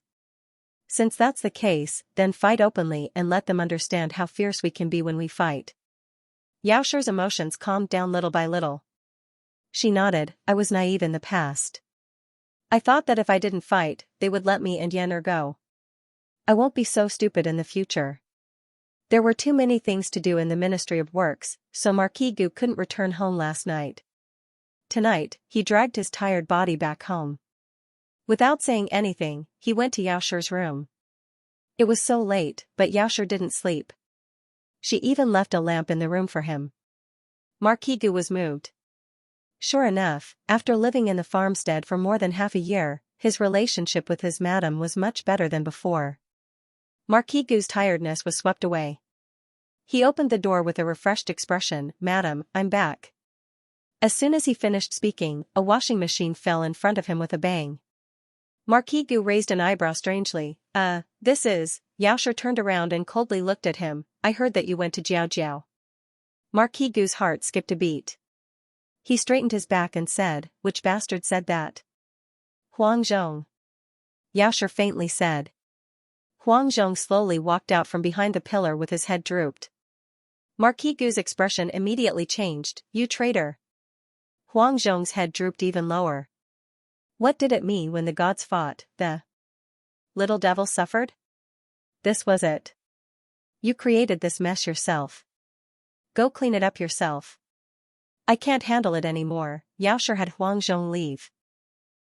Since that's the case, then fight openly and let them understand how fierce we can be when we fight. Xiaoshi's emotions calmed down little by little. She nodded. I was naive in the past. I thought that if I didn't fight, they would let me and Yen go. I won't be so stupid in the future. There were too many things to do in the Ministry of Works, so Marquis Gu couldn't return home last night. Tonight, he dragged his tired body back home. Without saying anything, he went to Xiaoshi's room. It was so late, but Xiaoshi didn't sleep. She even left a lamp in the room for him. Marquis Gu was moved. Sure enough, after living in the farmstead for more than half a year, his relationship with his madam was much better than before. Marquis Gu's tiredness was swept away. He opened the door with a refreshed expression. Madam, I'm back. As soon as he finished speaking, a washing machine fell in front of him with a bang. Marquis Gu raised an eyebrow strangely. This is... Xiaoshi turned around and coldly looked at him. I heard that you went to Jiao. Marquis Gu's heart skipped a beat. He straightened his back and said, which bastard said that? Huang Zhong. Xiaoshi faintly said. Huang Zhong slowly walked out from behind the pillar with his head drooped. Marquis Gu's expression immediately changed. You traitor. Huang Zhong's head drooped even lower. What did it mean when the gods fought? The little devil suffered? This was it. You created this mess yourself. Go clean it up yourself. I can't handle it anymore. Xiaoshi had Huang Zhong leave.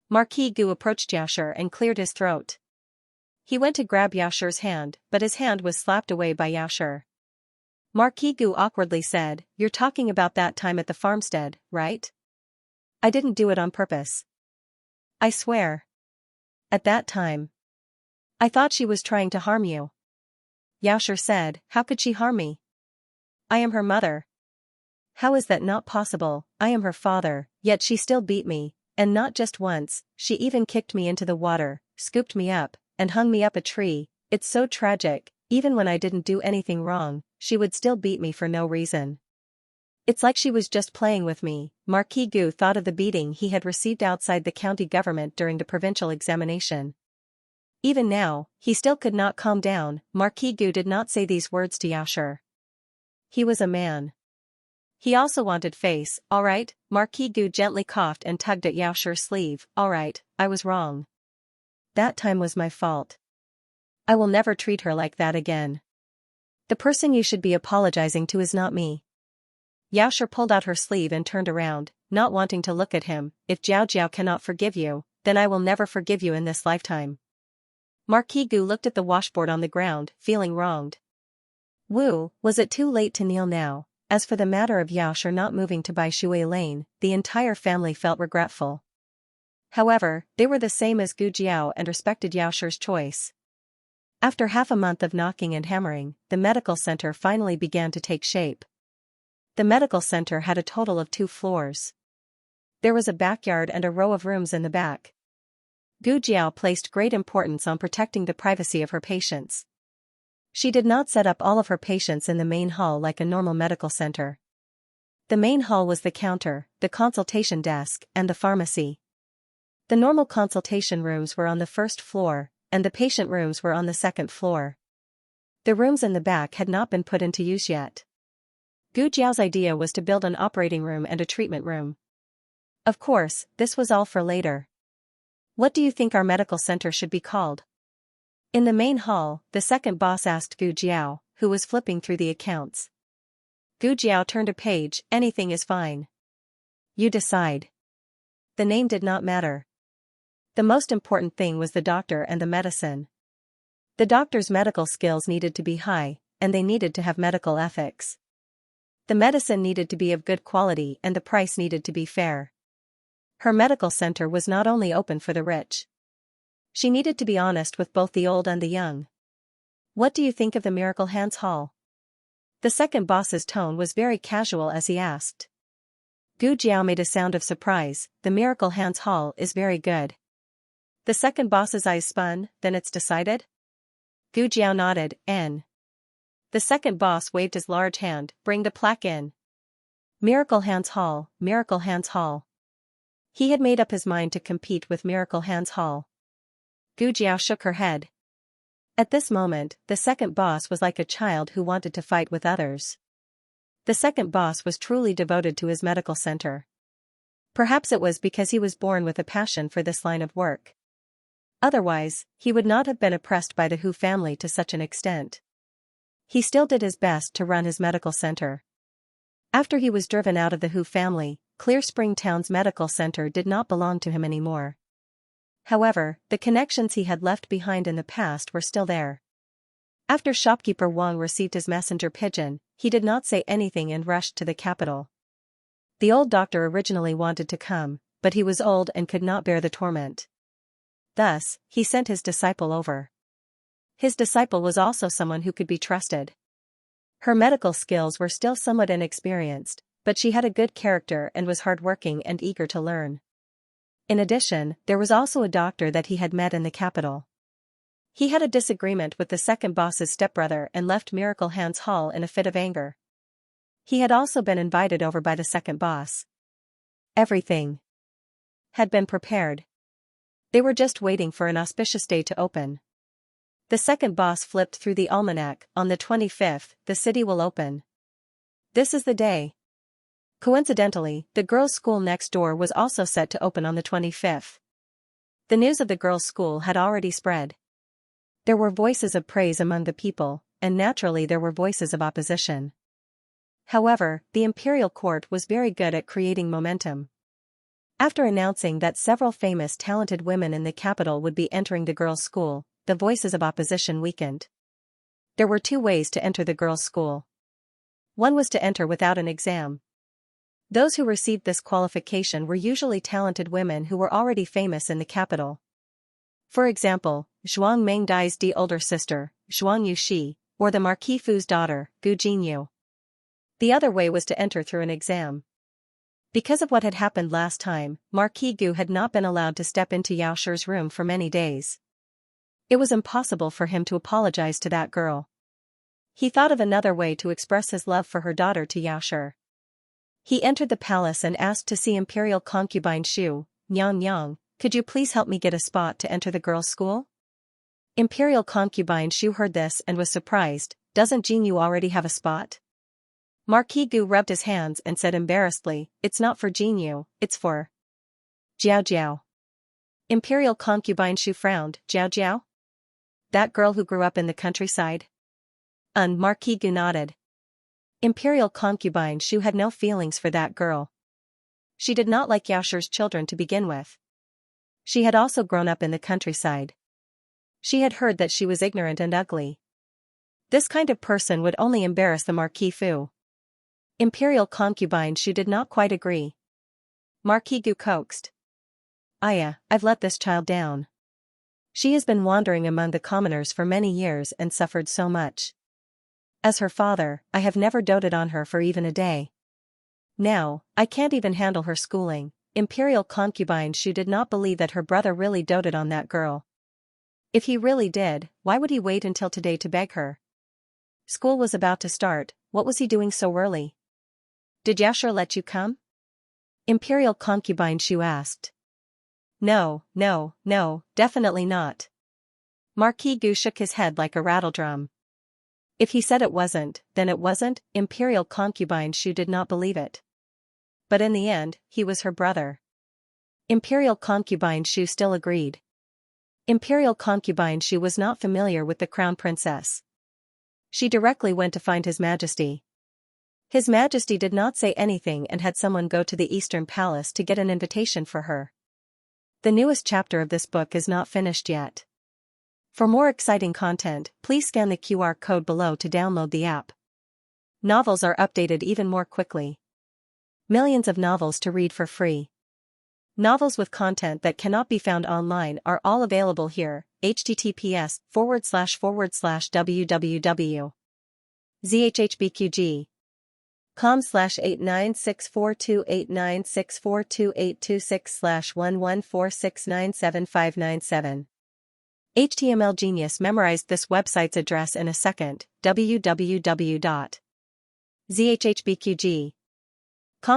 Marquis Gu approached Xiaoshi and cleared his throat. He went to grab Xiaoshi's hand, but his hand was slapped away by Xiaoshi. Marquis Gu awkwardly said, You're talking about that time at the farmstead, right? I didn't do it on purpose. I swear. At that time. I thought she was trying to harm you. Xiaoshi said, How could she harm me? I am her mother. How is that not possible? I am her father, yet she still beat me, and not just once, she even kicked me into the water, scooped me up, and hung me up a tree. It's so tragic, even when I didn't do anything wrong, she would still beat me for no reason. It's like she was just playing with me. Marquis Gu thought of the beating he had received outside the county government during the provincial examination. Even now, he still could not calm down. Marquis Gu did not say these words to Xiaoshi. He was a man. He also wanted face. All right, Marquis Gu gently coughed and tugged at Xiaoshi's sleeve. All right, I was wrong. That time was my fault. I will never treat her like that again. The person you should be apologizing to is not me. Xiaoshi pulled out her sleeve and turned around, not wanting to look at him. If Jiao cannot forgive you, then I will never forgive you in this lifetime. Marquis Gu looked at the washboard on the ground, feeling wronged. Wu, was it too late to kneel now? As for the matter of Xiaoshi not moving to Bai Shui Lane, the entire family felt regretful. However, they were the same as Gu Jiao and respected Xiaoshi's choice. After half a month of knocking and hammering, the medical center finally began to take shape. The medical center had a total of 2 floors. There was a backyard and a row of rooms in the back. Gu Jiao placed great importance on protecting the privacy of her patients. She did not set up all of her patients in the main hall like a normal medical center. The main hall was the counter, the consultation desk, and the pharmacy. The normal consultation rooms were on the 1st floor, and the patient rooms were on the 2nd floor. The rooms in the back had not been put into use yet. Gu Jiao's idea was to build an operating room and a treatment room. Of course, this was all for later. What do you think our medical center should be called? In the main hall, the second boss asked Gu Jiao, who was flipping through the accounts. Gu Jiao turned a page. Anything is fine. You decide. The name did not matter. The most important thing was the doctor and the medicine. The doctor's medical skills needed to be high, and they needed to have medical ethics. The medicine needed to be of good quality and the price needed to be fair. Her medical center was not only open for the rich. She needed to be honest with both the old and the young. What do you think of the Miracle Hands Hall? The second boss's tone was very casual as he asked. Gu Jiao made a sound of surprise. The Miracle Hands Hall is very good. The second boss's eyes spun. Then it's decided? Gu Jiao nodded. N. The second boss waved his large hand. Bring the plaque in. Miracle Hands Hall, Miracle Hands Hall. He had made up his mind to compete with Miracle Hands Hall. Gu Jiao shook her head. At this moment, the second boss was like a child who wanted to fight with others. The second boss was truly devoted to his medical center. Perhaps it was because he was born with a passion for this line of work. Otherwise, he would not have been oppressed by the Hu family to such an extent. He still did his best to run his medical center. After he was driven out of the Hu family, Clear Spring Town's medical center did not belong to him anymore. However, the connections he had left behind in the past were still there. After shopkeeper Wang received his messenger pigeon, he did not say anything and rushed to the capital. The old doctor originally wanted to come, but he was old and could not bear the torment. Thus, he sent his disciple over. His disciple was also someone who could be trusted. Her medical skills were still somewhat inexperienced, but she had a good character and was hardworking and eager to learn. In addition, there was also a doctor that he had met in the capital. He had a disagreement with the second boss's stepbrother and left Miracle Hands Hall in a fit of anger. He had also been invited over by the second boss. Everything had been prepared. They were just waiting for an auspicious day to open. The second boss flipped through the almanac. On the 25th, the city will open. This is the day. Coincidentally, the girls' school next door was also set to open on the 25th. The news of the girls' school had already spread. There were voices of praise among the people, and naturally there were voices of opposition. However, the imperial court was very good at creating momentum. After announcing that several famous talented women in the capital would be entering the girls' school, the voices of opposition weakened. There were two ways to enter the girls' school. One was to enter without an exam. Those who received this qualification were usually talented women who were already famous in the capital. For example, Zhuang Mengdai's older sister, Zhuang Yuxi, or the Marquis Fu's daughter, Gu Jinyu. The other way was to enter through an exam. Because of what had happened last time, Marquis Gu had not been allowed to step into Yao Shi's room for many days. It was impossible for him to apologize to that girl. He thought of another way to express his love for her daughter to Yao Shi. He entered the palace and asked to see Imperial concubine Xu. Nyang, could you please help me get a spot to enter the girls' school? Imperial concubine Xu heard this and was surprised. Doesn't Jinyu already have a spot? Marquis Gu rubbed his hands and said embarrassedly, it's not for Jinyu, it's for Jiao Jiao. Imperial concubine Xu frowned. Jiao Jiao? That girl who grew up in the countryside? Marquis Gu nodded. Imperial concubine Xu had no feelings for that girl. She did not like Yao Shi's children to begin with. She had also grown up in the countryside. She had heard that she was ignorant and ugly. This kind of person would only embarrass the Marquis Fu. Imperial concubine Xu did not quite agree. Marquis Gu coaxed. Aya, I've let this child down. She has been wandering among the commoners for many years and suffered so much. As her father, I have never doted on her for even a day. Now, I can't even handle her schooling. Imperial concubine Xu did not believe that her brother really doted on that girl. If he really did, why would he wait until today to beg her? School was about to start, what was he doing so early? Did Yao Shi let you come? Imperial concubine Xu asked. No, definitely not. Marquis Gu shook his head like a rattledrum. If he said it wasn't, then it wasn't. Imperial concubine Xu did not believe it. But in the end, he was her brother. Imperial concubine Xu still agreed. Imperial concubine Xu was not familiar with the crown princess. She directly went to find His Majesty. His Majesty did not say anything and had someone go to the Eastern Palace to get an invitation for her. The newest chapter of this book is not finished yet. For more exciting content, please scan the QR code below to download the app. Novels are updated even more quickly. Millions of novels to read for free. Novels with content that cannot be found online are all available here. https://www ZHHBQG. com/89642896428226/114697597. HTML Genius memorized this website's address in a second. www.zhhbqg.com.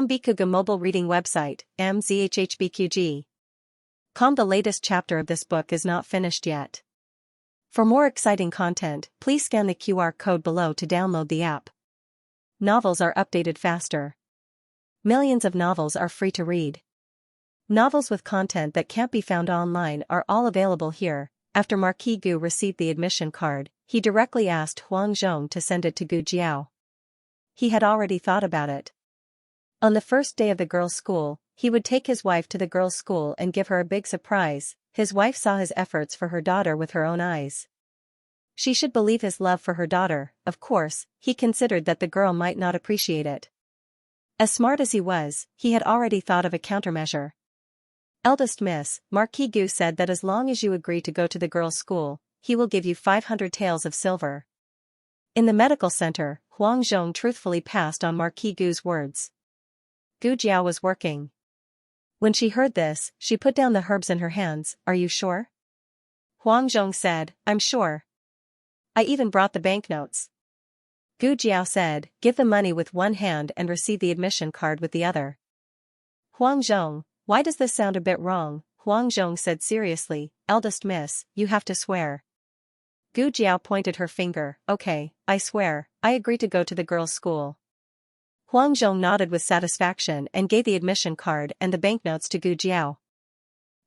Bikuga mobile reading website, mzhhbqg.com. The latest chapter of this book is not finished yet. For more exciting content, please scan the QR code below to download the app. Novels are updated faster. Millions of novels are free to read. Novels with content that can't be found online are all available here. After Marquis Gu received the admission card, he directly asked Huang Zhong to send it to Gu Jiao. He had already thought about it. On the first day of the girls' school, he would take his wife to the girls' school and give her a big surprise. His wife saw his efforts for her daughter with her own eyes. She should believe his love for her daughter. Of course, he considered that the girl might not appreciate it. As smart as he was, he had already thought of a countermeasure. Eldest Miss, Marquis Gu said that as long as you agree to go to the girls' school, he will give you 500 taels of silver. In the medical center, Huang Zhong truthfully passed on Marquis Gu's words. Gu Jiao was working. When she heard this, she put down the herbs in her hands. Are you sure? Huang Zhong said, I'm sure. I even brought the banknotes. Gu Jiao said, give the money with one hand and receive the admission card with the other. Huang Zhong, why does this sound a bit wrong? Huang Zhong said seriously, eldest miss, you have to swear. Gu Jiao pointed her finger, okay, I swear, I agree to go to the girls' school. Huang Zhong nodded with satisfaction and gave the admission card and the banknotes to Gu Jiao.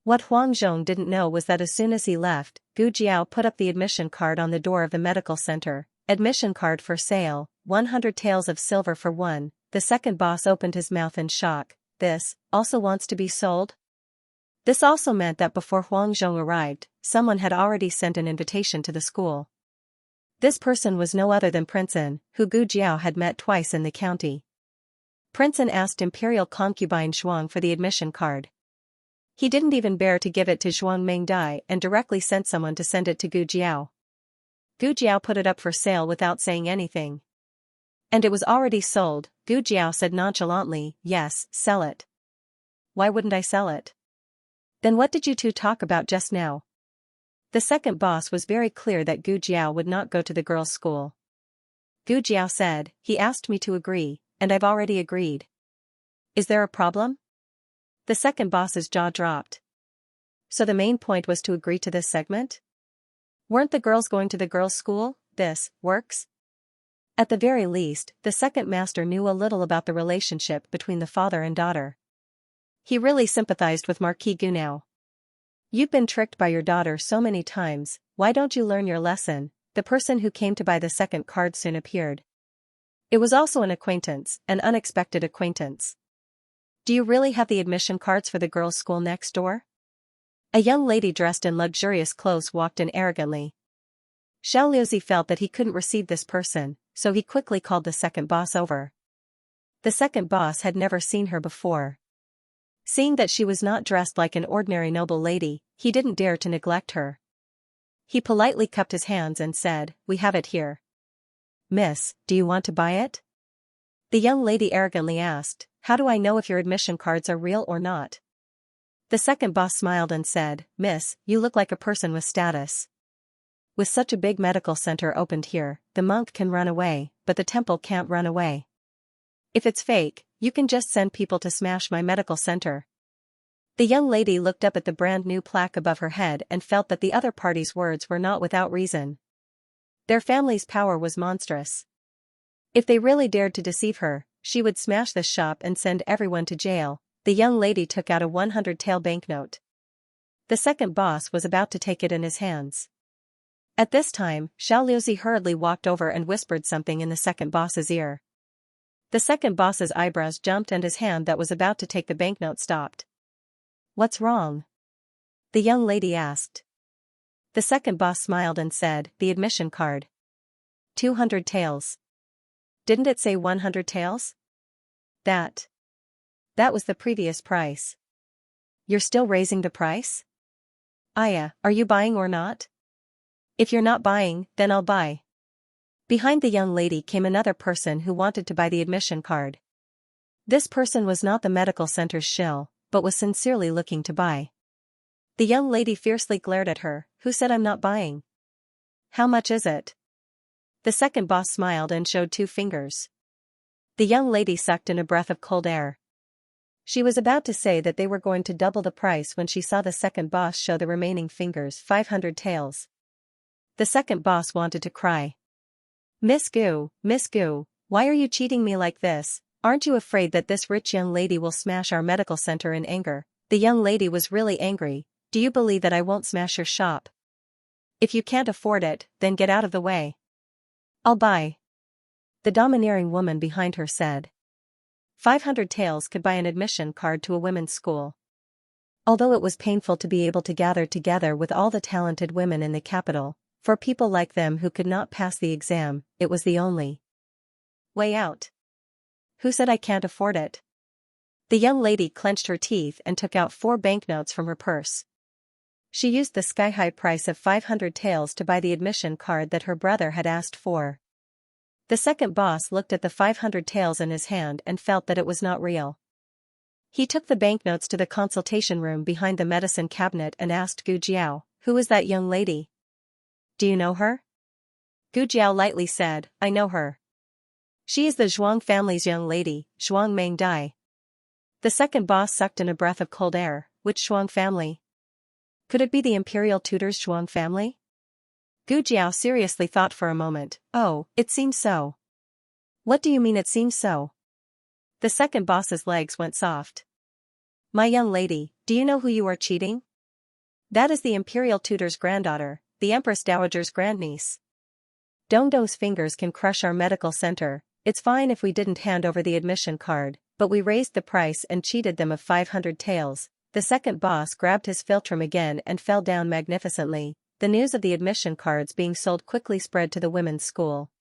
What Huang Zhong didn't know was that as soon as he left, Gu Jiao put up the admission card on the door of the medical center. Admission card for sale, 100 taels of silver for one. The second boss opened his mouth in shock. This also wants to be sold? This also meant that before Huang Zhong arrived, someone had already sent an invitation to the school. This person was no other than Princeton, who Gu Jiao had met twice in the county. Princeton asked Imperial concubine Zhuang for the admission card. He didn't even bear to give it to Zhuang Mengdai and directly sent someone to send it to Gu Jiao. Gu Jiao put it up for sale without saying anything. And it was already sold. Gu Jiao said nonchalantly, yes, sell it. Why wouldn't I sell it? Then what did you two talk about just now? The second boss was very clear that Gu Jiao would not go to the girls' school. Gu Jiao said, he asked me to agree, and I've already agreed. Is there a problem? The second boss's jaw dropped. So the main point was to agree to this segment? Weren't the girls going to the girls' school? This works? At the very least, the second master knew a little about the relationship between the father and daughter. He really sympathized with Marquis Gu now. You've been tricked by your daughter so many times, why don't you learn your lesson? The person who came to buy the second card soon appeared. It was also an acquaintance, an unexpected acquaintance. Do you really have the admission cards for the girls' school next door? A young lady dressed in luxurious clothes walked in arrogantly. Xiao Liuzi felt that he couldn't receive this person, so he quickly called the second boss over. The second boss had never seen her before. Seeing that she was not dressed like an ordinary noble lady, he didn't dare to neglect her. He politely cupped his hands and said, we have it here. Miss, do you want to buy it? The young lady arrogantly asked, how do I know if your admission cards are real or not? The second boss smiled and said, Miss, you look like a person with status. With such a big medical center opened here, the monk can run away, but the temple can't run away. If it's fake, you can just send people to smash my medical center. The young lady looked up at the brand new plaque above her head and felt that the other party's words were not without reason. Their family's power was monstrous. If they really dared to deceive her, she would smash this shop and send everyone to jail. The young lady took out a 100 tael banknote. The second boss was about to take it in his hands. At this time, Xiao Liuzi hurriedly walked over and whispered something in the second boss's ear. The second boss's eyebrows jumped and his hand that was about to take the banknote stopped. What's wrong? The young lady asked. The second boss smiled and said, the admission card. 200 taels. Didn't it say 100 taels? That was the previous price. You're still raising the price? Aya, are you buying or not? If you're not buying, then I'll buy. Behind the young lady came another person who wanted to buy the admission card. This person was not the medical center's shill, but was sincerely looking to buy. The young lady fiercely glared at her. Who said I'm not buying? How much is it? The second boss smiled and showed 2 fingers. The young lady sucked in a breath of cold air. She was about to say that they were going to double the price when she saw the second boss show the remaining fingers. 500 taels. The second boss wanted to cry. Miss Gu, why are you cheating me like this? Aren't you afraid that this rich young lady will smash our medical center in anger? The young lady was really angry. Do you believe that I won't smash your shop? If you can't afford it, then get out of the way. I'll buy. The domineering woman behind her said. 500 taels could buy an admission card to a women's school. Although it was painful to be able to gather together with all the talented women in the capital, for people like them who could not pass the exam, it was the only way out. Who said I can't afford it? The young lady clenched her teeth and took out 4 banknotes from her purse. She used the sky-high price of 500 taels to buy the admission card that her brother had asked for. The second boss looked at the 500 taels in his hand and felt that it was not real. He took the banknotes to the consultation room behind the medicine cabinet and asked Gu Jiao, "Who is that young lady? Do you know her?" Gu Jiao lightly said, "I know her. She is the Zhuang family's young lady, Zhuang Mengdai." The second boss sucked in a breath of cold air. Which Zhuang family? Could it be the imperial tutor's Zhuang family? Gu Jiao seriously thought for a moment. Oh, it seems so. What do you mean it seems so? The second boss's legs went soft. My young lady, do you know who you are cheating? That is the imperial tutor's granddaughter, the empress dowager's grandniece. Dongdong's fingers can crush our medical center. It's fine if we didn't hand over the admission card, but we raised the price and cheated them of 500 taels. The second boss grabbed his philtrum again and fell down magnificently. The news of the admission cards being sold quickly spread to the women's school.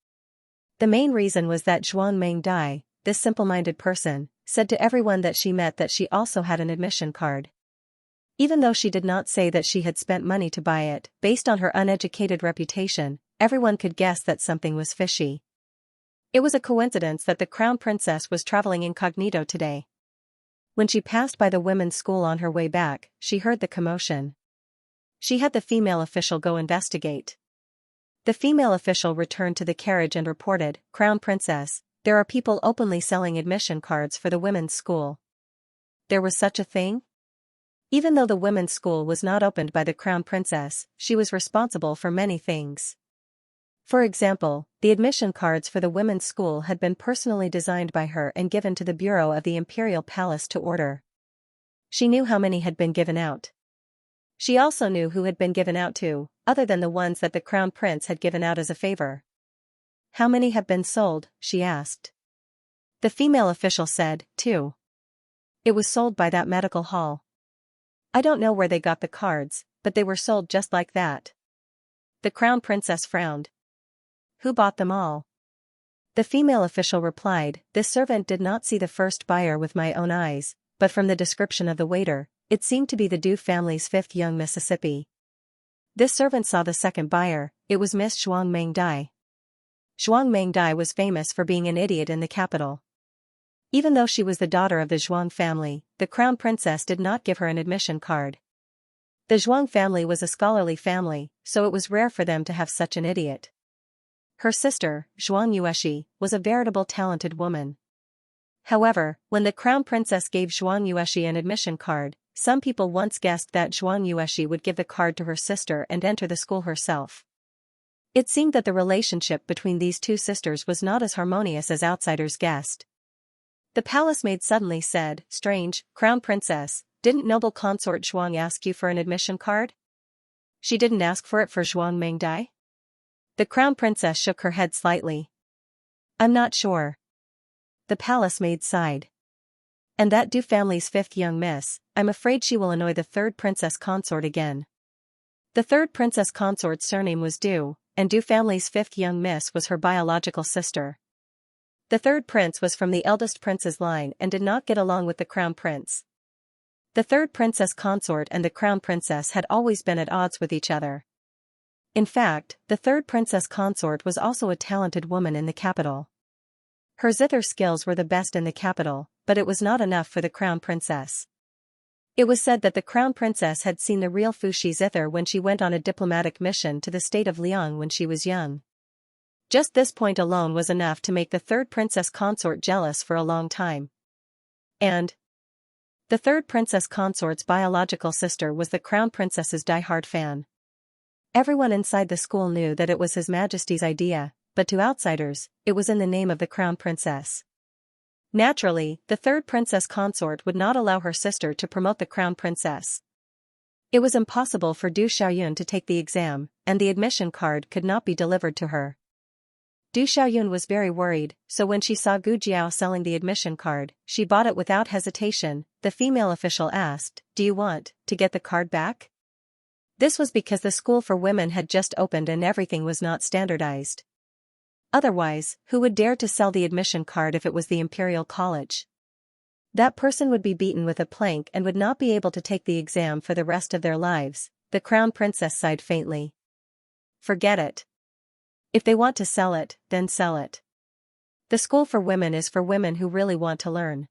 The main reason was that Zhuang Mengdai, this simple-minded person, said to everyone that she met that she also had an admission card. Even though she did not say that she had spent money to buy it, based on her uneducated reputation, everyone could guess that something was fishy. It was a coincidence that the crown princess was traveling incognito today. When she passed by the women's school on her way back, she heard the commotion. She had the female official go investigate. The female official returned to the carriage and reported, "Crown Princess, there are people openly selling admission cards for the women's school." There was such a thing? Even though the women's school was not opened by the Crown Princess, she was responsible for many things. For example, the admission cards for the women's school had been personally designed by her and given to the bureau of the Imperial Palace to order. She knew how many had been given out. She also knew who had been given out to, other than the ones that the Crown Prince had given out as a favor. How many have been sold? She asked. The female official said, 2. It was sold by that medical hall. I don't know where they got the cards, but they were sold just like that. The Crown Princess frowned. Who bought them all? The female official replied, this servant did not see the first buyer with my own eyes, but from the description of the waiter, it seemed to be the Du family's 5th young Mississippi. This servant saw the second buyer. It was Miss Zhuang Mengdai. Zhuang Mengdai was famous for being an idiot in the capital. Even though she was the daughter of the Zhuang family, the crown princess did not give her an admission card. The Zhuang family was a scholarly family, so it was rare for them to have such an idiot. Her sister, Zhuang Yueshi, was a veritable talented woman. However, when the crown princess gave Zhuang Yueshi an admission card, some people once guessed that Zhuang Yueshi would give the card to her sister and enter the school herself. It seemed that the relationship between these two sisters was not as harmonious as outsiders guessed. The palace maid suddenly said, "Strange, crown princess, didn't noble consort Zhuang ask you for an admission card? She didn't ask for it for Zhuang Mengdai?" The crown princess shook her head slightly. "I'm not sure." The palace maid sighed. "And that Du family's 5th young miss, I'm afraid she will annoy the 3rd princess consort again." The 3rd princess consort's surname was Du, and Du family's 5th young miss was her biological sister. The 3rd prince was from the eldest prince's line and did not get along with the crown prince. The 3rd princess consort and the crown princess had always been at odds with each other. In fact, the third princess consort was also a talented woman in the capital. Her zither skills were the best in the capital, but it was not enough for the crown princess. It was said that the crown princess had seen the real Fuxi zither when she went on a diplomatic mission to the state of Liang when she was young. Just this point alone was enough to make the third princess consort jealous for a long time. And the third princess consort's biological sister was the crown princess's die-hard fan. Everyone inside the school knew that it was His Majesty's idea, but to outsiders, it was in the name of the crown princess. Naturally, the third princess consort would not allow her sister to promote the crown princess. It was impossible for Du Xiaoyun to take the exam, and the admission card could not be delivered to her. Du Xiaoyun was very worried, so when she saw Gu Jiao selling the admission card, she bought it without hesitation. The female official asked, "Do you want to get the card back?" This was because the school for women had just opened and everything was not standardized. Otherwise, who would dare to sell the admission card if it was the Imperial College? That person would be beaten with a plank and would not be able to take the exam for the rest of their lives. The crown princess sighed faintly. Forget it. If they want to sell it, then sell it. The school for women is for women who really want to learn.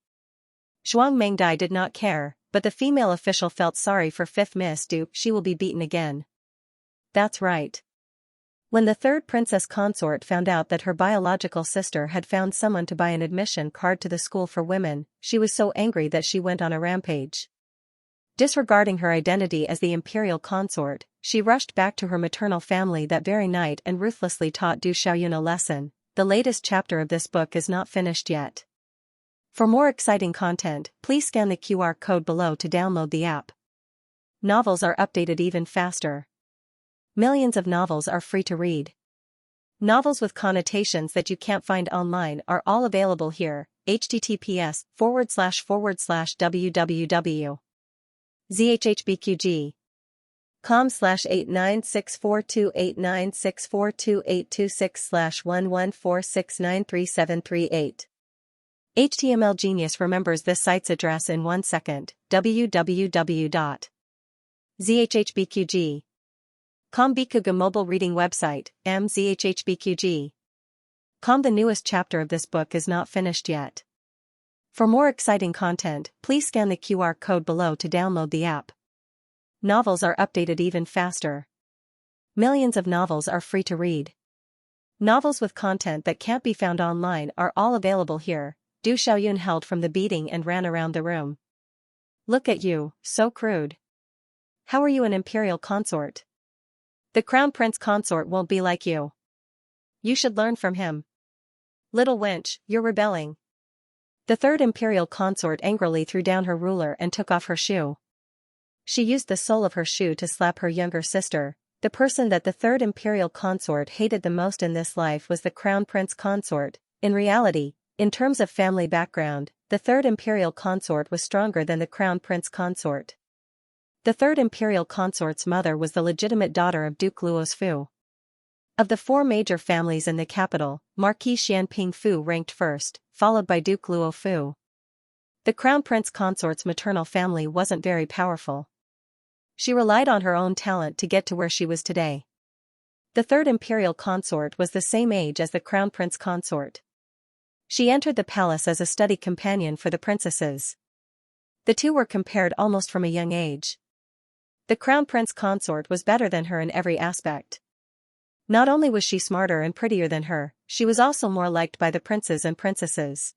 Zhuang Mengdai did not care, but the female official felt sorry for fifth Miss Du. She will be beaten again. That's right. When the third princess consort found out that her biological sister had found someone to buy an admission card to the school for women, she was so angry that she went on a rampage. Disregarding her identity as the imperial consort, she rushed back to her maternal family that very night and ruthlessly taught Du Xiaoyun a lesson. The latest chapter of this book is not finished yet. For more exciting content, please scan the QR code below to download the app. Novels are updated even faster. Millions of novels are free to read. Novels with connotations that you can't find online are all available here. https://www. zhhbqg.com/89642896428226/114693738. HTML Genius remembers this site's address in 1 second. www.zhhbqg.com Bikuga mobile reading website, mzhhbqg.com. The newest chapter of this book is not finished yet. For more exciting content, please scan the QR code below to download the app. Novels are updated even faster. Millions of novels are free to read. Novels with content that can't be found online are all available here. Du Xiaoyun held from the beating and ran around the room. Look at you, so crude. How are you an imperial consort? The crown prince consort won't be like you. You should learn from him. Little wench, you're rebelling. The third imperial consort angrily threw down her ruler and took off her shoe. She used the sole of her shoe to slap her younger sister. The person that the third imperial consort hated the most in this life was the crown prince consort. In reality, in terms of family background, the third imperial consort was stronger than the crown prince consort. The third imperial consort's mother was the legitimate daughter of Duke Luo's Fu. Of the four major families in the capital, Marquis Xianping Fu ranked first, followed by Duke Luo Fu. The crown prince consort's maternal family wasn't very powerful. She relied on her own talent to get to where she was today. The third imperial consort was the same age as the crown prince consort. She entered the palace as a study companion for the princesses. The two were compared almost from a young age. The crown prince consort was better than her in every aspect. Not only was she smarter and prettier than her, she was also more liked by the princes and princesses.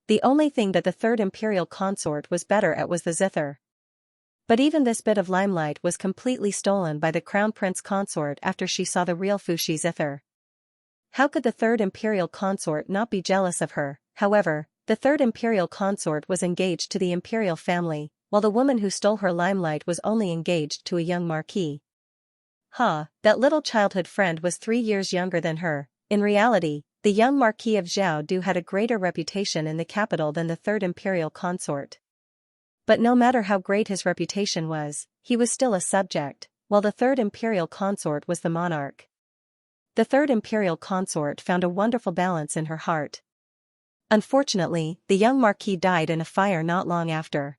The only thing that the third imperial consort was better at was the zither. But even this bit of limelight was completely stolen by the crown prince consort after she saw the real Fuxi zither. How could the third imperial consort not be jealous of her? However, the third imperial consort was engaged to the imperial family, while the woman who stole her limelight was only engaged to a young marquis. That little childhood friend was 3 years younger than her. In reality, the young Marquis of Zhaodu had a greater reputation in the capital than the third imperial consort. But no matter how great his reputation was, he was still a subject, while the third imperial consort was the monarch. The third imperial consort found a wonderful balance in her heart. Unfortunately, the young marquis died in a fire not long after.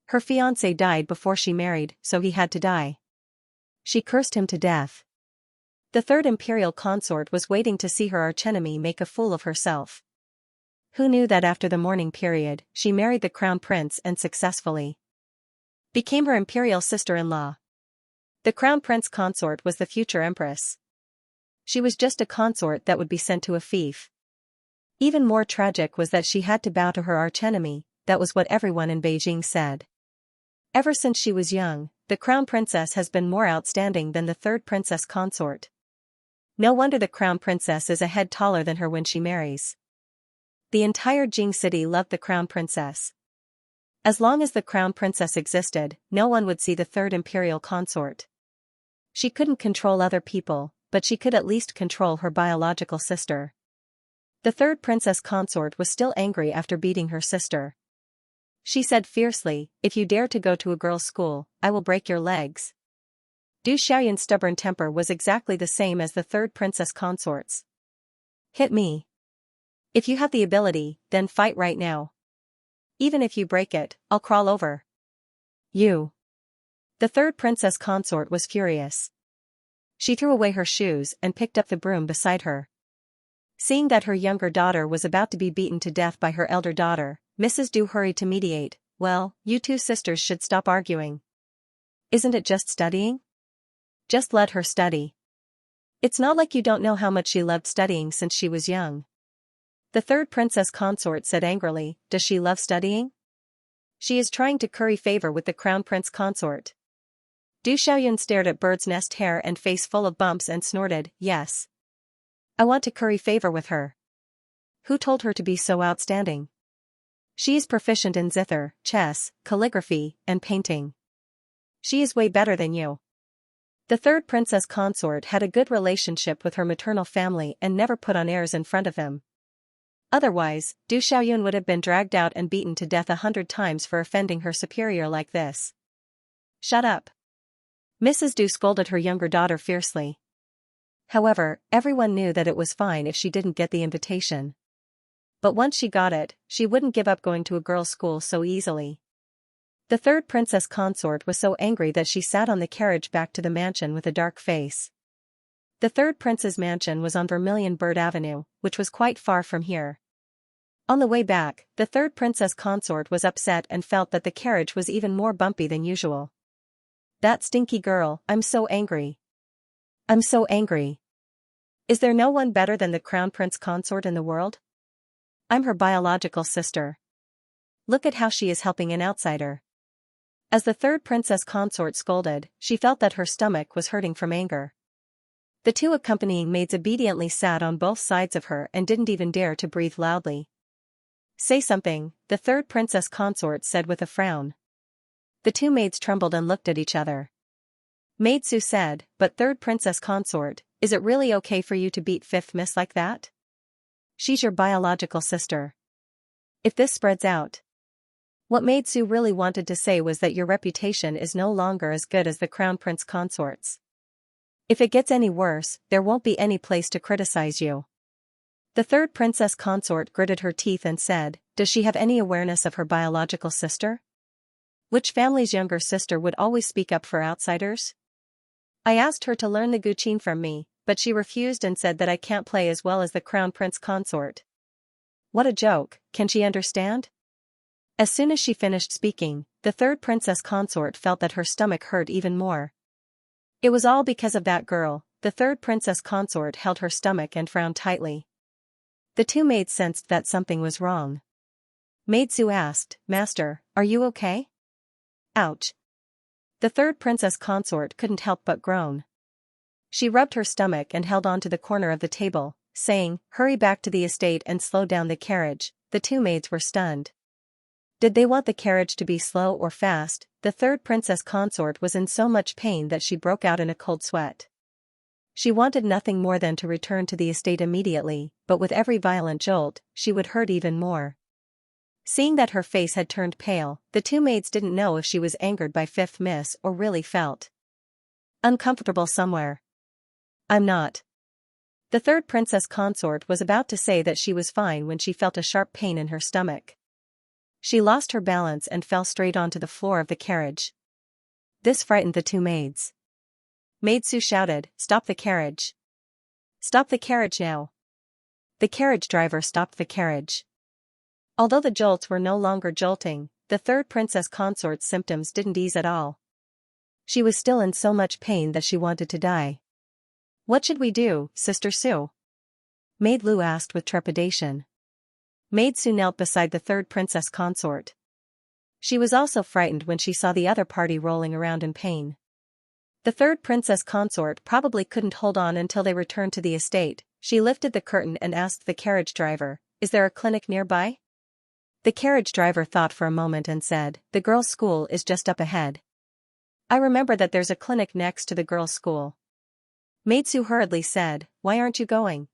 Her fiancé died before she married, so he had to die. She cursed him to death. The third imperial consort was waiting to see her archenemy make a fool of herself. Who knew that after the mourning period, she married the crown prince and successfully became her imperial sister-in-law. The crown prince consort was the future empress. She was just a consort that would be sent to a fief. Even more tragic was that she had to bow to her archenemy. That was what everyone in Beijing said. Ever since she was young, the crown princess has been more outstanding than the third princess consort. No wonder the crown princess is a head taller than her when she marries. The entire Jing city loved the crown princess. As long as the crown princess existed, no one would see the third imperial consort. She couldn't control other people, but she could at least control her biological sister. The third princess consort was still angry after beating her sister. She said fiercely, "If you dare to go to a girls' school, I will break your legs." Du Xiaoyun's stubborn temper was exactly the same as the third princess consort's. "Hit me. If you have the ability, then fight right now. Even if you break it, I'll crawl over you." The third princess consort was furious. She threw away her shoes and picked up the broom beside her. Seeing that her younger daughter was about to be beaten to death by her elder daughter, Mrs. Du hurried to mediate. "Well, you two sisters should stop arguing. Isn't it just studying? Just let her study. It's not like you don't know how much she loved studying since she was young." The third princess consort said angrily, "Does she love studying? She is trying to curry favor with the crown prince consort." Du Xiaoyun stared at bird's nest hair and face full of bumps and snorted, "Yes. I want to curry favor with her. Who told her to be so outstanding? She is proficient in zither, chess, calligraphy, and painting. She is way better than you." The third princess consort had a good relationship with her maternal family and never put on airs in front of him. Otherwise, Du Xiaoyun would have been dragged out and beaten to death 100 times for offending her superior like this. "Shut up." Mrs. Du scolded her younger daughter fiercely. However, everyone knew that it was fine if she didn't get the invitation. But once she got it, she wouldn't give up going to a girls' school so easily. The third princess consort was so angry that she sat on the carriage back to the mansion with a dark face. The third prince's mansion was on Vermilion Bird Avenue, which was quite far from here. On the way back, the third princess consort was upset and felt that the carriage was even more bumpy than usual. "That stinky girl, I'm so angry. I'm so angry. Is there no one better than the crown prince consort in the world? I'm her biological sister. Look at how she is helping an outsider." As the third princess consort scolded, she felt that her stomach was hurting from anger. The two accompanying maids obediently sat on both sides of her and didn't even dare to breathe loudly. "Say something," the third princess consort said with a frown. The two maids trembled and looked at each other. Maid Su said, "But third princess consort, is it really okay for you to beat fifth miss like that? She's your biological sister. If this spreads out..." What Maid Su really wanted to say was that your reputation is no longer as good as the crown prince consort's. If it gets any worse, there won't be any place to criticize you. The third princess consort gritted her teeth and said, "Does she have any awareness of her biological sister? Which family's younger sister would always speak up for outsiders? I asked her to learn the guqin from me, but she refused and said that I can't play as well as the crown prince consort. What a joke, can she understand?" As soon as she finished speaking, the third princess consort felt that her stomach hurt even more. It was all because of that girl. The third princess consort held her stomach and frowned tightly. The two maids sensed that something was wrong. Maid Su asked, "Master, are you okay?" "Ouch." The third princess consort couldn't help but groan. She rubbed her stomach and held on to the corner of the table, saying, "Hurry back to the estate and slow down the carriage." The two maids were stunned. Did they want the carriage to be slow or fast? The third princess consort was in so much pain that she broke out in a cold sweat. She wanted nothing more than to return to the estate immediately, but with every violent jolt, she would hurt even more. Seeing that her face had turned pale, the two maids didn't know if she was angered by fifth miss or really felt uncomfortable somewhere. "I'm not." The third princess consort was about to say that she was fine when she felt a sharp pain in her stomach. She lost her balance and fell straight onto the floor of the carriage. This frightened the two maids. Maid Su shouted, "Stop the carriage." Stop the carriage now. The carriage driver stopped the carriage. Although the jolts were no longer jolting, the third princess consort's symptoms didn't ease at all. She was still in so much pain that she wanted to die. What should we do, Sister Sue? Maid Lu asked with trepidation. Maid Sue knelt beside the third princess consort. She was also frightened when she saw the other party rolling around in pain. The third princess consort probably couldn't hold on until they returned to the estate. She lifted the curtain and asked the carriage driver, "Is there a clinic nearby?" The carriage driver thought for a moment and said, "The girls' school is just up ahead." "I remember that there's a clinic next to the girls' school." Maid Sue hurriedly said, "Why aren't you going?"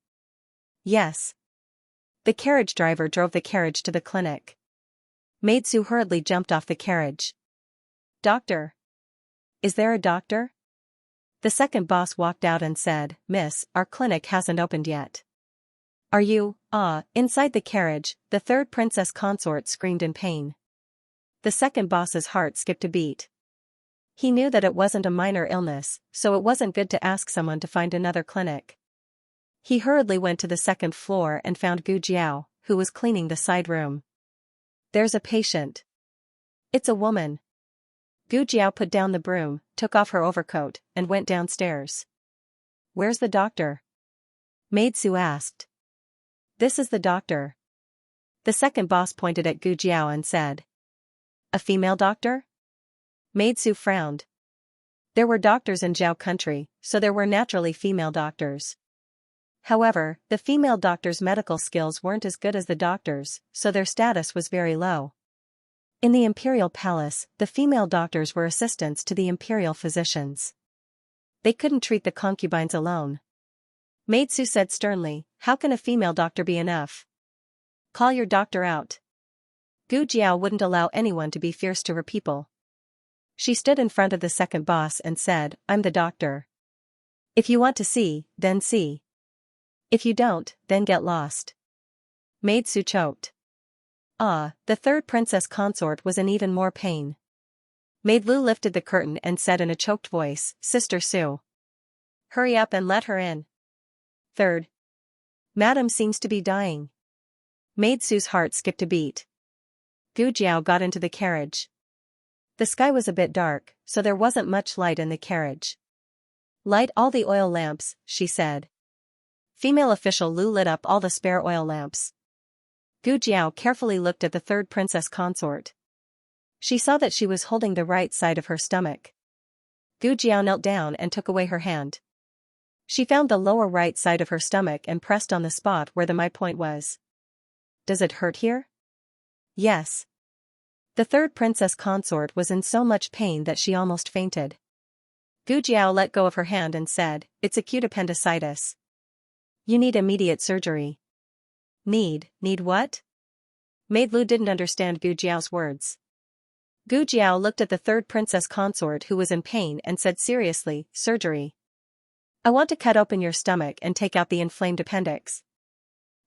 "Yes." The carriage driver drove the carriage to the clinic. Maid Sue hurriedly jumped off the carriage. "Doctor? Is there a doctor?" The second boss walked out and said, "Miss, our clinic hasn't opened yet." "Are you, inside the carriage?" The third princess consort screamed in pain. The second boss's heart skipped a beat. He knew that it wasn't a minor illness, so it wasn't good to ask someone to find another clinic. He hurriedly went to the second floor and found Gu Jiao, who was cleaning the side room. "There's a patient." "It's a woman." Gu Jiao put down the broom, took off her overcoat, and went downstairs. "Where's the doctor?" Maid Sue asked. "This is the doctor." The second boss pointed at Gu Jiao and said, "A female doctor?" Maid Sue frowned. There were doctors in Zhao country, so there were naturally female doctors. However, the female doctors' medical skills weren't as good as the doctors', so their status was very low. In the imperial palace, the female doctors were assistants to the imperial physicians. They couldn't treat the concubines alone. Maid Sue said sternly, "How can a female doctor be enough? Call your doctor out." Gu Jiao wouldn't allow anyone to be fierce to her people. She stood in front of the second boss and said, "I'm the doctor. If you want to see, then see. If you don't, then get lost." Maid Sue choked. The third princess consort was in even more pain. Maid Lu lifted the curtain and said in a choked voice, "Sister Sue. Hurry up and let her in. Third. Madam seems to be dying." Maid Sue's heart skipped a beat. Gu Jiao got into the carriage. The sky was a bit dark, so there wasn't much light in the carriage. "Light all the oil lamps," she said. Female official Lu lit up all the spare oil lamps. Gu Jiao carefully looked at the third princess consort. She saw that she was holding the right side of her stomach. Gu Jiao knelt down and took away her hand. She found the lower right side of her stomach and pressed on the spot where the my point was. "Does it hurt here?" "Yes." The third princess consort was in so much pain that she almost fainted. Gu Jiao let go of her hand and said, "It's acute appendicitis. You need immediate surgery." Need what? Maid Lu didn't understand Gu Jiao's words. Gu Jiao looked at the third princess consort who was in pain and said seriously, "Surgery. I want to cut open your stomach and take out the inflamed appendix."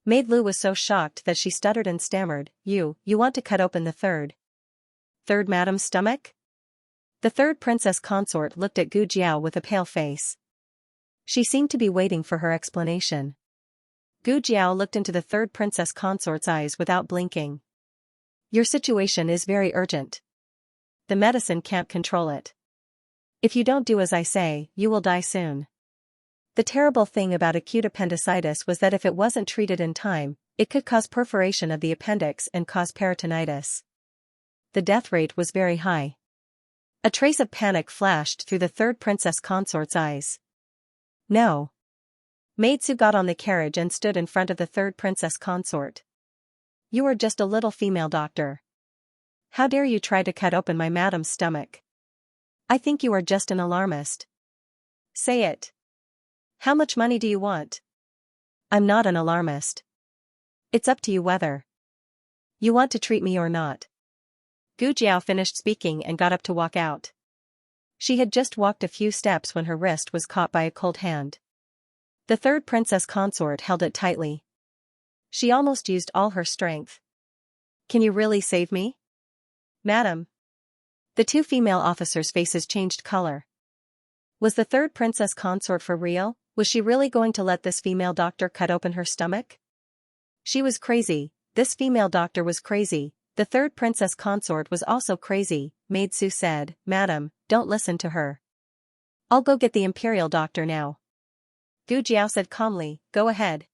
Maid Lu was so shocked that she stuttered and stammered, You want to cut open the third madam's stomach?" The third princess consort looked at Gu Jiao with a pale face. She seemed to be waiting for her explanation. Gu Jiao looked into the third princess consort's eyes without blinking. "Your situation is very urgent. The medicine can't control it. If you don't do as I say, you will die soon." The terrible thing about acute appendicitis was that if it wasn't treated in time, it could cause perforation of the appendix and cause peritonitis. The death rate was very high. A trace of panic flashed through the third princess consort's eyes. "No." Maid Sue got on the carriage and stood in front of the third princess consort. "You are just a little female doctor. How dare you try to cut open my madam's stomach? I think you are just an alarmist. Say it. How much money do you want?" "I'm not an alarmist. It's up to you whether you want to treat me or not." Gu Jiao finished speaking and got up to walk out. She had just walked a few steps when her wrist was caught by a cold hand. The third princess consort held it tightly. She almost used all her strength. "Can you really save me?" "Madam." The two female officers' faces changed color. Was the third princess consort for real? Was she really going to let this female doctor cut open her stomach? She was crazy. This female doctor was crazy. The third princess consort was also crazy, Maid Su said. Madam, don't listen to her. I'll go get the imperial doctor now. Gu Jiao said calmly, go ahead.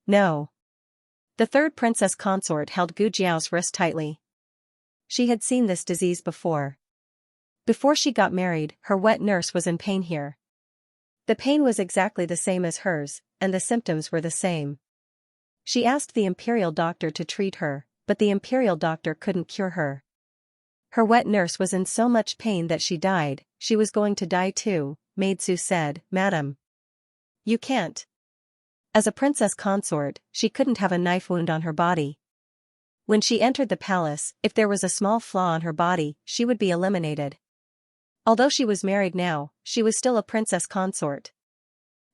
No. The third princess consort held Gu Jiao's wrist tightly. She had seen this disease before. Before she got married, her wet nurse was in pain here. The pain was exactly the same as hers, and the symptoms were the same. She asked the imperial doctor to treat her, but the imperial doctor couldn't cure her. Her wet nurse was in so much pain that she died. She was going to die too, Maid Su said. Madam. You can't. As a princess consort, she couldn't have a knife wound on her body. When she entered the palace, if there was a small flaw on her body, she would be eliminated. Although she was married now, she was still a princess consort.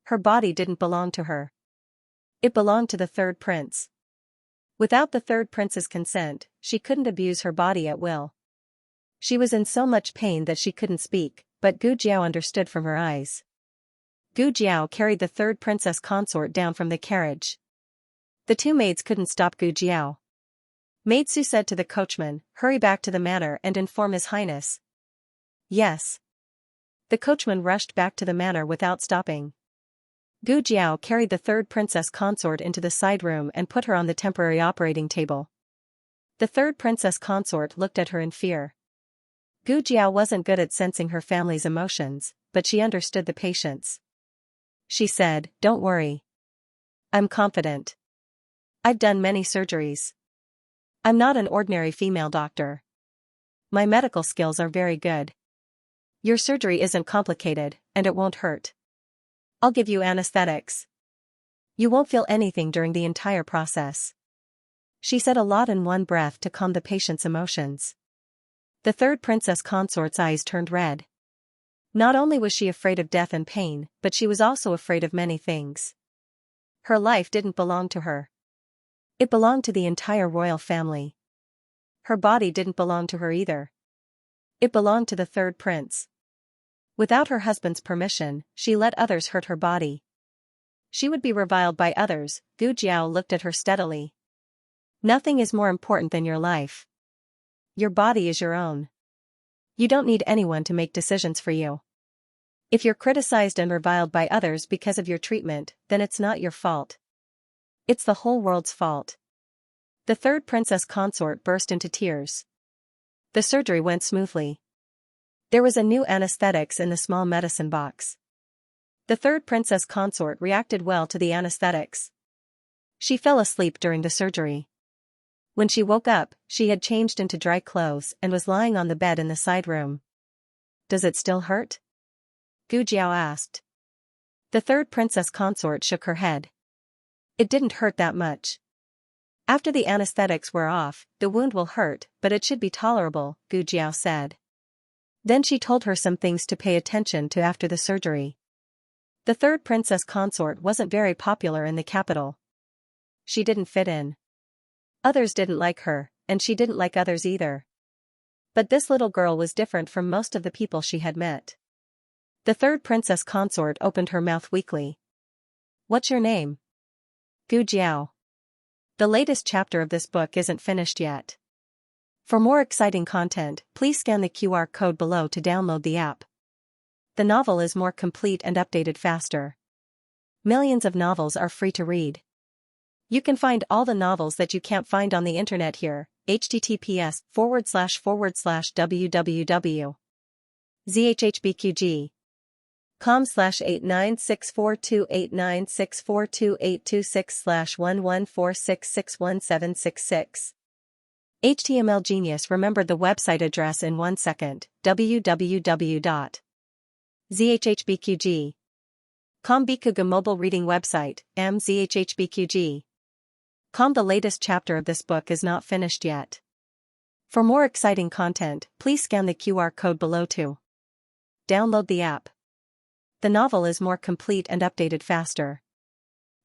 Her body didn't belong to her. It belonged to the third prince. Without the third prince's consent, she couldn't abuse her body at will. She was in so much pain that she couldn't speak, but Gu Jiao understood from her eyes. Gu Jiao carried the third princess consort down from the carriage. The two maids couldn't stop Gu Jiao. Maid Su said to the coachman, hurry back to the manor and inform His Highness. Yes. The coachman rushed back to the manor without stopping. Gu Jiao carried the third princess consort into the side room and put her on the temporary operating table. The third princess consort looked at her in fear. Gu Jiao wasn't good at sensing her family's emotions, but she understood the patients. She said, don't worry. I'm confident. I've done many surgeries. I'm not an ordinary female doctor. My medical skills are very good. Your surgery isn't complicated, and it won't hurt. I'll give you anesthetics. You won't feel anything during the entire process. She said a lot in one breath to calm the patient's emotions. The third princess consort's eyes turned red. Not only was she afraid of death and pain, but she was also afraid of many things. Her life didn't belong to her. It belonged to the entire royal family. Her body didn't belong to her either. It belonged to the third prince. Without her husband's permission, she let others hurt her body. She would be reviled by others. Gu Jiao looked at her steadily. Nothing is more important than your life. Your body is your own. You don't need anyone to make decisions for you. If you're criticized and reviled by others because of your treatment, then it's not your fault. It's the whole world's fault. The third princess consort burst into tears. The surgery went smoothly. There was a new anesthetics in the small medicine box. The third princess consort reacted well to the anesthetics. She fell asleep during the surgery. When she woke up, she had changed into dry clothes and was lying on the bed in the side room. Does it still hurt? Gu Jiao asked. The third princess consort shook her head. It didn't hurt that much. After the anesthetics wear off, the wound will hurt, but it should be tolerable, Gu Jiao said. Then she told her some things to pay attention to after the surgery. The third princess consort wasn't very popular in the capital. She didn't fit in. Others didn't like her, and she didn't like others either. But this little girl was different from most of the people she had met. The third princess consort opened her mouth weakly. What's your name? Gu Jiao. The latest chapter of this book isn't finished yet. For more exciting content, please scan the QR code below to download the app. The novel is more complete and updated faster. Millions of novels are free to read. You can find all the novels that you can't find on the internet here. https://www.zhhbqg.com/89642896428266/114661766. HTML Genius remembered the website address in 1 second. www.zhhbqg.com Bikuga mobile reading website, mzhhbqg. The latest chapter of this book is not finished yet. For more exciting content, please scan the QR code below to download the app. The novel is more complete and updated faster.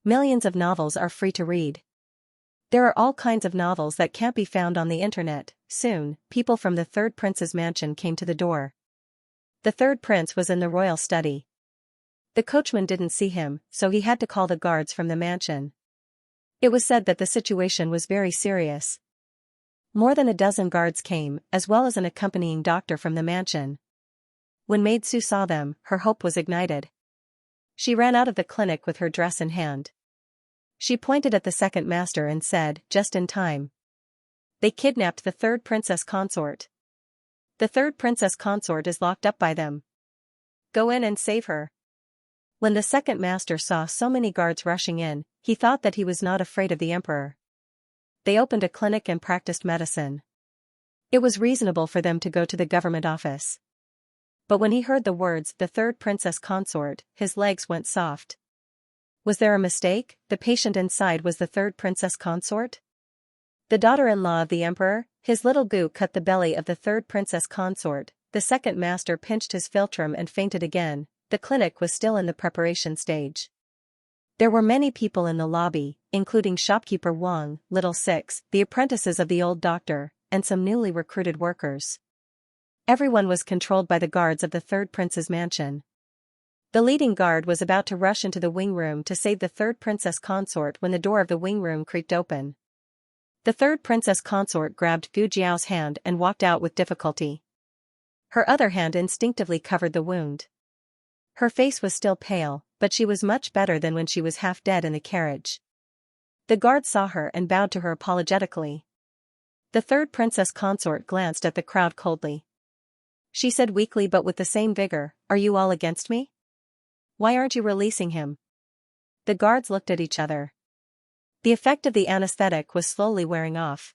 Millions of novels are free to read. There are all kinds of novels that can't be found on the internet. Soon, people from the third prince's mansion came to the door. The third prince was in the royal study. The coachman didn't see him, so he had to call the guards from the mansion. It was said that the situation was very serious. More than a dozen guards came, as well as an accompanying doctor from the mansion. When Maid Su saw them, her hope was ignited. She ran out of the clinic with her dress in hand. She pointed at the second master and said, just in time. They kidnapped the third princess consort. The third princess consort is locked up by them. Go in and save her. When the second master saw so many guards rushing in, he thought that he was not afraid of the emperor. They opened a clinic and practiced medicine. It was reasonable for them to go to the government office. But when he heard the words, the third princess consort, his legs went soft. Was there a mistake? The patient inside was the third princess consort? The daughter-in-law of the emperor? His little goo cut the belly of the third princess consort. The second master pinched his philtrum and fainted again. The clinic was still in the preparation stage. There were many people in the lobby, including shopkeeper Wang, Little Six, the apprentices of the old doctor, and some newly recruited workers. Everyone was controlled by the guards of the third prince's mansion. The leading guard was about to rush into the wing room to save the third princess consort when the door of the wing room creaked open. The third princess consort grabbed Gu Jiao's hand and walked out with difficulty. Her other hand instinctively covered the wound. Her face was still pale, but she was much better than when she was half dead in the carriage. The guard saw her and bowed to her apologetically. The third princess consort glanced at the crowd coldly. She said weakly but with the same vigor, "Are you all against me? Why aren't you releasing him?" The guards looked at each other. The effect of the anesthetic was slowly wearing off.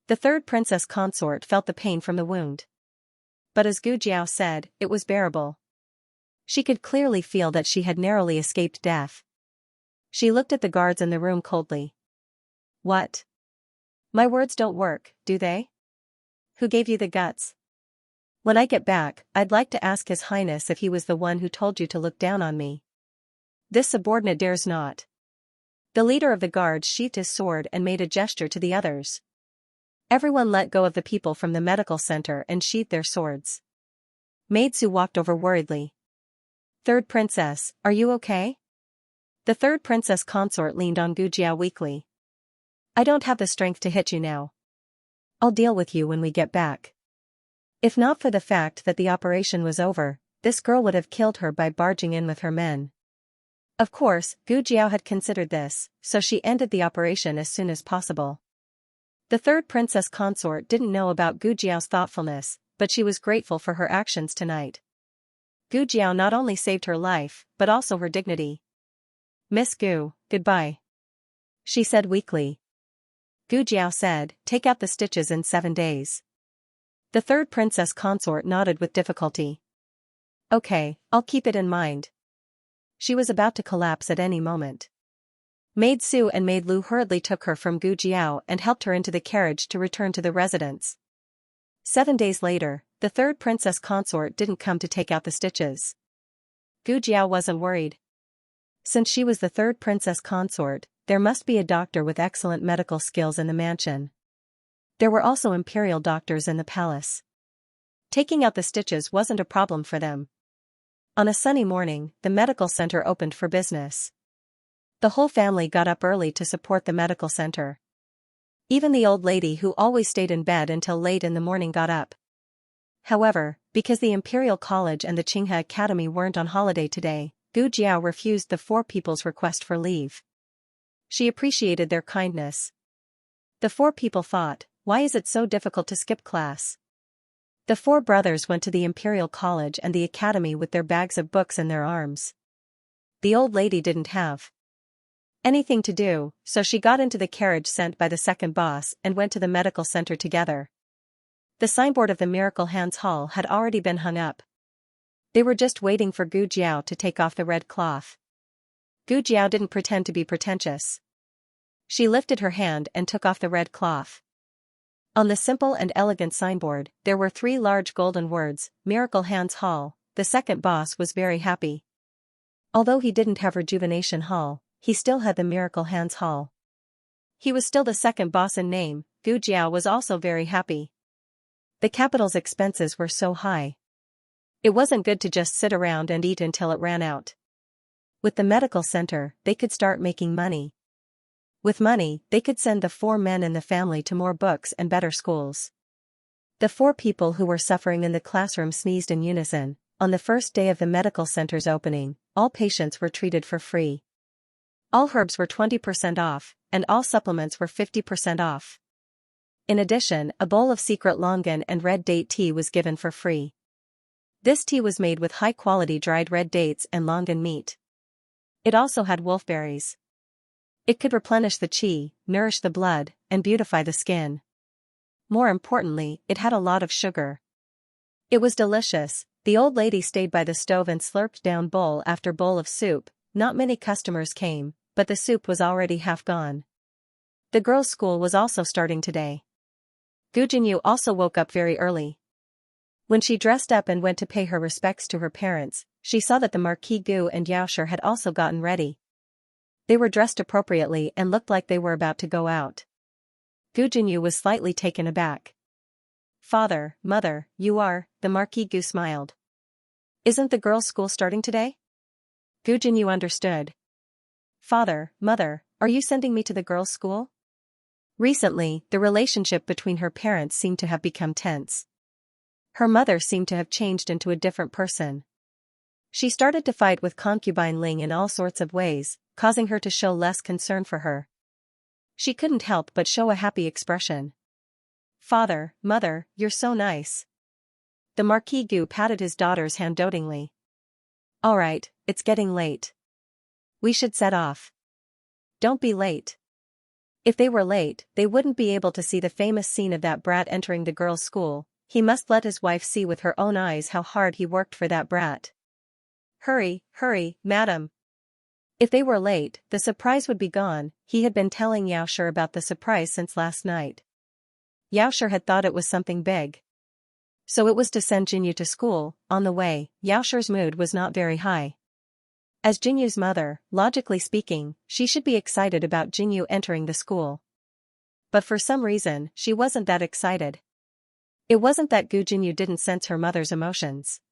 The third princess consort felt the pain from the wound. But as Gu Jiao said, it was bearable. She could clearly feel that she had narrowly escaped death. She looked at the guards in the room coldly. What? My words don't work, do they? Who gave you the guts? When I get back, I'd like to ask His Highness if he was the one who told you to look down on me. This subordinate dares not. The leader of the guards sheathed his sword and made a gesture to the others. Everyone let go of the people from the medical center and sheathed their swords. Maid Su walked over worriedly. Third princess, are you okay? The third princess consort leaned on Gu Jiao weakly. I don't have the strength to hit you now. I'll deal with you when we get back. If not for the fact that the operation was over, this girl would have killed her by barging in with her men. Of course, Gu Jiao had considered this, so she ended the operation as soon as possible. The third princess consort didn't know about Gu Jiao's thoughtfulness, but she was grateful for her actions tonight. Gu Jiao not only saved her life, but also her dignity. Miss Gu, goodbye. She said weakly. Gu Jiao said, take out the stitches in 7 days. The third princess consort nodded with difficulty. Okay, I'll keep it in mind. She was about to collapse at any moment. Maid Su and Maid Lu hurriedly took her from Gu Jiao and helped her into the carriage to return to the residence. 7 days later, the third princess consort didn't come to take out the stitches. Gu Jiao wasn't worried. Since she was the third princess consort, there must be a doctor with excellent medical skills in the mansion. There were also imperial doctors in the palace. Taking out the stitches wasn't a problem for them. On a sunny morning, the medical center opened for business. The whole family got up early to support the medical center. Even the old lady who always stayed in bed until late in the morning got up. However, because the Imperial College and the Qinghe Academy weren't on holiday today, Gu Jiao refused the 4 people's request for leave. She appreciated their kindness. The 4 people thought, why is it so difficult to skip class? The 4 brothers went to the Imperial College and the Academy with their bags of books in their arms. The old lady didn't have anything to do, so she got into the carriage sent by the second boss and went to the medical center together. The signboard of the Miracle Hands Hall had already been hung up. They were just waiting for Gu Jiao to take off the red cloth. Gu Jiao didn't pretend to be pretentious. She lifted her hand and took off the red cloth. On the simple and elegant signboard, there were 3 large golden words, Miracle Hands Hall. The second boss was very happy. Although he didn't have Rejuvenation Hall, he still had the Miracle Hands Hall. He was still the second boss in name. Gu Jiao was also very happy. The capital's expenses were so high. It wasn't good to just sit around and eat until it ran out. With the medical center, they could start making money. With money, they could send the 4 men in the family to more books and better schools. The 4 people who were suffering in the classroom sneezed in unison. On the first day of the medical center's opening, all patients were treated for free. All herbs were 20% off, and all supplements were 50% off. In addition, a bowl of secret longan and red date tea was given for free. This tea was made with high-quality dried red dates and longan meat. It also had wolfberries. It could replenish the qi, nourish the blood, and beautify the skin. More importantly, it had a lot of sugar. It was delicious. The old lady stayed by the stove and slurped down bowl after bowl of soup. Not many customers came, but the soup was already half gone. The girls' school was also starting today. Gu Jinyu also woke up very early. When she dressed up and went to pay her respects to her parents, she saw that the Marquis Gu and Xiaoshi had also gotten ready. They were dressed appropriately and looked like they were about to go out. Gu Jinyu was slightly taken aback. "Father, mother, you are," the Marquis Gu smiled. "Isn't the girls' school starting today?" Gu Jinyu understood. "Father, mother, are you sending me to the girls' school?" Recently, the relationship between her parents seemed to have become tense. Her mother seemed to have changed into a different person. She started to fight with concubine Ling in all sorts of ways, causing her to show less concern for her. She couldn't help but show a happy expression. "Father, mother, you're so nice." The Marquis Gu patted his daughter's hand dotingly. "All right, it's getting late. We should set off." "Don't be late." If they were late, they wouldn't be able to see the famous scene of that brat entering the girls' school. He must let his wife see with her own eyes how hard he worked for that brat. "Hurry, hurry, madam." If they were late, the surprise would be gone. He had been telling Xiaoshi about the surprise since last night. Xiaoshi had thought it was something big. So it was to send Jinyu to school. On the way, Yaoshi's mood was not very high. As Jinyu's mother, logically speaking, she should be excited about Jinyu entering the school. But for some reason, she wasn't that excited. It wasn't that Gu Jinyu didn't sense her mother's emotions.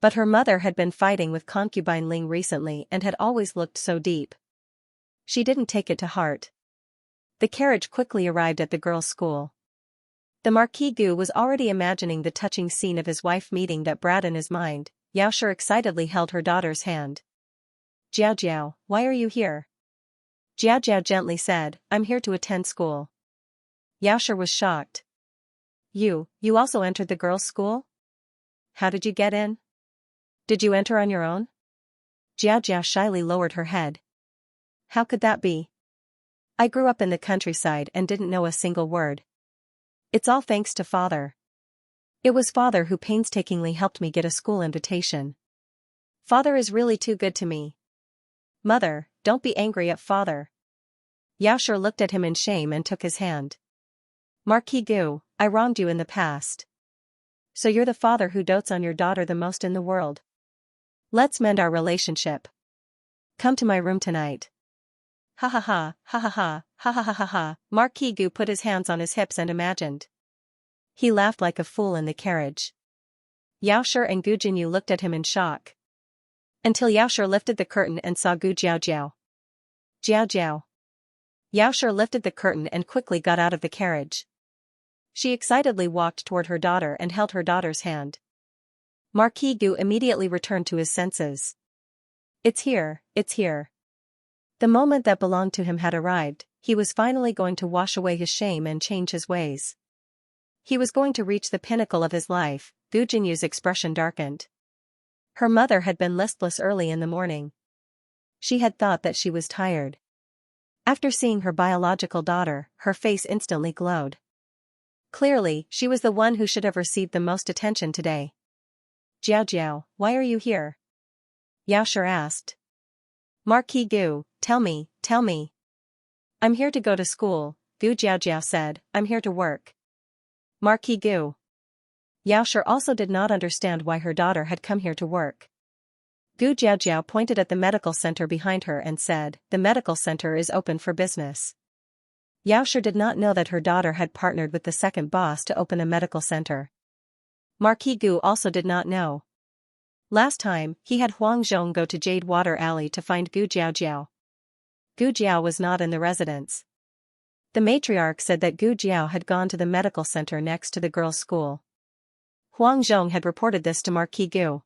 But her mother had been fighting with concubine Ling recently and had always looked so deep. She didn't take it to heart. The carriage quickly arrived at the girls' school. The Marquis Gu was already imagining the touching scene of his wife meeting that brat in his mind. Xiaoshi excitedly held her daughter's hand. "Jiao Jiao, why are you here?" Jiao Jiao gently said, "I'm here to attend school." Xiaoshi was shocked. You also entered the girls' school? How did you get in? Did you enter on your own?" Jiao Jiao shyly lowered her head. "How could that be? I grew up in the countryside and didn't know a single word. It's all thanks to father. It was father who painstakingly helped me get a school invitation. Father is really too good to me." "Mother, don't be angry at father." Xiaoshi looked at him in shame and took his hand. "Marquis Gu, I wronged you in the past. So you're the father who dotes on your daughter the most in the world. Let's mend our relationship. Come to my room tonight." "Ha ha ha, ha ha ha, ha ha ha ha ha." Marquis Gu put his hands on his hips and imagined. He laughed like a fool in the carriage. Xiaoshi and Gu Jinyu looked at him in shock. Until Xiaoshi lifted the curtain and saw Gu Jiao Jiao. "Jiao Jiao." Xiaoshi lifted the curtain and quickly got out of the carriage. She excitedly walked toward her daughter and held her daughter's hand. Marquis Gu immediately returned to his senses. It's here, it's here. The moment that belonged to him had arrived. He was finally going to wash away his shame and change his ways. He was going to reach the pinnacle of his life. Gu Jinyu's expression darkened. Her mother had been listless early in the morning. She had thought that she was tired. After seeing her biological daughter, her face instantly glowed. Clearly, she was the one who should have received the most attention today. "Jiao Jiao, why are you here?" Xiaoshi asked. "Marquis Gu, tell me, tell me." "I'm here to go to school," Gu Jiao Jiao said. "I'm here to work." Marquis Gu. Xiaoshi also did not understand why her daughter had come here to work. Gu Jiao Jiao pointed at the medical center behind her and said, "The medical center is open for business." Xiaoshi did not know that her daughter had partnered with the second boss to open a medical center. Marquis Gu also did not know. Last time, he had Huang Zhong go to Jade Water Alley to find Gu Jiao. Gu Jiao was not in the residence. The matriarch said that Gu Jiao had gone to the medical center next to the girls' school. Huang Zhong had reported this to Marquis Gu.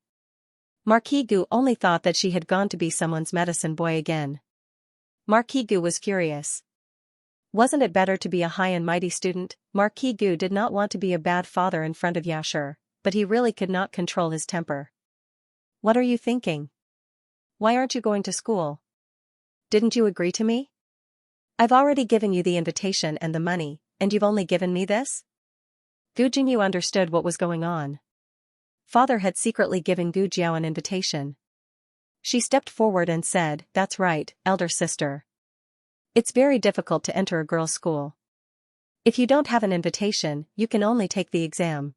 Marquis Gu only thought that she had gone to be someone's medicine boy again. Marquis Gu was furious. Wasn't it better to be a high and mighty student? Marquis Gu did not want to be a bad father in front of Xianxia, but he really could not control his temper. What are you thinking? Why aren't you going to school? Didn't you agree to me? I've already given you the invitation and the money, and you've only given me this? Gu Jingyu understood what was going on. Father had secretly given Gu Jiao an invitation. She stepped forward and said, "That's right, elder sister. It's very difficult to enter a girls' school. If you don't have an invitation, you can only take the exam."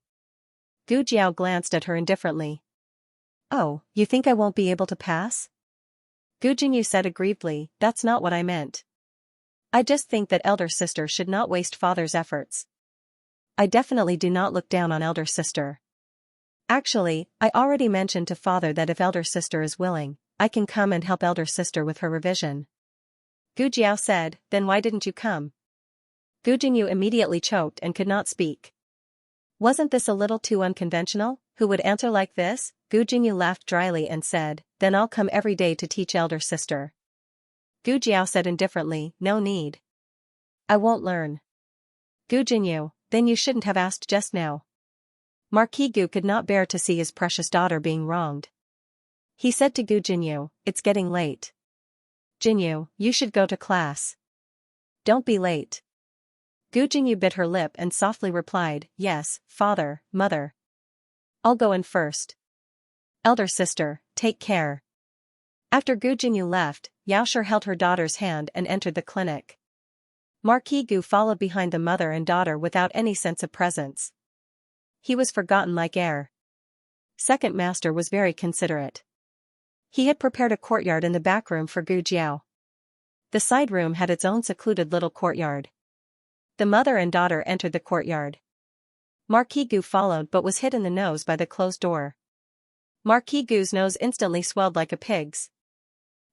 Gu Jiao glanced at her indifferently. "Oh, you think I won't be able to pass?" Gu Jingyu said aggrievedly, "That's not what I meant. I just think that elder sister should not waste father's efforts. I definitely do not look down on elder sister. Actually, I already mentioned to father that if elder sister is willing, I can come and help elder sister with her revision." Gu Jiao said, "Then why didn't you come?" Gu Jingyu immediately choked and could not speak. Wasn't this a little too unconventional? Who would answer like this? Gu Jingyu laughed dryly and said, "Then I'll come every day to teach elder sister." Gu Jiao said indifferently, "No need. I won't learn." Gu Jingyu, "Then you shouldn't have asked just now." Marquis Gu could not bear to see his precious daughter being wronged. He said to Gu Jingyu, "It's getting late. Jingyu, you should go to class. Don't be late." Gu Jingyu bit her lip and softly replied, "Yes, father, mother. I'll go in first. Elder sister, take care." After Gu Jingyu left, Xianxia held her daughter's hand and entered the clinic. Marquis Gu followed behind the mother and daughter without any sense of presence. He was forgotten like air. Second master was very considerate. He had prepared a courtyard in the back room for Gu Jiao. The side room had its own secluded little courtyard. The mother and daughter entered the courtyard. Marquis Gu followed but was hit in the nose by the closed door. Marquis Gu's nose instantly swelled like a pig's.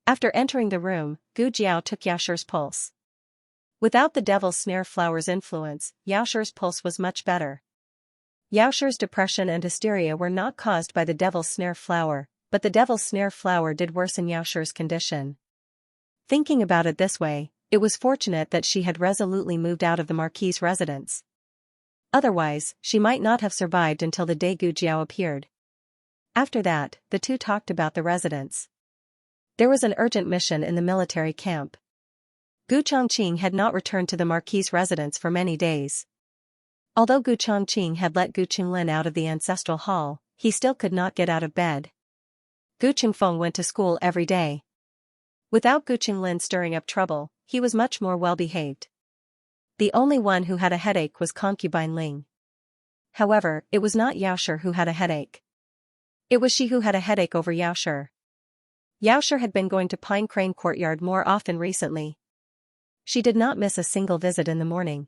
After entering the room, Gu Jiao took Xiaoxi's pulse. Without the devil's snare flower's influence, Xiaoxi's pulse was much better. Xiaoxi's depression and hysteria were not caused by the devil's snare flower, but the devil's snare flower did worsen Xiaoxi's condition. Thinking about it this way, it was fortunate that she had resolutely moved out of the Marquis's residence. Otherwise, she might not have survived until the day Gu Jiao appeared. After that, the two talked about the residence. There was an urgent mission in the military camp. Gu Chongqing had not returned to the Marquis's residence for many days. Although Gu Chongqing had let Gu Qinglin out of the ancestral hall, he still could not get out of bed. Gu Qingfeng went to school every day. Without Gu Qinglin stirring up trouble, he was much more well-behaved. The only one who had a headache was concubine Ling. However, it was not Xiaoxia who had a headache. It was she who had a headache over Xiaoxia. Xiaoxia had been going to Pine Crane Courtyard more often recently. She did not miss a single visit in the morning.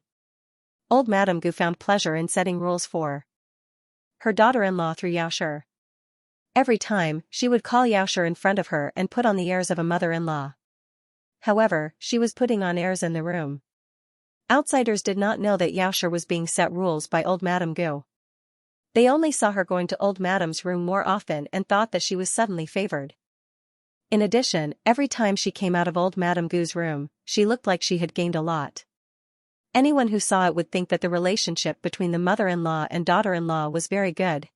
Old Madame Gu found pleasure in setting rules for her daughter-in-law through Xiaoxia. Every time, she would call Xiaoxia in front of her and put on the airs of a mother-in-law. However, she was putting on airs in the room. Outsiders did not know that Xiaoxia was being set rules by old Madame Gu. They only saw her going to old Madame's room more often and thought that she was suddenly favored. In addition, every time she came out of old Madame Gu's room, she looked like she had gained a lot. Anyone who saw it would think that the relationship between the mother-in-law and daughter-in-law was very good.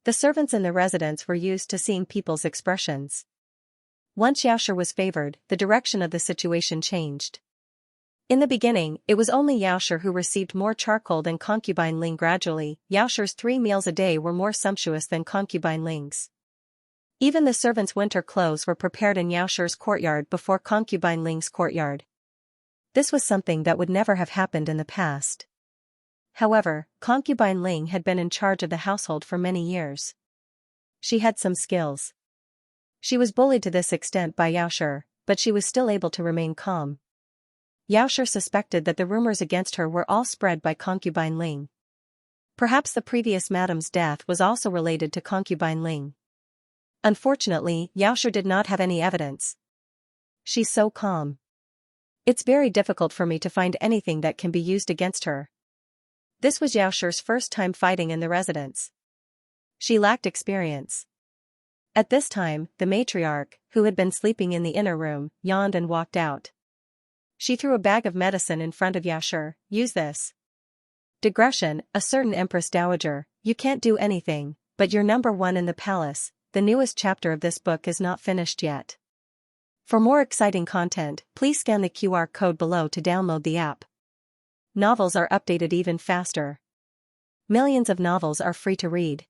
The servants in the residence were used to seeing people's expressions. Once Xiaoxia was favored, the direction of the situation changed. In the beginning, it was only Xiaoxia who received more charcoal than concubine Ling. Gradually, Xiaoxia's 3 meals a day were more sumptuous than concubine Ling's. Even the servants' winter clothes were prepared in Xiaoxia's courtyard before concubine Ling's courtyard. This was something that would never have happened in the past. However, concubine Ling had been in charge of the household for many years. She had some skills. She was bullied to this extent by Xiaoxia, but she was still able to remain calm. Xiaoxia suspected that the rumors against her were all spread by concubine Ling. Perhaps the previous madame's death was also related to concubine Ling. Unfortunately, Xiaoshi did not have any evidence. She's so calm. It's very difficult for me to find anything that can be used against her. This was Xiaoshi's first time fighting in the residence. She lacked experience. At this time, the matriarch, who had been sleeping in the inner room, yawned and walked out. She threw a bag of medicine in front of Xiaoshi. Use this. Digression, a certain Empress Dowager, you can't do anything, but you're number one in the palace. The newest chapter of this book is not finished yet. For more exciting content, please scan the QR code below to download the app. Novels are updated even faster. Millions of novels are free to read.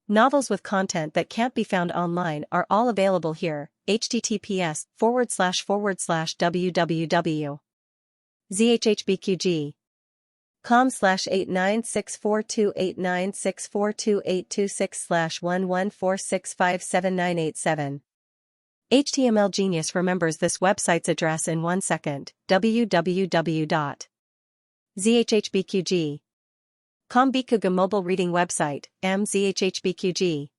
Novels with content that can't be found online are all available here. https://www.zhhbqg.com/89642896428226/114657987. HTML Genius remembers this website's address in 1 second. www.zhhbqg.com. Bikuga mobile reading website, mzhhbqg.com.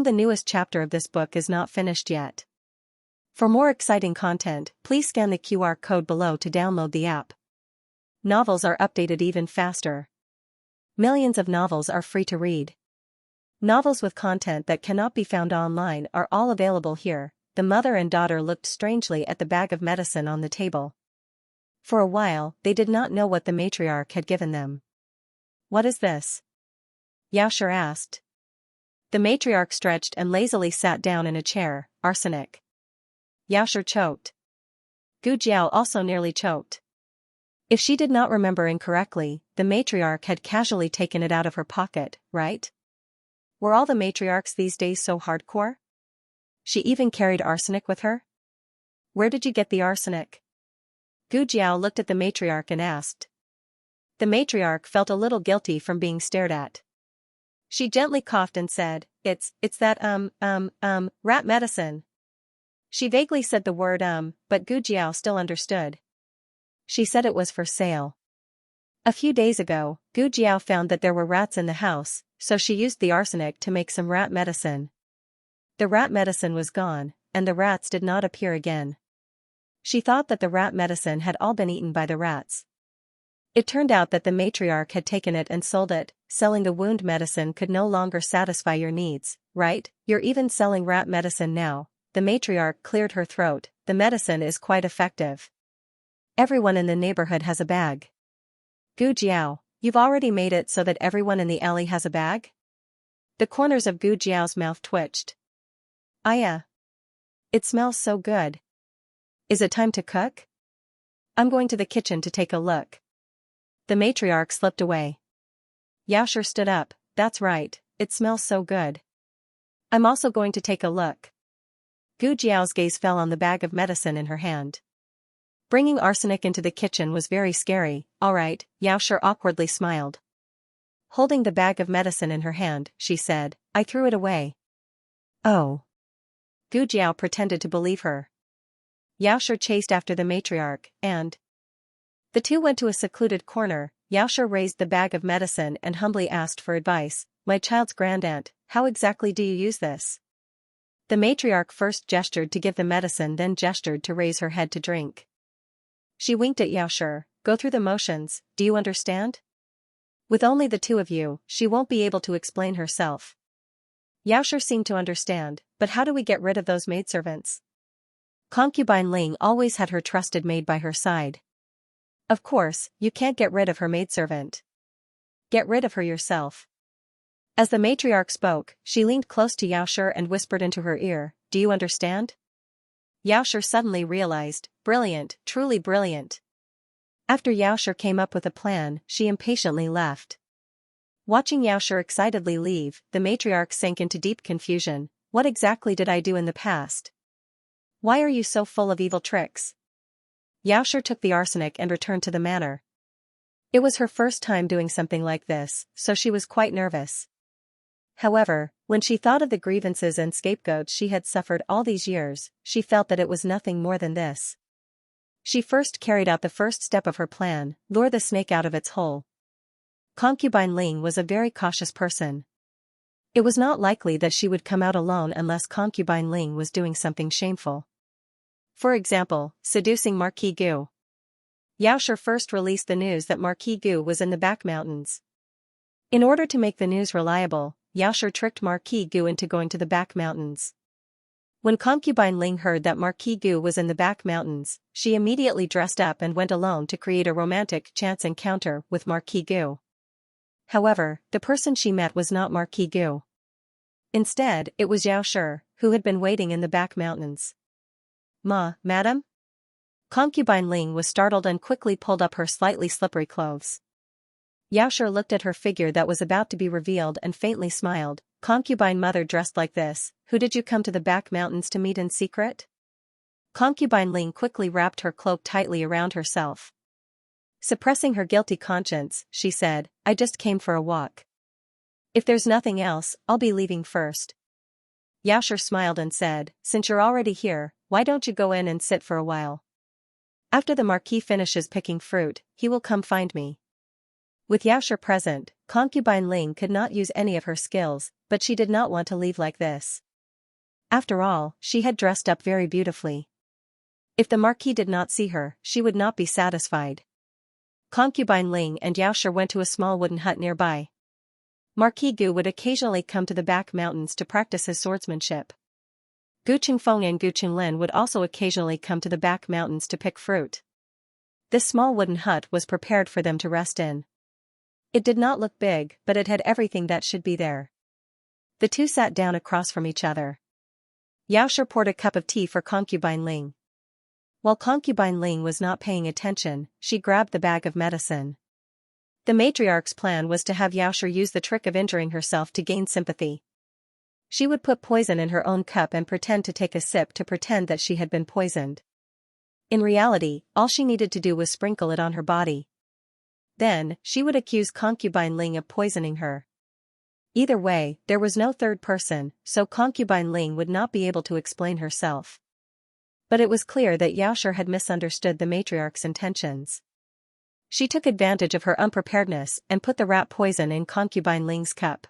The newest chapter of this book is not finished yet. For more exciting content, please scan the QR code below to download the app. Novels are updated even faster. Millions of novels are free to read. Novels with content that cannot be found online are all available here. The mother and daughter looked strangely at the bag of medicine on the table. For a while, they did not know what the matriarch had given them. What is this? Xiaoshi asked. The matriarch stretched and lazily sat down in a chair. Arsenic. Xiaoshi choked. Gu Jiao also nearly choked. If she did not remember incorrectly, the matriarch had casually taken it out of her pocket, right? Were all the matriarchs these days so hardcore? She even carried arsenic with her? Where did you get the arsenic? Gu Jiao looked at the matriarch and asked. The matriarch felt a little guilty from being stared at. She gently coughed and said, It's that rat medicine. She vaguely said the word but Gu Jiao still understood. She said it was for sale. A few days ago, Gu Jiao found that there were rats in the house, so she used the arsenic to make some rat medicine. The rat medicine was gone, and the rats did not appear again. She thought that the rat medicine had all been eaten by the rats. It turned out that the matriarch had taken it and sold it. Selling the wound medicine could no longer satisfy your needs, right? You're even selling rat medicine now. The matriarch cleared her throat. The medicine is quite effective. Everyone in the neighborhood has a bag. Gu Jiao, you've already made it so that everyone in the alley has a bag? The corners of Gu Jiao's mouth twitched. Aya. It smells so good. Is it time to cook? I'm going to the kitchen to take a look. The matriarch slipped away. Xiaoshi stood up. That's right, it smells so good. I'm also going to take a look. Gu Jiao's gaze fell on the bag of medicine in her hand. Bringing arsenic into the kitchen was very scary. All right, Xiaoshi awkwardly smiled. Holding the bag of medicine in her hand, she said, I threw it away. Oh. Gu Jiao pretended to believe her. Xiaoshi chased after the matriarch, and the two went to a secluded corner. Xiaoshi raised the bag of medicine and humbly asked for advice. My child's grandaunt, how exactly do you use this? The matriarch first gestured to give the medicine, then gestured to raise her head to drink. She winked at Xiaoshi. Go through the motions, do you understand? With only the two of you, she won't be able to explain herself. Xiaoshi seemed to understand, but how do we get rid of those maidservants? Concubine Ling always had her trusted maid by her side. Of course, you can't get rid of her maidservant. Get rid of her yourself. As the matriarch spoke, she leaned close to Xiaoshi and whispered into her ear, do you understand? Xiaoshi suddenly realized, brilliant, truly brilliant. After Xiaoshi came up with a plan, she impatiently left. Watching Xiaoshi excitedly leave, the matriarch sank into deep confusion. What exactly did I do in the past? Why are you so full of evil tricks? Xiaoshi took the arsenic and returned to the manor. It was her first time doing something like this, so she was quite nervous. However, when she thought of the grievances and scapegoats she had suffered all these years, she felt that it was nothing more than this. She first carried out the first step of her plan, lure the snake out of its hole. Concubine Ling was a very cautious person. It was not likely that she would come out alone unless concubine Ling was doing something shameful. For example, seducing Marquis Gu. Xianxia first released the news that Marquis Gu was in the back mountains. In order to make the news reliable, Xianxia tricked Marquis Gu into going to the back mountains. When concubine Ling heard that Marquis Gu was in the back mountains, she immediately dressed up and went alone to create a romantic chance encounter with Marquis Gu. However, the person she met was not Marquis Gu. Instead, it was Xianxia, who had been waiting in the back mountains. Madam? Concubine Ling was startled and quickly pulled up her slightly slippery clothes. Xianxia looked at her figure that was about to be revealed and faintly smiled. Concubine mother dressed like this, who did you come to the back mountains to meet in secret? Concubine Ling quickly wrapped her cloak tightly around herself. Suppressing her guilty conscience, she said, I just came for a walk. If there's nothing else, I'll be leaving first. Xianxia smiled and said, since you're already here, why don't you go in and sit for a while? After the Marquis finishes picking fruit, he will come find me. With Xianxia present, concubine Ling could not use any of her skills, but she did not want to leave like this. After all, she had dressed up very beautifully. If the Marquis did not see her, she would not be satisfied. Concubine Ling and Xianxia went to a small wooden hut nearby. Marquis Gu would occasionally come to the back mountains to practice his swordsmanship. Gu Qingfeng and Gu Qinglin would also occasionally come to the back mountains to pick fruit. This small wooden hut was prepared for them to rest in. It did not look big, but it had everything that should be there. The two sat down across from each other. Xianxia poured a cup of tea for concubine Ling. While concubine Ling was not paying attention, she grabbed the bag of medicine. The matriarch's plan was to have Xianxia use the trick of injuring herself to gain sympathy. She would put poison in her own cup and pretend to take a sip to pretend that she had been poisoned. In reality, all she needed to do was sprinkle it on her body. Then, she would accuse concubine Ling of poisoning her. Either way, there was no third person, so concubine Ling would not be able to explain herself. But it was clear that Xianxia had misunderstood the matriarch's intentions. She took advantage of her unpreparedness and put the rat poison in concubine Ling's cup.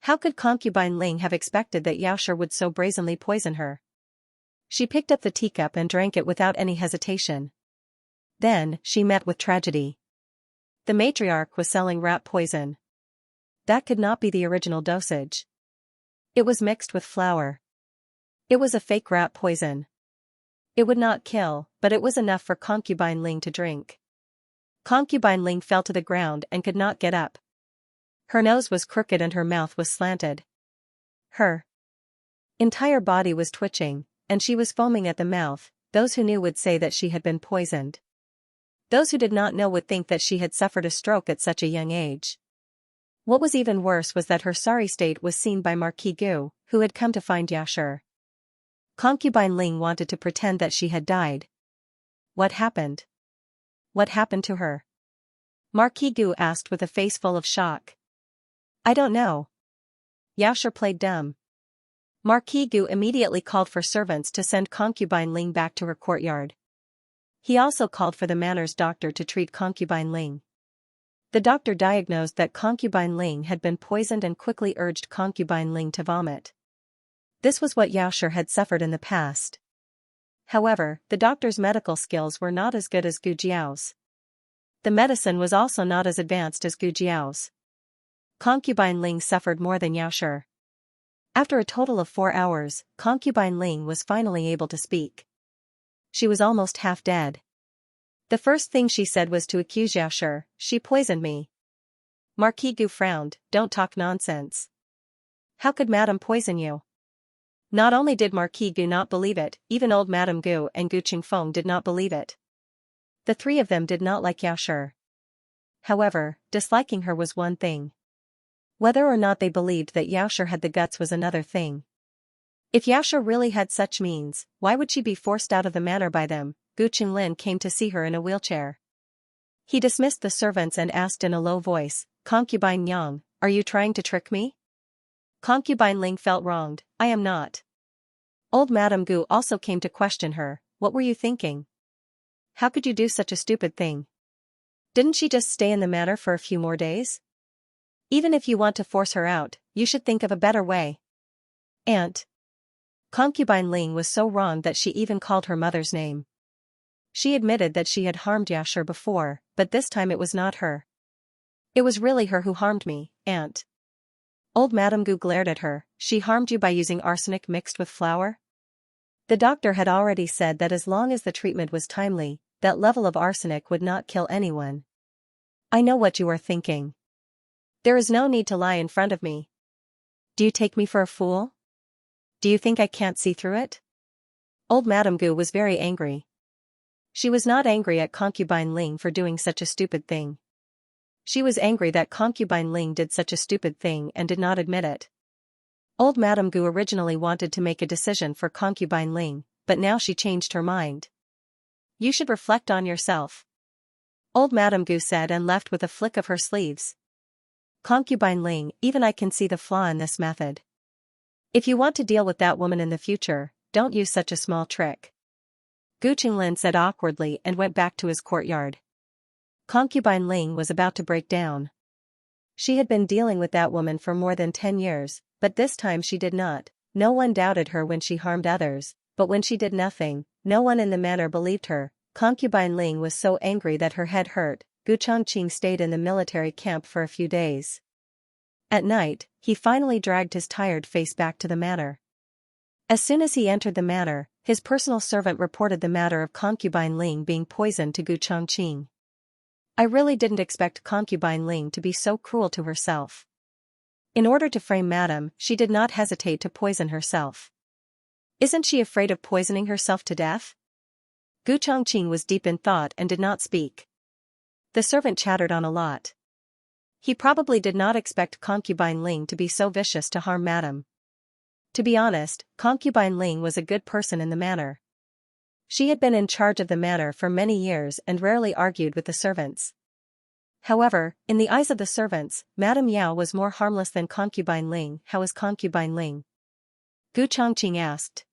How could concubine Ling have expected that Xianxia would so brazenly poison her? She picked up the teacup and drank it without any hesitation. Then, she met with tragedy. The matriarch was selling rat poison. That could not be the original dosage. It was mixed with flour. It was a fake rat poison. It would not kill, but it was enough for concubine Ling to drink. Concubine Ling fell to the ground and could not get up. Her nose was crooked and her mouth was slanted. Her entire body was twitching, and she was foaming at the mouth. Those who knew would say that she had been poisoned. Those who did not know would think that she had suffered a stroke at such a young age. What was even worse was that her sorry state was seen by Marquis Gu, who had come to find Xianxia. Concubine Ling wanted to pretend that she had died. What happened? What happened to her? Marquis Gu asked with a face full of shock. I don't know. Xianxia played dumb. Marquis Gu immediately called for servants to send concubine Ling back to her courtyard. He also called for the manor's doctor to treat concubine Ling. The doctor diagnosed that concubine Ling had been poisoned and quickly urged concubine Ling to vomit. This was what Xianxia had suffered in the past. However, the doctor's medical skills were not as good as Gu Jiao's. The medicine was also not as advanced as Gu Jiao's. Concubine Ling suffered more than Xianxia. After a total of 4 hours, concubine Ling was finally able to speak. She was almost half dead. The first thing she said was to accuse Xianxia, she poisoned me. Marquis Gu frowned, don't talk nonsense. How could Madame poison you? Not only did Marquis Gu not believe it, even old Madame Gu and Gu Qingfeng did not believe it. The three of them did not like Xianxia. However, disliking her was one thing. Whether or not they believed that Xianxia had the guts was another thing. If Xianxia really had such means, why would she be forced out of the manor by them? Gu Qinglin came to see her in a wheelchair. He dismissed the servants and asked in a low voice, Concubine Yang, are you trying to trick me? Concubine Ling felt wronged, I am not. Old Madame Gu also came to question her, what were you thinking? How could you do such a stupid thing? Didn't she just stay in the manor for a few more days? Even if you want to force her out, you should think of a better way. Aunt. Concubine Ling was so wrong that she even called her mother's name. She admitted that she had harmed Xianxia before, but this time it was not her. It was really her who harmed me, Aunt. Old Madame Gu glared at her. She harmed you by using arsenic mixed with flour? The doctor had already said that as long as the treatment was timely, that level of arsenic would not kill anyone. I know what you are thinking. There is no need to lie in front of me. Do you take me for a fool? Do you think I can't see through it? Old Madame Gu was very angry. She was not angry at Concubine Ling for doing such a stupid thing. She was angry that Concubine Ling did such a stupid thing and did not admit it. Old Madame Gu originally wanted to make a decision for Concubine Ling, but now she changed her mind. You should reflect on yourself. Old Madame Gu said and left with a flick of her sleeves. Concubine Ling, even I can see the flaw in this method. If you want to deal with that woman in the future, don't use such a small trick. Gu Qinglin said awkwardly and went back to his courtyard. Concubine Ling was about to break down. She had been dealing with that woman for more than 10 years, but this time she did not. No one doubted her when she harmed others, but when she did nothing, no one in the manor believed her. Concubine Ling was so angry that her head hurt. Gu Chongqing stayed in the military camp for a few days. At night, he finally dragged his tired face back to the manor. As soon as he entered the manor, his personal servant reported the matter of Concubine Ling being poisoned to Gu Chongqing. I really didn't expect Concubine Ling to be so cruel to herself. In order to frame Madame, she did not hesitate to poison herself. Isn't she afraid of poisoning herself to death? Gu Chongqing was deep in thought and did not speak. The servant chattered on a lot. He probably did not expect Concubine Ling to be so vicious to harm Madame. To be honest, Concubine Ling was a good person in the manor. She had been in charge of the manor for many years and rarely argued with the servants. However, in the eyes of the servants, Madame Yao was more harmless than Concubine Ling. How is Concubine Ling? Gu Chongqing asked.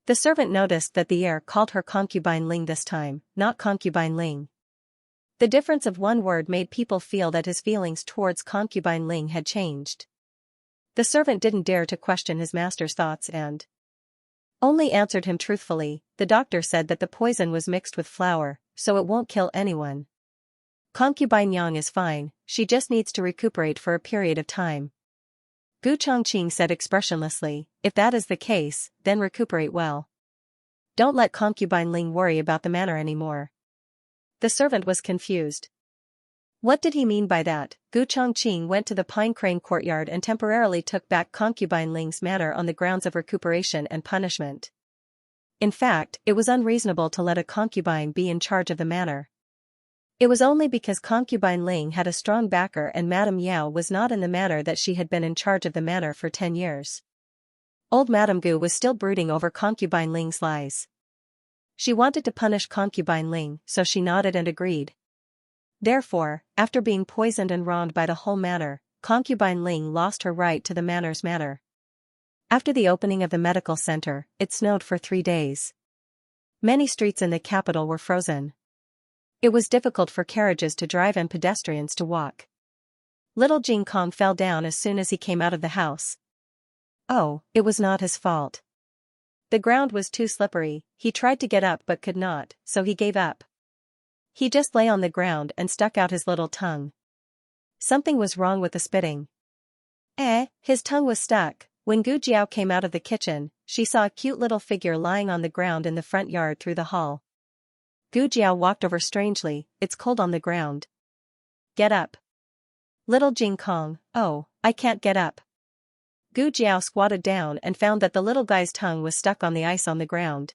The servant noticed that the heir called her Concubine Ling this time, not Concubine Ling. The difference of one word made people feel that his feelings towards Concubine Ling had changed. The servant didn't dare to question his master's thoughts and only answered him truthfully. The doctor said that the poison was mixed with flour, so it won't kill anyone. Concubine Yang is fine, she just needs to recuperate for a period of time. Gu Chongqing said expressionlessly, if that is the case, then recuperate well. Don't let Concubine Ling worry about the manor anymore. The servant was confused. What did he mean by that? Gu Chongqing went to the Pine Crane courtyard and temporarily took back Concubine Ling's manor on the grounds of recuperation and punishment. In fact, it was unreasonable to let a concubine be in charge of the manor. It was only because Concubine Ling had a strong backer and Madame Yao was not in the manor that she had been in charge of the manor for 10 years. Old Madame Gu was still brooding over Concubine Ling's lies. She wanted to punish Concubine Ling, so she nodded and agreed. Therefore, after being poisoned and wronged by the whole manor, Concubine Ling lost her right to the manor's manor. After the opening of the medical center, it snowed for 3 days. Many streets in the capital were frozen. It was difficult for carriages to drive and pedestrians to walk. Little Jing Kong fell down as soon as he came out of the house. Oh, it was not his fault. The ground was too slippery. He tried to get up but could not, so he gave up. He just lay on the ground and stuck out his little tongue. Something was wrong with the spitting. His tongue was stuck. When Gu Jiao came out of the kitchen, she saw a cute little figure lying on the ground in the front yard through the hall. Gu Jiao walked over strangely, it's cold on the ground. Get up. Little Jing Kong, oh, I can't get up. Gu Jiao squatted down and found that the little guy's tongue was stuck on the ice on the ground.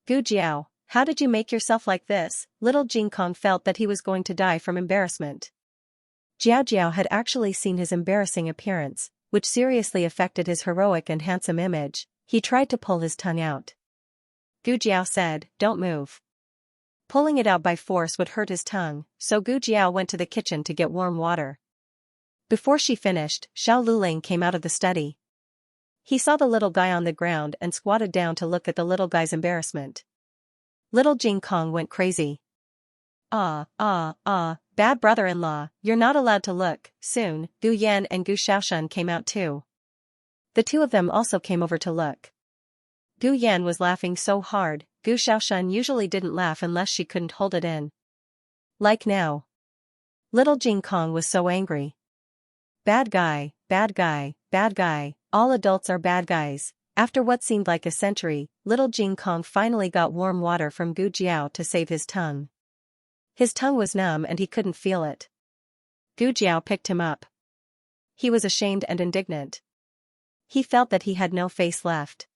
Gu Jiao, how did you make yourself like this? Little Jing Kong felt that he was going to die from embarrassment. Jiao Jiao had actually seen his embarrassing appearance, which seriously affected his heroic and handsome image. He tried to pull his tongue out. Gu Jiao said, don't move. Pulling it out by force would hurt his tongue, so Gu Jiao went to the kitchen to get warm water. Before she finished, Xiao Luling came out of the study. He saw the little guy on the ground and squatted down to look at the little guy's embarrassment. Little Jing Kong went crazy. bad brother-in-law, you're not allowed to look." Soon, Gu Yan and Gu Shaoshan came out too. The two of them also came over to look. Gu Yan was laughing so hard, Gu Shaoshan usually didn't laugh unless she couldn't hold it in. Like now. Little Jing Kong was so angry. Bad guy, bad guy, bad guy, all adults are bad guys. After what seemed like a century, little Jing Kong finally got warm water from Gu Jiao to save his tongue. His tongue was numb and he couldn't feel it. Gu Jiao picked him up. He was ashamed and indignant. He felt that he had no face left.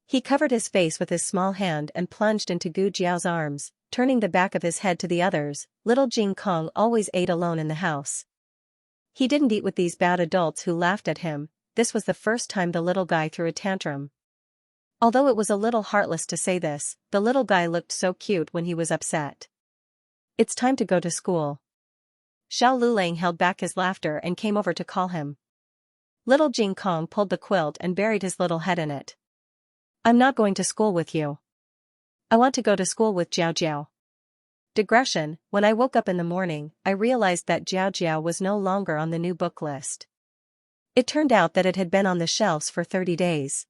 He covered his face with his small hand and plunged into Gu Jiao's arms, turning the back of his head to the others. Little Jing Kong always ate alone in the house. He didn't eat with these bad adults who laughed at him. This was the first time the little guy threw a tantrum. Although it was a little heartless to say this, the little guy looked so cute when he was upset. It's time to go to school. Xiao Lulang held back his laughter and came over to call him. Little Jing Kong pulled the quilt and buried his little head in it. I'm not going to school with you. I want to go to school with Jiao Jiao. Digression: when I woke up in the morning, I realized that Jiao Jiao was no longer on the new book list. It turned out that it had been on the shelves for 30 days.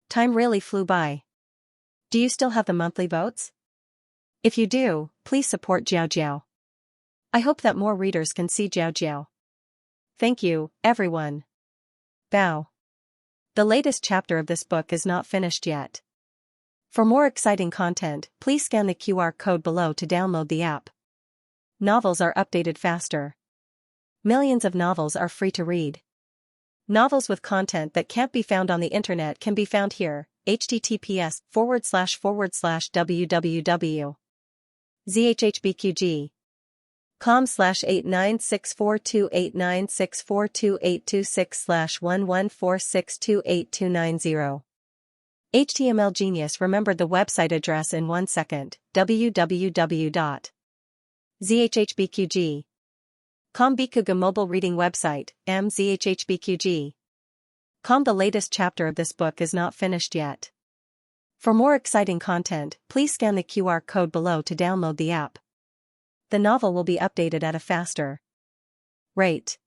Time really flew by. Do you still have the monthly votes? If you do, please support Jiao Jiao. I hope that more readers can see Jiao Jiao. Thank you, everyone. Bow. The latest chapter of this book is not finished yet. For more exciting content, please scan the QR code below to download the app. Novels are updated faster. Millions of novels are free to read. Novels with content that can't be found on the internet can be found here. https://www.zhhbqg.com/89642896428226/114628290. HTML genius remembered the website address in 1 second. www.zhhbqg. Bikuga mobile reading website, mzhhbqg. The latest chapter of this book is not finished yet. For more exciting content, please scan the QR code below to download the app. The novel will be updated at a faster rate.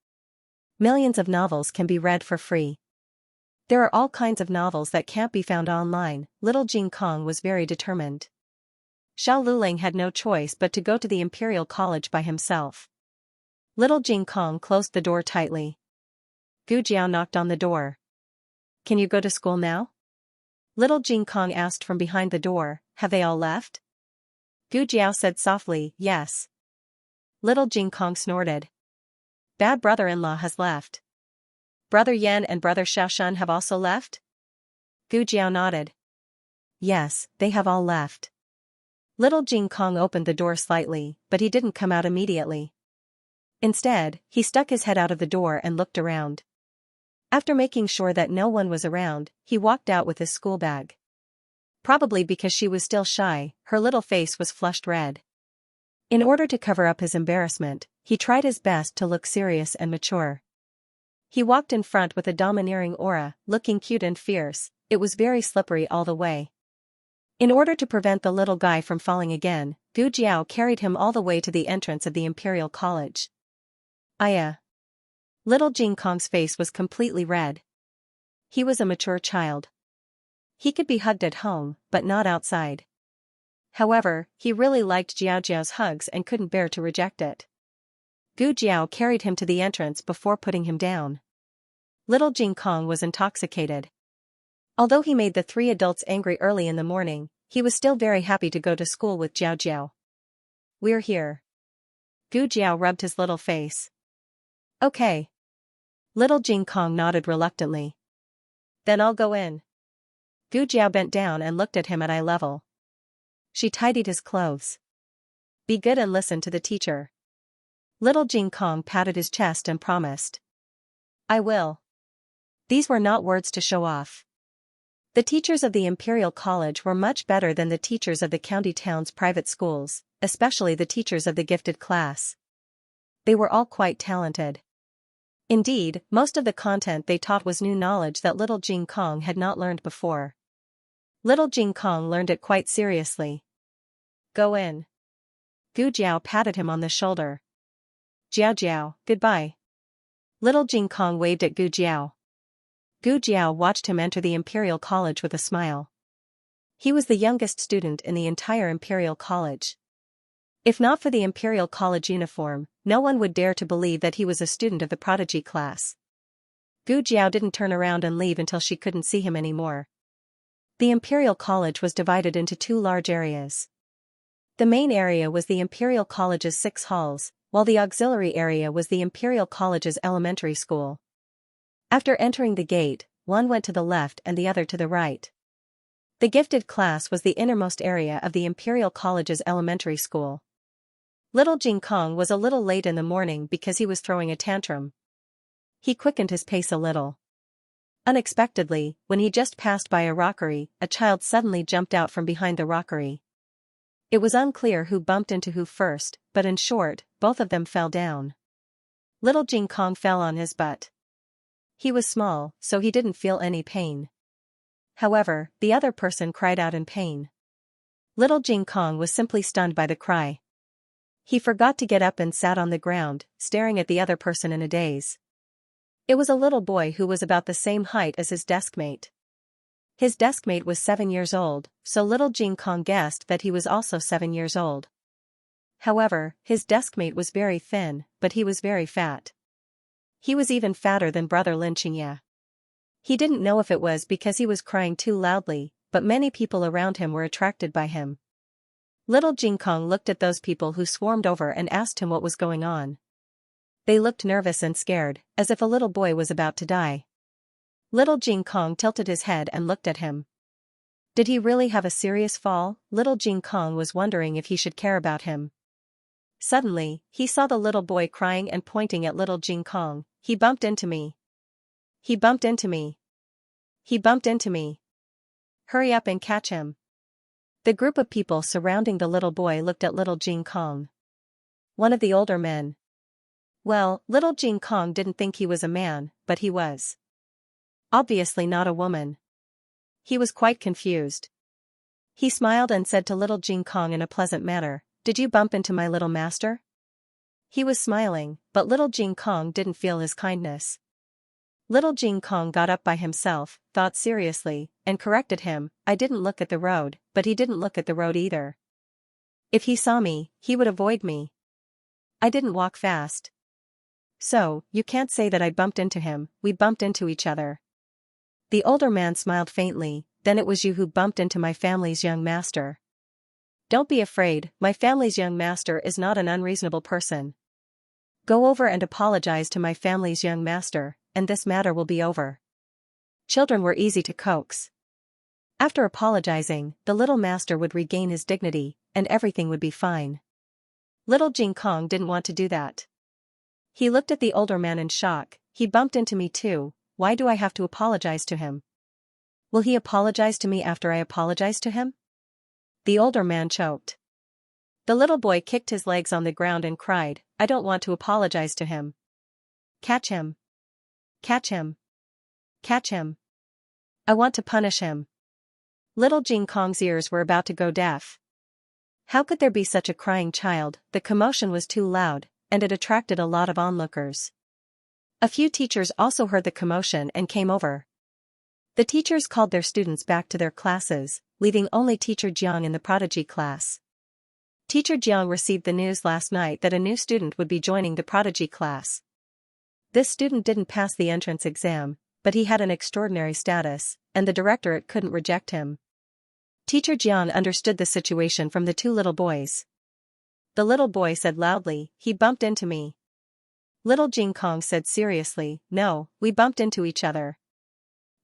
Millions of novels can be read for free. There are all kinds of novels that can't be found online. Little Jing Kong was very determined. Xiao Lulang had no choice but to go to the Imperial College by himself. Little Jing Kong closed the door tightly. Gu Jiao knocked on the door. Can you go to school now? Little Jing Kong asked from behind the door. Have they all left? Gu Jiao said softly, yes. Little Jing Kong snorted. Bad brother-in-law has left. Brother Yan and Brother Shaoshan have also left? Gu Jiao nodded. Yes, they have all left. Little Jing Kong opened the door slightly, but he didn't come out immediately. Instead, he stuck his head out of the door and looked around. After making sure that no one was around, he walked out with his school bag. Probably because she was still shy, her little face was flushed red. In order to cover up his embarrassment, he tried his best to look serious and mature. He walked in front with a domineering aura, looking cute and fierce. It was very slippery all the way. In order to prevent the little guy from falling again, Gu Jiao carried him all the way to the entrance of the Imperial College. Aya. Little Jing Kong's face was completely red. He was a mature child. He could be hugged at home, but not outside. However, he really liked Jiao Jiao's hugs and couldn't bear to reject it. Gu Jiao carried him to the entrance before putting him down. Little Jing Kong was intoxicated. Although he made the 3 adults angry early in the morning, he was still very happy to go to school with Jiao Jiao. We're here. Gu Jiao rubbed his little face. Okay. Little Jing Kong nodded reluctantly. Then I'll go in. Gu Jiao bent down and looked at him at eye level. She tidied his clothes. Be good and listen to the teacher. Little Jing Kong patted his chest and promised. I will. These were not words to show off. The teachers of the Imperial College were much better than the teachers of the county town's private schools, especially the teachers of the gifted class. They were all quite talented. Indeed, most of the content they taught was new knowledge that little Jing Kong had not learned before. Little Jing Kong learned it quite seriously. Go in. Gu Jiao patted him on the shoulder. Jiao Jiao, goodbye. Little Jing Kong waved at Gu Jiao. Gu Jiao watched him enter the Imperial College with a smile. He was the youngest student in the entire Imperial College. If not for the Imperial College uniform, no one would dare to believe that he was a student of the prodigy class. Gu Jiao didn't turn around and leave until she couldn't see him anymore. The Imperial College was divided into two large areas. The main area was the Imperial College's 6 halls, while the auxiliary area was the Imperial College's elementary school. After entering the gate, one went to the left and the other to the right. The gifted class was the innermost area of the Imperial College's elementary school. Little Jing Kong was a little late in the morning because he was throwing a tantrum. He quickened his pace a little. Unexpectedly, when he just passed by a rockery, a child suddenly jumped out from behind the rockery. It was unclear who bumped into who first, but in short, both of them fell down. Little Jing Kong fell on his butt. He was small, so he didn't feel any pain. However, the other person cried out in pain. Little Jing Kong was simply stunned by the cry. He forgot to get up and sat on the ground, staring at the other person in a daze. It was a little boy who was about the same height as his deskmate. His deskmate was 7 years old, so little Jing Kong guessed that he was also 7 years old. However, his deskmate was very thin, but he was very fat. He was even fatter than brother Xianxia. He didn't know if it was because he was crying too loudly, but many people around him were attracted by him. Little Jing Kong looked at those people who swarmed over and asked him what was going on. They looked nervous and scared, as if a little boy was about to die. Little Jing Kong tilted his head and looked at him. Did he really have a serious fall? Little Jing Kong was wondering if he should care about him. Suddenly, he saw the little boy crying and pointing at little Jing Kong. He bumped into me. He bumped into me. He bumped into me. Hurry up and catch him. The group of people surrounding the little boy looked at little Jing Kong. One of the older men. Well, little Jing Kong didn't think he was a man, but he was. Obviously not a woman. He was quite confused. He smiled and said to little Jing Kong in a pleasant manner, "Did you bump into my little master?" He was smiling, but little Jing Kong didn't feel his kindness. Little Jing Kong got up by himself, thought seriously, and corrected him. I didn't look at the road, but he didn't look at the road either. If he saw me, he would avoid me. I didn't walk fast. So, you can't say that I bumped into him, we bumped into each other. The older man smiled faintly. Then it was you who bumped into my family's young master. Don't be afraid, my family's young master is not an unreasonable person. Go over and apologize to my family's young master, and this matter will be over. Children were easy to coax. After apologizing, the little master would regain his dignity, and everything would be fine. Little Jing Kong didn't want to do that. He looked at the older man in shock. He bumped into me too, why do I have to apologize to him? Will he apologize to me after I apologize to him? The older man choked. The little boy kicked his legs on the ground and cried, I don't want to apologize to him. Catch him. Catch him. Catch him. I want to punish him. Little Jing Kong's ears were about to go deaf. How could there be such a crying child? The commotion was too loud, and it attracted a lot of onlookers. A few teachers also heard the commotion and came over. The teachers called their students back to their classes, leaving only Teacher Jiang in the prodigy class. Teacher Jiang received the news last night that a new student would be joining the prodigy class. This student didn't pass the entrance exam, but he had an extraordinary status, and the directorate couldn't reject him. Teacher Jiang understood the situation from the two little boys. The little boy said loudly, he bumped into me. Little Jing Kong said seriously, no, we bumped into each other.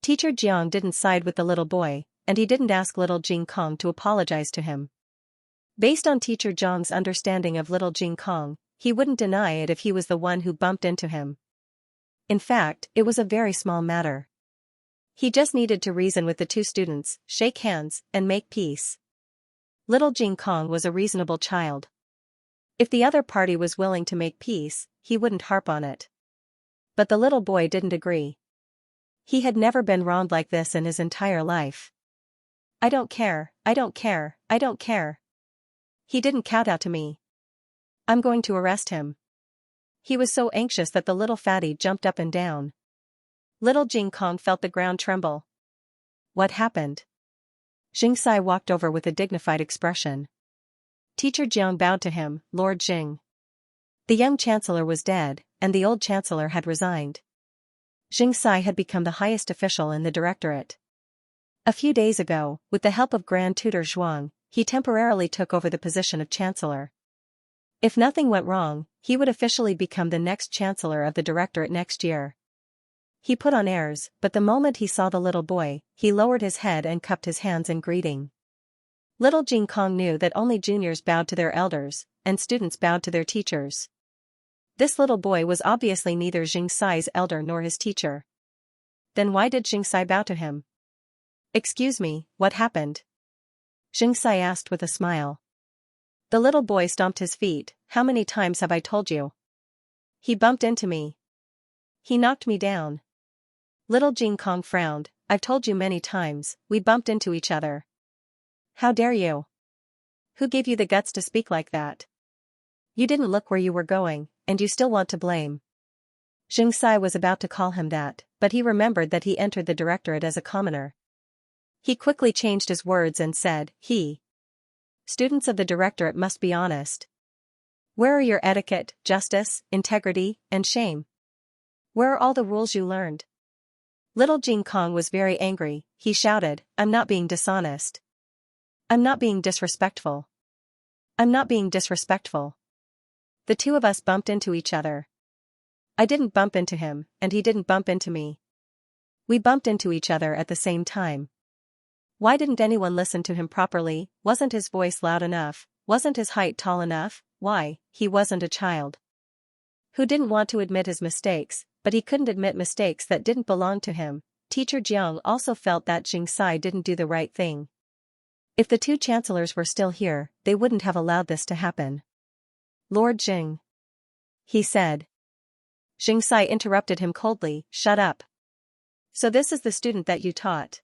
Teacher Jiang didn't side with the little boy, and he didn't ask little Jing Kong to apologize to him. Based on Teacher Jiang's understanding of little Jing Kong, he wouldn't deny it if he was the one who bumped into him. In fact, it was a very small matter. He just needed to reason with the two students, shake hands, and make peace. Little Jing Kong was a reasonable child. If the other party was willing to make peace, he wouldn't harp on it. But the little boy didn't agree. He had never been wronged like this in his entire life. I don't care, I don't care, I don't care. He didn't count out to me. I'm going to arrest him. He was so anxious that the little fatty jumped up and down. Little Jing Kong felt the ground tremble. What happened? Xianxia walked over with a dignified expression. Teacher Jiang bowed to him, Lord Jing. The young chancellor was dead, and the old chancellor had resigned. Xianxia had become the highest official in the directorate. A few days ago, with the help of Grand Tutor Zhuang, he temporarily took over the position of chancellor. If nothing went wrong, he would officially become the next chancellor of the directorate next year. He put on airs, but the moment he saw the little boy, he lowered his head and cupped his hands in greeting. Little Jing Kong knew that only juniors bowed to their elders, and students bowed to their teachers. This little boy was obviously neither Xianxia's elder nor his teacher. Then why did Xianxia bow to him? Excuse me, what happened? Xianxia asked with a smile. The little boy stomped his feet. How many times have I told you? He bumped into me. He knocked me down. Little Jing Kong frowned. I've told you many times, we bumped into each other. How dare you? Who gave you the guts to speak like that? You didn't look where you were going, and you still want to blame. Xianxia was about to call him that, but he remembered that he entered the directorate as a commoner. He quickly changed his words and said, Students of the directorate must be honest. Where are your etiquette, justice, integrity, and shame? Where are all the rules you learned? Little Jing Kong was very angry. He shouted, I'm not being dishonest. I'm not being disrespectful. I'm not being disrespectful. The two of us bumped into each other. I didn't bump into him, and he didn't bump into me. We bumped into each other at the same time. Why didn't anyone listen to him properly? Wasn't his voice loud enough? Wasn't his height tall enough? Why, he wasn't a child. Who didn't want to admit his mistakes, but he couldn't admit mistakes that didn't belong to him. Teacher Jiang also felt that Xianxia didn't do the right thing. If the two chancellors were still here, they wouldn't have allowed this to happen. Lord Jing, he said. Xianxia interrupted him coldly, shut up. So this is the student that you taught.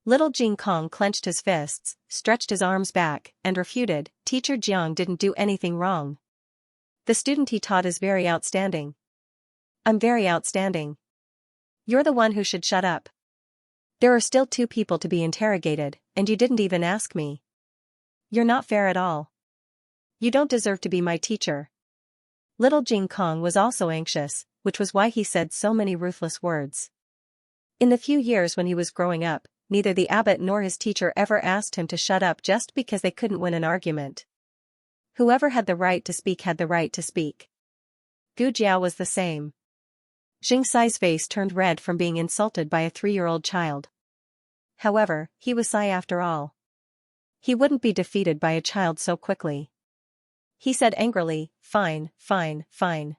Little Jing Kong clenched his fists, stretched his arms back, and refuted, Teacher Jiang didn't do anything wrong. The student he taught is very outstanding. I'm very outstanding. You're the one who should shut up. There are still two people to be interrogated, and you didn't even ask me. You're not fair at all. You don't deserve to be my teacher. Little Jing Kong was also anxious, which was why he said so many ruthless words. In the few years when he was growing up, neither the abbot nor his teacher ever asked him to shut up just because they couldn't win an argument. Whoever had the right to speak had the right to speak. Gu Jiao was the same. Xianxia's face turned red from being insulted by a 3-year-old child. However, he was Sai after all. He wouldn't be defeated by a child so quickly. He said angrily, fine, fine, fine.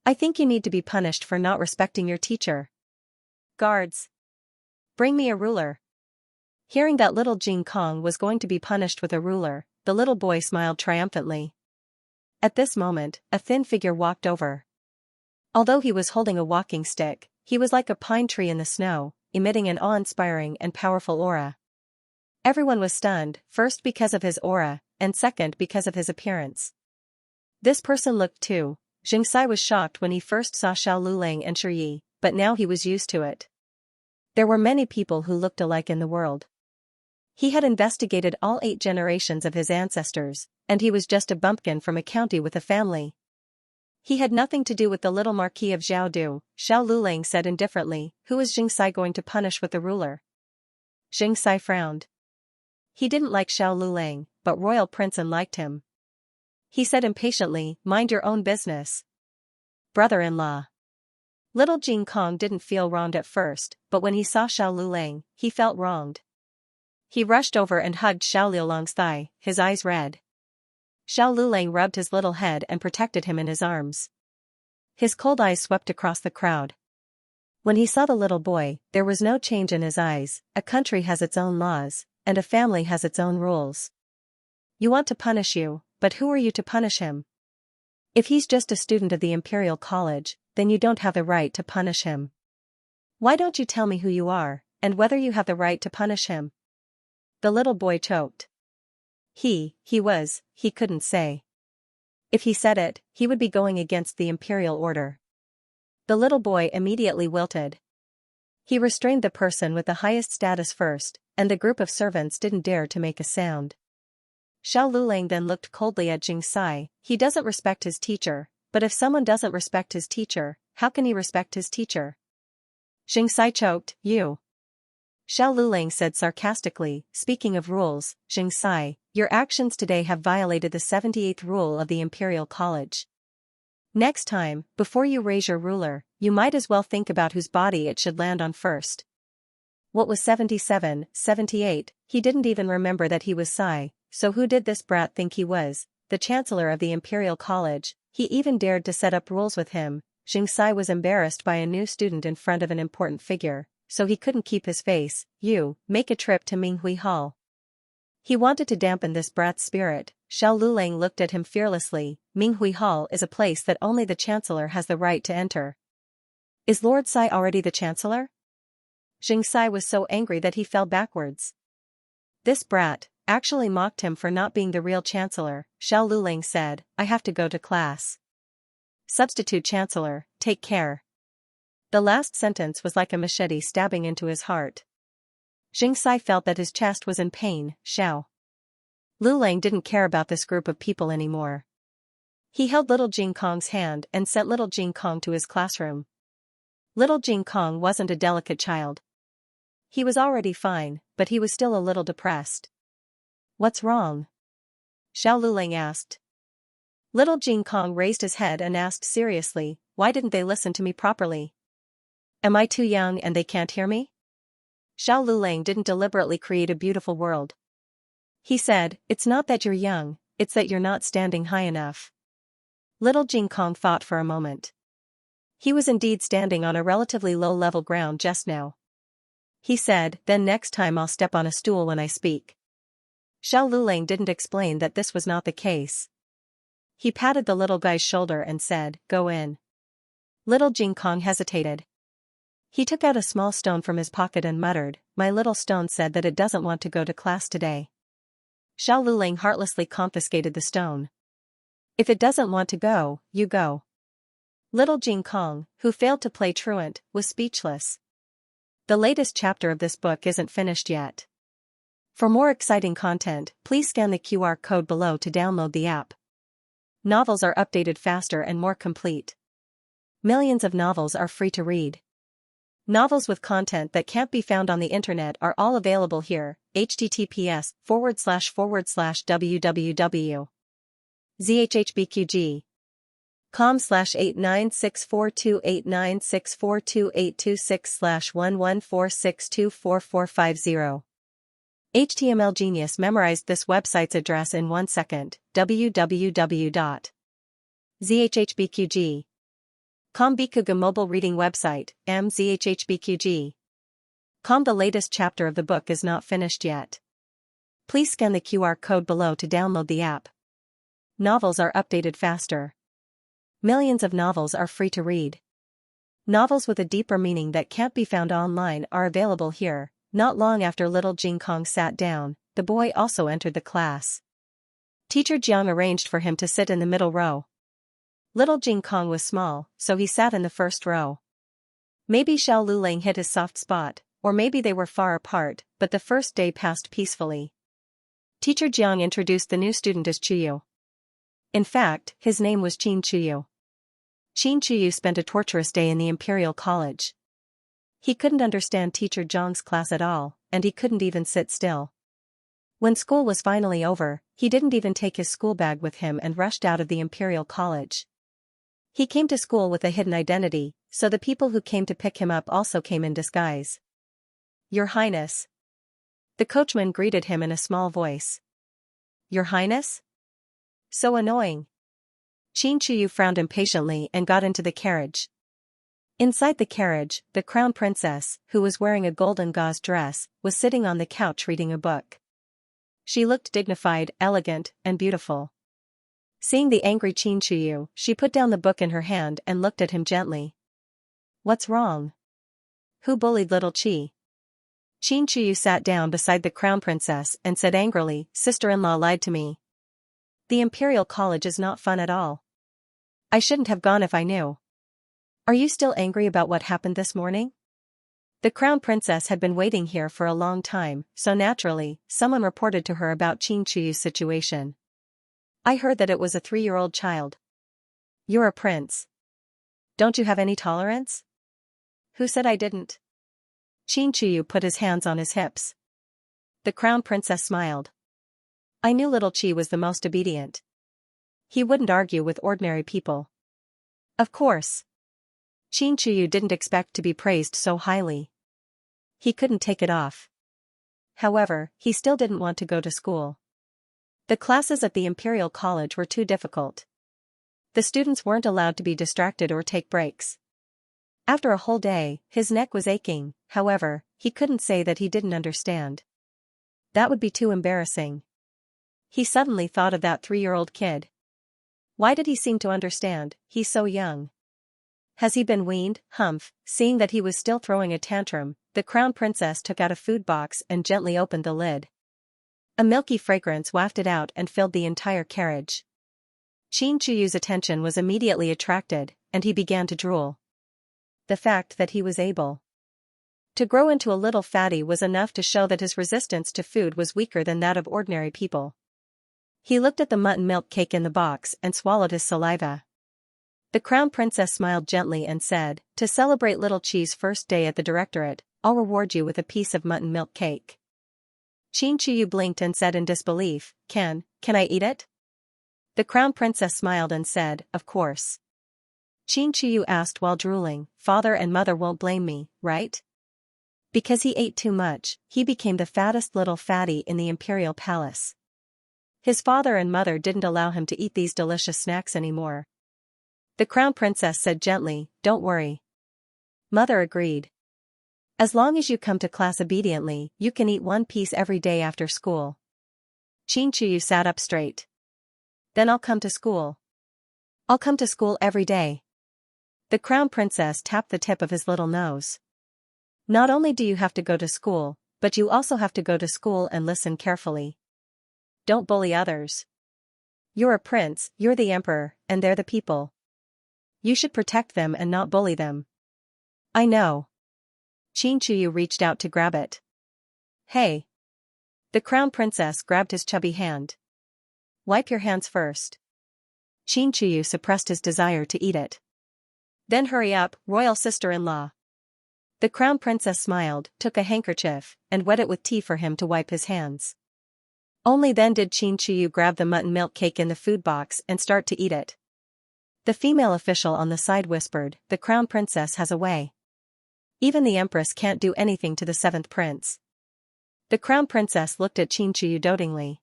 I think you need to be punished for not respecting your teacher. Guards, bring me a ruler. Hearing that little Jing Kong was going to be punished with a ruler, the little boy smiled triumphantly. At this moment, a thin figure walked over. Although he was holding a walking stick, he was like a pine tree in the snow, emitting an awe-inspiring and powerful aura. Everyone was stunned, first because of his aura, and second because of his appearance. This person looked too. Xianxia was shocked when he first saw Xiao Lulang and Shi, but now he was used to it. There were many people who looked alike in the world. He had investigated all 8 generations of his ancestors, and he was just a bumpkin from a county with a family. He had nothing to do with the little Marquis of Xiaodu, Xiao Lulang said indifferently. Who is Xianxia going to punish with the ruler? Xianxia frowned. He didn't like Xiao Lulang, but Royal Princeton liked him. He said impatiently, mind your own business. Brother-in-law. Little Jing Kong didn't feel wronged at first, but when he saw Xiao Lulang, he felt wronged. He rushed over and hugged Xiao Lulang's thigh, his eyes red. Xiao Lulang rubbed his little head and protected him in his arms. His cold eyes swept across the crowd. When he saw the little boy, there was no change in his eyes. A country has its own laws, and a family has its own rules. You want to punish you, but who are you to punish him? If he's just a student of the Imperial College, then you don't have the right to punish him. Why don't you tell me who you are, and whether you have the right to punish him? The little boy choked. He couldn't say. If he said it, he would be going against the imperial order. The little boy immediately wilted. He restrained the person with the highest status first, and the group of servants didn't dare to make a sound. Xiao Lulang then looked coldly at Xianxia. He doesn't respect his teacher, but if someone doesn't respect his teacher, how can he respect his teacher? Xianxia choked. You. Xiao Lulang said sarcastically, speaking of rules, Xianxia, your actions today have violated the 78th rule of the Imperial College. Next time, before you raise your ruler, you might as well think about whose body it should land on first. What was 77, 78, he didn't even remember that he was Xi, so who did this brat think he was? The Chancellor of the Imperial College. He even dared to set up rules with him. Xianxia was embarrassed by a new student in front of an important figure, so he couldn't keep his face. You, make a trip to Minghui Hall. He wanted to dampen this brat's spirit. Xiao Lulang looked at him fearlessly. Minghui Hall is a place that only the Chancellor has the right to enter. Is Lord Xi already the Chancellor? Xianxia was so angry that he fell backwards. This brat actually mocked him for not being the real Chancellor. Xiao Lulang said, I have to go to class. Substitute Chancellor, take care. The last sentence was like a machete stabbing into his heart. Xianxia felt that his chest was in pain. Xiao Lulang didn't care about this group of people anymore. He held little Jing Kong's hand and sent little Jing Kong to his classroom. Little Jing Kong wasn't a delicate child. He was already fine, but he was still a little depressed. What's wrong? Xiao Lulang asked. Little Jing Kong raised his head and asked seriously, why didn't they listen to me properly? Am I too young and they can't hear me? Xiao Lulang didn't deliberately create a beautiful world. He said, it's not that you're young, it's that you're not standing high enough. Little Jing Kong thought for a moment. He was indeed standing on a relatively low-level ground just now. He said, then next time I'll step on a stool when I speak. Xiao Lulang didn't explain that this was not the case. He patted the little guy's shoulder and said, go in. Little Jing Kong hesitated. He took out a small stone from his pocket and muttered, my little stone said that it doesn't want to go to class today. Xiao Lulang heartlessly confiscated the stone. If it doesn't want to go, you go. Little Jing Kong, who failed to play truant, was speechless. The latest chapter of this book isn't finished yet. For more exciting content, please scan the QR code below to download the app. Novels are updated faster and more complete. Millions of novels are free to read. Novels with content that can't be found on the internet are all available here. https://www.zhhbqg.com/89642896428226/114624450. HTML Genius memorized this website's address in 1 second. www.zhhbqg.com Bikuga mobile reading website, mzhhbqg. The latest chapter of the book is not finished yet. Please scan the QR code below to download the app. Novels are updated faster. Millions of novels are free to read. Novels with a deeper meaning that can't be found online are available here. Not long after little Jing Kong sat down, the boy also entered the class. Teacher Jiang arranged for him to sit in the middle row. Little Jing Kong was small, so he sat in the first row. Maybe Xiao Lulang hit his soft spot, or maybe they were far apart, but the first day passed peacefully. Teacher Jiang introduced the new student as Chuyu. In fact, his name was Qin Chuyu. Qin Chuyu spent a torturous day in the Imperial College. He couldn't understand Teacher Jiang's class at all, and he couldn't even sit still. When school was finally over, he didn't even take his school bag with him and rushed out of the Imperial College. He came to school with a hidden identity, so the people who came to pick him up also came in disguise. Your Highness. The coachman greeted him in a small voice. Your Highness? So annoying. Qin Chuyu frowned impatiently and got into the carriage. Inside the carriage, the crown princess, who was wearing a golden gauze dress, was sitting on the couch reading a book. She looked dignified, elegant, and beautiful. Seeing the angry Qin Chuyu, she put down the book in her hand and looked at him gently. What's wrong? Who bullied little Qi? Qin Chuyu sat down beside the crown princess and said angrily, Sister-in-law lied to me. The Imperial College is not fun at all. I shouldn't have gone if I knew. Are you still angry about what happened this morning? The Crown Princess had been waiting here for a long time, so naturally, someone reported to her about Xianxia's situation. I heard that it was a 3-year-old child. You're a prince. Don't you have any tolerance? Who said I didn't? Xianxia put his hands on his hips. The Crown Princess smiled. I knew little Qi was the most obedient. He wouldn't argue with ordinary people. Of course. Xianxia didn't expect to be praised so highly. He couldn't take it off. However, he still didn't want to go to school. The classes at the Imperial College were too difficult. The students weren't allowed to be distracted or take breaks. After a whole day, his neck was aching, however, he couldn't say that he didn't understand. That would be too embarrassing. He suddenly thought of that 3-year-old kid. Why did he seem to understand? He's so young. Has he been weaned? Humph, seeing that he was still throwing a tantrum, the Crown Princess took out a food box and gently opened the lid. A milky fragrance wafted out and filled the entire carriage. Xianxia's attention was immediately attracted, and he began to drool. The fact that he was able to grow into a little fatty was enough to show that his resistance to food was weaker than that of ordinary people. He looked at the mutton milk cake in the box and swallowed his saliva. The Crown Princess smiled gently and said, "To celebrate little Qi's first day at the directorate, I'll reward you with a piece of mutton milk cake." Xianxia blinked and said in disbelief, Can I eat it?" The Crown Princess smiled and said, "Of course." Xianxia asked while drooling, "Father and mother won't blame me, right?" Because he ate too much, he became the fattest little fatty in the imperial palace. His father and mother didn't allow him to eat these delicious snacks anymore. The Crown Princess said gently, "Don't worry." Mother agreed. "As long as you come to class obediently, you can eat one piece every day after school." Xianxia sat up straight. "Then I'll come to school. I'll come to school every day." The Crown Princess tapped the tip of his little nose. "Not only do you have to go to school, but you also have to go to school and listen carefully. Don't bully others. You're a prince, you're the emperor, and they're the people. You should protect them and not bully them." "I know." Xianxia reached out to grab it. "Hey." The Crown Princess grabbed his chubby hand. "Wipe your hands first." Xianxia suppressed his desire to eat it. "Then hurry up, royal sister-in-law." The Crown Princess smiled, took a handkerchief, and wet it with tea for him to wipe his hands. Only then did Xianxia grab the mutton milk cake in the food box and start to eat it. The female official on the side whispered, "The Crown Princess has a way. Even the Empress can't do anything to the 7th prince." The Crown Princess looked at Xianxia dotingly.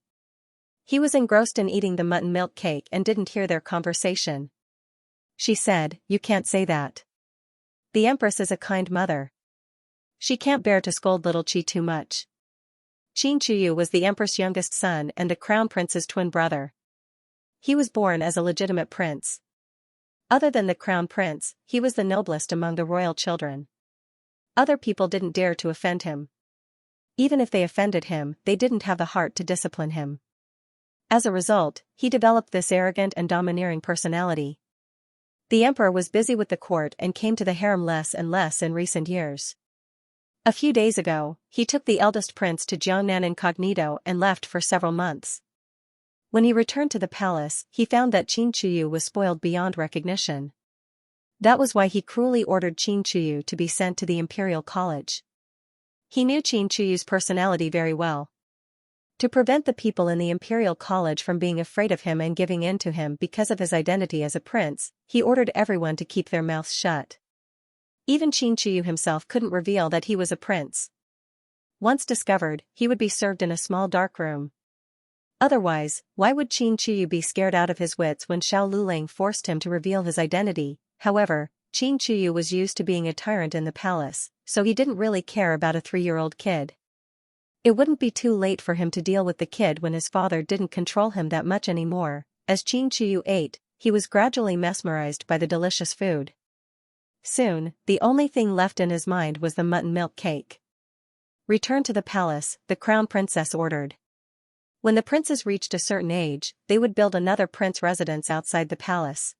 He was engrossed in eating the mutton milk cake and didn't hear their conversation. She said, "You can't say that. The Empress is a kind mother. She can't bear to scold little Qi too much." Xianxia was the Empress' youngest son and the Crown Prince's twin brother. He was born as a legitimate prince. Other than the Crown Prince, he was the noblest among the royal children. Other people didn't dare to offend him. Even if they offended him, they didn't have the heart to discipline him. As a result, he developed this arrogant and domineering personality. The emperor was busy with the court and came to the harem less and less in recent years. A few days ago, he took the eldest prince to Jiangnan incognito and left for several months. When he returned to the palace, he found that Xianxia was spoiled beyond recognition. That was why he cruelly ordered Xianxia to be sent to the Imperial College. He knew Xianxia's personality very well. To prevent the people in the Imperial College from being afraid of him and giving in to him because of his identity as a prince, he ordered everyone to keep their mouths shut. Even Xianxia himself couldn't reveal that he was a prince. Once discovered, he would be served in a small dark room. Otherwise, why would Xianxia be scared out of his wits when Xiao Lulang forced him to reveal his identity? However, Xianxia was used to being a tyrant in the palace, so he didn't really care about a 3-year-old kid. It wouldn't be too late for him to deal with the kid when his father didn't control him that much anymore. As Xianxia ate, he was gradually mesmerized by the delicious food. Soon, the only thing left in his mind was the mutton milk cake. "Return to the palace," the Crown Princess ordered. When the princes reached a certain age, they would build another prince residence outside the palace.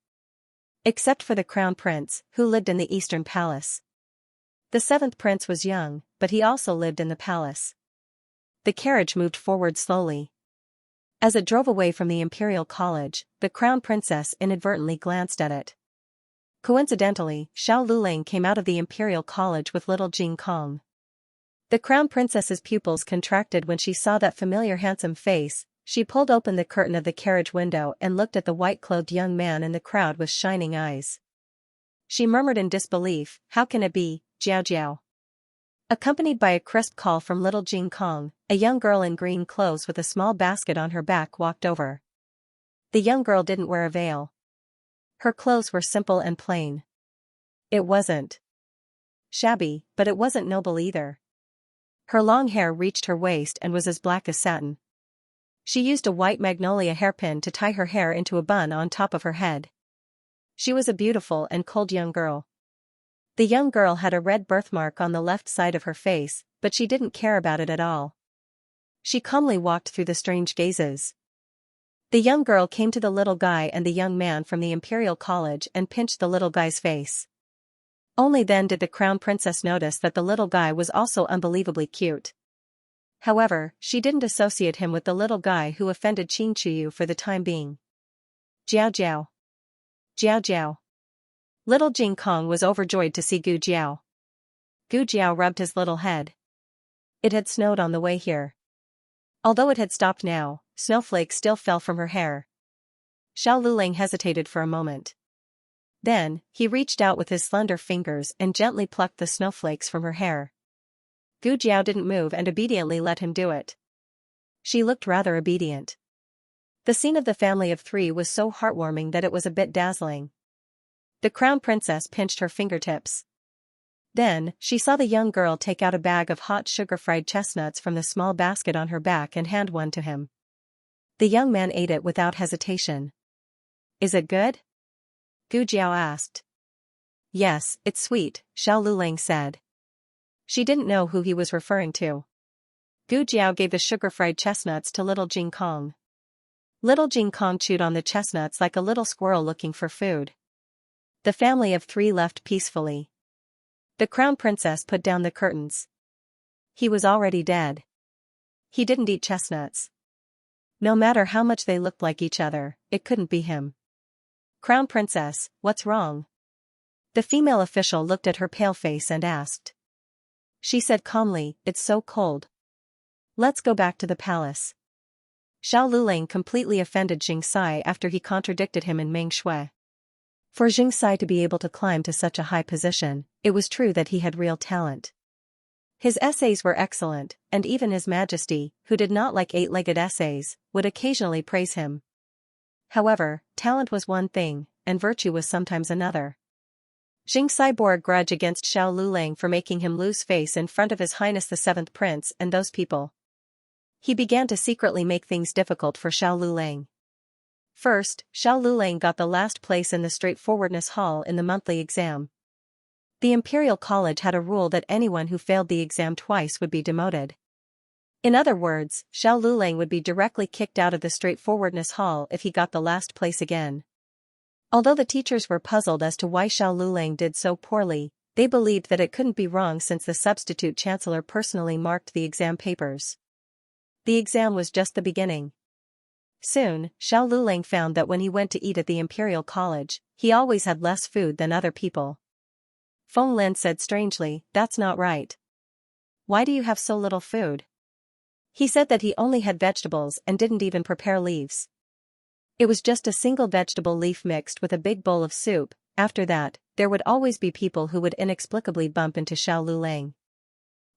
Except for the crown prince, who lived in the eastern palace. The seventh prince was young, but he also lived in the palace. The carriage moved forward slowly. As it drove away from the imperial college, the crown princess inadvertently glanced at it. Coincidentally, Xiao Lulang came out of the imperial college with little Jing Kong. The crown princess's pupils contracted when she saw that familiar handsome face. She pulled open the curtain of the carriage window and looked at the white-clothed young man in the crowd with shining eyes. She murmured in disbelief, "How can it be, Jiao Jiao?" Accompanied by a crisp call from little Jing Kong, a young girl in green clothes with a small basket on her back walked over. The young girl didn't wear a veil. Her clothes were simple and plain. It wasn't shabby, but it wasn't noble either. Her long hair reached her waist and was as black as satin. She used a white magnolia hairpin to tie her hair into a bun on top of her head. She was a beautiful and cold young girl. The young girl had a red birthmark on the left side of her face, but she didn't care about it at all. She calmly walked through the strange gazes. The young girl came to the little guy and the young man from the imperial college and pinched the little guy's face. Only then did the crown princess notice that the little guy was also unbelievably cute. However, she didn't associate him with the little guy who offended Xianxia for the time being. Jiao Jiao. Jiao Jiao. Little Jing Kong was overjoyed to see Gu Jiao. Gu Jiao rubbed his little head. It had snowed on the way here. Although it had stopped now, snowflakes still fell from her hair. Xiao Lulang hesitated for a moment. Then, he reached out with his slender fingers and gently plucked the snowflakes from her hair. Gu Jiao didn't move and obediently let him do it. She looked rather obedient. The scene of the family of three was so heartwarming that it was a bit dazzling. The crown princess pinched her fingertips. Then, she saw the young girl take out a bag of hot sugar-fried chestnuts from the small basket on her back and hand one to him. The young man ate it without hesitation. "Is it good?" Gu Jiao asked. "Yes, it's sweet," Xiao Lulang said. She didn't know who he was referring to. Gu Jiao gave the sugar-fried chestnuts to little Jing Kong. Little Jing Kong chewed on the chestnuts like a little squirrel looking for food. The family of three left peacefully. The crown princess put down the curtains. He was already dead. He didn't eat chestnuts. No matter how much they looked like each other, it couldn't be him. "Crown princess, what's wrong?" The female official looked at her pale face and asked. She said calmly, "It's so cold. Let's go back to the palace." Xiao Lulang completely offended Xianxia after he contradicted him in Meng Shui. For Xianxia to be able to climb to such a high position, it was true that he had real talent. His essays were excellent, and even His Majesty, who did not like eight-legged essays, would occasionally praise him. However, talent was one thing, and virtue was sometimes another. Xianxia bore a grudge against Xiao Lulang for making him lose face in front of His Highness the Seventh Prince and those people. He began to secretly make things difficult for Xiao Lulang. First, Xiao Lulang got the last place in the straightforwardness hall in the monthly exam. The Imperial College had a rule that anyone who failed the exam twice would be demoted. In other words, Xiao Lulang would be directly kicked out of the straightforwardness hall if he got the last place again. Although the teachers were puzzled as to why Xiao Lulang did so poorly, they believed that it couldn't be wrong since the substitute chancellor personally marked the exam papers. The exam was just the beginning. Soon, Xiao Lulang found that when he went to eat at the Imperial College, he always had less food than other people. Feng Lin said strangely, "That's not right. Why do you have so little food?" He said that he only had vegetables and didn't even prepare leaves. It was just a single vegetable leaf mixed with a big bowl of soup. After that, there would always be people who would inexplicably bump into Xiao Lulang.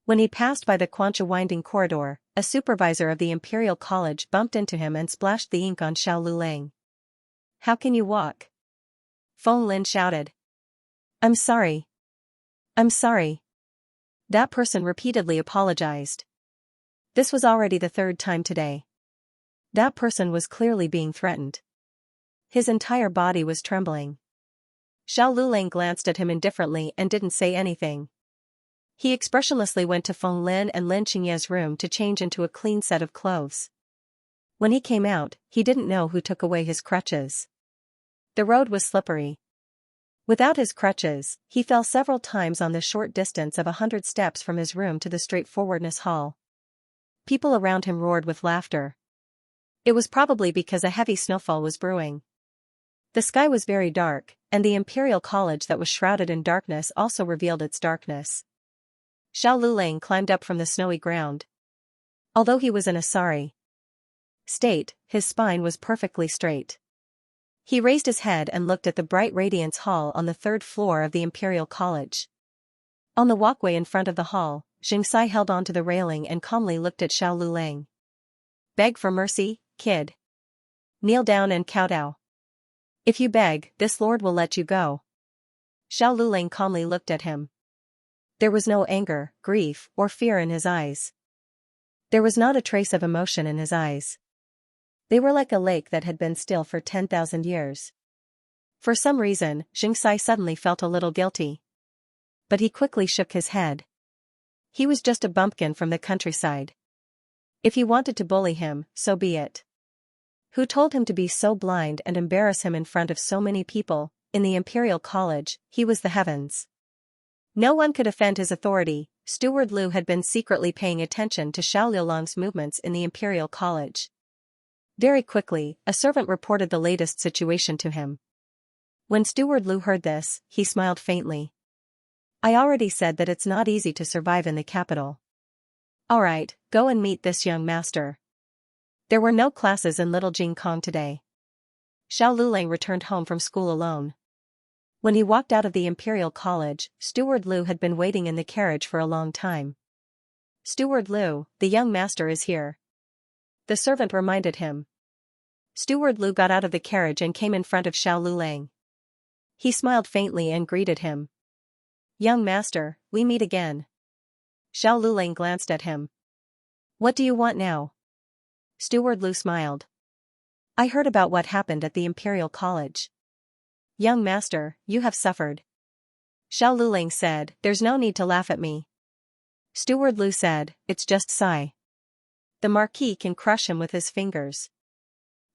When he passed by the Xianxia winding corridor, a supervisor of the Imperial College bumped into him and splashed the ink on Xiao Lulang. "How can you walk?" Feng Lin shouted. "I'm sorry. I'm sorry." That person repeatedly apologized. This was already the third time today. That person was clearly being threatened. His entire body was trembling. Xiao Lulang glanced at him indifferently and didn't say anything. He expressionlessly went to Feng Lin and Lin Qingye's room to change into a clean set of clothes. When he came out, he didn't know who took away his crutches. The road was slippery. Without his crutches, he fell several times on the short distance of 100 steps from his room to the straightforwardness hall. People around him roared with laughter. It was probably because a heavy snowfall was brewing. The sky was very dark, and the Imperial College that was shrouded in darkness also revealed its darkness. Xiao Lulang climbed up from the snowy ground. Although he was in a sorry state, his spine was perfectly straight. He raised his head and looked at the bright radiance hall on the 3rd floor of the Imperial College. On the walkway in front of the hall, Xianxia held onto the railing and calmly looked at Xiao Lulang. "Beg for mercy, kid. Kneel down and kowtow. If you beg, this lord will let you go." Xiao Lulang calmly looked at him. There was no anger, grief, or fear in his eyes. There was not a trace of emotion in his eyes. They were like a lake that had been still for 10,000 years. For some reason, Xianxia suddenly felt a little guilty. But he quickly shook his head. He was just a bumpkin from the countryside. If he wanted to bully him, so be it. Who told him to be so blind and embarrass him in front of so many people? In the Imperial College, he was the heavens. No one could offend his authority. Steward Liu had been secretly paying attention to Xiao Lulang's movements in the Imperial College. Very quickly, a servant reported the latest situation to him. When Steward Liu heard this, he smiled faintly. "I already said that it's not easy to survive in the capital. Alright, go and meet this young master." There were no classes in Little Jingkong today. Xiao Lulang returned home from school alone. When he walked out of the Imperial College, Steward Liu had been waiting in the carriage for a long time. "Steward Liu, the young master is here," the servant reminded him. Steward Liu got out of the carriage and came in front of Xiao Lulang. He smiled faintly and greeted him. "Young master, we meet again." Xiao Lulang glanced at him. "What do you want now?" Steward Liu smiled. "I heard about what happened at the Imperial College." "Young master, you have suffered." Xiao Lulang said, "There's no need to laugh at me." Steward Liu said, "It's just Sai. The Marquis can crush him with his fingers.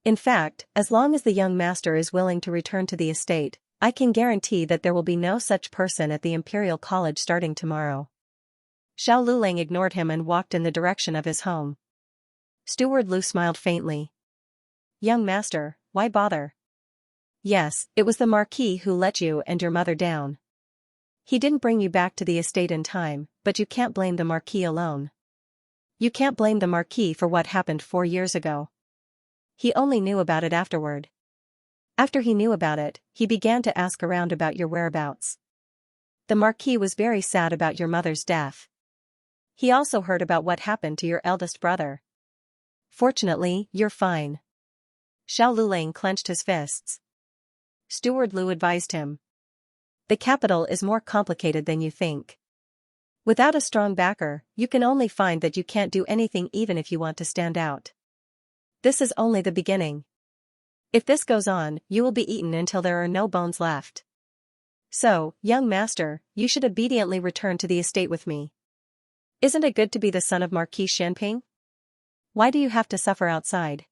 In fact, as long as the young master is willing to return to the estate, I can guarantee that there will be no such person at the Imperial College starting tomorrow." Xiao Lulang ignored him and walked in the direction of his home. Steward Liu smiled faintly. "Young master, why bother? Yes, it was the Marquis who let you and your mother down. He didn't bring you back to the estate in time, but you can't blame the Marquis alone. You can't blame the Marquis for what happened 4 years ago. He only knew about it afterward. After he knew about it, he began to ask around about your whereabouts. The Marquis was very sad about your mother's death. He also heard about what happened to your eldest brother. Fortunately, you're fine." Xiao Lulang clenched his fists. Steward Liu advised him. "The capital is more complicated than you think. Without a strong backer, you can only find that you can't do anything even if you want to stand out. This is only the beginning. If this goes on, you will be eaten until there are no bones left. So, young master, you should obediently return to the estate with me. Isn't it good to be the son of Marquis Shanping? Why do you have to suffer outside?"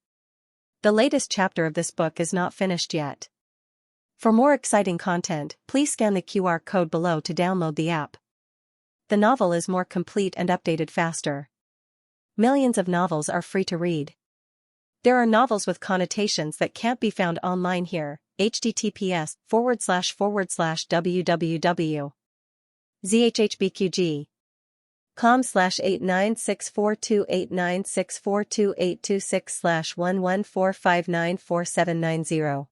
The latest chapter of this book is not finished yet. For more exciting content, please scan the QR code below to download the app. The novel is more complete and updated faster. Millions of novels are free to read. There are novels with connotations that can't be found online here. https://www.zhhbqg.com/8964289642826/114594790.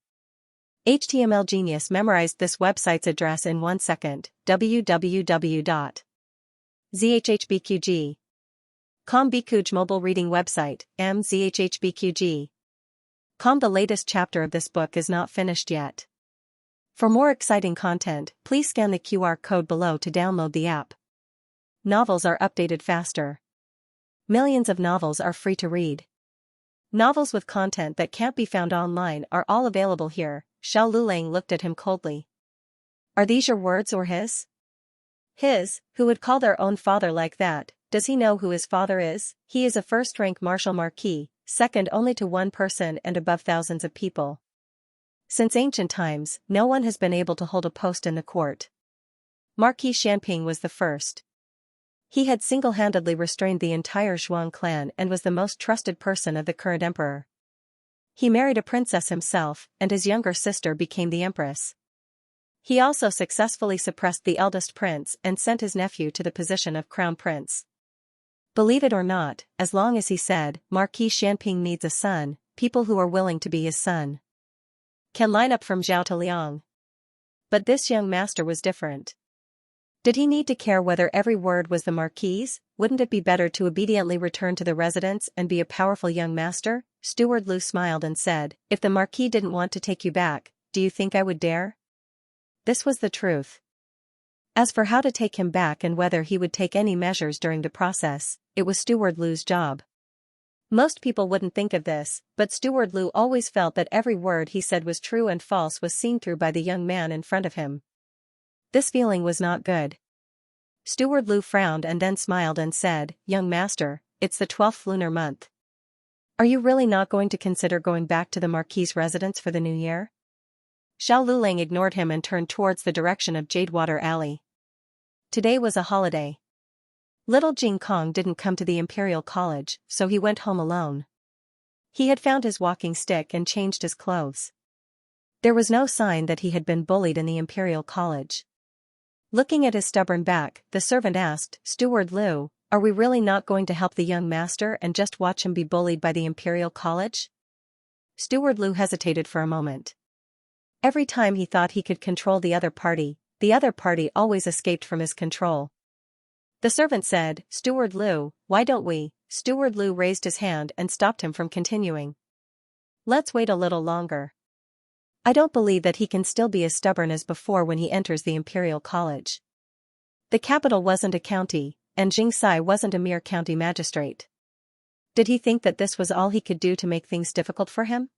HTML Genius memorized this website's address in 1 second. www.zhhbqg.com Bikuj mobile reading website, mzhhbqg.com. The latest chapter of this book is not finished yet. For more exciting content, please scan the QR code below to download the app. Novels are updated faster. Millions of novels are free to read. Novels with content that can't be found online are all available here. Xiao Lulang looked at him coldly. "Are these your words or his?" "His, who would call their own father like that. Does he know who his father is? He is a first-rank martial marquis, second only to one person and above thousands of people. Since ancient times, no one has been able to hold a post in the court. Marquis Xianping was the first. He had single-handedly restrained the entire Zhuang clan and was the most trusted person of the current emperor. He married a princess himself, and his younger sister became the empress. He also successfully suppressed the eldest prince and sent his nephew to the position of crown prince. Believe it or not, as long as he said, Marquis Xianping needs a son, people who are willing to be his son can line up from Zhao to Liang. But this young master was different. Did he need to care whether every word was the Marquis's? Wouldn't it be better to obediently return to the residence and be a powerful young master? Steward Lu smiled and said, if the Marquis didn't want to take you back, do you think I would dare? This was the truth. As for how to take him back and whether he would take any measures during the process, it was Steward Lu's job. Most people wouldn't think of this, but Steward Lu always felt that every word he said was true and false was seen through by the young man in front of him. This feeling was not good. Steward Lu frowned and then smiled and said, young master, it's the 12th lunar month. Are you really not going to consider going back to the Marquis's residence for the new year? Xiao Lulang ignored him and turned towards the direction of Jadewater Alley. Today was a holiday. Little Jing Kong didn't come to the Imperial College, so he went home alone. He had found his walking stick and changed his clothes. There was no sign that he had been bullied in the Imperial College. Looking at his stubborn back, the servant asked, Steward Lu, are we really not going to help the young master and just watch him be bullied by the Imperial College? Steward Lu hesitated for a moment. Every time he thought he could control the other party always escaped from his control. The servant said, Steward Lu, why don't we? Steward Lu raised his hand and stopped him from continuing. Let's wait a little longer. I don't believe that he can still be as stubborn as before when he enters the Imperial College. The capital wasn't a county, and Xianxia wasn't a mere county magistrate. Did he think that this was all he could do to make things difficult for him?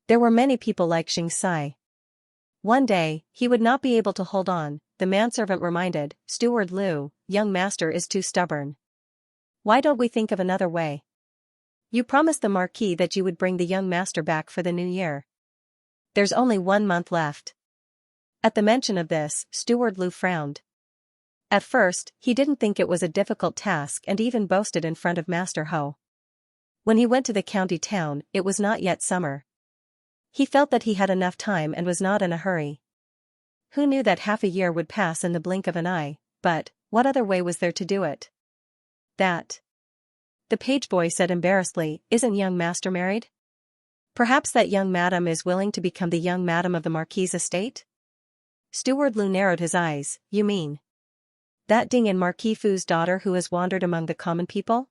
There were many people like Xianxia. One day, he would not be able to hold on, the manservant reminded, Steward Lu, young master is too stubborn. Why don't we think of another way? You promised the Marquis that you would bring the young master back for the new year. There's only 1 month left. At the mention of this, Steward Lu frowned. At first, he didn't think it was a difficult task and even boasted in front of Master Ho. When he went to the county town, it was not yet summer. He felt that he had enough time and was not in a hurry. Who knew that half a year would pass in the blink of an eye, but what other way was there to do it? That. The page boy said embarrassedly, isn't young master married? Perhaps that young madam is willing to become the young madam of the Marquis's estate? Steward Lu narrowed his eyes, you mean that Ding and Marquis Fu's daughter who has wandered among the common people?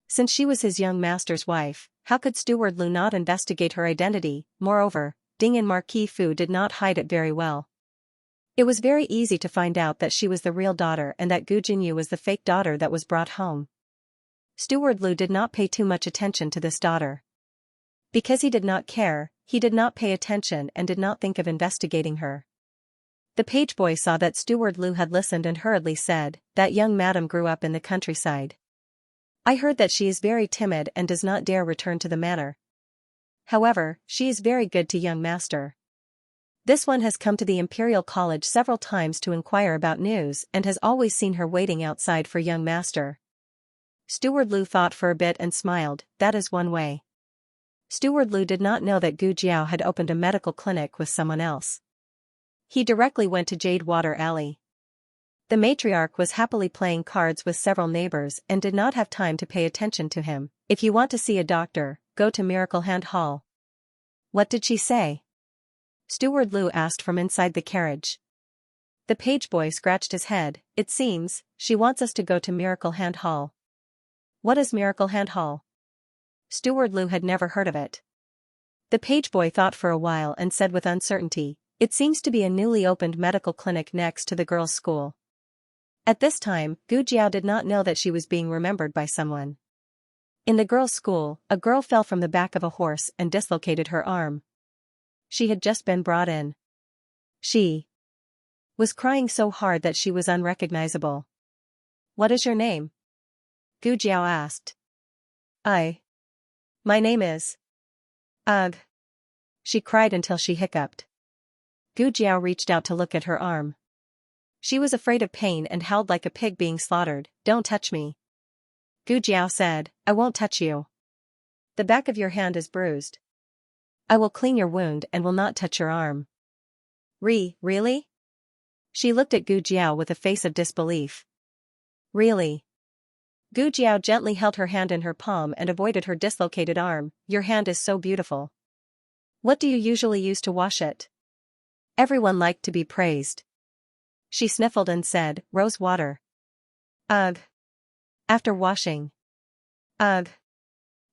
Since she was his young master's wife, how could Steward Lu not investigate her identity? Moreover, Ding and Marquis Fu did not hide it very well. It was very easy to find out that she was the real daughter and that Gu Jinyu was the fake daughter that was brought home. Steward Lu did not pay too much attention to this daughter. Because he did not care, he did not pay attention and did not think of investigating her. The page boy saw that Steward Lu had listened and hurriedly said, that young madam grew up in the countryside. I heard that she is very timid and does not dare return to the manor. However, she is very good to young master. This one has come to the Imperial College several times to inquire about news and has always seen her waiting outside for young master. Steward Lu thought for a bit and smiled, that is one way. Steward Lu did not know that Gu Jiao had opened a medical clinic with someone else. He directly went to Jadewater Alley. The matriarch was happily playing cards with several neighbors and did not have time to pay attention to him. If you want to see a doctor, go to Miracle Hand Hall. What did she say? Steward Lu asked from inside the carriage. The page boy scratched his head, it seems, she wants us to go to Miracle Hand Hall. What is Miracle Hand Hall? Steward Lu had never heard of it. The page boy thought for a while and said with uncertainty, it seems to be a newly opened medical clinic next to the girls' school. At this time, Gu Jiao did not know that she was being remembered by someone. In the girls' school, a girl fell from the back of a horse and dislocated her arm. She had just been brought in. She was crying so hard that she was unrecognizable. What is your name? Gu Jiao asked. My name is. Ugh. She cried until she hiccuped. Gu Jiao reached out to look at her arm. She was afraid of pain and howled like a pig being slaughtered. Don't touch me. Gu Jiao said, I won't touch you. The back of your hand is bruised. I will clean your wound and will not touch your arm. Really? She looked at Gu Jiao with a face of disbelief. Really? Gu Jiao gently held her hand in her palm and avoided her dislocated arm. Your hand is so beautiful. What do you usually use to wash it? Everyone liked to be praised. She sniffled and said, rose water. Ugh. After washing. Ugh.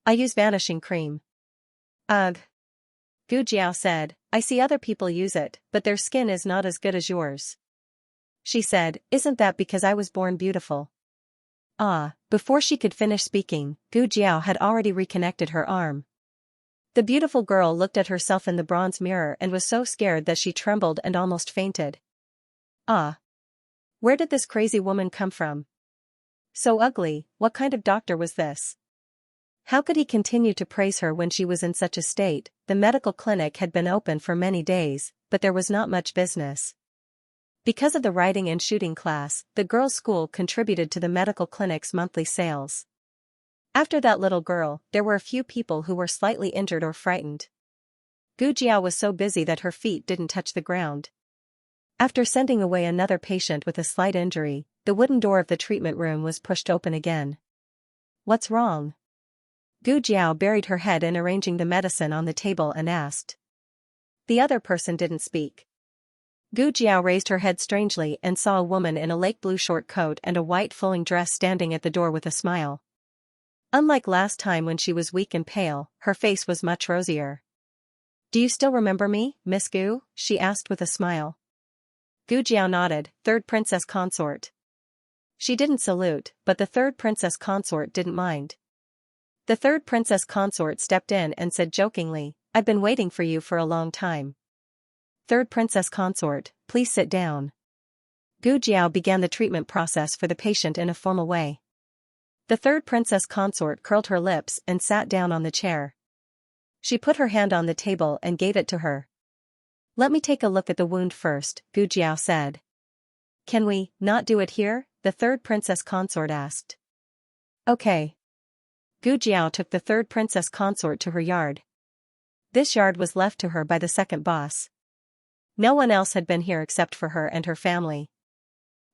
I use vanishing cream. Ugh. Gu Jiao said, I see other people use it, but their skin is not as good as yours. She said, isn't that because I was born beautiful? Before she could finish speaking, Gu Jiao had already reconnected her arm. The beautiful girl looked at herself in the bronze mirror and was so scared that she trembled and almost fainted. Where did this crazy woman come from? So ugly, what kind of doctor was this? How could he continue to praise her when she was in such a state? The medical clinic had been open for many days, but there was not much business. Because of the riding and shooting class, the girls' school contributed to the medical clinic's monthly sales. After that little girl, there were a few people who were slightly injured or frightened. Gu Jiao was so busy that her feet didn't touch the ground. After sending away another patient with a slight injury, the wooden door of the treatment room was pushed open again. What's wrong? Gu Jiao buried her head in arranging the medicine on the table and asked. The other person didn't speak. Gu Jiao raised her head strangely and saw a woman in a lake blue short coat and a white flowing dress standing at the door with a smile. Unlike last time when she was weak and pale, her face was much rosier. Do you still remember me, Miss Gu? She asked with a smile. Gu Jiao nodded, third princess consort. She didn't salute, but the third princess consort didn't mind. The third princess consort stepped in and said jokingly, I've been waiting for you for a long time. Third princess consort, please sit down. Gu Jiao began the treatment process for the patient in a formal way. The third princess consort curled her lips and sat down on the chair. She put her hand on the table and gave it to her. Let me take a look at the wound first, Gu Jiao said. Can we not do it here? The third princess consort asked. Okay. Gu Jiao took the third princess consort to her yard. This yard was left to her by the second boss. No one else had been here except for her and her family.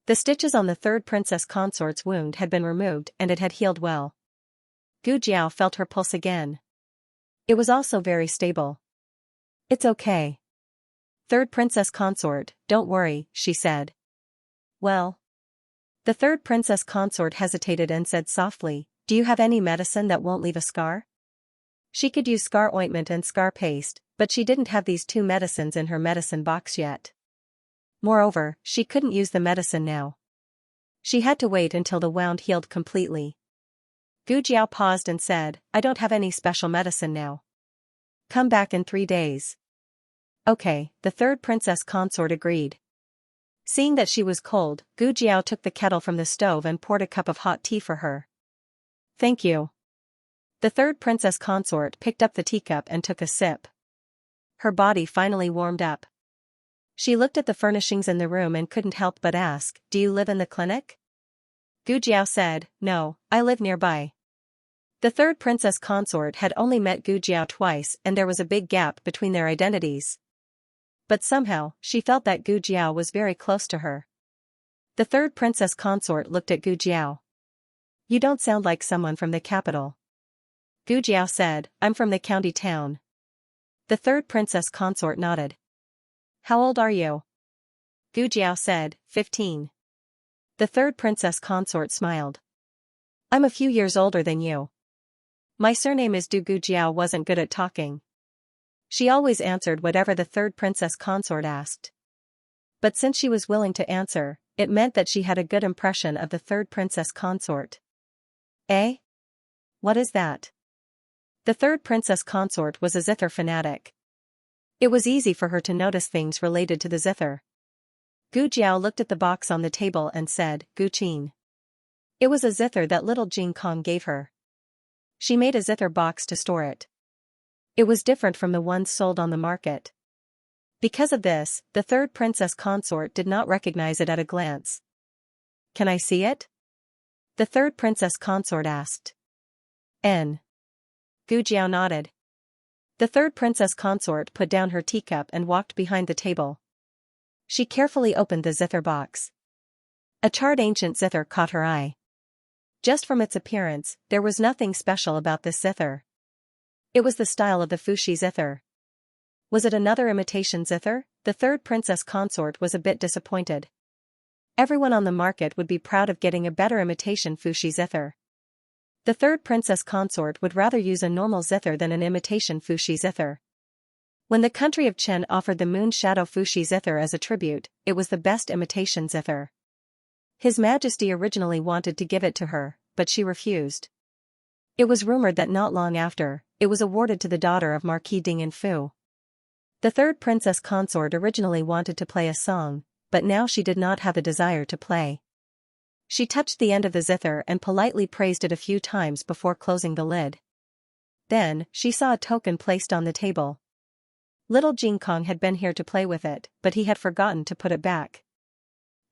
The stitches on the third princess consort's wound had been removed and it had healed well. Gu Jiao felt her pulse again. It was also very stable. It's okay. Third princess consort, don't worry, she said. Well. The third princess consort hesitated and said softly, do you have any medicine that won't leave a scar? She could use scar ointment and scar paste, but she didn't have these two medicines in her medicine box yet. Moreover, she couldn't use the medicine now. She had to wait until the wound healed completely. Gu Jiao paused and said, I don't have any special medicine now. Come back in 3 days. Okay, the third princess consort agreed. Seeing that she was cold, Gu Jiao took the kettle from the stove and poured a cup of hot tea for her. Thank you. The third princess consort picked up the teacup and took a sip. Her body finally warmed up. She looked at the furnishings in the room and couldn't help but ask, do you live in the clinic? Gu Jiao said, no, I live nearby. The third princess consort had only met Gu Jiao twice and there was a big gap between their identities. But somehow, she felt that Gu Jiao was very close to her. The third princess consort looked at Gu Jiao. You don't sound like someone from the capital. Gu Jiao said, I'm from the county town. The third princess consort nodded. How old are you? Gu Jiao said, 15. The third princess consort smiled. I'm a few years older than you. My surname is Du. Gu Jiao wasn't good at talking. She always answered whatever the third princess consort asked. But since she was willing to answer, it meant that she had a good impression of the third princess consort. Eh? What is that? The third princess consort was a zither fanatic. It was easy for her to notice things related to the zither. Gu Jiao looked at the box on the table and said, Gu Qin. It was a zither that little Jing Kong gave her. She made a zither box to store it. It was different from the ones sold on the market. Because of this, the third princess consort did not recognize it at a glance. "Can I see it?" the third princess consort asked. "N." Gu Jiao nodded. The third princess consort put down her teacup and walked behind the table. She carefully opened the zither box. A charred ancient zither caught her eye. Just from its appearance, there was nothing special about this zither. It was the style of the Fuxi zither. Was it another imitation zither? The third princess consort was a bit disappointed. Everyone on the market would be proud of getting a better imitation Fuxi zither. The third princess consort would rather use a normal zither than an imitation Fuxi zither. When the country of Chen offered the moon shadow Fuxi zither as a tribute, it was the best imitation zither. His Majesty originally wanted to give it to her, but she refused. It was rumored that not long after, it was awarded to the daughter of Marquis Ding and Fu. The third princess consort originally wanted to play a song, but now she did not have a desire to play. She touched the end of the zither and politely praised it a few times before closing the lid. Then, she saw a token placed on the table. Little Jingkong had been here to play with it, but he had forgotten to put it back.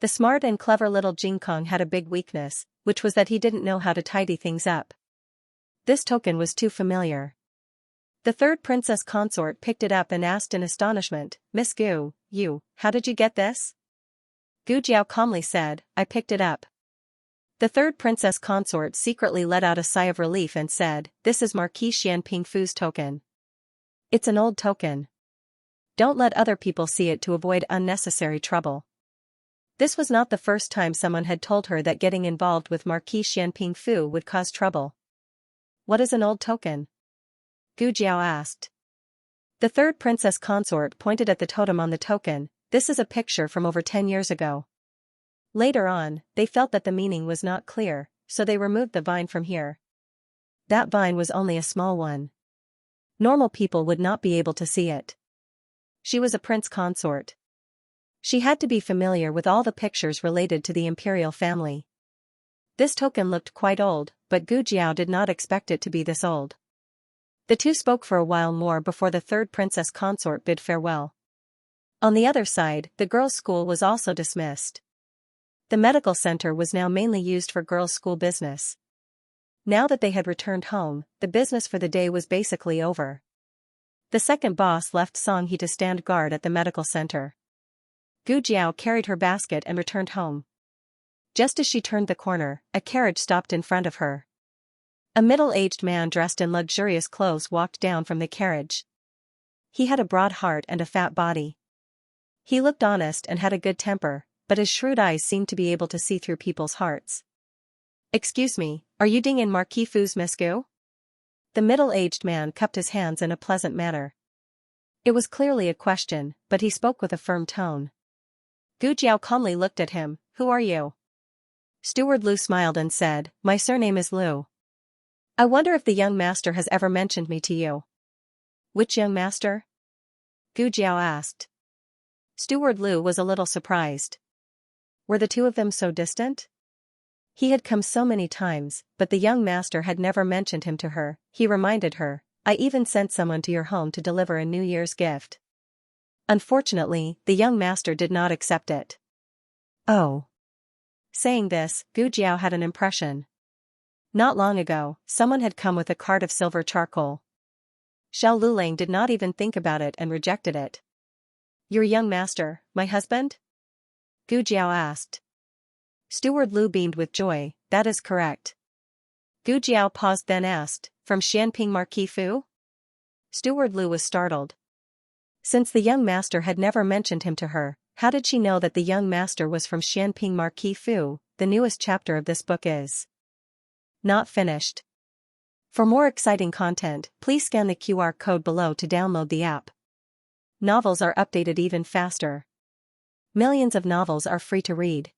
The smart and clever little Jingkong had a big weakness, which was that he didn't know how to tidy things up. This token was too familiar. The third princess consort picked it up and asked in astonishment, "Miss Gu, how did you get this?" Gu Jiao calmly said, "I picked it up." The third princess consort secretly let out a sigh of relief and said, "This is Marquis Xianping Fu's token. It's an old token. Don't let other people see it to avoid unnecessary trouble." This was not the first time someone had told her that getting involved with Marquis Xianping Fu would cause trouble. "What is an old token?" Gu Jiao asked. The third princess consort pointed at the totem on the token. "This is a picture from over 10 years ago." Later on, they felt that the meaning was not clear, so they removed the vine from here. That vine was only a small one. Normal people would not be able to see it. She was a prince consort. She had to be familiar with all the pictures related to the imperial family. This token looked quite old, but Gu Jiao did not expect it to be this old. The two spoke for a while more before the third princess consort bid farewell. On the other side, the girls' school was also dismissed. The medical center was now mainly used for girls' school business. Now that they had returned home, the business for the day was basically over. The second boss left Song He to stand guard at the medical center. Gu Jiao carried her basket and returned home. Just as she turned the corner, a carriage stopped in front of her. A middle-aged man dressed in luxurious clothes walked down from the carriage. He had a broad heart and a fat body. He looked honest and had a good temper, but his shrewd eyes seemed to be able to see through people's hearts. "Excuse me, are you Ding and Marquis Fu's Miss Gu?" The middle-aged man cupped his hands in a pleasant manner. It was clearly a question, but he spoke with a firm tone. Gu Jiao calmly looked at him. "Who are you?" Steward Lu smiled and said, "My surname is Lu. I wonder if the young master has ever mentioned me to you." "Which young master?" Gu Jiao asked. Steward Lu was a little surprised. Were the two of them so distant? He had come so many times, but the young master had never mentioned him to her. He reminded her, "I even sent someone to your home to deliver a New Year's gift." Unfortunately, the young master did not accept it. Oh. Saying this, Gu Jiao had an impression. Not long ago, someone had come with a cart of silver charcoal. Xiao Lulang did not even think about it and rejected it. "Your young master, my husband?" Gu Jiao asked. Steward Lu beamed with joy. "That is correct." Gu Jiao paused then asked, "From Xianping Marquis Fu?" Steward Lu was startled. Since the young master had never mentioned him to her, how did she know that the young master was from Xianping Marquis Fu? The newest chapter of this book is not finished. For more exciting content, please scan the QR code below to download the app. Novels are updated even faster. Millions of novels are free to read.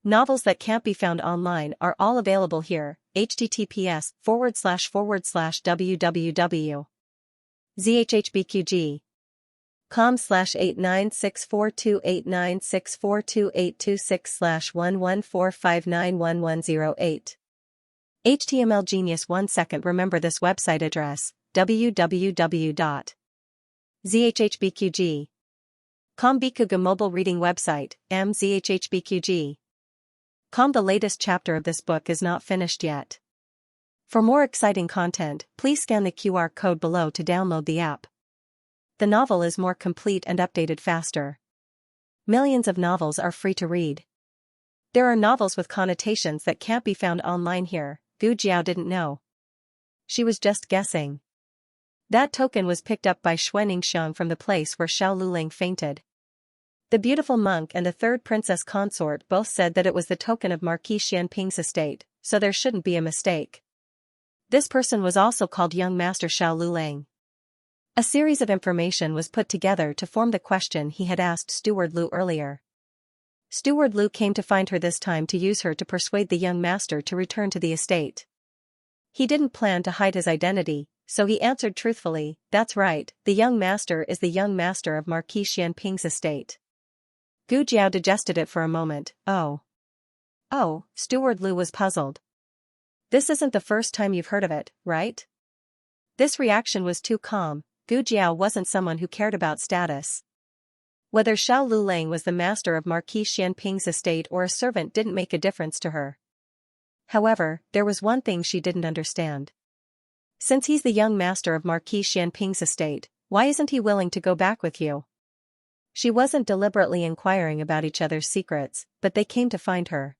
Novels that can't be found online are all available here. https://www.zhhbqg.com/896428964289642826/114591108 HTML genius 1 second. Remember this website address, www.zhhbqg.com. Bikuga mobile reading website, mzhhbqg.com. The latest chapter of this book is not finished yet. For more exciting content, please scan the QR code below to download the app. The novel is more complete and updated faster. Millions of novels are free to read. There are novels with connotations that can't be found online here. Gu Jiao didn't know. She was just guessing. That token was picked up by Xuanxia from the place where Xiao Lulang fainted. The beautiful monk and the third princess consort both said that it was the token of Marquis Xianping's estate, so there shouldn't be a mistake. This person was also called young master Xiao Lulang. A series of information was put together to form the question he had asked Steward Lu earlier. Steward Lu came to find her this time to use her to persuade the young master to return to the estate. He didn't plan to hide his identity, so he answered truthfully, "That's right, the young master is the young master of Marquis Xianping's estate." Gu Jiao digested it for a moment. Oh, Steward Lu was puzzled. This isn't the first time you've heard of it, right? This reaction was too calm. Gu Jiao wasn't someone who cared about status. Whether Xiao Lulang was the master of Marquis Xianping's estate or a servant didn't make a difference to her. However, there was one thing she didn't understand. Since he's the young master of Marquis Xianping's estate, why isn't he willing to go back with you? She wasn't deliberately inquiring about each other's secrets, but they came to find her.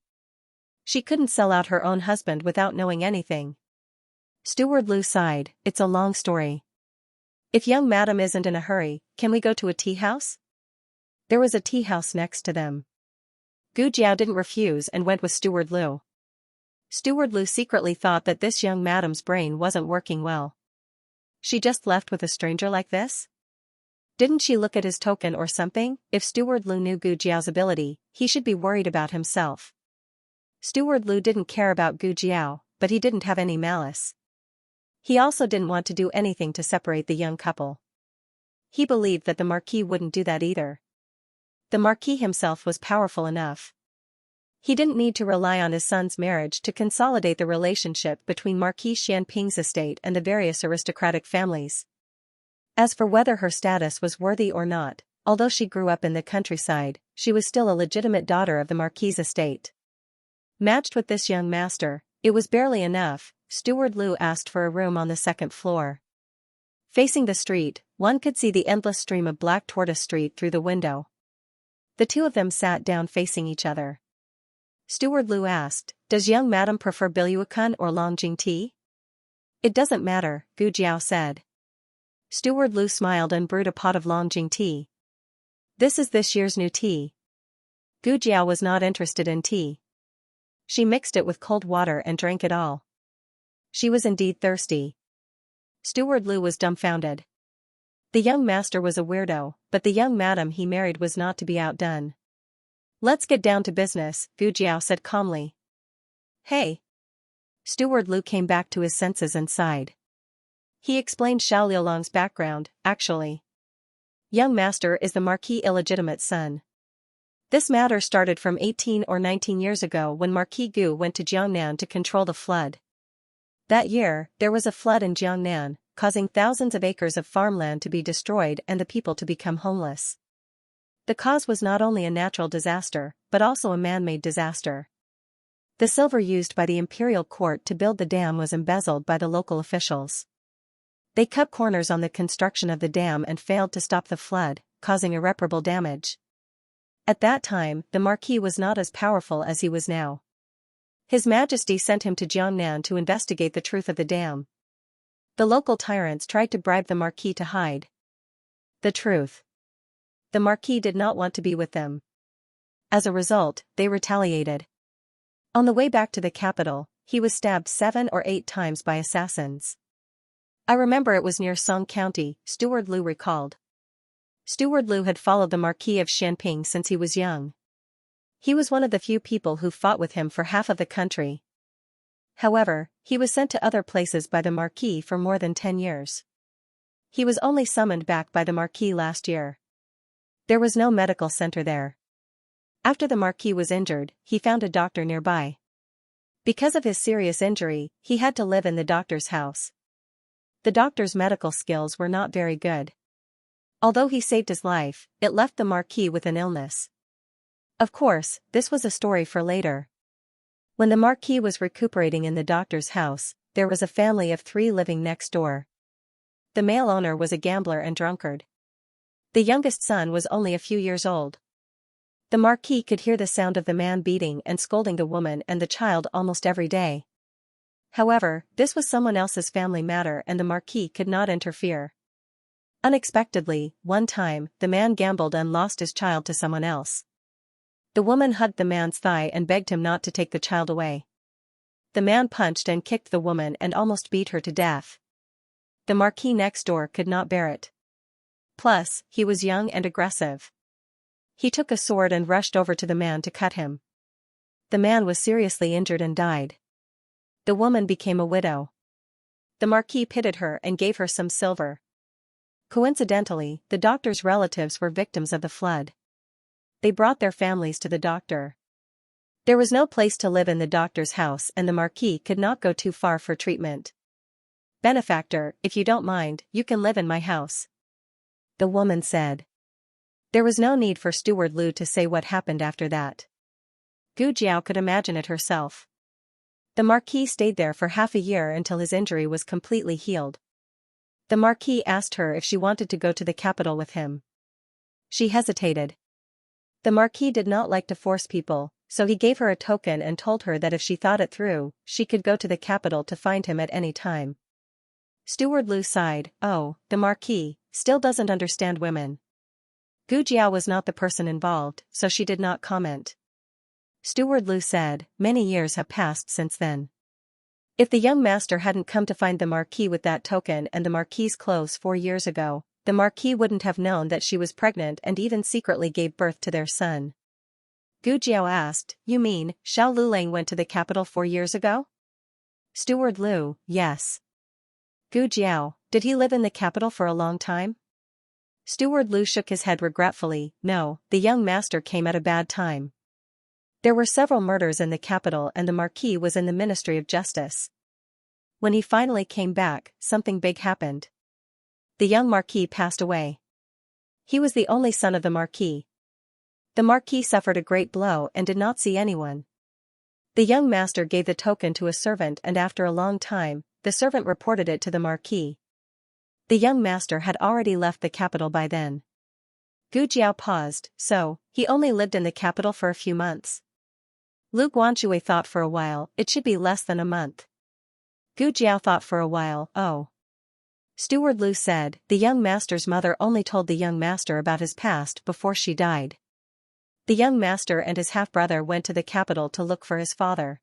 She couldn't sell out her own husband without knowing anything. Steward Lu sighed, "It's a long story. If young madam isn't in a hurry, can we go to a tea house?" There was a tea house next to them. Gu Jiao didn't refuse and went with Steward Lu. Steward Lu secretly thought that this young madam's brain wasn't working well. She just left with a stranger like this? Didn't she look at his token or something? If Steward Lu knew Gu Jiao's ability, he should be worried about himself. Steward Lu didn't care about Gu Jiao, but he didn't have any malice. He also didn't want to do anything to separate the young couple. He believed that the Marquis wouldn't do that either. The Marquis himself was powerful enough. He didn't need to rely on his son's marriage to consolidate the relationship between Marquis Xianping's estate and the various aristocratic families. As for whether her status was worthy or not, although she grew up in the countryside, she was still a legitimate daughter of the Marquis' estate. Matched with this young master, it was barely enough. Steward Lu asked for a room on the second floor. Facing the street, one could see the endless stream of Black Tortoise Street through the window. The two of them sat down facing each other. Steward Lu asked, "Does young madam prefer Biluakun or Longjing tea?" "It doesn't matter," Gu Jiao said. Steward Lu smiled and brewed a pot of Longjing tea. "This is this year's new tea." Gu Jiao was not interested in tea. She mixed it with cold water and drank it all. She was indeed thirsty. Steward Lu was dumbfounded. The young master was a weirdo, but the young madam he married was not to be outdone. "Let's get down to business," Gu Jiao said calmly. "Hey." Steward Lu came back to his senses and sighed. He explained Xiao Liulang's background. "Actually, young master is the Marquis' illegitimate son. This matter started from 18 or 19 years ago when Marquis Gu went to Jiangnan to control the flood. That year, there was a flood in Jiangnan, causing thousands of acres of farmland to be destroyed and the people to become homeless. The cause was not only a natural disaster, but also a man-made disaster. The silver used by the imperial court to build the dam was embezzled by the local officials. They cut corners on the construction of the dam and failed to stop the flood, causing irreparable damage. At that time, the Marquis was not as powerful as he was now. His Majesty sent him to Jiangnan to investigate the truth of the dam. The local tyrants tried to bribe the Marquis to hide the truth. The Marquis did not want to be with them. As a result, they retaliated. On the way back to the capital, he was stabbed 7 or 8 times by assassins. "I remember it was near Song County," Steward Lu recalled. Steward Lu had followed the Marquis of Xianping since he was young. He was one of the few people who fought with him for half of the country. However, he was sent to other places by the Marquis for more than 10 years. He was only summoned back by the Marquis last year. There was no medical center there. After the Marquis was injured, he found a doctor nearby. Because of his serious injury, he had to live in the doctor's house. The doctor's medical skills were not very good. Although he saved his life, it left the Marquis with an illness. Of course, this was a story for later. When the Marquis was recuperating in the doctor's house, there was a family of 3 living next door. The male owner was a gambler and drunkard. The youngest son was only a few years old. The Marquis could hear the sound of the man beating and scolding the woman and the child almost every day. However, this was someone else's family matter and the Marquis could not interfere. Unexpectedly, one time, the man gambled and lost his child to someone else. The woman hugged the man's thigh and begged him not to take the child away. The man punched and kicked the woman and almost beat her to death. The Marquis next door could not bear it. Plus, he was young and aggressive. He took a sword and rushed over to the man to cut him. The man was seriously injured and died. The woman became a widow. The Marquis pitied her and gave her some silver. Coincidentally, the doctor's relatives were victims of the flood. They brought their families to the doctor. There was no place to live in the doctor's house and the Marquis could not go too far for treatment. "Benefactor, if you don't mind, you can live in my house," the woman said. There was no need for Steward Lu to say what happened after that. Gu Jiao could imagine it herself. The Marquis stayed there for half a year until his injury was completely healed. The Marquis asked her if she wanted to go to the capital with him. She hesitated. The Marquis did not like to force people, so he gave her a token and told her that if she thought it through, she could go to the capital to find him at any time. Steward Lu sighed. Oh, the Marquis still doesn't understand women. Gu Jiao was not the person involved, so she did not comment. Steward Lu said, "Many years have passed since then. If the young master hadn't come to find the Marquis with that token and the Marquis's clothes 4 years ago, the Marquis wouldn't have known that she was pregnant and even secretly gave birth to their son." Gu Jiao asked, "You mean, Xiao Lulang went to the capital 4 years ago?" Steward Lu, yes. Gu Jiao, did he live in the capital for a long time? Steward Lu shook his head regretfully. No, the young master came at a bad time. There were several murders in the capital and the Marquis was in the Ministry of Justice. When he finally came back, something big happened. The young Marquis passed away. He was the only son of the Marquis. The Marquis suffered a great blow and did not see anyone. The young master gave the token to a servant and after a long time, the servant reported it to the Marquis. The young master had already left the capital by then. Gu Jiao paused. So, he only lived in the capital for a few months. Lu Guanshui thought for a while. It should be less than a month. Gu Jiao thought for a while. Oh. Steward Lu said, the young master's mother only told the young master about his past before she died. The young master and his half-brother went to the capital to look for his father.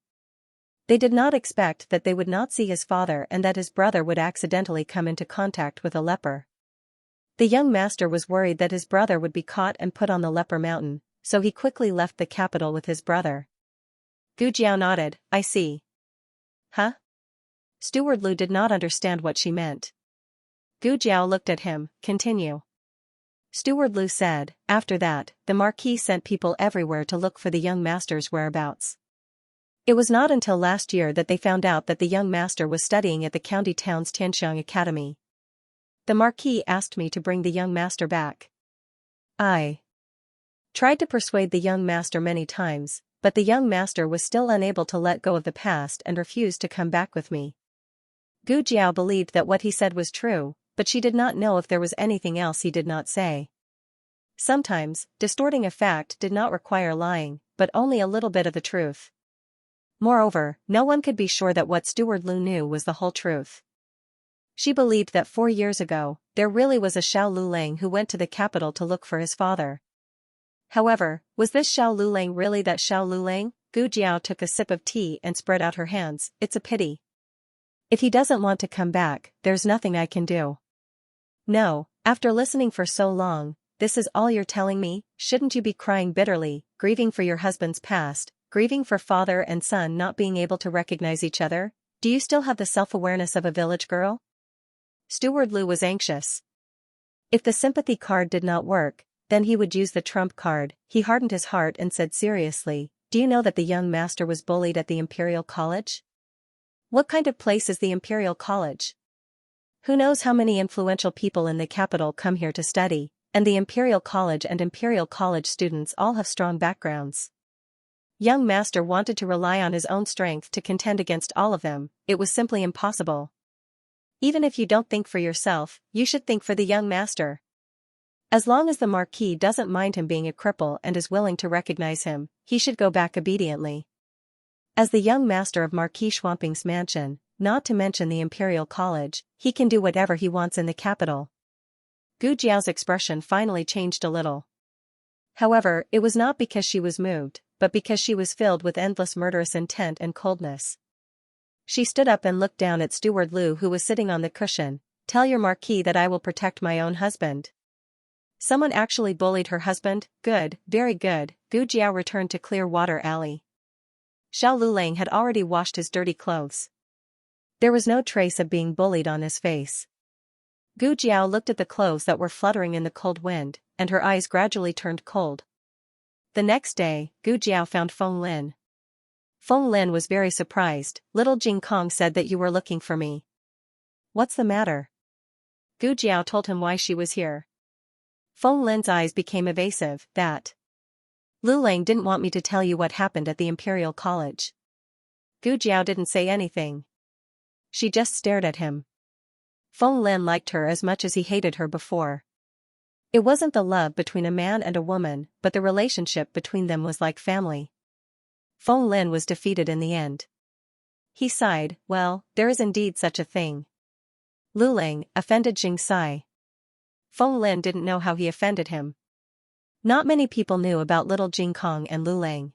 They did not expect that they would not see his father and that his brother would accidentally come into contact with a leper. The young master was worried that his brother would be caught and put on the leper mountain, so he quickly left the capital with his brother. Gu Jiao nodded, I see. Huh? Steward Lu did not understand what she meant. Gu Jiao looked at him. Continue. Steward Lu said, after that, the Marquis sent people everywhere to look for the young master's whereabouts. It was not until last year that they found out that the young master was studying at the county town's Tianxiang Academy. The Marquis asked me to bring the young master back. I tried to persuade the young master many times, but the young master was still unable to let go of the past and refused to come back with me. Gu Jiao believed that what he said was true, but she did not know if there was anything else he did not say. Sometimes, distorting a fact did not require lying, but only a little bit of the truth. Moreover, no one could be sure that what Steward Lu knew was the whole truth. She believed that 4 years ago, there really was a Xiao Lulang who went to the capital to look for his father. However, was this Xiao Lulang really that Xiao Lulang? Gu Jiao took a sip of tea and spread out her hands. It's a pity. If he doesn't want to come back, there's nothing I can do. No, after listening for so long, this is all you're telling me? Shouldn't you be crying bitterly, grieving for your husband's past, grieving for father and son not being able to recognize each other? Do you still have the self-awareness of a village girl? Steward Lu was anxious. If the sympathy card did not work, then he would use the trump card. He hardened his heart and said seriously, Do you know that the young master was bullied at the Imperial College? What kind of place is the Imperial College? Who knows how many influential people in the capital come here to study, and the Imperial College and Imperial College students all have strong backgrounds. Young master wanted to rely on his own strength to contend against all of them. It was simply impossible. Even if you don't think for yourself, you should think for the young master. As long as the Marquis doesn't mind him being a cripple and is willing to recognize him, he should go back obediently. As the young master of Marquis Schwamping's mansion, not to mention the Imperial College, he can do whatever he wants in the capital. Gu Jiao's expression finally changed a little. However, it was not because she was moved, but because she was filled with endless murderous intent and coldness. She stood up and looked down at Steward Liu, who was sitting on the cushion. Tell your Marquis that I will protect my own husband. Someone actually bullied her husband? Good, very good. Gu Jiao returned to Clearwater Alley. Xiao Lulang had already washed his dirty clothes. There was no trace of being bullied on his face. Gu Jiao looked at the clothes that were fluttering in the cold wind, and her eyes gradually turned cold. The next day, Gu Jiao found Feng Lin. Feng Lin was very surprised. Little Jing Kong said that you were looking for me. What's the matter? Gu Jiao told him why she was here. Feng Lin's eyes became evasive. That Lu Lang didn't want me to tell you what happened at the Imperial College. Gu Jiao didn't say anything. She just stared at him. Feng Lin liked her as much as he hated her before. It wasn't the love between a man and a woman, but the relationship between them was like family. Feng Lin was defeated in the end. He sighed. Well, there is indeed such a thing. Lu Lang offended Xianxia. Feng Lin didn't know how he offended him. Not many people knew about little Jing Kong and Lu Lang.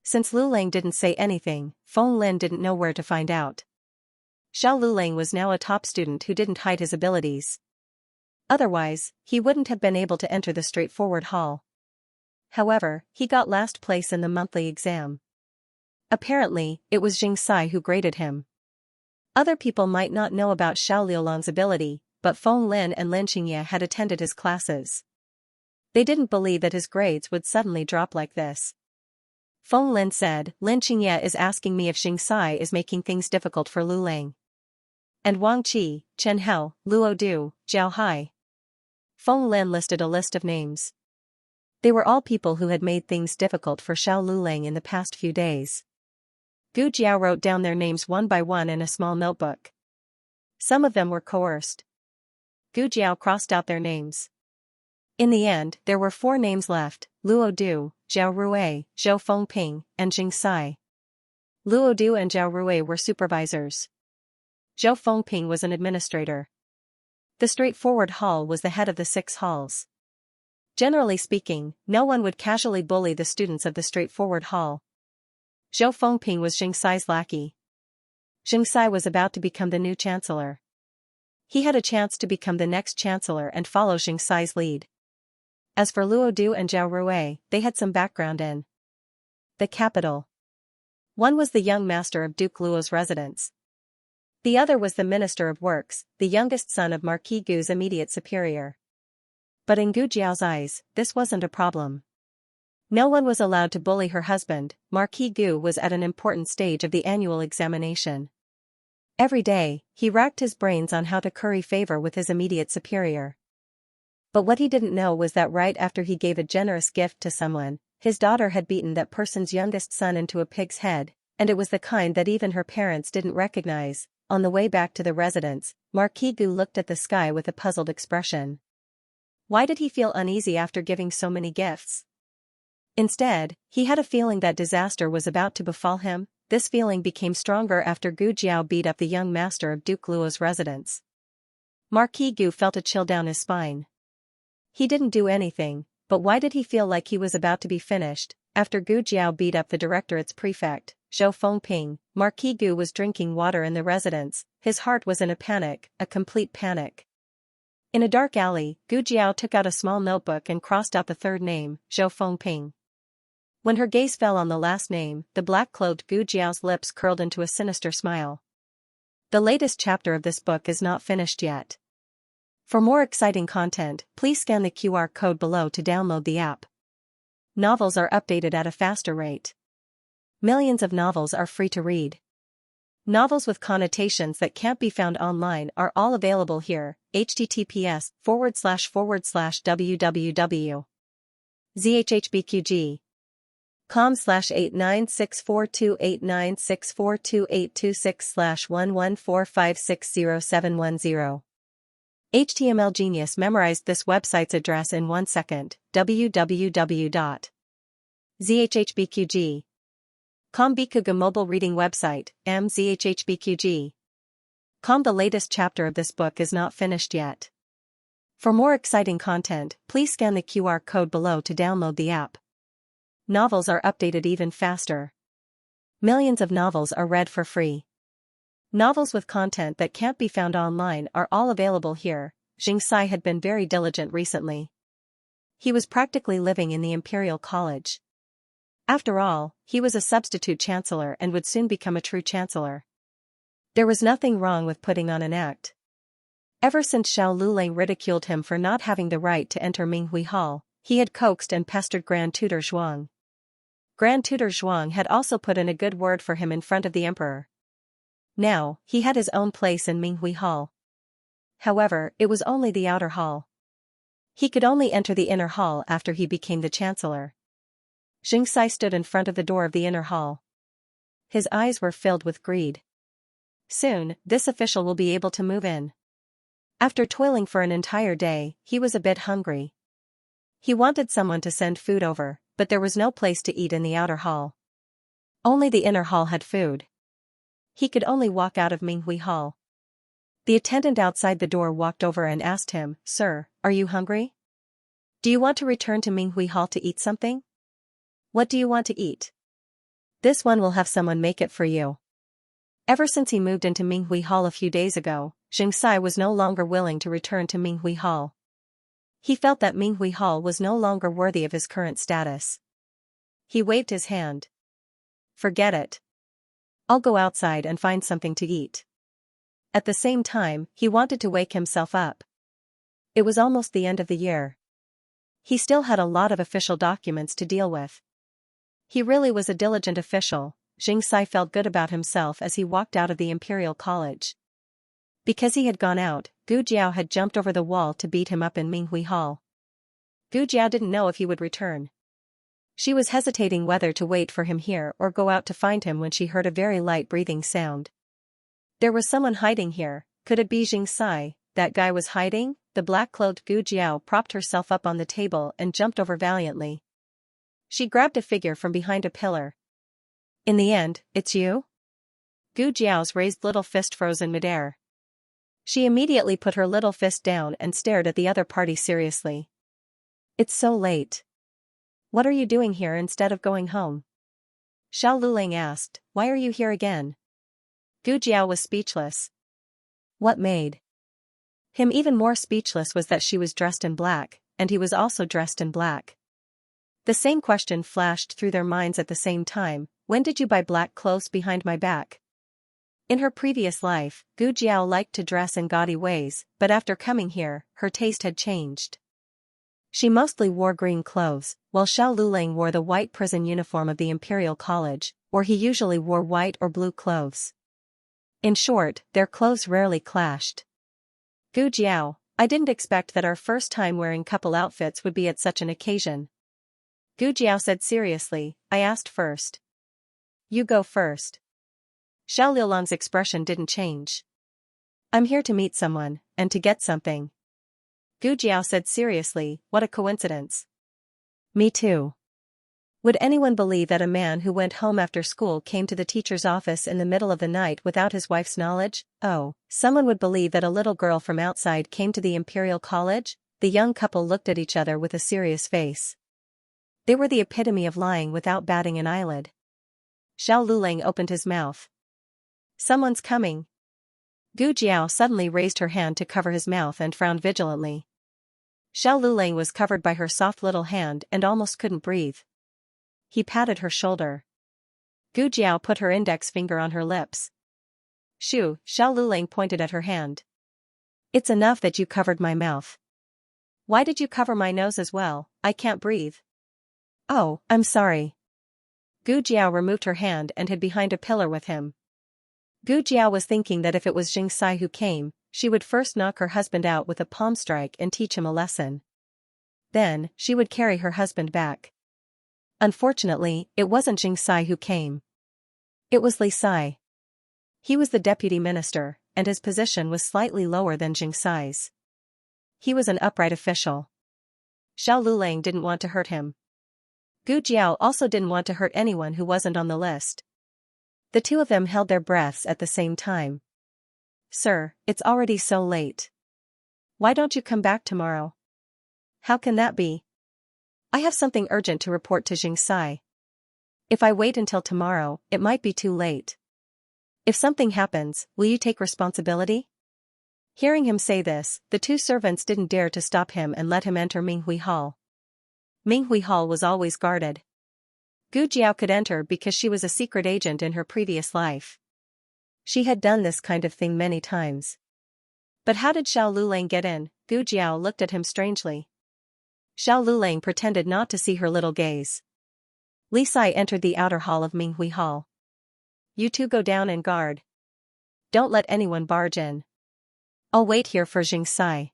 Since Lu Lang didn't say anything, Feng Lin didn't know where to find out. Xiao Lulang was now a top student who didn't hide his abilities. Otherwise, he wouldn't have been able to enter the straightforward hall. However, he got last place in the monthly exam. Apparently, it was Xianxia who graded him. Other people might not know about Xiao Liulang's ability, but Feng Lin and Lin Xianxia had attended his classes. They didn't believe that his grades would suddenly drop like this. Feng Lin said, Lin Xianxia is asking me if Xianxia is making things difficult for Lu Lang. And Wang Qi, Chen Hao, Luo Du, Zhao Hai. Feng Lin listed a list of names. They were all people who had made things difficult for Xiao Lulang in the past few days. Gu Jiao wrote down their names one by one in a small notebook. Some of them were coerced. Gu Jiao crossed out their names. In the end, there were 4 names left: Luo Du, Zhao Rui, Zhou Fengping, and Xianxia. Luo Du and Zhao Rui were supervisors. Zhou Fengping was an administrator. The straightforward hall was the head of the 6 halls. Generally speaking, no one would casually bully the students of the straightforward hall. Zhou Fengping was Xianxia's lackey. Xianxia was about to become the new chancellor. He had a chance to become the next chancellor and follow Xianxia's lead. As for Luo Du and Zhao Rui, they had some background in the capital. One was the young master of Duke Luo's residence. The other was the Minister of Works, the youngest son of Marquis Gu's immediate superior. But in Gu Jiao's eyes, this wasn't a problem. No one was allowed to bully her husband. Marquis Gu was at an important stage of the annual examination. Every day, he racked his brains on how to curry favor with his immediate superior. But what he didn't know was that right after he gave a generous gift to someone, his daughter had beaten that person's youngest son into a pig's head, and it was the kind that even her parents didn't recognize. On the way back to the residence, Marquis Gu looked at the sky with a puzzled expression. Why did he feel uneasy after giving so many gifts? Instead, he had a feeling that disaster was about to befall him. This feeling became stronger after Gu Jiao beat up the young master of Duke Luo's residence. Marquis Gu felt a chill down his spine. He didn't do anything, but why did he feel like he was about to be finished? After Gu Jiao beat up the directorate's prefect, Zhou Fengping, Marquis Gu was drinking water in the residence. His heart was in a panic, a complete panic. In a dark alley, Gu Jiao took out a small notebook and crossed out the 3rd name, Zhou Fengping. When her gaze fell on the last name, the black-clothed Gu Jiao's lips curled into a sinister smile. The latest chapter of this book is not finished yet. For more exciting content, please scan the QR code below to download the app. Novels are updated at a faster rate. Millions of novels are free to read. Novels with connotations that can't be found online are all available here. https://www.zhhbqg com/89642896428226/114560710. HTML Genius memorized this website's address in 1 second. www.zhhbqg Bikuga mobile reading website, mzhhbqg. The latest chapter of this book is not finished yet. For more exciting content, please scan the QR code below to download the app. Novels are updated even faster. Millions of novels are read for free. Novels with content that can't be found online are all available here. Xianxia had been very diligent recently. He was practically living in the Imperial College. After all, he was a substitute chancellor and would soon become a true chancellor. There was nothing wrong with putting on an act. Ever since Xiao Luleng ridiculed him for not having the right to enter Minghui Hall, he had coaxed and pestered Grand Tutor Zhuang. Grand Tutor Zhuang had also put in a good word for him in front of the emperor. Now, he had his own place in Minghui Hall. However, it was only the outer hall. He could only enter the inner hall after he became the chancellor. Xianxia stood in front of the door of the inner hall. His eyes were filled with greed. Soon, this official will be able to move in. After toiling for an entire day, he was a bit hungry. He wanted someone to send food over, but there was no place to eat in the outer hall. Only the inner hall had food. He could only walk out of Minghui Hall. The attendant outside the door walked over and asked him, "Sir, are you hungry? Do you want to return to Minghui Hall to eat something? What do you want to eat? This one will have someone make it for you." Ever since he moved into Minghui Hall a few days ago, Xianxia was no longer willing to return to Minghui Hall. He felt that Minghui Hall was no longer worthy of his current status. He waved his hand. "Forget it. I'll go outside and find something to eat." At the same time, he wanted to wake himself up. It was almost the end of the year. He still had a lot of official documents to deal with. He really was a diligent official. Xianxia felt good about himself as he walked out of the Imperial College. Because he had gone out, Gu Jiao had jumped over the wall to beat him up in Minghui Hall. Gu Jiao didn't know if he would return. She was hesitating whether to wait for him here or go out to find him when she heard a very light breathing sound. There was someone hiding here. Could it be Xianxia? That guy was hiding? The black-clothed Gu Jiao propped herself up on the table and jumped over valiantly. She grabbed a figure from behind a pillar. "In the end, it's you?" Gu Jiao's raised little fist froze in midair. She immediately put her little fist down and stared at the other party seriously. "It's so late. What are you doing here instead of going home?" Xiao Luleng asked, "Why are you here again?" Gu Jiao was speechless. What made him even more speechless was that she was dressed in black, and he was also dressed in black. The same question flashed through their minds at the same time. "When did you buy black clothes behind my back?" In her previous life, Gu Jiao liked to dress in gaudy ways, but after coming here, her taste had changed. She mostly wore green clothes, while Xiao Luleng wore the white prison uniform of the Imperial College, or he usually wore white or blue clothes. In short, their clothes rarely clashed. "Gu Jiao, I didn't expect that our first time wearing couple outfits would be at such an occasion." Gu Jiao said seriously, "I asked first." "You go first." Xiao Luleng's expression didn't change. "I'm here to meet someone, and to get something." Gu Jiao said seriously, "What a coincidence." "Me too. Would anyone believe that a man who went home after school came to the teacher's office in the middle of the night without his wife's knowledge? Oh, someone would believe that a little girl from outside came to the Imperial College?" The young couple looked at each other with a serious face. They were the epitome of lying without batting an eyelid. Xiao Luleng opened his mouth. "Someone's coming." Gu Jiao suddenly raised her hand to cover his mouth and frowned vigilantly. Xiao Luleng was covered by her soft little hand and almost couldn't breathe. He patted her shoulder. Gu Jiao put her index finger on her lips. "Shoo," Xiao Luleng pointed at her hand. "It's enough that you covered my mouth. Why did you cover my nose as well? I can't breathe." "Oh, I'm sorry." Gu Jiao removed her hand and hid behind a pillar with him. Gu Jiao was thinking that if it was Xianxia who came, she would first knock her husband out with a palm strike and teach him a lesson. Then, she would carry her husband back. Unfortunately, it wasn't Xianxia who came. It was Li Sai. He was the deputy minister, and his position was slightly lower than Xianxia's. He was an upright official. Xiao Lulang didn't want to hurt him. Gu Jiao also didn't want to hurt anyone who wasn't on the list. The two of them held their breaths at the same time. Sir, it's already so late. Why don't you come back tomorrow? How can that be? I have something urgent to report to Xianxia. If I wait until tomorrow, it might be too late. If something happens, will you take responsibility? Hearing him say this, the two servants didn't dare to stop him and let him enter Minghui Hall. Minghui Hall was always guarded. Gu Jiao could enter because she was a secret agent in her previous life. She had done this kind of thing many times. But how did Xiao Lulang get in? Gu Jiao looked at him strangely. Xiao Lulang pretended not to see her little gaze. Li Sai entered the outer hall of Minghui Hall. You two go down and guard. Don't let anyone barge in. I'll wait here for Xianxia.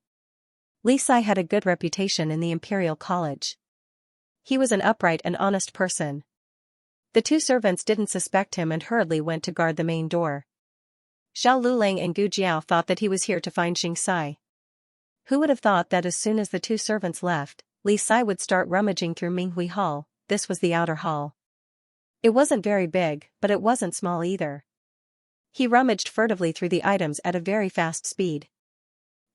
Li Sai had a good reputation in the Imperial College. He was an upright and honest person. The two servants didn't suspect him and hurriedly went to guard the main door. Xiao Lulang and Gu Jiao thought that he was here to find Xianxia. Who would have thought that as soon as the two servants left, Li Sai would start rummaging through Minghui Hall? This was the outer hall. It wasn't very big, but it wasn't small either. He rummaged furtively through the items at a very fast speed.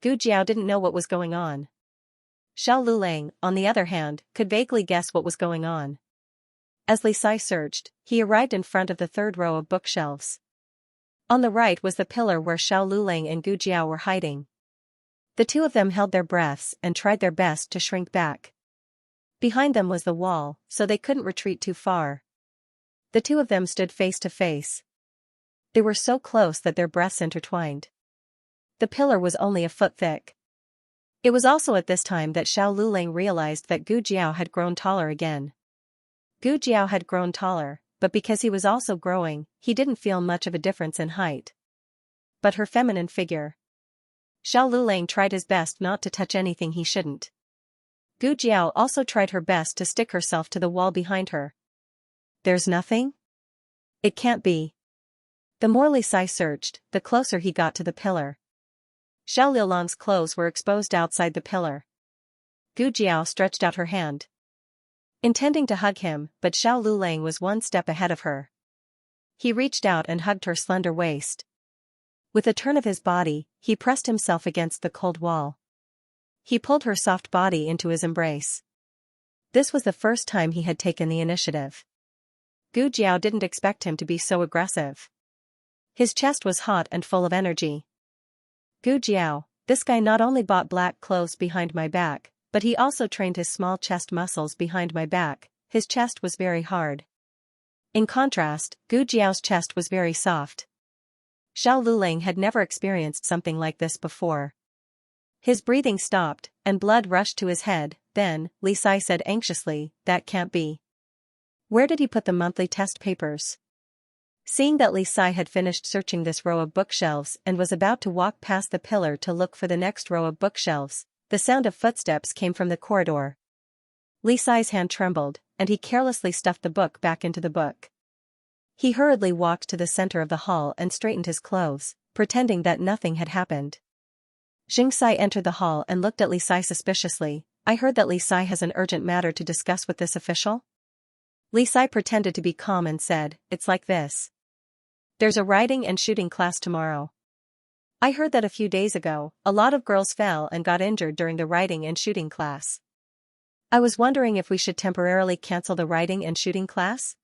Gu Jiao didn't know what was going on. Xiao Lulang, on the other hand, could vaguely guess what was going on. As Li Sai searched, he arrived in front of the third row of bookshelves. On the right was the pillar where Xiao Lulang and Gu Jiao were hiding. The two of them held their breaths and tried their best to shrink back. Behind them was the wall, so they couldn't retreat too far. The two of them stood face to face. They were so close that their breaths intertwined. The pillar was only a foot thick. It was also at this time that Xiao Lulang realized that Gu Jiao had grown taller again. Gu Jiao had grown taller, but because he was also growing, he didn't feel much of a difference in height. But her feminine figure. Xiao Lulang tried his best not to touch anything he shouldn't. Gu Jiao also tried her best to stick herself to the wall behind her. There's nothing? It can't be. The more Li Sai searched, the closer he got to the pillar. Xiao Lilang's clothes were exposed outside the pillar. Gu Jiao stretched out her hand, intending to hug him, but Xiao Lulang was one step ahead of her. He reached out and hugged her slender waist. With a turn of his body, he pressed himself against the cold wall. He pulled her soft body into his embrace. This was the first time he had taken the initiative. Gu Jiao didn't expect him to be so aggressive. His chest was hot and full of energy. Gu Jiao, this guy not only bought black clothes behind my back, but he also trained his small chest muscles behind my back. His chest was very hard. In contrast, Gu Jiao's chest was very soft. Xiao Lulang had never experienced something like this before. His breathing stopped, and blood rushed to his head. Then, Li Sai said anxiously, that can't be. Where did he put the monthly test papers? Seeing that Li Sai had finished searching this row of bookshelves and was about to walk past the pillar to look for the next row of bookshelves, the sound of footsteps came from the corridor. Li Sai's hand trembled, and he carelessly stuffed the book back into the book. He hurriedly walked to the center of the hall and straightened his clothes, pretending that nothing had happened. Xianxia entered the hall and looked at Li Sai suspiciously. I heard that Li Sai has an urgent matter to discuss with this official? Li Sai pretended to be calm and said, it's like this. There's a riding and shooting class tomorrow. I heard that a few days ago, a lot of girls fell and got injured during the riding and shooting class. I was wondering if we should temporarily cancel the riding and shooting class?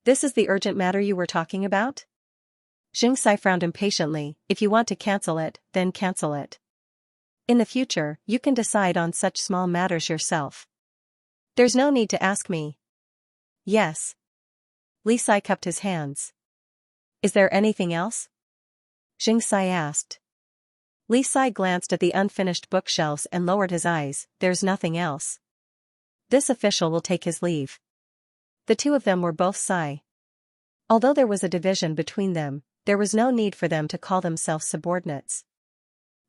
This is the urgent matter you were talking about? Xianxia frowned impatiently. If you want to cancel it, then cancel it. In the future, you can decide on such small matters yourself. There's no need to ask me. Yes. Li Sai cupped his hands. Is there anything else? Xianxia asked. Li Sai glanced at the unfinished bookshelves and lowered his eyes. There's nothing else. This official will take his leave. The two of them were both Psi. Although there was a division between them, there was no need for them to call themselves subordinates.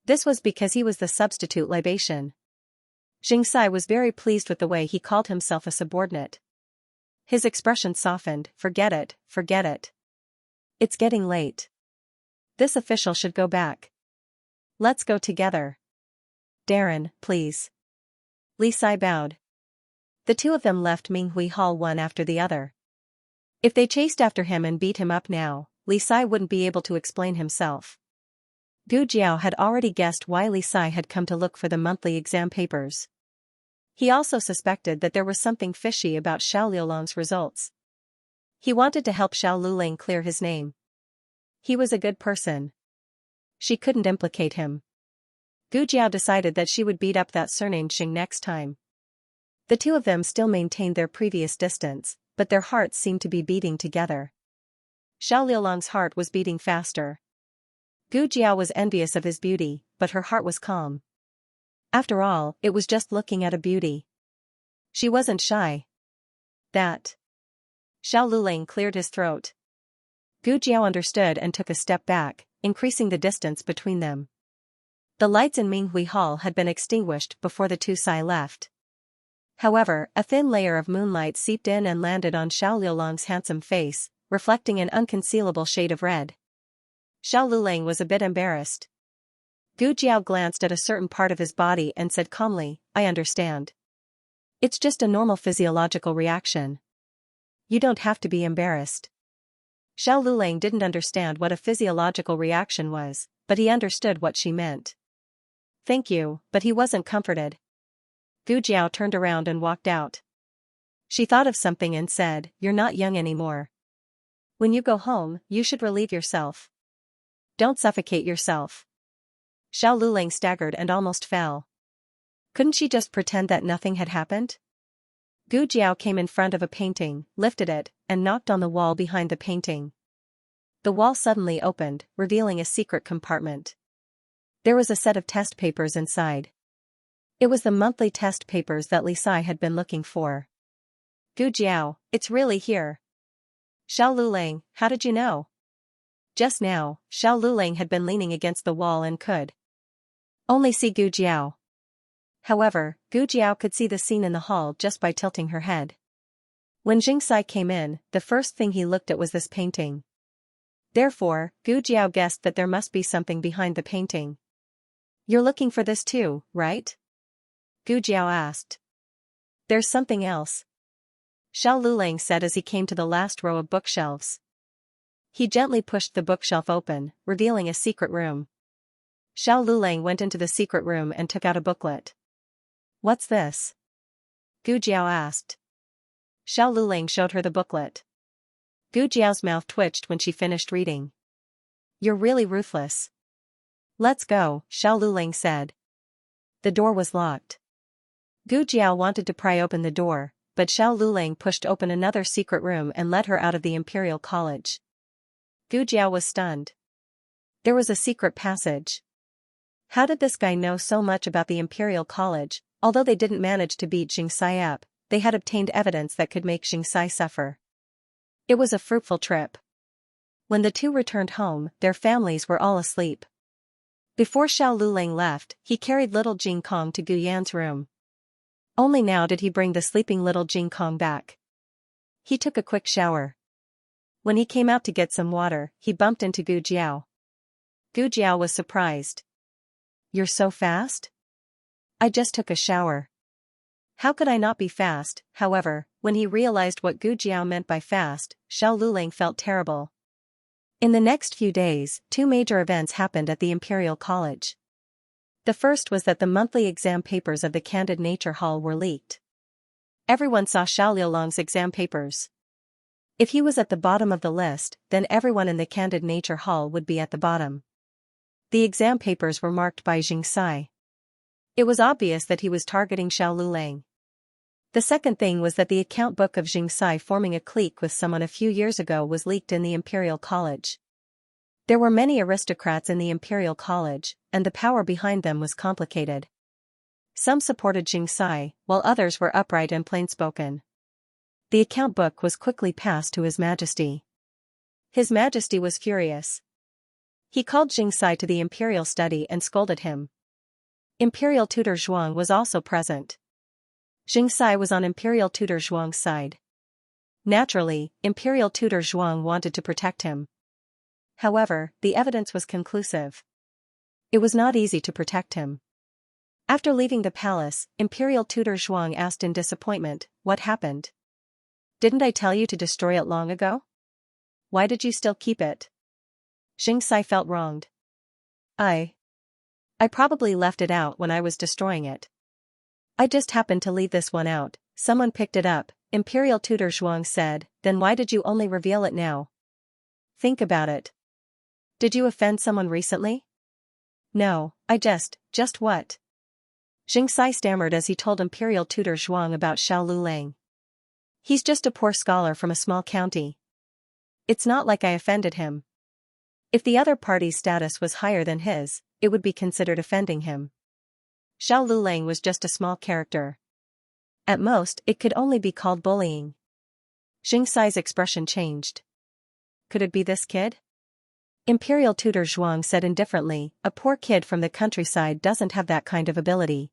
This was because he was the substitute libation. Xianxia was very pleased with the way he called himself a subordinate. His expression softened. Forget it, forget it. It's getting late. This official should go back. Let's go together. Darren, please. Li Sai bowed. The two of them left Minghui Hall one after the other. If they chased after him and beat him up now, Li Sai wouldn't be able to explain himself. Gu Jiao had already guessed why Li Sai had come to look for the monthly exam papers. He also suspected that there was something fishy about Xiao Liulong's results. He wanted to help Xiao Luling clear his name. He was a good person. She couldn't implicate him. Gu Jiao decided that she would beat up that surnamed Xing next time. The two of them still maintained their previous distance, but their hearts seemed to be beating together. Xiao Liulong's heart was beating faster. Gu Jiao was envious of his beauty, but her heart was calm. After all, it was just looking at a beauty. She wasn't shy. That. Xiao Luling cleared his throat. Gu Jiao understood and took a step back, increasing the distance between them. The lights in Minghui Hall had been extinguished before the two Psi left. However, a thin layer of moonlight seeped in and landed on Xiao Liulong's handsome face, reflecting an unconcealable shade of red. Xiao Luling was a bit embarrassed. Gu Jiao glanced at a certain part of his body and said calmly, I understand. It's just a normal physiological reaction. You don't have to be embarrassed. Xiao Luling didn't understand what a physiological reaction was, but he understood what she meant. Thank you, but he wasn't comforted. Gu Jiao turned around and walked out. She thought of something and said, You're not young anymore. When you go home, you should relieve yourself. Don't suffocate yourself. Xiao Luling staggered and almost fell. Couldn't she just pretend that nothing had happened? Gu Jiao came in front of a painting, lifted it, and knocked on the wall behind the painting. The wall suddenly opened, revealing a secret compartment. There was a set of test papers inside. It was the monthly test papers that Li Sai had been looking for. Gu Jiao, it's really here. Xiao Luling, how did you know? Just now, Xiao Luling had been leaning against the wall and could only see Gu Jiao. However, Gu Jiao could see the scene in the hall just by tilting her head. When Xianxia came in, the first thing he looked at was this painting. Therefore, Gu Jiao guessed that there must be something behind the painting. You're looking for this too, right? Gu Jiao asked. There's something else. Xiao Luling said as he came to the last row of bookshelves. He gently pushed the bookshelf open, revealing a secret room. Xiao Luling went into the secret room and took out a booklet. What's this? Gu Jiao asked. Xiao Luling showed her the booklet. Gu Jiao's mouth twitched when she finished reading. You're really ruthless. Let's go, Xiao Luling said. The door was locked. Gu Jiao wanted to pry open the door, but Xiao Luling pushed open another secret room and led her out of the Imperial College. Gu Jiao was stunned. There was a secret passage. How did this guy know so much about the Imperial College? Although they didn't manage to beat Xianxia up, they had obtained evidence that could make Xianxia suffer. It was a fruitful trip. When the two returned home, their families were all asleep. Before Xiao Luling left, he carried little Jing Kong to Gu Yan's room. Only now did he bring the sleeping little Jing Kong back. He took a quick shower. When he came out to get some water, he bumped into Gu Jiao. Gu Jiao was surprised. You're so fast? I just took a shower. How could I not be fast? However, when he realized what Gu Jiao meant by fast, Xiao Luling felt terrible. In the next few days, two major events happened at the Imperial College. The first was that the monthly exam papers of the Candid Nature Hall were leaked. Everyone saw Xiao Liulong's exam papers. If he was at the bottom of the list, then everyone in the Candid Nature Hall would be at the bottom. The exam papers were marked by Xianxia. It was obvious that he was targeting Xiao Luling. The second thing was that the account book of Xianxia forming a clique with someone a few years ago was leaked in the Imperial College. There were many aristocrats in the Imperial College, and the power behind them was complicated. Some supported Xianxia, while others were upright and plain-spoken. The account book was quickly passed to His Majesty. His Majesty was furious. He called Xianxia to the imperial study and scolded him. Imperial tutor Zhuang was also present. Xianxia was on Imperial tutor Zhuang's side. Naturally, Imperial tutor Zhuang wanted to protect him. However, the evidence was conclusive. It was not easy to protect him. After leaving the palace, Imperial tutor Zhuang asked in disappointment, "What happened? Didn't I tell you to destroy it long ago? Why did you still keep it?" Xianxia felt wronged. I probably left it out when I was destroying it. I just happened to leave this one out, someone picked it up, Imperial tutor Zhuang said. Then why did you only reveal it now? Think about it. Did you offend someone recently? No, I just what? Xianxia stammered as he told Imperial tutor Zhuang about Xiao Lulang. He's just a poor scholar from a small county. It's not like I offended him. If the other party's status was higher than his, it would be considered offending him. Xiao Lulang was just a small character. At most, it could only be called bullying. Xianxia's expression changed. Could it be this kid? Imperial tutor Zhuang said indifferently, a poor kid from the countryside doesn't have that kind of ability.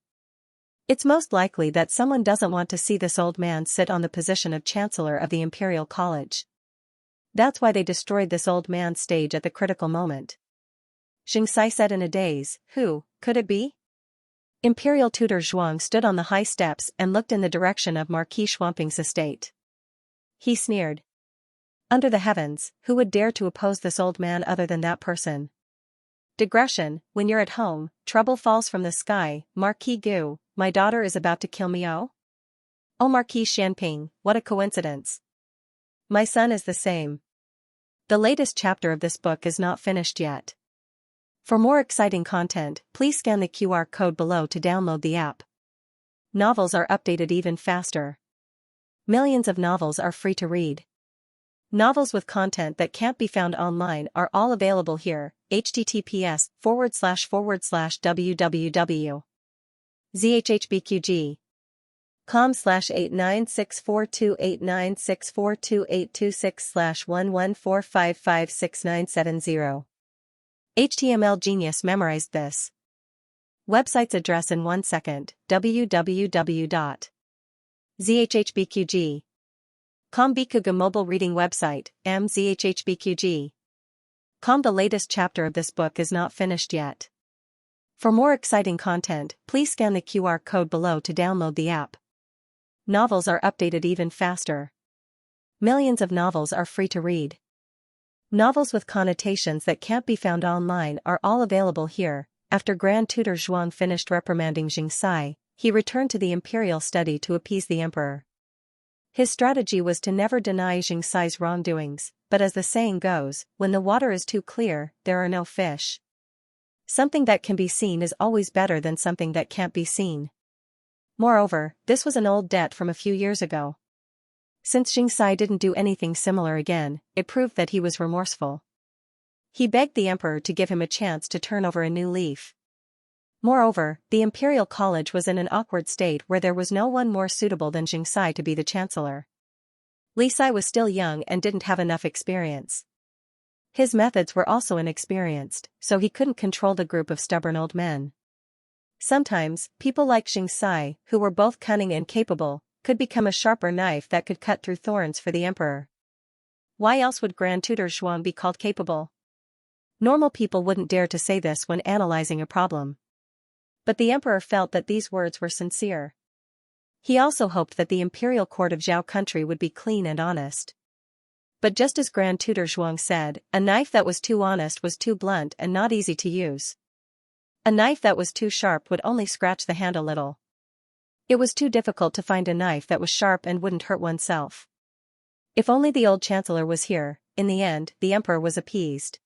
It's most likely that someone doesn't want to see this old man sit on the position of Chancellor of the Imperial College. That's why they destroyed this old man's stage at the critical moment. Xianxia said in a daze, who could it be? Imperial tutor Zhuang stood on the high steps and looked in the direction of Marquis Schwamping's estate. He sneered. Under the heavens, who would dare to oppose this old man other than that person? Digression, when you're at home, trouble falls from the sky. Marquis Gu, my daughter is about to kill me. Oh, Marquis Xianping, what a coincidence. My son is the same. The latest chapter of this book is not finished yet. For more exciting content, please scan the QR code below to download the app. Novels are updated even faster. Millions of novels are free to read. Novels with content that can't be found online are all available here. https://www.zhhbqg.com/89642896428266/1145566970. HTML Genius memorized this website's address in 1 second. www.zhhbqg.com Bikuga mobile reading website, mzhhbqg.com. The latest chapter of this book is not finished yet. For more exciting content, please scan the QR code below to download the app. Novels are updated even faster. Millions of novels are free to read. Novels with connotations that can't be found online are all available here. After Grand Tutor Zhuang finished reprimanding Xianxia, he returned to the imperial study to appease the emperor. His strategy was to never deny Xianxia's wrongdoings, but as the saying goes, when the water is too clear, there are no fish. Something that can be seen is always better than something that can't be seen. Moreover, this was an old debt from a few years ago. Since Xianxia didn't do anything similar again, it proved that he was remorseful. He begged the emperor to give him a chance to turn over a new leaf. Moreover, the imperial college was in an awkward state where there was no one more suitable than Xianxia to be the chancellor. Li Sai was still young and didn't have enough experience. His methods were also inexperienced, so he couldn't control the group of stubborn old men. Sometimes, people like Xianxia, who were both cunning and capable, could become a sharper knife that could cut through thorns for the emperor. Why else would Grand Tutor Zhuang be called capable? Normal people wouldn't dare to say this when analyzing a problem. But the emperor felt that these words were sincere. He also hoped that the imperial court of Zhao country would be clean and honest. But just as Grand Tutor Zhuang said, a knife that was too honest was too blunt and not easy to use. A knife that was too sharp would only scratch the hand a little. It was too difficult to find a knife that was sharp and wouldn't hurt oneself. If only the old chancellor was here. In the end, the emperor was appeased.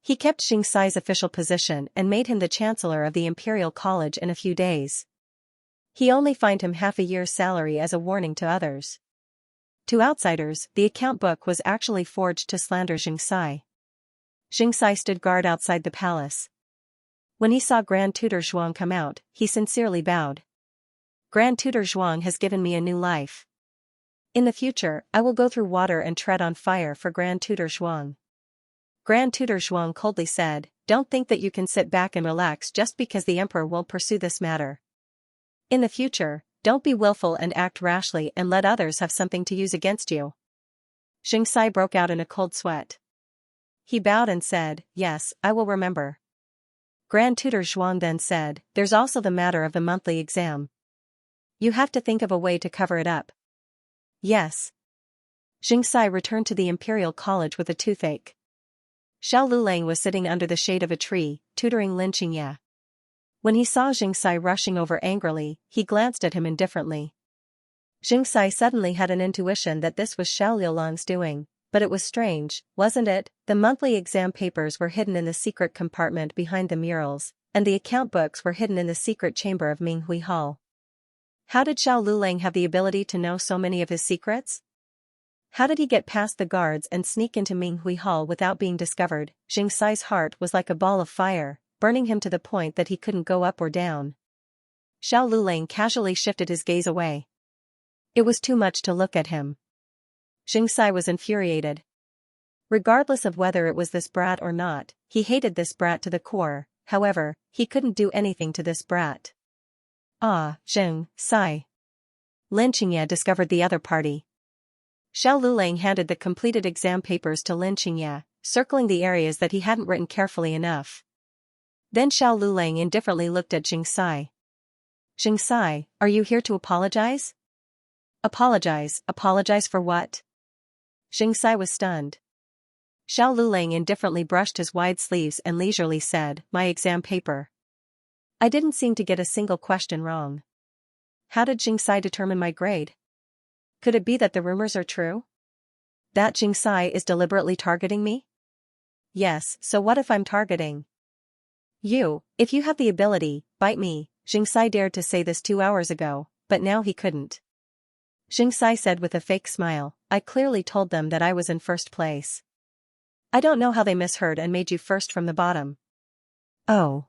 He kept Xianxia's official position and made him the chancellor of the imperial college in a few days. He only fined him half a year's salary as a warning to others. To outsiders, the account book was actually forged to slander Xianxia. Xianxia stood guard outside the palace. When he saw Grand Tutor Zhuang come out, he sincerely bowed. Grand Tutor Zhuang has given me a new life. In the future, I will go through water and tread on fire for Grand Tutor Zhuang. Grand Tutor Zhuang coldly said, don't think that you can sit back and relax just because the emperor won't pursue this matter. In the future, don't be willful and act rashly and let others have something to use against you. Xianxia broke out in a cold sweat. He bowed and said, yes, I will remember. Grand Tutor Zhuang then said, there's also the matter of the monthly exam. You have to think of a way to cover it up. Yes. Xianxia returned to the Imperial College with a toothache. Xiao Lulang was sitting under the shade of a tree, tutoring Lin Xianxia. When he saw Xianxia rushing over angrily, he glanced at him indifferently. Xianxia suddenly had an intuition that this was Xiao Lulang's doing, but it was strange, wasn't it? The monthly exam papers were hidden in the secret compartment behind the murals, and the account books were hidden in the secret chamber of Minghui Hall. How did Xiao Lulang have the ability to know so many of his secrets? How did he get past the guards and sneak into Minghui Hall without being discovered? Xianxia's heart was like a ball of fire, burning him to the point that he couldn't go up or down. Xiao Lulang casually shifted his gaze away. It was too much to look at him. Xianxia was infuriated. Regardless of whether it was this brat or not, he hated this brat to the core. However, he couldn't do anything to this brat. Ah, Xianxia. Lin Xianxia discovered the other party. Xiao Lulang handed the completed exam papers to Lin Xianxia, circling the areas that he hadn't written carefully enough. Then Xiao Lulang indifferently looked at Xianxia. Xianxia, are you here to apologize? Apologize? Apologize for what? Xianxia was stunned. Xiao Lulang indifferently brushed his wide sleeves and leisurely said, my exam paper. I didn't seem to get a single question wrong. How did Xianxia determine my grade? Could it be that the rumors are true? That Xianxia is deliberately targeting me? Yes, so what if I'm targeting you? If you have the ability, bite me. Xianxia dared to say this 2 hours ago, but now he couldn't. Xianxia said with a fake smile, I clearly told them that I was in first place. I don't know how they misheard and made you first from the bottom. Oh.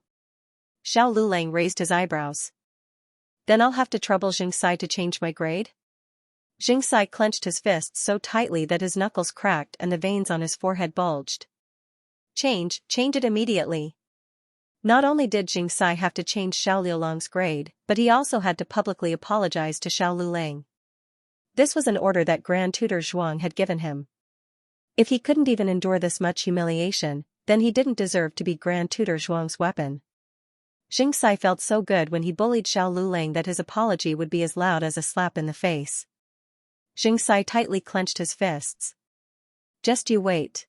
Xiao Lulang raised his eyebrows. Then I'll have to trouble Xianxia to change my grade? Xianxia clenched his fists so tightly that his knuckles cracked and the veins on his forehead bulged. Change it immediately. Not only did Xianxia have to change Xiao Lulang's grade, but he also had to publicly apologize to Xiao Lulang. This was an order that Grand Tutor Zhuang had given him. If he couldn't even endure this much humiliation, then he didn't deserve to be Grand Tutor Zhuang's weapon. Xianxia felt so good when he bullied Xiao Lulang that his apology would be as loud as a slap in the face. Xianxia tightly clenched his fists. Just you wait.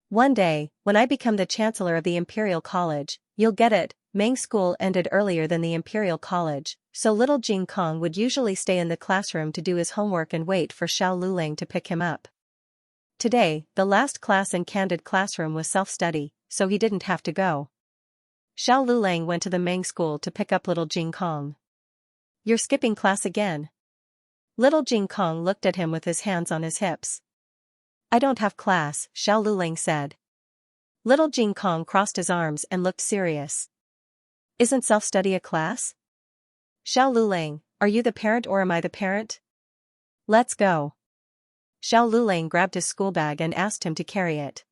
One day, when I become the Chancellor of the Imperial College, you'll get it. Meng School ended earlier than the Imperial College, so little Jing Kong would usually stay in the classroom to do his homework and wait for Xiao Lulang to pick him up. Today, the last class in Candid Classroom was self-study, so he didn't have to go. Xiao Lulang went to the Meng School to pick up little Jing Kong. You're skipping class again? Little Jing Kong looked at him with his hands on his hips. I don't have class, Xiao Lulang said. Little Jing Kong crossed his arms and looked serious. Isn't self-study a class? Xiao Lulang, are you the parent or am I the parent? Let's go. Xiao Lulang grabbed his school bag and asked him to carry it.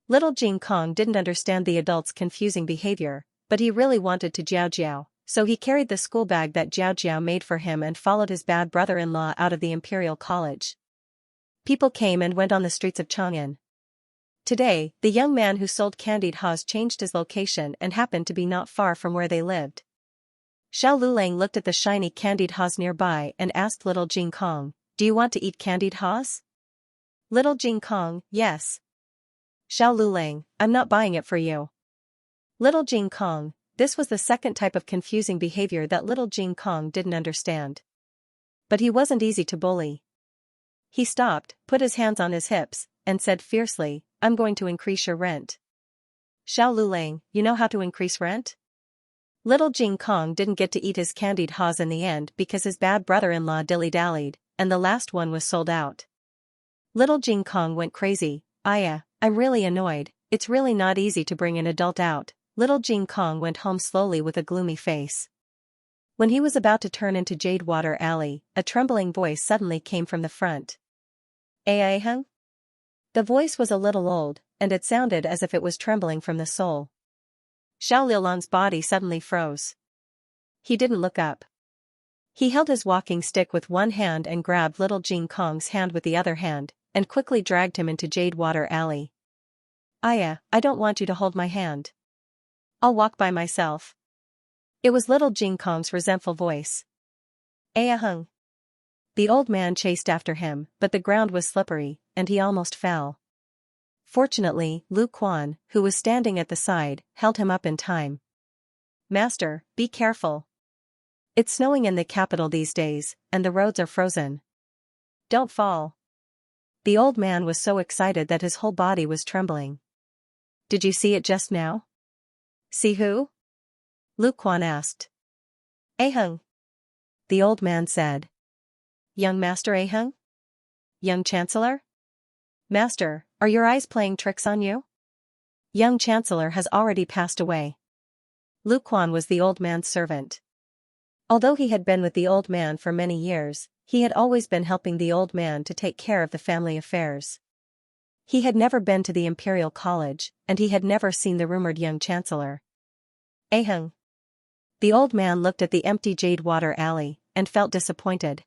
Little Jing Kong didn't understand the adult's confusing behavior, but he really wanted to Jiao Jiao, so he carried the school bag that Jiao Jiao made for him and followed his bad brother-in-law out of the Imperial College. People came and went on the streets of Chang'an. Today, the young man who sold candied haws changed his location and happened to be not far from where they lived. Xiao Lulang looked at the shiny candied haws nearby and asked little Jing Kong, do you want to eat candied haws? Little Jing Kong, yes. Xiao Lulang, I'm not buying it for you. Little Jing Kong, this was the second type of confusing behavior that little Jing Kong didn't understand. But he wasn't easy to bully. He stopped, put his hands on his hips, and said fiercely, I'm going to increase your rent. Xiao Lulang, you know how to increase rent? Little Jing Kong didn't get to eat his candied haws in the end because his bad brother-in-law dilly-dallied, and the last one was sold out. Little Jing Kong went crazy. I'm really annoyed, it's really not easy to bring an adult out. Little Jing Kong went home slowly with a gloomy face. When he was about to turn into Jade Water Alley, a trembling voice suddenly came from the front. Hung? The voice was a little old, and it sounded as if it was trembling from the soul. Xiao Liulan's body suddenly froze. He didn't look up. He held his walking stick with one hand and grabbed little Jing Kong's hand with the other hand, and quickly dragged him into Jade Water Alley. Aya, I don't want you to hold my hand. I'll walk by myself. It was little Jing Kong's resentful voice. Hung. The old man chased after him, but the ground was slippery, and he almost fell. Fortunately, Lu Quan, who was standing at the side, held him up in time. Master, be careful. It's snowing in the capital these days, and the roads are frozen. Don't fall. The old man was so excited that his whole body was trembling. Did you see it just now? See who? Lu Quan asked. Hung. The old man said. Young Master Hung? Young Chancellor? Master, are your eyes playing tricks on you? Young Chancellor has already passed away. Lu Quan was the old man's servant. Although he had been with the old man for many years, he had always been helping the old man to take care of the family affairs. He had never been to the Imperial College, and he had never seen the rumored young Chancellor. Hung. The old man looked at the empty Jade Water Alley, and felt disappointed.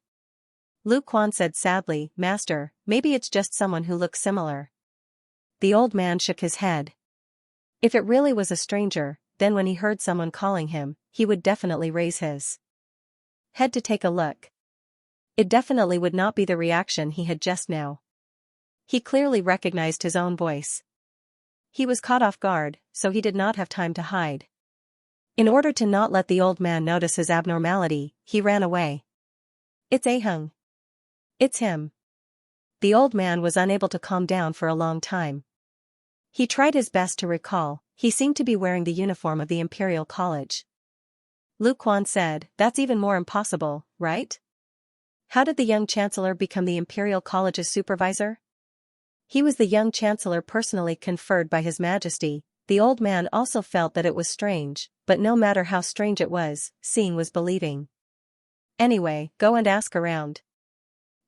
Lu Quan said sadly, Master, maybe it's just someone who looks similar. The old man shook his head. If it really was a stranger, then when he heard someone calling him, he would definitely raise his head to take a look. It definitely would not be the reaction he had just now. He clearly recognized his own voice. He was caught off guard, so he did not have time to hide. In order to not let the old man notice his abnormality, he ran away. It's Hung. It's him. The old man was unable to calm down for a long time. He tried his best to recall, he seemed to be wearing the uniform of the Imperial College. Lu Quan said, that's even more impossible, right? How did the young Chancellor become the Imperial College's supervisor? He was the young Chancellor personally conferred by His Majesty. The old man also felt that it was strange, but no matter how strange it was, seeing was believing. Anyway, go and ask around.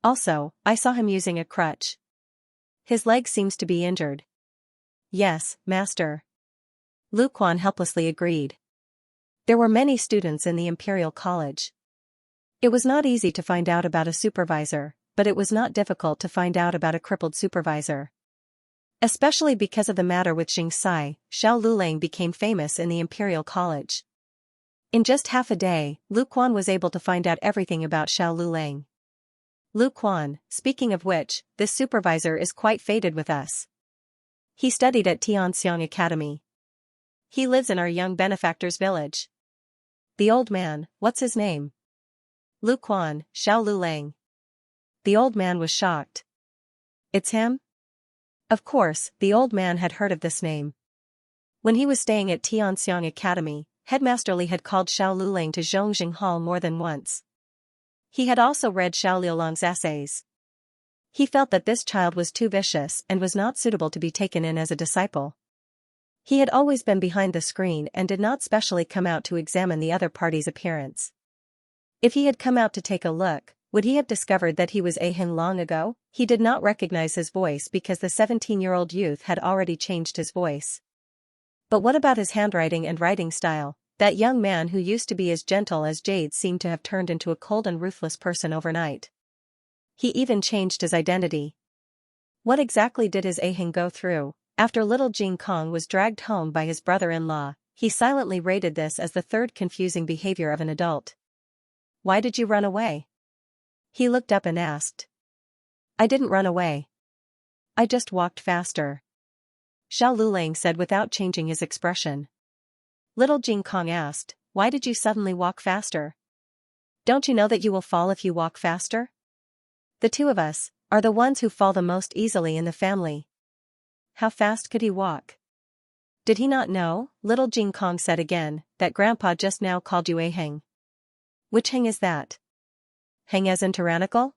Also, I saw him using a crutch. His leg seems to be injured. Yes, Master. Lu Quan helplessly agreed. There were many students in the Imperial College. It was not easy to find out about a supervisor, but it was not difficult to find out about a crippled supervisor. Especially because of the matter with Xianxia, Xiao Lulang became famous in the Imperial College. In just half a day, Lu Quan was able to find out everything about Xiao Lulang. Lu Quan, speaking of which, this supervisor is quite fated with us. He studied at Xianxia Academy. He lives in our young benefactor's village. The old man, what's his name? Lu Quan, Xiao Lulang. The old man was shocked. It's him? Of course, the old man had heard of this name. When he was staying at Xianxia Academy, Headmaster Li had called Xiao Lulang to Zhongjing Hall more than once. He had also read Xiao Liulang's essays. He felt that this child was too vicious and was not suitable to be taken in as a disciple. He had always been behind the screen and did not specially come out to examine the other party's appearance. If he had come out to take a look, would he have discovered that he was Hung long ago? He did not recognize his voice because the 17-year-old youth had already changed his voice. But what about his handwriting and writing style? That young man who used to be as gentle as jade seemed to have turned into a cold and ruthless person overnight. He even changed his identity. What exactly did his Hung go through? After little Jing Kong was dragged home by his brother-in-law, he silently rated this as the third confusing behavior of an adult. Why did you run away? He looked up and asked. I didn't run away. I just walked faster. Xiao Lulang said without changing his expression. Little Jing Kong asked, why did you suddenly walk faster? Don't you know that you will fall if you walk faster? The two of us are the ones who fall the most easily in the family. How fast could he walk? Did he not know? Little Jing Kong said again, that Grandpa just now called you Hung. Which Hung is that? Hung as in tyrannical?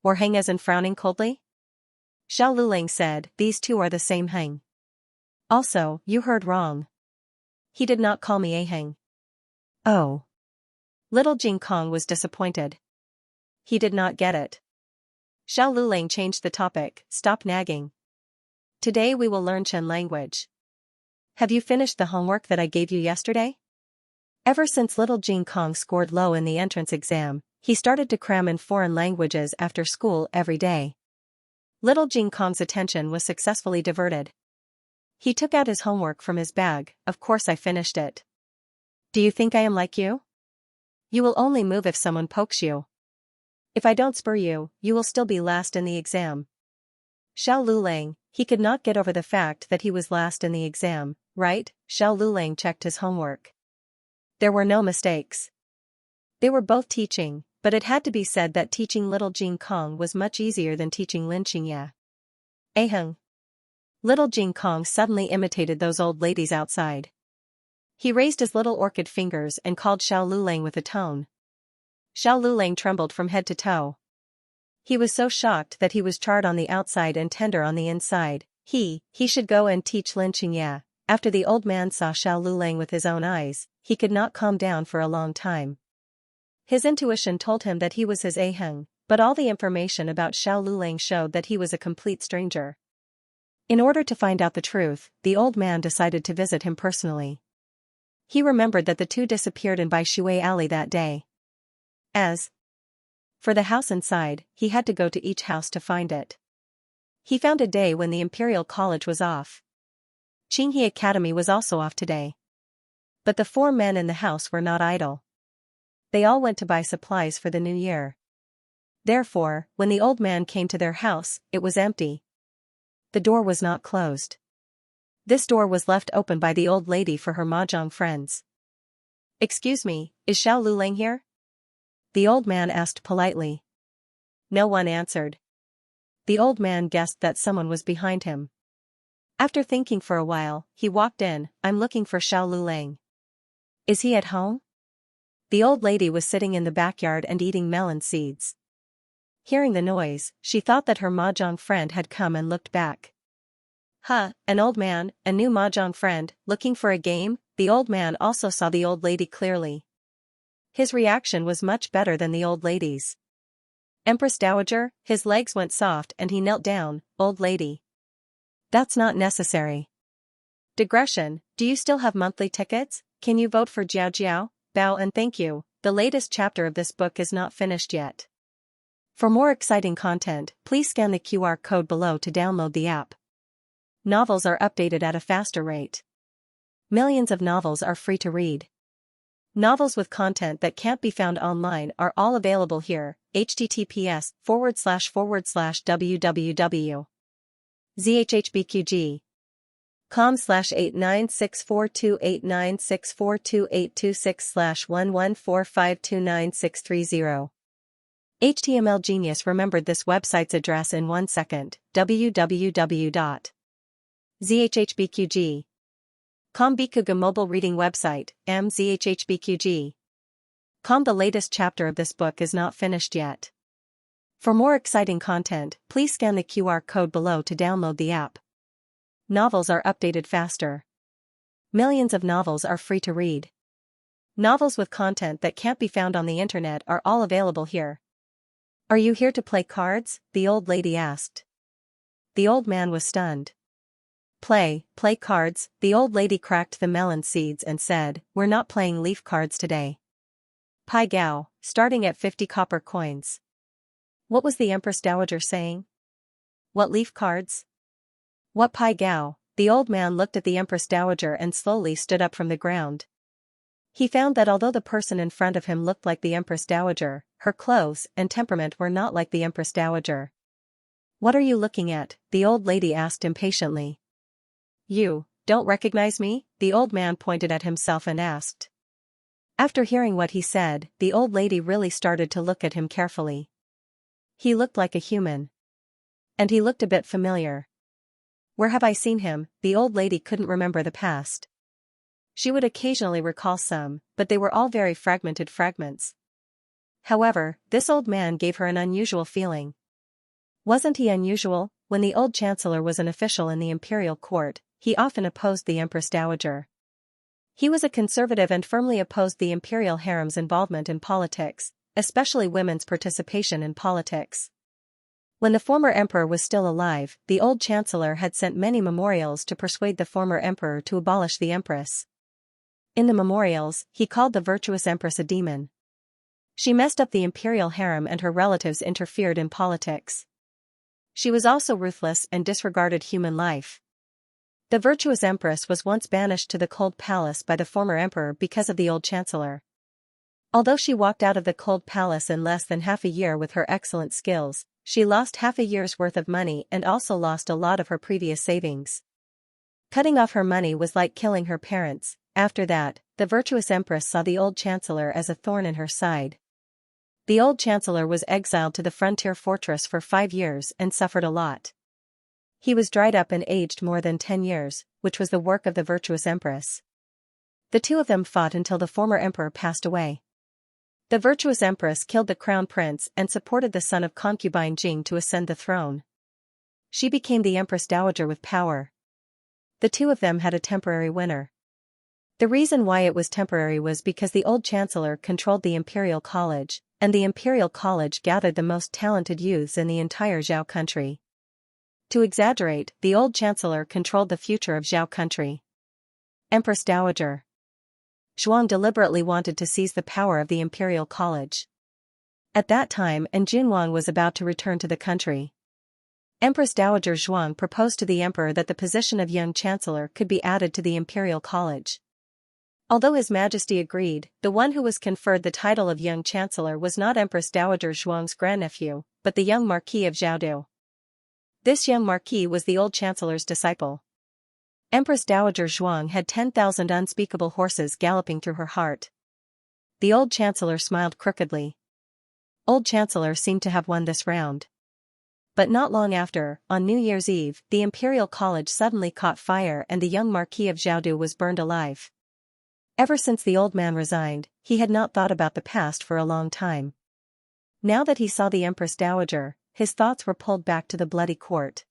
Or Hung as in frowning coldly? Xiao Lulang said, these two are the same Hung. Also, you heard wrong. He did not call me Hung. Oh. Little Jing Kong was disappointed. He did not get it. Xiao Lulang changed the topic. Stop nagging. Today we will learn Chen language. Have you finished the homework that I gave you yesterday? Ever since little Jing Kong scored low in the entrance exam, he started to cram in foreign languages after school every day. Little Jing Kong's attention was successfully diverted. He took out his homework from his bag. Of course I finished it. Do you think I am like you? You will only move if someone pokes you. If I don't spur you, you will still be last in the exam. Xiao Lulang, he could not get over the fact that he was last in the exam, right? Xiao Lulang checked his homework. There were no mistakes. They were both teaching, but it had to be said that teaching little Jing Kong was much easier than teaching Xianxia. Aheng. Little Jing Kong suddenly imitated those old ladies outside. He raised his little orchid fingers and called Xiao Lulang with a tone. Xiao Lulang trembled from head to toe. He was so shocked that he was charred on the outside and tender on the inside. He should go and teach Xianxia. After the old man saw Xiao Lulang with his own eyes, he could not calm down for a long time. His intuition told him that he was his aheng, but all the information about Xiao Lulang showed that he was a complete stranger. In order to find out the truth, the old man decided to visit him personally. He remembered that the two disappeared in Bai Shui Alley that day. As for the house inside, he had to go to each house to find it. He found a day when the Imperial College was off. Qinghe Academy was also off today. But the four men in the house were not idle. They all went to buy supplies for the new year. Therefore, when the old man came to their house, it was empty. The door was not closed. This door was left open by the old lady for her mahjong friends. Excuse me, is Xiao Lulang here? The old man asked politely. No one answered. The old man guessed that someone was behind him. After thinking for a while, he walked in. I'm looking for Xiao Lulang. Is he at home? The old lady was sitting in the backyard and eating melon seeds. Hearing the noise, she thought that her mahjong friend had come and looked back. Huh, an old man, a new mahjong friend, looking for a game? The old man also saw the old lady clearly. His reaction was much better than the old lady's. Empress Dowager, his legs went soft and he knelt down. Old lady. That's not necessary. Digression, do you still have monthly tickets? Can you vote for Jiao Jiao? Bow and thank you. The latest chapter of this book is not finished yet. For more exciting content, please scan the QR code below to download the app. Novels are updated at a faster rate. Millions of novels are free to read. Novels with content that can't be found online are all available here. https://www.zhhbqg.com/89642896428226/114529630. HTML Genius remembered this website's address in 1 second. www.zhhbqg.com Bikuga mobile reading website, mzhhbqg.com. The latest chapter of this book is not finished yet. For more exciting content, please scan the QR code below to download the app. Novels are updated faster. Millions of novels are free to read. Novels with content that can't be found on the internet are all available here. Are you here to play cards? The old lady asked. The old man was stunned. Play cards? The old lady cracked the melon seeds and said, we're not playing leaf cards today. Pai Gao, starting at 50 copper coins. What was the Empress Dowager saying? What leaf cards? What Pai Gao? The old man looked at the Empress Dowager and slowly stood up from the ground. He found that although the person in front of him looked like the Empress Dowager, her clothes and temperament were not like the Empress Dowager. What are you looking at? The old lady asked impatiently. You don't recognize me? The old man pointed at himself and asked. After hearing what he said, the old lady really started to look at him carefully. He looked like a human. And he looked a bit familiar. Where have I seen him? The old lady couldn't remember the past. She would occasionally recall some, but they were all very fragmented fragments. However, this old man gave her an unusual feeling. Wasn't he unusual? When the old chancellor was an official in the imperial court, he often opposed the Empress Dowager. He was a conservative and firmly opposed the imperial harem's involvement in politics, especially women's participation in politics. When the former emperor was still alive, the old chancellor had sent many memorials to persuade the former emperor to abolish the empress. In the memorials, he called the virtuous empress a demon. She messed up the imperial harem and her relatives interfered in politics. She was also ruthless and disregarded human life. The virtuous empress was once banished to the cold palace by the former emperor because of the old chancellor. Although she walked out of the cold palace in less than half a year with her excellent skills, she lost half a year's worth of money and also lost a lot of her previous savings. Cutting off her money was like killing her parents. After that, the virtuous empress saw the old chancellor as a thorn in her side. The old chancellor was exiled to the frontier fortress for 5 years and suffered a lot. He was dried up and aged more than 10 years, which was the work of the virtuous empress. The two of them fought until the former emperor passed away. The virtuous empress killed the crown prince and supported the son of concubine Jing to ascend the throne. She became the empress dowager with power. The two of them had a temporary winner. The reason why it was temporary was because the old chancellor controlled the imperial college, and the imperial college gathered the most talented youths in the entire Zhao country. To exaggerate, the old chancellor controlled the future of Zhao country. Empress dowager Zhuang deliberately wanted to seize the power of the imperial college. At that time, Junwang was about to return to the country. Empress Dowager Zhuang proposed to the emperor that the position of young chancellor could be added to the imperial college. Although His Majesty agreed, the one who was conferred the title of young chancellor was not Empress Dowager Zhuang's grandnephew, but the young Marquis of Zhaodu. This young marquis was the old chancellor's disciple. Empress Dowager Zhuang had 10,000 unspeakable horses galloping through her heart. The old chancellor smiled crookedly. Old chancellor seemed to have won this round. But not long after, on New Year's Eve, the imperial college suddenly caught fire and the young Marquis of Zhaodu was burned alive. Ever since the old man resigned, he had not thought about the past for a long time. Now that he saw the Empress Dowager, his thoughts were pulled back to the bloody court.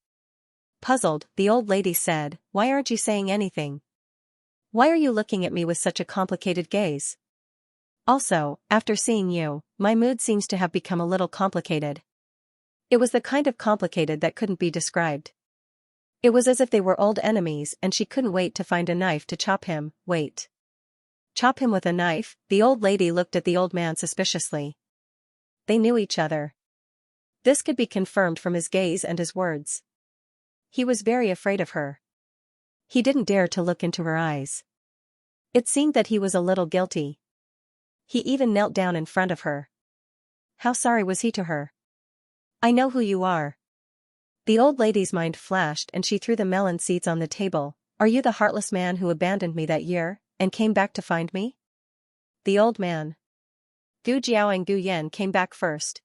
Puzzled, the old lady said, "Why aren't you saying anything? Why are you looking at me with such a complicated gaze? Also, after seeing you, my mood seems to have become a little complicated." It was the kind of complicated that couldn't be described. It was as if they were old enemies and she couldn't wait to find a knife to chop him. Wait. Chop him with a knife? The old lady looked at the old man suspiciously. They knew each other. This could be confirmed from his gaze and his words. He was very afraid of her. He didn't dare to look into her eyes. It seemed that he was a little guilty. He even knelt down in front of her. How sorry was he to her? "I know who you are." The old lady's mind flashed and she threw the melon seeds on the table. "Are you the heartless man who abandoned me that year, and came back to find me?" The old man. Gu Jiao and Gu Yan came back first.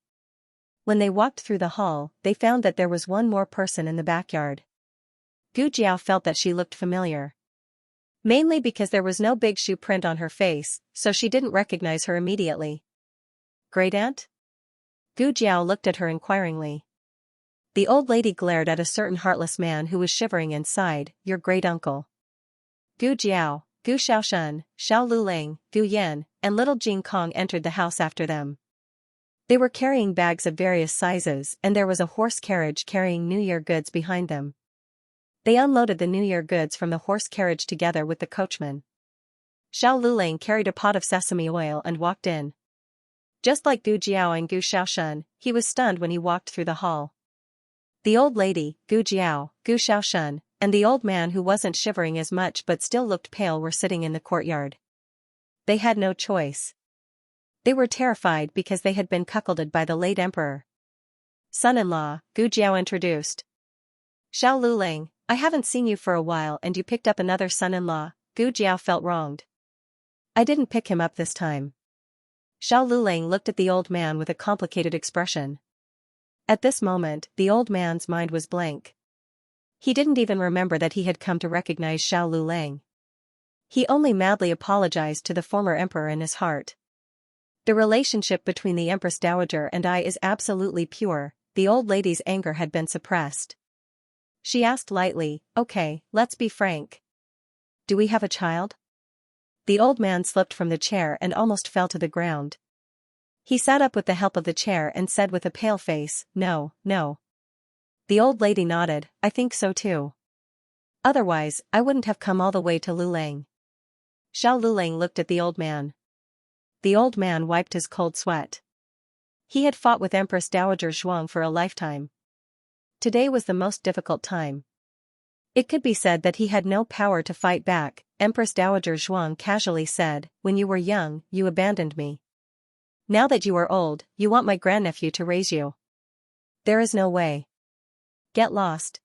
When they walked through the hall, they found that there was one more person in the backyard. Gu Jiao felt that she looked familiar. Mainly because there was no big shoe print on her face, so she didn't recognize her immediately. "Great aunt?" Gu Jiao looked at her inquiringly. The old lady glared at a certain heartless man who was shivering inside. "Your great uncle." Gu Jiao, Gu Xiaoshen, Xiao Luling, Gu Yan, and little Jing Kong entered the house after them. They were carrying bags of various sizes and there was a horse carriage carrying New Year goods behind them. They unloaded the New Year goods from the horse carriage together with the coachman. Xiao Luling carried a pot of sesame oil and walked in. Just like Gu Jiao and Gu Xiaoshen, he was stunned when he walked through the hall. The old lady, Gu Jiao, Gu Xiaoshen, and the old man who wasn't shivering as much but still looked pale were sitting in the courtyard. They had no choice. They were terrified because they had been cuckolded by the late emperor. "Son-in-law," Gu Jiao introduced. "Xiao Luling, I haven't seen you for a while and you picked up another son-in-law." Gu Jiao felt wronged. "I didn't pick him up this time." Xiao Luling looked at the old man with a complicated expression. At this moment, the old man's mind was blank. He didn't even remember that he had come to recognize Xiao Luling. He only madly apologized to the former emperor in his heart. "The relationship between the Empress Dowager and I is absolutely pure." The old lady's anger had been suppressed. She asked lightly, "Okay, let's be frank. Do we have a child?" The old man slipped from the chair and almost fell to the ground. He sat up with the help of the chair and said with a pale face, "No, no." The old lady nodded, "I think so too. Otherwise, I wouldn't have come all the way to Lulang." Xiao Lulang looked at the old man. The old man wiped his cold sweat. He had fought with Empress Dowager Zhuang for a lifetime. Today was the most difficult time. It could be said that he had no power to fight back. Empress Dowager Zhuang casually said, "When you were young, you abandoned me. Now that you are old, you want my grandnephew to raise you. There is no way. Get lost."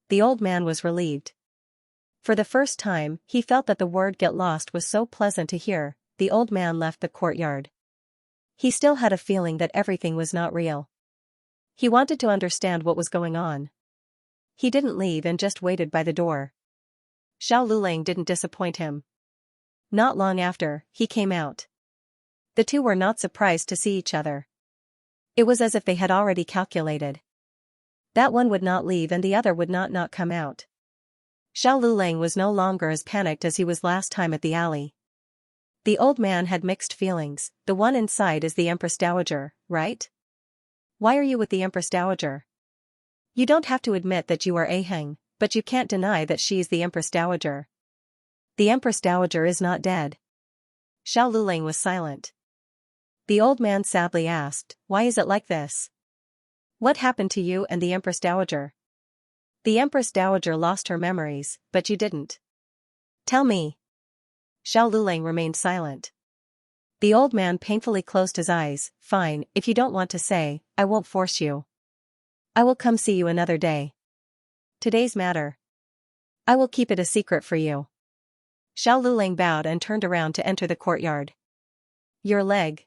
The old man was relieved. For the first time, he felt that the word "get lost" was so pleasant to hear. The old man left the courtyard. He still had a feeling that everything was not real. He wanted to understand what was going on. He didn't leave and just waited by the door. Xiao Lulang didn't disappoint him. Not long after, he came out. The two were not surprised to see each other. It was as if they had already calculated. That one would not leave and the other would not come out. Xiao Lulang was no longer as panicked as he was last time at the alley. The old man had mixed feelings. The one inside is the Empress Dowager, right? Why are you with the Empress Dowager? You don't have to admit that you are Aheng, but you can't deny that she's the Empress Dowager. The Empress Dowager is not dead. Xiao Lulang was silent. The old man sadly asked, "Why is it like this? What happened to you and the Empress Dowager?" "The Empress Dowager lost her memories, but you didn't. Tell me." Xiao Lulang remained silent. The old man painfully closed his eyes. "Fine, if you don't want to say, I won't force you. I will come see you another day. Today's matter. I will keep it a secret for you." Xiao Lulang bowed and turned around to enter the courtyard. "Your leg."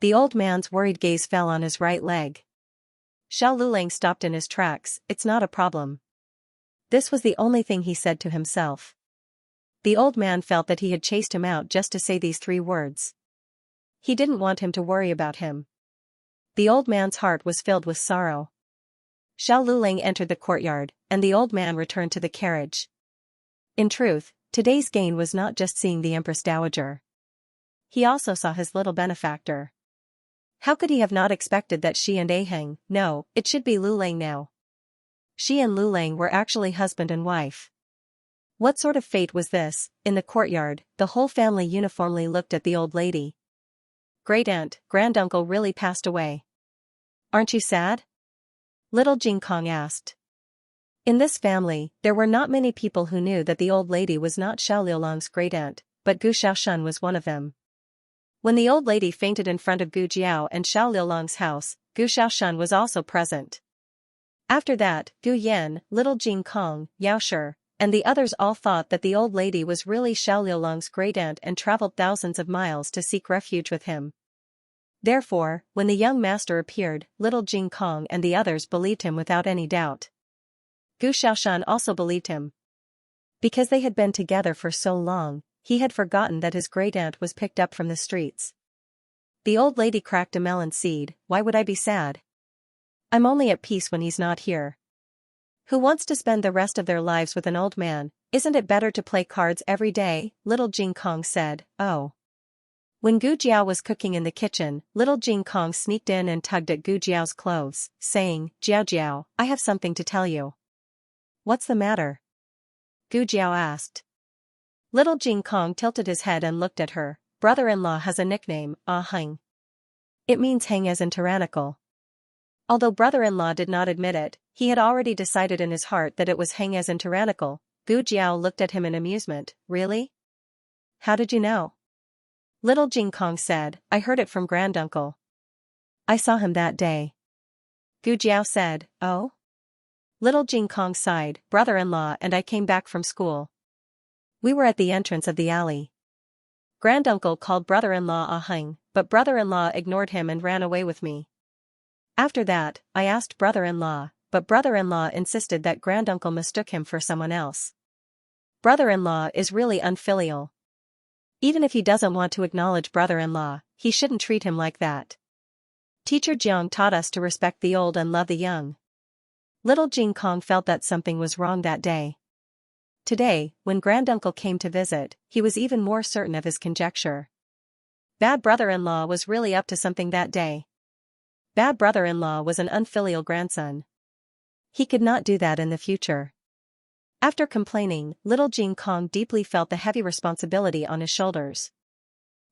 The old man's worried gaze fell on his right leg. Xiao Lulang stopped in his tracks. "It's not a problem." This was the only thing he said to himself. The old man felt that he had chased him out just to say these 3 words. He didn't want him to worry about him. The old man's heart was filled with sorrow. Xiao Lulang entered the courtyard, and the old man returned to the carriage. In truth, today's gain was not just seeing the Empress Dowager. He also saw his little benefactor. How could he have not expected that she and Aheng, no, it should be Lulang now. She and Lulang were actually husband and wife. What sort of fate was this? In the courtyard, the whole family uniformly looked at the old lady. "Great-aunt, granduncle really passed away. Aren't you sad?" Little Jing Kong asked. In this family, there were not many people who knew that the old lady was not Xiao Liulang's great-aunt, but Gu Xiaoshan was one of them. When the old lady fainted in front of Gu Jiao and Xiao Liulang's house, Gu Xiaoshan was also present. After that, Gu Yan, Little Jing Kong, Yao Shi, and the others all thought that the old lady was really Xiao Liulang's great-aunt and traveled thousands of miles to seek refuge with him. Therefore, when the young master appeared, Little Jing Kong and the others believed him without any doubt. Gu Xiaoshan also believed him. Because they had been together for so long, he had forgotten that his great-aunt was picked up from the streets. The old lady cracked a melon seed. "Why would I be sad? I'm only at peace when he's not here. Who wants to spend the rest of their lives with an old man? Isn't it better to play cards every day?" Little Jing Kong said. "Oh." When Gu Jiao was cooking in the kitchen, Little Jing Kong sneaked in and tugged at Gu Jiao's clothes, saying, "Jiao Jiao, I have something to tell you." "What's the matter?" Gu Jiao asked. Little Jing Kong tilted his head and looked at her. "Brother-in-law has a nickname, Aheng. It means hang as in tyrannical." Although brother-in-law did not admit it, he had already decided in his heart that it was hang as in tyrannical. Gu Jiao looked at him in amusement. "Really? How did you know?" Little Jing Kong said, "I heard it from granduncle. I saw him that day." Gu Jiao said, "Oh?" Little Jing Kong sighed. "Brother-in-law and I came back from school. We were at the entrance of the alley. Granduncle called brother-in-law Aheng, but brother-in-law ignored him and ran away with me. After that, I asked brother-in-law, but brother-in-law insisted that granduncle mistook him for someone else. Brother-in-law is really unfilial. Even if he doesn't want to acknowledge brother-in-law, he shouldn't treat him like that. Teacher Jiang taught us to respect the old and love the young." Little Jing Kong felt that something was wrong that day. Today, when granduncle came to visit, he was even more certain of his conjecture. Bad brother-in-law was really up to something that day. Bad brother-in-law was an unfilial grandson. He could not do that in the future. After complaining, little Jing Kong deeply felt the heavy responsibility on his shoulders.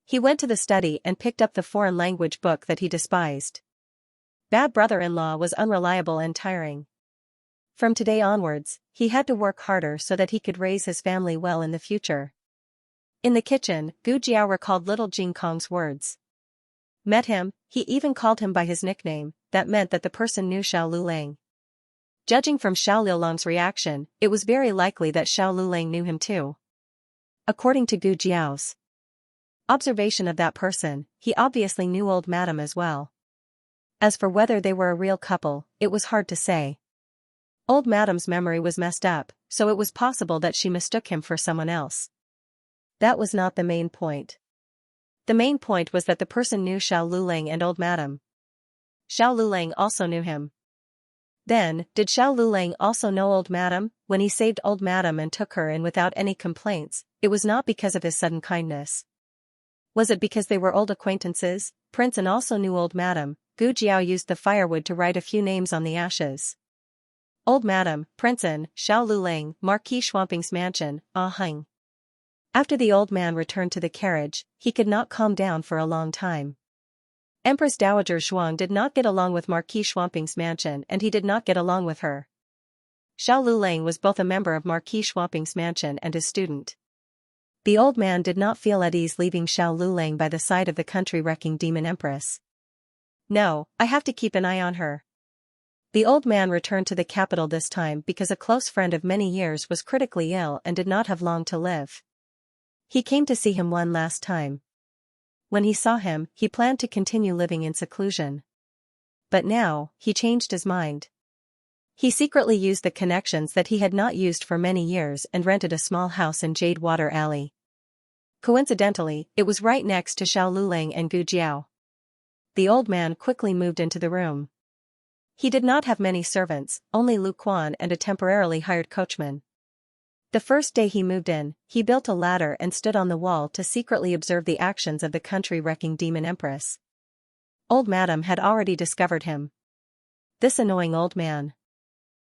He went to the study and picked up the foreign language book that he despised. Bad brother-in-law was unreliable and tiring. From today onwards, he had to work harder so that he could raise his family well in the future. In the kitchen, Gu Jiao recalled little Jing Kong's words. Met him, he even called him by his nickname, that meant that the person knew Xiao Lulang. Judging from Xiao Luolang's reaction, it was very likely that Xiao Lulang knew him too. According to Gu Jiao's observation of that person, he obviously knew old madam as well. As for whether they were a real couple, it was hard to say. Old madam's memory was messed up, so it was possible that she mistook him for someone else. That was not the main point. The main point was that the person knew Xiao Lulang and old madam. Xiao Lulang also knew him. Then, did Xiao Lulang also know old madam? When he saved old madam and took her in without any complaints, it was not because of his sudden kindness. Was it because they were old acquaintances? Prince and also knew old madam. Gu Jiao used the firewood to write a few names on the ashes. Old madam, Prince and Xiao Lulang, Marquis Schwamping's mansion, Heng. After the old man returned to the carriage, he could not calm down for a long time. Empress Dowager Zhuang did not get along with Marquis Schwamping's mansion and he did not get along with her. Xiao Lulang was both a member of Marquis Schwamping's mansion and his student. The old man did not feel at ease leaving Xiao Lulang by the side of the country-wrecking demon empress. No, I have to keep an eye on her. The old man returned to the capital this time because a close friend of many years was critically ill and did not have long to live. He came to see him one last time. When he saw him, he planned to continue living in seclusion. But now, he changed his mind. He secretly used the connections that he had not used for many years and rented a small house in Jade Water Alley. Coincidentally, it was right next to Xiao Lulang and Gu Jiao. The old man quickly moved into the room. He did not have many servants, only Lu Quan and a temporarily hired coachman. The first day he moved in, he built a ladder and stood on the wall to secretly observe the actions of the country-wrecking demon empress. Old madam had already discovered him. This annoying old man.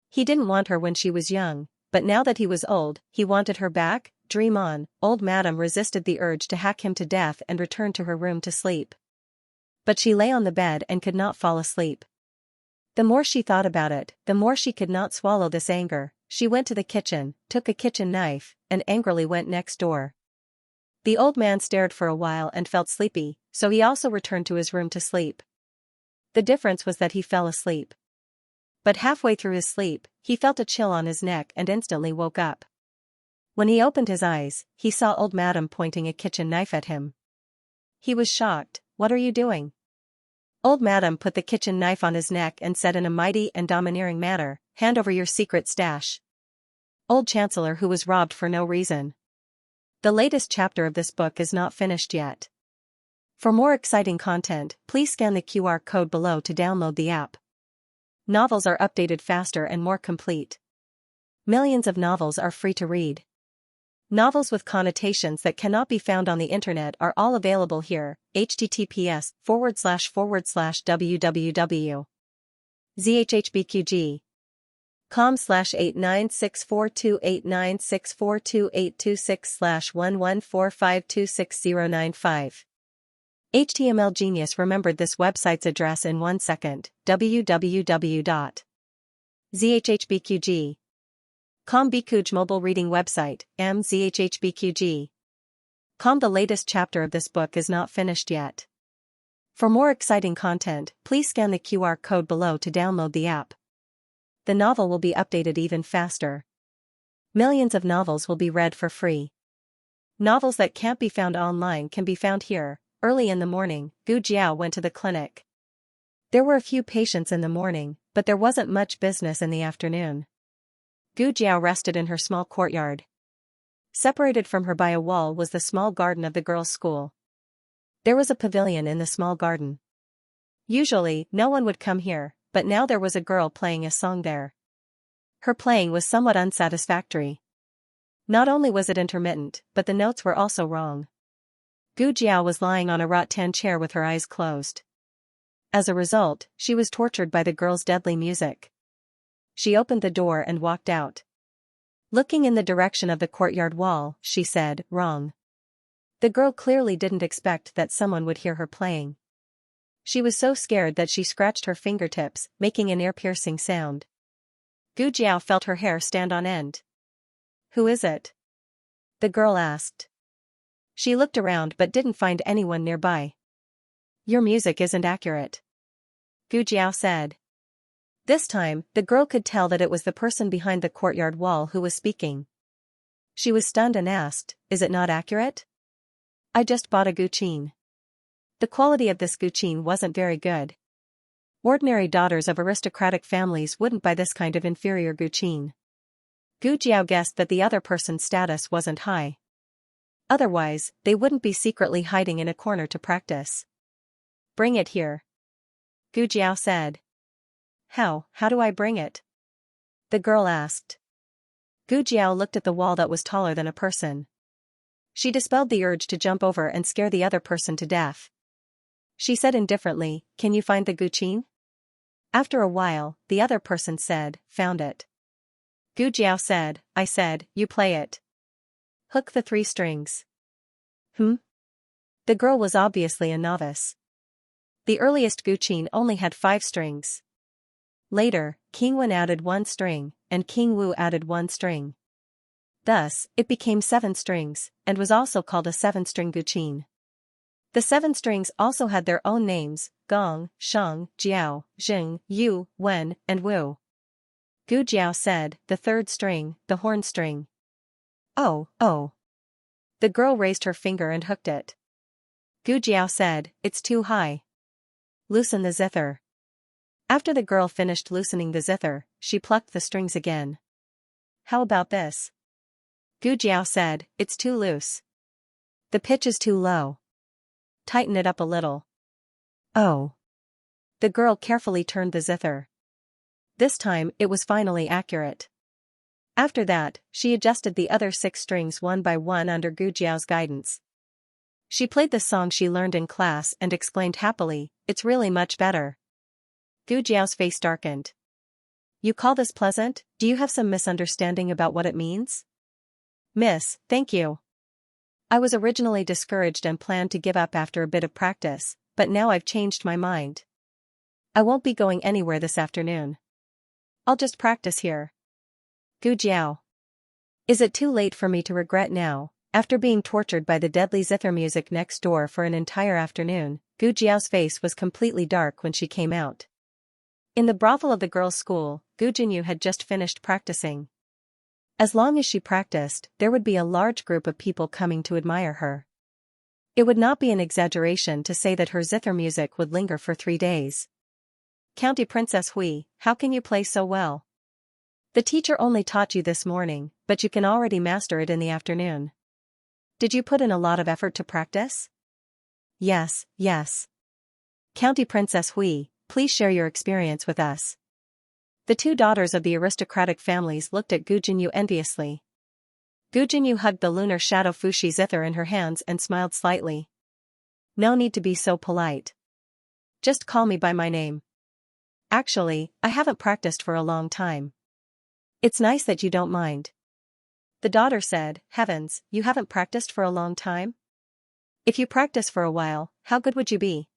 He didn't want her when she was young, but now that he was old, he wanted her back. Dream on. Old madam resisted the urge to hack him to death and returned to her room to sleep. But she lay on the bed and could not fall asleep. The more she thought about it, the more she could not swallow this anger. She went to the kitchen, took a kitchen knife, and angrily went next door. The old man stared for a while and felt sleepy, so he also returned to his room to sleep. The difference was that he fell asleep. But halfway through his sleep, he felt a chill on his neck and instantly woke up. When he opened his eyes, he saw old madam pointing a kitchen knife at him. He was shocked. What are you doing? Old madam put the kitchen knife on his neck and said in a mighty and domineering manner, hand over your secret stash. Old Chancellor who was robbed for no reason. The latest chapter of this book is not finished yet. For more exciting content, please scan the QR code below to download the app. Novels are updated faster and more complete. Millions of novels are free to read. Novels with connotations that cannot be found on the internet are all available here. https://www.zhhbqg.com/8964289642826/114526095. HTML Genius remembered this website's address in 1 second. www.zhhbqg. Bikuj mobile reading website, mzhhbqg. The latest chapter of this book is not finished yet. For more exciting content, please scan the QR code below to download the app. The novel will be updated even faster. Millions of novels will be read for free. Novels that can't be found online can be found here. Early in the morning, Gu Jiao went to the clinic. There were a few patients in the morning, but there wasn't much business in the afternoon. Gu Jiao rested in her small courtyard. Separated from her by a wall was the small garden of the girls' school. There was a pavilion in the small garden. Usually, no one would come here, but now there was a girl playing a song there. Her playing was somewhat unsatisfactory. Not only was it intermittent, but the notes were also wrong. Gu Jiao was lying on a rattan chair with her eyes closed. As a result, she was tortured by the girl's deadly music. She opened the door and walked out. Looking in the direction of the courtyard wall, she said, "Wrong." The girl clearly didn't expect that someone would hear her playing. She was so scared that she scratched her fingertips, making an ear-piercing sound. Gu Jiao felt her hair stand on end. "Who is it?" the girl asked. She looked around but didn't find anyone nearby. "Your music isn't accurate," Gu Jiao said. This time, the girl could tell that it was the person behind the courtyard wall who was speaking. She was stunned and asked, "Is it not accurate? I just bought a guqin." The quality of this guqin wasn't very good. Ordinary daughters of aristocratic families wouldn't buy this kind of inferior guqin. Gu Jiao guessed that the other person's status wasn't high. Otherwise, they wouldn't be secretly hiding in a corner to practice. "Bring it here," Gu Jiao said. How do I bring it?" the girl asked. Gu Jiao looked at the wall that was taller than a person. She dispelled the urge to jump over and scare the other person to death. She said indifferently, "Can you find the guqin?" After a while, the other person said, "Found it." Gu Jiao said, "I said, you play it. Hook the 3 strings." The girl was obviously a novice. The earliest guqin only had 5 strings. Later, King Wen added 1 string, and King Wu added 1 string. Thus, it became 7 strings, and was also called a 7-string guqin. The 7 strings also had their own names: Gong, Shang, Jiao, Jing, Yu, Wen, and Wu. Gu Jiao said, "The 3rd string, the horn string." Oh. The girl raised her finger and hooked it. Gu Jiao said, "It's too high. Loosen the zither." After the girl finished loosening the zither, she plucked the strings again. "How about this?" Gu Jiao said, "It's too loose. The pitch is too low. Tighten it up a little." Oh. The girl carefully turned the zither. This time, it was finally accurate. After that, she adjusted the other 6 strings one by one under Gu Jiao's guidance. She played the song she learned in class and exclaimed happily, "It's really much better." Gu Jiao's face darkened. "You call this pleasant? Do you have some misunderstanding about what it means?" "Miss, thank you. I was originally discouraged and planned to give up after a bit of practice, but now I've changed my mind. I won't be going anywhere this afternoon. I'll just practice here." Gu Jiao. "Is it too late for me to regret now, after being tortured by the deadly zither music next door for an entire afternoon?" Gu Jiao's face was completely dark when she came out. In the brothel of the girls' school, Gu Jinyu had just finished practicing. As long as she practiced, there would be a large group of people coming to admire her. It would not be an exaggeration to say that her zither music would linger for 3 days. "County Princess Hui, how can you play so well? The teacher only taught you this morning, but you can already master it in the afternoon. Did you put in a lot of effort to practice?" Yes. "County Princess Hui, please share your experience with us." The 2 daughters of the aristocratic families looked at Gu Jinyu enviously. Gu Jinyu hugged the lunar shadow fushi zither in her hands and smiled slightly. "No need to be so polite. Just call me by my name. Actually, I haven't practiced for a long time. It's nice that you don't mind." The daughter said, "Heavens, you haven't practiced for a long time? If you practice for a while, how good would you be?"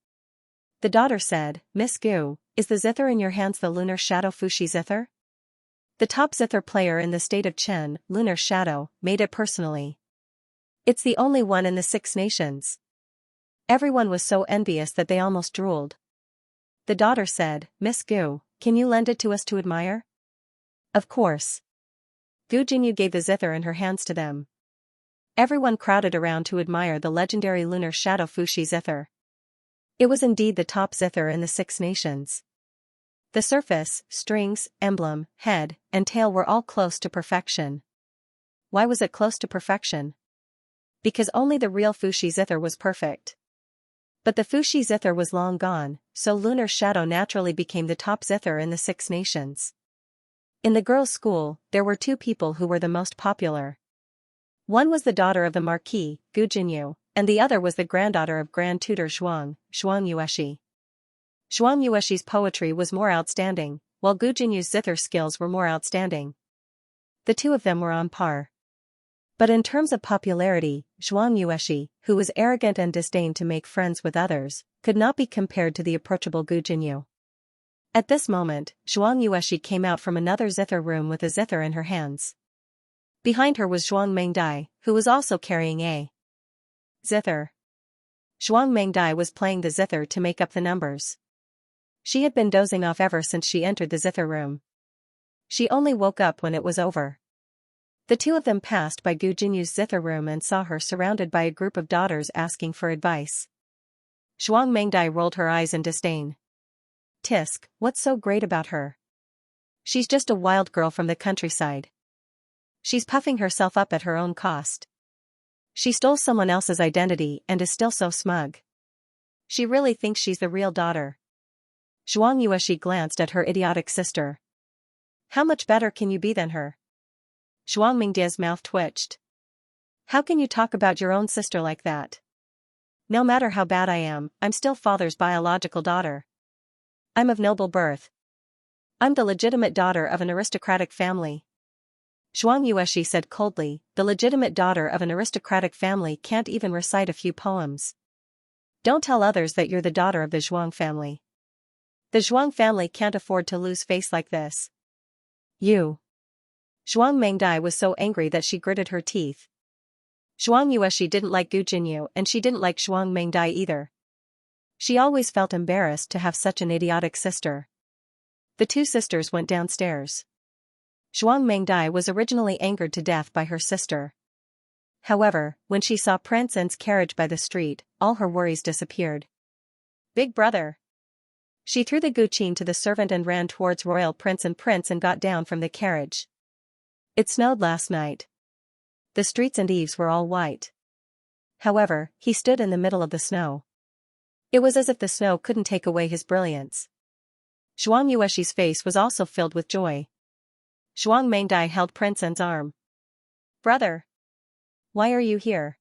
The daughter said, "Miss Gu, is the zither in your hands the lunar shadow fushi zither?" The top zither player in the state of Chen, Lunar Shadow, made it personally. "It's the only one in the 6 nations." Everyone was so envious that they almost drooled. The daughter said, "Miss Gu, can you lend it to us to admire?" "Of course." Gu Jinyu gave the zither in her hands to them. Everyone crowded around to admire the legendary lunar shadow fushi zither. It was indeed the top zither in the 6 nations. The surface, strings, emblem, head, and tail were all close to perfection. Why was it close to perfection? Because only the real fushi zither was perfect. But the fushi zither was long gone, so Lunar Shadow naturally became the top zither in the 6 nations. In the girls' school, there were 2 people who were the most popular. One was the daughter of the Marquis, Gu Jinyu, and the other was the granddaughter of Grand Tutor Zhuang Yueshi. Zhuang Yueshi's poetry was more outstanding, while Gu Jinyu's zither skills were more outstanding. The two of them were on par. But in terms of popularity, Zhuang Yueshi, who was arrogant and disdained to make friends with others, could not be compared to the approachable Gu Jinyu. At this moment, Zhuang Yueshi came out from another zither room with a zither in her hands. Behind her was Zhuang Mengdai, who was also carrying a zither. Zhuang Mengdai was playing the zither to make up the numbers. She had been dozing off ever since she entered the zither room. She only woke up when it was over. The two of them passed by Gu Jinyu's zither room and saw her surrounded by a group of daughters asking for advice. Zhuang Mengdai rolled her eyes in disdain. Tisk, what's so great about her? She's just a wild girl from the countryside. She's puffing herself up at her own cost. She stole someone else's identity and is still so smug. She really thinks she's the real daughter. Zhuang Yueshi glanced at her idiotic sister. How much better can you be than her? Zhuang Mingdia's mouth twitched. How can you talk about your own sister like that? No matter how bad I am, I'm still father's biological daughter. I'm of noble birth. I'm the legitimate daughter of an aristocratic family. Zhuang Yueshi said coldly, the legitimate daughter of an aristocratic family can't even recite a few poems. Don't tell others that you're the daughter of the Zhuang family. The Zhuang family can't afford to lose face like this. You. Zhuang Mengdai was so angry that she gritted her teeth. Zhuang Yueshi didn't like Gu Jinyu and she didn't like Zhuang Mengdai either. She always felt embarrassed to have such an idiotic sister. The two sisters went downstairs. Zhuang Mengdai was originally angered to death by her sister. However, when she saw Prince N's carriage by the street, all her worries disappeared. Big brother. She threw the guqin to the servant and ran towards Royal Prince and got down from the carriage. It snowed last night. The streets and eaves were all white. However, he stood in the middle of the snow. It was as if the snow couldn't take away his brilliance. Zhuang Yueshi's face was also filled with joy. Zhuang Mengdai held Prince N's arm. Brother. Why are you here?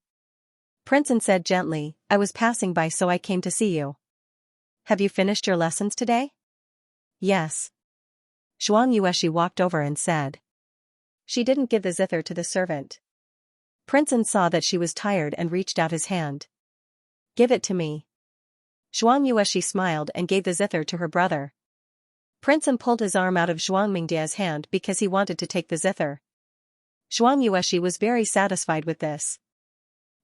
Prince N said gently, I was passing by so I came to see you. Have you finished your lessons today? Yes. Zhuang Yueshi walked over and said. She didn't give the zither to the servant. Prince N saw that she was tired and reached out his hand. Give it to me. Zhuang Yueshi smiled and gave the zither to her brother. Prince N pulled his arm out of Zhuang Mingdia's hand because he wanted to take the zither. Zhuang Yueshi was very satisfied with this.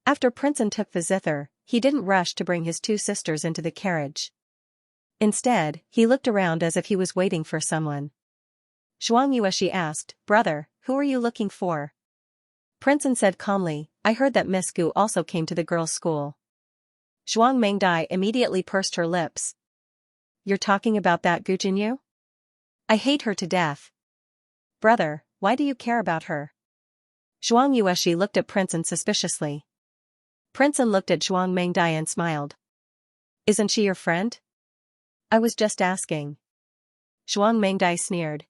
After Prince N took the zither, he didn't rush to bring his two sisters into the carriage. Instead, he looked around as if he was waiting for someone. Zhuang Yueshi asked, Brother, who are you looking for? Prince N said calmly, I heard that Miss Gu also came to the girls' school. Zhuang Mengdai immediately pursed her lips. You're talking about that Gu Jinyu? I hate her to death. Brother, why do you care about her? Zhuang Yueshi looked at Prince N suspiciously. Prince N looked at Zhuang Mengdai and smiled. Isn't she your friend? I was just asking. Zhuang Mengdai sneered.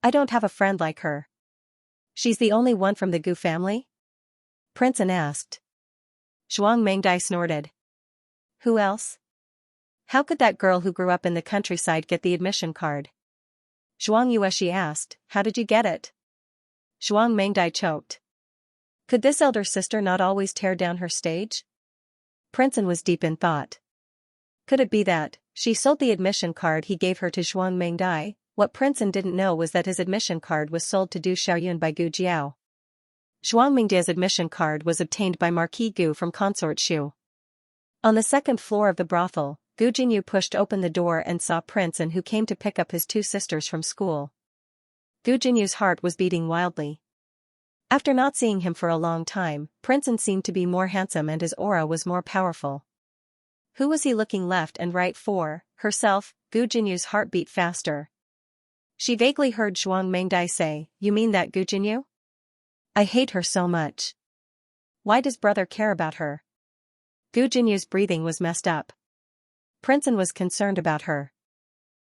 I don't have a friend like her. She's the only one from the Gu family? Prince N asked. Zhuang Mengdai snorted. Who else? How could that girl who grew up in the countryside get the admission card? Zhuang Yueshi asked, How did you get it? Zhuang Mengdai choked. Could this elder sister not always tear down her stage? Prince N was deep in thought. Could it be that she sold the admission card he gave her to Zhuang Mengdai? What Prince N didn't know was that his admission card was sold to Du Xiaoyun by Gu Jiao. Zhuang Mingdia's admission card was obtained by Marquis Gu from Consort Shu. On the second floor of the brothel, Gu Jinyu pushed open the door and saw Prince N, who came to pick up his two sisters from school. Gu Jinyu's heart was beating wildly. After not seeing him for a long time, Prince N seemed to be more handsome and his aura was more powerful. Who was he looking left and right for? Herself. Gu Jinyu's heart beat faster. She vaguely heard Zhuang Mengdai say, You mean that Gu Jinyu? I hate her so much. Why does brother care about her? Gu Jinyu's breathing was messed up. Prince N was concerned about her.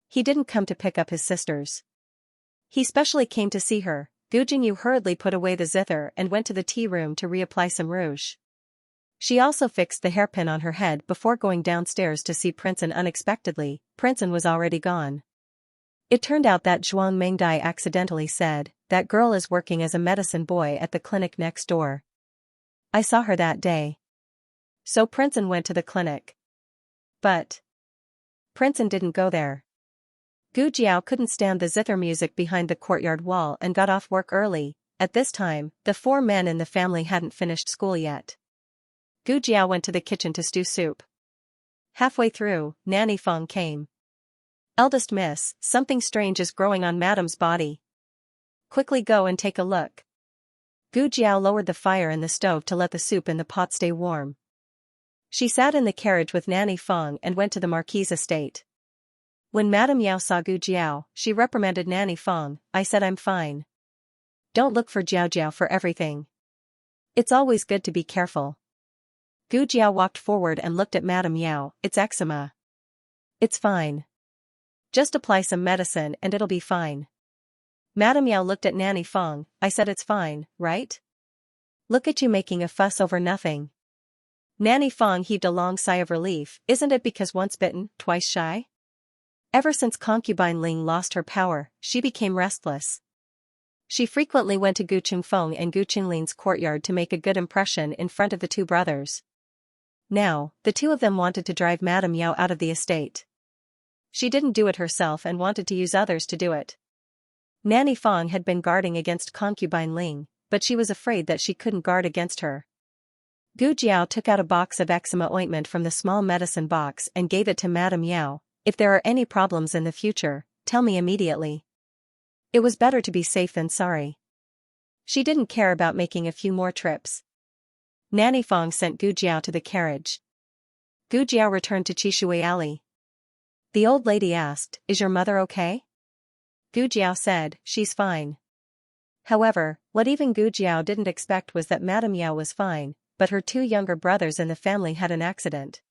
He didn't come to pick up his sisters. He specially came to see her, Gu Jingyu hurriedly put away the zither and went to the tea room to reapply some rouge. She also fixed the hairpin on her head before going downstairs to see Prince, and unexpectedly, Prince was already gone. It turned out that Zhuang Mengdai accidentally said, "That girl is working as a medicine boy at the clinic next door. I saw her that day." So Prince went to the clinic. But Prince didn't go there. Gu Jiao couldn't stand the zither music behind the courtyard wall and got off work early. At this time, the 4 men in the family hadn't finished school yet. Gu Jiao went to the kitchen to stew soup. Halfway through, Nanny Feng came. "Eldest miss, something strange is growing on Madam's body. Quickly go and take a look." Gu Jiao lowered the fire in the stove to let the soup in the pot stay warm. She sat in the carriage with Nanny Feng and went to the Marquis' estate. When Madame Yao saw Gu Jiao, she reprimanded Nanny Feng. "I said I'm fine. Don't look for Jiao Jiao for everything. It's always good to be careful." Gu Jiao walked forward and looked at Madame Yao. "It's eczema." "It's fine. Just apply some medicine and it'll be fine." Madame Yao looked at Nanny Feng. "I said it's fine, right? Look at you making a fuss over nothing." Nanny Feng heaved a long sigh of relief. "Isn't it because once bitten, twice shy? Ever since concubine Ling lost her power, she became restless. She frequently went to Gu Qingfeng and Gu Qingling's courtyard to make a good impression in front of the 2 brothers. Now, the 2 of them wanted to drive Madame Yao out of the estate. She didn't do it herself and wanted to use others to do it. Nanny Feng had been guarding against concubine Ling, but she was afraid that she couldn't guard against her. Gu Jiao took out a box of eczema ointment from the small medicine box and gave it to Madame Yao. "If there are any problems in the future, tell me immediately." It was better to be safe than sorry. She didn't care about making a few more trips. Nanny Feng sent Gu Jiao to the carriage. Gu Jiao returned to Chishui Alley. The old lady asked, "Is your mother okay?" Gu Jiao said, "She's fine." However, what even Gu Jiao didn't expect was that Madame Yao was fine, but her 2 younger brothers in the family had an accident.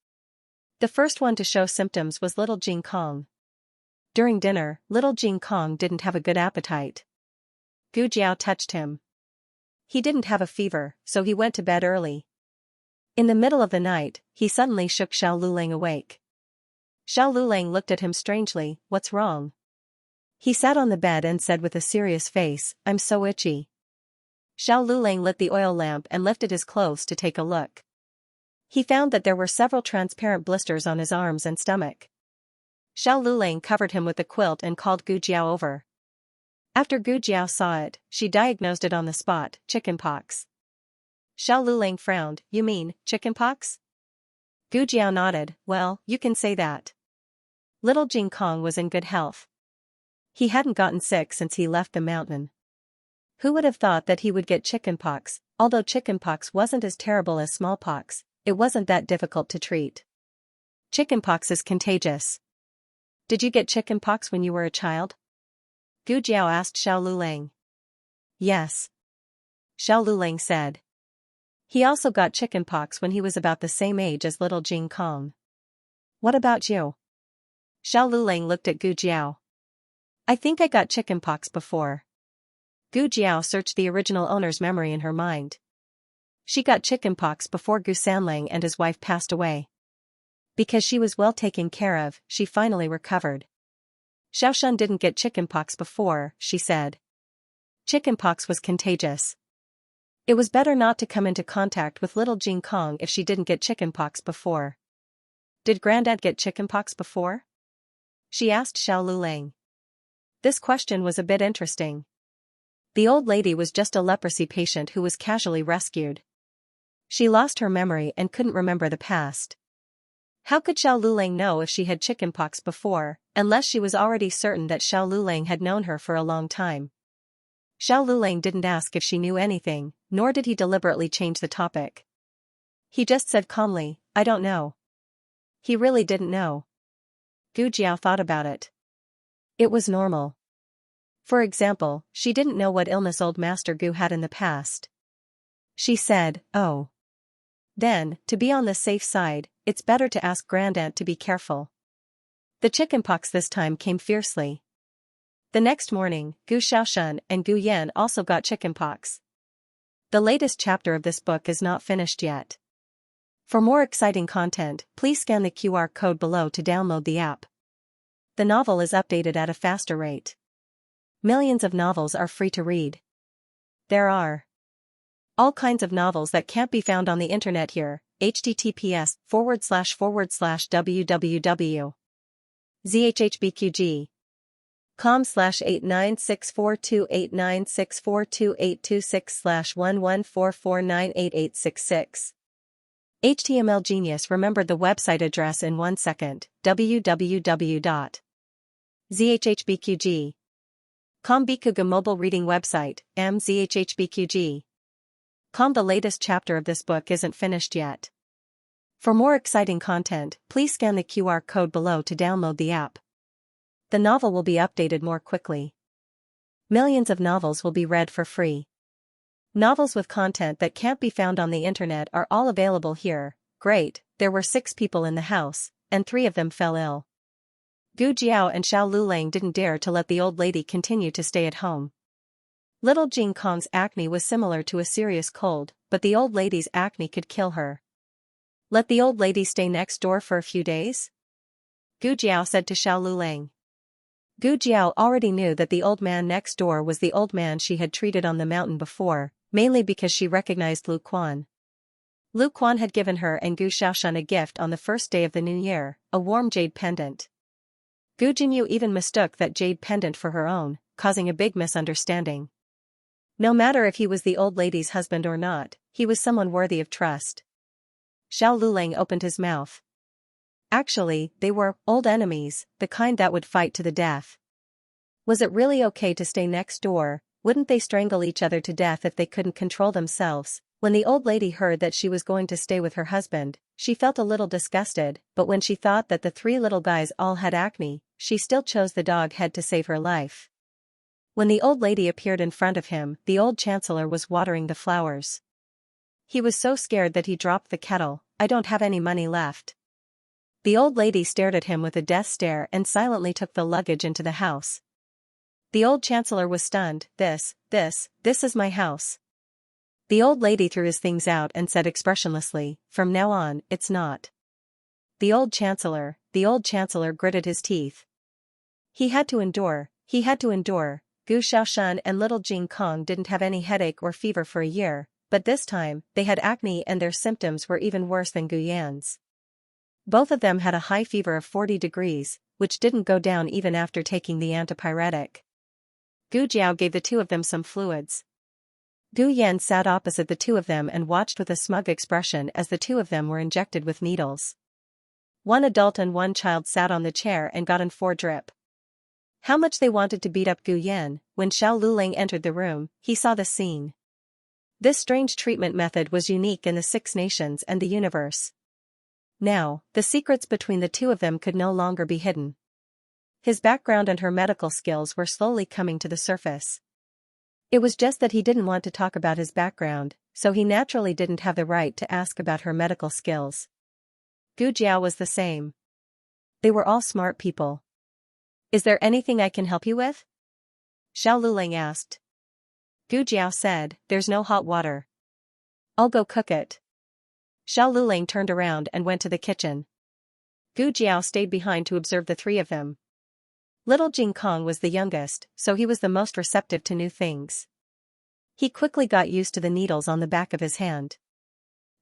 The first one to show symptoms was little Jing Kong. During dinner, little Jing Kong didn't have a good appetite. Gu Jiao touched him. He didn't have a fever, so he went to bed early. In the middle of the night, he suddenly shook Xiao Lulang awake. Xiao Lulang looked at him strangely. "What's wrong?" He sat on the bed and said with a serious face, "I'm so itchy." Xiao Lulang lit the oil lamp and lifted his clothes to take a look. He found that there were several transparent blisters on his arms and stomach. Xiao Lulang covered him with the quilt and called Gu Jiao over. After Gu Jiao saw it, she diagnosed it on the spot: chickenpox. Xiao Lulang frowned. "You mean, chickenpox?" Gu Jiao nodded. "Well, you can say that." Little Jing Kong was in good health. He hadn't gotten sick since he left the mountain. Who would have thought that he would get chickenpox? Although chickenpox wasn't as terrible as smallpox, it wasn't that difficult to treat. Chickenpox is contagious. "Did you get chickenpox when you were a child?" Gu Jiao asked Xiao Lulang. "Yes," Xiao Lulang said. He also got chickenpox when he was about the same age as little Jing Kong. "What about you?" Xiao Lulang looked at Gu Jiao. "I think I got chickenpox before." Gu Jiao searched the original owner's memory in her mind. She got chickenpox before Gu Sanlang and his wife passed away. Because she was well taken care of, she finally recovered. "Xiaoshun didn't get chickenpox before," she said. Chickenpox was contagious. It was better not to come into contact with little Jing Kong if she didn't get chickenpox before. "Did Granddad get chickenpox before?" she asked Xiao Lulang. This question was a bit interesting. The old lady was just a leprosy patient who was casually rescued. She lost her memory and couldn't remember the past. How could Xiao Lulang know if she had chickenpox before, unless she was already certain that Xiao Lulang had known her for a long time? Xiao Lulang didn't ask if she knew anything, nor did he deliberately change the topic. He just said calmly, "I don't know." He really didn't know. Gu Jiao thought about it. It was normal. For example, she didn't know what illness old Master Gu had in the past. She said, "Oh. Then, to be on the safe side, it's better to ask Grandaunt to be careful." The chickenpox this time came fiercely. The next morning, Gu Xiaoshan and Gu Yan also got chickenpox. The latest chapter of this book is not finished yet. For more exciting content, please scan the QR code below to download the app. The novel is updated at a faster rate. Millions of novels are free to read. There are all kinds of novels that can't be found on the internet here. https://www.zhhbqg.com/89642896428226/1144988666. HTML Genius remembered the website address in 1 second. www.zhhbqg.com Bikuga mobile reading website, mzhhbqg.com. The latest chapter of this book isn't finished yet. For more exciting content, please scan the QR code below to download the app. The novel will be updated more quickly. Millions of novels will be read for free. Novels with content that can't be found on the internet are all available here. Great, there were 6 people in the house, and 3 of them fell ill. Gu Jiao and Xiao Lulang didn't dare to let the old lady continue to stay at home. Little Jing Kong's acne was similar to a serious cold, but the old lady's acne could kill her. Let the old lady stay next door for a few days? Gu Jiao said to Xiao Lulang. Gu Jiao already knew that the old man next door was the old man she had treated on the mountain before, mainly because she recognized Lu Quan. Lu Quan had given her and Gu Xiaoshan a gift on the first day of the new year, a warm jade pendant. Gu Jinyu even mistook that jade pendant for her own, causing a big misunderstanding. No matter if he was the old lady's husband or not, he was someone worthy of trust. Xiao Lulang opened his mouth. Actually, they were old enemies, the kind that would fight to the death. Was it really okay to stay next door? Wouldn't they strangle each other to death if they couldn't control themselves? When the old lady heard that she was going to stay with her husband, she felt a little disgusted, but when she thought that the 3 little guys all had acne, she still chose the dog head to save her life. When the old lady appeared in front of him, the old chancellor was watering the flowers. He was so scared that he dropped the kettle. I don't have any money left. The old lady stared at him with a death stare and silently took the luggage into the house. The old chancellor was stunned. This is my house. The old lady threw his things out and said expressionlessly, from now on, it's not. The old chancellor gritted his teeth. He had to endure. Gu Xiaoshan and little Jing Kong didn't have any headache or fever for a year, but this time, they had acne and their symptoms were even worse than Gu Yan's. Both of them had a high fever of 40 degrees, which didn't go down even after taking the antipyretic. Gu Jiao gave the 2 of them some fluids. Gu Yan sat opposite the 2 of them and watched with a smug expression as the 2 of them were injected with needles. 1 adult and 1 child sat on the chair and got in 4 drip. How much they wanted to beat up Gu Yan. When Xiao Lulang entered the room, he saw the scene. This strange treatment method was unique in the 6 nations and the universe. Now, the secrets between the 2 of them could no longer be hidden. His background and her medical skills were slowly coming to the surface. It was just that he didn't want to talk about his background, so he naturally didn't have the right to ask about her medical skills. Gu Jiao was the same. They were all smart people. Is there anything I can help you with? Xiao Lulang asked. Gu Jiao said, there's no hot water. I'll go cook it. Xiao Lulang turned around and went to the kitchen. Gu Jiao stayed behind to observe the 3 of them. Little Jing Kong was the youngest, so he was the most receptive to new things. He quickly got used to the needles on the back of his hand.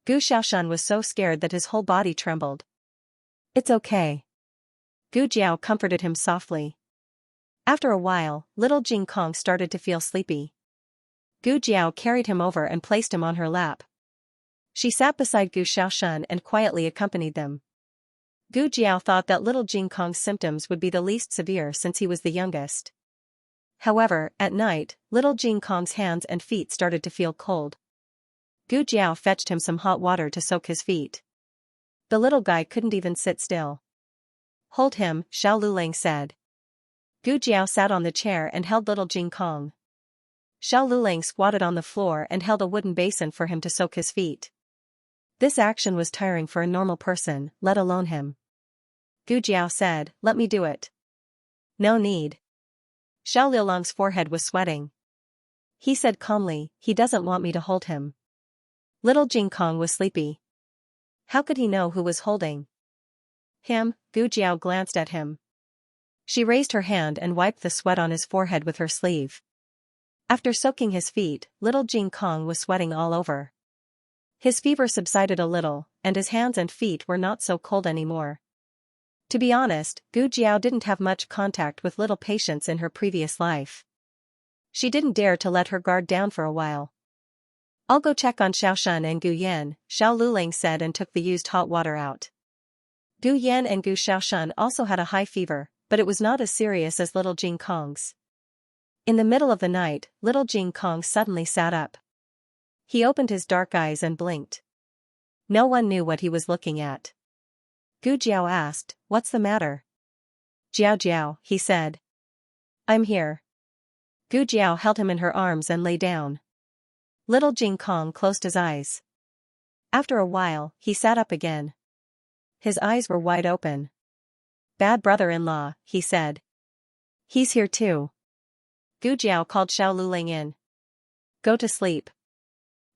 Gu Xiaoshan was so scared that his whole body trembled. It's okay. Gu Jiao comforted him softly. After a while, little Jing Kong started to feel sleepy. Gu Jiao carried him over and placed him on her lap. She sat beside Gu Xiaoshan and quietly accompanied them. Gu Jiao thought that little Jing Kong's symptoms would be the least severe since he was the youngest. However, at night, little Jing Kong's hands and feet started to feel cold. Gu Jiao fetched him some hot water to soak his feet. The little guy couldn't even sit still. Hold him, Xiao Lulang said. Gu Jiao sat on the chair and held little Jing Kong. Xiao Lulang squatted on the floor and held a wooden basin for him to soak his feet. This action was tiring for a normal person, let alone him. Gu Jiao said, let me do it. No need. Xiao Liulong's forehead was sweating. He said calmly, "He doesn't want me to hold him." Little Jing Kong was sleepy. How could he know who was holding him? Gu Jiao glanced at him. She raised her hand and wiped the sweat on his forehead with her sleeve. After soaking his feet, little Jing Kong was sweating all over. His fever subsided a little, and his hands and feet were not so cold anymore. To be honest, Gu Jiao didn't have much contact with little patients in her previous life. She didn't dare to let her guard down for a while. "I'll go check on Xiaoshan and Gu Yan," Xiao Lulang said and took the used hot water out. Gu Yan and Gu Xiaoshan also had a high fever, but it was not as serious as little Jing Kong's. In the middle of the night, little Jing Kong suddenly sat up. He opened his dark eyes and blinked. No one knew what he was looking at. Gu Jiao asked, "What's the matter?" "Jiao Jiao," he said. "I'm here." Gu Jiao held him in her arms and lay down. Little Jing Kong closed his eyes. After a while, he sat up again. His eyes were wide open. "Bad brother-in-law," he said. "He's here too." Gu Jiao called Xiao Lulang in. "Go to sleep.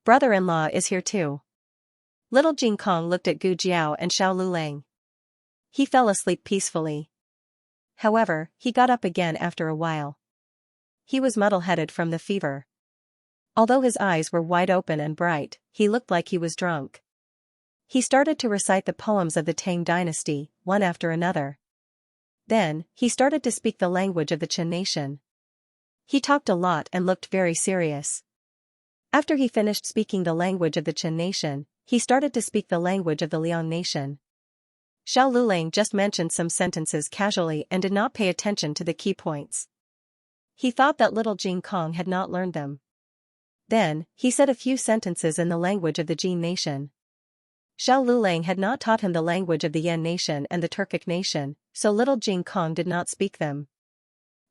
Brother-in-law is here too." Little Jing Kong looked at Gu Jiao and Xiao Lulang. He fell asleep peacefully. However, he got up again after a while. He was muddle-headed from the fever. Although his eyes were wide open and bright, he looked like he was drunk. He started to recite the poems of the Tang dynasty, one after another. Then, he started to speak the language of the Qin nation. He talked a lot and looked very serious. After he finished speaking the language of the Qin nation, he started to speak the language of the Liang nation. Xiao Lulang just mentioned some sentences casually and did not pay attention to the key points. He thought that little Jing Kong had not learned them. Then, he said a few sentences in the language of the Jin nation. Xiao Lulang had not taught him the language of the Yan nation and the Turkic nation, so little Jing Kong did not speak them.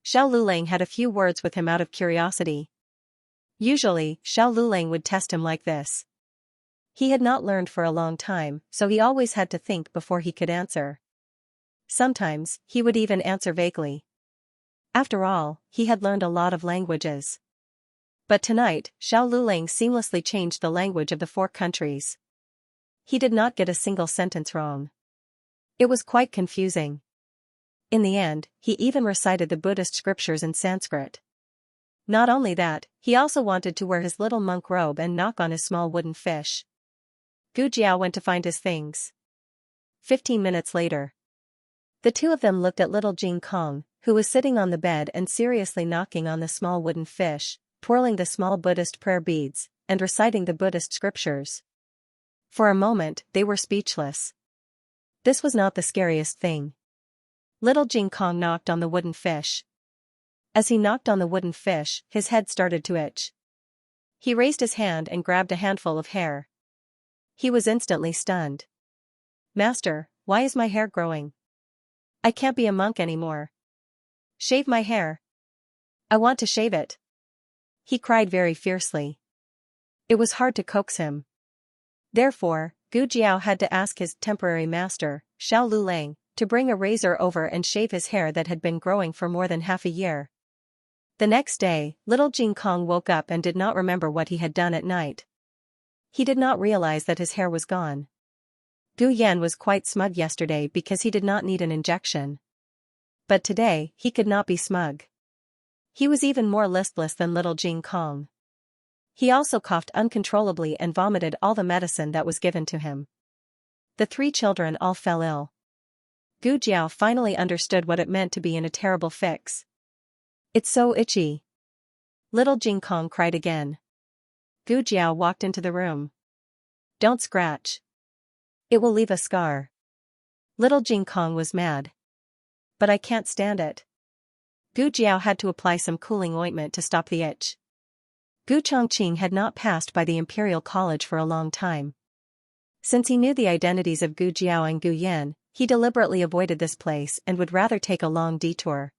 Xiao Lulang had a few words with him out of curiosity. Usually, Xiao Lulang would test him like this. He had not learned for a long time, so he always had to think before he could answer. Sometimes, he would even answer vaguely. After all, he had learned a lot of languages. But tonight, Xiao Lulang seamlessly changed the language of the 4 countries. He did not get a single sentence wrong. It was quite confusing. In the end, he even recited the Buddhist scriptures in Sanskrit. Not only that, he also wanted to wear his little monk robe and knock on his small wooden fish. Gu Jiao went to find his things. 15 minutes later. The two of them looked at little Jing Kong, who was sitting on the bed and seriously knocking on the small wooden fish, twirling the small Buddhist prayer beads, and reciting the Buddhist scriptures. For a moment, they were speechless. This was not the scariest thing. Little Jing Kong knocked on the wooden fish. As he knocked on the wooden fish, his head started to itch. He raised his hand and grabbed a handful of hair. He was instantly stunned. "Master, why is my hair growing? I can't be a monk anymore. Shave my hair. I want to shave it," he cried very fiercely. It was hard to coax him. Therefore, Gu Jiao had to ask his temporary master, Xiao Lulang, to bring a razor over and shave his hair that had been growing for more than half a year. The next day, little Jing Kong woke up and did not remember what he had done at night. He did not realize that his hair was gone. Gu Yan was quite smug yesterday because he did not need an injection. But today, he could not be smug. He was even more listless than little Jing Kong. He also coughed uncontrollably and vomited all the medicine that was given to him. The 3 children all fell ill. Gu Jiao finally understood what it meant to be in a terrible fix. "It's so itchy." Little Jing Kong cried again. Gu Jiao walked into the room. "Don't scratch. It will leave a scar." Little Jing Kong was mad. "But I can't stand it." Gu Jiao had to apply some cooling ointment to stop the itch. Gu Chongqing had not passed by the Imperial College for a long time. Since he knew the identities of Gu Jiao and Gu Yan, he deliberately avoided this place and would rather take a long detour.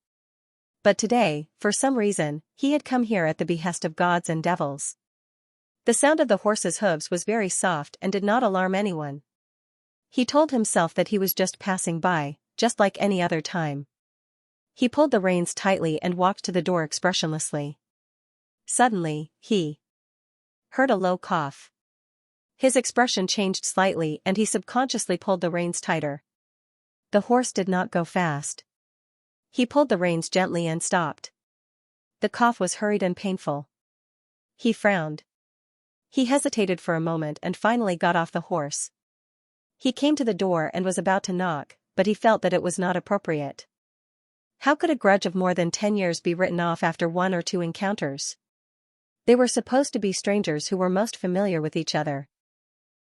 But today, for some reason, he had come here at the behest of gods and devils. The sound of the horse's hooves was very soft and did not alarm anyone. He told himself that he was just passing by, just like any other time. He pulled the reins tightly and walked to the door expressionlessly. Suddenly, he heard a low cough. His expression changed slightly and he subconsciously pulled the reins tighter. The horse did not go fast. He pulled the reins gently and stopped. The cough was hurried and painful. He frowned. He hesitated for a moment and finally got off the horse. He came to the door and was about to knock, but he felt that it was not appropriate. How could a grudge of more than 10 years be written off after 1 or 2 encounters? They were supposed to be strangers who were most familiar with each other.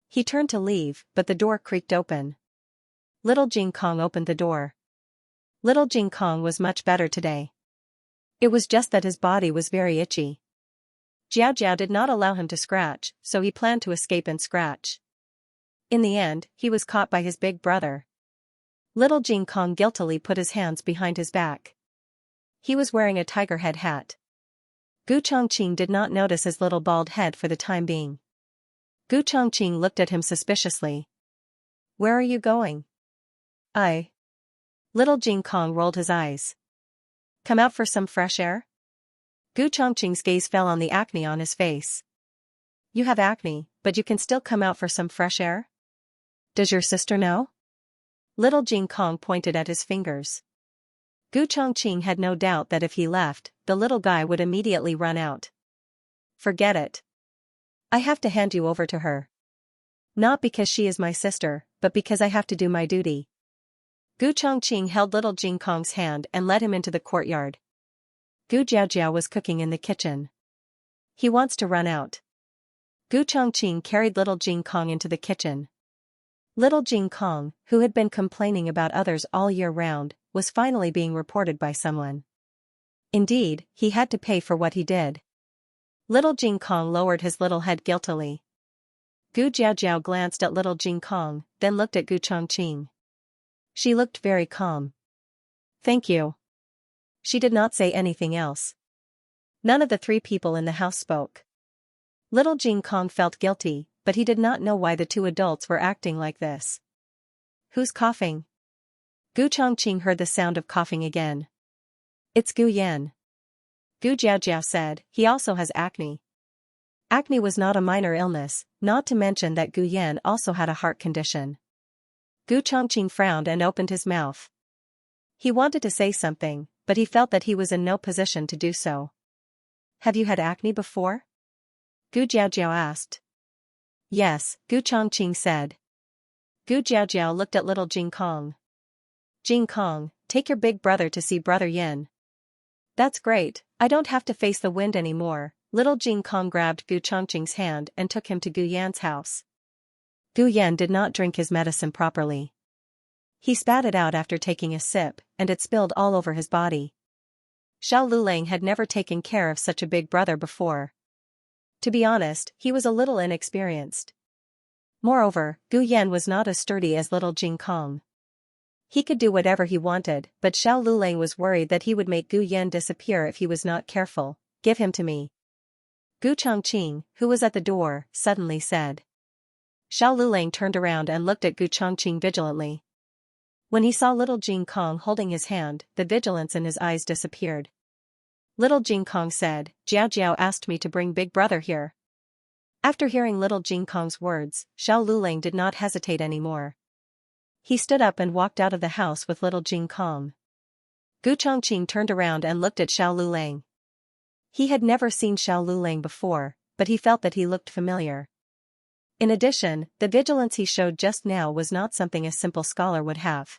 He turned to leave, but the door creaked open. Little Jing Kong opened the door. Little Jing Kong was much better today. It was just that his body was very itchy. Jiao Jiao did not allow him to scratch, so he planned to escape and scratch. In the end, he was caught by his big brother. Little Jing Kong guiltily put his hands behind his back. He was wearing a tiger head hat. Gu Chongqing did not notice his little bald head for the time being. Gu Chongqing looked at him suspiciously. "Where are you going?" Little Jing Kong rolled his eyes. "Come out for some fresh air?" Gu Chongqing's gaze fell on the acne on his face. "You have acne, but you can still come out for some fresh air? Does your sister know?" Little Jing Kong pointed at his fingers. Gu Chongqing had no doubt that if he left, the little guy would immediately run out. "Forget it. I have to hand you over to her. Not because she is my sister, but because I have to do my duty." Gu Chongqing held little Jing Kong's hand and led him into the courtyard. Gu Jiaojiao was cooking in the kitchen. "He wants to run out." Gu Chongqing carried little Jing Kong into the kitchen. Little Jing Kong, who had been complaining about others all year round, was finally being reported by someone. Indeed, he had to pay for what he did. Little Jing Kong lowered his little head guiltily. Gu Jiaojiao glanced at little Jing Kong, then looked at Gu Chongqing. She looked very calm. "Thank you." She did not say anything else. None of the 3 people in the house spoke. Little Jing Kong felt guilty, but he did not know why the 2 adults were acting like this. "Who's coughing?" Gu Chongqing heard the sound of coughing again. "It's Gu Yan." Gu Jiaojiao said, "He also has acne." Acne was not a minor illness, not to mention that Gu Yan also had a heart condition. Gu Chongqing frowned and opened his mouth. He wanted to say something, but he felt that he was in no position to do so. "Have you had acne before?" Gu Jiaojiao asked. "Yes," Gu Chongqing said. Gu Jiaojiao looked at little Jing Kong. "Jing Kong, take your big brother to see Brother Yin." "That's great, I don't have to face the wind anymore." Little Jing Kong grabbed Gu Chongqing's hand and took him to Gu Yan's house. Gu Yan did not drink his medicine properly. He spat it out after taking a sip, and it spilled all over his body. Xiao Lulang had never taken care of such a big brother before. To be honest, he was a little inexperienced. Moreover, Gu Yan was not as sturdy as little Jing Kong. He could do whatever he wanted, but Xiao Lulang was worried that he would make Gu Yan disappear if he was not careful. "Give him to me." Gu Chongqing, who was at the door, suddenly said. Xiao Lulang turned around and looked at Gu Chongqing vigilantly. When he saw little Jing Kong holding his hand, the vigilance in his eyes disappeared. Little Jing Kong said, "Jiao Jiao asked me to bring Big Brother here." After hearing little Jing Kong's words, Xiao Lulang did not hesitate anymore. He stood up and walked out of the house with little Jing Kong. Gu Chongqing turned around and looked at Xiao Lulang. He had never seen Xiao Lulang before, but he felt that he looked familiar. In addition, the vigilance he showed just now was not something a simple scholar would have.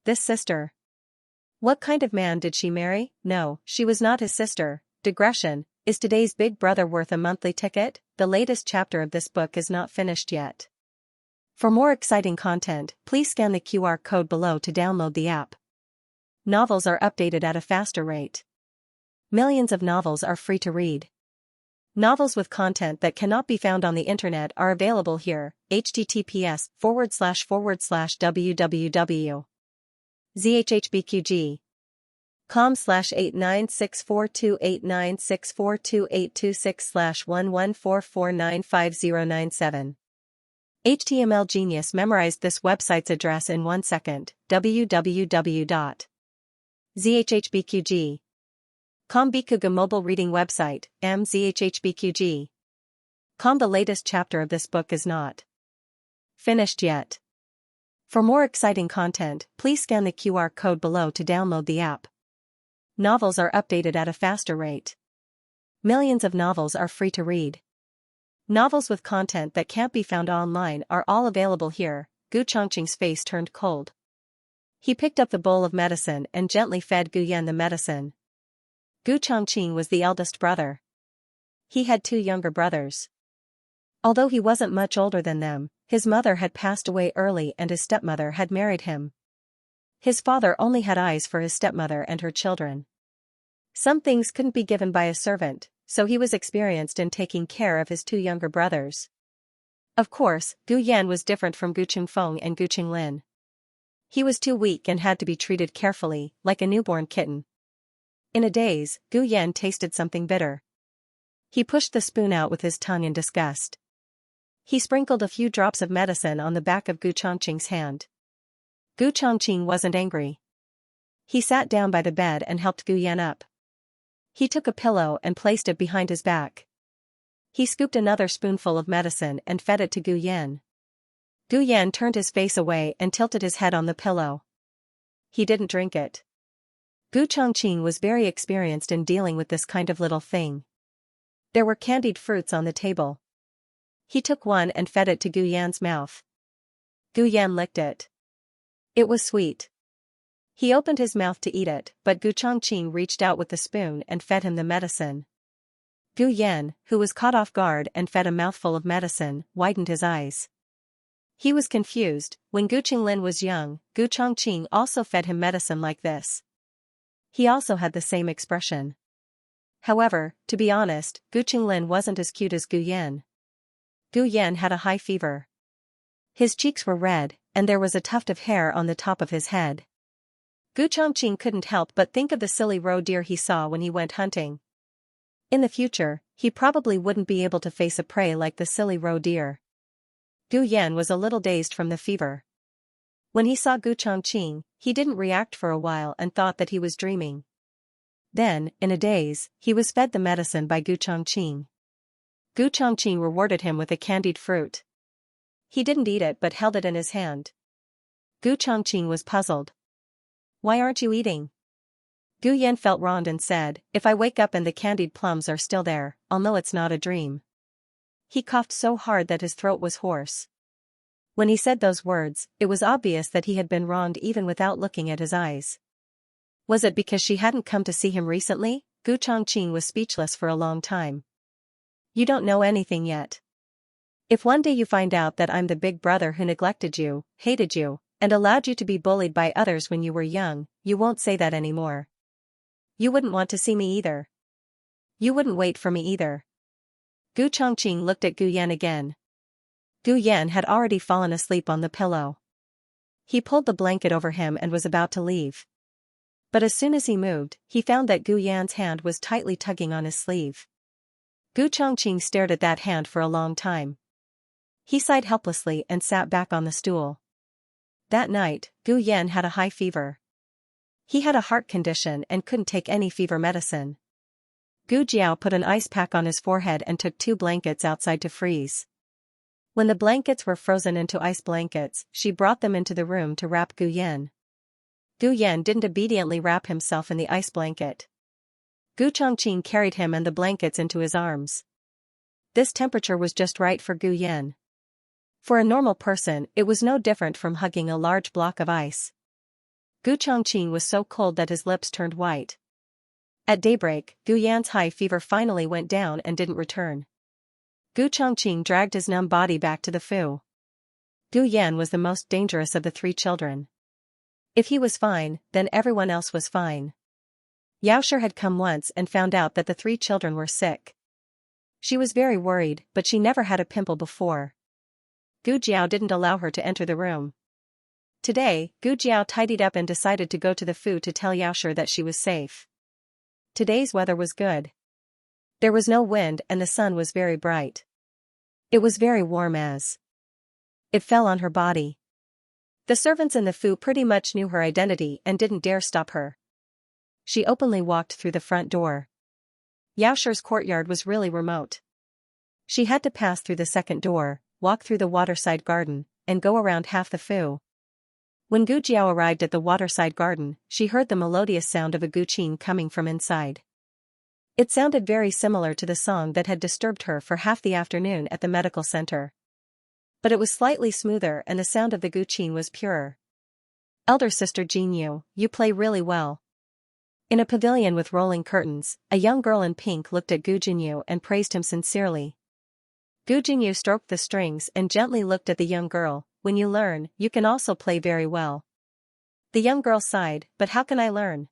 This sister. What kind of man did she marry? No, she was not his sister. Digression. Is today's Big Brother worth a monthly ticket? The latest chapter of this book is not finished yet. For more exciting content, please scan the QR code below to download the app. Novels are updated at a faster rate. Millions of novels are free to read. Novels with content that cannot be found on the internet are available here. https://www.zhhbqg.com/89642896428266/1144959097. HTML Genius memorized this website's address in 1 second. www.zhhbqg.com zhhbqg. Bikuga mobile reading website, zhhbqg. The latest chapter of this book is not finished yet. For more exciting content, please scan the QR code below to download the app. Novels are updated at a faster rate. Millions of novels are free to read. Novels with content that can't be found online are all available here. Gu Chongqing's face turned cold. He picked up the bowl of medicine and gently fed Gu Yan the medicine. Gu Chongqing was the eldest brother. He had 2 younger brothers. Although he wasn't much older than them, his mother had passed away early and his stepmother had married him. His father only had eyes for his stepmother and her children. Some things couldn't be given by a servant, so he was experienced in taking care of his 2 younger brothers. Of course, Gu Yan was different from Gu Qingfeng and Gu Qinglin. He was too weak and had to be treated carefully, like a newborn kitten. In a daze, Gu Yan tasted something bitter. He pushed the spoon out with his tongue in disgust. He sprinkled a few drops of medicine on the back of Gu Chongqing's hand. Gu Chongqing wasn't angry. He sat down by the bed and helped Gu Yan up. He took a pillow and placed it behind his back. He scooped another spoonful of medicine and fed it to Gu Yan. Gu Yan turned his face away and tilted his head on the pillow. He didn't drink it. Gu Chongqing was very experienced in dealing with this kind of little thing. There were candied fruits on the table. He took one and fed it to Gu Yan's mouth. Gu Yan licked it. It was sweet. He opened his mouth to eat it, but Gu Chongqing reached out with the spoon and fed him the medicine. Gu Yan, who was caught off guard and fed a mouthful of medicine, widened his eyes. He was confused. When Gu Qinglin was young, Gu Chongqing also fed him medicine like this. He also had the same expression. However, to be honest, Gu Qinglin wasn't as cute as Gu Yan. Gu Yan had a high fever. His cheeks were red, and there was a tuft of hair on the top of his head. Gu Chongqing couldn't help but think of the silly roe deer he saw when he went hunting. In the future, he probably wouldn't be able to face a prey like the silly roe deer. Gu Yan was a little dazed from the fever. When he saw Gu Chongqing, he didn't react for a while and thought that he was dreaming. Then, in a daze, he was fed the medicine by Gu Chongqing. Gu Chongqing rewarded him with a candied fruit. He didn't eat it but held it in his hand. Gu Chongqing was puzzled. "Why aren't you eating?" Gu Yan felt wronged and said, "If I wake up and the candied plums are still there, I'll know it's not a dream." He coughed so hard that his throat was hoarse. When he said those words, it was obvious that he had been wronged even without looking at his eyes. Was it because she hadn't come to see him recently? Gu Chongqing was speechless for a long time. "You don't know anything yet. If one day you find out that I'm the big brother who neglected you, hated you, and allowed you to be bullied by others when you were young, you won't say that anymore. You wouldn't want to see me either. You wouldn't wait for me either." Gu Chongqing looked at Gu Yan again. Gu Yan had already fallen asleep on the pillow. He pulled the blanket over him and was about to leave. But as soon as he moved, he found that Gu Yan's hand was tightly tugging on his sleeve. Gu Chongqing stared at that hand for a long time. He sighed helplessly and sat back on the stool. That night, Gu Yan had a high fever. He had a heart condition and couldn't take any fever medicine. Gu Jiao put an ice pack on his forehead and took 2 blankets outside to freeze. When the blankets were frozen into ice blankets, she brought them into the room to wrap Gu Yan. Gu Yan didn't obediently wrap himself in the ice blanket. Gu Chongqing carried him and the blankets into his arms. This temperature was just right for Gu Yan. For a normal person, it was no different from hugging a large block of ice. Gu Chongqing was so cold that his lips turned white. At daybreak, Gu Yan's high fever finally went down and didn't return. Gu Chongqing dragged his numb body back to the Fu. Gu Yan was the most dangerous of the 3 children. If he was fine, then everyone else was fine. Yaoshi had come once and found out that the 3 children were sick. She was very worried, but she never had a pimple before. Gu Jiao didn't allow her to enter the room. Today, Gu Jiao tidied up and decided to go to the Fu to tell Yaoshi that she was safe. Today's weather was good. There was no wind and the sun was very bright. It was very warm as it fell on her body. The servants in the Fu pretty much knew her identity and didn't dare stop her. she openly walked through the front door. Xiaoxi's courtyard was really remote. She had to pass through the second door, walk through the waterside garden, and go around half the fu. When Gu Jiao arrived at the waterside garden, she heard the melodious sound of a guqin coming from inside. It sounded very similar to the song that had disturbed her for half the afternoon at the medical center. But it was slightly smoother and the sound of the guqin was purer. Elder sister Jinyu, you play really well. In a pavilion with rolling curtains, a young girl in pink looked at Gu Jinyu and praised him sincerely. Gu Jinyu stroked the strings and gently looked at the young girl. When you learn, you can also play very well. The young girl sighed, but how can I learn?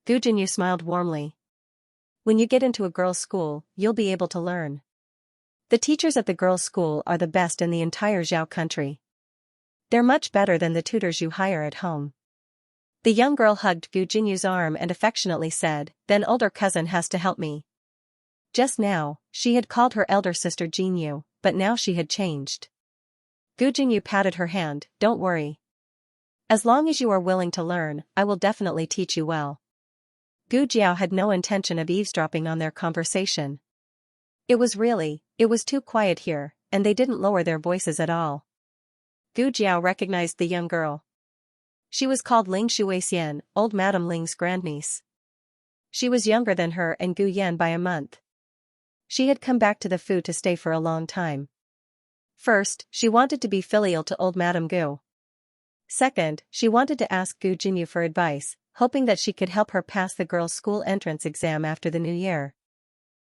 Gu Jinyu smiled warmly. When you get into a girls' school, you'll be able to learn. The teachers at the girls' school are the best in the entire Zhao country. They're much better than the tutors you hire at home. The young girl hugged Gu Jinyu's arm and affectionately said, then older cousin has to help me. Just now, she had called her elder sister Jinyu, but now she had changed. Gu Jinyu patted her hand, don't worry. As long as you are willing to learn, I will definitely teach you well. Gu Jiao had no intention of eavesdropping on their conversation. It was too quiet here, and they didn't lower their voices at all. Gu Jiao recognized the young girl. She was called Ling Shuixian, old Madame Ling's grandniece. She was younger than her and Gu Yan by a month. She had come back to the Fu to stay for a long time. First, she wanted to be filial to old Madame Gu. Second, she wanted to ask Gu Jinyu for advice, hoping that she could help her pass the girls' school entrance exam after the new year.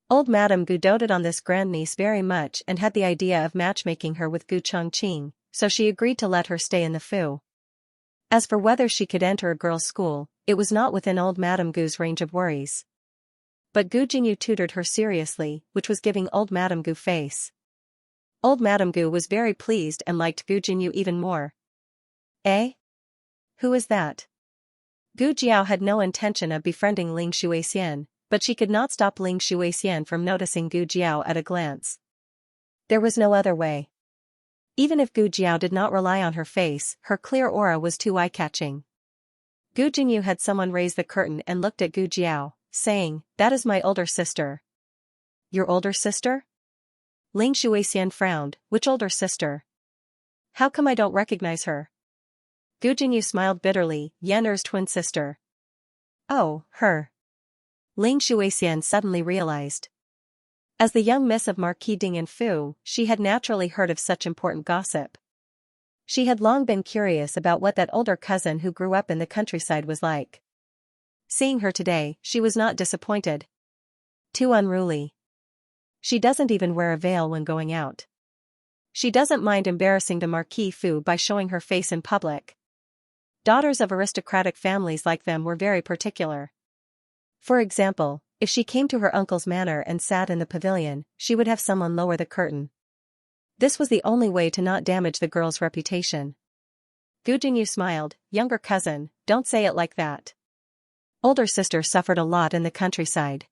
Old Madame Gu doted on this grandniece very much and had the idea of matchmaking her with Gu Chongqing, so she agreed to let her stay in the Fu. As for whether she could enter a girls' school, it was not within old Madame Gu's range of worries. But Gu Jinyu tutored her seriously, which was giving old Madame Gu face. Old Madame Gu was very pleased and liked Gu Jinyu even more. Eh? Who is that? Gu Jiao had no intention of befriending Ling Shuixian, but she could not stop Ling Shuixian from noticing Gu Jiao at a glance. There was no other way. Even if Gu Jiao did not rely on her face, her clear aura was too eye-catching. Gu Jinyu had someone raise the curtain and looked at Gu Jiao, saying, that is my older sister. Your older sister? Ling Shuixian frowned, which older sister? How come I don't recognize her? Gu Jinyu smiled bitterly, Yan Er's twin sister. Oh, her. Ling Shuixian suddenly realized. As the young miss of Marquis Ding and Fu, she had naturally heard of such important gossip. She had long been curious about what that older cousin who grew up in the countryside was like. Seeing her today, she was not disappointed. Too unruly. She doesn't even wear a veil when going out. She doesn't mind embarrassing the Marquis Fu by showing her face in public. Daughters of aristocratic families like them were very particular. For example, if she came to her uncle's manor and sat in the pavilion, she would have someone lower the curtain. This was the only way to not damage the girl's reputation. Gu Jinyu smiled, younger cousin, don't say it like that. Older sister suffered a lot in the countryside.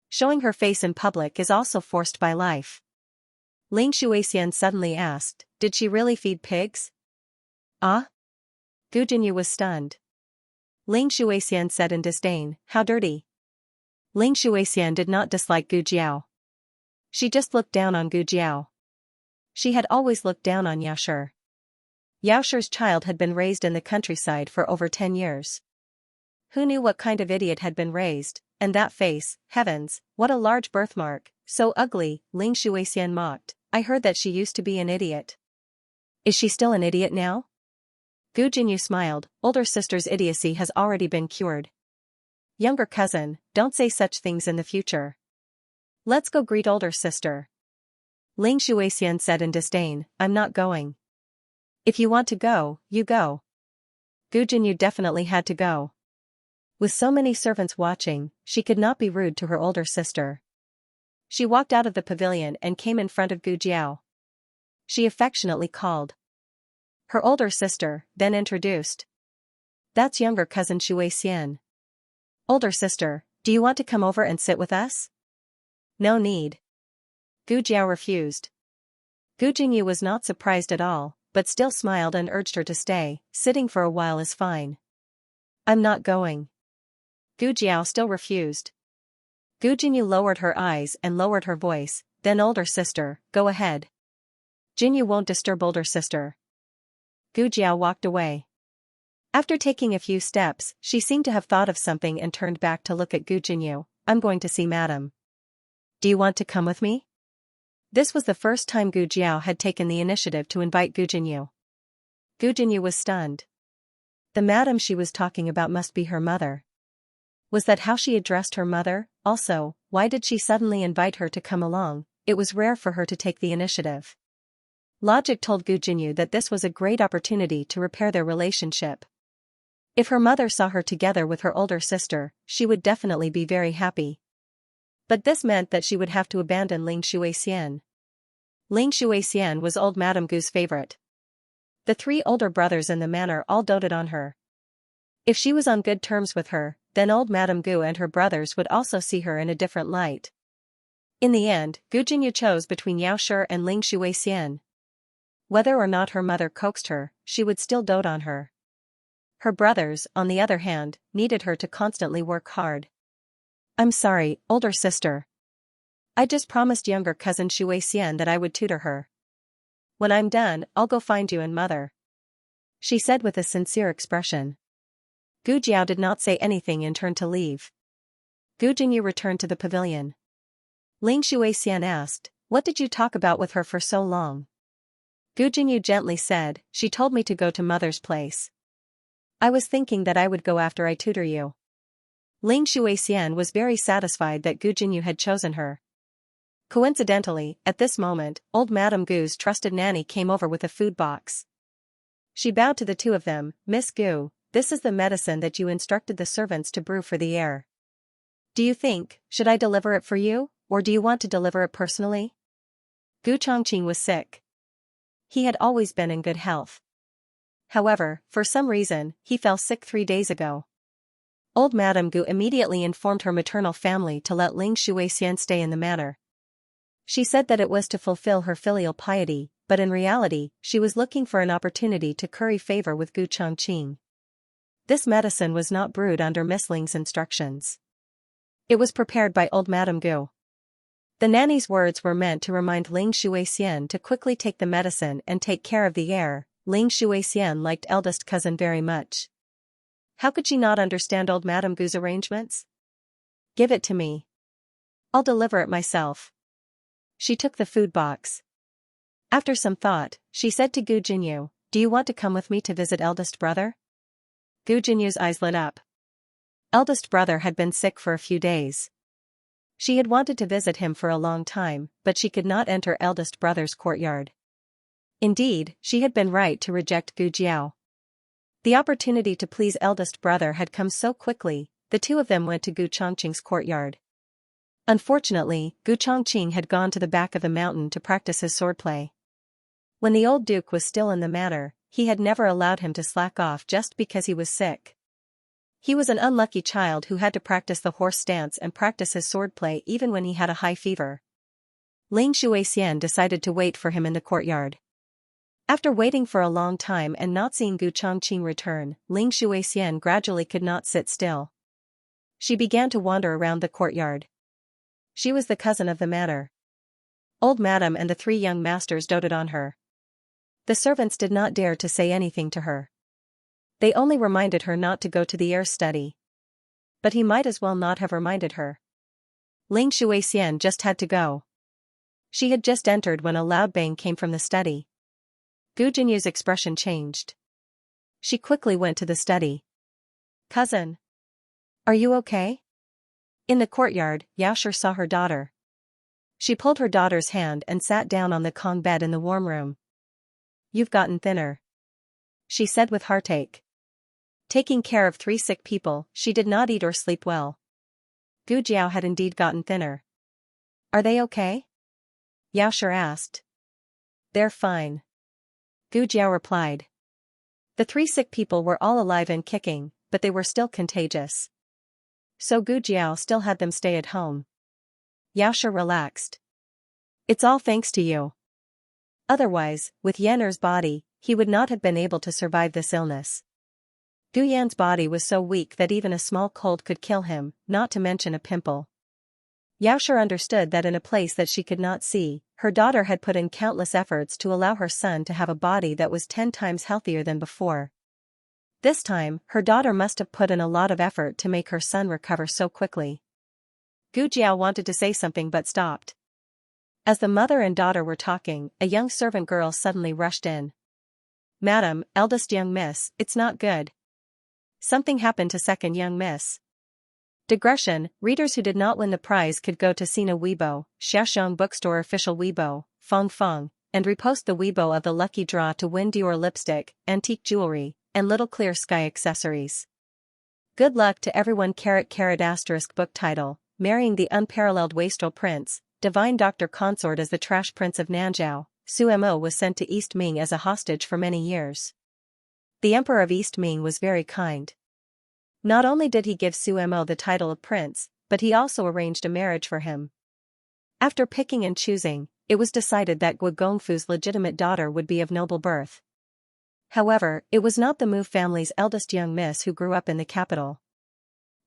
Showing her face in public is also forced by life. Ling Shuixian suddenly asked, did she really feed pigs? Ah? Gu Jinyu was stunned. Ling Shuixian said in disdain, how dirty. Ling Shuixian did not dislike Gu Jiao. She just looked down on Gu Jiao. She had always looked down on Xiaoxi. Xiaoxi's child had been raised in the countryside for over 10 years. Who knew what kind of idiot had been raised, and that face, heavens, what a large birthmark, so ugly, Ling Shuixian mocked, I heard that she used to be an idiot. Is she still an idiot now? Gu Jinyu smiled, older sister's idiocy has already been cured. Younger cousin, don't say such things in the future. Let's go greet older sister. Ling Shuixian said in disdain, I'm not going. If you want to go, you go. Gu Jinyu definitely had to go. With so many servants watching, she could not be rude to her older sister. She walked out of the pavilion and came in front of Gu Jiao. She affectionately called her older sister, then introduced. That's younger cousin Shuixian. Older sister, do you want to come over and sit with us? No need. Gu Jiao refused. Gu Jinyu was not surprised at all, but still smiled and urged her to stay, sitting for a while is fine. I'm not going. Gu Jiao still refused. Gu Jinyu lowered her eyes and lowered her voice, then older sister, go ahead. Jinyu won't disturb older sister. Gu Jiao walked away. After taking a few steps, she seemed to have thought of something and turned back to look at Gu Jinyu. I'm going to see madam. Do you want to come with me? This was the first time Gu Jiao had taken the initiative to invite Gu Jinyu. Gu Jinyu was stunned. The madam she was talking about must be her mother. Was that how she addressed her mother? Also, why did she suddenly invite her to come along? It was rare for her to take the initiative. Logic told Gu Jinyu that this was a great opportunity to repair their relationship. If her mother saw her together with her older sister, she would definitely be very happy. But this meant that she would have to abandon Ling Shuixian. Ling Shuixian was old Madame Gu's favorite. The 3 older brothers in the manor all doted on her. If she was on good terms with her, then old Madame Gu and her brothers would also see her in a different light. In the end, Gu Jinyu chose between Yao Shi and Ling Shuixian. Whether or not her mother coaxed her, she would still dote on her. Her brothers, on the other hand, needed her to constantly work hard. I'm sorry, older sister. I just promised younger cousin Shuixian that I would tutor her. When I'm done, I'll go find you and mother. She said with a sincere expression. Gu Jiao did not say anything and turned to leave. Gu Jinyu returned to the pavilion. Ling Shuixian asked, what did you talk about with her for so long? Gu Jinyu gently said, she told me to go to mother's place. I was thinking that I would go after I tutor you. Ling Shuixian was very satisfied that Gu Jinyu had chosen her. Coincidentally, at this moment, old Madame Gu's trusted nanny came over with a food box. She bowed to the 2 of them. Miss Gu, this is the medicine that you instructed the servants to brew for the heir. Do you think, should I deliver it for you, or do you want to deliver it personally? Gu Chongqing was sick. He had always been in good health. However, for some reason, he fell sick 3 days ago. Old Madame Gu immediately informed her maternal family to let Ling Shuixian stay in the manor. She said that it was to fulfill her filial piety, but in reality, she was looking for an opportunity to curry favor with Gu Chongqing. This medicine was not brewed under Miss Ling's instructions. It was prepared by old Madame Gu. The nanny's words were meant to remind Ling Shuixian to quickly take the medicine and take care of the heir. Ling Shuixian liked eldest cousin very much. How could she not understand old Madame Gu's arrangements? Give it to me. I'll deliver it myself. She took the food box. After some thought, she said to Gu Jinyu, do you want to come with me to visit eldest brother? Gu Jinyu's eyes lit up. Eldest brother had been sick for a few days. She had wanted to visit him for a long time, but she could not enter eldest brother's courtyard. Indeed, she had been right to reject Gu Jiao. The opportunity to please eldest brother had come so quickly. The 2 of them went to Gu Chongqing's courtyard. Unfortunately, Gu Chongqing had gone to the back of the mountain to practice his swordplay. When the old duke was still in the manor, he had never allowed him to slack off just because he was sick. He was an unlucky child who had to practice the horse stance and practice his swordplay even when he had a high fever. Ling Shuixian decided to wait for him in the courtyard. After waiting for a long time and not seeing Gu Chongqing return, Ling Shuixian gradually could not sit still. She began to wander around the courtyard. She was the cousin of the manor. Old Madam and the 3 young masters doted on her. The servants did not dare to say anything to her. They only reminded her not to go to the heir's study. But he might as well not have reminded her. Ling Shuixian just had to go. She had just entered when a loud bang came from the study. Gu Jinyu's expression changed. She quickly went to the study. Cousin. Are you okay? In the courtyard, Yao Shi saw her daughter. She pulled her daughter's hand and sat down on the Kong bed in the warm room. You've gotten thinner, she said with heartache. Taking care of 3 sick people, she did not eat or sleep well. Gu Jiao had indeed gotten thinner. Are they okay? Yao Shi asked. They're fine, Gu Jiao replied. The 3 sick people were all alive and kicking, but they were still contagious. So Gu Jiao still had them stay at home. Yao Shi relaxed. It's all thanks to you. Otherwise, with Yan Er's body, he would not have been able to survive this illness. Gu Yan's body was so weak that even a small cold could kill him, not to mention a pimple. Yaoshi understood that in a place that she could not see, her daughter had put in countless efforts to allow her son to have a body that was 10 times healthier than before. This time, her daughter must have put in a lot of effort to make her son recover so quickly. Gu Jiao wanted to say something but stopped. As the mother and daughter were talking, a young servant girl suddenly rushed in. "Madam, eldest young miss, it's not good. Something happened to second young miss." Digression: readers who did not win the prize could go to Sina Weibo, Xiaoxiang Bookstore official Weibo, Fong Fong, and repost the Weibo of the lucky draw to win Dior lipstick, antique jewelry, and little clear sky accessories. Good luck to everyone. **** Book title: Marrying the Unparalleled Wastrel Prince, Divine Doctor Consort. As the trash prince of Nanzhao, Su Mo was sent to East Ming as a hostage for many years. The Emperor of East Ming was very kind. Not only did he give Su Mo the title of prince, but he also arranged a marriage for him. After picking and choosing, it was decided that Gu Gongfu's legitimate daughter would be of noble birth. However, it was not the Mu family's eldest young miss who grew up in the capital.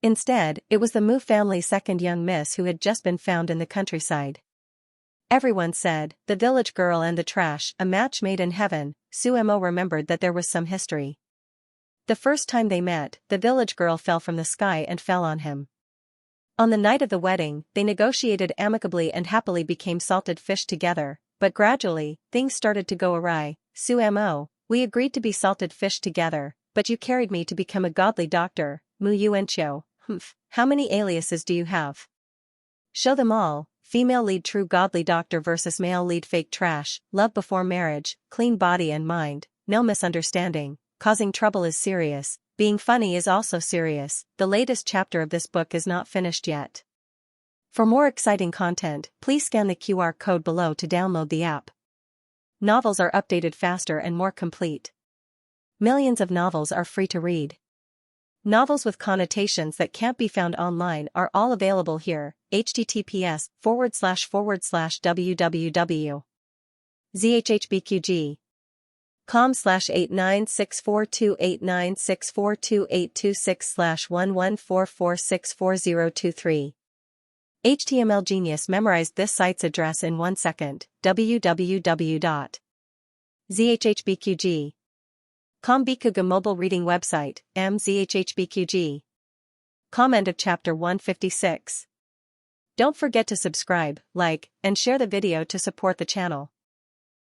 Instead, it was the Mu family's second young miss who had just been found in the countryside. Everyone said, "The village girl and the trash, a match made in heaven." Su Mo remembered that there was some history. The first time they met, the village girl fell from the sky and fell on him. On the night of the wedding, they negotiated amicably and happily became salted fish together, but gradually, things started to go awry. "Su Mo, we agreed to be salted fish together, but you carried me to become a godly doctor." Mu Yuanqiu, how many aliases do you have? Show them all. Female lead true godly doctor versus male lead fake trash. Love before marriage, clean body and mind, no misunderstanding. Causing trouble is serious, being funny is also serious. The latest chapter of this book is not finished yet. For more exciting content, please scan the QR code below to download the app. Novels are updated faster and more complete. Millions of novels are free to read. Novels with connotations that can't be found online are all available here. https://www.zhhbqg.com/896428964286/114464023. HTML Genius memorized this site's address in 1 second. www.zhhbqg.com. Bikuga mobile reading website, mzhhbqg. End of chapter 156. Don't forget to subscribe, like, and share the video to support the channel.